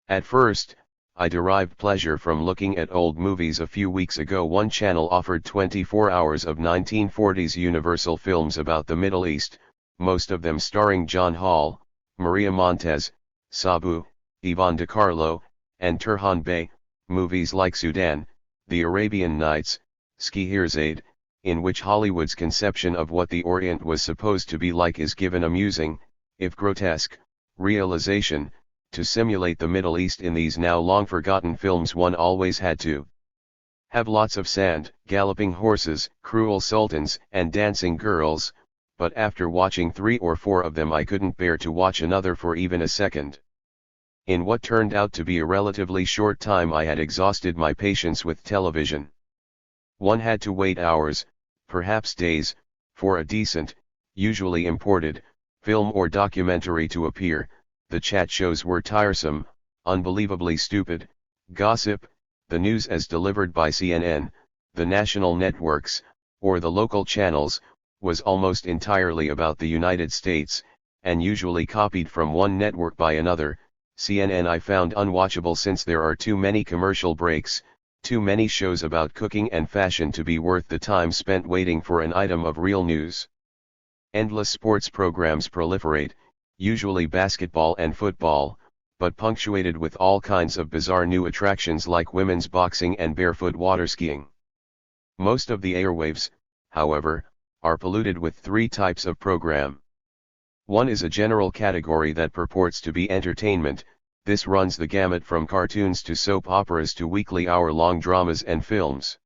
At first, I derived pleasure from looking at old movies. A few weeks ago one channel offered 24 hours of 1940s Universal films about the Middle East, most of them starring John Hall, Maria Montez, Sabu, Yvonne De Carlo, and Turhan Bey, movies like Sudan, The Arabian Nights, Scheherazade, in which Hollywood's conception of what the Orient was supposed to be like is given amusing, if grotesque, realization. To simulate the Middle East in these now long forgotten films one always had to have lots of sand, galloping horses, cruel sultans, and dancing girls, but after watching 3 or 4 of them I couldn't bear to watch another for even a second. In what turned out to be a relatively short time I had exhausted my patience with television. One had to wait hours, perhaps days, for a decent, usually imported, film or documentary to appear. The chat shows were tiresome, unbelievably stupid. Gossip, the news as delivered by CNN, the national networks, or the local channels, was almost entirely about the United States, and usually copied from one network by another. CNN I found unwatchable since there are too many commercial breaks, too many shows about cooking and fashion to be worth the time spent waiting for an item of real news. Endless sports programs proliferate, usually basketball and football, but punctuated with all kinds of bizarre new attractions like women's boxing and barefoot water skiing. Most of the airwaves, however, are polluted with 3 types of program. One is a general category that purports to be entertainment. This runs the gamut from cartoons to soap operas to weekly hour-long dramas and films.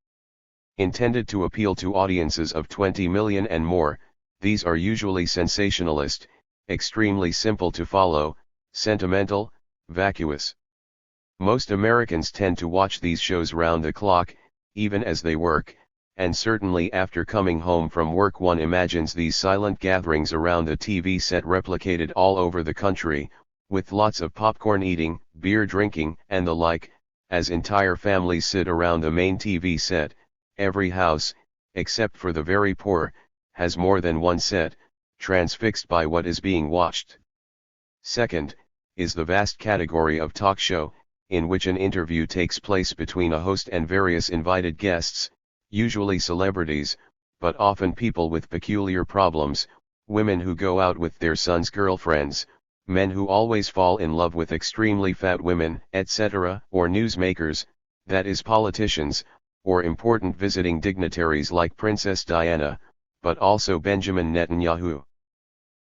Intended to appeal to audiences of 20 million and more, these are usually sensationalist, extremely simple to follow, sentimental, vacuous. Most Americans tend to watch these shows round the clock, even as they work, and certainly after coming home from work one imagines these silent gatherings around the TV set replicated all over the country, with lots of popcorn eating, beer drinking, and the like, as entire families sit around the main TV set. Every house, except for the very poor, has more than one set, transfixed by what is being watched. Second, is the vast category of talk show, in which an interview takes place between a host and various invited guests, usually celebrities, but often people with peculiar problems, women who go out with their sons' girlfriends, men who always fall in love with extremely fat women, etc., or newsmakers, that is politicians, or important visiting dignitaries like Princess Diana, but also Benjamin Netanyahu.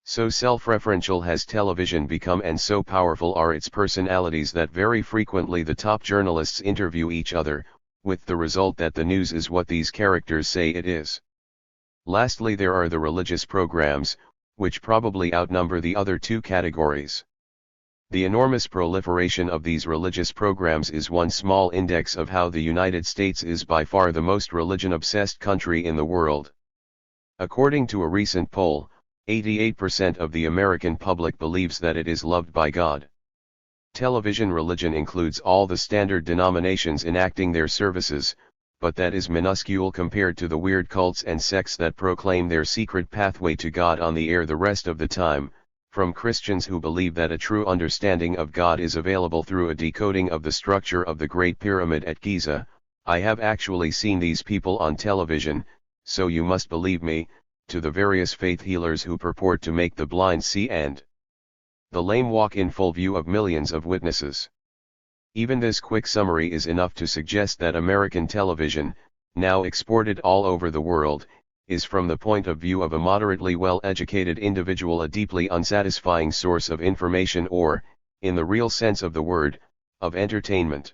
So self-referential has television become and so powerful are its personalities that very frequently the top journalists interview each other, with the result that the news is what these characters say it is. Lastly, there are the religious programs, which probably outnumber the other 2 categories. The enormous proliferation of these religious programs is one small index of how the United States is by far the most religion-obsessed country in the world. According to a recent poll, 88% of the American public believes that it is loved by God. Television religion includes all the standard denominations enacting their services, but that is minuscule compared to the weird cults and sects that proclaim their secret pathway to God on the air the rest of the time, from Christians who believe that a true understanding of God is available through a decoding of the structure of the Great Pyramid at Giza. I have actually seen these people on television, so you must believe me, to the various faith healers who purport to make the blind see and the lame walk in full view of millions of witnesses. Even this quick summary is enough to suggest that American television, now exported all over the world, is from the point of view of a moderately well-educated individual a deeply unsatisfying source of information or, in the real sense of the word, of entertainment.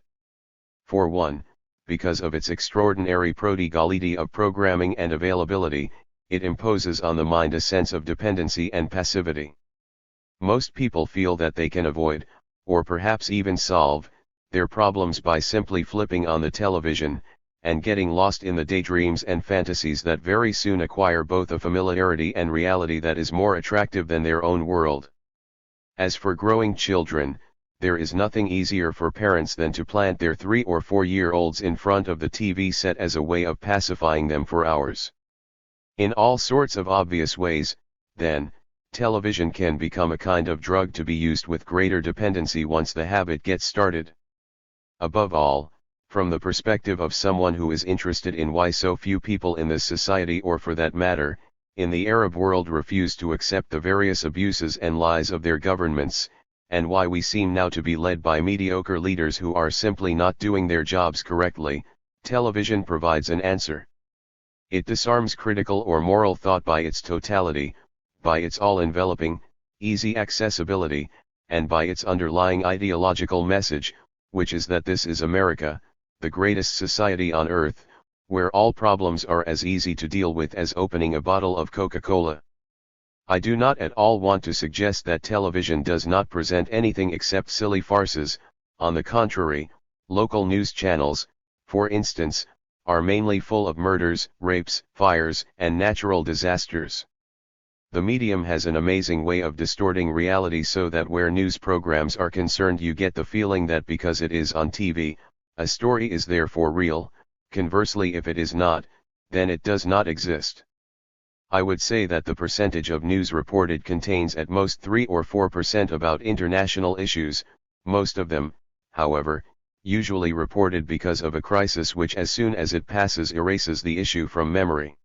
For one, because of its extraordinary prodigality of programming and availability, it imposes on the mind a sense of dependency and passivity. Most people feel that they can avoid, or perhaps even solve, their problems by simply flipping on the television, and getting lost in the daydreams and fantasies that very soon acquire both a familiarity and reality that is more attractive than their own world. As for growing children, there is nothing easier for parents than to plant their 3 or 4-year-olds in front of the TV set as a way of pacifying them for hours. In all sorts of obvious ways, then, television can become a kind of drug to be used with greater dependency once the habit gets started. Above all, from the perspective of someone who is interested in why so few people in this society or for that matter, in the Arab world refuse to accept the various abuses and lies of their governments, and why we seem now to be led by mediocre leaders who are simply not doing their jobs correctly, Television provides an answer. It disarms critical or moral thought by its totality, by its all-enveloping, easy accessibility, and by its underlying ideological message, which is that this is America, the greatest society on earth, where all problems are as easy to deal with as opening a bottle of Coca-Cola. I do not at all want to suggest that television does not present anything except silly farces. On the contrary, local news channels, for instance, are mainly full of murders, rapes, fires, and natural disasters. The medium has an amazing way of distorting reality so that where news programs are concerned you get the feeling that because it is on TV, a story is therefore real. Conversely, if it is not, then it does not exist. I would say that the percentage of news reported contains at most 3 or 4% about international issues, most of them, however, usually reported because of a crisis which as soon as it passes erases the issue from memory.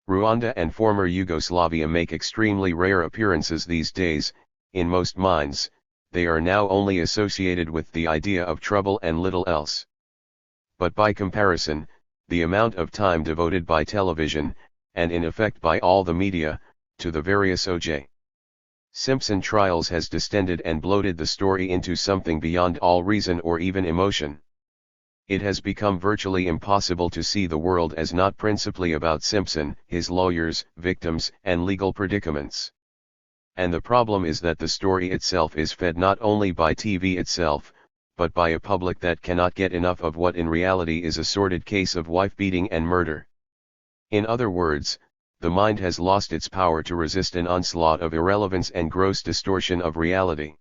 Rwanda and former Yugoslavia make extremely rare appearances these days. In most minds, they are now only associated with the idea of trouble and little else. But by comparison, the amount of time devoted by television, and in effect by all the media, to the various O.J. Simpson trials has distended and bloated the story into something beyond all reason or even emotion. It has become virtually impossible to see the world as not principally about Simpson, his lawyers, victims, and legal predicaments. And the problem is that the story itself is fed not only by TV itself, but by a public that cannot get enough of what in reality is a sordid case of wife-beating and murder. In other words, the mind has lost its power to resist an onslaught of irrelevance and gross distortion of reality.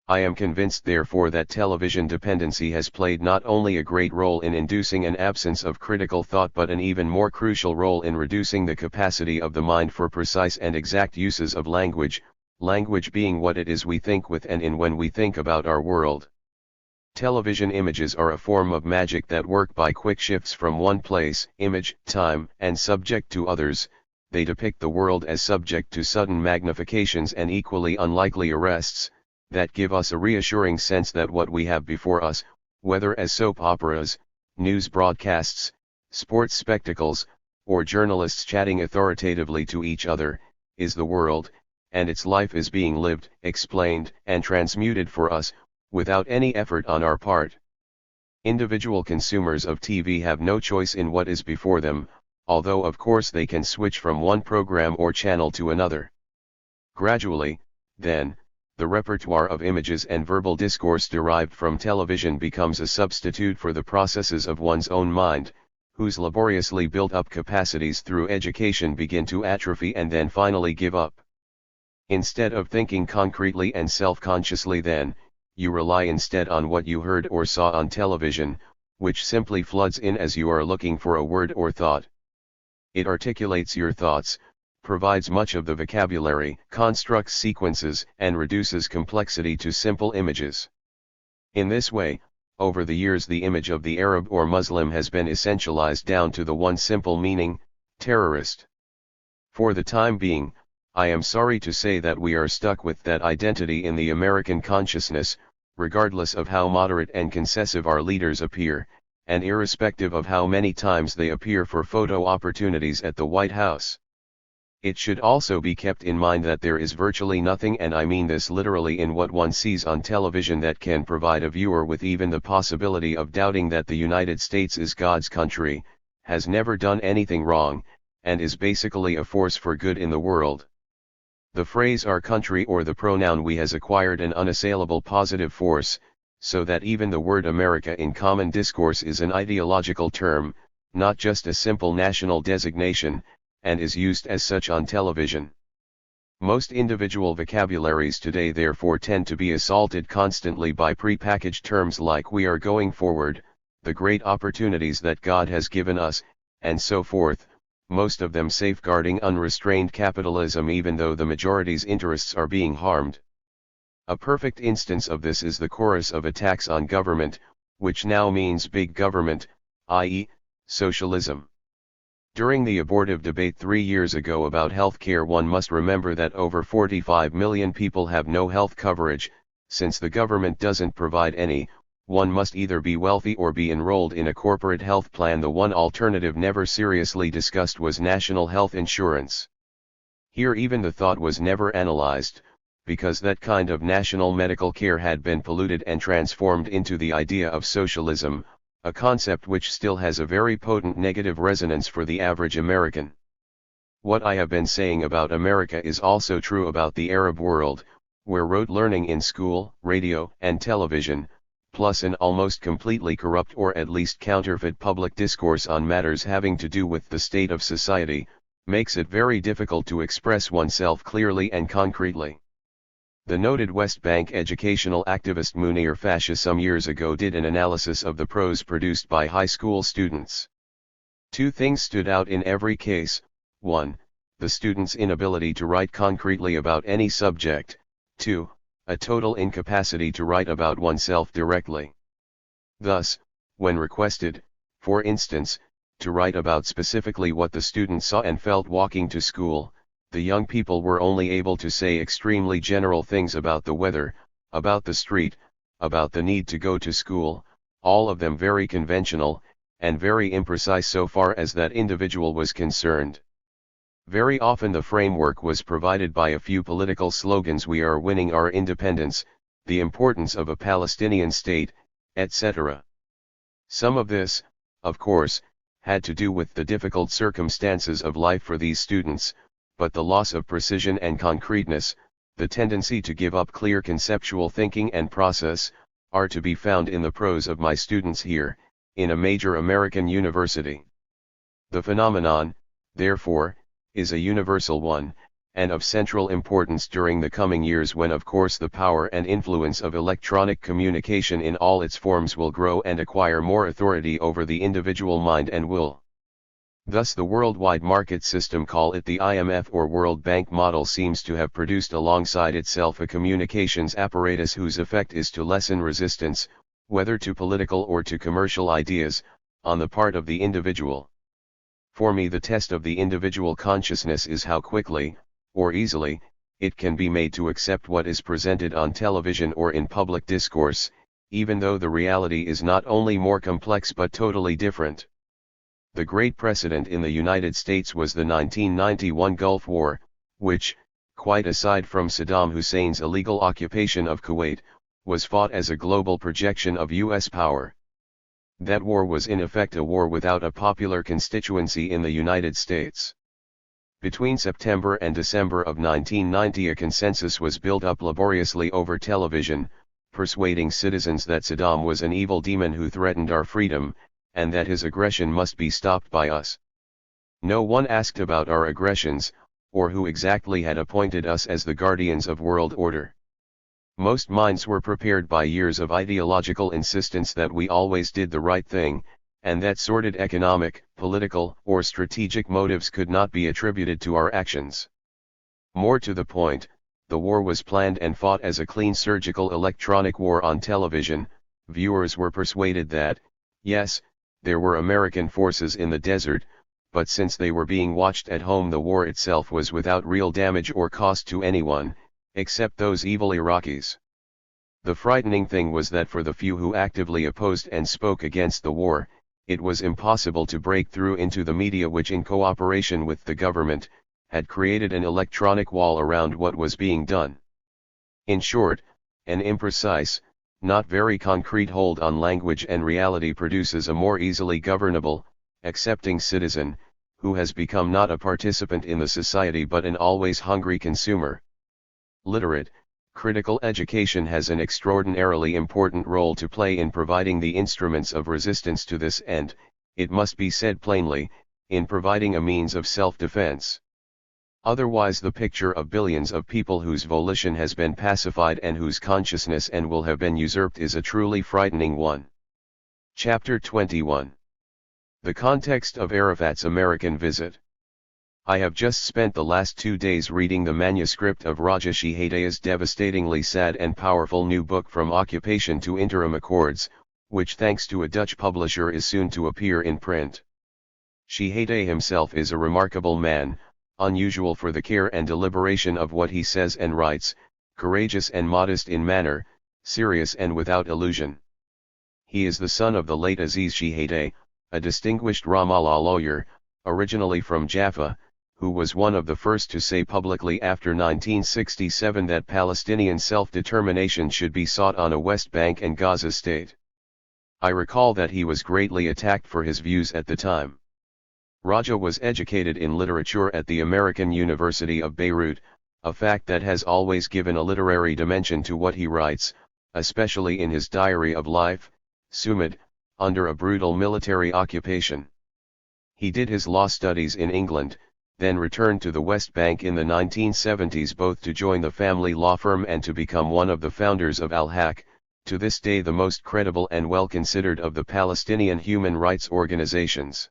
I am convinced therefore that television dependency has played not only a great role in inducing an absence of critical thought but an even more crucial role in reducing the capacity of the mind for precise and exact uses of language, language being what it is we think with and in when we think about our world. Television images are a form of magic that work by quick shifts from one place, image, time, and subject to others. They depict the world as subject to sudden magnifications and equally unlikely arrests, that give us a reassuring sense that what we have before us, whether as soap operas, news broadcasts, sports spectacles, or journalists chatting authoritatively to each other, is the world, and its life is being lived, explained, and transmuted for us, without any effort on our part. Individual consumers of TV have no choice in what is before them, although of course they can switch from one program or channel to another. Gradually, then, the repertoire of images and verbal discourse derived from television becomes a substitute for the processes of one's own mind, whose laboriously built-up capacities through education begin to atrophy and then finally give up. Instead of thinking concretely and self-consciously then, you rely instead on what you heard or saw on television, which simply floods in as you are looking for a word or thought. It articulates your thoughts, provides much of the vocabulary, constructs sequences, and reduces complexity to simple images. In this way, over the years the image of the Arab or Muslim has been essentialized down to the one simple meaning, terrorist. For the time being, I am sorry to say that we are stuck with that identity in the American consciousness, regardless of how moderate and concessive our leaders appear, and irrespective of how many times they appear for photo opportunities at the White House. It should also be kept in mind that there is virtually nothing, and I mean this literally, in what one sees on television that can provide a viewer with even the possibility of doubting that the United States is God's country, has never done anything wrong, and is basically a force for good in the world. The phrase our country or the pronoun we has acquired an unassailable positive force, so that even the word America in common discourse is an ideological term, not just a simple national designation, and is used as such on television. Most individual vocabularies today therefore tend to be assaulted constantly by prepackaged terms like "we are going forward," "the great opportunities that God has given us," and so forth, most of them safeguarding unrestrained capitalism even though the majority's interests are being harmed. A perfect instance of this is the chorus of attacks on government, which now means big government, i.e., socialism. During the abortive debate 3 years ago about health care, one must remember that over 45 million people have no health coverage, since the government doesn't provide any, one must either be wealthy or be enrolled in a corporate health plan. The one alternative never seriously discussed was national health insurance. Here even the thought was never analyzed, because that kind of national medical care had been polluted and transformed into the idea of socialism, a concept which still has a very potent negative resonance for the average American. What I have been saying about America is also true about the Arab world, where rote learning in school, radio, and television, plus an almost completely corrupt or at least counterfeit public discourse on matters having to do with the state of society, makes it very difficult to express oneself clearly and concretely. The noted West Bank educational activist Munir Fasha some years ago did an analysis of the prose produced by high school students. Two things stood out in every case: 1. The student's inability to write concretely about any subject; 2. A total incapacity to write about oneself directly. Thus, when requested, for instance, to write about specifically what the student saw and felt walking to school, the young people were only able to say extremely general things about the weather, about the street, about the need to go to school, all of them very conventional, and very imprecise so far as that individual was concerned. Very often the framework was provided by a few political slogans: "We are winning our independence," "the importance of a Palestinian state," etc. Some of this, of course, had to do with the difficult circumstances of life for these students, but the loss of precision and concreteness, the tendency to give up clear conceptual thinking and process, are to be found in the prose of my students here, in a major American university. The phenomenon, therefore, is a universal one, and of central importance during the coming years, when of course the power and influence of electronic communication in all its forms will grow and acquire more authority over the individual mind and will. Thus the worldwide market system, call it the IMF or World Bank model, seems to have produced alongside itself a communications apparatus whose effect is to lessen resistance, whether to political or to commercial ideas, on the part of the individual. For me, the test of the individual consciousness is how quickly, or easily, it can be made to accept what is presented on television or in public discourse, even though the reality is not only more complex but totally different. The great precedent in the United States was the 1991 Gulf War, which, quite aside from Saddam Hussein's illegal occupation of Kuwait, was fought as a global projection of U.S. power. That war was in effect a war without a popular constituency in the United States. Between September and December of 1990 a consensus was built up laboriously over television, persuading citizens that Saddam was an evil demon who threatened our freedom, and that his aggression must be stopped by us. No one asked about our aggressions, or who exactly had appointed us as the guardians of world order. Most minds were prepared by years of ideological insistence that we always did the right thing, and that sordid economic, political, or strategic motives could not be attributed to our actions. More to the point, the war was planned and fought as a clean surgical electronic war on television. Viewers were persuaded that, yes, there were American forces in the desert, but since they were being watched at home, the war itself was without real damage or cost to anyone, except those evil Iraqis. The frightening thing was that for the few who actively opposed and spoke against the war, it was impossible to break through into the media, which in cooperation with the government, had created an electronic wall around what was being done. In short, an imprecise, not very concrete hold on language and reality produces a more easily governable, accepting citizen, who has become not a participant in the society but an always hungry consumer. Literate, critical education has an extraordinarily important role to play in providing the instruments of resistance to this end, it must be said plainly, in providing a means of self-defense. Otherwise the picture of billions of people whose volition has been pacified and whose consciousness and will have been usurped is a truly frightening one. Chapter 21. The context of Arafat's American visit. I have just spent the last 2 days reading the manuscript of Raja Shehadeh's devastatingly sad and powerful new book From Occupation to Interim Accords, which thanks to a Dutch publisher is soon to appear in print. Shehadeh himself is a remarkable man, unusual for the care and deliberation of what he says and writes, courageous and modest in manner, serious and without illusion. He is the son of the late Aziz Shihadeh, a distinguished Ramallah lawyer, originally from Jaffa, who was one of the first to say publicly after 1967 that Palestinian self-determination should be sought on a West Bank and Gaza state. I recall that he was greatly attacked for his views at the time. Raja was educated in literature at the American University of Beirut, a fact that has always given a literary dimension to what he writes, especially in his diary of life, Sumud, under a brutal military occupation. He did his law studies in England, then returned to the West Bank in the 1970s both to join the family law firm and to become one of the founders of Al-Haq, to this day the most credible and well considered of the Palestinian human rights organizations.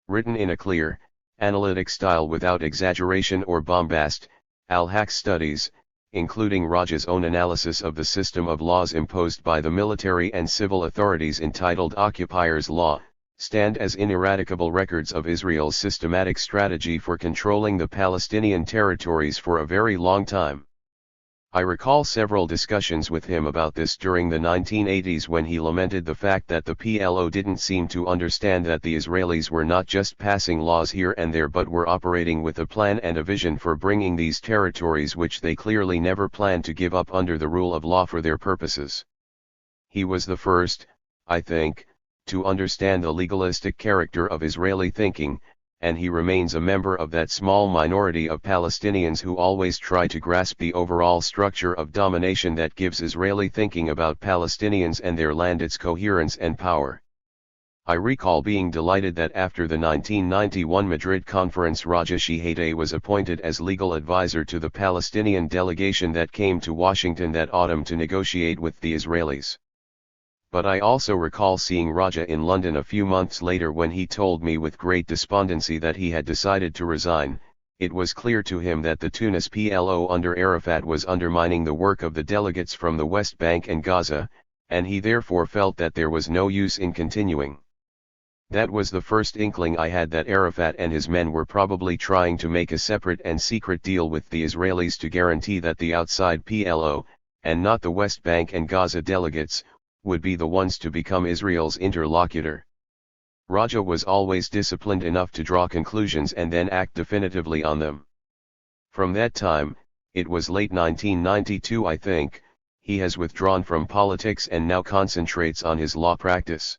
Written in a clear, analytic style without exaggeration or bombast, Al-Haq's studies, including Raja's own analysis of the system of laws imposed by the military and civil authorities entitled Occupier's Law, stand as ineradicable records of Israel's systematic strategy for controlling the Palestinian territories for a very long time. I recall several discussions with him about this during the 1980s when he lamented the fact that the PLO didn't seem to understand that the Israelis were not just passing laws here and there but were operating with a plan and a vision for bringing these territories which they clearly never planned to give up under the rule of law for their purposes. He was the first, I think, to understand the legalistic character of Israeli thinking, and he remains a member of that small minority of Palestinians who always try to grasp the overall structure of domination that gives Israeli thinking about Palestinians and their land its coherence and power. I recall being delighted that after the 1991 Madrid conference Raja Shihadeh was appointed as legal advisor to the Palestinian delegation that came to Washington that autumn to negotiate with the Israelis. But I also recall seeing Raja in London a few months later when he told me with great despondency that he had decided to resign. It was clear to him that the Tunis PLO under Arafat was undermining the work of the delegates from the West Bank and Gaza, and he therefore felt that there was no use in continuing. That was the first inkling I had that Arafat and his men were probably trying to make a separate and secret deal with the Israelis to guarantee that the outside PLO, and not the West Bank and Gaza delegates, would be the ones to become Israel's interlocutor. Raja was always disciplined enough to draw conclusions and then act definitively on them. From that time, it was late 1992 I think, he has withdrawn from politics and now concentrates on his law practice.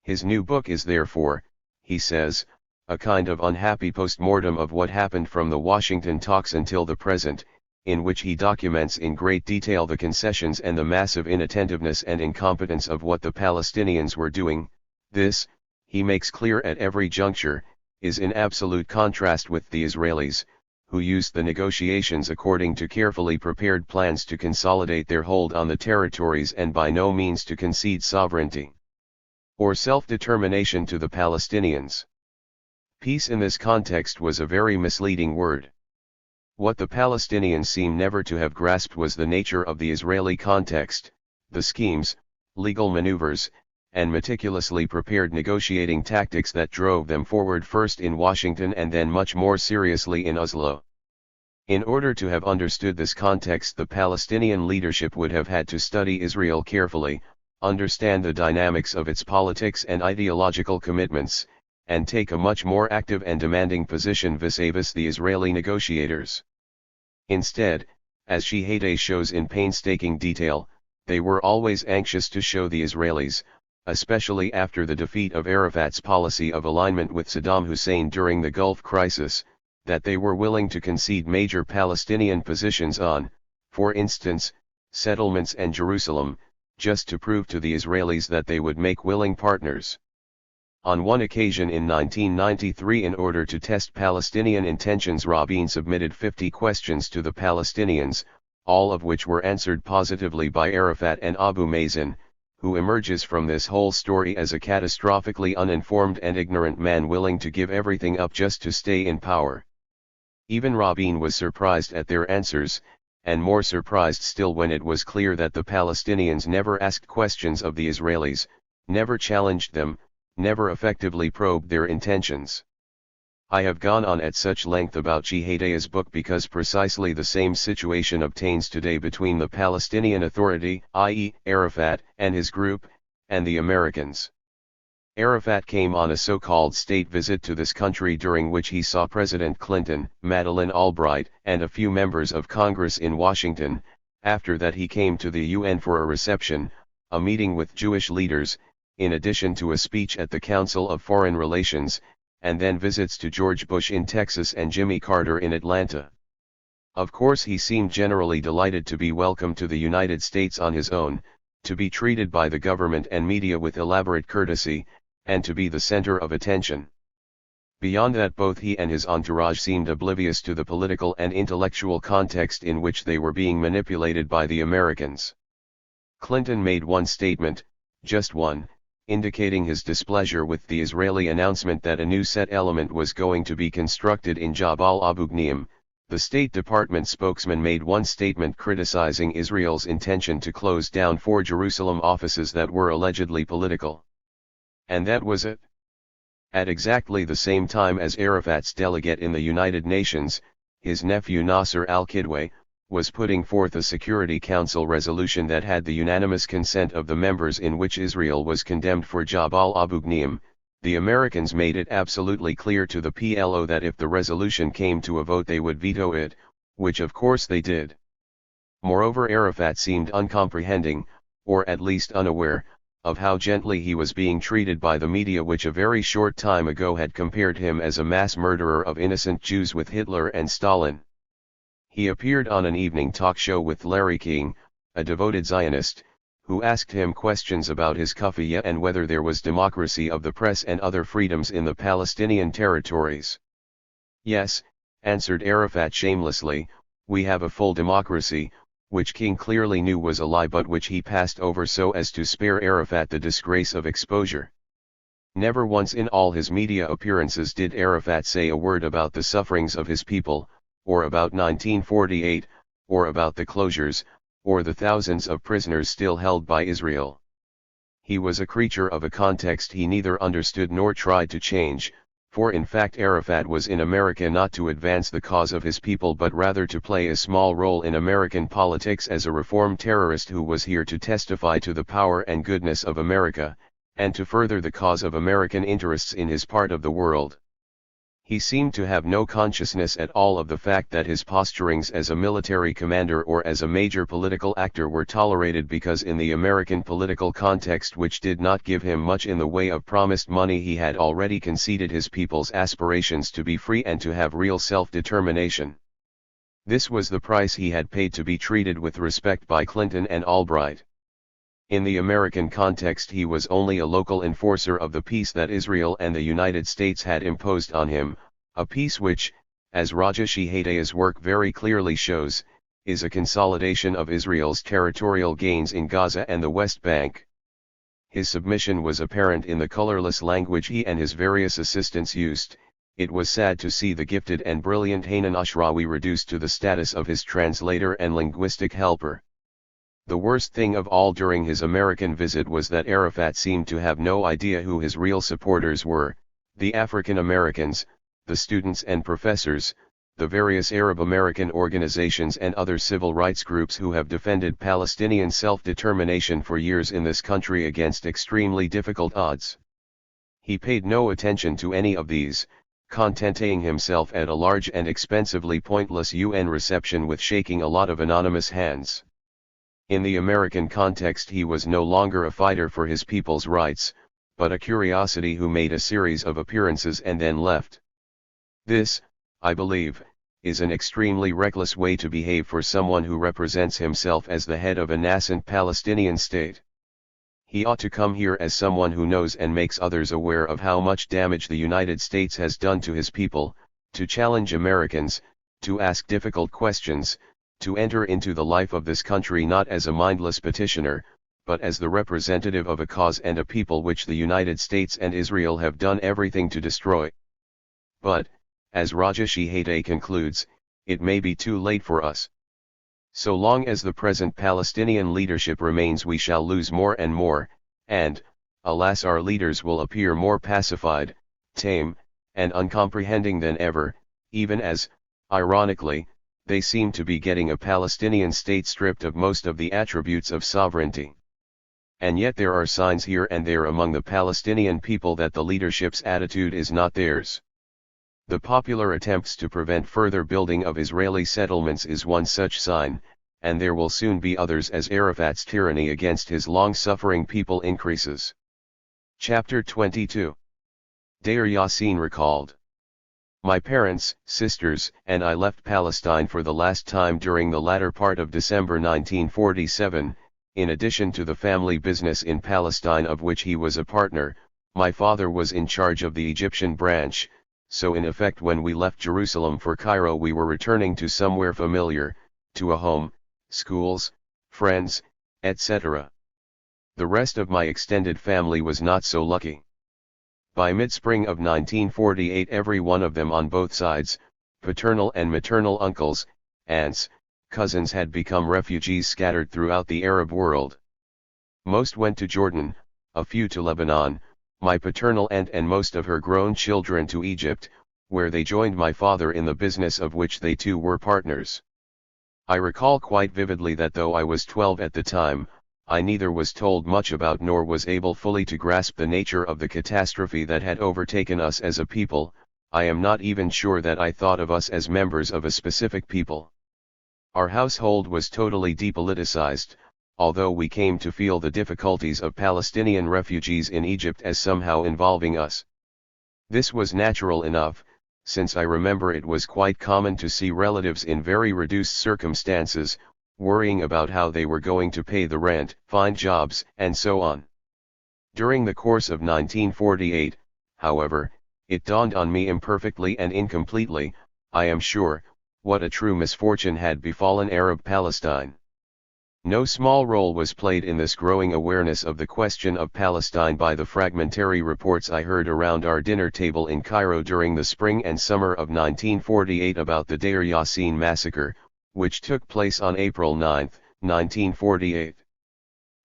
His new book is therefore, he says, a kind of unhappy post-mortem of what happened from the Washington talks until the present, in which he documents in great detail the concessions and the massive inattentiveness and incompetence of what the Palestinians were doing. This, he makes clear at every juncture, is in absolute contrast with the Israelis, who used the negotiations according to carefully prepared plans to consolidate their hold on the territories and by no means to concede sovereignty or self-determination to the Palestinians. Peace in this context was a very misleading word. What the Palestinians seem never to have grasped was the nature of the Israeli context, the schemes, legal maneuvers, and meticulously prepared negotiating tactics that drove them forward first in Washington and then much more seriously in Oslo. In order to have understood this context, the Palestinian leadership would have had to study Israel carefully, understand the dynamics of its politics and ideological commitments, and take a much more active and demanding position vis-a-vis the Israeli negotiators. Instead, as Shihadeh shows in painstaking detail, they were always anxious to show the Israelis, especially after the defeat of Arafat's policy of alignment with Saddam Hussein during the Gulf crisis, that they were willing to concede major Palestinian positions on, for instance, settlements and Jerusalem, just to prove to the Israelis that they would make willing partners. On one occasion in 1993, in order to test Palestinian intentions, Rabin submitted 50 questions to the Palestinians, all of which were answered positively by Arafat and Abu Mazen, who emerges from this whole story as a catastrophically uninformed and ignorant man willing to give everything up just to stay in power. Even Rabin was surprised at their answers, and more surprised still when it was clear that the Palestinians never asked questions of the Israelis, never challenged them, never effectively probed their intentions. I have gone on at such length about Shihadeh's book because precisely the same situation obtains today between the Palestinian Authority, i.e., Arafat, and his group, and the Americans. Arafat came on a so-called state visit to this country during which he saw President Clinton, Madeleine Albright, and a few members of Congress in Washington. After that he came to the UN for a reception, a meeting with Jewish leaders, in addition to a speech at the Council of Foreign Relations, and then visits to George Bush in Texas and Jimmy Carter in Atlanta. Of course he seemed generally delighted to be welcomed to the United States on his own, to be treated by the government and media with elaborate courtesy, and to be the center of attention. Beyond that, both he and his entourage seemed oblivious to the political and intellectual context in which they were being manipulated by the Americans. Clinton made one statement, just one, indicating his displeasure with the Israeli announcement that a new set element was going to be constructed in Jabal Abu Ghneim. The State Department spokesman made one statement criticizing Israel's intention to close down 4 Jerusalem offices that were allegedly political. And that was it. At exactly the same time as Arafat's delegate in the United Nations, his nephew Nasser al-Kidwai, was putting forth a Security Council resolution that had the unanimous consent of the members, in which Israel was condemned for Jabal Abu Ghneim. The Americans made it absolutely clear to the PLO that if the resolution came to a vote they would veto it, which of course they did. Moreover, Arafat seemed uncomprehending, or at least unaware, of how gently he was being treated by the media, which a very short time ago had compared him as a mass murderer of innocent Jews with Hitler and Stalin. He appeared on an evening talk show with Larry King, a devoted Zionist, who asked him questions about his kufiyya and whether there was democracy of the press and other freedoms in the Palestinian territories. "Yes," answered Arafat shamelessly, "we have a full democracy," which King clearly knew was a lie, but which he passed over so as to spare Arafat the disgrace of exposure. Never once in all his media appearances did Arafat say a word about the sufferings of his people, or about 1948, or about the closures, or the thousands of prisoners still held by Israel. He was a creature of a context he neither understood nor tried to change, for in fact Arafat was in America not to advance the cause of his people but rather to play a small role in American politics as a reformed terrorist who was here to testify to the power and goodness of America, and to further the cause of American interests in his part of the world. He seemed to have no consciousness at all of the fact that his posturings as a military commander or as a major political actor were tolerated because in the American political context, which did not give him much in the way of promised money, he had already conceded his people's aspirations to be free and to have real self-determination. This was the price he had paid to be treated with respect by Clinton and Albright. In the American context he was only a local enforcer of the peace that Israel and the United States had imposed on him, a peace which, as Rajesh Haida's work very clearly shows, is a consolidation of Israel's territorial gains in Gaza and the West Bank. His submission was apparent in the colorless language he and his various assistants used. It was sad to see the gifted and brilliant Hanan Ashrawi reduced to the status of his translator and linguistic helper. The worst thing of all during his American visit was that Arafat seemed to have no idea who his real supporters were: the African Americans, the students and professors, the various Arab American organizations and other civil rights groups who have defended Palestinian self-determination for years in this country against extremely difficult odds. He paid no attention to any of these, contenting himself at a large and expensively pointless UN reception with shaking a lot of anonymous hands. In the American context he was no longer a fighter for his people's rights, but a curiosity who made a series of appearances and then left. This, I believe, is an extremely reckless way to behave for someone who represents himself as the head of a nascent Palestinian state. He ought to come here as someone who knows and makes others aware of how much damage the United States has done to his people, to challenge Americans, to ask difficult questions, to enter into the life of this country not as a mindless petitioner, but as the representative of a cause and a people which the United States and Israel have done everything to destroy. But, as Rajesh Haida concludes, it may be too late for us. So long as the present Palestinian leadership remains, we shall lose more and more, and, alas, our leaders will appear more pacified, tame, and uncomprehending than ever, even as, ironically, they seem to be getting a Palestinian state stripped of most of the attributes of sovereignty. And yet there are signs here and there among the Palestinian people that the leadership's attitude is not theirs. The popular attempts to prevent further building of Israeli settlements is one such sign, and there will soon be others as Arafat's tyranny against his long-suffering people increases. Chapter 22. Deir Yassin recalled. My parents, sisters, and I left Palestine for the last time during the latter part of December 1947. In addition to the family business in Palestine of which he was a partner, my father was in charge of the Egyptian branch, so in effect when we left Jerusalem for Cairo we were returning to somewhere familiar, to a home, schools, friends, etc. The rest of my extended family was not so lucky. By mid-spring of 1948 every one of them on both sides, paternal and maternal uncles, aunts, cousins had become refugees scattered throughout the Arab world. Most went to Jordan, a few to Lebanon, my paternal aunt and most of her grown children to Egypt, where they joined my father in the business of which they too were partners. I recall quite vividly that though I was 12 at the time, I neither was told much about nor was able fully to grasp the nature of the catastrophe that had overtaken us as a people. I am not even sure that I thought of us as members of a specific people. Our household was totally depoliticized, although we came to feel the difficulties of Palestinian refugees in Egypt as somehow involving us. This was natural enough, since I remember it was quite common to see relatives in very reduced circumstances, worrying about how they were going to pay the rent, find jobs, and so on. During the course of 1948, however, it dawned on me imperfectly and incompletely, I am sure, what a true misfortune had befallen Arab Palestine. No small role was played in this growing awareness of the question of Palestine by the fragmentary reports I heard around our dinner table in Cairo during the spring and summer of 1948 about the Deir Yassin massacre, which took place on April 9, 1948.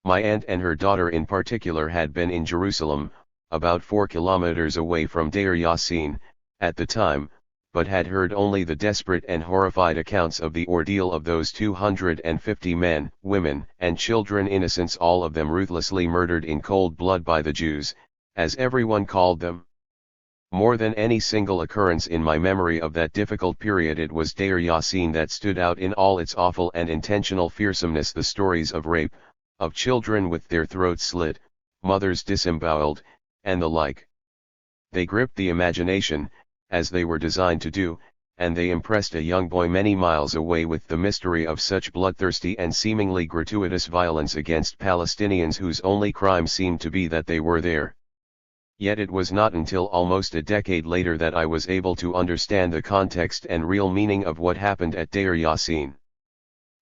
My aunt and her daughter in particular had been in Jerusalem, about 4 kilometers away from Deir Yassin, at the time, but had heard only the desperate and horrified accounts of the ordeal of those 250 men, women, and children, innocents, all of them ruthlessly murdered in cold blood by the Jews, as everyone called them. More than any single occurrence in my memory of that difficult period, it was Deir Yassin that stood out in all its awful and intentional fearsomeness. The stories of rape, of children with their throats slit, mothers disemboweled, and the like. They gripped the imagination, as they were designed to do, and they impressed a young boy many miles away with the mystery of such bloodthirsty and seemingly gratuitous violence against Palestinians whose only crime seemed to be that they were there. Yet it was not until almost a decade later that I was able to understand the context and real meaning of what happened at Deir Yassin.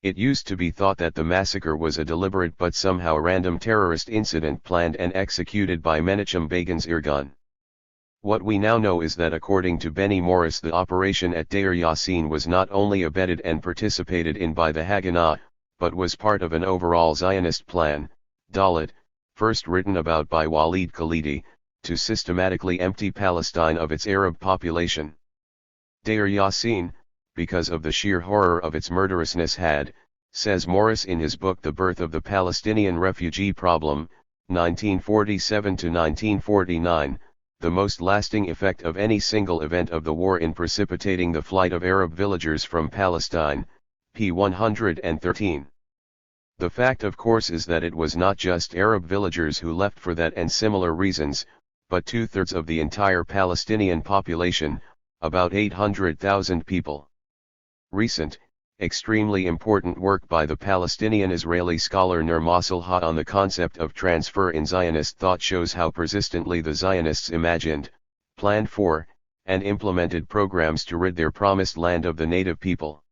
It used to be thought that the massacre was a deliberate but somehow random terrorist incident planned and executed by Menachem Begin's Irgun. What we now know is that according to Benny Morris, the operation at Deir Yassin was not only abetted and participated in by the Haganah, but was part of an overall Zionist plan, Dalit, first written about by Walid Khalidi, to systematically empty Palestine of its Arab population. Deir Yassin, because of the sheer horror of its murderousness, had, says Morris in his book The Birth of the Palestinian Refugee Problem, 1947-1949, the most lasting effect of any single event of the war in precipitating the flight of Arab villagers from Palestine, p. 113. The fact, of course, is that it was not just Arab villagers who left for that and similar reasons, but 2/3 of the entire Palestinian population, about 800,000 people. Recent, extremely important work by the Palestinian-Israeli scholar Nur Masalha on the concept of transfer in Zionist thought shows how persistently the Zionists imagined, planned for, and implemented programs to rid their promised land of the native people.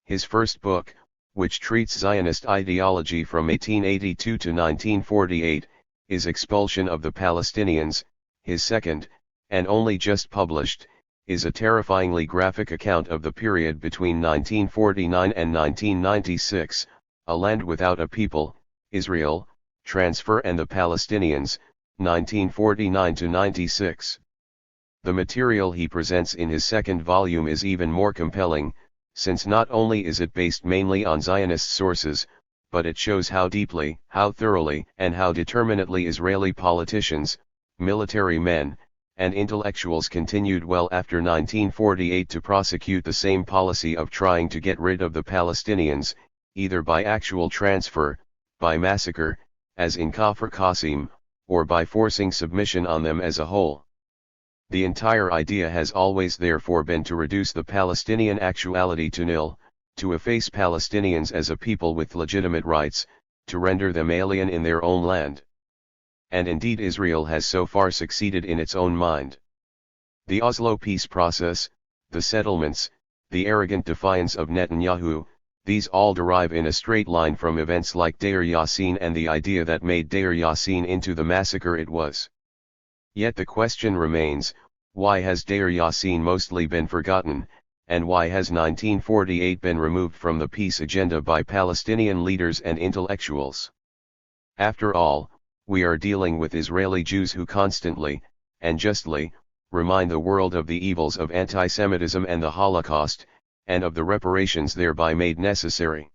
His first book, which treats Zionist ideology from 1882 to 1948, is Expulsion of the Palestinians. His second, and only just published, is a terrifyingly graphic account of the period between 1949 and 1996, A Land Without a People, Israel, Transfer and the Palestinians, 1949-96. The material he presents in his second volume is even more compelling, since not only is it based mainly on Zionist sources, but it shows how deeply, how thoroughly, and how determinedly Israeli politicians, military men, and intellectuals continued well after 1948 to prosecute the same policy of trying to get rid of the Palestinians, either by actual transfer, by massacre, as in Kafr Qasim, or by forcing submission on them as a whole. The entire idea has always therefore been to reduce the Palestinian actuality to nil, to efface Palestinians as a people with legitimate rights, to render them alien in their own land. And indeed Israel has so far succeeded in its own mind. The Oslo peace process, the settlements, the arrogant defiance of Netanyahu, these all derive in a straight line from events like Deir Yassin and the idea that made Deir Yassin into the massacre it was. Yet the question remains, why has Deir Yassin mostly been forgotten, and why has 1948 been removed from the peace agenda by Palestinian leaders and intellectuals? After all, we are dealing with Israeli Jews who constantly, and justly, remind the world of the evils of anti-Semitism and the Holocaust, and of the reparations thereby made necessary.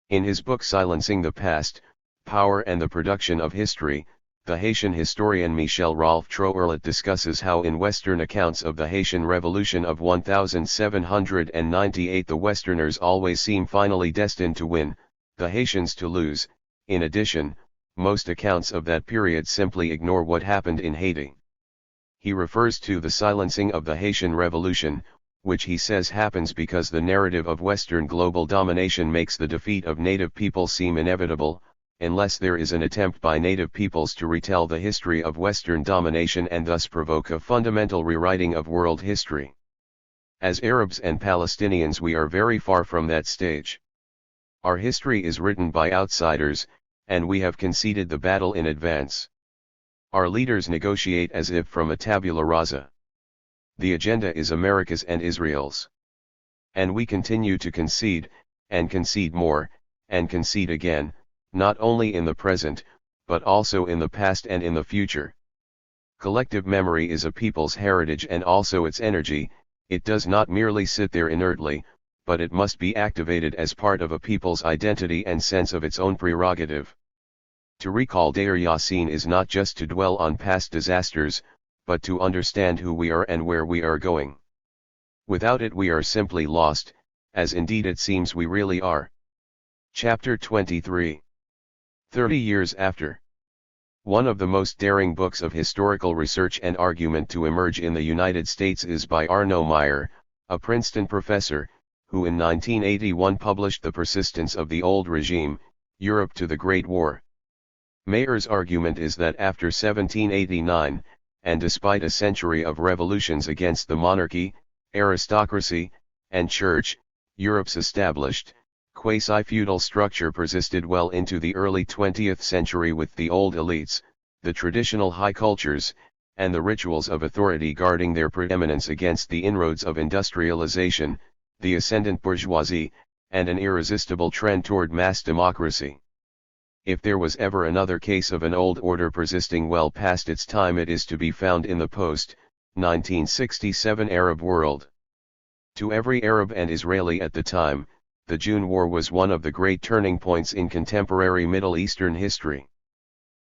In his book Silencing the Past, Power and the Production of History, the Haitian historian Michel Rolf Troerlet discusses how in Western accounts of the Haitian Revolution of 1798 the Westerners always seem finally destined to win, the Haitians to lose. In addition, most accounts of that period simply ignore what happened in Haiti. He refers to the silencing of the Haitian Revolution, which he says happens because the narrative of Western global domination makes the defeat of native people seem inevitable, unless there is an attempt by native peoples to retell the history of Western domination and thus provoke a fundamental rewriting of world history. As Arabs and Palestinians we are very far from that stage. Our history is written by outsiders, and we have conceded the battle in advance. Our leaders negotiate as if from a tabula rasa. The agenda is America's and Israel's. And we continue to concede, and concede more, and concede again, not only in the present, but also in the past and in the future. Collective memory is a people's heritage and also its energy. It does not merely sit there inertly, but it must be activated as part of a people's identity and sense of its own prerogative. To recall Deir Yassin is not just to dwell on past disasters, but to understand who we are and where we are going. Without it we are simply lost, as indeed it seems we really are. Chapter 23. 30 years after. One of the most daring books of historical research and argument to emerge in the United States is by Arno Meyer, a Princeton professor, who in 1981 published The Persistence of the Old Regime, Europe to the Great War. Meyer's argument is that after 1789, and despite a century of revolutions against the monarchy, aristocracy, and church, Europe's established, quasi-feudal structure persisted well into the early 20th century with the old elites, the traditional high cultures, and the rituals of authority guarding their preeminence against the inroads of industrialization, the ascendant bourgeoisie, and an irresistible trend toward mass democracy. If there was ever another case of an old order persisting well past its time, it is to be found in the post-1967 Arab world. To every Arab and Israeli at the time, the June War was one of the great turning points in contemporary Middle Eastern history.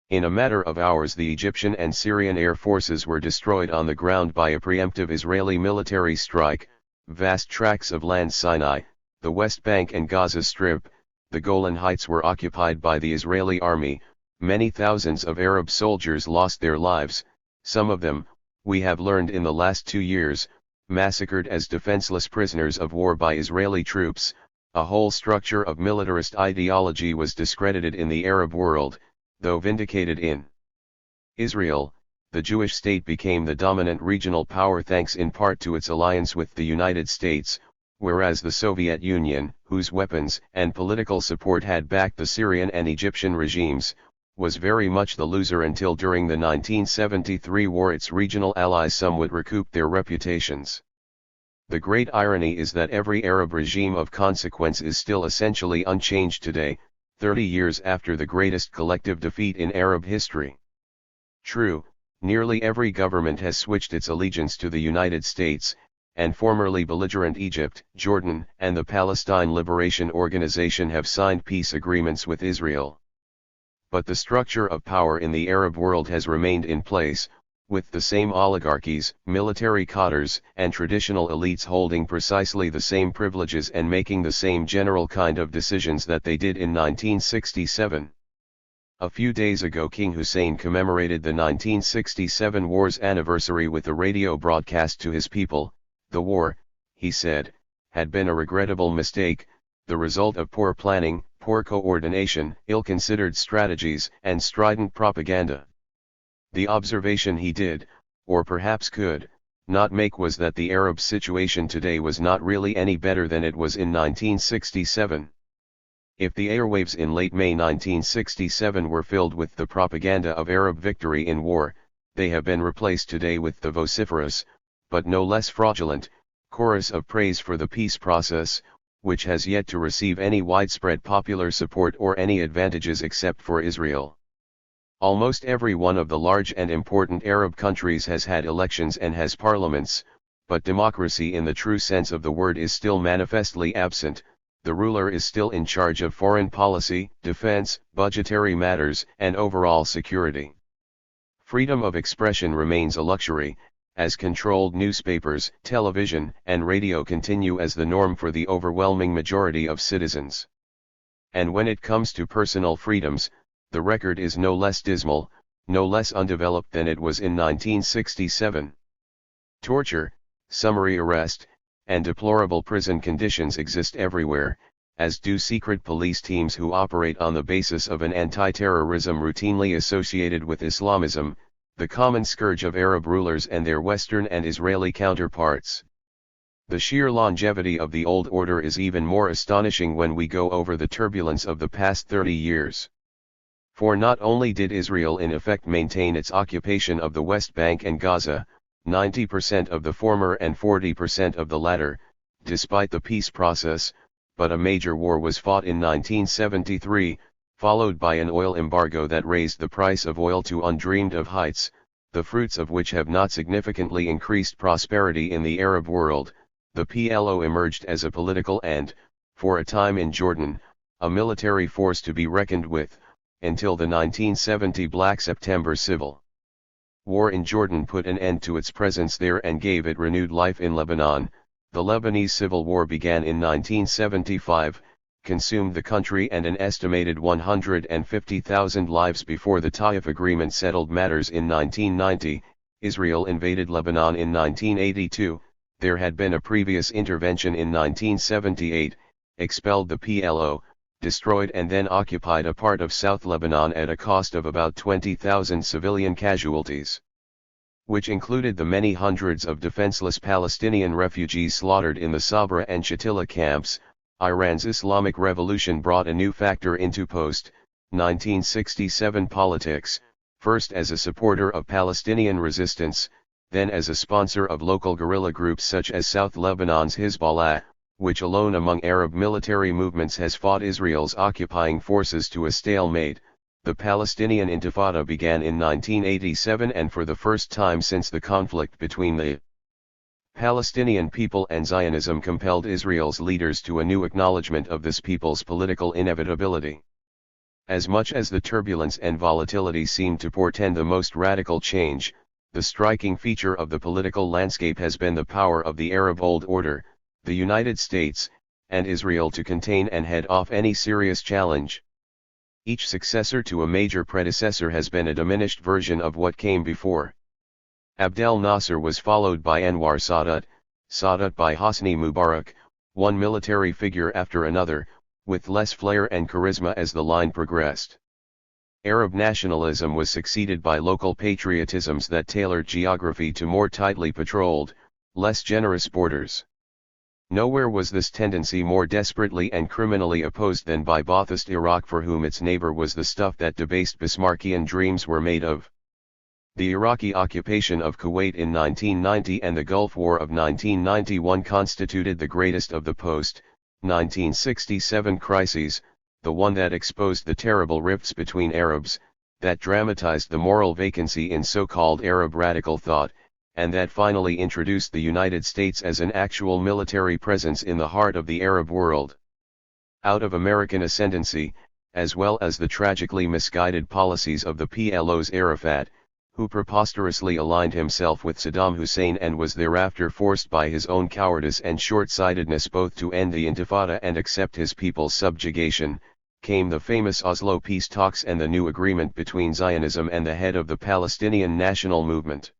In a matter of hours the Egyptian and Syrian air forces were destroyed on the ground by a preemptive Israeli military strike. Vast tracts of land, Sinai, the West Bank and Gaza Strip, the Golan Heights were occupied by the Israeli army. Many thousands of Arab soldiers lost their lives, some of them, we have learned in the last 2 years, massacred as defenseless prisoners of war by Israeli troops. A whole structure of militarist ideology was discredited in the Arab world, though vindicated in Israel. The Jewish state became the dominant regional power thanks in part to its alliance with the United States, whereas the Soviet Union, whose weapons and political support had backed the Syrian and Egyptian regimes, was very much the loser until during the 1973 war its regional allies somewhat recouped their reputations. The great irony is that every Arab regime of consequence is still essentially unchanged today, 30 years after the greatest collective defeat in Arab history. True, nearly every government has switched its allegiance to the United States, and formerly belligerent Egypt, Jordan, and the Palestine Liberation Organization have signed peace agreements with Israel. But the structure of power in the Arab world has remained in place, with the same oligarchies, military cadres, and traditional elites holding precisely the same privileges and making the same general kind of decisions that they did in 1967. A few days ago King Hussein commemorated the 1967 war's anniversary with a radio broadcast to his people. The war, he said, had been a regrettable mistake, the result of poor planning, poor coordination, ill-considered strategies, and strident propaganda. The observation he did, or perhaps could, not make was that the Arab situation today was not really any better than it was in 1967. If the airwaves in late May 1967 were filled with the propaganda of Arab victory in war, they have been replaced today with the vociferous, but no less fraudulent, chorus of praise for the peace process, which has yet to receive any widespread popular support or any advantages except for Israel. Almost every one of the large and important Arab countries has had elections and has parliaments, but democracy in the true sense of the word is still manifestly absent. The ruler is still in charge of foreign policy, defense, budgetary matters, and overall security. Freedom of expression remains a luxury, as controlled newspapers, television, and radio continue as the norm for the overwhelming majority of citizens. And when it comes to personal freedoms, the record is no less dismal, no less undeveloped than it was in 1967. Torture, summary arrest, and deplorable prison conditions exist everywhere, as do secret police teams who operate on the basis of an anti-terrorism routinely associated with Islamism, the common scourge of Arab rulers and their Western and Israeli counterparts. The sheer longevity of the old order is even more astonishing when we go over the turbulence of the past 30 years. For not only did Israel in effect maintain its occupation of the West Bank and Gaza, 90% of the former and 40% of the latter, despite the peace process, but a major war was fought in 1973, followed by an oil embargo that raised the price of oil to undreamed-of heights, the fruits of which have not significantly increased prosperity in the Arab world. The PLO emerged as a political and, for a time in Jordan, a military force to be reckoned with, until the 1970 Black September civil war in Jordan put an end to its presence there and gave it renewed life in Lebanon. The Lebanese Civil War began in 1975, consumed the country and an estimated 150,000 lives before the Taif Agreement settled matters in 1990. Israel invaded Lebanon in 1982, there had been a previous intervention in 1978, expelled the PLO, destroyed and then occupied a part of South Lebanon at a cost of about 20,000 civilian casualties, which included the many hundreds of defenseless Palestinian refugees slaughtered in the Sabra and Shatila camps. Iran's Islamic Revolution brought a new factor into post-1967 politics, first as a supporter of Palestinian resistance, then as a sponsor of local guerrilla groups such as South Lebanon's Hezbollah, which alone among Arab military movements has fought Israel's occupying forces to a stalemate. The Palestinian Intifada began in 1987 and for the first time since the conflict between the Palestinian people and Zionism compelled Israel's leaders to a new acknowledgement of this people's political inevitability. As much as the turbulence and volatility seemed to portend the most radical change, the striking feature of the political landscape has been the power of the Arab Old Order, the United States, and Israel to contain and head off any serious challenge. Each successor to a major predecessor has been a diminished version of what came before. Abdel Nasser was followed by Anwar Sadat, Sadat by Hosni Mubarak, one military figure after another, with less flair and charisma as the line progressed. Arab nationalism was succeeded by local patriotisms that tailored geography to more tightly patrolled, less generous borders. Nowhere was this tendency more desperately and criminally opposed than by Ba'athist Iraq, for whom its neighbor was the stuff that debased Bismarckian dreams were made of. The Iraqi occupation of Kuwait in 1990 and the Gulf War of 1991 constituted the greatest of the post-1967 crises, the one that exposed the terrible rifts between Arabs, that dramatized the moral vacancy in so-called Arab radical thought, and that finally introduced the United States as an actual military presence in the heart of the Arab world. Out of American ascendancy, as well as the tragically misguided policies of the PLO's Arafat, who preposterously aligned himself with Saddam Hussein and was thereafter forced by his own cowardice and short-sightedness both to end the Intifada and accept his people's subjugation, came the famous Oslo peace talks and the new agreement between Zionism and the head of the Palestinian National Movement.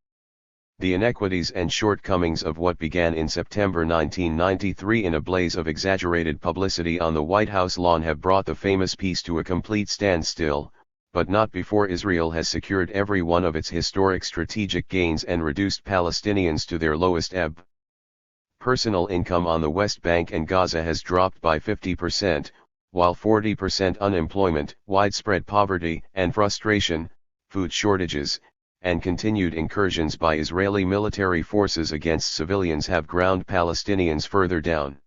The inequities and shortcomings of what began in September 1993 in a blaze of exaggerated publicity on the White House lawn have brought the famous peace to a complete standstill, but not before Israel has secured every one of its historic strategic gains and reduced Palestinians to their lowest ebb. Personal income on the West Bank and Gaza has dropped by 50%, while 40% unemployment, widespread poverty and frustration, food shortages, and continued incursions by Israeli military forces against civilians have ground Palestinians further down.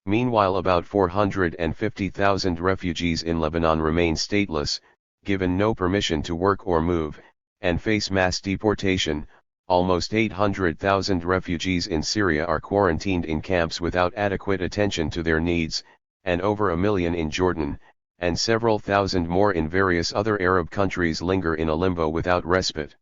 Meanwhile, about 450,000 refugees in Lebanon remain stateless, given no permission to work or move, and face mass deportation. Almost 800,000 refugees in Syria are quarantined in camps without adequate attention to their needs, and over 1 million in Jordan, and several thousand more in various other Arab countries linger in a limbo without respite.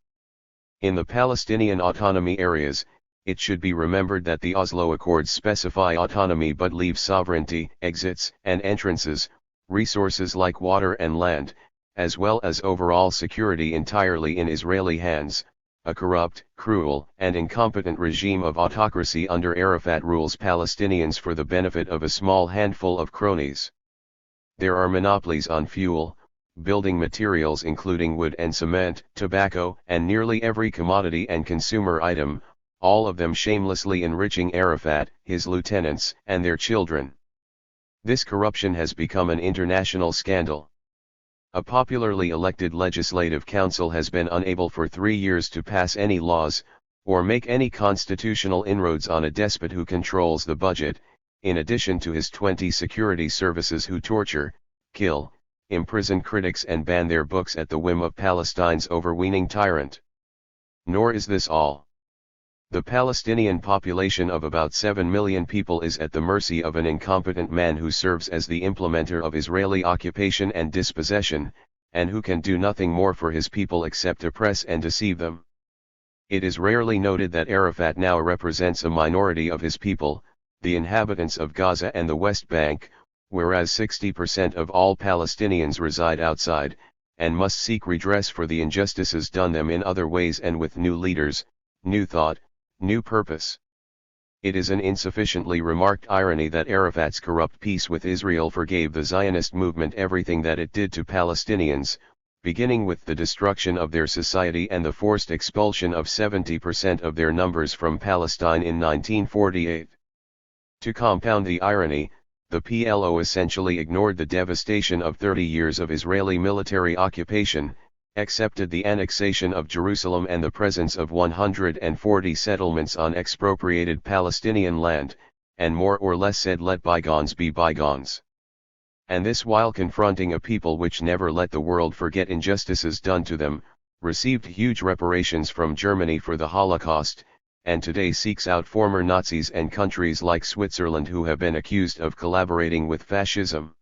In the Palestinian autonomy areas, it should be remembered that the Oslo Accords specify autonomy but leave sovereignty, exits and entrances, resources like water and land, as well as overall security entirely in Israeli hands. A corrupt, cruel, and incompetent regime of autocracy under Arafat rules Palestinians for the benefit of a small handful of cronies. There are monopolies on fuel, building materials including wood and cement, tobacco, and nearly every commodity and consumer item, all of them shamelessly enriching Arafat, his lieutenants, and their children. This corruption has become an international scandal. A popularly elected legislative council has been unable for 3 years to pass any laws, or make any constitutional inroads on a despot who controls the budget, in addition to his 20 security services who torture, kill, imprison critics and ban their books at the whim of Palestine's overweening tyrant. Nor is this all. The Palestinian population of about 7 million people is at the mercy of an incompetent man who serves as the implementer of Israeli occupation and dispossession, and who can do nothing more for his people except oppress and deceive them. It is rarely noted that Arafat now represents a minority of his people, the inhabitants of Gaza and the West Bank, whereas 60% of all Palestinians reside outside, and must seek redress for the injustices done them in other ways and with new leaders, new thought, new purpose. It is an insufficiently remarked irony that Arafat's corrupt peace with Israel forgave the Zionist movement everything that it did to Palestinians, beginning with the destruction of their society and the forced expulsion of 70% of their numbers from Palestine in 1948. To compound the irony, the PLO essentially ignored the devastation of 30 years of Israeli military occupation, accepted the annexation of Jerusalem and the presence of 140 settlements on expropriated Palestinian land, and more or less said let bygones be bygones. And this while confronting a people which never let the world forget injustices done to them, received huge reparations from Germany for the Holocaust, and today seeks out former Nazis and countries like Switzerland who have been accused of collaborating with fascism.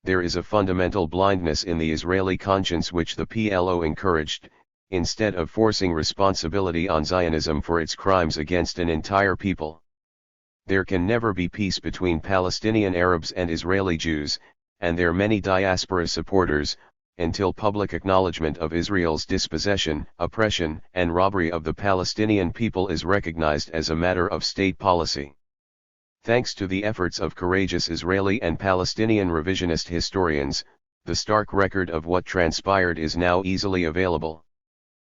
There is a fundamental blindness in the Israeli conscience which the PLO encouraged, instead of forcing responsibility on Zionism for its crimes against an entire people. There can never be peace between Palestinian Arabs and Israeli Jews, and their many diaspora supporters, until public acknowledgement of Israel's dispossession, oppression, and robbery of the Palestinian people is recognized as a matter of state policy. Thanks to the efforts of courageous Israeli and Palestinian revisionist historians, the stark record of what transpired is now easily available.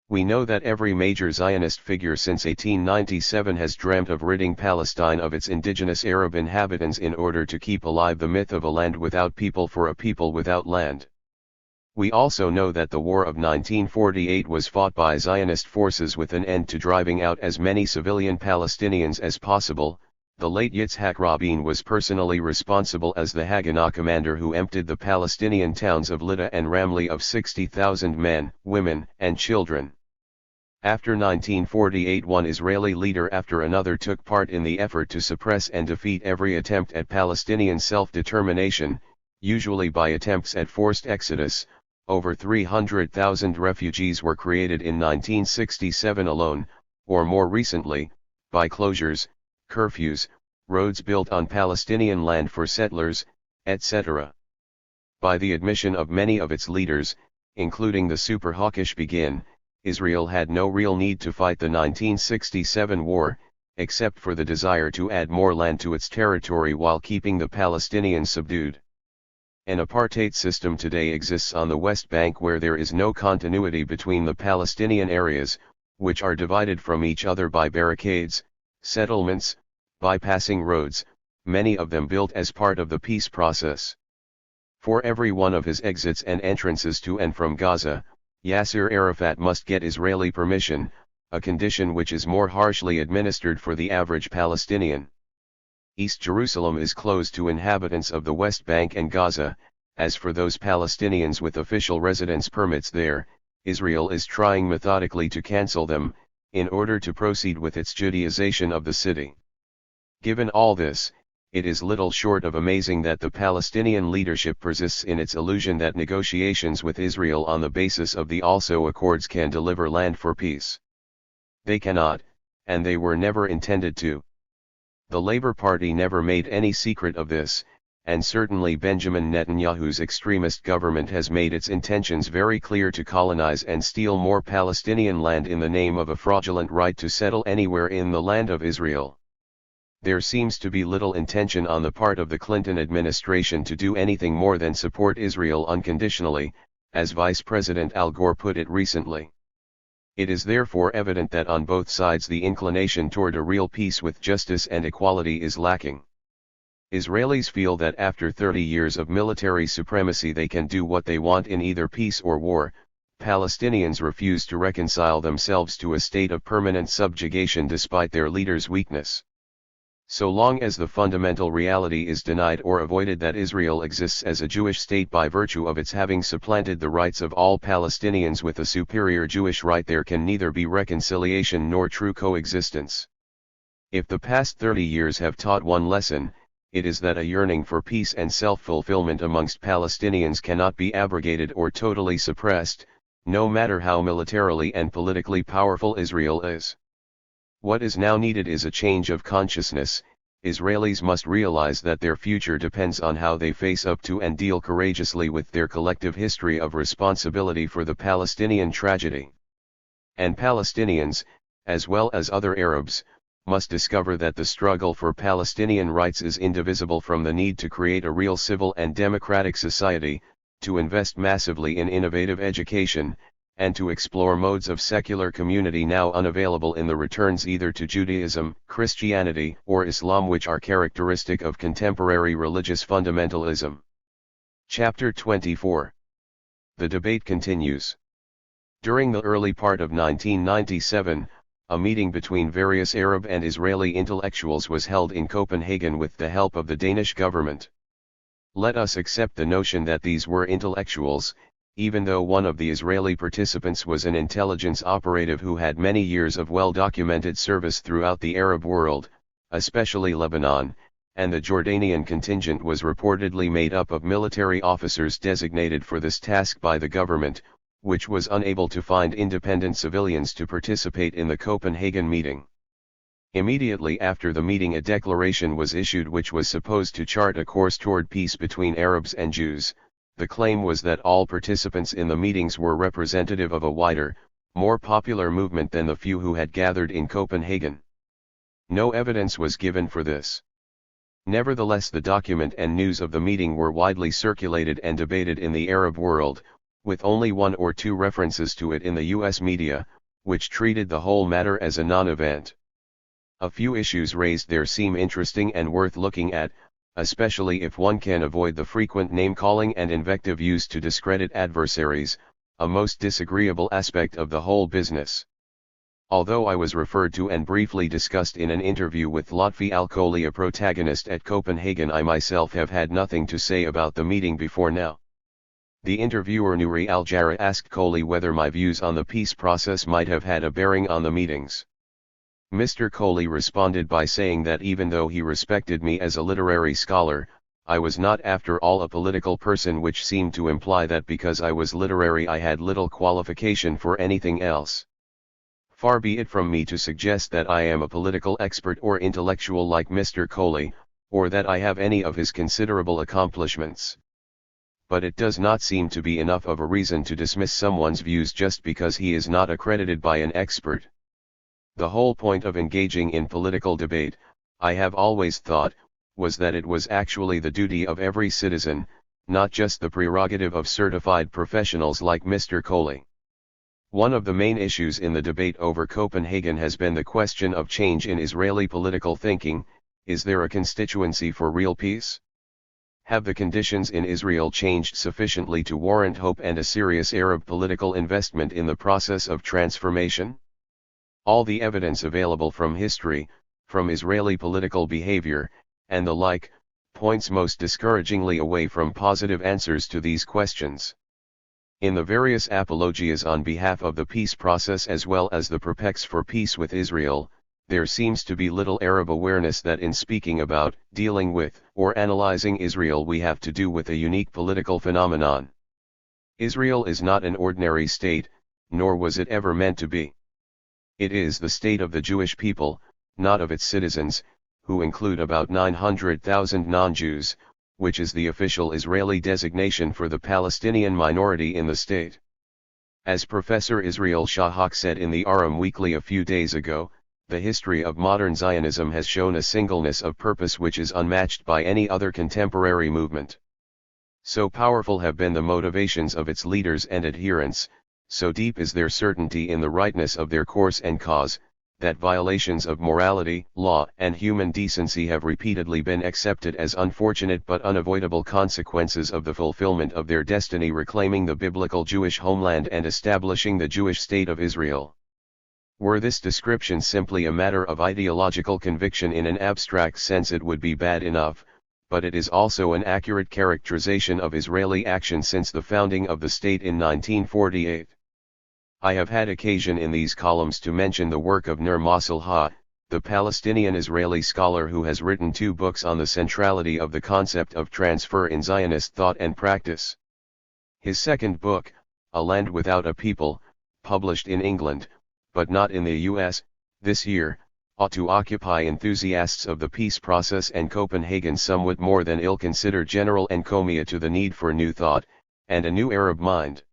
We know that every major Zionist figure since 1897 has dreamt of ridding Palestine of its indigenous Arab inhabitants in order to keep alive the myth of a land without people for a people without land. We also know that the War of 1948 was fought by Zionist forces with an end to driving out as many civilian Palestinians as possible. The late Yitzhak Rabin was personally responsible as the Haganah commander who emptied the Palestinian towns of Lydda and Ramleh of 60,000 men, women, and children. After 1948, one Israeli leader after another took part in the effort to suppress and defeat every attempt at Palestinian self-determination, usually by attempts at forced exodus. Over 300,000 refugees were created in 1967 alone, or more recently, by closures, curfews, roads built on Palestinian land for settlers, etc. By the admission of many of its leaders, including the super hawkish Begin, Israel had no real need to fight the 1967 war, except for the desire to add more land to its territory while keeping the Palestinians subdued. An apartheid system today exists on the West Bank where there is no continuity between the Palestinian areas, which are divided from each other by barricades, settlements, bypassing roads, many of them built as part of the peace process. For every one of his exits and entrances to and from Gaza, Yasser Arafat must get Israeli permission, a condition which is more harshly administered for the average Palestinian. East Jerusalem is closed to inhabitants of the West Bank and Gaza. As for those Palestinians with official residence permits there, Israel is trying methodically to cancel them, in order to proceed with its Judaization of the city. Given all this, it is little short of amazing that the Palestinian leadership persists in its illusion that negotiations with Israel on the basis of the Oslo Accords can deliver land for peace. They cannot, and they were never intended to. The Labour Party never made any secret of this, and certainly Benjamin Netanyahu's extremist government has made its intentions very clear to colonize and steal more Palestinian land in the name of a fraudulent right to settle anywhere in the land of Israel. There seems to be little intention on the part of the Clinton administration to do anything more than support Israel unconditionally, as Vice President Al Gore put it recently. It is therefore evident that on both sides the inclination toward a real peace with justice and equality is lacking. Israelis feel that after 30 years of military supremacy they can do what they want in either peace or war. Palestinians refuse to reconcile themselves to a state of permanent subjugation despite their leaders' weakness. So long as the fundamental reality is denied or avoided that Israel exists as a Jewish state by virtue of its having supplanted the rights of all Palestinians with a superior Jewish right, there can neither be reconciliation nor true coexistence. If the past 30 years have taught one lesson, it is that a yearning for peace and self-fulfillment amongst Palestinians cannot be abrogated or totally suppressed, no matter how militarily and politically powerful Israel is. What is now needed is a change of consciousness. Israelis must realize that their future depends on how they face up to and deal courageously with their collective history of responsibility for the Palestinian tragedy. And Palestinians, as well as other Arabs, must discover that the struggle for Palestinian rights is indivisible from the need to create a real civil and democratic society, to invest massively in innovative education, and to explore modes of secular community now unavailable in the returns either to Judaism, Christianity, or Islam, which are characteristic of contemporary religious fundamentalism. Chapter 24. The debate continues. During the early part of 1997, a meeting between various Arab and Israeli intellectuals was held in Copenhagen with the help of the Danish government. Let us accept the notion that these were intellectuals, even though one of the Israeli participants was an intelligence operative who had many years of well-documented service throughout the Arab world, especially Lebanon, and the Jordanian contingent was reportedly made up of military officers designated for this task by the government, which was unable to find independent civilians to participate in the Copenhagen meeting. Immediately after the meeting, a declaration was issued which was supposed to chart a course toward peace between Arabs and Jews. The claim was that all participants in the meetings were representative of a wider, more popular movement than the few who had gathered in Copenhagen. No evidence was given for this. Nevertheless, the document and news of the meeting were widely circulated and debated in the Arab world, with only one or two references to it in the US media, which treated the whole matter as a non-event. A few issues raised there seem interesting and worth looking at, especially if one can avoid the frequent name-calling and invective used to discredit adversaries, a most disagreeable aspect of the whole business. Although I was referred to and briefly discussed in an interview with Lotfi Al-Kholi, a protagonist at Copenhagen, I myself have had nothing to say about the meeting before now. The interviewer Nouri Al-Jarrah asked Kohli whether my views on the peace process might have had a bearing on the meetings. Mr. Kohli responded by saying that even though he respected me as a literary scholar, I was not after all a political person, which seemed to imply that because I was literary I had little qualification for anything else. Far be it from me to suggest that I am a political expert or intellectual like Mr. Kohli, or that I have any of his considerable accomplishments. But it does not seem to be enough of a reason to dismiss someone's views just because he is not accredited by an expert. The whole point of engaging in political debate, I have always thought, was that it was actually the duty of every citizen, not just the prerogative of certified professionals like Mr. Kohli. One of the main issues in the debate over Copenhagen has been the question of change in Israeli political thinking. Is there a constituency for real peace? Have the conditions in Israel changed sufficiently to warrant hope and a serious Arab political investment in the process of transformation? All the evidence available from history, from Israeli political behavior, and the like, points most discouragingly away from positive answers to these questions. In the various apologias on behalf of the peace process as well as the prepex for peace with Israel, there seems to be little Arab awareness that in speaking about, dealing with, or analyzing Israel we have to do with a unique political phenomenon. Israel is not an ordinary state, nor was it ever meant to be. It is the state of the Jewish people, not of its citizens, who include about 900,000 non-Jews, which is the official Israeli designation for the Palestinian minority in the state. As Professor Israel Shahak said in the Aram Weekly a few days ago, the history of modern Zionism has shown a singleness of purpose which is unmatched by any other contemporary movement. So powerful have been the motivations of its leaders and adherents, so deep is their certainty in the rightness of their course and cause, that violations of morality, law, and human decency have repeatedly been accepted as unfortunate but unavoidable consequences of the fulfillment of their destiny, reclaiming the biblical Jewish homeland and establishing the Jewish state of Israel. Were this description simply a matter of ideological conviction in an abstract sense, it would be bad enough, but it is also an accurate characterization of Israeli action since the founding of the state in 1948. I have had occasion in these columns to mention the work of Nur Masalha, the Palestinian-Israeli scholar who has written 2 books on the centrality of the concept of transfer in Zionist thought and practice. His second book, A Land Without a People, published in England, but not in the US, this year, ought to occupy enthusiasts of the peace process and Copenhagen somewhat more than ill-consider general encomia to the need for new thought, and a new Arab mind.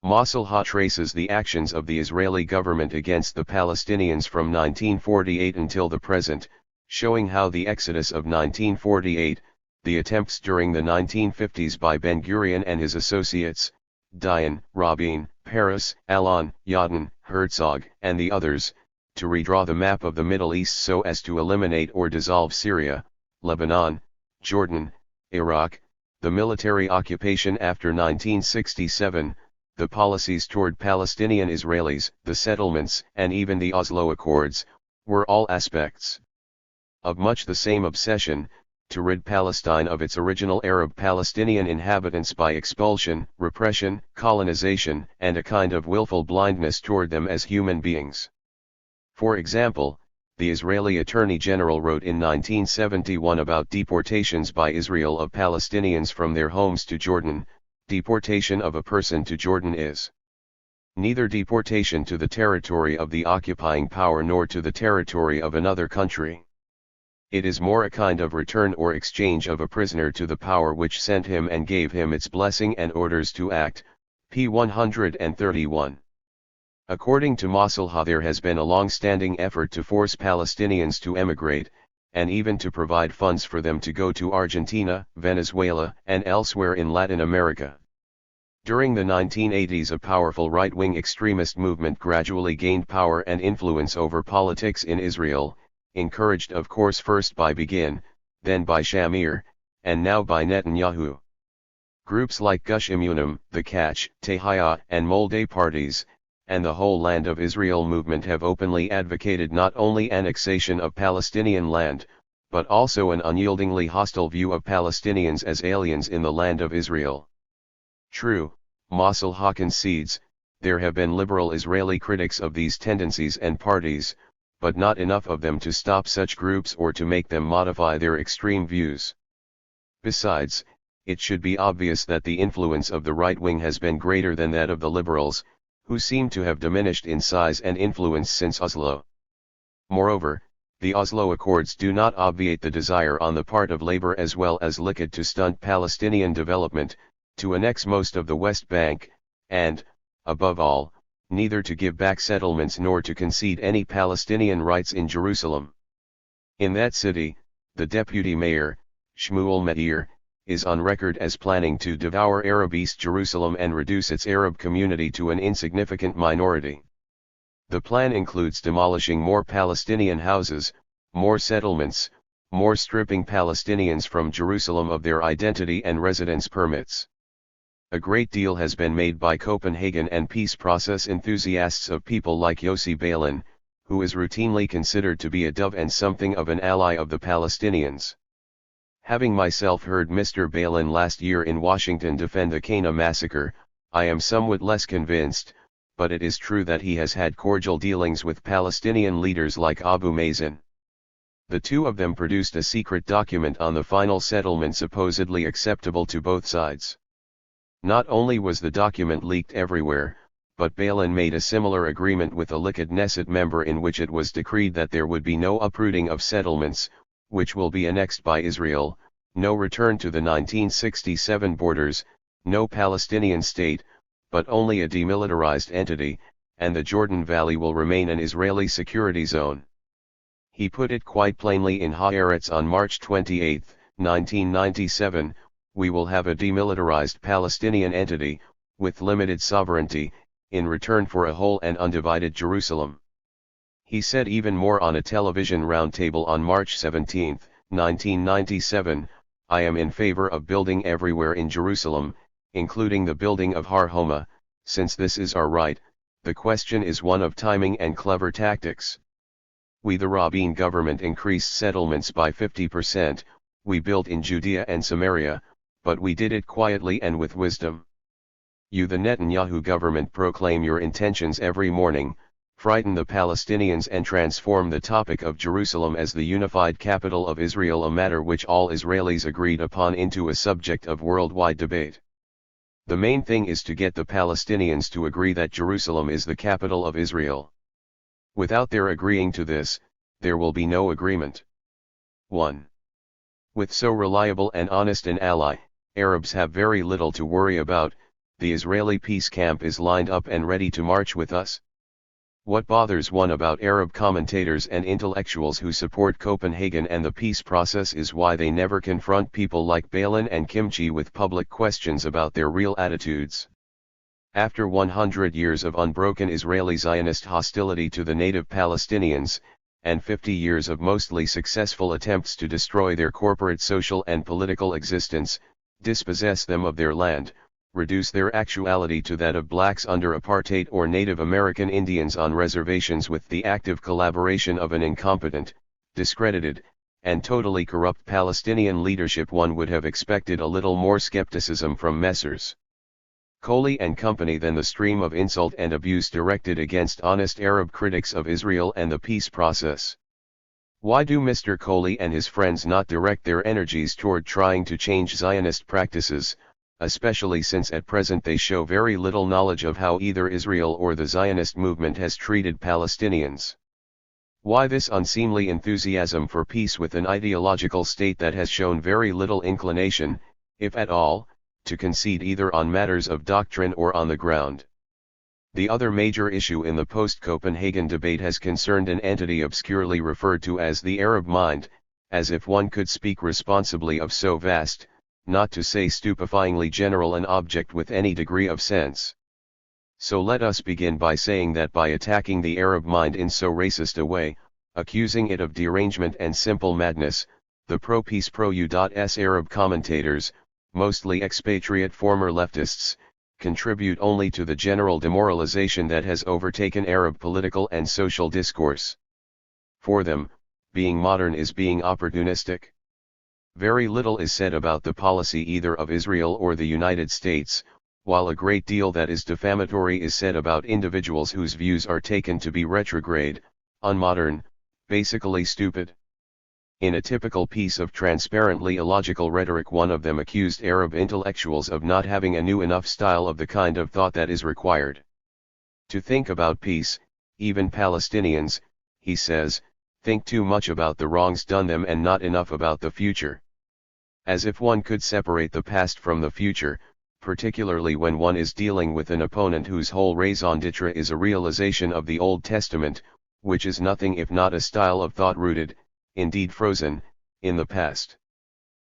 Masalha traces the actions of the Israeli government against the Palestinians from 1948 until the present, showing how the exodus of 1948, the attempts during the 1950s by Ben-Gurion and his associates, Dayan, Rabin, Peres, Alon, Yadin, Herzog, and the others, to redraw the map of the Middle East so as to eliminate or dissolve Syria, Lebanon, Jordan, Iraq, the military occupation after 1967, the policies toward Palestinian Israelis, the settlements, and even the Oslo Accords, were all aspects of much the same obsession, to rid Palestine of its original Arab Palestinian inhabitants by expulsion, repression, colonization, and a kind of willful blindness toward them as human beings. For example, the Israeli Attorney General wrote in 1971 about deportations by Israel of Palestinians from their homes to Jordan. Deportation of a person to Jordan is neither deportation to the territory of the occupying power nor to the territory of another country. It is more a kind of return or exchange of a prisoner to the power which sent him and gave him its blessing and orders to act. p. 131. According to Masalha, there has been a long-standing effort to force Palestinians to emigrate, and even to provide funds for them to go to Argentina, Venezuela, and elsewhere in Latin America. During the 1980s, a powerful right-wing extremist movement gradually gained power and influence over politics in Israel, encouraged of course first by Begin, then by Shamir, and now by Netanyahu. Groups like Gush Emunim, the Catch, Tehaya, and Molday parties, and the Whole Land of Israel movement have openly advocated not only annexation of Palestinian land, but also an unyieldingly hostile view of Palestinians as aliens in the land of Israel. True, Mossel Ha concedes, there have been liberal Israeli critics of these tendencies and parties, but not enough of them to stop such groups or to make them modify their extreme views. Besides, it should be obvious that the influence of the right wing has been greater than that of the liberals, who seem to have diminished in size and influence since Oslo. Moreover, the Oslo Accords do not obviate the desire on the part of labor as well as Likud to stunt Palestinian development, to annex most of the West Bank, and, above all, neither to give back settlements nor to concede any Palestinian rights in Jerusalem. In that city, the deputy mayor, Shmuel Meir, is on record as planning to devour Arab East Jerusalem and reduce its Arab community to an insignificant minority. The plan includes demolishing more Palestinian houses, more settlements, more stripping Palestinians from Jerusalem of their identity and residence permits. A great deal has been made by Copenhagen and peace process enthusiasts of people like Yossi Beilin, who is routinely considered to be a dove and something of an ally of the Palestinians. Having myself heard Mr. Beilin last year in Washington defend the Cana massacre, I am somewhat less convinced, but it is true that he has had cordial dealings with Palestinian leaders like Abu Mazen. The two of them produced a secret document on the final settlement supposedly acceptable to both sides. Not only was the document leaked everywhere, but Beilin made a similar agreement with a Likud Knesset member in which it was decreed that there would be no uprooting of settlements, which will be annexed by Israel, no return to the 1967 borders, no Palestinian state, but only a demilitarized entity, and the Jordan Valley will remain an Israeli security zone. He put it quite plainly in Haaretz on March 28, 1997, we will have a demilitarized Palestinian entity, with limited sovereignty, in return for a whole and undivided Jerusalem. He said even more on a television roundtable on March 17, 1997, I am in favor of building everywhere in Jerusalem, including the building of Har Homa, since this is our right, the question is one of timing and clever tactics. We the Rabin government increased settlements by 50%, we built in Judea and Samaria, but we did it quietly and with wisdom. You the Netanyahu government proclaim your intentions every morning, frighten the Palestinians and transform the topic of Jerusalem as the unified capital of Israel, a matter which all Israelis agreed upon, into a subject of worldwide debate. The main thing is to get the Palestinians to agree that Jerusalem is the capital of Israel. Without their agreeing to this, there will be no agreement. 1. With so reliable and honest an ally, Arabs have very little to worry about. The Israeli peace camp is lined up and ready to march with us. What bothers one about Arab commentators and intellectuals who support Copenhagen and the peace process is why they never confront people like Beilin and Kimchi with public questions about their real attitudes. After 100 years of unbroken Israeli Zionist hostility to the native Palestinians, and 50 years of mostly successful attempts to destroy their corporate social and political existence, dispossess them of their land, reduce their actuality to that of blacks under apartheid or Native American Indians on reservations with the active collaboration of an incompetent, discredited, and totally corrupt Palestinian leadership, one would have expected a little more skepticism from Messrs. Kohli and company than the stream of insult and abuse directed against honest Arab critics of Israel and the peace process. Why do Mr. Kohli and his friends not direct their energies toward trying to change Zionist practices, especially since at present they show very little knowledge of how either Israel or the Zionist movement has treated Palestinians? Why this unseemly enthusiasm for peace with an ideological state that has shown very little inclination, if at all, to concede either on matters of doctrine or on the ground? The other major issue in the post-Copenhagen debate has concerned an entity obscurely referred to as the Arab mind, as if one could speak responsibly of so vast, not to say stupefyingly general an object with any degree of sense. So let us begin by saying that by attacking the Arab mind in so racist a way, accusing it of derangement and simple madness, the pro-peace pro-US Arab commentators, mostly expatriate former leftists, contribute only to the general demoralization that has overtaken Arab political and social discourse. For them, being modern is being opportunistic. Very little is said about the policy either of Israel or the United States, while a great deal that is defamatory is said about individuals whose views are taken to be retrograde, unmodern, basically stupid. In a typical piece of transparently illogical rhetoric, one of them accused Arab intellectuals of not having a new enough style of the kind of thought that is required to think about peace. Even Palestinians, he says, think too much about the wrongs done them and not enough about the future. As if one could separate the past from the future, particularly when one is dealing with an opponent whose whole raison d'etre is a realization of the Old Testament, which is nothing if not a style of thought rooted, indeed frozen, in the past.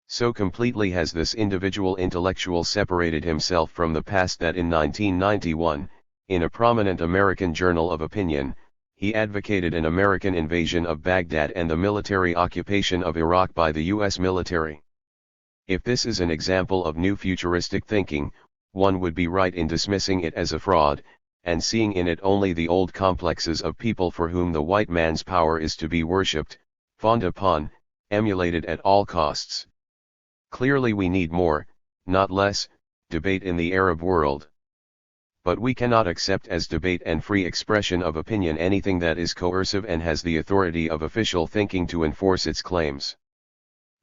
So completely has this individual intellectual separated himself from the past that in 1991, in a prominent American journal of opinion, he advocated an American invasion of Baghdad and the military occupation of Iraq by the U.S. military. If this is an example of new futuristic thinking, one would be right in dismissing it as a fraud, and seeing in it only the old complexes of people for whom the white man's power is to be worshipped, fawned upon, emulated at all costs. Clearly we need more, not less, debate in the Arab world. But we cannot accept as debate and free expression of opinion anything that is coercive and has the authority of official thinking to enforce its claims.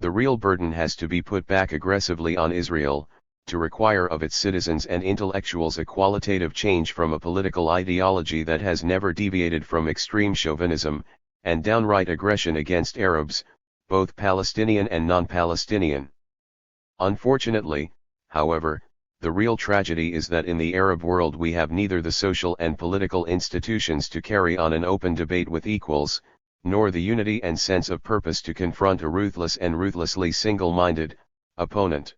The real burden has to be put back aggressively on Israel, to require of its citizens and intellectuals a qualitative change from a political ideology that has never deviated from extreme chauvinism, and downright aggression against Arabs, both Palestinian and non-Palestinian. Unfortunately, however, the real tragedy is that in the Arab world we have neither the social and political institutions to carry on an open debate with equals, nor the unity and sense of purpose to confront a ruthless and ruthlessly single-minded opponent.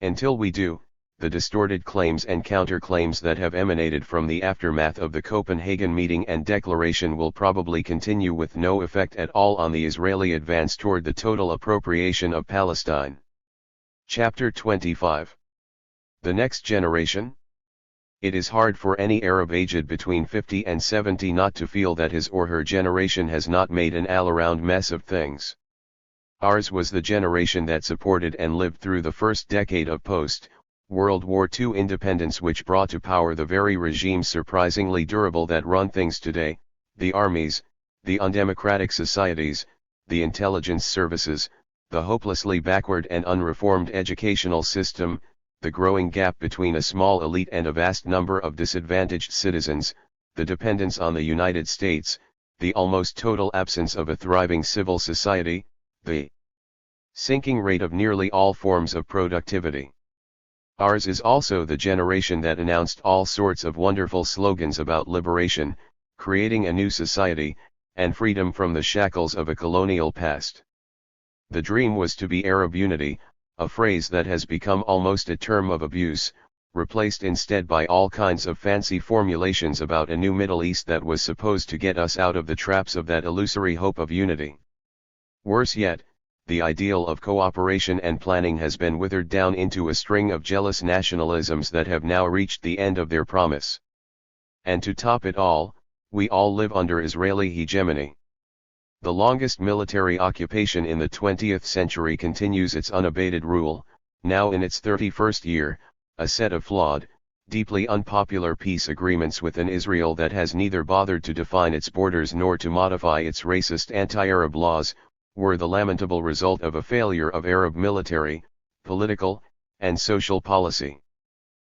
Until we do, the distorted claims and counterclaims that have emanated from the aftermath of the Copenhagen meeting and declaration will probably continue with no effect at all on the Israeli advance toward the total appropriation of Palestine. Chapter 25. The next generation? It is hard for any Arab aged between 50 and 70 not to feel that his or her generation has not made an all-around mess of things. Ours was the generation that supported and lived through the first decade of post-World War II independence, which brought to power the very regimes surprisingly durable that run things today, the armies, the undemocratic societies, the intelligence services, the hopelessly backward and unreformed educational system, the growing gap between a small elite and a vast number of disadvantaged citizens, the dependence on the United States, the almost total absence of a thriving civil society, the sinking rate of nearly all forms of productivity. Ours is also the generation that announced all sorts of wonderful slogans about liberation, creating a new society, and freedom from the shackles of a colonial past. The dream was to be Arab unity, a phrase that has become almost a term of abuse, replaced instead by all kinds of fancy formulations about a new Middle East that was supposed to get us out of the traps of that illusory hope of unity. Worse yet, the ideal of cooperation and planning has been withered down into a string of jealous nationalisms that have now reached the end of their promise. And to top it all, we all live under Israeli hegemony. The longest military occupation in the 20th century continues its unabated rule, now in its 31st year, a set of flawed, deeply unpopular peace agreements with an Israel that has neither bothered to define its borders nor to modify its racist anti-Arab laws, were the lamentable result of a failure of Arab military, political, and social policy.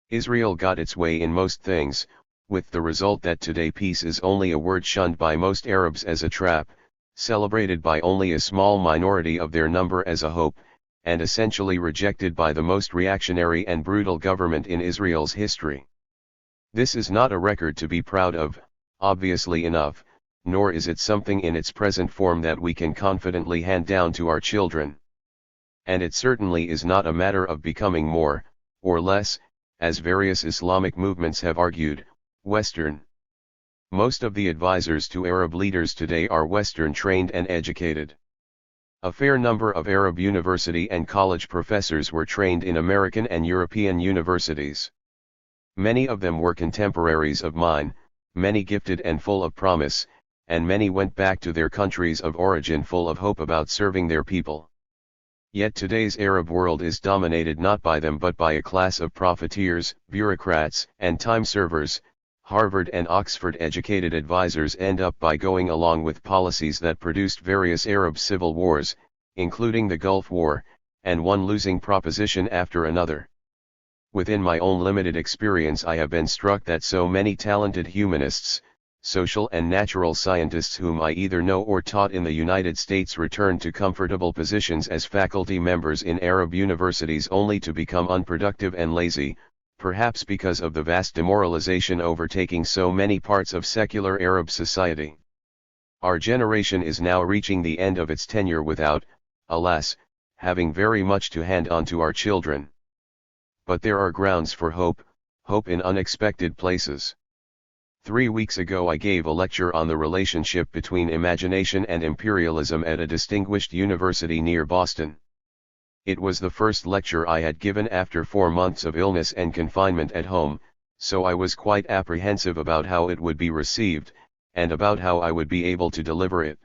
Israel got its way in most things, with the result that today peace is only a word shunned by most Arabs as a trap, celebrated by only a small minority of their number as a hope, and essentially rejected by the most reactionary and brutal government in Israel's history. This is not a record to be proud of, obviously enough, nor is it something in its present form that we can confidently hand down to our children. And it certainly is not a matter of becoming more, or less, as various Islamic movements have argued, Western. Most of the advisors to Arab leaders today are Western trained and educated. A fair number of Arab university and college professors were trained in American and European universities. Many of them were contemporaries of mine, many gifted and full of promise, and many went back to their countries of origin full of hope about serving their people. Yet today's Arab world is dominated not by them but by a class of profiteers, bureaucrats, and time servers. Harvard and Oxford educated advisors end up by going along with policies that produced various Arab civil wars, including the Gulf War, and one losing proposition after another. Within my own limited experience, I have been struck that so many talented humanists, social and natural scientists whom I either know or taught in the United States return to comfortable positions as faculty members in Arab universities only to become unproductive and lazy, perhaps because of the vast demoralization overtaking so many parts of secular Arab society. Our generation is now reaching the end of its tenure without, alas, having very much to hand on to our children. But there are grounds for hope, hope in unexpected places. 3 weeks ago I gave a lecture on the relationship between imagination and imperialism at a distinguished university near Boston. It was the first lecture I had given after 4 months of illness and confinement at home, so I was quite apprehensive about how it would be received, and about how I would be able to deliver it.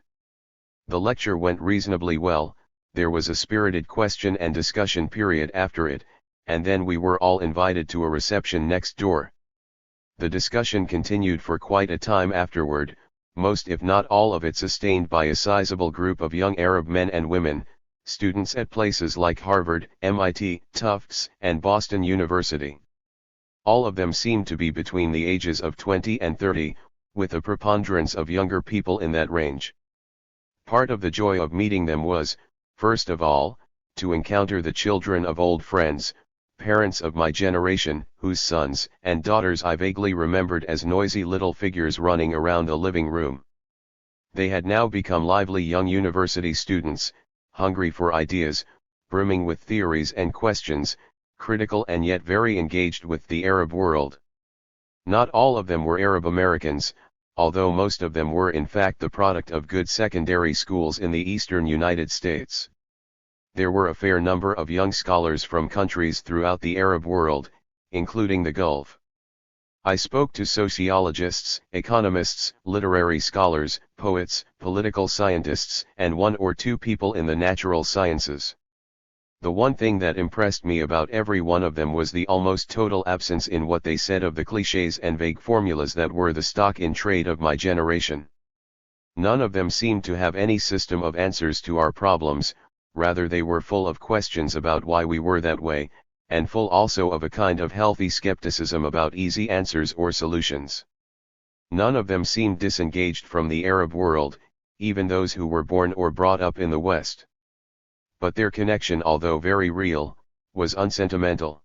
The lecture went reasonably well. There was a spirited question and discussion period after it, and then we were all invited to a reception next door. The discussion continued for quite a time afterward, most if not all of it sustained by a sizable group of young Arab men and women, students at places like Harvard, MIT, Tufts, and Boston University. All of them seemed to be between the ages of 20 and 30, with a preponderance of younger people in that range. Part of the joy of meeting them was, first of all, to encounter the children of old friends, parents of my generation, whose sons and daughters I vaguely remembered as noisy little figures running around the living room. They had now become lively young university students, hungry for ideas, brimming with theories and questions, critical and yet very engaged with the Arab world. Not all of them were Arab Americans, although most of them were in fact the product of good secondary schools in the eastern United States. There were a fair number of young scholars from countries throughout the Arab world, including the Gulf. I spoke to sociologists, economists, literary scholars, poets, political scientists, and 1 or 2 people in the natural sciences. The one thing that impressed me about every one of them was the almost total absence in what they said of the clichés and vague formulas that were the stock in trade of my generation. None of them seemed to have any system of answers to our problems. Rather they were full of questions about why we were that way, and full also of a kind of healthy skepticism about easy answers or solutions. None of them seemed disengaged from the Arab world, even those who were born or brought up in the West. But their connection, although very real, was unsentimental.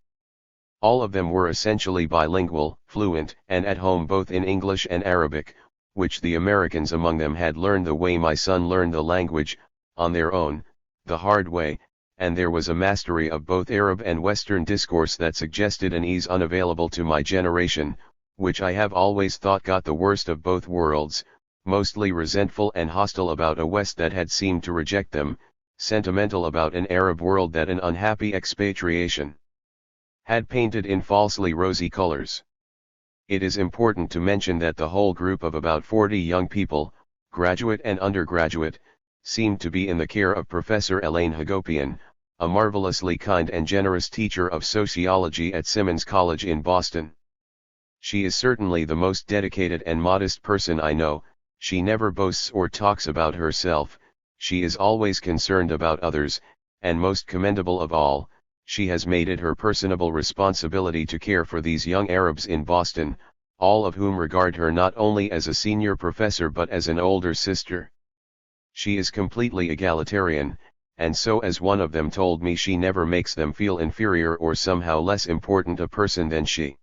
All of them were essentially bilingual, fluent, and at home both in English and Arabic, which the Americans among them had learned the way my son learned the language, on their own, the hard way, and there was a mastery of both Arab and Western discourse that suggested an ease unavailable to my generation, which I have always thought got the worst of both worlds, mostly resentful and hostile about a West that had seemed to reject them, sentimental about an Arab world that an unhappy expatriation had painted in falsely rosy colors. It is important to mention that the whole group of about 40 young people, graduate and undergraduate, seemed to be in the care of Professor Elaine Hagopian, a marvelously kind and generous teacher of sociology at Simmons College in Boston. She is certainly the most dedicated and modest person I know. She never boasts or talks about herself. She is always concerned about others, and most commendable of all, she has made it her personable responsibility to care for these young Arabs in Boston, all of whom regard her not only as a senior professor but as an older sister. She is completely egalitarian, and so as one of them told me, she never makes them feel inferior or somehow less important a person than she.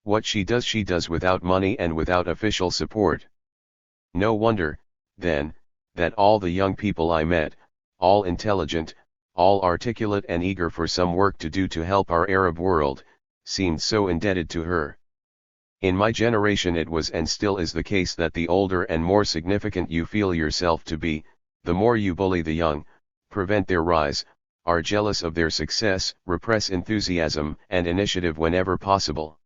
What she does without money and without official support. No wonder, then, that all the young people I met, all intelligent, all articulate and eager for some work to do to help our Arab world, seemed so indebted to her. In my generation it was and still is the case that the older and more significant you feel yourself to be, the more you bully the young, prevent their rise, are jealous of their success, repress enthusiasm and initiative whenever possible.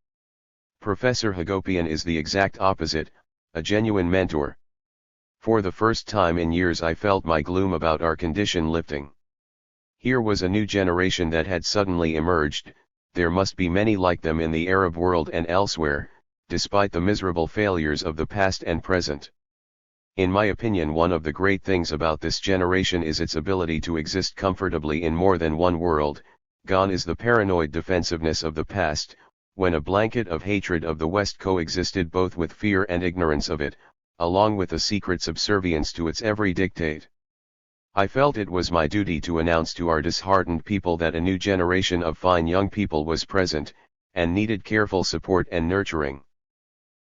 Professor Hagopian is the exact opposite, a genuine mentor. For the first time in years I felt my gloom about our condition lifting. Here was a new generation that had suddenly emerged. There must be many like them in the Arab world and elsewhere, despite the miserable failures of the past and present. In my opinion, one of the great things about this generation is its ability to exist comfortably in more than one world. Gone is the paranoid defensiveness of the past, when a blanket of hatred of the West coexisted both with fear and ignorance of it, along with a secret subservience to its every dictate. I felt it was my duty to announce to our disheartened people that a new generation of fine young people was present, and needed careful support and nurturing.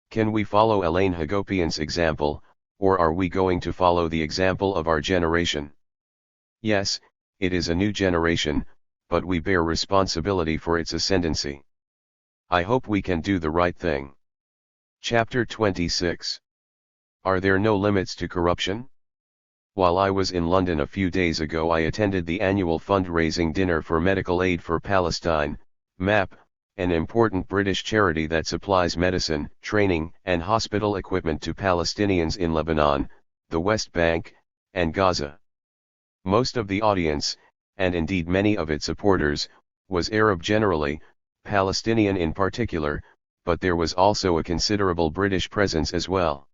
Can we follow Elaine Hagopian's example, or are we going to follow the example of our generation? Yes, it is a new generation, but we bear responsibility for its ascendancy. I hope we can do the right thing. Chapter 26. Are there no limits to corruption? While I was in London a few days ago, I attended the annual fundraising dinner for Medical Aid for Palestine, MAP, an important British charity that supplies medicine, training, and hospital equipment to Palestinians in Lebanon, the West Bank, and Gaza. Most of the audience, and indeed many of its supporters, was Arab generally, Palestinian in particular, but there was also a considerable British presence as well.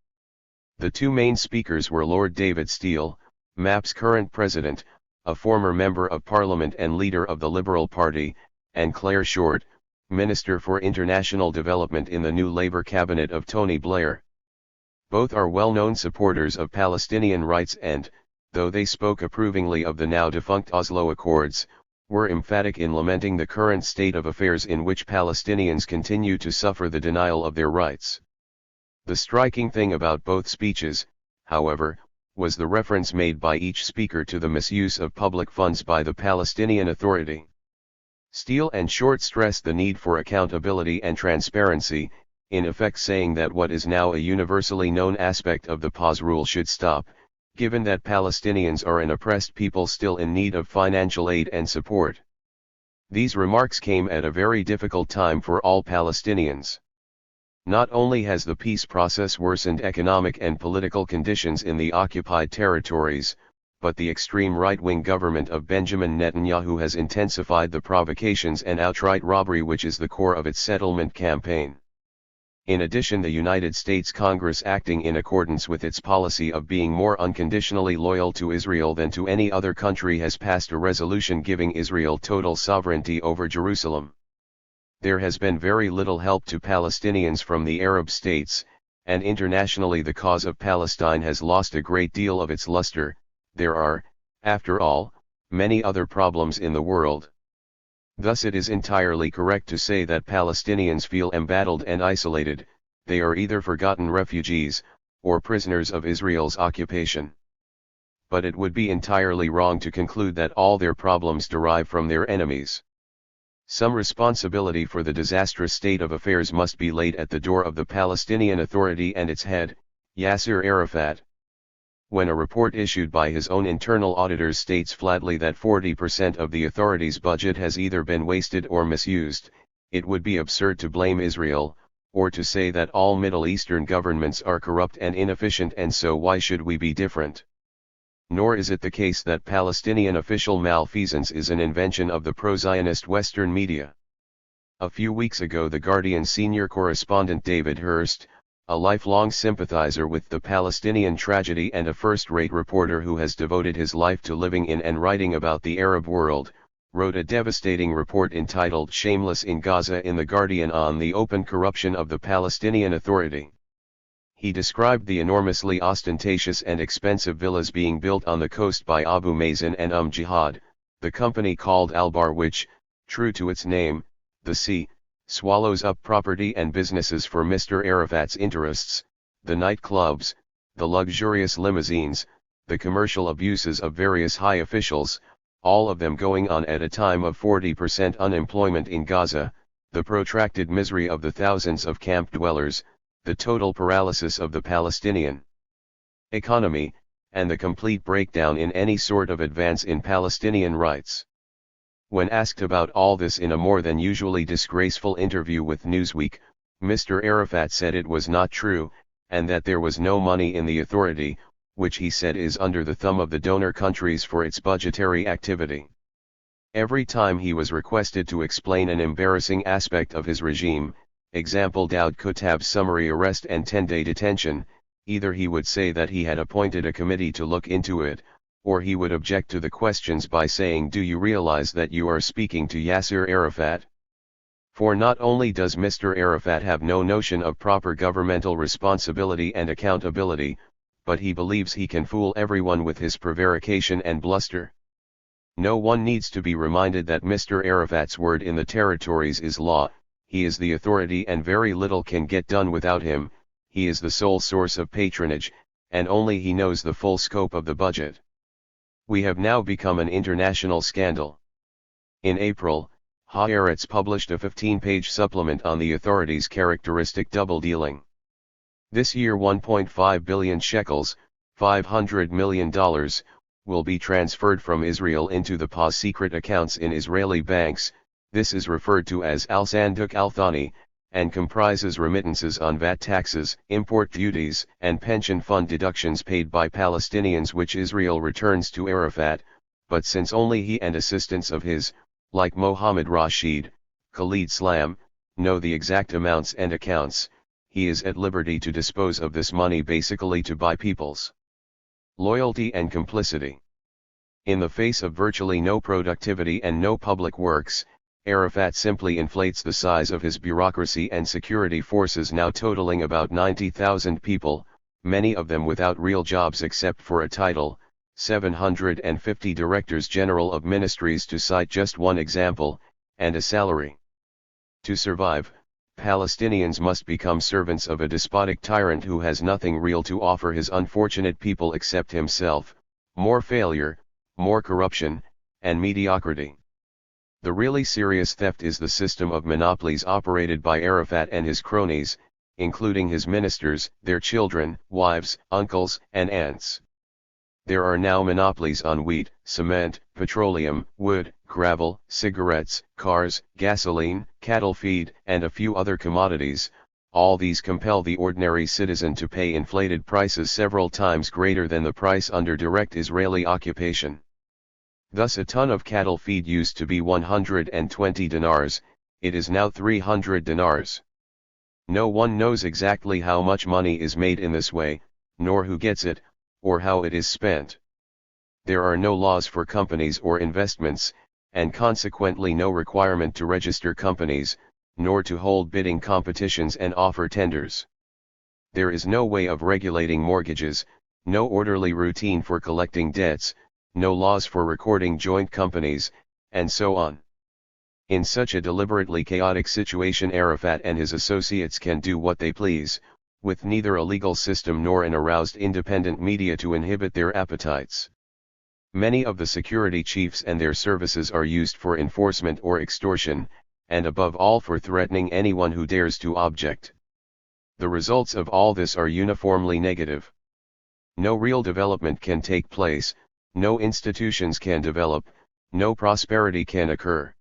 The two main speakers were Lord David Steele, MAP's current president, a former member of Parliament and leader of the Liberal Party, and Clare Short, Minister for International Development in the new Labour cabinet of Tony Blair. Both are well-known supporters of Palestinian rights and, though they spoke approvingly of the now-defunct Oslo Accords, were emphatic in lamenting the current state of affairs in which Palestinians continue to suffer the denial of their rights. The striking thing about both speeches, however, was the reference made by each speaker to the misuse of public funds by the Palestinian Authority. Steele and Short stressed the need for accountability and transparency, in effect saying that what is now a universally known aspect of the pause rule should stop, given that Palestinians are an oppressed people still in need of financial aid and support. These remarks came at a very difficult time for all Palestinians. Not only has the peace process worsened economic and political conditions in the occupied territories, but the extreme right-wing government of Benjamin Netanyahu has intensified the provocations and outright robbery which is the core of its settlement campaign. In addition, the United States Congress, acting in accordance with its policy of being more unconditionally loyal to Israel than to any other country, has passed a resolution giving Israel total sovereignty over Jerusalem. There has been very little help to Palestinians from the Arab states, and internationally the cause of Palestine has lost a great deal of its luster. There are, after all, many other problems in the world. Thus it is entirely correct to say that Palestinians feel embattled and isolated. They are either forgotten refugees, or prisoners of Israel's occupation. But it would be entirely wrong to conclude that all their problems derive from their enemies. Some responsibility for the disastrous state of affairs must be laid at the door of the Palestinian Authority and its head, Yasser Arafat. When a report issued by his own internal auditors states flatly that 40% of the authority's budget has either been wasted or misused, it would be absurd to blame Israel, or to say that all Middle Eastern governments are corrupt and inefficient and so why should we be different? Nor is it the case that Palestinian official malfeasance is an invention of the pro-Zionist Western media. A few weeks ago, The Guardian's senior correspondent David Hurst, a lifelong sympathizer with the Palestinian tragedy and a first-rate reporter who has devoted his life to living in and writing about the Arab world, wrote a devastating report entitled "Shameless in Gaza" in The Guardian on the open corruption of the Palestinian Authority. He described the enormously ostentatious and expensive villas being built on the coast by Abu Mazen and Jihad, the company called Al-Bar which, true to its name, the sea, swallows up property and businesses for Mr. Arafat's interests, the nightclubs, the luxurious limousines, the commercial abuses of various high officials, all of them going on at a time of 40% unemployment in Gaza, the protracted misery of the thousands of camp dwellers, the total paralysis of the Palestinian economy, and the complete breakdown in any sort of advance in Palestinian rights. When asked about all this in a more than usually disgraceful interview with Newsweek, Mr. Arafat said it was not true, and that there was no money in the authority, which he said is under the thumb of the donor countries for its budgetary activity. Every time he was requested to explain an embarrassing aspect of his regime, example Daoud Kuttab's summary arrest and 10-day detention, either he would say that he had appointed a committee to look into it, or he would object to the questions by saying, "Do you realize that you are speaking to Yasser Arafat?" For not only does Mr. Arafat have no notion of proper governmental responsibility and accountability, but he believes he can fool everyone with his prevarication and bluster. No one needs to be reminded that Mr. Arafat's word in the territories is law, he is the authority and very little can get done without him, he is the sole source of patronage, and only he knows the full scope of the budget. We have now become an international scandal. In April, Haaretz published a 15-page supplement on the authorities' characteristic double-dealing. This year 1.5 billion shekels, $500 million, will be transferred from Israel into the PA's secret accounts in Israeli banks. This is referred to as Al-Sanduk Al-Thani, and comprises remittances on VAT taxes, import duties, and pension fund deductions paid by Palestinians which Israel returns to Arafat, but since only he and assistants of his, like Mohammed Rashid, Khalid Slam, know the exact amounts and accounts, he is at liberty to dispose of this money basically to buy people's loyalty and complicity. In the face of virtually no productivity and no public works, Arafat simply inflates the size of his bureaucracy and security forces, now totaling about 90,000 people, many of them without real jobs except for a title, 750 directors general of ministries to cite just one example, and a salary. To survive, Palestinians must become servants of a despotic tyrant who has nothing real to offer his unfortunate people except himself, more failure, more corruption, and mediocrity. The really serious theft is the system of monopolies operated by Arafat and his cronies, including his ministers, their children, wives, uncles, and aunts. There are now monopolies on wheat, cement, petroleum, wood, gravel, cigarettes, cars, gasoline, cattle feed, and a few other commodities. All these compel the ordinary citizen to pay inflated prices several times greater than the price under direct Israeli occupation. Thus a ton of cattle feed used to be 120 dinars, it is now 300 dinars. No one knows exactly how much money is made in this way, nor who gets it, or how it is spent. There are no laws for companies or investments, and consequently no requirement to register companies, nor to hold bidding competitions and offer tenders. There is no way of regulating mortgages, no orderly routine for collecting debts, no laws for recording joint companies, and so on. In such a deliberately chaotic situation, Arafat and his associates can do what they please, with neither a legal system nor an aroused independent media to inhibit their appetites. Many of the security chiefs and their services are used for enforcement or extortion, and above all for threatening anyone who dares to object. The results of all this are uniformly negative. No real development can take place, no institutions can develop, no prosperity can occur.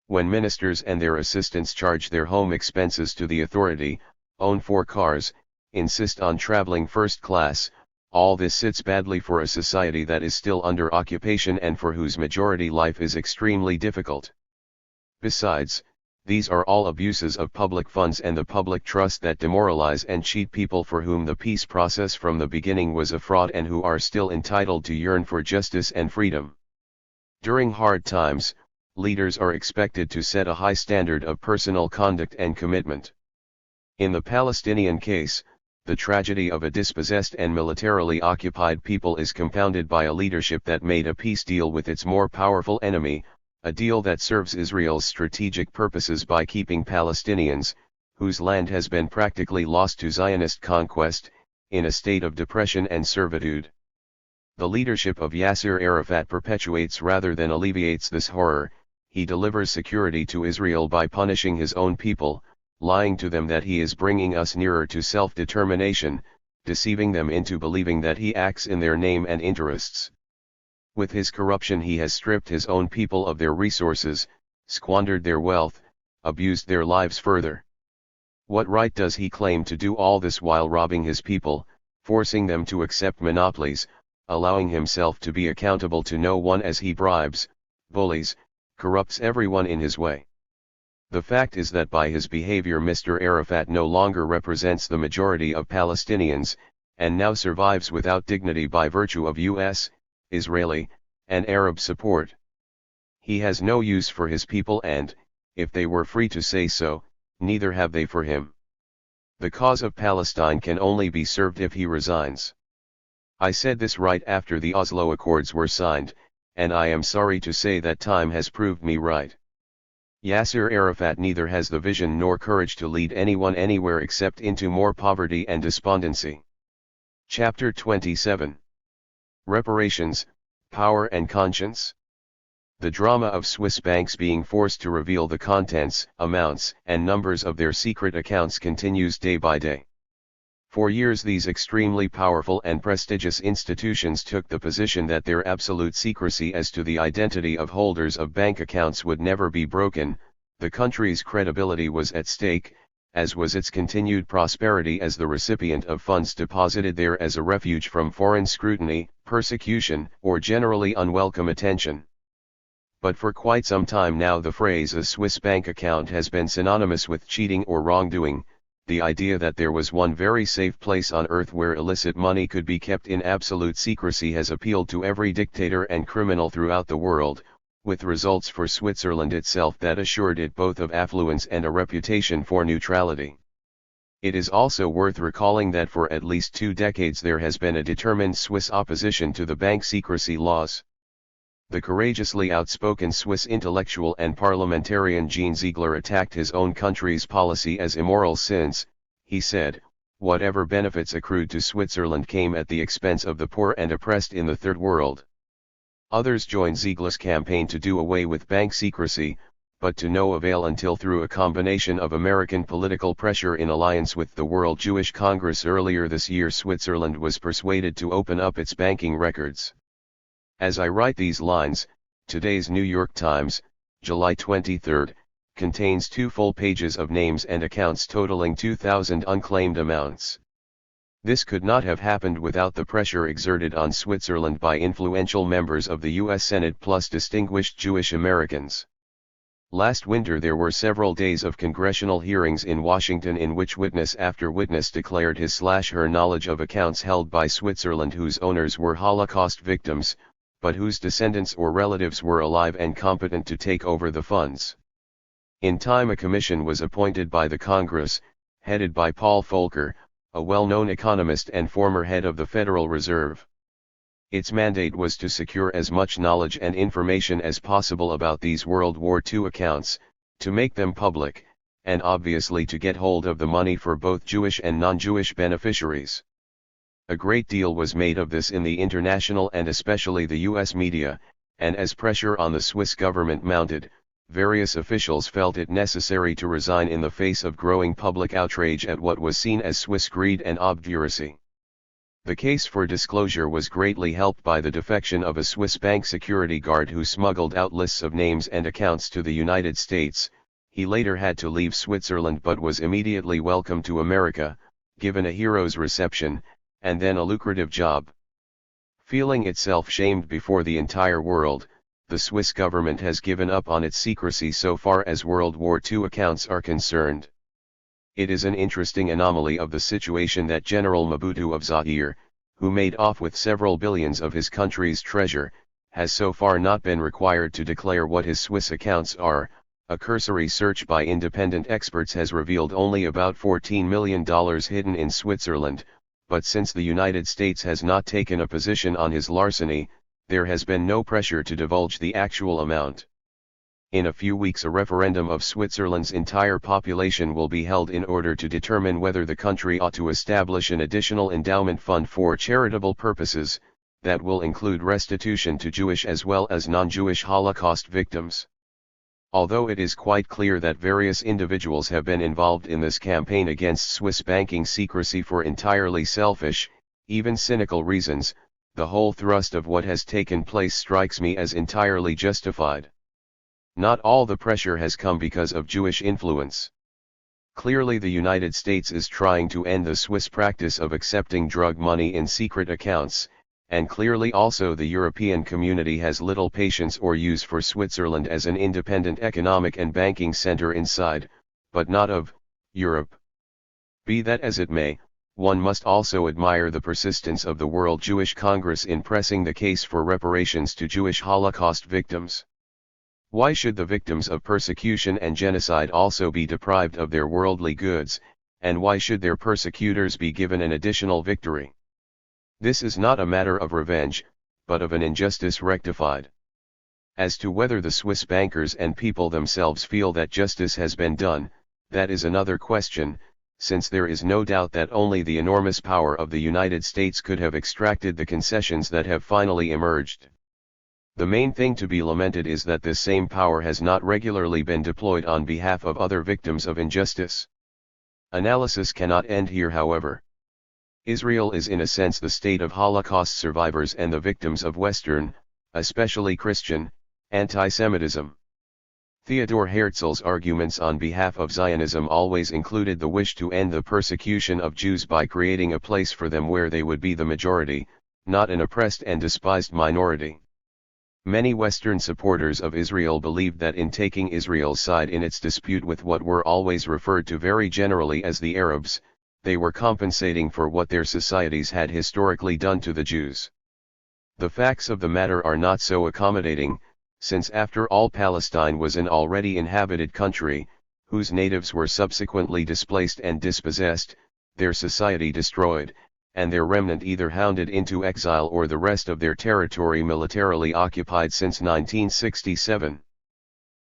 When ministers and their assistants charge their home expenses to the authority, own 4 cars, insist on traveling first class, all this sits badly for a society that is still under occupation and for whose majority life is extremely difficult. Besides, these are all abuses of public funds and the public trust that demoralize and cheat people for whom the peace process from the beginning was a fraud and who are still entitled to yearn for justice and freedom. During hard times, leaders are expected to set a high standard of personal conduct and commitment. In the Palestinian case, the tragedy of a dispossessed and militarily occupied people is compounded by a leadership that made a peace deal with its more powerful enemy, a deal that serves Israel's strategic purposes by keeping Palestinians, whose land has been practically lost to Zionist conquest, in a state of depression and servitude. The leadership of Yasser Arafat perpetuates rather than alleviates this horror. He delivers security to Israel by punishing his own people, lying to them that he is bringing us nearer to self-determination, deceiving them into believing that he acts in their name and interests. With his corruption he has stripped his own people of their resources, squandered their wealth, abused their lives further. What right does he claim to do all this while robbing his people, forcing them to accept monopolies, allowing himself to be accountable to no one as he bribes, bullies, corrupts everyone in his way. The fact is that by his behavior Mr. Arafat no longer represents the majority of Palestinians, and now survives without dignity by virtue of US, Israeli, and Arab support. He has no use for his people and, if they were free to say so, neither have they for him. The cause of Palestine can only be served if he resigns. I said this right after the Oslo Accords were signed, and I am sorry to say that time has proved me right. Yasser Arafat neither has the vision nor courage to lead anyone anywhere except into more poverty and despondency. Chapter 27. Reparations, Power and Conscience. The drama of Swiss banks being forced to reveal the contents, amounts, and numbers of their secret accounts continues day by day. For years these extremely powerful and prestigious institutions took the position that their absolute secrecy as to the identity of holders of bank accounts would never be broken. The country's credibility was at stake, as was its continued prosperity as the recipient of funds deposited there as a refuge from foreign scrutiny, persecution, or generally unwelcome attention. But for quite some time now the phrase "a Swiss bank account" has been synonymous with cheating or wrongdoing. The idea that there was one very safe place on earth where illicit money could be kept in absolute secrecy has appealed to every dictator and criminal throughout the world, with results for Switzerland itself that assured it both of affluence and a reputation for neutrality. It is also worth recalling that for at least 2 decades there has been a determined Swiss opposition to the bank secrecy laws. The courageously outspoken Swiss intellectual and parliamentarian Jean Ziegler attacked his own country's policy as immoral since, he said, whatever benefits accrued to Switzerland came at the expense of the poor and oppressed in the Third World. Others joined Ziegler's campaign to do away with bank secrecy, but to no avail until through a combination of American political pressure in alliance with the World Jewish Congress earlier this year Switzerland was persuaded to open up its banking records. As I write these lines, today's New York Times, July 23, contains 2 full pages of names and accounts totaling 2,000 unclaimed amounts. This could not have happened without the pressure exerted on Switzerland by influential members of the U.S. Senate plus distinguished Jewish Americans. Last winter there were several days of congressional hearings in Washington in which witness after witness declared his/her knowledge of accounts held by Switzerland whose owners were Holocaust victims, but whose descendants or relatives were alive and competent to take over the funds. In time a commission was appointed by the Congress, headed by Paul Volcker, a well-known economist and former head of the Federal Reserve. Its mandate was to secure as much knowledge and information as possible about these World War II accounts, to make them public, and obviously to get hold of the money for both Jewish and non-Jewish beneficiaries. A great deal was made of this in the international and especially the U.S. media, and as pressure on the Swiss government mounted, various officials felt it necessary to resign in the face of growing public outrage at what was seen as Swiss greed and obduracy. The case for disclosure was greatly helped by the defection of a Swiss bank security guard who smuggled out lists of names and accounts to the United States. He later had to leave Switzerland but was immediately welcomed to America, given a hero's reception, and then a lucrative job. Feeling itself shamed before the entire world, the Swiss government has given up on its secrecy so far as World War II accounts are concerned. It is an interesting anomaly of the situation that General Mobutu of Zaire, who made off with several billions of his country's treasure, has so far not been required to declare what his Swiss accounts are. A cursory search by independent experts has revealed only about $14 million hidden in Switzerland, but since the United States has not taken a position on his larceny, there has been no pressure to divulge the actual amount. In a few weeks a referendum of Switzerland's entire population will be held in order to determine whether the country ought to establish an additional endowment fund for charitable purposes, that will include restitution to Jewish as well as non-Jewish Holocaust victims. Although it is quite clear that various individuals have been involved in this campaign against Swiss banking secrecy for entirely selfish, even cynical reasons, the whole thrust of what has taken place strikes me as entirely justified. Not all the pressure has come because of Jewish influence. Clearly the United States is trying to end the Swiss practice of accepting drug money in secret accounts, and clearly also the European community has little patience or use for Switzerland as an independent economic and banking center inside, but not of, Europe. Be that as it may, one must also admire the persistence of the World Jewish Congress in pressing the case for reparations to Jewish Holocaust victims. Why should the victims of persecution and genocide also be deprived of their worldly goods, and why should their persecutors be given an additional victory? This is not a matter of revenge, but of an injustice rectified. As to whether the Swiss bankers and people themselves feel that justice has been done, that is another question, since there is no doubt that only the enormous power of the United States could have extracted the concessions that have finally emerged. The main thing to be lamented is that this same power has not regularly been deployed on behalf of other victims of injustice. Analysis cannot end here, however. Israel is in a sense the state of Holocaust survivors and the victims of Western, especially Christian, anti-Semitism. Theodor Herzl's arguments on behalf of Zionism always included the wish to end the persecution of Jews by creating a place for them where they would be the majority, not an oppressed and despised minority. Many Western supporters of Israel believed that in taking Israel's side in its dispute with what were always referred to very generally as the Arabs, they were compensating for what their societies had historically done to the Jews. The facts of the matter are not so accommodating, since after all Palestine was an already inhabited country, whose natives were subsequently displaced and dispossessed, their society destroyed, and their remnant either hounded into exile or the rest of their territory militarily occupied since 1967.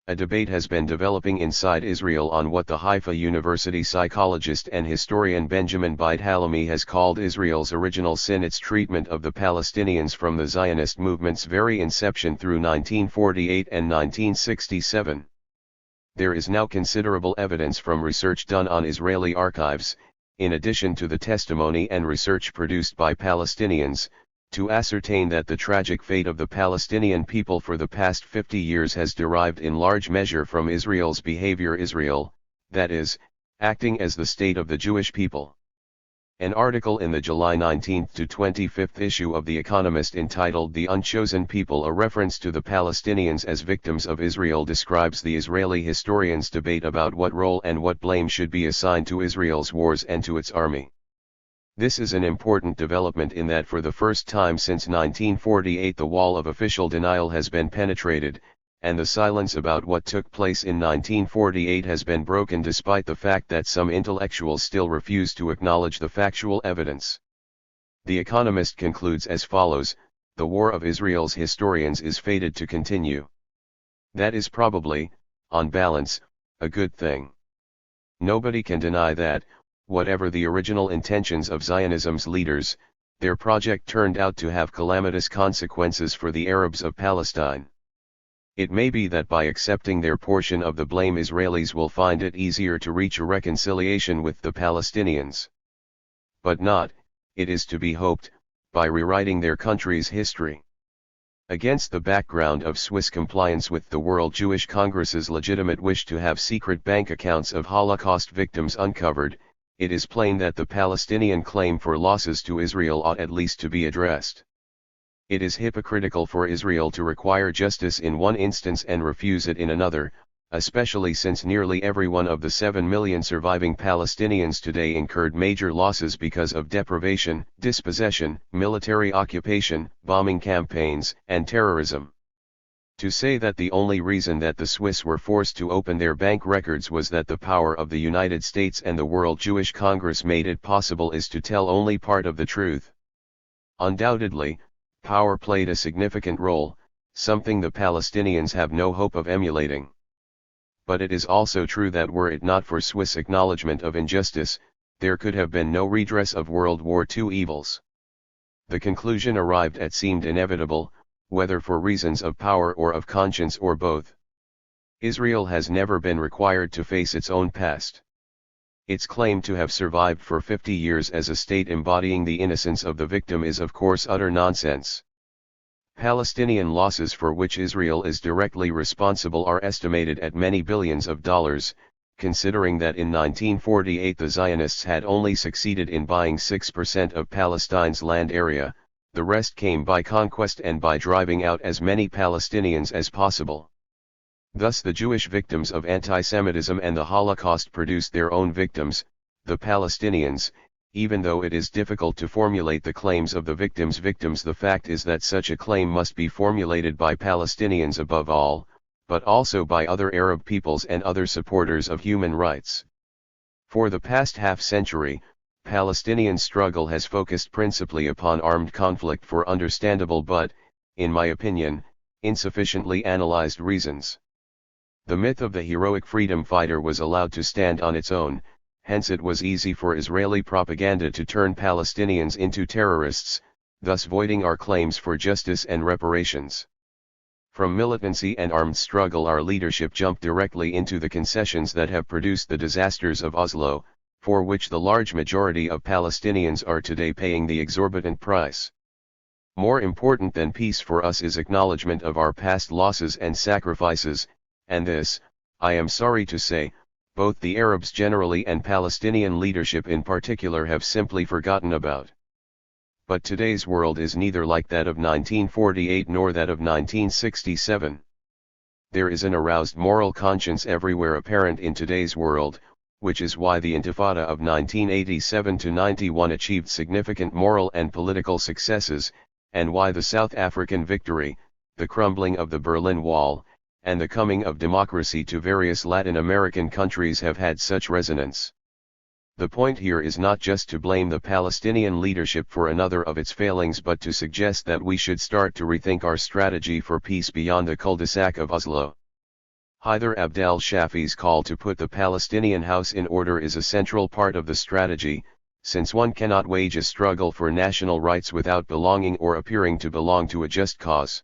A debate has been developing inside Israel on what the Haifa University psychologist and historian Benjamin Beit Hallahmi has called Israel's original sin, its treatment of the Palestinians from the Zionist movement's very inception through 1948 and 1967. There is now considerable evidence from research done on Israeli archives, in addition to the testimony and research produced by Palestinians, to ascertain that the tragic fate of the Palestinian people for the past 50 years has derived in large measure from Israel's behavior. Israel, that is, acting as the state of the Jewish people. An article in the July 19 to 25 issue of The Economist entitled "The Unchosen People," a reference to the Palestinians as victims of Israel, describes the Israeli historians' debate about what role and what blame should be assigned to Israel's wars and to its army. This is an important development in that for the first time since 1948 the wall of official denial has been penetrated, and the silence about what took place in 1948 has been broken despite the fact that some intellectuals still refuse to acknowledge the factual evidence. The Economist concludes as follows: the war of Israel's historians is fated to continue. That is probably, on balance, a good thing. Nobody can deny that, whatever the original intentions of Zionism's leaders, their project turned out to have calamitous consequences for the Arabs of Palestine. It may be that by accepting their portion of the blame, Israelis will find it easier to reach a reconciliation with the Palestinians. But not, it is to be hoped, by rewriting their country's history. Against the background of Swiss compliance with the World Jewish Congress's legitimate wish to have secret bank accounts of Holocaust victims uncovered, it is plain that the Palestinian claim for losses to Israel ought at least to be addressed. It is hypocritical for Israel to require justice in one instance and refuse it in another, especially since nearly every one of the 7 million surviving Palestinians today incurred major losses because of deprivation, dispossession, military occupation, bombing campaigns, and terrorism. To say that the only reason that the Swiss were forced to open their bank records was that the power of the United States and the World Jewish Congress made it possible is to tell only part of the truth. Undoubtedly, power played a significant role, something the Palestinians have no hope of emulating. But it is also true that were it not for Swiss acknowledgement of injustice, there could have been no redress of World War II evils. The conclusion arrived at seemed inevitable, whether for reasons of power or of conscience or both. Israel has never been required to face its own past. Its claim to have survived for 50 years as a state embodying the innocence of the victim is of course utter nonsense. Palestinian losses for which Israel is directly responsible are estimated at many billions of dollars, considering that in 1948 the Zionists had only succeeded in buying 6% of Palestine's land area, The rest came by conquest and by driving out as many Palestinians as possible. Thus the Jewish victims of antisemitism and the Holocaust produced their own victims, the Palestinians. Even though it is difficult to formulate the claims of the victims' victims, the fact is that such a claim must be formulated by Palestinians above all, but also by other Arab peoples and other supporters of human rights. For the past half-century, Palestinian struggle has focused principally upon armed conflict for understandable but, in my opinion, insufficiently analyzed reasons. The myth of the heroic freedom fighter was allowed to stand on its own, hence it was easy for Israeli propaganda to turn Palestinians into terrorists, thus voiding our claims for justice and reparations. From militancy and armed struggle, our leadership jumped directly into the concessions that have produced the disasters of Oslo, for which the large majority of Palestinians are today paying the exorbitant price. More important than peace for us is acknowledgement of our past losses and sacrifices, and this, I am sorry to say, both the Arabs generally and Palestinian leadership in particular have simply forgotten about. But today's world is neither like that of 1948 nor that of 1967. There is an aroused moral conscience everywhere apparent in today's world, which is why the Intifada of 1987-91 achieved significant moral and political successes, and why the South African victory, the crumbling of the Berlin Wall, and the coming of democracy to various Latin American countries have had such resonance. The point here is not just to blame the Palestinian leadership for another of its failings, but to suggest that we should start to rethink our strategy for peace beyond the cul-de-sac of Oslo. Haider Abdal Shafi's call to put the Palestinian house in order is a central part of the strategy, since one cannot wage a struggle for national rights without belonging or appearing to belong to a just cause.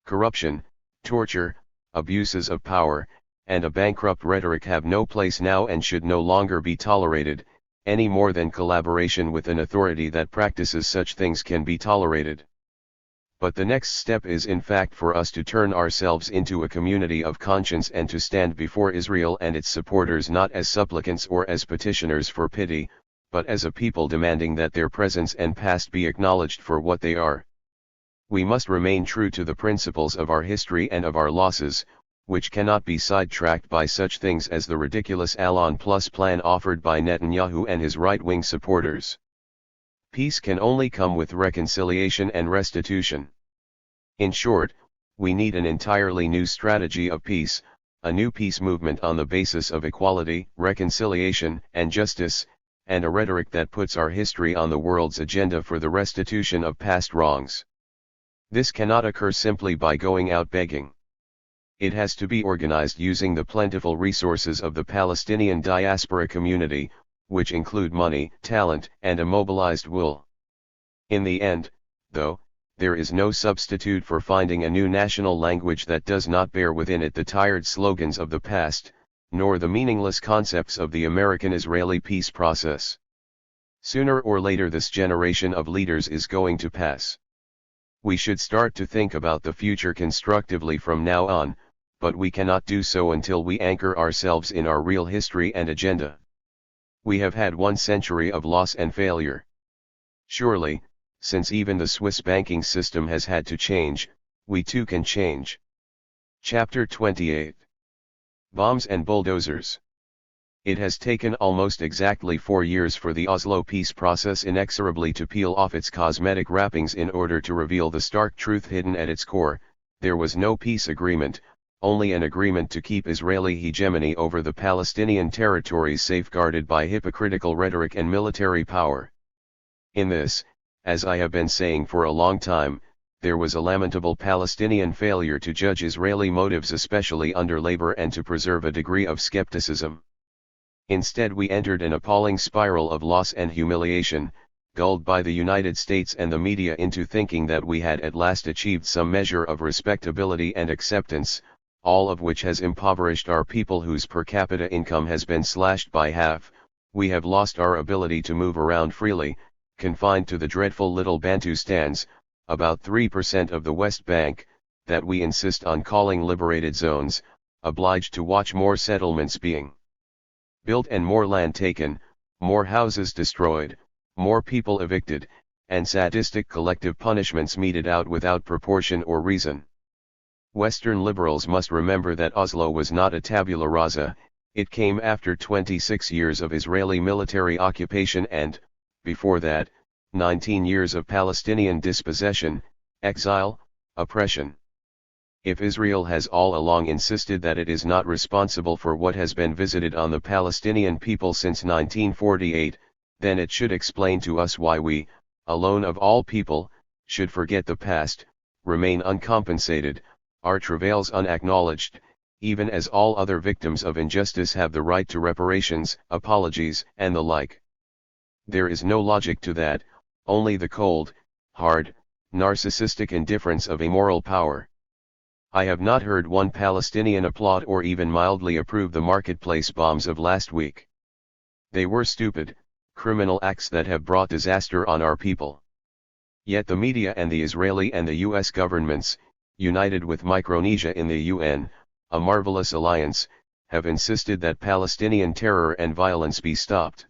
Corruption, torture, abuses of power, and a bankrupt rhetoric have no place now and should no longer be tolerated, any more than collaboration with an authority that practices such things can be tolerated. But the next step is in fact for us to turn ourselves into a community of conscience and to stand before Israel and its supporters not as supplicants or as petitioners for pity, but as a people demanding that their presence and past be acknowledged for what they are. We must remain true to the principles of our history and of our losses, which cannot be sidetracked by such things as the ridiculous Allon Plus plan offered by Netanyahu and his right-wing supporters. Peace can only come with reconciliation and restitution. In short, we need an entirely new strategy of peace, a new peace movement on the basis of equality, reconciliation, and justice, and a rhetoric that puts our history on the world's agenda for the restitution of past wrongs. This cannot occur simply by going out begging. It has to be organized using the plentiful resources of the Palestinian diaspora community, which include money, talent, and a mobilized will. In the end, though, there is no substitute for finding a new national language that does not bear within it the tired slogans of the past, nor the meaningless concepts of the American-Israeli peace process. Sooner or later this generation of leaders is going to pass. We should start to think about the future constructively from now on, but we cannot do so until we anchor ourselves in our real history and agenda. We have had 1 century of loss and failure. Surely, since even the Swiss banking system has had to change, we too can change. Chapter 28. Bombs and bulldozers. It has taken almost exactly 4 years for the Oslo peace process inexorably to peel off its cosmetic wrappings in order to reveal the stark truth hidden at its core. There was no peace agreement, only an agreement to keep Israeli hegemony over the Palestinian territories safeguarded by hypocritical rhetoric and military power. In this, as I have been saying for a long time, there was a lamentable Palestinian failure to judge Israeli motives, especially under labor, and to preserve a degree of skepticism. Instead, we entered an appalling spiral of loss and humiliation, gulled by the United States and the media into thinking that we had at last achieved some measure of respectability and acceptance, all of which has impoverished our people whose per capita income has been slashed by half. We have lost our ability to move around freely, confined to the dreadful little Bantustans, about 3% of the West Bank, that we insist on calling liberated zones, obliged to watch more settlements being built and more land taken, more houses destroyed, more people evicted, and sadistic collective punishments meted out without proportion or reason. Western liberals must remember that Oslo was not a tabula rasa. It came after 26 years of Israeli military occupation and, before that, 19 years of Palestinian dispossession, exile, oppression. If Israel has all along insisted that it is not responsible for what has been visited on the Palestinian people since 1948, then it should explain to us why we, alone of all people, should forget the past, remain uncompensated, our travails unacknowledged, even as all other victims of injustice have the right to reparations, apologies, and the like. There is no logic to that, only the cold, hard, narcissistic indifference of a moral power. I have not heard one Palestinian applaud or even mildly approve the marketplace bombs of last week. They were stupid, criminal acts that have brought disaster on our people. Yet the media and the Israeli and the US governments, united with Micronesia in the UN, a marvelous alliance, have insisted that Palestinian terror and violence be stopped.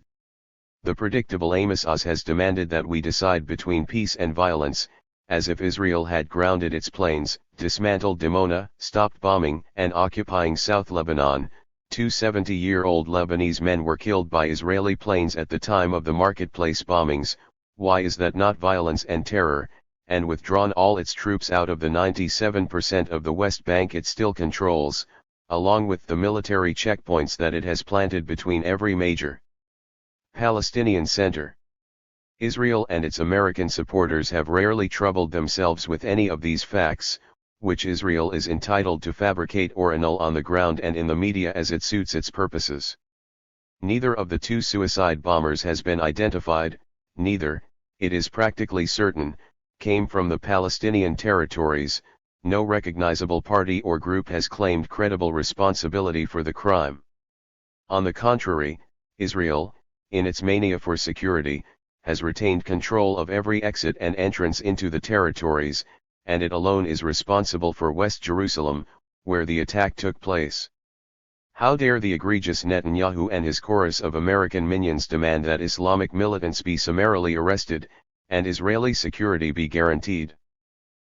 The predictable Amos Oz has demanded that we decide between peace and violence, as if Israel had grounded its planes, dismantled Dimona, stopped bombing and occupying South Lebanon. 2 70-year-old Lebanese men were killed by Israeli planes at the time of the marketplace bombings. Why is that not violence and terror, and withdrawn all its troops out of the 97% of the West Bank it still controls, along with the military checkpoints that it has planted between every major Palestinian center? Israel and its American supporters have rarely troubled themselves with any of these facts, which Israel is entitled to fabricate or annul on the ground and in the media as it suits its purposes. Neither of the two suicide bombers has been identified, neither, it is practically certain, came from the Palestinian territories. No recognizable party or group has claimed credible responsibility for the crime. On the contrary, Israel, in its mania for security, has retained control of every exit and entrance into the territories, and it alone is responsible for West Jerusalem, where the attack took place. How dare the egregious Netanyahu and his chorus of American minions demand that Islamic militants be summarily arrested, and Israeli security be guaranteed?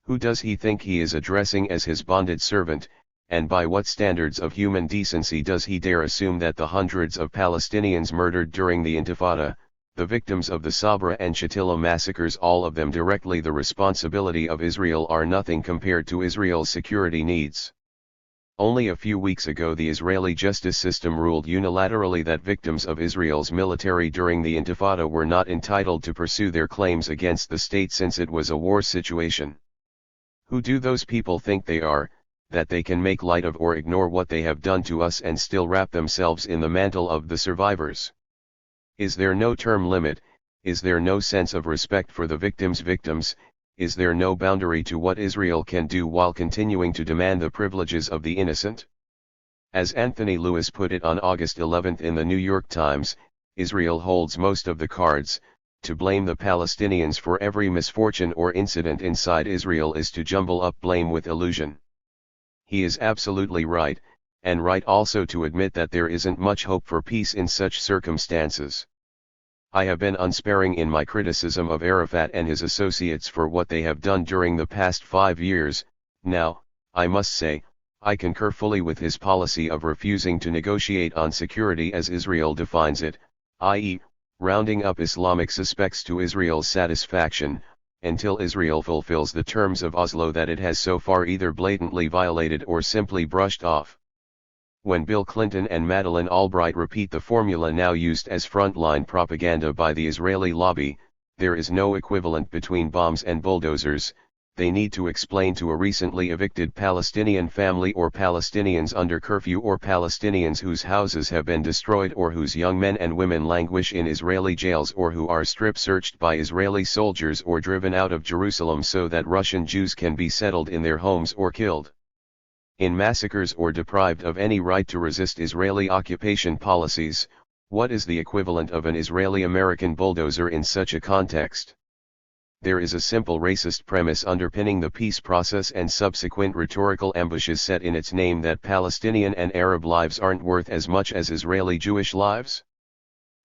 Who does he think he is addressing as his bonded servant, and by what standards of human decency does he dare assume that the hundreds of Palestinians murdered during the Intifada, the victims of the Sabra and Shatila massacres, all of them directly the responsibility of Israel, are nothing compared to Israel's security needs? Only a few weeks ago the Israeli justice system ruled unilaterally that victims of Israel's military during the Intifada were not entitled to pursue their claims against the state since it was a war situation. Who do those people think they are, that they can make light of or ignore what they have done to us and still wrap themselves in the mantle of the survivors? Is there no term limit? Is there no sense of respect for the victims' victims? Is there no boundary to what Israel can do while continuing to demand the privileges of the innocent? As Anthony Lewis put it on August 11 in the New York Times, Israel holds most of the cards. To blame the Palestinians for every misfortune or incident inside Israel is to jumble up blame with illusion. He is absolutely right, and right also to admit that there isn't much hope for peace in such circumstances. I have been unsparing in my criticism of Arafat and his associates for what they have done during the past 5 years. Now, I must say, I concur fully with his policy of refusing to negotiate on security as Israel defines it, i.e., rounding up Islamic suspects to Israel's satisfaction, until Israel fulfills the terms of Oslo that it has so far either blatantly violated or simply brushed off. When Bill Clinton and Madeleine Albright repeat the formula now used as frontline propaganda by the Israeli lobby, there is no equivalent between bombs and bulldozers. They need to explain to a recently evicted Palestinian family or Palestinians under curfew or Palestinians whose houses have been destroyed or whose young men and women languish in Israeli jails or who are strip-searched by Israeli soldiers or driven out of Jerusalem so that Russian Jews can be settled in their homes or killed in massacres or deprived of any right to resist Israeli occupation policies. What is the equivalent of an Israeli-American bulldozer in such a context? There is a simple racist premise underpinning the peace process and subsequent rhetorical ambushes set in its name that Palestinian and Arab lives aren't worth as much as Israeli Jewish lives.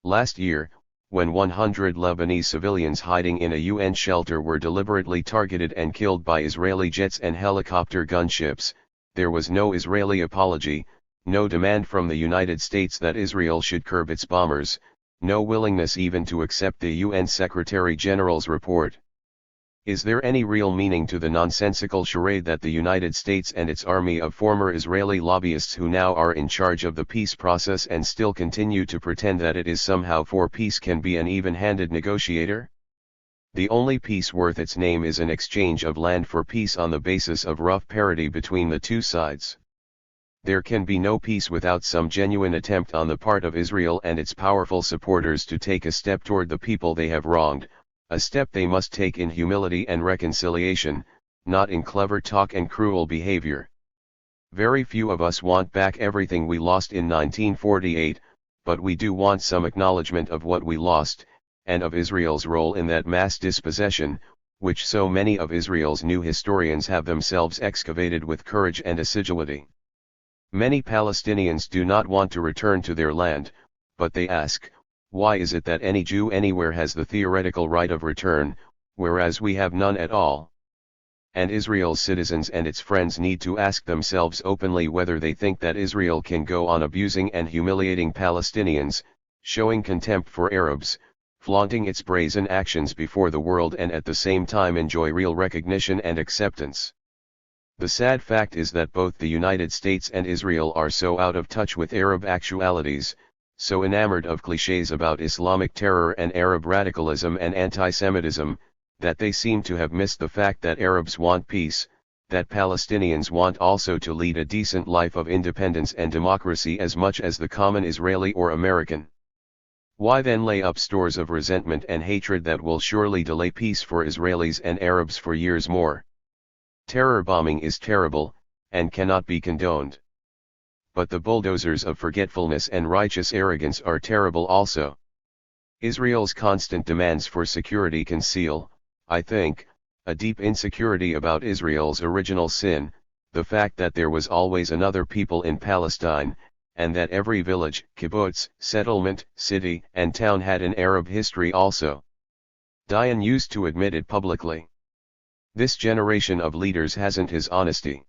Last year, when 100 Lebanese civilians hiding in a UN shelter were deliberately targeted and killed by Israeli jets and helicopter gunships, there was no Israeli apology, no demand from the United States that Israel should curb its bombers, no willingness even to accept the UN Secretary General's report. Is there any real meaning to the nonsensical charade that the United States and its army of former Israeli lobbyists who now are in charge of the peace process and still continue to pretend that it is somehow for peace can be an even-handed negotiator? The only peace worth its name is an exchange of land for peace on the basis of rough parity between the two sides. There can be no peace without some genuine attempt on the part of Israel and its powerful supporters to take a step toward the people they have wronged, a step they must take in humility and reconciliation, not in clever talk and cruel behavior. Very few of us want back everything we lost in 1948, but we do want some acknowledgement of what we lost, and of Israel's role in that mass dispossession, which so many of Israel's new historians have themselves excavated with courage and assiduity. Many Palestinians do not want to return to their land, but they ask, why is it that any Jew anywhere has the theoretical right of return, whereas we have none at all? And Israel's citizens and its friends need to ask themselves openly whether they think that Israel can go on abusing and humiliating Palestinians, showing contempt for Arabs, flaunting its brazen actions before the world and at the same time enjoy real recognition and acceptance. The sad fact is that both the United States and Israel are so out of touch with Arab actualities, so enamored of clichés about Islamic terror and Arab radicalism and anti-Semitism, that they seem to have missed the fact that Arabs want peace, that Palestinians want also to lead a decent life of independence and democracy as much as the common Israeli or American. Why then lay up stores of resentment and hatred that will surely delay peace for Israelis and Arabs for years more? Terror bombing is terrible, and cannot be condoned. But the bulldozers of forgetfulness and righteous arrogance are terrible also. Israel's constant demands for security conceal, I think, a deep insecurity about Israel's original sin, the fact that there was always another people in Palestine, and that every village, kibbutz, settlement, city, and town had an Arab history also. Dayan used to admit it publicly. This generation of leaders hasn't his honesty.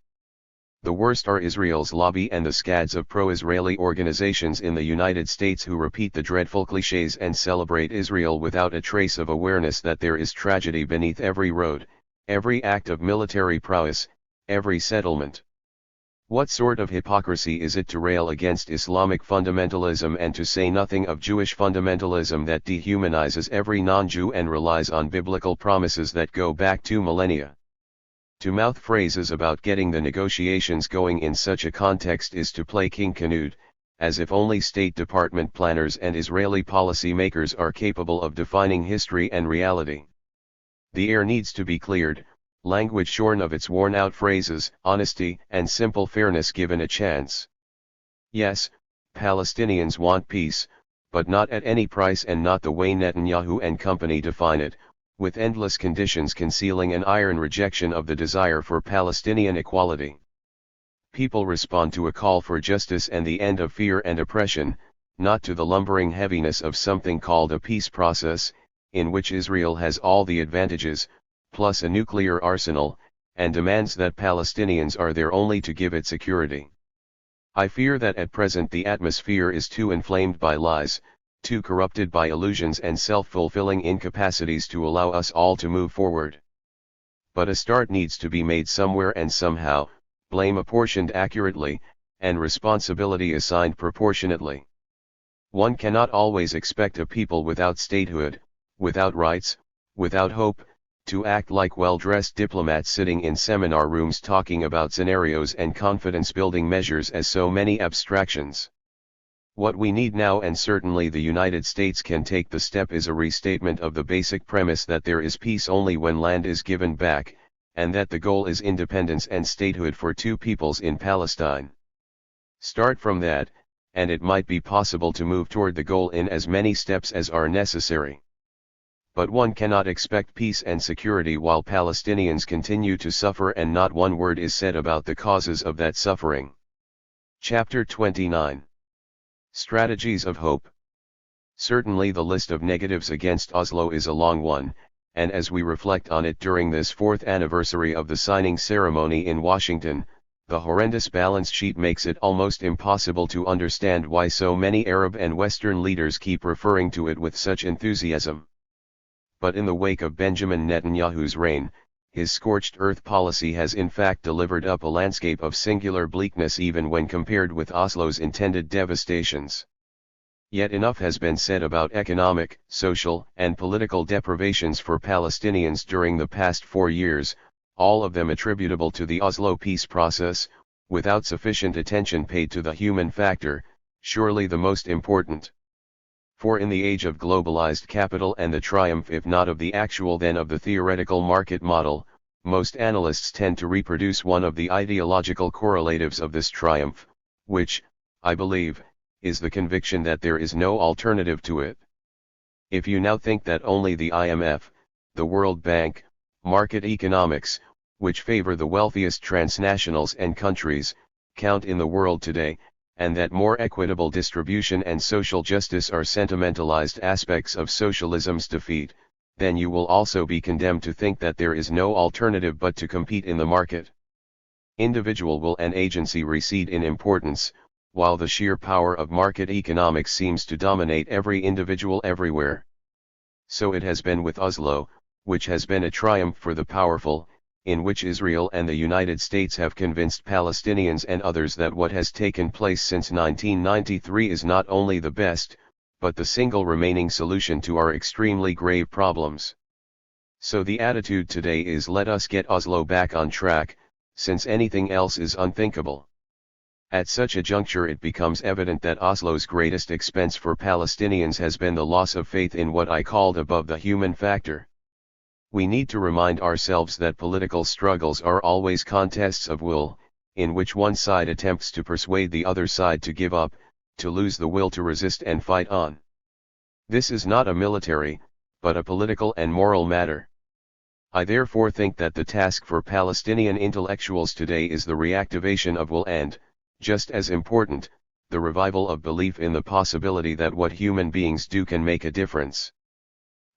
The worst are Israel's lobby and the scads of pro-Israeli organizations in the United States who repeat the dreadful clichés and celebrate Israel without a trace of awareness that there is tragedy beneath every road, every act of military prowess, every settlement. What sort of hypocrisy is it to rail against Islamic fundamentalism and to say nothing of Jewish fundamentalism that dehumanizes every non-Jew and relies on biblical promises that go back 2 millennia? To mouth phrases about getting the negotiations going in such a context is to play King Canute, as if only State Department planners and Israeli policy makers are capable of defining history and reality. The air needs to be cleared, language shorn of its worn-out phrases, honesty and simple fairness given a chance. Yes, Palestinians want peace, but not at any price and not the way Netanyahu and company define it, with endless conditions concealing an iron rejection of the desire for Palestinian equality. People respond to a call for justice and the end of fear and oppression, not to the lumbering heaviness of something called a peace process, in which Israel has all the advantages, plus a nuclear arsenal, and demands that Palestinians are there only to give it security. I fear that at present the atmosphere is too inflamed by lies, too corrupted by illusions and self-fulfilling incapacities to allow us all to move forward. But a start needs to be made somewhere and somehow, blame apportioned accurately, and responsibility assigned proportionately. One cannot always expect a people without statehood, without rights, without hope, to act like well-dressed diplomats sitting in seminar rooms talking about scenarios and confidence-building measures as so many abstractions. What we need now, and certainly the United States can take the step, is a restatement of the basic premise that there is peace only when land is given back, and that the goal is independence and statehood for two peoples in Palestine. Start from that, and it might be possible to move toward the goal in as many steps as are necessary. But one cannot expect peace and security while Palestinians continue to suffer and not one word is said about the causes of that suffering. Chapter 29. Strategies of Hope. Certainly the list of negatives against Oslo is a long one, and as we reflect on it during this fourth anniversary of the signing ceremony in Washington, the horrendous balance sheet makes it almost impossible to understand why so many Arab and Western leaders keep referring to it with such enthusiasm. But in the wake of Benjamin Netanyahu's reign, his scorched earth policy has in fact delivered up a landscape of singular bleakness even when compared with Oslo's intended devastations. Yet enough has been said about economic, social, and political deprivations for Palestinians during the past 4 years, all of them attributable to the Oslo peace process, without sufficient attention paid to the human factor, surely the most important. For in the age of globalized capital and the triumph if not of the actual then of the theoretical market model, most analysts tend to reproduce one of the ideological correlatives of this triumph, which, I believe, is the conviction that there is no alternative to it. If you now think that only the IMF, the World Bank, market economics, which favor the wealthiest transnationals and countries, count in the world today, and that more equitable distribution and social justice are sentimentalized aspects of socialism's defeat, then you will also be condemned to think that there is no alternative but to compete in the market. Individual will and agency recede in importance, while the sheer power of market economics seems to dominate every individual everywhere. So it has been with Oslo, which has been a triumph for the powerful, in which Israel and the United States have convinced Palestinians and others that what has taken place since 1993 is not only the best, but the single remaining solution to our extremely grave problems. So the attitude today is let us get Oslo back on track, since anything else is unthinkable. At such a juncture it becomes evident that Oslo's greatest expense for Palestinians has been the loss of faith in what I called above the human factor. We need to remind ourselves that political struggles are always contests of will, in which one side attempts to persuade the other side to give up, to lose the will to resist and fight on. This is not a military, but a political and moral matter. I therefore think that the task for Palestinian intellectuals today is the reactivation of will and, just as important, the revival of belief in the possibility that what human beings do can make a difference.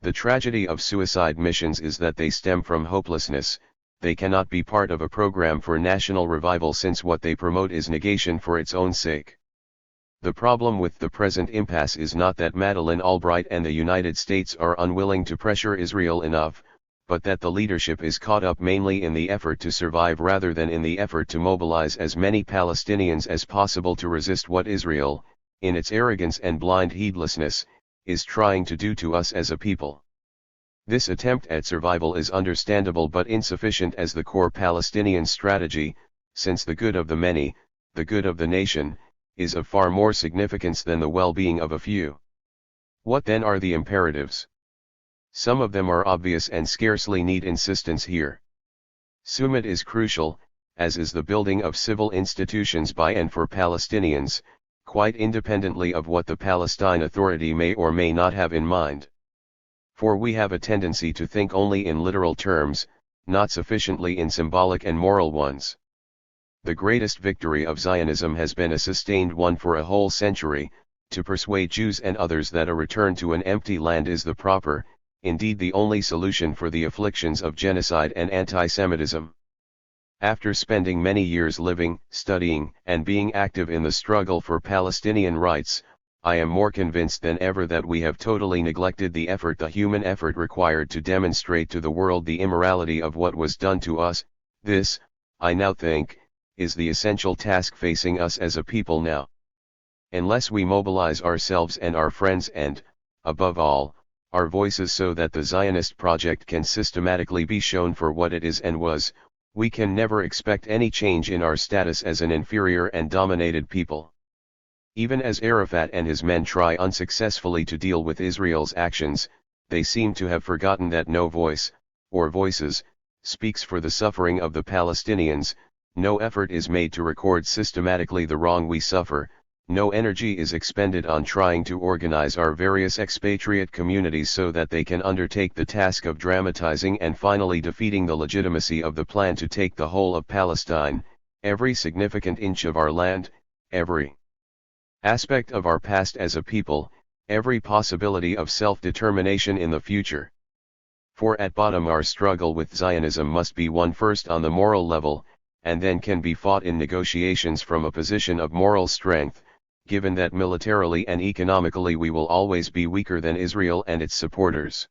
The tragedy of suicide missions is that they stem from hopelessness. They cannot be part of a program for national revival since what they promote is negation for its own sake. The problem with the present impasse is not that Madeleine Albright and the United States are unwilling to pressure Israel enough, but that the leadership is caught up mainly in the effort to survive rather than in the effort to mobilize as many Palestinians as possible to resist what Israel, in its arrogance and blind heedlessness, is trying to do to us as a people. This attempt at survival is understandable but insufficient as the core Palestinian strategy, since the good of the many, the good of the nation, is of far more significance than the well-being of a few. What then are the imperatives? Some of them are obvious and scarcely need insistence here. Summit is crucial, as is the building of civil institutions by and for Palestinians, quite independently of what the Palestine Authority may or may not have in mind. For we have a tendency to think only in literal terms, not sufficiently in symbolic and moral ones. The greatest victory of Zionism has been a sustained one for a whole century, to persuade Jews and others that a return to an empty land is the proper, indeed the only solution for the afflictions of genocide and anti-Semitism. After spending many years living, studying, and being active in the struggle for Palestinian rights, I am more convinced than ever that we have totally neglected the human effort required to demonstrate to the world the immorality of what was done to us. This, I now think, is the essential task facing us as a people now. Unless we mobilize ourselves and our friends and, above all, our voices so that the Zionist project can systematically be shown for what it is and was, we can never expect any change in our status as an inferior and dominated people. Even as Arafat and his men try unsuccessfully to deal with Israel's actions, they seem to have forgotten that no voice, or voices, speaks for the suffering of the Palestinians, no effort is made to record systematically the wrong we suffer, no energy is expended on trying to organize our various expatriate communities so that they can undertake the task of dramatizing and finally defeating the legitimacy of the plan to take the whole of Palestine, every significant inch of our land, every aspect of our past as a people, every possibility of self-determination in the future. For at bottom our struggle with Zionism must be won first on the moral level, and then can be fought in negotiations from a position of moral strength, given that militarily and economically we will always be weaker than Israel and its supporters.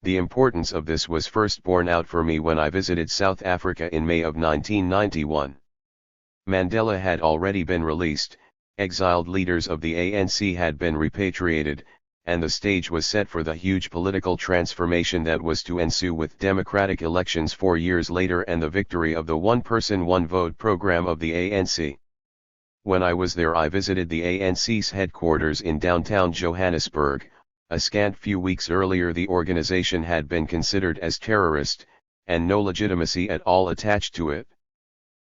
The importance of this was first borne out for me when I visited South Africa in May of 1991. Mandela had already been released, exiled leaders of the ANC had been repatriated, and the stage was set for the huge political transformation that was to ensue with democratic elections 4 years later and the victory of the one person one vote program of the ANC. When I was there I visited the ANC's headquarters in downtown Johannesburg. A scant few weeks earlier the organization had been considered as terrorist, and no legitimacy at all attached to it.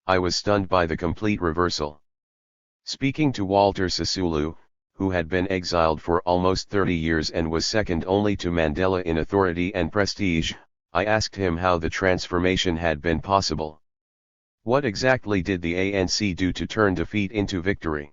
I was stunned by the complete reversal. Speaking to Walter Sisulu, who had been exiled for almost 30 years and was second only to Mandela in authority and prestige, I asked him how the transformation had been possible. What exactly did the ANC do to turn defeat into victory?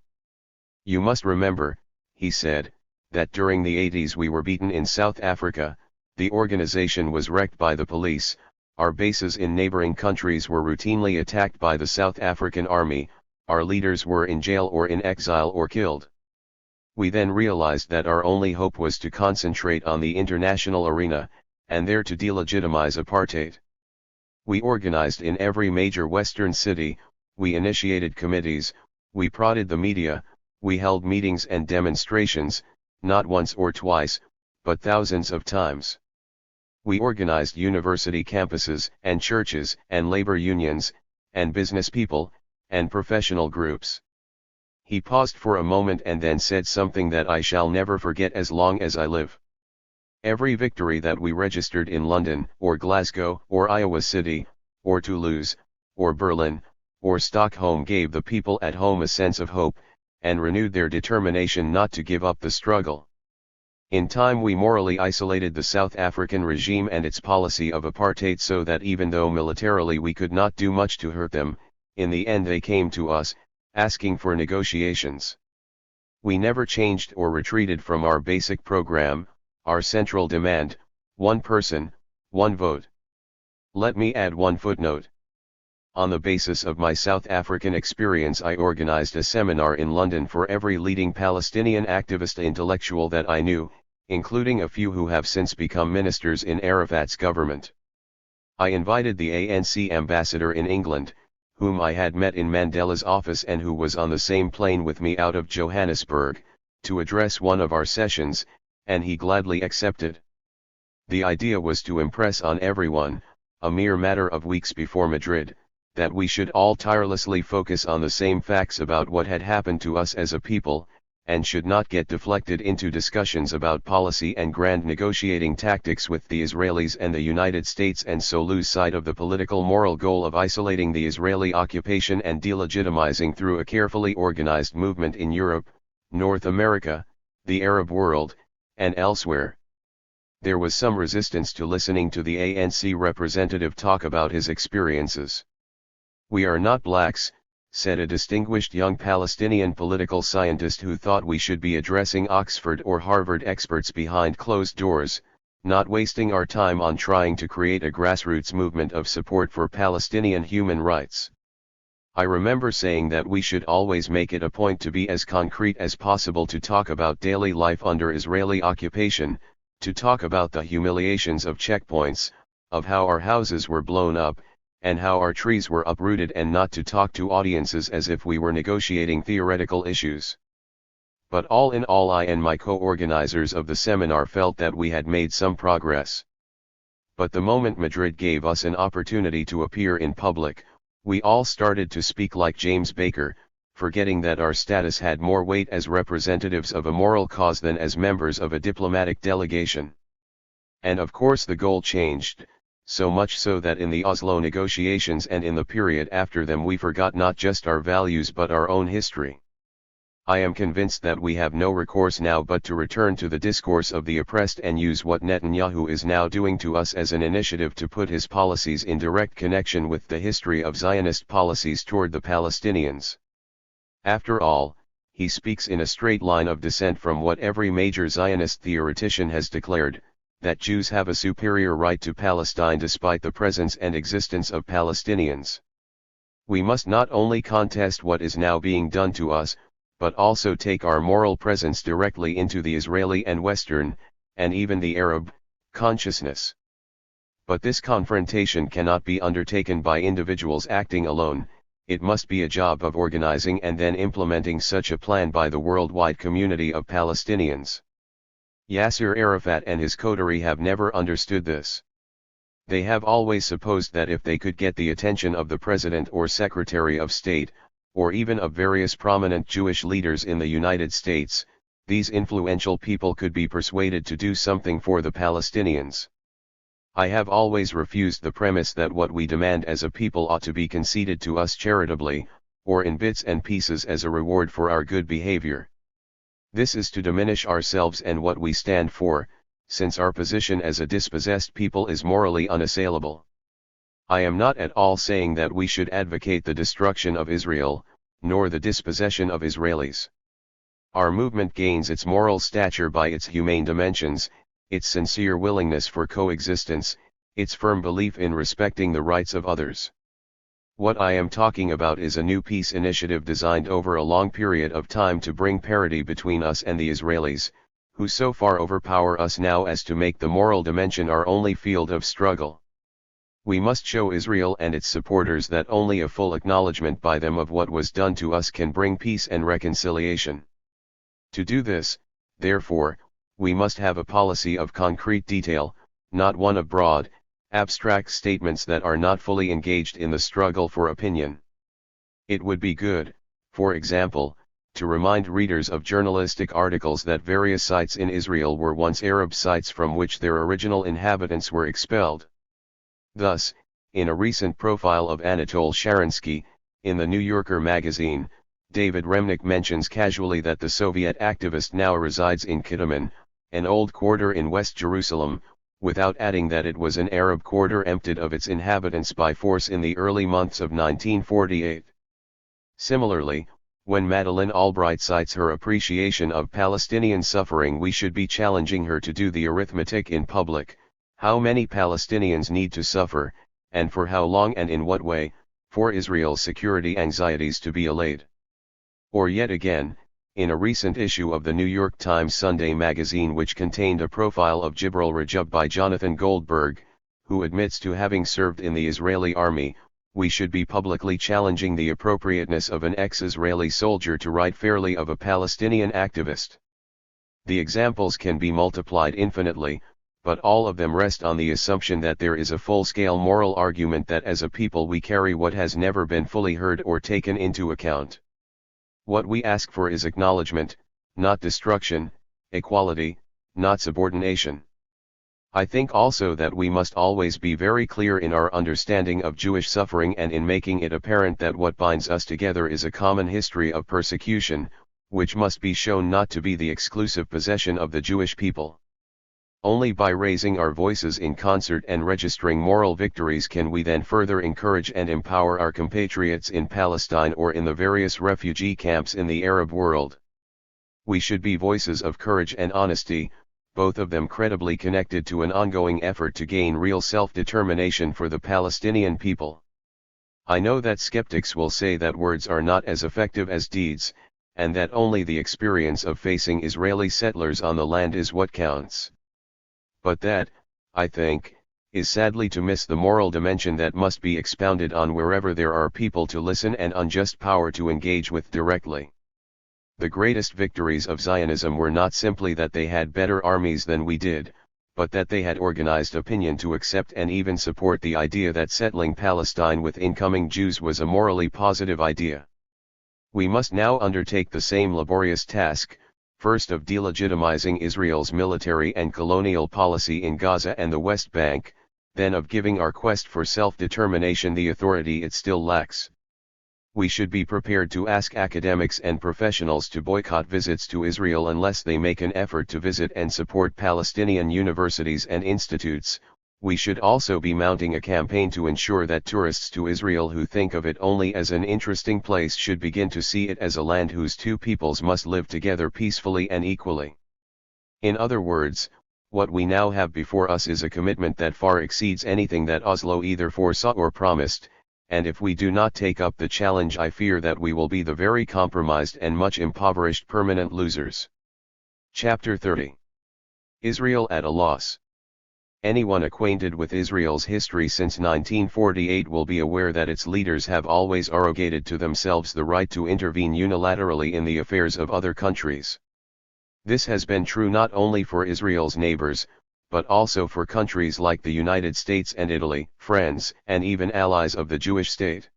You must remember, he said, that during the 80s we were beaten in South Africa, the organization was wrecked by the police, our bases in neighboring countries were routinely attacked by the South African army, our leaders were in jail or in exile or killed. We then realized that our only hope was to concentrate on the international arena, and there to delegitimize apartheid. We organized in every major Western city, we initiated committees, we prodded the media, we held meetings and demonstrations, not once or twice, but thousands of times. We organized university campuses and churches and labor unions, and business people, and professional groups. He paused for a moment and then said something that I shall never forget as long as I live. Every victory that we registered in London, or Glasgow, or Iowa City, or Toulouse, or Berlin, or Stockholm gave the people at home a sense of hope, and renewed their determination not to give up the struggle. In time we morally isolated the South African regime and its policy of apartheid so that even though militarily we could not do much to hurt them, in the end they came to us, asking for negotiations. We never changed or retreated from our basic program, our central demand, one person, one vote. Let me add one footnote. On the basis of my South African experience I organized a seminar in London for every leading Palestinian activist intellectual that I knew, including a few who have since become ministers in Arafat's government. I invited the ANC ambassador in England, whom I had met in Mandela's office and who was on the same plane with me out of Johannesburg, to address one of our sessions, and he gladly accepted. The idea was to impress on everyone, a mere matter of weeks before Madrid, that we should all tirelessly focus on the same facts about what had happened to us as a people, and should not get deflected into discussions about policy and grand negotiating tactics with the Israelis and the United States and so lose sight of the political moral goal of isolating the Israeli occupation and delegitimizing through a carefully organized movement in Europe, North America, the Arab world, and elsewhere. There was some resistance to listening to the ANC representative talk about his experiences. "We are not blacks," said a distinguished young Palestinian political scientist who thought we should be addressing Oxford or Harvard experts behind closed doors, not wasting our time on trying to create a grassroots movement of support for Palestinian human rights. I remember saying that we should always make it a point to be as concrete as possible to talk about daily life under Israeli occupation, to talk about the humiliations of checkpoints, of how our houses were blown up, and how our trees were uprooted, and not to talk to audiences as if we were negotiating theoretical issues. But all in all, I and my co-organizers of the seminar felt that we had made some progress. But the moment Madrid gave us an opportunity to appear in public, we all started to speak like James Baker, forgetting that our status had more weight as representatives of a moral cause than as members of a diplomatic delegation. And of course the goal changed, so much so that in the Oslo negotiations and in the period after them we forgot not just our values but our own history. I am convinced that we have no recourse now but to return to the discourse of the oppressed and use what Netanyahu is now doing to us as an initiative to put his policies in direct connection with the history of Zionist policies toward the Palestinians. After all, he speaks in a straight line of descent from what every major Zionist theoretician has declared, that Jews have a superior right to Palestine despite the presence and existence of Palestinians. We must not only contest what is now being done to us, but also take our moral presence directly into the Israeli and Western, and even the Arab, consciousness. But this confrontation cannot be undertaken by individuals acting alone. It must be a job of organizing and then implementing such a plan by the worldwide community of Palestinians. Yasser Arafat and his coterie have never understood this. They have always supposed that if they could get the attention of the President or Secretary of State, or even of various prominent Jewish leaders in the United States, these influential people could be persuaded to do something for the Palestinians. I have always refused the premise that what we demand as a people ought to be conceded to us charitably, or in bits and pieces as a reward for our good behavior. This is to diminish ourselves and what we stand for, since our position as a dispossessed people is morally unassailable. I am not at all saying that we should advocate the destruction of Israel, nor the dispossession of Israelis. Our movement gains its moral stature by its humane dimensions, its sincere willingness for coexistence, its firm belief in respecting the rights of others. What I am talking about is a new peace initiative designed over a long period of time to bring parity between us and the Israelis, who so far overpower us now as to make the moral dimension our only field of struggle. We must show Israel and its supporters that only a full acknowledgement by them of what was done to us can bring peace and reconciliation. To do this, therefore, we must have a policy of concrete detail, not one of broad, abstract statements that are not fully engaged in the struggle for opinion. It would be good, for example, to remind readers of journalistic articles that various sites in Israel were once Arab sites from which their original inhabitants were expelled. Thus, in a recent profile of Anatol Sharansky, in the New Yorker magazine, David Remnick mentions casually that the Soviet activist now resides in Kiddaman, an old quarter in West Jerusalem, without adding that it was an Arab quarter emptied of its inhabitants by force in the early months of 1948. Similarly, when Madeleine Albright cites her appreciation of Palestinian suffering, we should be challenging her to do the arithmetic in public: how many Palestinians need to suffer, and for how long and in what way, for Israel's security anxieties to be allayed. Or yet again, in a recent issue of the New York Times Sunday magazine, which contained a profile of Jibril Rajab by Jonathan Goldberg, who admits to having served in the Israeli army, we should be publicly challenging the appropriateness of an ex-Israeli soldier to write fairly of a Palestinian activist. The examples can be multiplied infinitely, but all of them rest on the assumption that there is a full-scale moral argument that as a people we carry what has never been fully heard or taken into account. What we ask for is acknowledgement, not destruction; equality, not subordination. I think also that we must always be very clear in our understanding of Jewish suffering and in making it apparent that what binds us together is a common history of persecution, which must be shown not to be the exclusive possession of the Jewish people. Only by raising our voices in concert and registering moral victories can we then further encourage and empower our compatriots in Palestine or in the various refugee camps in the Arab world. We should be voices of courage and honesty, both of them credibly connected to an ongoing effort to gain real self-determination for the Palestinian people. I know that skeptics will say that words are not as effective as deeds, and that only the experience of facing Israeli settlers on the land is what counts. But that, I think, is sadly to miss the moral dimension that must be expounded on wherever there are people to listen and unjust power to engage with directly. The greatest victories of Zionism were not simply that they had better armies than we did, but that they had organized opinion to accept and even support the idea that settling Palestine with incoming Jews was a morally positive idea. We must now undertake the same laborious task, first of delegitimizing Israel's military and colonial policy in Gaza and the West Bank, then of giving our quest for self-determination the authority it still lacks. We should be prepared to ask academics and professionals to boycott visits to Israel unless they make an effort to visit and support Palestinian universities and institutes, We should also be mounting a campaign to ensure that tourists to Israel who think of it only as an interesting place should begin to see it as a land whose two peoples must live together peacefully and equally. In other words, what we now have before us is a commitment that far exceeds anything that Oslo either foresaw or promised, and if we do not take up the challenge, I fear that we will be the very compromised and much impoverished permanent losers. Chapter 30. Israel at a loss. Anyone acquainted with Israel's history since 1948 will be aware that its leaders have always arrogated to themselves the right to intervene unilaterally in the affairs of other countries. This has been true not only for Israel's neighbors, but also for countries like the United States and Italy, friends and even allies of the Jewish state.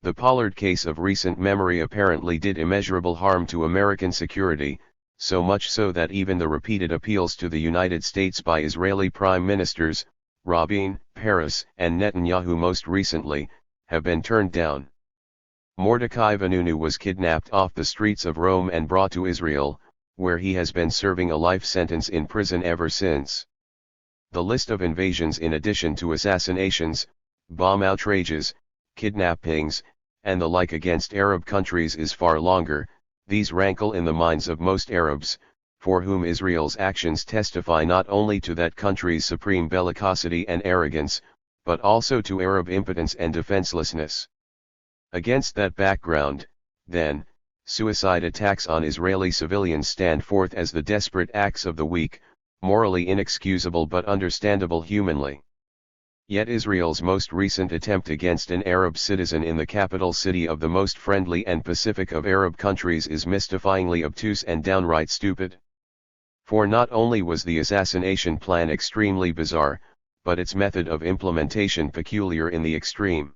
The Pollard case of recent memory apparently did immeasurable harm to American security, so much so that even the repeated appeals to the United States by Israeli Prime Ministers, Rabin, Peres, and Netanyahu most recently, have been turned down. Mordechai Vanunu was kidnapped off the streets of Rome and brought to Israel, where he has been serving a life sentence in prison ever since. The list of invasions, in addition to assassinations, bomb outrages, kidnappings, and the like against Arab countries is far longer. These rankle in the minds of most Arabs, for whom Israel's actions testify not only to that country's supreme bellicosity and arrogance, but also to Arab impotence and defenselessness. Against that background, then, suicide attacks on Israeli civilians stand forth as the desperate acts of the weak, morally inexcusable but understandable humanly. Yet Israel's most recent attempt against an Arab citizen in the capital city of the most friendly and pacific of Arab countries is mystifyingly obtuse and downright stupid. For not only was the assassination plan extremely bizarre, but its method of implementation peculiar in the extreme.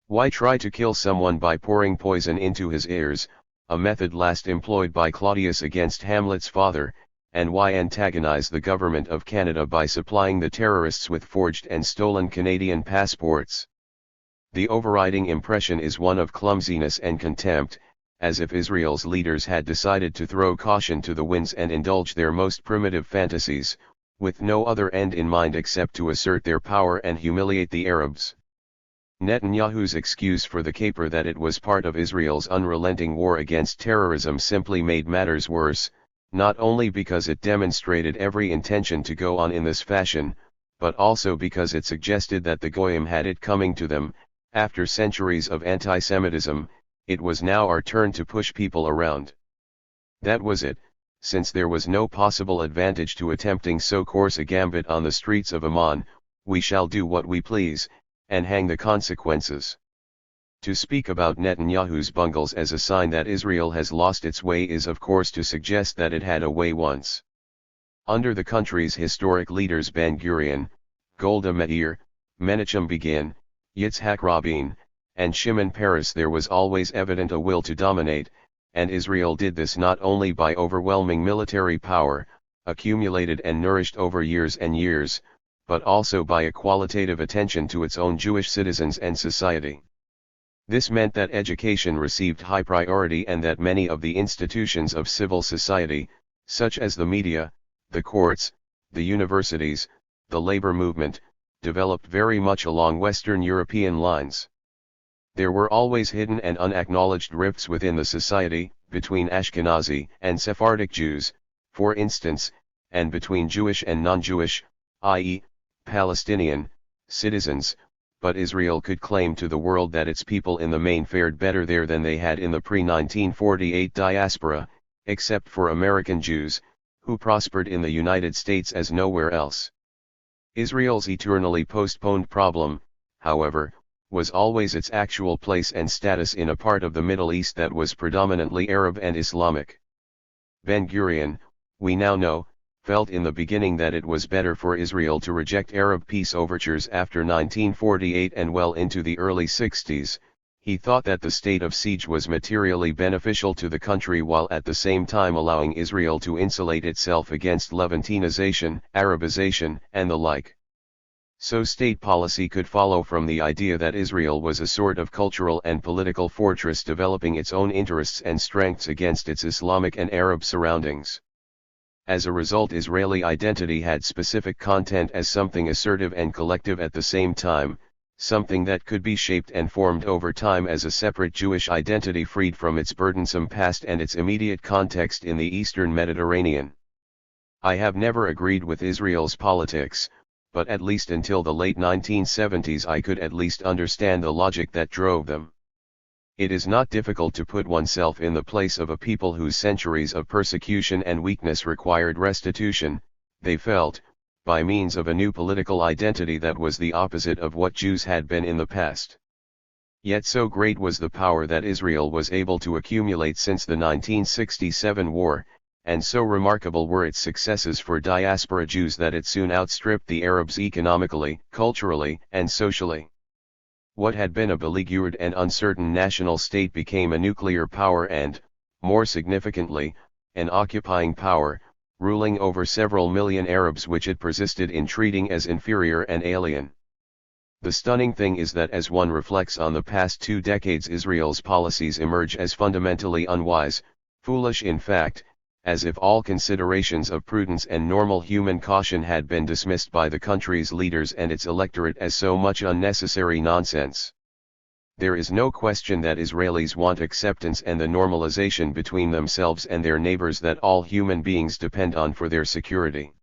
Why try to kill someone by pouring poison into his ears, a method last employed by Claudius against Hamlet's father, and why antagonize the government of Canada by supplying the terrorists with forged and stolen Canadian passports? The overriding impression is one of clumsiness and contempt, as if Israel's leaders had decided to throw caution to the winds and indulge their most primitive fantasies, with no other end in mind except to assert their power and humiliate the Arabs. Netanyahu's excuse for the caper that it was part of Israel's unrelenting war against terrorism simply made matters worse, not only because it demonstrated every intention to go on in this fashion, but also because it suggested that the Goyim had it coming to them. After centuries of anti-Semitism, it was now our turn to push people around. That was it, since there was no possible advantage to attempting so coarse a gambit on the streets of Amman. We shall do what we please, and hang the consequences. To speak about Netanyahu's bungles as a sign that Israel has lost its way is of course to suggest that it had a way once. Under the country's historic leaders Ben-Gurion, Golda Meir, Menachem Begin, Yitzhak Rabin, and Shimon Peres there was always evident a will to dominate, and Israel did this not only by overwhelming military power, accumulated and nourished over years and years, but also by a qualitative attention to its own Jewish citizens and society. This meant that education received high priority and that many of the institutions of civil society, such as the media, the courts, the universities, the labor movement, developed very much along Western European lines. There were always hidden and unacknowledged rifts within the society, between Ashkenazi and Sephardic Jews, for instance, and between Jewish and non-Jewish, i.e., Palestinian, citizens, but Israel could claim to the world that its people in the main fared better there than they had in the pre-1948 diaspora, except for American Jews, who prospered in the United States as nowhere else. Israel's eternally postponed problem, however, was always its actual place and status in a part of the Middle East that was predominantly Arab and Islamic. Ben-Gurion, we now know, felt in the beginning that it was better for Israel to reject Arab peace overtures after 1948 and well into the early 60s. He thought that the state of siege was materially beneficial to the country while at the same time allowing Israel to insulate itself against Levantinization, Arabization, and the like. So state policy could follow from the idea that Israel was a sort of cultural and political fortress developing its own interests and strengths against its Islamic and Arab surroundings. As a result, Israeli identity had specific content as something assertive and collective at the same time, something that could be shaped and formed over time as a separate Jewish identity freed from its burdensome past and its immediate context in the Eastern Mediterranean. I have never agreed with Israel's politics, but at least until the late 1970s I could at least understand the logic that drove them. It is not difficult to put oneself in the place of a people whose centuries of persecution and weakness required restitution, they felt, by means of a new political identity that was the opposite of what Jews had been in the past. Yet so great was the power that Israel was able to accumulate since the 1967 war, and so remarkable were its successes for diaspora Jews that it soon outstripped the Arabs economically, culturally, and socially. What had been a beleaguered and uncertain national state became a nuclear power and, more significantly, an occupying power, ruling over several million Arabs which it persisted in treating as inferior and alien. The stunning thing is that as one reflects on the past 2 decades, Israel's policies emerge as fundamentally unwise, foolish in fact, as if all considerations of prudence and normal human caution had been dismissed by the country's leaders and its electorate as so much unnecessary nonsense. There is no question that Israelis want acceptance and the normalization between themselves and their neighbors that all human beings depend on for their security.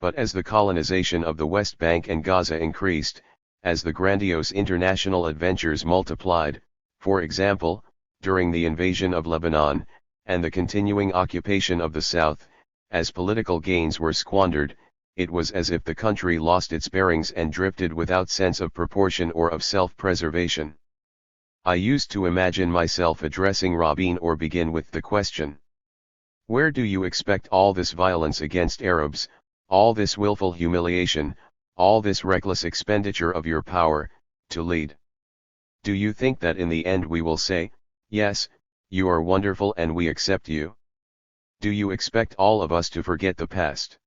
But as the colonization of the West Bank and Gaza increased, as the grandiose international adventures multiplied, for example, during the invasion of Lebanon, and the continuing occupation of the South, as political gains were squandered, it was as if the country lost its bearings and drifted without sense of proportion or of self-preservation. I used to imagine myself addressing Rabin or begin with the question: where do you expect all this violence against Arabs, all this willful humiliation, all this reckless expenditure of your power, to lead? Do you think that in the end we will say, yes, you are wonderful and we accept you? Do you expect all of us to forget the past?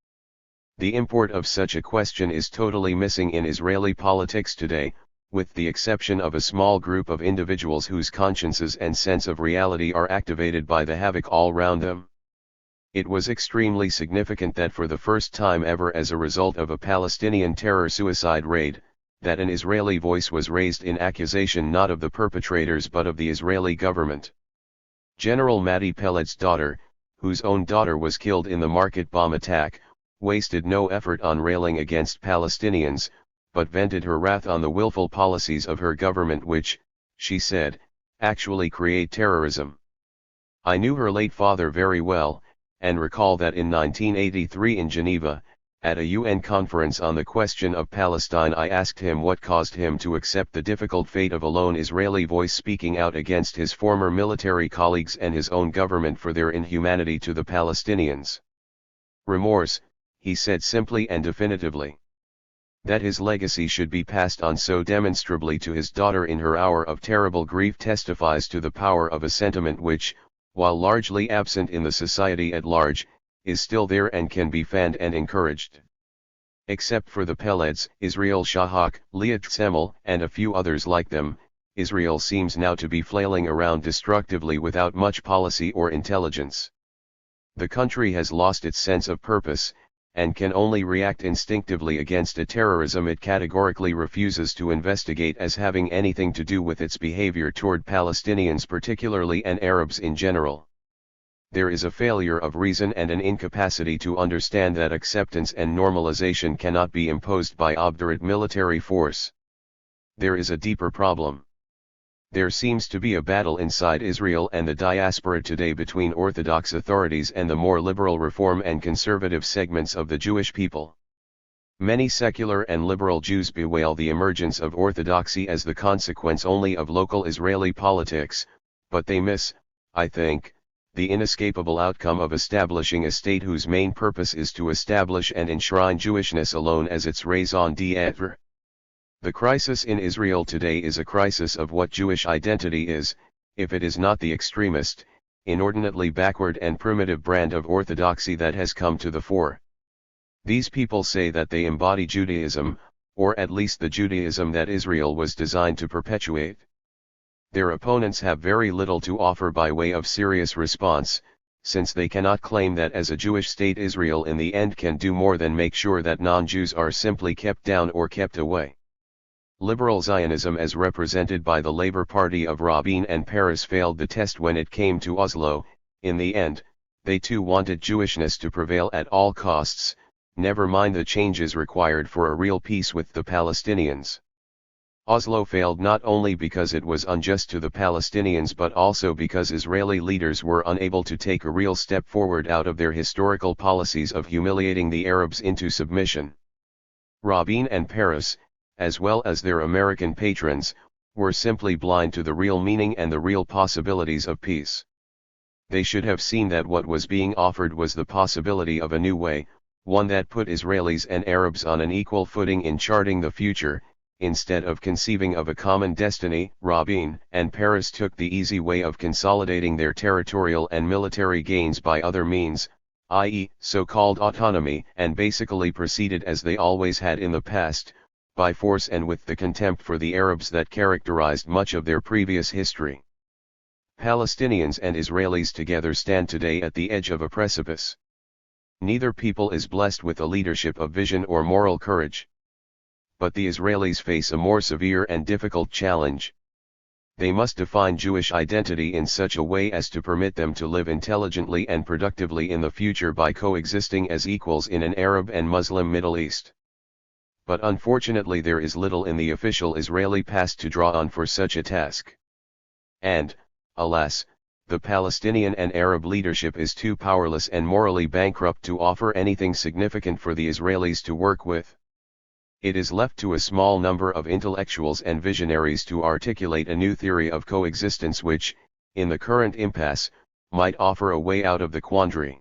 The import of such a question is totally missing in Israeli politics today, with the exception of a small group of individuals whose consciences and sense of reality are activated by the havoc all round them. It was extremely significant that for the first time ever, as a result of a Palestinian terror-suicide raid, that an Israeli voice was raised in accusation not of the perpetrators but of the Israeli government. General Matti Peled's daughter, whose own daughter was killed in the market bomb attack, wasted no effort on railing against Palestinians, but vented her wrath on the willful policies of her government which, she said, actually create terrorism. I knew her late father very well, and recall that in 1983 in Geneva, at a UN conference on the question of Palestine, I asked him what caused him to accept the difficult fate of a lone Israeli voice speaking out against his former military colleagues and his own government for their inhumanity to the Palestinians. Remorse, he said simply and definitively. That his legacy should be passed on so demonstrably to his daughter in her hour of terrible grief testifies to the power of a sentiment which, while largely absent in the society at large, is still there and can be fanned and encouraged. Except for the Peleds, Israel Shahak, Liat Semel, and a few others like them, Israel seems now to be flailing around destructively without much policy or intelligence. The country has lost its sense of purpose, and can only react instinctively against a terrorism it categorically refuses to investigate as having anything to do with its behavior toward Palestinians particularly and Arabs in general. There is a failure of reason and an incapacity to understand that acceptance and normalization cannot be imposed by obdurate military force. There is a deeper problem. There seems to be a battle inside Israel and the diaspora today between Orthodox authorities and the more liberal Reform and conservative segments of the Jewish people. Many secular and liberal Jews bewail the emergence of Orthodoxy as the consequence only of local Israeli politics, but they miss, I think, the inescapable outcome of establishing a state whose main purpose is to establish and enshrine Jewishness alone as its raison d'être. The crisis in Israel today is a crisis of what Jewish identity is, if it is not the extremist, inordinately backward and primitive brand of orthodoxy that has come to the fore. These people say that they embody Judaism, or at least the Judaism that Israel was designed to perpetuate. Their opponents have very little to offer by way of serious response, since they cannot claim that as a Jewish state Israel in the end can do more than make sure that non-Jews are simply kept down or kept away. Liberal Zionism as represented by the Labour Party of Rabin and Peres failed the test when it came to Oslo. In the end, they too wanted Jewishness to prevail at all costs, never mind the changes required for a real peace with the Palestinians. Oslo failed not only because it was unjust to the Palestinians but also because Israeli leaders were unable to take a real step forward out of their historical policies of humiliating the Arabs into submission. Rabin and Peres, as well as their American patrons, were simply blind to the real meaning and the real possibilities of peace. They should have seen that what was being offered was the possibility of a new way, one that put Israelis and Arabs on an equal footing in charting the future. Instead of conceiving of a common destiny, Rabin and Peres took the easy way of consolidating their territorial and military gains by other means, i.e., so-called autonomy, and basically proceeded as they always had in the past, by force and with the contempt for the Arabs that characterized much of their previous history. Palestinians and Israelis together stand today at the edge of a precipice. Neither people is blessed with a leadership of vision or moral courage. But the Israelis face a more severe and difficult challenge. They must define Jewish identity in such a way as to permit them to live intelligently and productively in the future by coexisting as equals in an Arab and Muslim Middle East. But unfortunately there is little in the official Israeli past to draw on for such a task. And, alas, the Palestinian and Arab leadership is too powerless and morally bankrupt to offer anything significant for the Israelis to work with. It is left to a small number of intellectuals and visionaries to articulate a new theory of coexistence which, in the current impasse, might offer a way out of the quandary.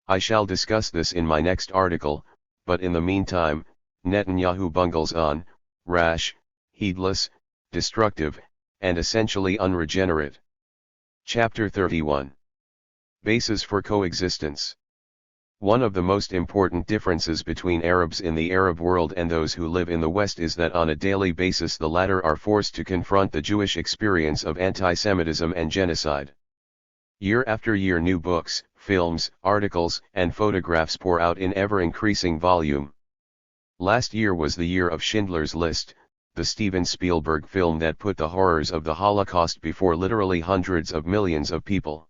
I shall discuss this in my next article, but in the meantime, Netanyahu bungles on, rash, heedless, destructive, and essentially unregenerate. Chapter 31. Bases for Coexistence. One of the most important differences between Arabs in the Arab world and those who live in the West is that on a daily basis the latter are forced to confront the Jewish experience of anti-Semitism and genocide. Year after year new books, films, articles, and photographs pour out in ever-increasing volume. Last year was the year of Schindler's List, the Steven Spielberg film that put the horrors of the Holocaust before literally hundreds of millions of people.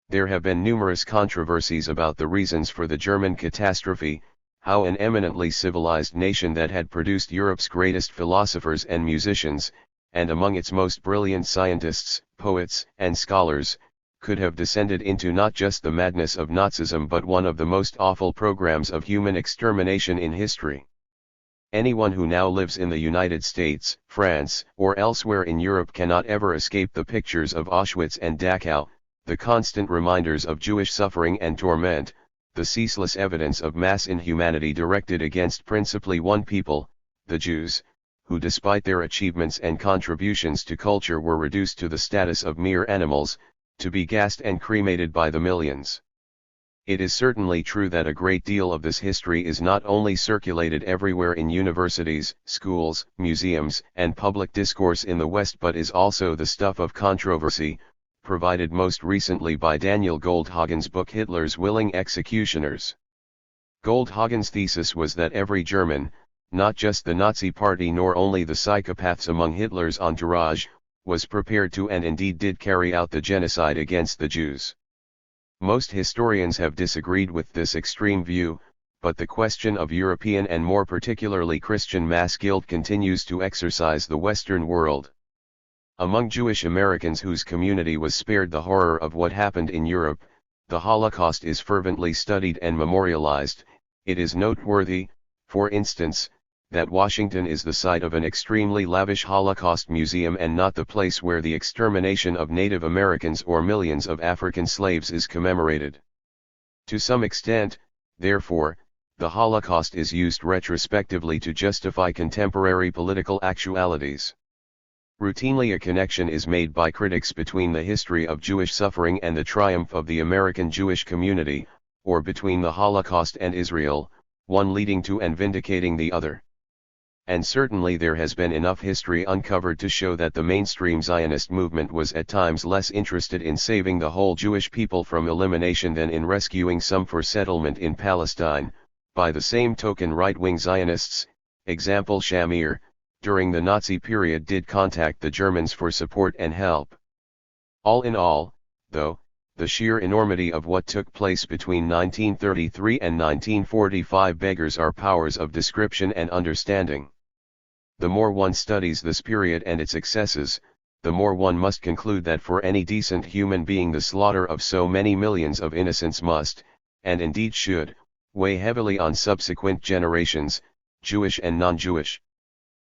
There have been numerous controversies about the reasons for the German catastrophe, how an eminently civilized nation that had produced Europe's greatest philosophers and musicians, and among its most brilliant scientists, poets, and scholars, could have descended into not just the madness of Nazism but one of the most awful programs of human extermination in history. Anyone who now lives in the United States, France, or elsewhere in Europe cannot ever escape the pictures of Auschwitz and Dachau, the constant reminders of Jewish suffering and torment, the ceaseless evidence of mass inhumanity directed against principally one people, the Jews, who despite their achievements and contributions to culture were reduced to the status of mere animals, to be gassed and cremated by the millions. It is certainly true that a great deal of this history is not only circulated everywhere in universities, schools, museums, and public discourse in the West but is also the stuff of controversy, provided most recently by Daniel Goldhagen's book Hitler's Willing Executioners. Goldhagen's thesis was that every German, not just the Nazi Party nor only the psychopaths among Hitler's entourage, was prepared to and indeed did carry out the genocide against the Jews. Most historians have disagreed with this extreme view, but the question of European and more particularly Christian mass guilt continues to exercise the Western world. Among Jewish Americans whose community was spared the horror of what happened in Europe, the Holocaust is fervently studied and memorialized. It is noteworthy, for instance, that Washington is the site of an extremely lavish Holocaust museum and not the place where the extermination of Native Americans or millions of African slaves is commemorated. To some extent, therefore, the Holocaust is used retrospectively to justify contemporary political actualities. Routinely a connection is made by critics between the history of Jewish suffering and the triumph of the American Jewish community, or between the Holocaust and Israel, one leading to and vindicating the other. and certainly there has been enough history uncovered to show that the mainstream Zionist movement was at times less interested in saving the whole Jewish people from elimination than in rescuing some for settlement in Palestine. By the same token, right-wing Zionists, example Shamir, during the Nazi period did contact the Germans for support and help. All in all, though, the sheer enormity of what took place between 1933 and 1945 beggars our powers of description and understanding. The more one studies this period and its excesses, the more one must conclude that for any decent human being the slaughter of so many millions of innocents must, and indeed should, weigh heavily on subsequent generations, Jewish and non-Jewish.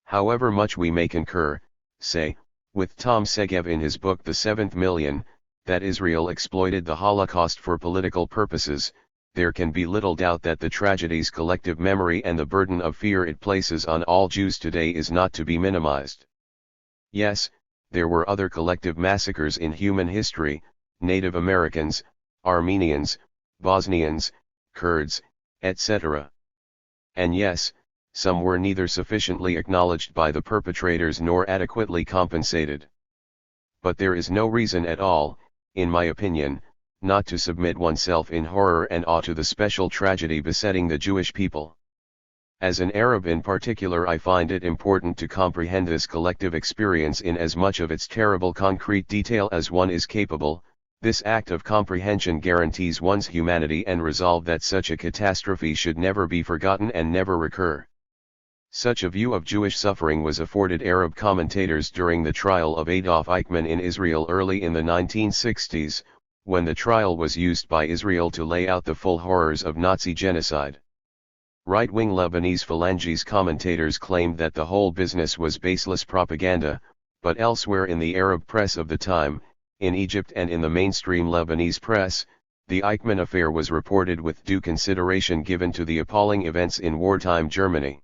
However much we may concur, say, with Tom Segev in his book The Seventh Million, that Israel exploited the Holocaust for political purposes, there can be little doubt that the tragedy's collective memory and the burden of fear it places on all Jews today is not to be minimized. Yes, there were other collective massacres in human history, Native Americans, Armenians, Bosnians, Kurds, etc. And yes, some were neither sufficiently acknowledged by the perpetrators nor adequately compensated. But there is no reason at all, in my opinion, not to submit oneself in horror and awe to the special tragedy besetting the Jewish people. As an Arab in particular, I find it important to comprehend this collective experience in as much of its terrible concrete detail as one is capable. This act of comprehension guarantees one's humanity and resolve that such a catastrophe should never be forgotten and never recur. Such a view of Jewish suffering was afforded Arab commentators during the trial of Adolf Eichmann in Israel early in the 1960s, when the trial was used by Israel to lay out the full horrors of Nazi genocide. Right-wing Lebanese Phalanges commentators claimed that the whole business was baseless propaganda, but elsewhere in the Arab press of the time, in Egypt and in the mainstream Lebanese press, the Eichmann affair was reported with due consideration given to the appalling events in wartime Germany.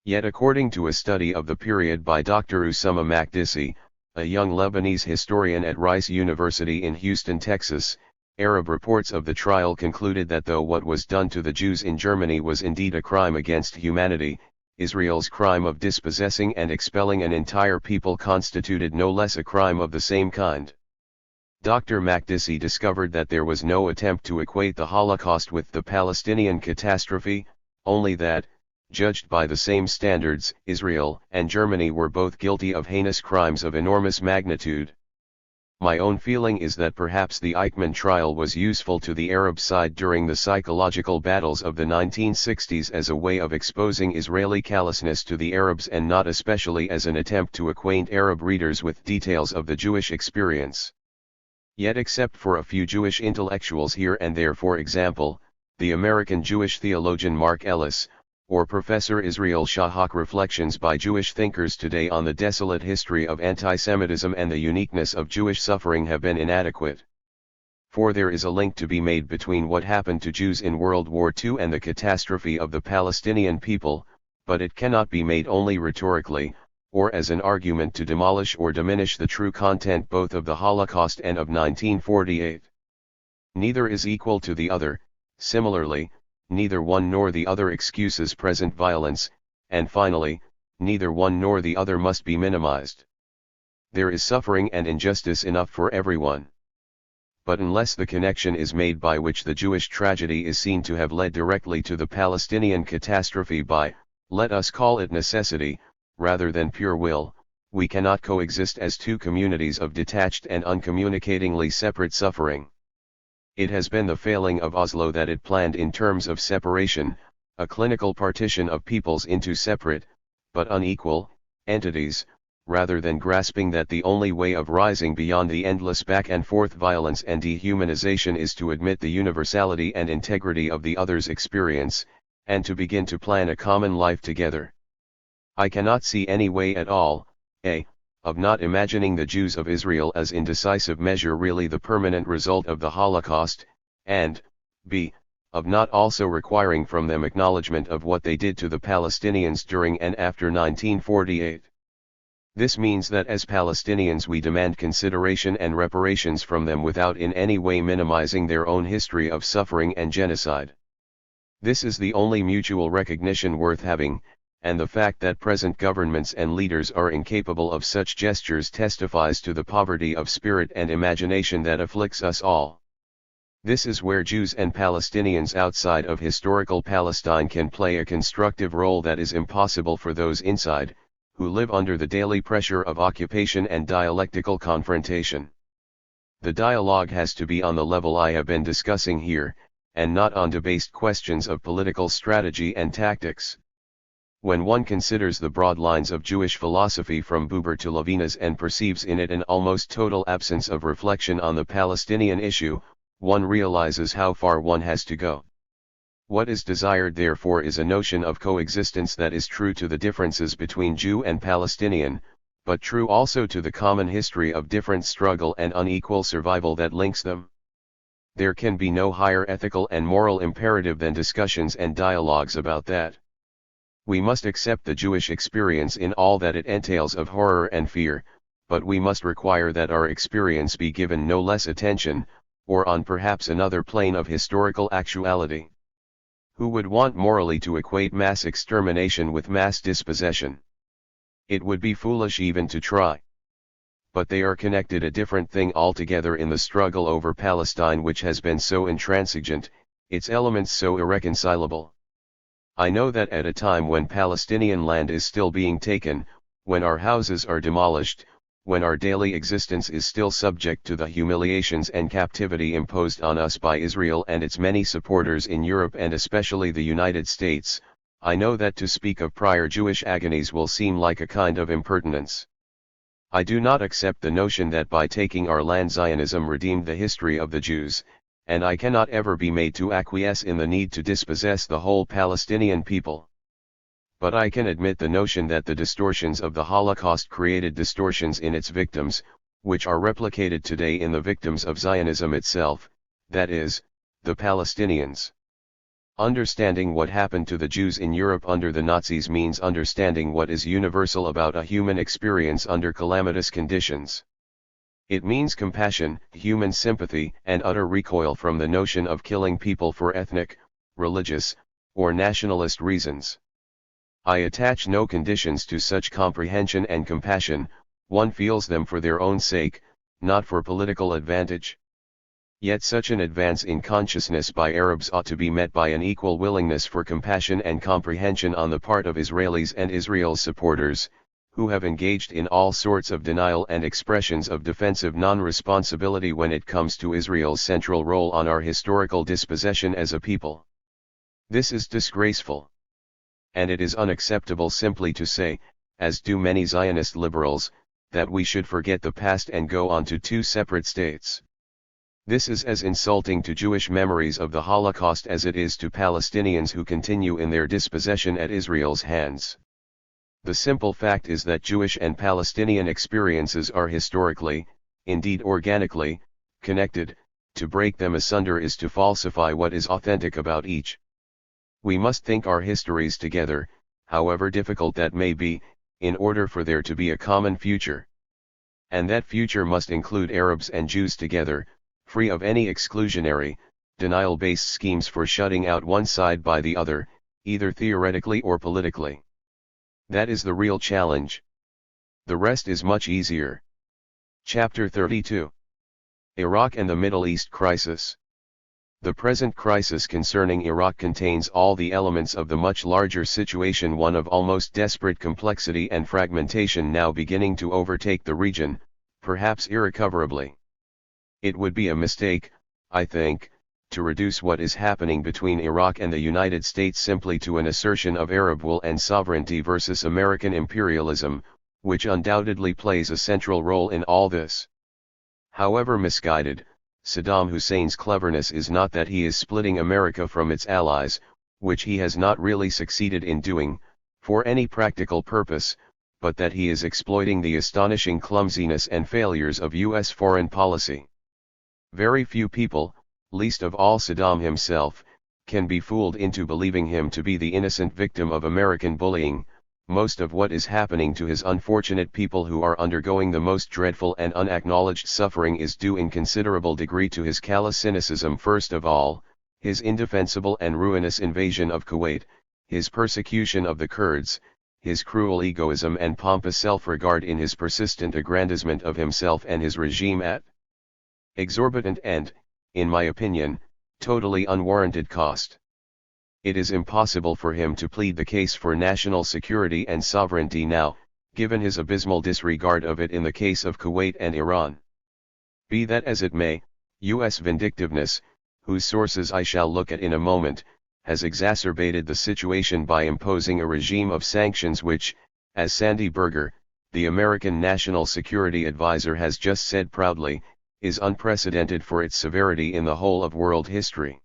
Yet according to a study of the period by Dr. Usama Makdisi, a young Lebanese historian at Rice University in Houston, Texas, Arab reports of the trial concluded that though what was done to the Jews in Germany was indeed a crime against humanity, Israel's crime of dispossessing and expelling an entire people constituted no less a crime of the same kind. Dr. Makdisi discovered that there was no attempt to equate the Holocaust with the Palestinian catastrophe, only that, judged by the same standards, Israel and Germany were both guilty of heinous crimes of enormous magnitude. My own feeling is that perhaps the Eichmann trial was useful to the Arab side during the psychological battles of the 1960s as a way of exposing Israeli callousness to the Arabs and not especially as an attempt to acquaint Arab readers with details of the Jewish experience. Yet except for a few Jewish intellectuals here and there, for example, the American Jewish theologian Mark Ellis, or Professor Israel Shahak, reflections by Jewish thinkers today on the desolate history of antisemitism and the uniqueness of Jewish suffering have been inadequate. For there is a link to be made between what happened to Jews in World War II and the catastrophe of the Palestinian people, but it cannot be made only rhetorically, or as an argument to demolish or diminish the true content both of the Holocaust and of 1948. Neither is equal to the other. Similarly, neither one nor the other excuses present violence, and finally, neither one nor the other must be minimized. There is suffering and injustice enough for everyone. But unless the connection is made by which the Jewish tragedy is seen to have led directly to the Palestinian catastrophe by, let us call it necessity, rather than pure will, we cannot coexist as two communities of detached and uncommunicatingly separate suffering. It has been the failing of Oslo that it planned in terms of separation, a clinical partition of peoples into separate, but unequal, entities, rather than grasping that the only way of rising beyond the endless back and forth violence and dehumanization is to admit the universality and integrity of the other's experience, and to begin to plan a common life together. I cannot see any way at all, a. of not imagining the Jews of Israel as in decisive measure really the permanent result of the Holocaust, and, b. of not also requiring from them acknowledgement of what they did to the Palestinians during and after 1948. This means that as Palestinians we demand consideration and reparations from them without in any way minimizing their own history of suffering and genocide. This is the only mutual recognition worth having, and the fact that present governments and leaders are incapable of such gestures testifies to the poverty of spirit and imagination that afflicts us all. This is where Jews and Palestinians outside of historical Palestine can play a constructive role that is impossible for those inside, who live under the daily pressure of occupation and dialectical confrontation. The dialogue has to be on the level I have been discussing here, and not on debased questions of political strategy and tactics. When one considers the broad lines of Jewish philosophy from Buber to Levinas and perceives in it an almost total absence of reflection on the Palestinian issue, one realizes how far one has to go. What is desired therefore is a notion of coexistence that is true to the differences between Jew and Palestinian, but true also to the common history of different struggle and unequal survival that links them. There can be no higher ethical and moral imperative than discussions and dialogues about that. We must accept the Jewish experience in all that it entails of horror and fear, but we must require that our experience be given no less attention, or on perhaps another plane of historical actuality. Who would want morally to equate mass extermination with mass dispossession? It would be foolish even to try. But they are connected, a different thing altogether in the struggle over Palestine, which has been so intransigent, its elements so irreconcilable. I know that at a time when Palestinian land is still being taken, when our houses are demolished, when our daily existence is still subject to the humiliations and captivity imposed on us by Israel and its many supporters in Europe and especially the United States, I know that to speak of prior Jewish agonies will seem like a kind of impertinence. I do not accept the notion that by taking our land Zionism redeemed the history of the Jews, and I cannot ever be made to acquiesce in the need to dispossess the whole Palestinian people. But I can admit the notion that the distortions of the Holocaust created distortions in its victims, which are replicated today in the victims of Zionism itself, that is, the Palestinians. Understanding what happened to the Jews in Europe under the Nazis means understanding what is universal about a human experience under calamitous conditions. It means compassion, human sympathy, and utter recoil from the notion of killing people for ethnic, religious, or nationalist reasons. I attach no conditions to such comprehension and compassion, one feels them for their own sake, not for political advantage. Yet such an advance in consciousness by Arabs ought to be met by an equal willingness for compassion and comprehension on the part of Israelis and Israel's supporters, who have engaged in all sorts of denial and expressions of defensive non-responsibility when it comes to Israel's central role on our historical dispossession as a people. This is disgraceful. And it is unacceptable simply to say, as do many Zionist liberals, that we should forget the past and go on to two separate states. This is as insulting to Jewish memories of the Holocaust as it is to Palestinians who continue in their dispossession at Israel's hands. The simple fact is that Jewish and Palestinian experiences are historically, indeed organically, connected. To break them asunder is to falsify what is authentic about each. We must think our histories together, however difficult that may be, in order for there to be a common future. And that future must include Arabs and Jews together, free of any exclusionary, denial-based schemes for shutting out one side by the other, either theoretically or politically. That is the real challenge. The rest is much easier. Chapter 32. Iraq and the Middle East Crisis. The present crisis concerning Iraq contains all the elements of the much larger situation, one of almost desperate complexity and fragmentation now beginning to overtake the region, perhaps irrecoverably. It would be a mistake, I think, to reduce what is happening between Iraq and the United States simply to an assertion of Arab will and sovereignty versus American imperialism, which undoubtedly plays a central role in all this. However misguided, Saddam Hussein's cleverness is not that he is splitting America from its allies, which he has not really succeeded in doing, for any practical purpose, but that he is exploiting the astonishing clumsiness and failures of U.S. foreign policy. Very few people, least of all Saddam himself, can be fooled into believing him to be the innocent victim of American bullying. Most of what is happening to his unfortunate people who are undergoing the most dreadful and unacknowledged suffering is due in considerable degree to his callous cynicism. First of all, his indefensible and ruinous invasion of Kuwait, his persecution of the Kurds, his cruel egoism and pompous self-regard in his persistent aggrandizement of himself and his regime at exorbitant and, in my opinion, totally unwarranted cost. It is impossible for him to plead the case for national security and sovereignty now, given his abysmal disregard of it in the case of Kuwait and Iran. Be that as it may, U.S. vindictiveness, whose sources I shall look at in a moment, has exacerbated the situation by imposing a regime of sanctions which, as Sandy Berger, the American National Security Advisor, has just said proudly, is unprecedented for its severity in the whole of world history.